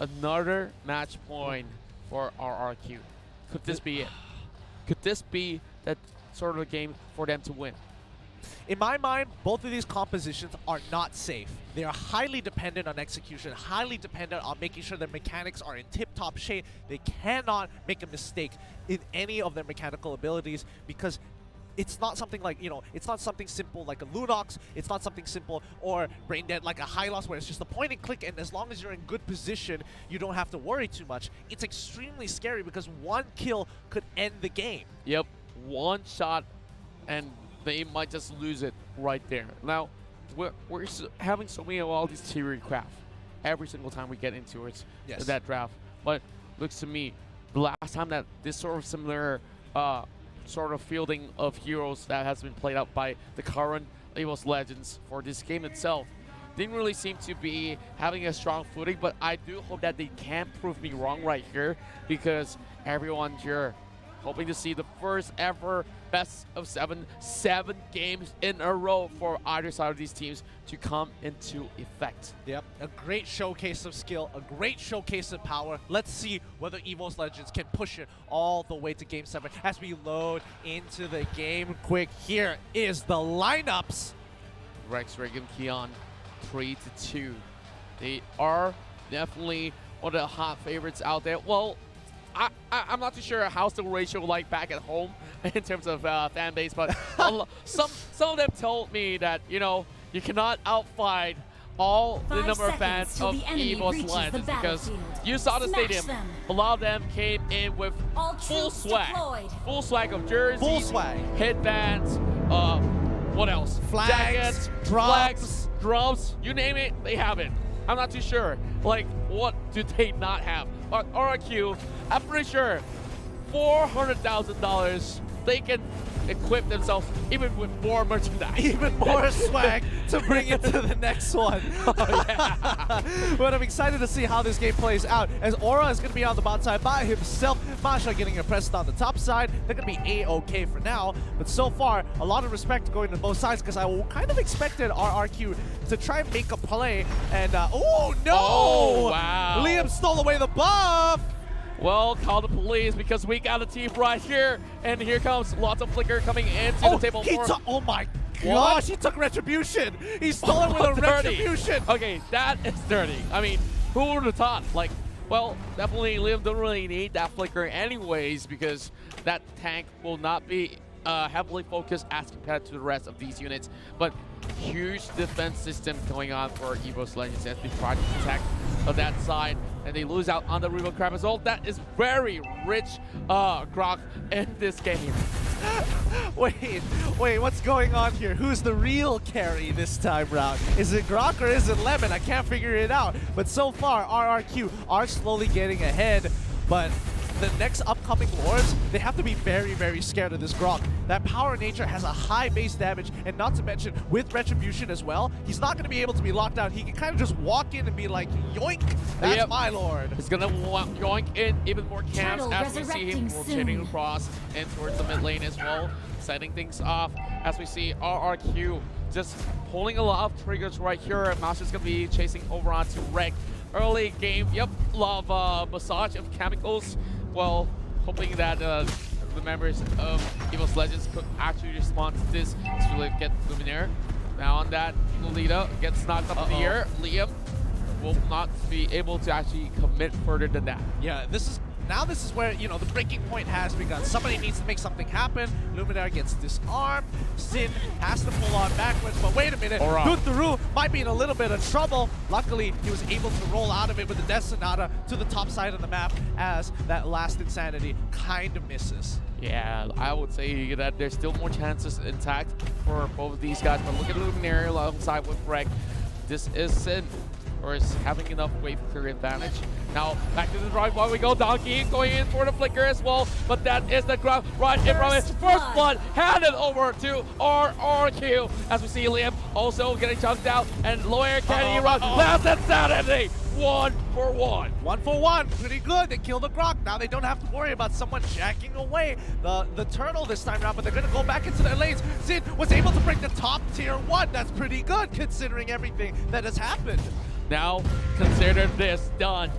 Speaker 13: another match point for RRQ. Could this be it? Could this be that sort of game for them to win?
Speaker 7: In my mind, both of these compositions are not safe. They are highly dependent on execution, highly dependent on making sure their mechanics are in tip-top shape. They cannot make a mistake in any of their mechanical abilities because it's not something like, it's not something simple like a Lunox, it's not something simple or brain dead like a Hylos where it's just a point and click, and as long as you're in good position, you don't have to worry too much. It's extremely scary because one kill could end the game.
Speaker 13: Yep, one shot and they might just lose it right there. Now, we're having so many of all these theory craft every single time we get into it, that draft. But looks to me, the last time that this sort of similar sort of fielding of heroes that has been played out by the current EVOS Legends for this game itself didn't really seem to be having a strong footing, but I do hope that they can prove me wrong right here because everyone here hoping to see the first ever best of 7 games in a row for either side of these teams to come into effect.
Speaker 7: Yep, a great showcase of skill, a great showcase of power. Let's see whether EVOS Legends can push it all the way to Game 7 as we load into the game quick. Here is the lineups.
Speaker 13: Rex, Regan, Keon, 3-2. They are definitely one of the hot favorites out there. Well, I'm not too sure how's the ratio like back at home in terms of fan base, but some of them told me that, you cannot outfight all the number of fans of EVOS Legends because you saw the stadium. A lot of them came in with full swag of jerseys, headbands, what else?
Speaker 7: Flags,
Speaker 13: jackets, drums, you name it, they have it. I'm not too sure. Like, what do they not have? But RRQ, I'm pretty sure $400,000 they can equip themselves even with more merchandise.
Speaker 7: Even more swag to bring it to the next one.
Speaker 13: Oh, yeah.
Speaker 7: But I'm excited to see how this game plays out, as Aura is going to be on the bot side by himself. Masha getting impressed on the top side. They're going to be A-okay for now. But so far, a lot of respect going to both sides, because I kind of expected RRQ to try and make a play. And, oh no!
Speaker 13: Oh, wow.
Speaker 7: Liam stole away the buff!
Speaker 13: Well, call the police because we got a team right here. And here comes lots of flicker coming into the table.
Speaker 7: Oh my gosh, he took Retribution! He stole it with a Retribution!
Speaker 13: Okay, that is dirty. I mean, who would have thought? Like, well, definitely Liam don't really need that flicker anyways, because that tank will not be heavily focused as compared to the rest of these units. But huge defense system going on for EVOS Legends as they try to protect that side, and they lose out on the Revo Crab as well. That is very rich grok in this game.
Speaker 7: Wait, what's going on here? Who's the real carry this time round? Is it Grok or is it Lemon? I can't figure it out. But so far, RRQ are slowly getting ahead. But the next upcoming lords, they have to be very, very scared of this Grok. That power nature has a high base damage, and not to mention, with Retribution as well, he's not going to be able to be locked out. He can kind of just walk in and be like, yoink, that's my lord.
Speaker 13: He's going to yoink in even more camps as we see him rotating across and towards the mid lane as well, setting things off as we see RRQ just pulling a lot of triggers right here. Master's going to be chasing over onto Rek. Early game, yep, love massage of chemicals. Well, hoping that the members of EVOS Legends could actually respond to this to really get Luminaire. Now on that, Lolita gets knocked up in the air. Liam will not be able to actually commit further than that.
Speaker 7: Yeah, this is where, you know, the breaking point has begun. Somebody needs to make something happen. Luminaire gets disarmed. Sin has to pull on backwards, but wait a minute. Guthuru might be in a little bit of trouble. Luckily, he was able to roll out of it with the Death Sonata to the top side of the map, as that last Insanity kind of misses.
Speaker 13: Yeah, I would say that there's still more chances intact for both of these guys, but look at Luminaire alongside with Rek. This is Sin, or is having enough wave clear advantage. Now, back to the drive while we go. Donkey going in for the flicker as well, but that is the grab right in front of it. First blood handed over to RRQ as we see Liam also getting chunked out, and Lawyer can he run? Last Insanity! 1 for 1.
Speaker 7: 1 for 1, pretty good. They kill the Grok. Now they don't have to worry about someone jacking away the turtle this time around, but they're going to go back into their lanes. Sin was able to break the top tier 1. That's pretty good considering everything that has happened.
Speaker 13: Now consider this done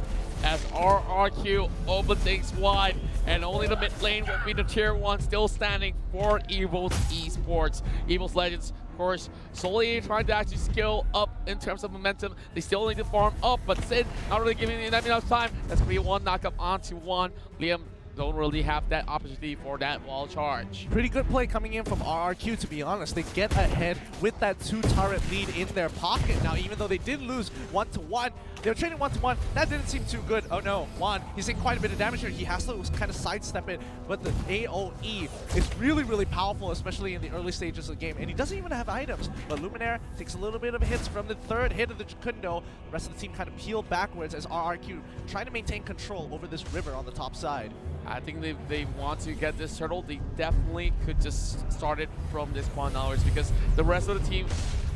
Speaker 13: as RRQ open things wide, and only the mid lane will be the tier 1 still standing for EVOS Esports. EVOS Legends, of course, slowly trying to actually skill up in terms of momentum. They still need to farm up, but Sid not really giving them enough time. That's going to be one knockup onto one. Liam don't really have that opportunity for that wall charge.
Speaker 7: Pretty good play coming in from RRQ, to be honest. They get ahead with that 2-turret lead in their pocket. Now, even though they did lose 1-1, they were trading 1-1. That didn't seem too good. Oh no, Juan, he's taking quite a bit of damage here. He has to kind of sidestep it, but the AoE is really, really powerful, especially in the early stages of the game. And he doesn't even have items, but Luminaire takes a little bit of hits from the third hit of the Jukundo. The rest of the team kind of peeled backwards as RRQ trying to maintain control over this river on the top side.
Speaker 13: I think they want to get this turtle. They definitely could just start it from this point onwards, because the rest of the team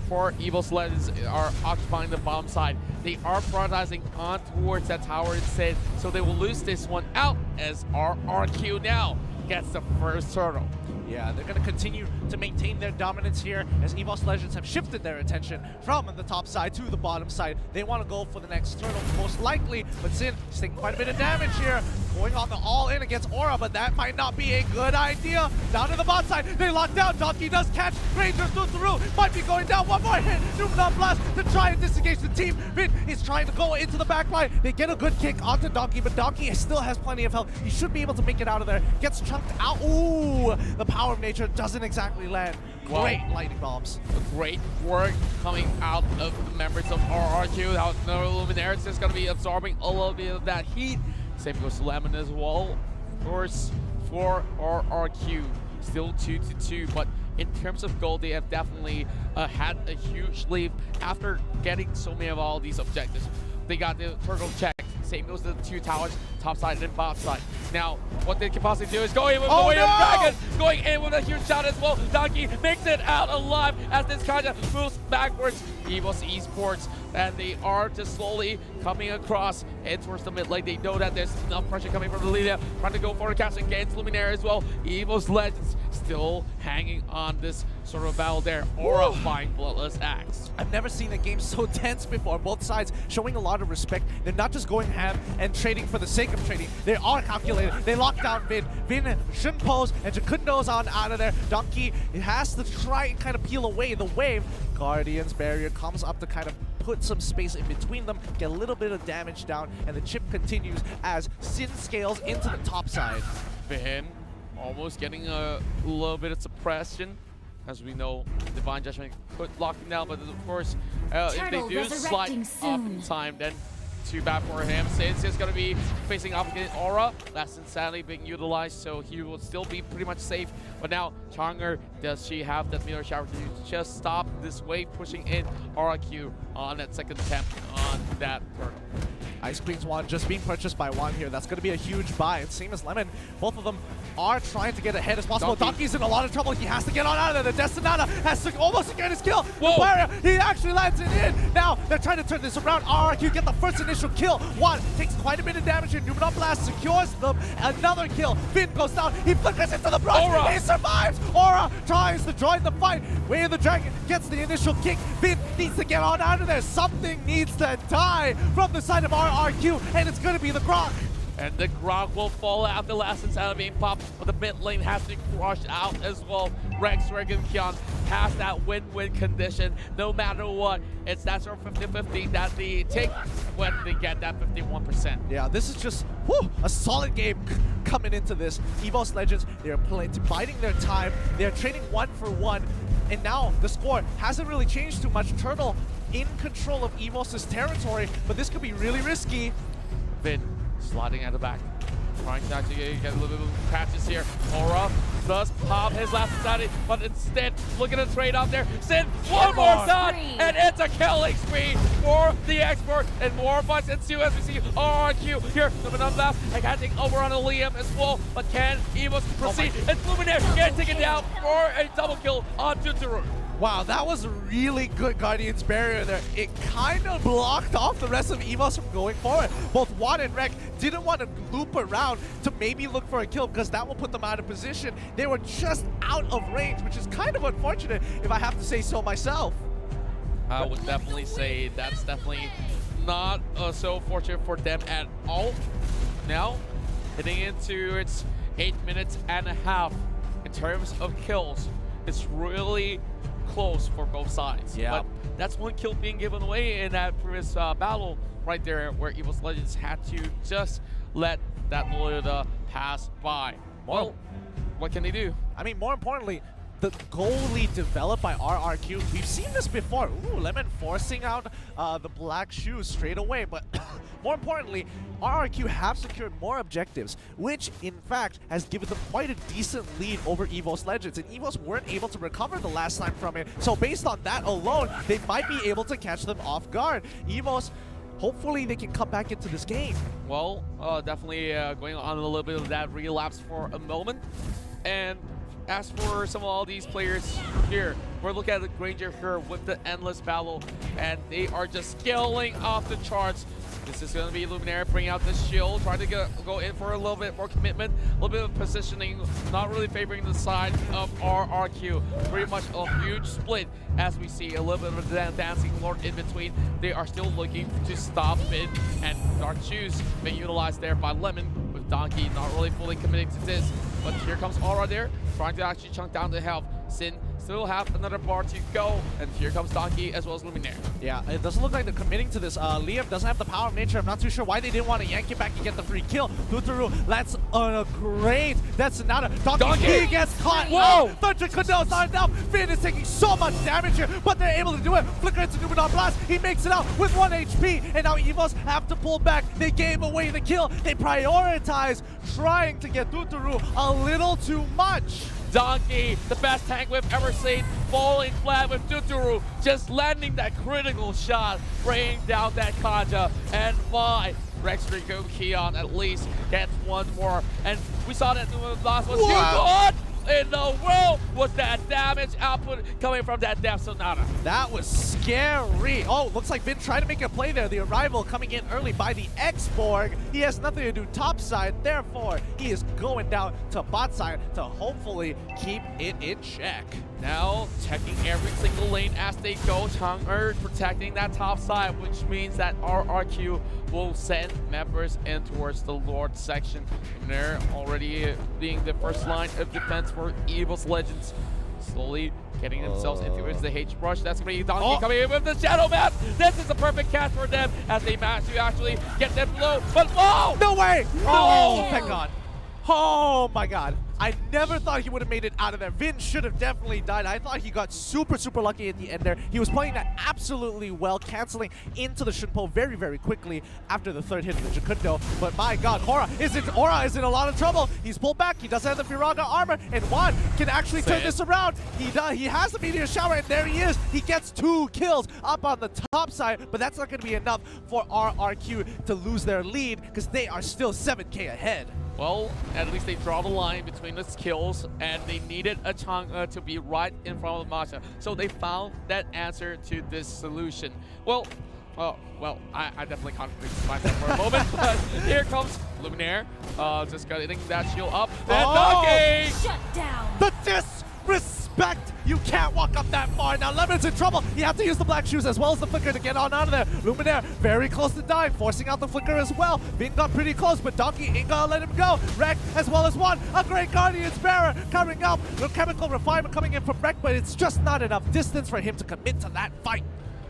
Speaker 13: for EVOS Legends are occupying the bottom side. They are prioritizing on towards that tower instead, so they will lose this one out as RRQ now gets the first turtle.
Speaker 7: Yeah, they're going to continue to maintain their dominance here as EVOS Legends have shifted their attention from the top side to the bottom side. They want to go for the next turtle most likely, but Sin is taking quite a bit of damage here. Going on the all-in against Aura, but that might not be a good idea. Down to the bot side, they lock down. Donkey does catch. Ranger through. Might be going down. One more hit. Numenor Blast to try and disengage the team. Vin is trying to go into the back line. They get a good kick onto Donkey, but Donkey still has plenty of health. He should be able to make it out of there. Gets chunked out. Ooh, the power of nature doesn't exactly land. Great lightning bombs.
Speaker 13: Great work coming out of the members of RRQ. Now, no Luminaire is just going to be absorbing a little bit of that heat. Same goes to Lemon as well. Of course, for RRQ, still 2-2, but in terms of gold, they have definitely had a huge lead after getting so many of all these objectives. They got the turtle check. Same goes to the 2 towers, top side and bottom side. Now, what they can possibly do is go in with the Warrior Dragon, going in with a huge shot as well. Donkey makes it out alive as this kind of moves backwards. EVOS Esports, and they are just slowly coming across and towards the mid lane. They know that there's enough pressure coming from the leader, trying to go for a catch against Luminaire as well. EVOS Legends still hanging on this sort of battle there. Aura buying Bloodless Axe.
Speaker 7: I've never seen a game so tense before. Both sides showing a lot of respect. They're not just going ham and trading for the sake of trading. They are calculated. They lock down Vin. Vin shouldn't pose, and Jacundo's on out of there. Donkey has to try and kind of peel away the wave. Guardian's barrier comes up to kind of put some space in between them, get a little bit of damage down, and the chip continues as Sin scales into the top side.
Speaker 13: Vin almost getting a little bit of suppression. As we know, Divine Judgment could lock him down, but of course, if they do slide off in time, then too bad for him. Since he's going to be facing off against Aura, that's insanely being utilized, so he will still be pretty much safe. But now, Changer, does she have that meteor shower to just stop this wave pushing in RQ on that second attempt on that turtle?
Speaker 7: Ice Queen's wand just being purchased by one here. That's going to be a huge buy. And same as Lemon, both of them are trying to get ahead as possible. Donkey's in a lot of trouble. He has to get on out of there. The Destinata has to almost secure his kill. Barrier, he actually lands it in. Now they're trying to turn this around. RRQ get the first initial kill. One takes quite a bit of damage here. Numenor Blast secures them. Another kill. Finn goes down. He flickers into the brush. He survives. Aura tries to join the fight. Way of the Dragon gets the initial kick. Finn needs to get on out of there. Something needs to die from the side of RRQ, and it's going to be the Grok.
Speaker 13: And the Grok will fall out. The last inside being popped, but the mid lane has to be crushed out as well. Rex, Regan, Kion has that win-win condition. No matter what, it's that sort of 50-50 that they take when they get that 51%.
Speaker 7: Yeah, this is just a solid game coming into this. EVOS Legends, they're biding their time. They're trading 1 for 1. And now the score hasn't really changed too much. Turtle in control of EVOS' territory, but this could be really risky.
Speaker 13: Vin sliding at the back, trying to actually get a little bit of patches here. Aura does pop his last insanity, but instead, look at the trade out there. Sin, one more shot, and it's a killing spree for the expert, and more fights ensue as we see RRQ here. Numenor Blast and catching over on the Liam as well, but can EVOS proceed? And Luminaire gets taken down for a double kill on Tuturu.
Speaker 7: Wow, that was a really good Guardian's barrier there. It kind of blocked off the rest of EVOS from going forward. Both Juan and Rek didn't want to loop around to maybe look for a kill because that will put them out of position. They were just out of range, which is kind of unfortunate if I have to say so myself.
Speaker 13: I would definitely say that's definitely not so fortunate for them at all. Now, heading into its 8 minutes and a half in terms of kills. It's really close for both sides.
Speaker 7: Yeah.
Speaker 13: But that's one kill being given away in that previous battle right there where EVOS Legends had to just let that Lolita pass by. Well, what can they do?
Speaker 7: I mean, more importantly, the goalie developed by RRQ, we've seen this before. Ooh, Lemon forcing out the black shoes straight away, but more importantly, RRQ have secured more objectives, which in fact has given them quite a decent lead over EVOS Legends, and EVOS weren't able to recover the last time from it, so based on that alone, they might be able to catch them off guard. EVOS, hopefully they can come back into this game.
Speaker 13: Well, definitely going on a little bit of that relapse for a moment, and as for some of all these players here, we're looking at the Granger here with the endless battle, and they are just scaling off the charts. This is going to be Luminaire bringing out the shield, trying to go in for a little bit more commitment, a little bit of positioning, not really favoring the side of RRQ. Pretty much a huge split as we see a little bit of a dancing lord in between. They are still looking to stop it, and Dark Shoes being utilized there by Lemon, with Donkey not really fully committing to this. But here comes Aura there, trying to actually chunk down the health. Sin still have another bar to go, and here comes Donkey as well as Luminaire.
Speaker 7: Yeah, it doesn't look like they're committing to this. Liam doesn't have the power of nature. I'm not too sure why they didn't want to yank it back and get the free kill. Tuturu lands on a great Destinata. Donkey gets caught. Whoa! Thunder Condell's not enough. Finn is taking so much damage here, but they're able to do it. Flicker into Numenor Blast. He makes it out with 1 HP, and now EVOS have to pull back. They gave away the kill. They prioritize trying to get Tuturu a little too much.
Speaker 13: Donkey, the best tank we've ever seen, falling flat with Tuturu, just landing that critical shot, bringing down that Kanja, and my Rex Rico Keon at least gets one more. And we saw that in the last one. What in the world was that damage output coming from that Death Sonata?
Speaker 7: That was scary. Oh, looks like Vin tried to make a play there. The arrival coming in early by the X-Borg. He has nothing to do top side, therefore he is going down to bot side to hopefully keep it in check.
Speaker 13: Now checking every single lane as they go. Chang'e protecting that top side, which means that RRQ will send members in towards the Lord section. And they're already being the first line of defense for EVOS Legends. Slowly getting themselves into the H-Brush. That's going to be Donkey coming in with the Shadow Map. This is a perfect catch for them as they manage to actually get them below. But whoa!
Speaker 7: No way!
Speaker 13: No!
Speaker 7: Oh, thank God. Oh my God. I never thought he would have made it out of there. Vin should have definitely died. I thought he got super lucky at the end there. He was playing that absolutely well, canceling into the Shunpo very, very quickly after the third hit of the Jakundo. But my God, Aura is in a lot of trouble. He's pulled back. He doesn't have the Firaga armor, and Juan can actually turn this around. He has the Meteor Shower, and there he is. He gets 2 kills up on the top side, but that's not going to be enough for RRQ to lose their lead because they are still 7K ahead.
Speaker 13: Well, at least they draw the line between the skills, and they needed a Chang'e to be right in front of Masha. So they found that answer to this solution. Well, I definitely contradicted myself for a moment, but here comes Luminaire, just getting that shield up. And Donkey!
Speaker 22: Shut down!
Speaker 7: The disrespect! You can't walk up that far. Now Lemon's in trouble. He had to use the black shoes as well as the flicker to get on out of there. Luminaire very close to dying, forcing out the flicker as well. Vin got pretty close, but Donkey ain't gonna let him go. Rek as well as Juan. A great Guardian's Bearer coming up. The chemical refinement coming in from Rek, but it's just not enough distance for him to commit to that fight.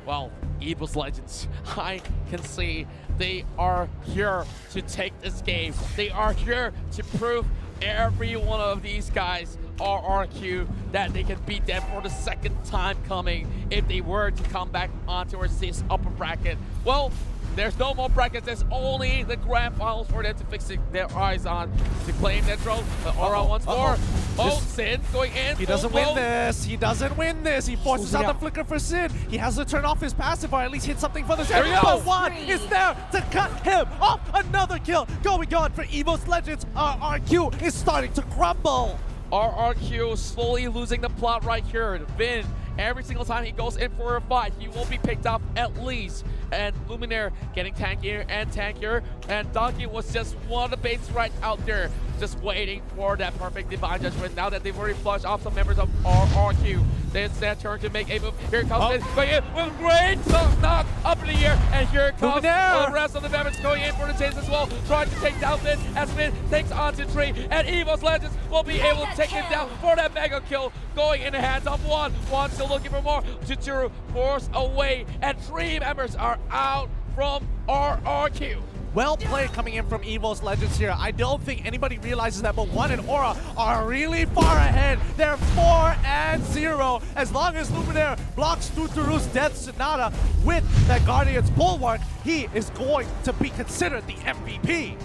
Speaker 13: Well, EVOS Legends, I can see they are here to take this game. They are here to prove every one of these guys RRQ that they can beat them for the second time coming if they were to come back on towards this upper bracket. Well, there's no more brackets. There's only the grand finals for them to fix their eyes on to claim their throne. But Aura once more. Oh, Sin going in.
Speaker 7: He doesn't win this. He doesn't win this. He forces out the flicker for Sin. He has to turn off his passive or at least hit something for the Sin. But Juan is there to cut him off. Another kill going on for EVOS Legends. RRQ is starting to crumble.
Speaker 13: RRQ slowly losing the plot right here. Vin, every single time he goes in for a fight, he will be picked up at least. And Luminaire getting tankier and tankier. And Donkey was just one of the baits right out there, just waiting for that perfect Divine Judgment. Now that they've already flushed off some members of RRQ, it's their turn to make a move. Here comes it, going in with great knock up in the air. And here comes the rest of the members going in for the chase as well, trying to take down Vin as Vin takes on to 3. And EVOS Legends will be able to take him down for that mega kill, going in the hands of Juan. Juan still looking for more. Tuturu forced away, and 3 members are out from RRQ.
Speaker 7: Well played coming in from EVOS Legends here. I don't think anybody realizes that, but Juan and Aura are really far ahead. They're 4-0. As long as Luminaire blocks Tuturu's Death Sonata with that Guardian's Bulwark, he is going to be considered the MVP.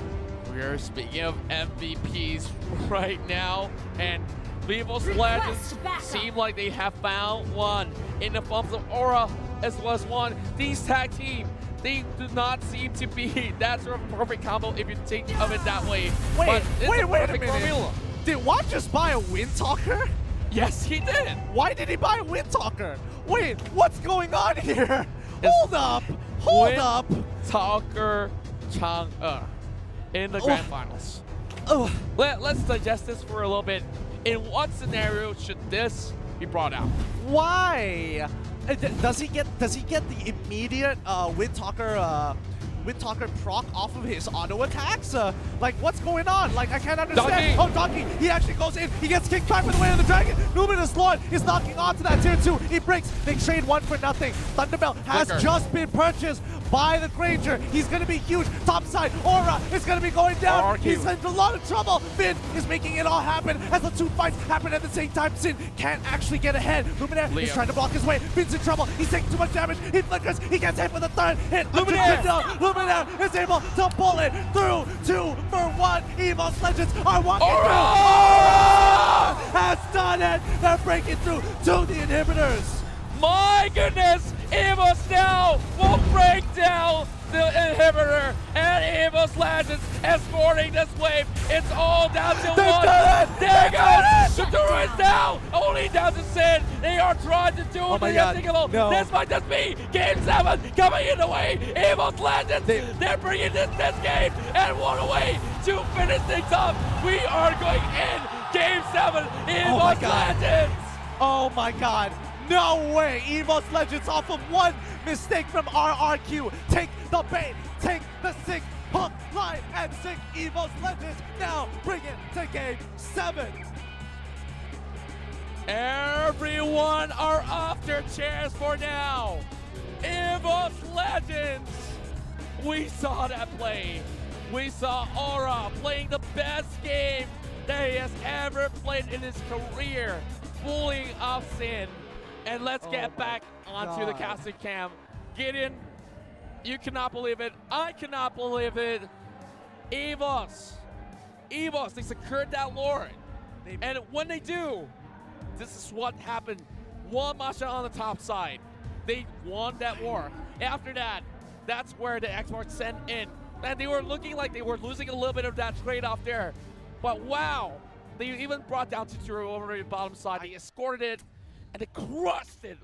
Speaker 13: We are speaking of MVPs right now, and EVOS Legends seem like they have found one in the forms of Aura as well as Juan. These tag team, they do not seem to be that sort of perfect combo if you think of it that way.
Speaker 7: Wait a minute.
Speaker 13: Formula.
Speaker 7: Did Juan just buy a Wind Talker?
Speaker 13: Yes, he did.
Speaker 7: Why did he buy a Wind Talker? Wait, what's going on here? Hold up. Hold up.
Speaker 13: Talker Chang'e in the grand finals. Let's digest this for a little bit. In what scenario should this be brought out?
Speaker 7: Why? Does he get the immediate Wind Talker proc off of his auto attacks? Like, what's going on? Like, I can't understand.
Speaker 13: Donkey.
Speaker 7: Oh, Donkey! He actually goes in. He gets kicked back with the way of the dragon. Luminous Lord is knocking onto that tier 2. He breaks. They trade 1 for nothing. Thunderbell has just been purchased by the Granger. He's going to be huge. Top side, Aura is going to be going down.
Speaker 13: RRQ.
Speaker 7: He's in a lot of trouble. Finn is making it all happen as the two fights happen at the same time. Sin can't actually get ahead. Luminaire is trying to block his way. Finn's in trouble. He's taking too much damage. He flickers. He gets hit for the third hit. Luminaire is able to pull it through 2 for 1. EVOS Legends are walking through. Aura has done it. They're breaking through to the inhibitors.
Speaker 13: My goodness! EVOS now will break down the inhibitor, and EVOS Legends escorting this wave. It's all down to one. There it goes! The Turu is down! Only down to Sin. They are trying to do the ending alone. This might just be Game 7 coming in the way. EVOS Legends, they're bringing this game and one away to finish things up. We are going in Game 7. EVOS Legends!
Speaker 7: Oh my god. No way! EVOS Legends off of one mistake from RRQ. Take the bait, take the sink, hook, line, and sink. EVOS Legends now bring it to Game 7.
Speaker 13: Everyone are off their chairs for now. EVOS Legends! We saw that play. We saw Aura playing the best game that he has ever played in his career, bullying off Sin. And let's get back onto the casting cam. Gideon, you cannot believe it. I cannot believe it. EVOS, they secured that Lord. And when they do, this is what happened. One Masha on the top side. They won that war. After that, that's where the exports sent in. And they were looking like they were losing a little bit of that trade-off there. But wow, they even brought down Turu over the bottom side. They escorted it. And they crushed it.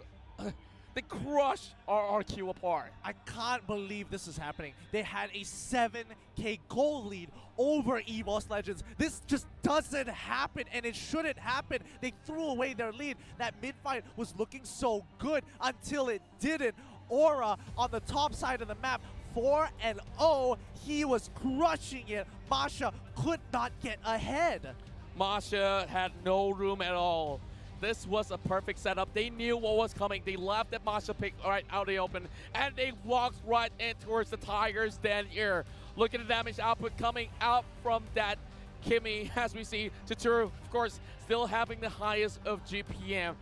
Speaker 13: They crushed RRQ apart.
Speaker 7: I can't believe this is happening. They had a 7k goal lead over EVOS Legends. This just doesn't happen, and it shouldn't happen. They threw away their lead. That mid-fight was looking so good until it didn't. Aura on the top side of the map, 4-0. He was crushing it. Masha could not get ahead.
Speaker 13: Masha had no room at all. This was a perfect setup. They knew what was coming. They left that Masha pick right out of the open, and they walked right in towards the Tigers' den here. Look at the damage output coming out from that Kimmy, as we see Turu, of course, still having the highest of GPM.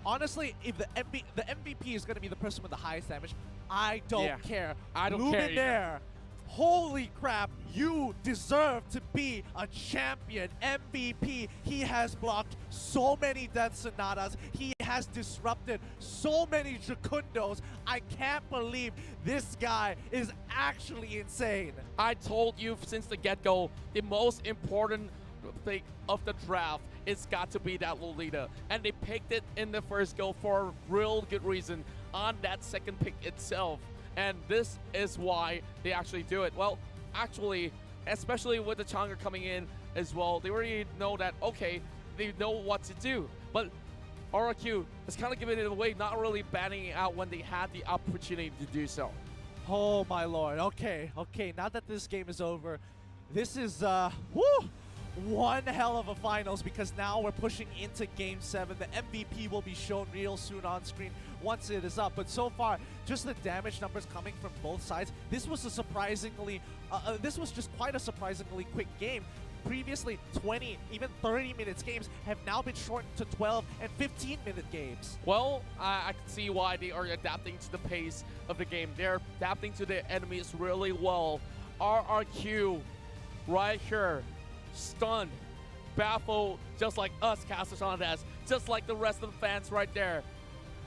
Speaker 7: Honestly, if the MVP is going to be the person with the highest damage, I don't care.
Speaker 13: I don't care either.
Speaker 7: Holy crap, you deserve to be a champion, MVP. He has blocked so many Death Sonatas. He has disrupted so many Jacundos. I can't believe this guy is actually insane.
Speaker 13: I told you since the get-go, the most important thing of the draft, it's got to be that Lolita. And they picked it in the first go for a real good reason on that second pick itself. And this is why they actually do it. Well, actually, especially with the Chang'e coming in as well, they already know that, okay, they know what to do. But RRQ is kind of giving it away, not really banning it out when they had the opportunity to do so.
Speaker 7: Oh my lord, okay, now that this game is over, this is, one hell of a finals, because now we're pushing into Game 7. The MVP will be shown real soon on screen once it is up. But so far, just the damage numbers coming from both sides, this was a surprisingly, this was just quite a surprisingly quick game. Previously, 20, even 30 minutes games have now been shortened to 12 and 15-minute games.
Speaker 13: Well, I can see why they are adapting to the pace of the game. They're adapting to the enemies really well. RRQ right here, stunned, baffled, just like us casters on this, just like the rest of the fans right there.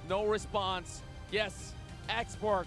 Speaker 13: No response. Yes, export.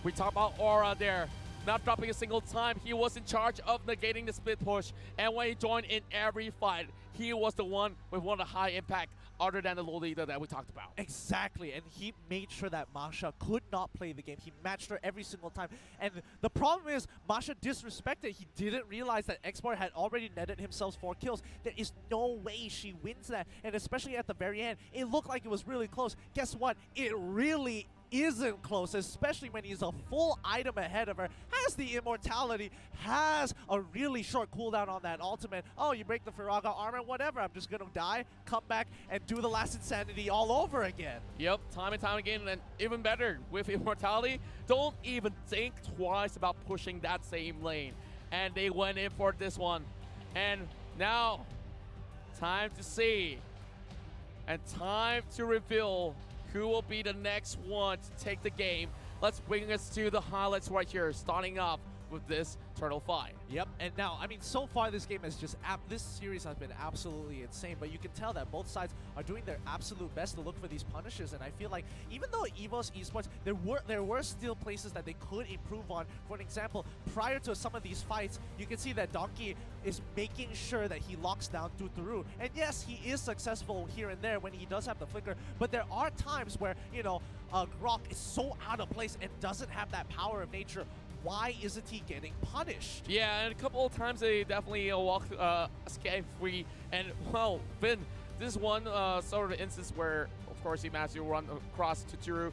Speaker 13: We talk about Aura there, not dropping a single time. He was in charge of negating the split push, and when he joined in every fight, he was the one with one of the high impact other than the Lolita that we talked about.
Speaker 7: Exactly, and he made sure that Masha could not play the game. He matched her every single time. And the problem is, Masha disrespected. He didn't realize that Export had already netted himself 4 kills. There is no way she wins that. And especially at the very end, it looked like it was really close. Guess what? It really isn't close, especially when he's a full item ahead of her, has the immortality, has a really short cooldown on that ultimate. Oh, you break the Firaga armor, whatever, I'm just gonna die, come back, and do the last insanity all over again.
Speaker 13: Yep, time and time again, and even better, with immortality, don't even think twice about pushing that same lane. And they went in for this one. And now, time to see, and time to reveal who will be the next one to take the game. Let's bring us to the highlights right here, starting off with this turtle fight.
Speaker 7: Yep, and now, I mean, so far this game has just, this series has been absolutely insane, but you can tell that both sides are doing their absolute best to look for these punishes, and I feel like even though EVOS Esports, there were still places that they could improve on. For an example, prior to some of these fights, you can see that Donkey is making sure that he locks down Tuturu, and yes, he is successful here and there when he does have the flicker, but there are times where, you know, Grok is so out of place and doesn't have that power of nature. Why isn't he getting punished?
Speaker 13: Yeah, and a couple of times they definitely walked scathe free. And, well, Vin, this one sort of instance where, of course, he managed to run across Tuturu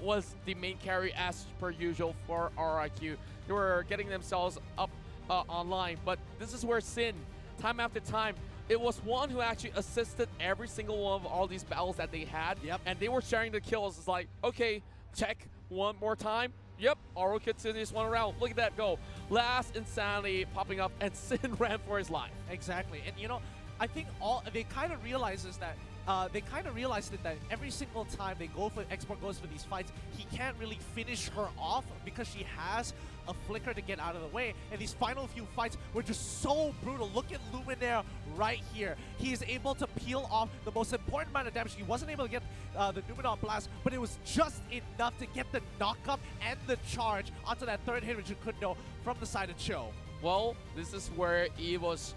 Speaker 13: was the main carry as per usual for RIQ. They were getting themselves up online, but this is where Sin, time after time, it was one who actually assisted every single one of all these battles that they had.
Speaker 7: Yep.
Speaker 13: And they were sharing the kills. It's like, okay, check one more time. Yep, Oro continues one around. Look at that go. Last insanity popping up, and Sin ran for his life.
Speaker 7: Exactly, and you know, I think they kind of realizes that that every single time Export goes for these fights, he can't really finish her off because she has a flicker to get out of the way. And these final few fights were just so brutal. Look at Luminaire right here. He is able to peel off the most important amount of damage. He wasn't able to get the Numenor Blast, but it was just enough to get the knock-up and the charge onto that third hit, which you could know from the side of Cho.
Speaker 13: Well, this is where EVOS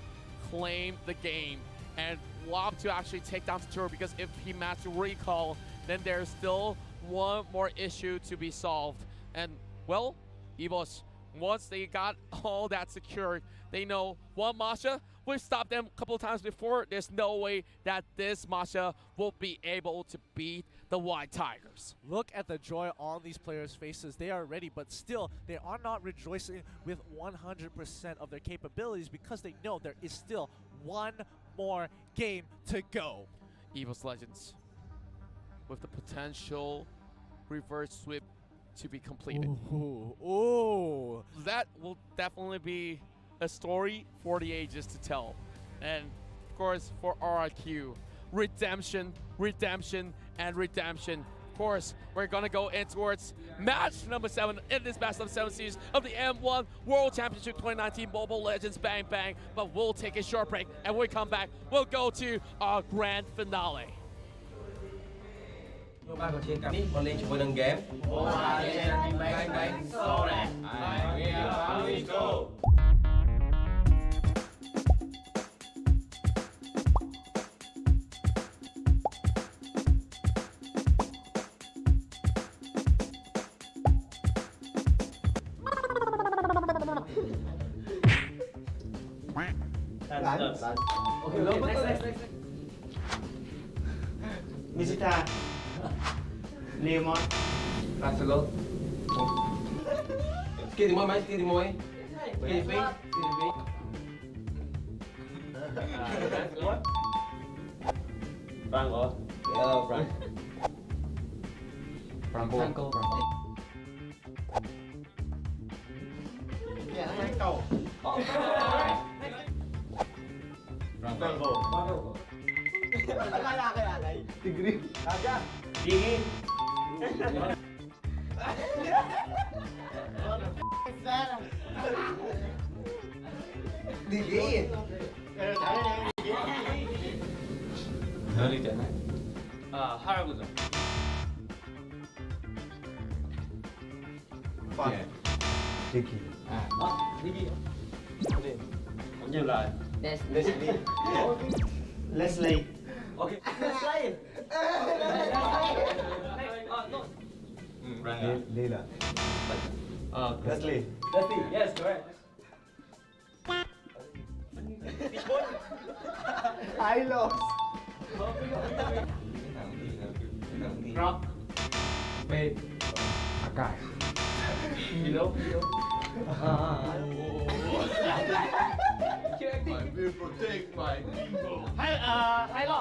Speaker 13: claimed the game and love to actually take down Tuturu, because if he managed to recall, then there's still one more issue to be solved. And, well, EVOS, once they got all that secured, they know one Masha, we've stopped them a couple of times before. There's no way that this Masha will be able to beat the White Tigers.
Speaker 7: Look at the joy on these players' faces. They are ready, but still, they are not rejoicing with 100% of their capabilities because they know there is still one more game to go.
Speaker 13: EVOS Legends, with the potential reverse sweep to be completed.
Speaker 7: Ooh.
Speaker 13: That will definitely be a story for the ages to tell. And of course, for RIQ, redemption, redemption, and redemption. Of course, we're gonna go in towards match number 7 in this best of 7 series of the M1 World Championship 2019 Mobile Legends Bang Bang. But we'll take a short break, and when we come back, we'll go to our grand finale.
Speaker 19: Ba còn trên cắm đi, còn lên chỉ một game.
Speaker 16: Okay, next. Misita. Lemon. Rasalo. Skid mo mai, skid mo ai. Skid pay. Franco. Yeah, Franco. Yeah, Franco. Franco. Tigre. Raja. Dingin. Dingin.
Speaker 5: 할아버지.
Speaker 16: Digi. Digi.
Speaker 5: Cũng như là
Speaker 16: Leslie. Leslie. Okay. Leslie. Leila. Leslie. Leslie. Yes, correct. I lost.
Speaker 5: Rock.
Speaker 16: Wait. Akai. Below.
Speaker 11: I will protect my people.
Speaker 16: Hai lo.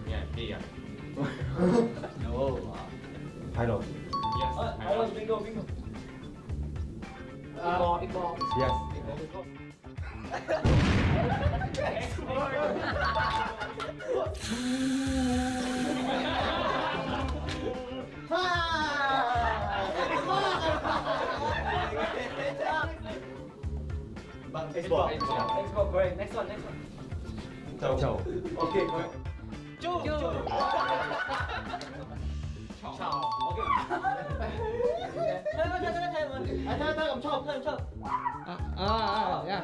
Speaker 5: Yeah, here.
Speaker 16: No.
Speaker 12: Hai lo.
Speaker 5: Yes.
Speaker 16: Hai lo, bingo. Iqbal.
Speaker 12: Yes.
Speaker 16: Xbox, correct. Next one.
Speaker 12: Ciao.
Speaker 16: Okay, correct. Chu. Chào. Okay. Thôi, cầm chào. Yeah.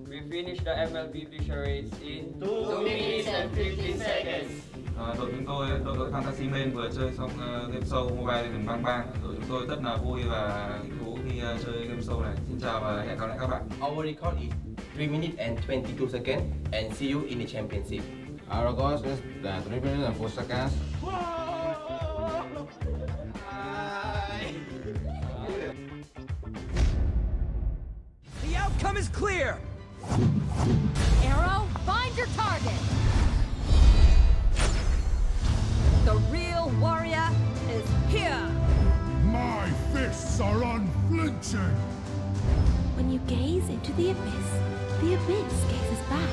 Speaker 8: We finished the MLBB charades in
Speaker 18: 2 minutes and 15 seconds.
Speaker 17: Đội chúng tôi, đội Fantasy Main vừa chơi xong game show mobile Legends Bang Bang. Đội chúng tôi rất là vui và hứng thú khi chơi game show này. Xin chào và hẹn gặp lại các bạn.
Speaker 21: Our record is 3 minutes and 22 seconds and see you in the championship.
Speaker 23: Our record is 3 minutes and 4 seconds.
Speaker 22: The outcome is clear. Arrow, find your target. The real warrior is here.
Speaker 11: My fists are unflinching.
Speaker 1: When you gaze into the abyss gazes back.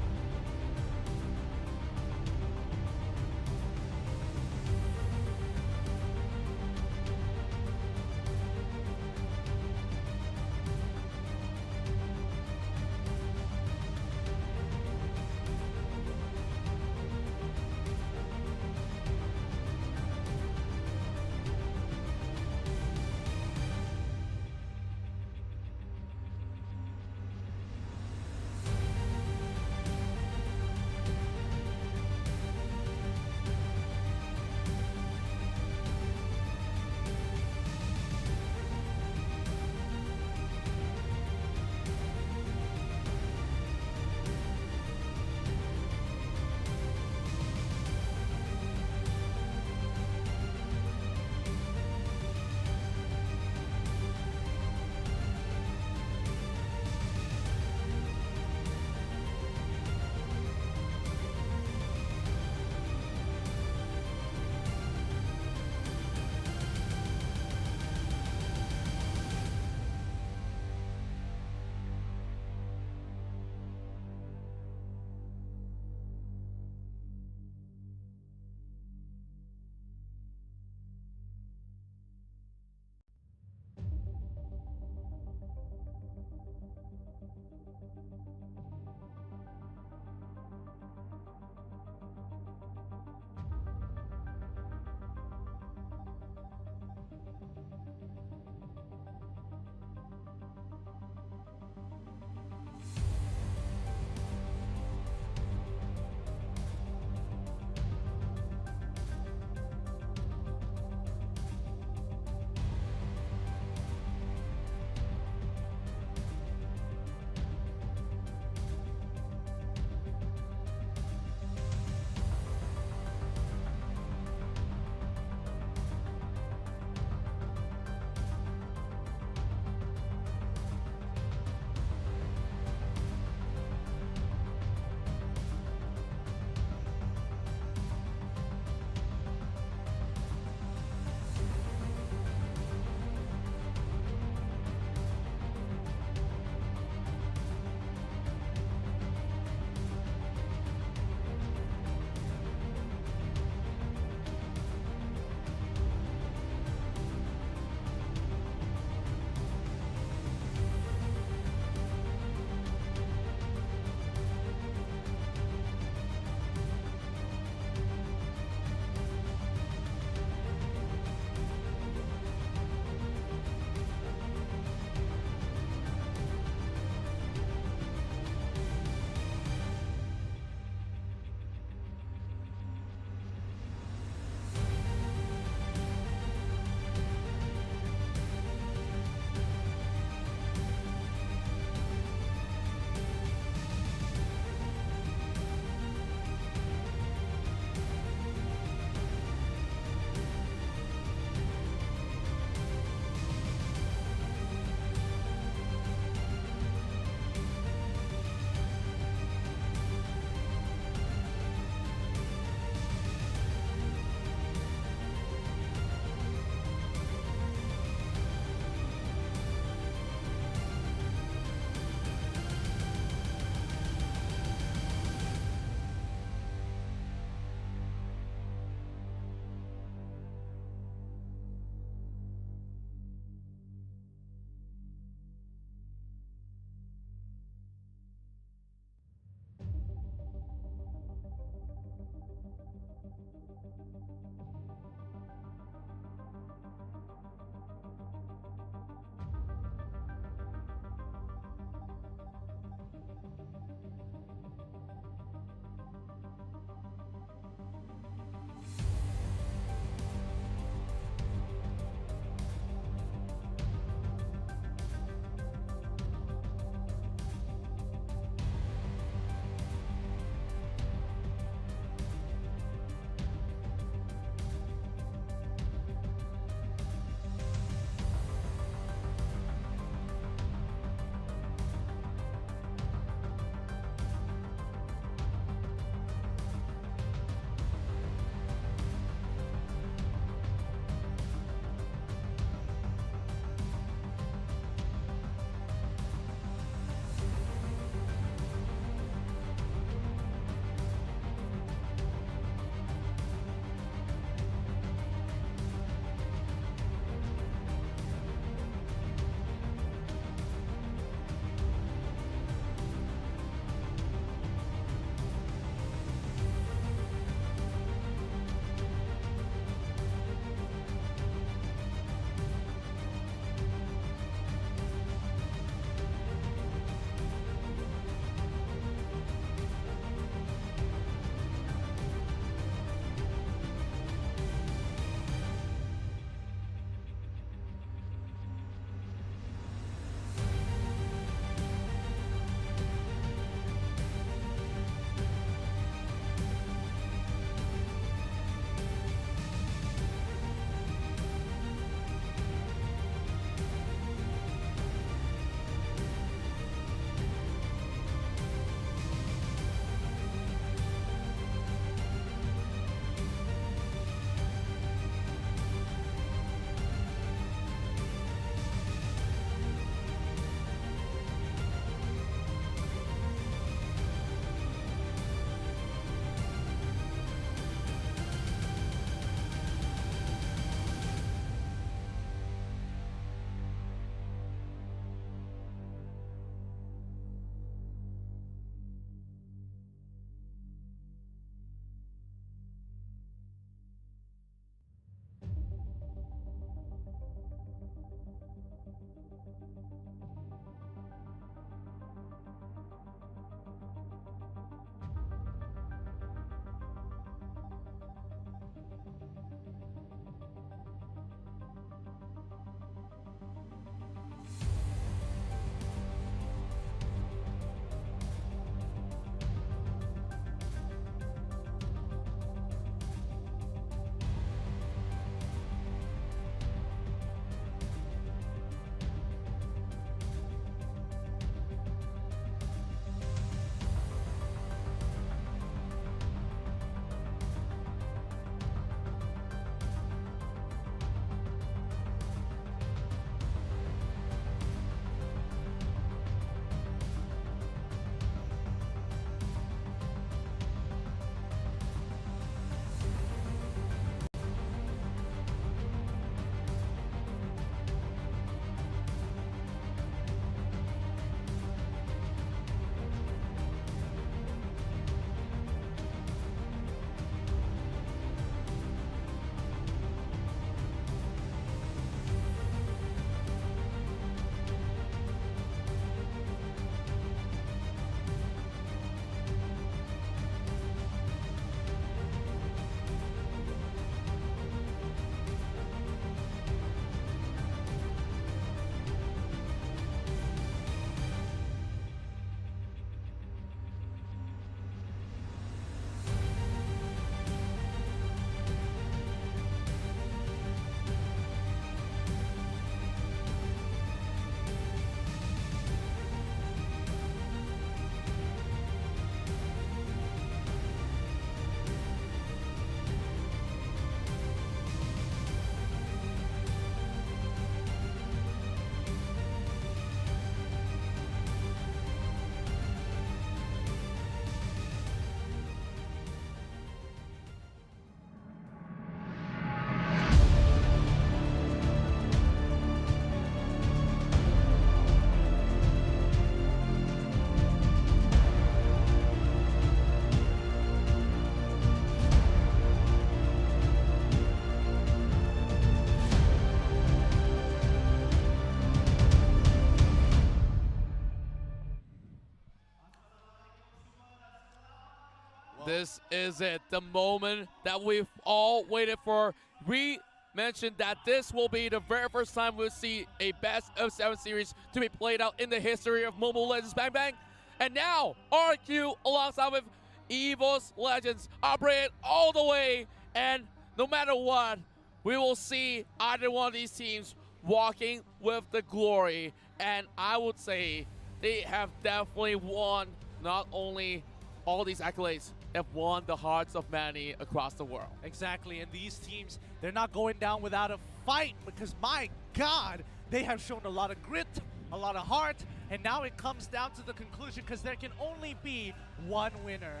Speaker 13: This is it, the moment that we've all waited for. We mentioned that this will be the very first time we'll see a best of 7 series to be played out in the history of Mobile Legends Bang Bang. And now, RQ alongside with EVOS Legends operate all the way, and no matter what, we will see either one of these teams walking with the glory. And I would say they have definitely won not only all these accolades, have won the hearts of many across the world.
Speaker 7: Exactly, and these teams, they're not going down without a fight because, my God, they have shown a lot of grit, a lot of heart, and now it comes down to the conclusion because there can only be one winner.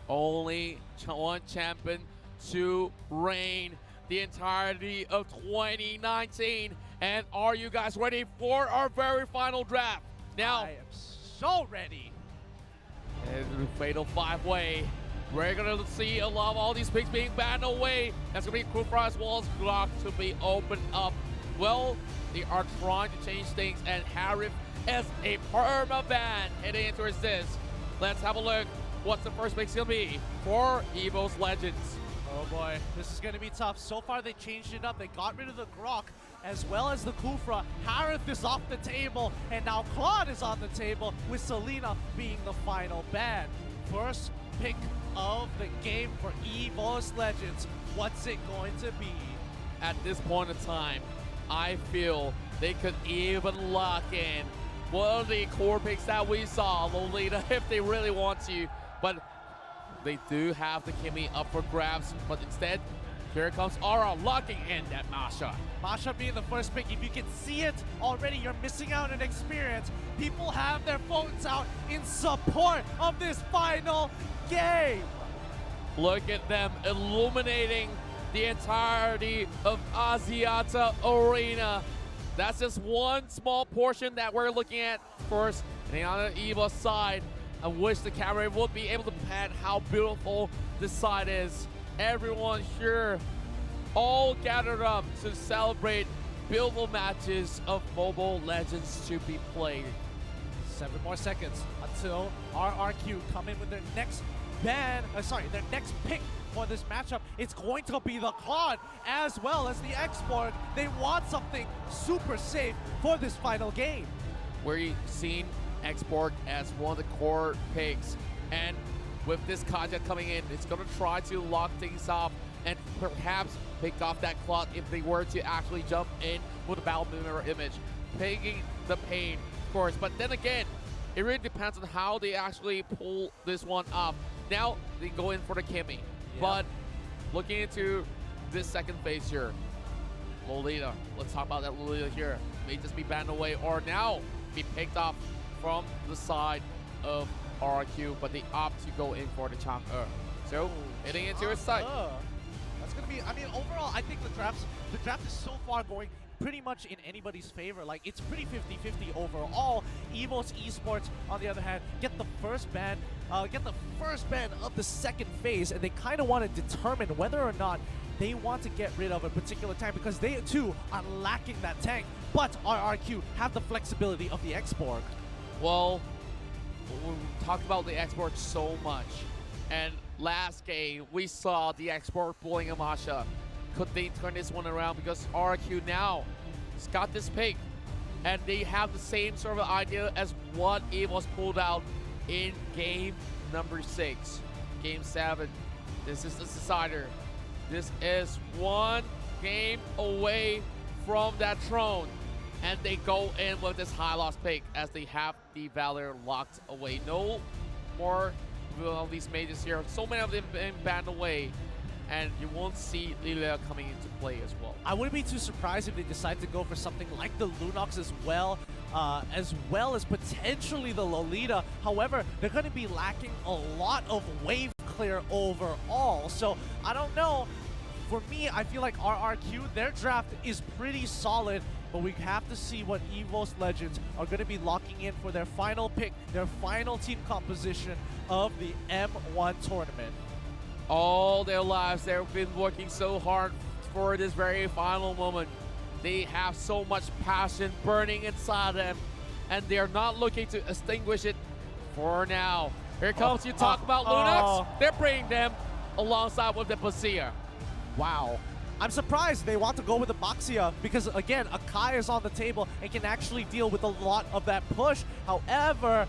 Speaker 13: Only one champion to reign the entirety of 2019. And are you guys ready for our very final draft? Now,
Speaker 7: I am so ready.
Speaker 13: And the fatal 5-way. We're gonna see a lot of all these picks being banned away. That's gonna be Kufra as well as Glock to be opened up. Well, they are trying to change things, and Harif is a perma ban heading into this. Let's have a look. What's the first pick gonna be for EVOS Legends?
Speaker 7: Oh boy, this is gonna be tough. So far they changed it up. They got rid of the Grok as well as the Kufra. Harith is off the table, and now Claude is on the table with Selena being the final ban. First pick of the game for EVOS Legends. What's it going to be?
Speaker 13: At this point in time, I feel they could even lock in one of the core picks that we saw, Lolita, if they really want to. But they do have the Kimmy up for grabs, but instead, here comes Aura locking in that Masha.
Speaker 7: Masha being the first pick. If you can see it already, you're missing out on experience. People have their phones out in support of this final game.
Speaker 13: Look at them illuminating the entirety of Asiata Arena. That's just one small portion that we're looking at first. And on the EVOS side, I wish the camera would be able to pan how beautiful this side is. Everyone here all gathered up to celebrate beautiful matches of Mobile Legends to be played.
Speaker 7: 7 more seconds until RRQ come in with their next their next pick for this matchup. It's going to be the Claude as well as the Xborg. They want something super safe for this final game.
Speaker 13: We're seeing Xborg as one of the core picks, and with this content coming in, it's going to try to lock things off and perhaps pick off that Claude if they were to actually jump in with a battle mirror image, taking the pain, of course. But then again, it really depends on how they actually pull this one off. Now they go in for the Kimmy, but looking into this second phase here, Lolita. Let's talk about that Lolita here. May just be banned away or now be picked off from the side of RQ, but they opt to go in for the Chang'e. So heading into his side.
Speaker 7: That's gonna be, I mean, overall, I think the draft is so far going pretty much in anybody's favor. Like, it's pretty 50-50 overall. EVOS Esports, on the other hand, get the first ban of the second phase, and they kind of want to determine whether or not they want to get rid of a particular tank because they too are lacking that tank. But RRQ have the flexibility of the Xborg.
Speaker 13: Well, we talked about the Xborg so much, and last game we saw the Xborg pulling a Masha. Could they turn this one around? Because RQ now has got this pick, and they have the same sort of idea as what EVOS pulled out in game number 6. Game 7. This is the decider. This is one game away from that throne. And they go in with this high loss pick as they have the Valor locked away. No more of these mages here. So many of them been banned away. And you won't see Lilia coming into play as well.
Speaker 7: I wouldn't be too surprised if they decide to go for something like the Lunox as well as potentially the Lolita. However, they're going to be lacking a lot of wave clear overall. So I don't know. For me, I feel like RRQ, their draft is pretty solid, but we have to see what EVOS Legends are going to be locking in for their final pick, their final team composition of the M1 tournament.
Speaker 13: All their lives, they've been working so hard for this very final moment. They have so much passion burning inside them, and they're not looking to extinguish it for now. Here comes, you talk about Lunox. They're bringing them alongside with the Basia.
Speaker 7: Wow. I'm surprised they want to go with the Baxia because, again, Akai is on the table and can actually deal with a lot of that push. However,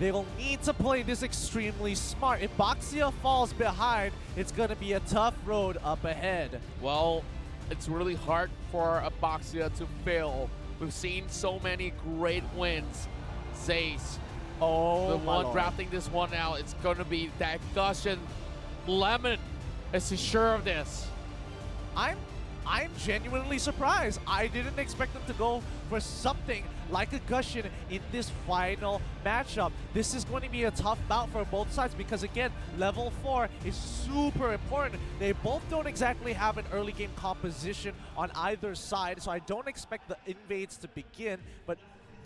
Speaker 7: they will need to play this extremely smart. If Baxia falls behind, it's going to be a tough road up ahead.
Speaker 13: Well, it's really hard for a Baxia to fail. We've seen so many great wins. Zace, the one
Speaker 7: Lord.
Speaker 13: drafting this one out, it's going to be that Gusion. Lemon is sure of this.
Speaker 7: I'm genuinely surprised. I didn't expect them to go for something like a Gusion in this final matchup. This is going to be a tough bout for both sides because, again, level 4 is super important. They both don't exactly have an early game composition on either side, so I don't expect the invades to begin, but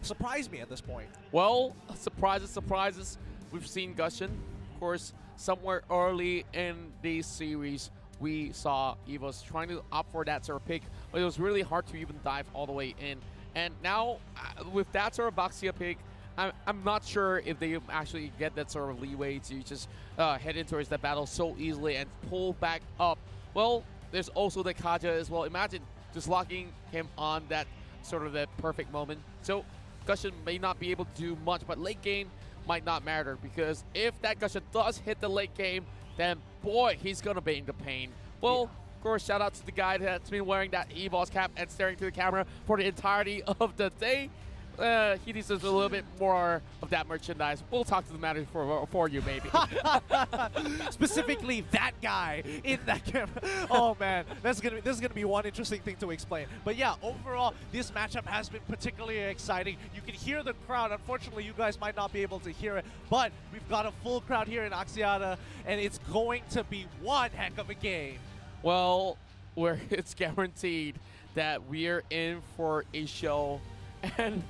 Speaker 7: surprise me at this point.
Speaker 13: Well, surprises, surprises. We've seen Gusion, of course, somewhere early in the series. We saw EVOS trying to opt for that sort of pick, but it was really hard to even dive all the way in. And now, with that sort of Baxia pick, I'm not sure if they actually get that sort of leeway to just head in towards that battle so easily and pull back up. Well, there's also the Kaja as well. Imagine just locking him on that sort of that perfect moment. So Gusion may not be able to do much, but late game might not matter because if that Gusion does hit the late game, then boy, he's gonna be in the pain. Well, of course, shout out to the guy that's been wearing that EVOS cap and staring to the camera for the entirety of the day. He deserves a little bit more of that merchandise. We'll talk to the manager for you, maybe.
Speaker 7: Specifically, that guy in that camera. Oh man, this is gonna be one interesting thing to explain. But yeah, overall, this matchup has been particularly exciting. You can hear the crowd. Unfortunately, you guys might not be able to hear it, but we've got a full crowd here in Axiata, and it's going to be one heck of a game.
Speaker 13: Well, it's guaranteed that we're in for a show, and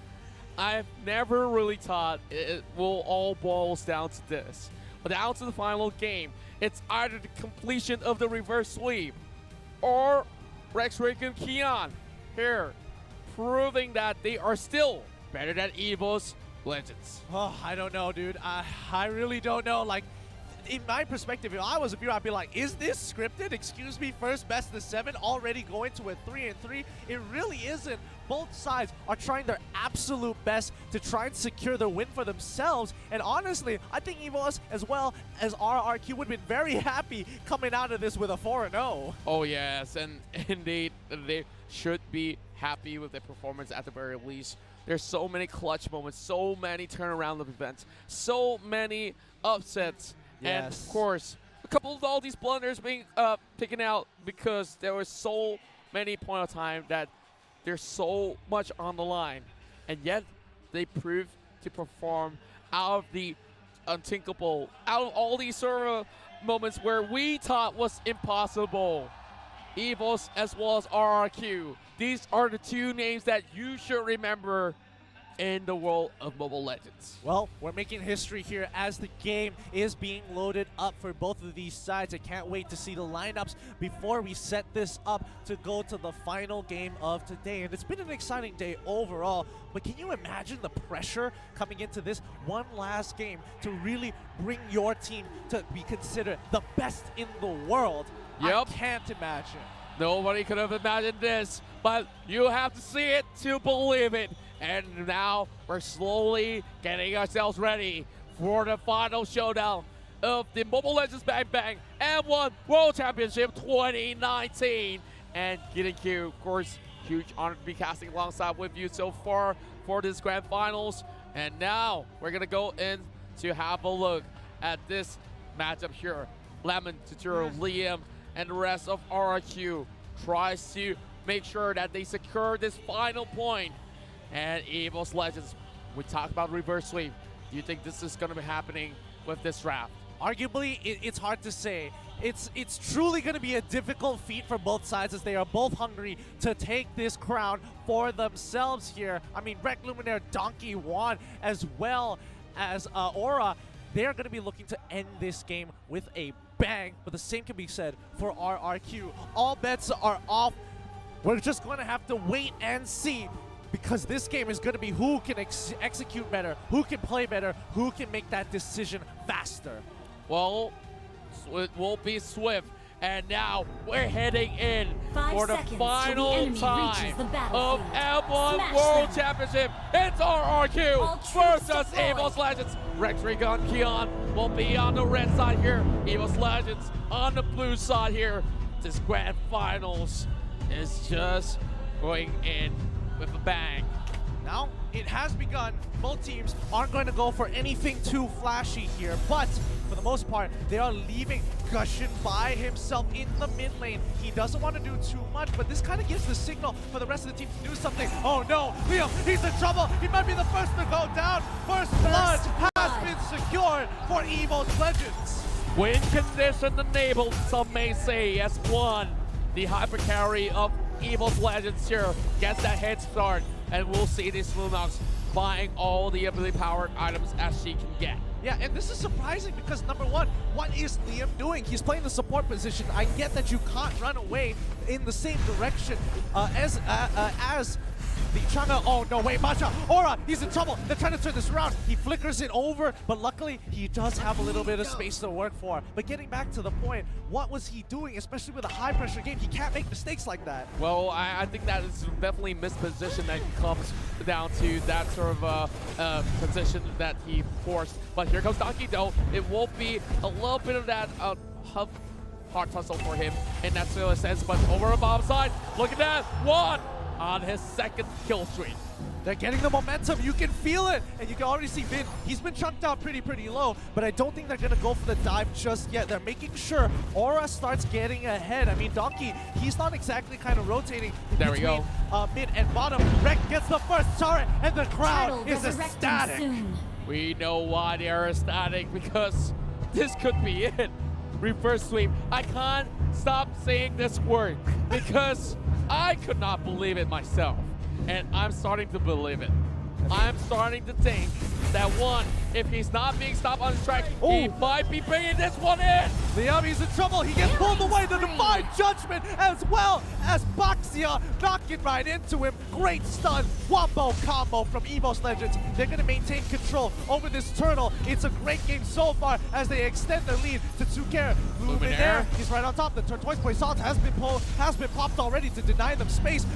Speaker 13: I've never really thought it will all boils down to this. But down to the final game, it's either the completion of the reverse sweep or Rex, Rick, and Kian here proving that they are still better than EVOS Legends.
Speaker 7: Oh, I don't know, dude. I really don't know. Like, in my perspective, if I was a viewer, I'd be like, is this scripted? Excuse me, first best of 7, already going to a 3-3? It really isn't. Both sides are trying their absolute best to try and secure the win for themselves. And honestly, I think EVOS as well as RRQ would have been very happy coming out of this with a 4-0.
Speaker 13: Oh yes, and indeed, they should be happy with their performance at the very least. There's so many clutch moments, so many turnaround of events, so many upsets. And of course, a couple of all these blunders being taken out because there was so many point of time that there's so much on the line. And yet, they proved to perform out of the unthinkable, out of all these sort of moments where we thought was impossible. EVOS as well as RRQ. These are the two names that you should remember in the world of Mobile Legends.
Speaker 7: Well, we're making history here as the game is being loaded up for both of these sides. I can't wait to see the lineups before we set this up to go to the final game of today. And it's been an exciting day overall, but can you imagine the pressure coming into this one last game to really bring your team to be considered the best in the world?
Speaker 13: Yep.
Speaker 7: I can't imagine.
Speaker 13: Nobody could have imagined this, but you have to see it to believe it. And now we're slowly getting ourselves ready for the final showdown of the Mobile Legends Bang Bang M1 World Championship 2019. And getting you, of course, huge honor to be casting alongside with you so far for this grand finals. And now we're going to go in to have a look at this matchup here. Lemon, Tuturo, Liam, and the rest of RRQ tries to make sure that they secure this final point. And EVOS Legends, we talk about reverse sweep. Do you think this is going to be happening with this draft?
Speaker 7: Arguably, it's hard to say. It's truly going to be a difficult feat for both sides as they are both hungry to take this crown for themselves here. I mean, Rec Luminaire, Donkey Juan, as well as Aura, they're going to be looking to end this game with a bang. But the same can be said for RRQ. All bets are off. We're just going to have to wait and see. because this game is going to be who can execute better, who can play better, who can make that decision faster.
Speaker 13: Well, it will be swift. And now we're heading in for the final time of M1 World Championship. It's RRQ versus EVOS Legends. Rectrigon Keon will be on the red side here. EVOS Legends on the blue side here. This grand finals is just going in with a bang.
Speaker 7: Now it has begun. Both teams aren't going to go for anything too flashy here, but for the most part, they are leaving Gusion by himself in the mid lane. He doesn't want to do too much, but this kind of gives the signal for the rest of the team to do something. Oh no, Liam, he's in trouble. He might be the first to go down. First blood has been secured for EVOS Legends.
Speaker 13: Win condition enabled, some may say, as one. The hyper carry of EVOS Legends here gets that head start, and we'll see this Lunox buying all the ability powered items as she can get.
Speaker 7: Yeah, and this is surprising because number one, what is Liam doing? He's playing the support position. I get that you can't run away in the same direction as the Changa. Oh no, wait, Macha, Aura, he's in trouble. They're trying to turn this around. He flickers it over, but luckily he does have a little bit of space to work for. But getting back to the point, what was he doing, especially with a high pressure game? He can't make mistakes like that.
Speaker 13: Well, I think that is definitely misposition that comes down to that sort of position that he forced. But here comes Donkey though. It will be a little bit of that hard tussle for him in that sort of sense. But over a bomb side, look at that, one on his second kill streak.
Speaker 7: They're getting the momentum. You can feel it. And you can already see Vin. He's been chunked out pretty low. But I don't think they're going to go for the dive just yet. They're making sure Aura starts getting ahead. I mean, Donkey, he's not exactly kind of rotating between mid and bottom. Rek gets the first turret, and the crowd is ecstatic.
Speaker 13: We know why they are ecstatic, because this could be it. Reverse sweep. I can't stop saying this word because I could not believe it myself. And I'm starting to believe it. I'm starting to think that one, if he's not being stopped on his track, he might be bringing this one in.
Speaker 7: Liami's in trouble. He gets pulled away. The Divine Judgment, as well as Baxia knocking right into him. Great stun. Wombo combo from EVOS Legends. They're going to maintain control over this turtle. It's a great game so far as they extend their lead to Tsuker. Luminaire, he's right on top. The Turtoise Poisson has been popped already to deny them space.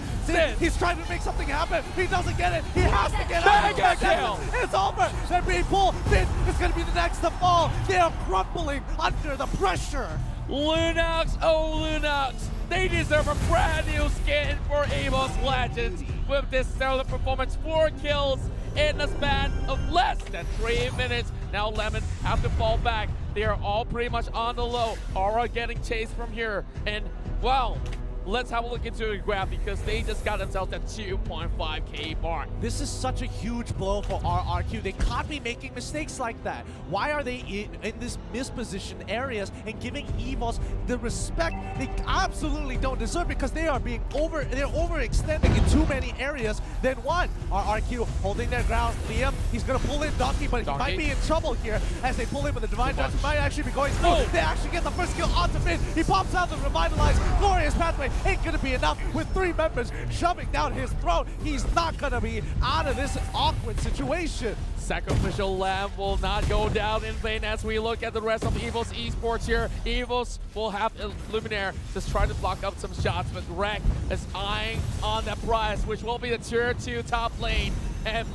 Speaker 7: He's trying to make something happen. He doesn't get it. He has to get out. It's over. They're being pulled. Finn is going to be the next to fall. They are crumbling under the pressure.
Speaker 13: Lunox, oh Lunox, they deserve a brand new skin for EVOS Legends with this stellar performance. 4 kills in a span of less than 3 minutes. Now Lemon have to fall back. They are all pretty much on the low. Aura getting chased from here. And wow, let's have a look into the graph because they just got themselves at 2.5k mark.
Speaker 7: This is such a huge blow for RRQ. They can't be making mistakes like that. Why are they in this mispositioned areas and giving EVOS the respect they absolutely don't deserve, because they are being overextending in too many areas than one. RRQ holding their ground. Liam, he's gonna pull in Donkey, but he might be in trouble here as they pull in, but the Divine Judgment might actually be going through. They actually get the first kill onto Finn. He pops out the Revitalized. Glorious pathway ain't gonna be enough with 3 members shoving down his throat. He's not gonna be out of this awkward situation.
Speaker 13: Sacrificial Lamb will not go down in vain as we look at the rest of EVOS Esports here. EVOS will have Luminaire just trying to block up some shots, but Rek is eyeing on that prize, which will be the tier 2 top lane. And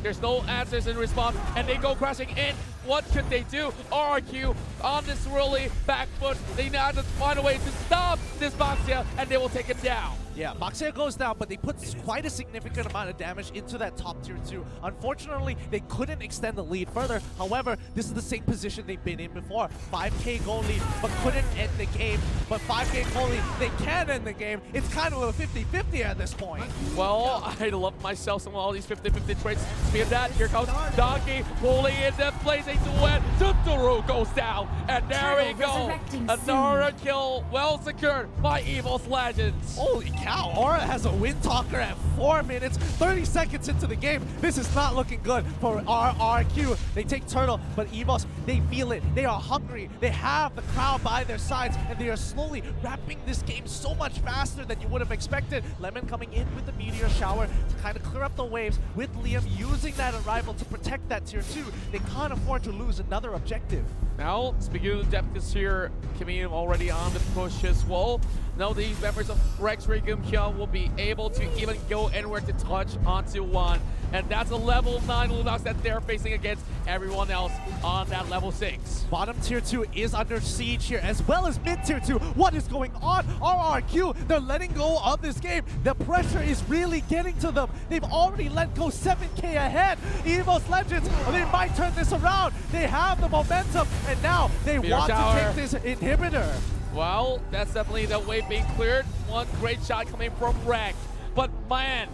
Speaker 13: there's no answers in response, and they go crashing in. What could they do? RRQ on this really back foot. They now have to find a way to stop this Baxia, and they will take it down.
Speaker 7: Yeah, Baxia goes down, but they put quite a significant amount of damage into that top tier 2. Unfortunately, they couldn't extend the lead further. However, this is the same position they've been in before. 5k goal lead, but couldn't end the game. But 5k goal lead, they can end the game. It's kind of a 50-50 at this point.
Speaker 13: Well, I love myself some of all these 50-50 traits. Speaking of that, here comes Donkey pulling into place. getting to win. Tuturu goes down, and there we go. Another kill well secured by EVOS Legends.
Speaker 7: Holy cow, Aura has a win talker at 4 minutes, 30 seconds into the game. This is not looking good for RRQ. They take Turtle, but EVOS, they feel it. They are hungry. They have the crowd by their sides, and they are slowly wrapping this game so much faster than you would have expected. Lemon coming in with the Meteor Shower to kind of clear up the waves, with Liam using that arrival to protect that tier 2. They can't afford to lose another objective.
Speaker 13: Now, speaking of the depth here, Camille already on the push as well. Now these members of Rex Regum here will be able to even go anywhere to touch onto one. And that's a level 9 Lunox that they're facing against everyone else on that level 6.
Speaker 7: Bottom tier 2 is under siege here, as well as mid tier 2. What is going on? RRQ, they're letting go of this game. The pressure is really getting to them. They've already let go 7K ahead. EVOS Legends, they might turn this around. They have the momentum, and now they want to take this inhibitor.
Speaker 13: Well, that's definitely the way being cleared. One great shot coming from Rex. But man,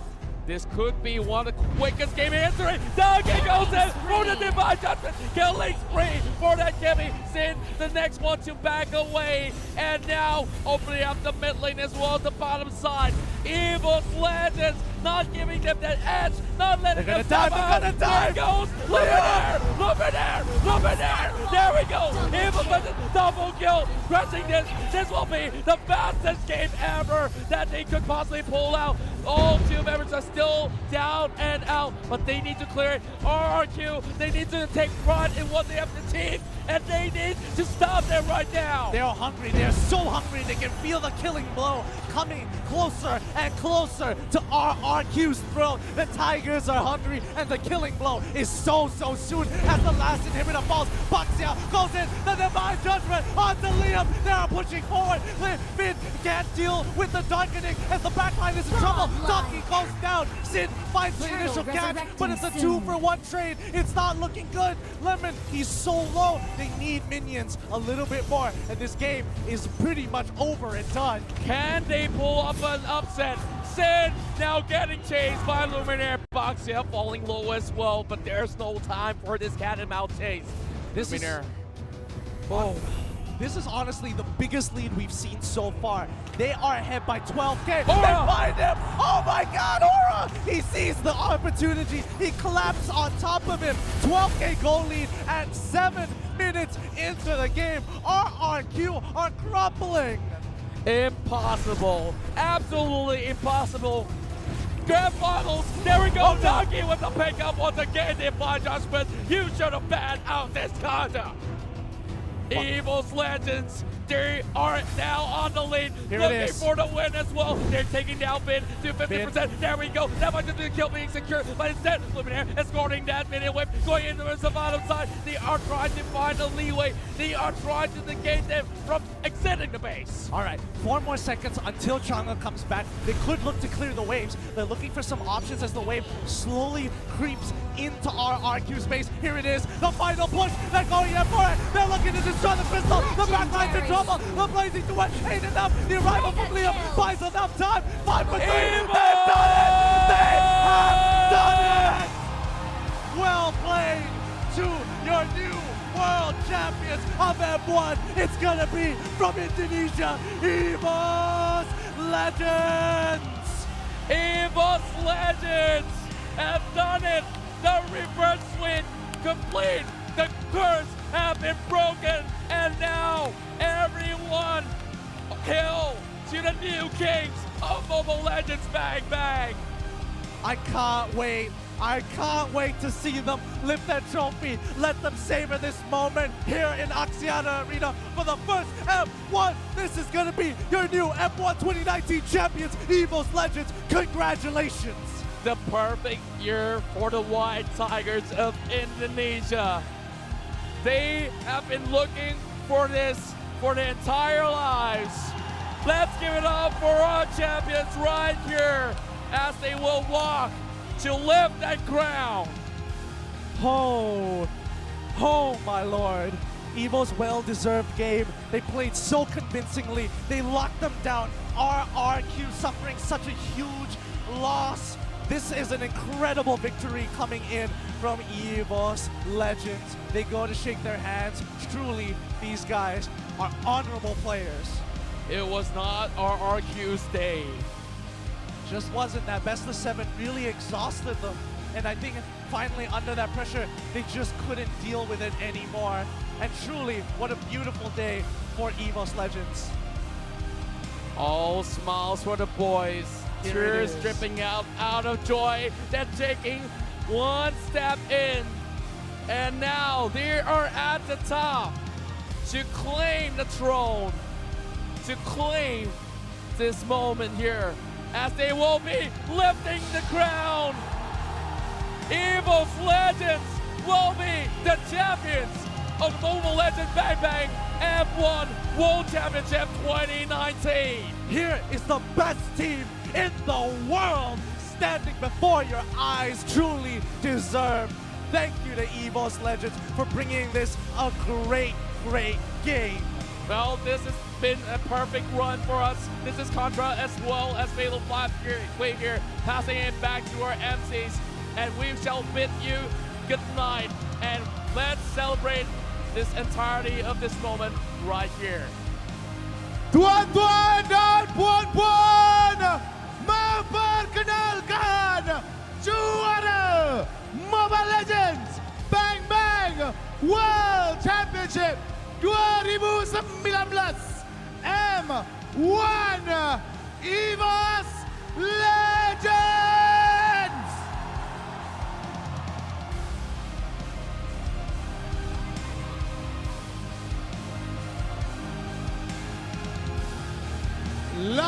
Speaker 13: this could be one of the quickest game in history. Down goes in for the Divine Judgment. Killing spree for that Kimmy. Sin, the next one to back away. And now opening up the mid lane as well as the bottom side. EVOS Legends not giving them that edge, not letting them stop out. There goes Luminaire. There we go. EVOS Legends double kill. Crushing this. This will be the fastest game ever that they could possibly pull out. All two members are still down and out, but they need to clear it. RRQ, they need to take pride in what they have to team, and they need to stop them right now.
Speaker 7: They are hungry. They are so hungry. They can feel the killing blow coming closer and closer to RRQ's throat. The Tigers are hungry, and the killing blow is so soon as the last inhibitor falls. Baxia goes in. The Divine Judgment onto Liam. They are pushing forward. Finn can't deal with the darkening as the backline is in trouble. Donkey goes down. Sin finds the initial catch, but it's a 2-for-1 trade. It's not looking good. Lemon, he's so low. They need minions a little bit more, and this game is pretty much over and done.
Speaker 13: Can they pull up an upset? Sin now getting chased by Luminaire. Baxia falling low as well, but there's no time for this cat and mouse chase. Luminaire.
Speaker 7: This is honestly the biggest lead we've seen so far. They are ahead by 12K.
Speaker 13: Aura!
Speaker 7: They find him! Oh my god, Aura! He sees the opportunity. He collapses on top of him. 12K goal lead at 7 minutes into the game. RRQ are crumbling.
Speaker 13: Impossible. Absolutely impossible. Grand finals. There we go. Donkey with the pickup once again. Divine Judgment. You should have banned out this conduct. EVOS Legends, they are now on the lead, looking for the win as well. They're taking down Finn to 50%. There we go. That much of the kill being secure, but instead, Luminaire escorting that minion whip, going into the bottom side. They are trying to find a leeway. They are trying to negate them from exiting the base.
Speaker 7: All right, 4 more seconds until Chang'e comes back. They could look to clear the waves. They're looking for some options as the wave slowly creeps into RRQ space. Here it is, the final push. They're going in for it. They're looking to destroy the crystal. The backline's in trouble. The blazing to it ain't enough. The arrival from Liam buys enough time. 5 for 3. They've done it. They have done it. Well played to your new world champions of M1. It's gonna be from Indonesia, EVOS Legends.
Speaker 13: EVOS Legends have done it. The reverse swing complete. The curse have been broken, and now everyone hail to the new kings of Mobile Legends. Bang bang.
Speaker 7: I can't wait. I can't wait to see them lift that trophy. Let them savor this moment here in Axiata Arena for the first M1. This is going to be your new M1 2019 champions, EVOS Legends. Congratulations.
Speaker 13: The perfect year for the White Tigers of Indonesia. They have been looking for this for their entire lives. Let's give it up for our champions right here as they will walk to lift that crown.
Speaker 7: Oh my lord. EVO's well-deserved game. They played so convincingly. They locked them down. RRQ suffering such a huge loss. This is an incredible victory coming in from EVOS Legends. They go to shake their hands. Truly, these guys are honorable players.
Speaker 13: It was not our RQ's day.
Speaker 7: Just wasn't. That best of 7 really exhausted them. And I think finally under that pressure, they just couldn't deal with it anymore. And truly, what a beautiful day for EVOS Legends.
Speaker 13: All smiles for the boys. Tears dripping out of joy. They're taking one step in. And now they are at the top to claim the throne. To claim this moment here as they will be lifting the crown. EVOS Legends will be the champions of Mobile Legends Bang Bang F1 World Championship 2019.
Speaker 7: Here is the best team in the world standing before your eyes. Truly deserved. Thank you to EVOS Legends for bringing this a great game.
Speaker 13: Well, this has been a perfect run for us. This is Contra as well as Fatal Flash here, passing it back to our MCs. And we shall bid you good night. And let's celebrate this entirety of this moment right here.
Speaker 2: Tuan-tuan dan puan-puan, memperkenalkan juara Mobile Legends Bang Bang World Championship 2019 M1 EVOS Legends.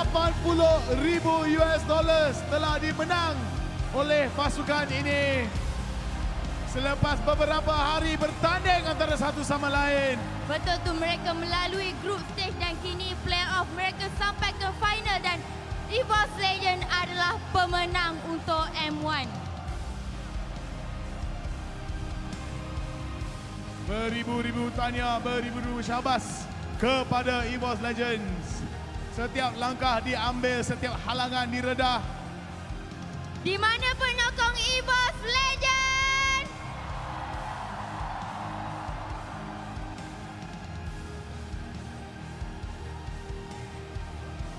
Speaker 2: $80,000 telah dimenang oleh pasukan ini selepas beberapa hari bertanding antara satu sama lain.
Speaker 3: Betul tu, mereka melalui group stage dan kini playoff mereka sampai ke final dan EVOS Legend adalah pemenang untuk M1.
Speaker 2: Beribu-ribu tahniah, beribu-ribu syabas kepada EVOS Legends. Setiap langkah diambil, setiap halangan diredah.
Speaker 3: Di mana penyokong EVOS Legends?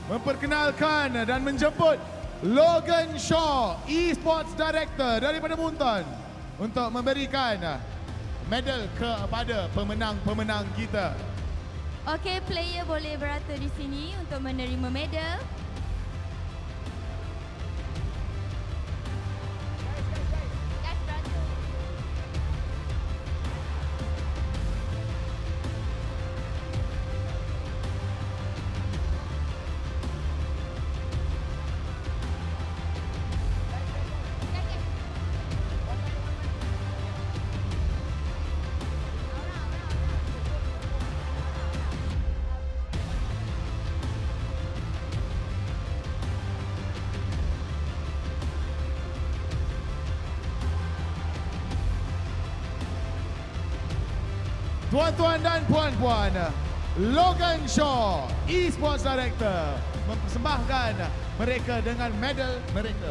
Speaker 2: Memperkenalkan dan menjemput Logan Shaw, Esports Director daripada Munton untuk memberikan medal kepada pemenang-pemenang kita.
Speaker 3: Okey, player boleh berata di sini untuk menerima medal.
Speaker 2: Tuan-tuan dan puan-puan, Logan Shaw, Esports Director, mempersembahkan mereka dengan medal mereka.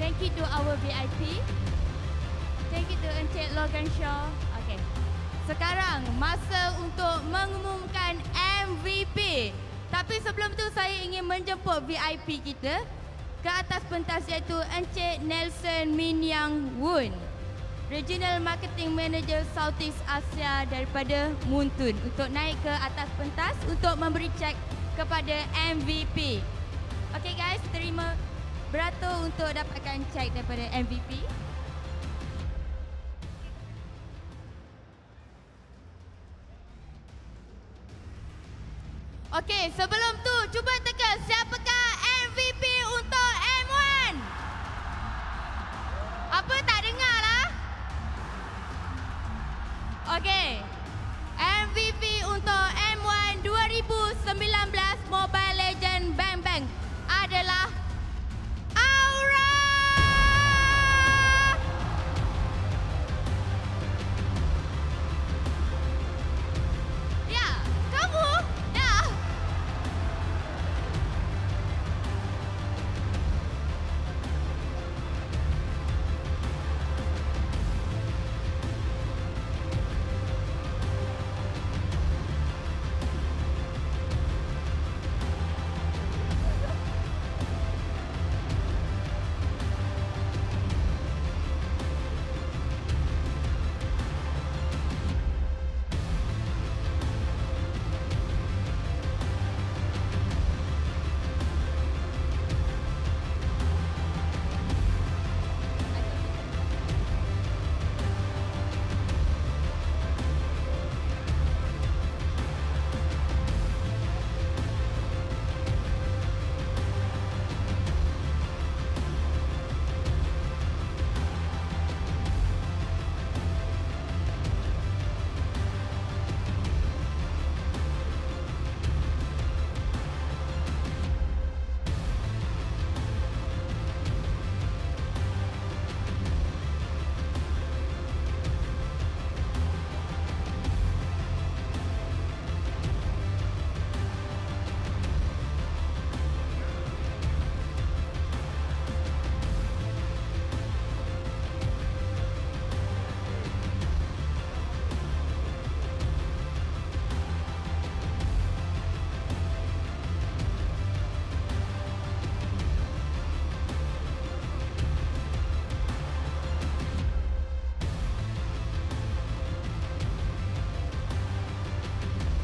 Speaker 2: Thank you to our VIP. Thank you to Encik Logan Shaw. Okay. Sekarang masa untuk mengumumkan MVP. Tapi sebelum tu saya ingin menjemput VIP kita ke atas pentas iaitu Encik Nelson Min Yang Woon.
Speaker 3: Regional Marketing Manager Southeast Asia daripada Muntun untuk naik ke atas pentas untuk memberi cek kepada MVP. Okay guys, terima beratur untuk dapatkan cek daripada MVP. Okay, sebelum tu cuba teka siapakah MVP untuk M1? Apa tak dengar lah? Okay, MVP untuk M1 2019 Mobile Legends Bang Bang adalah Aura! Ya, kamu? Ya.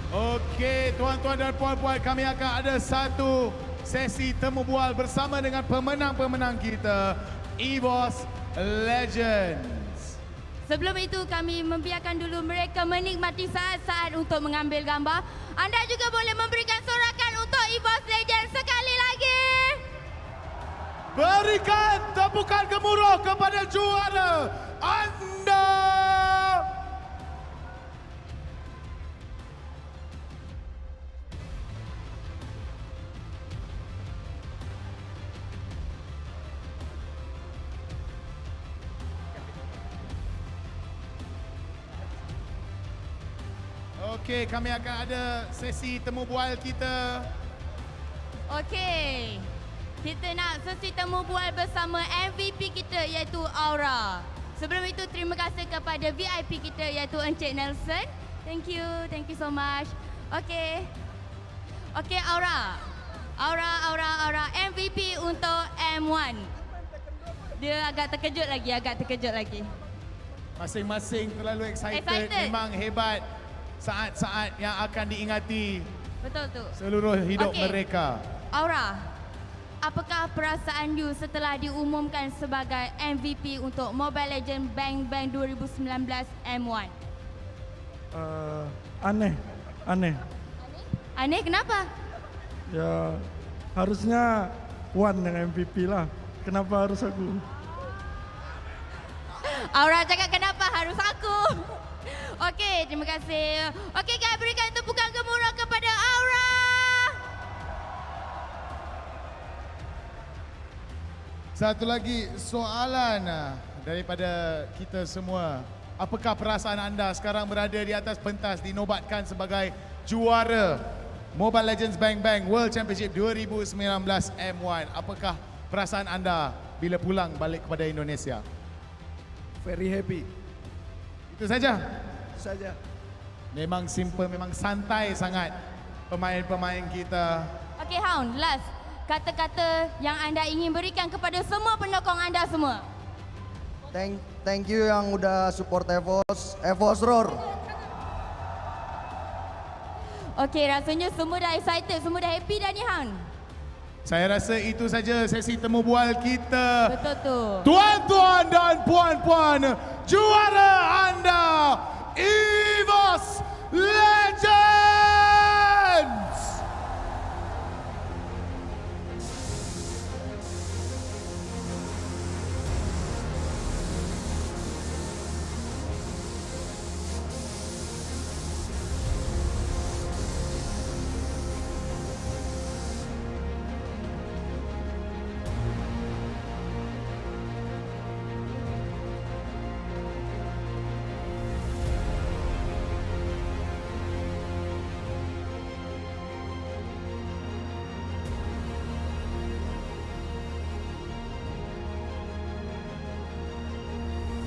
Speaker 4: Okey, tuan-tuan dan puan-puan, kami akan ada satu sesi temu bual bersama dengan pemenang-pemenang kita, EVOS Legends.
Speaker 3: Sebelum itu kami membiarkan dulu mereka menikmati saat-saat untuk mengambil gambar. Anda juga boleh memberikan sorakan untuk EVOS Legends sekali lagi.
Speaker 4: Berikan tepukan gemuruh kepada juara anda. Okey, kami akan ada sesi temu bual kita.
Speaker 3: Okey. Kita nak sesi temu bual bersama MVP kita iaitu Aura. Sebelum itu terima kasih kepada VIP kita iaitu Encik Nelson. Thank you so much. Okey. Okey Aura. Aura MVP untuk M1. Dia agak terkejut lagi.
Speaker 4: Masing-masing terlalu excited. Memang hebat. Saat-saat yang akan diingati.
Speaker 3: Betul tu.
Speaker 4: Seluruh hidup mereka.
Speaker 3: Aura, apakah perasaan you setelah diumumkan sebagai MVP untuk Mobile Legends Bang Bang 2019 M1?
Speaker 6: Aneh.
Speaker 3: Aneh kenapa?
Speaker 6: Ya, harusnya Wan yang MVP lah. Kenapa harus aku?
Speaker 3: Aura cakap kenapa harus aku? Okey, terima kasih. Okey guys, berikan tepukan gemuruh kepada Aura.
Speaker 4: Satu lagi soalan daripada kita semua. Apakah perasaan anda sekarang berada di atas pentas dinobatkan sebagai juara Mobile Legends Bang Bang World Championship 2019 M1? Apakah perasaan anda bila pulang balik kepada Indonesia?
Speaker 20: Very happy.
Speaker 4: Itu saja? Memang simple, memang santai sangat pemain-pemain kita.
Speaker 3: Okey Hound, last. Kata-kata yang anda ingin berikan kepada semua penyokong anda semua.
Speaker 20: Thank you yang udah support EVOS. EVOS roar.
Speaker 3: Okey, rasanya semua dah excited, semua dah happy dah ni Han.
Speaker 4: Saya rasa itu saja sesi temu bual kita.
Speaker 3: Betul tu.
Speaker 4: Tuan-tuan dan puan-puan, juara anda EVOS Legends.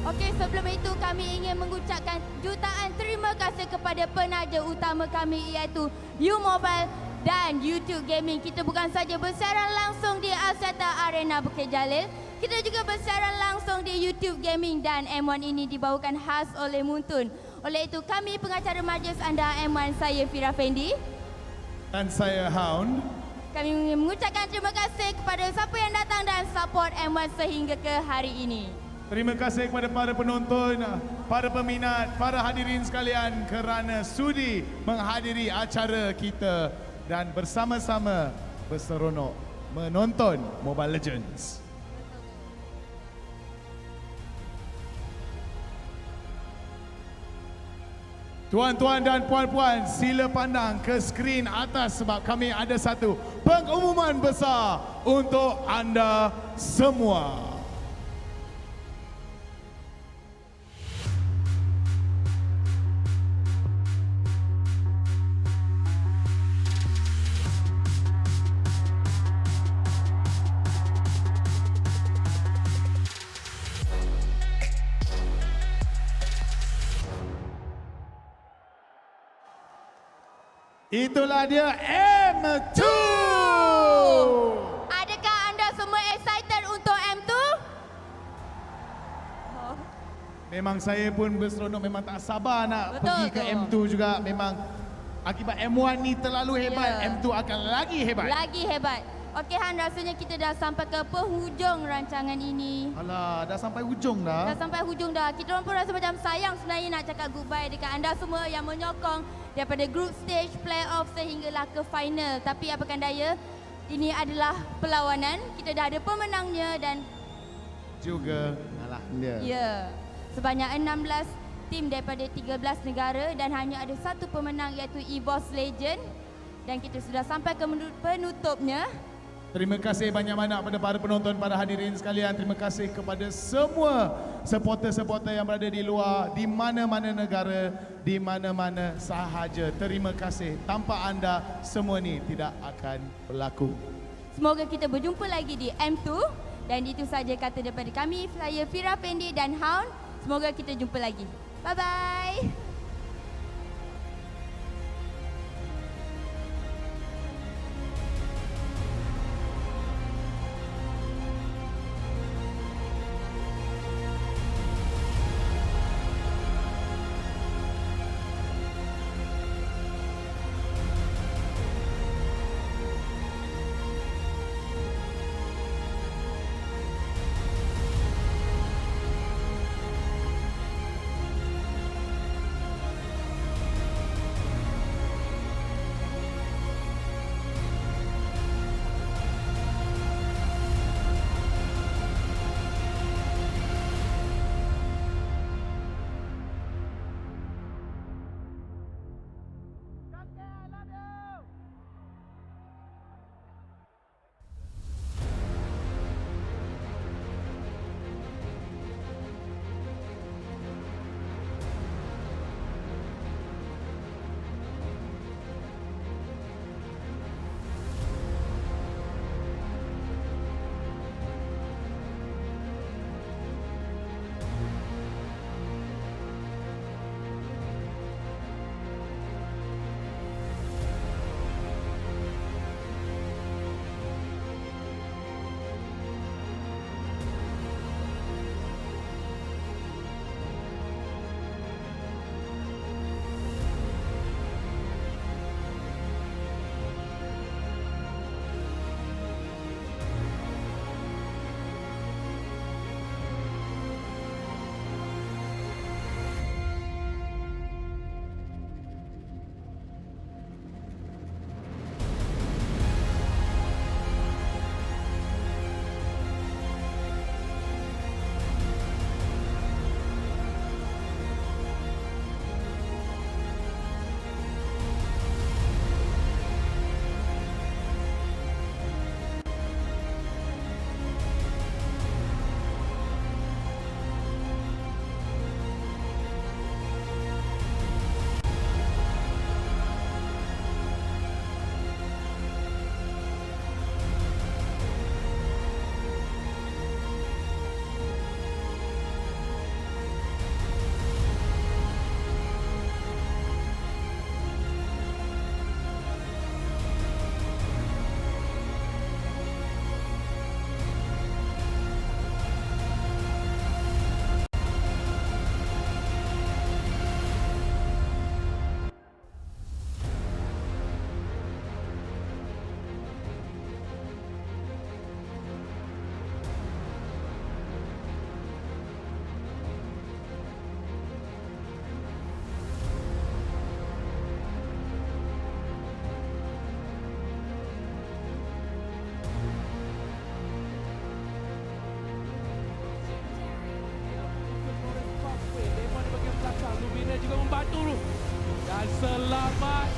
Speaker 3: Okey, sebelum itu kami ingin mengucapkan jutaan terima kasih kepada penaja utama kami iaitu U-Mobile dan YouTube Gaming. Kita bukan saja bersiaran langsung di Axiata Arena Bukit Jalil, kita juga bersiaran langsung di YouTube Gaming dan M1 ini dibawakan khas oleh Muntun. Oleh itu kami pengacara majlis anda M1, saya Fira Fendi
Speaker 4: dan saya Hound.
Speaker 3: Kami ingin mengucapkan terima kasih kepada siapa yang datang dan support M1 sehingga ke hari ini.
Speaker 4: Terima kasih kepada para penonton, para peminat, para hadirin sekalian kerana sudi menghadiri acara kita dan bersama-sama berseronok menonton Mobile Legends. Tuan-tuan dan puan-puan, sila pandang ke skrin atas sebab kami ada satu pengumuman besar untuk anda semua. Itulah dia M2.
Speaker 3: Adakah anda semua excited untuk M2?
Speaker 4: Memang saya pun berseronok, memang tak sabar nak pergi ke M2 juga. Memang akibat M1 ni terlalu hebat, M2 akan lagi hebat.
Speaker 3: Lagi hebat. Okey Han, rasanya kita dah sampai ke penghujung rancangan ini.
Speaker 4: Alah, dah sampai hujung dah.
Speaker 3: Dah sampai hujung dah. Kita orang pun rasa macam sayang sebenarnya nak cakap goodbye dekat anda semua yang menyokong daripada group stage, playoff sehinggalah ke final. Tapi apakan daya, ini adalah perlawanan. Kita dah ada pemenangnya dan
Speaker 4: juga dia.
Speaker 3: Ya. Sebanyak 16 tim daripada 13 negara dan hanya ada satu pemenang iaitu EVOS Legend. Dan kita sudah sampai ke penutupnya.
Speaker 4: Terima kasih banyak-banyak kepada para penonton, para hadirin sekalian. Terima kasih kepada semua supporter-supporter yang berada di luar, di mana-mana negara, di mana-mana sahaja. Terima kasih. Tanpa anda, semua ni tidak akan berlaku.
Speaker 3: Semoga kita berjumpa lagi di M2. Dan itu saja kata daripada kami, saya Fira Fendi dan Hound. Semoga kita jumpa lagi. Bye-bye.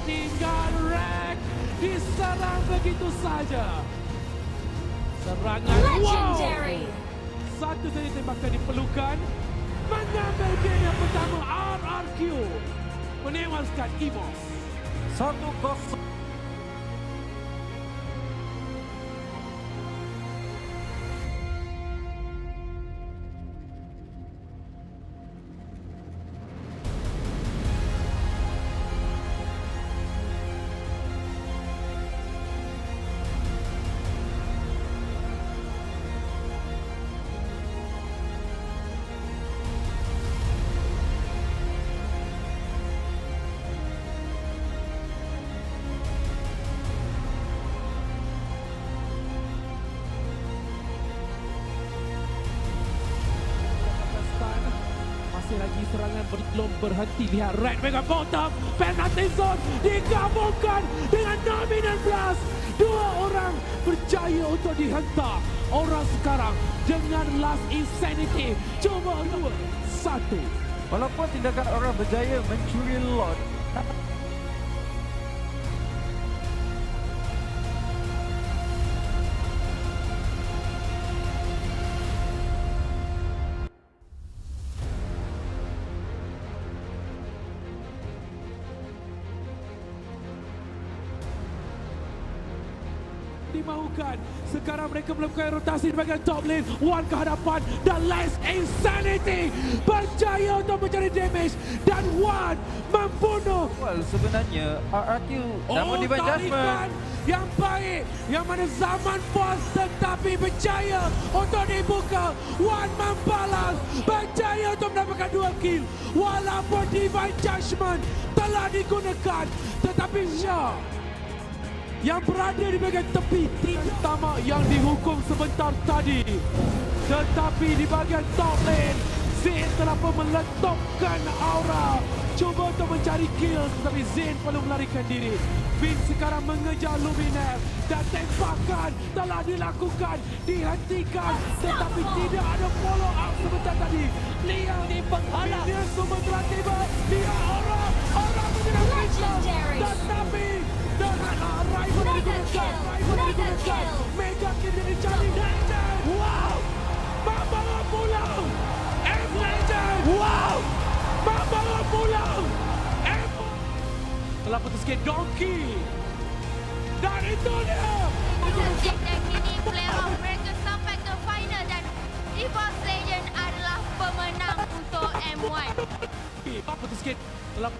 Speaker 9: tinggal Rek diserang begitu saja. Serangan
Speaker 22: Legendary.
Speaker 9: wow. Satu saja tembakan diperlukan. Mengambil game yang pertama RRQ. Menewaskan EVOS.
Speaker 12: 1-0.
Speaker 9: Masih lagi serangan belum berhenti. Lihat Red Mega Bottom. Penalty zone digabungkan dengan dominant blast. Dua orang berjaya untuk dihentak. Orang sekarang dengan last insanity. Cuba 2-1.
Speaker 12: Walaupun tindakan orang berjaya mencuri lot,
Speaker 9: dimahukan. Sekarang mereka melakukan rotasi di bahagian top lane. One ke hadapan dan last insanity berjaya untuk mencari damage dan One membunuh.
Speaker 12: well, sebenarnya RRQ namun Divine Judgment
Speaker 9: yang baik yang mana zaman pos tetapi berjaya untuk dibuka. One membalas berjaya untuk mendapatkan 2 kill walaupun Divine Judgment telah digunakan tetapi Syah yang berada di bahagian tepi tim pertama yang dihukum sebentar tadi. Tetapi di bahagian top lane, Zain telah pun meletupkan aura. Cuba untuk mencari kill tetapi Zain perlu melarikan diri. Vin sekarang mengejar Luminaire dan tembakan telah dilakukan, dihentikan tetapi tidak ada follow up sebentar tadi. Lihat di penghalang. Dia semua telah tiba. Lihat orang menyerang Crystal. Tetapi dengan Rival digunakan. Mega kill yang dicari. Legend. Wow. Membawa pulang. M-Legend. Wow. Membawa pulang. Telah putus sikit Donkey. Dan itu dia.
Speaker 2: Dan kini playoff mereka sampai ke final dan EVOS Legend adalah pemenang untuk M1.
Speaker 9: Putus sikit. Telah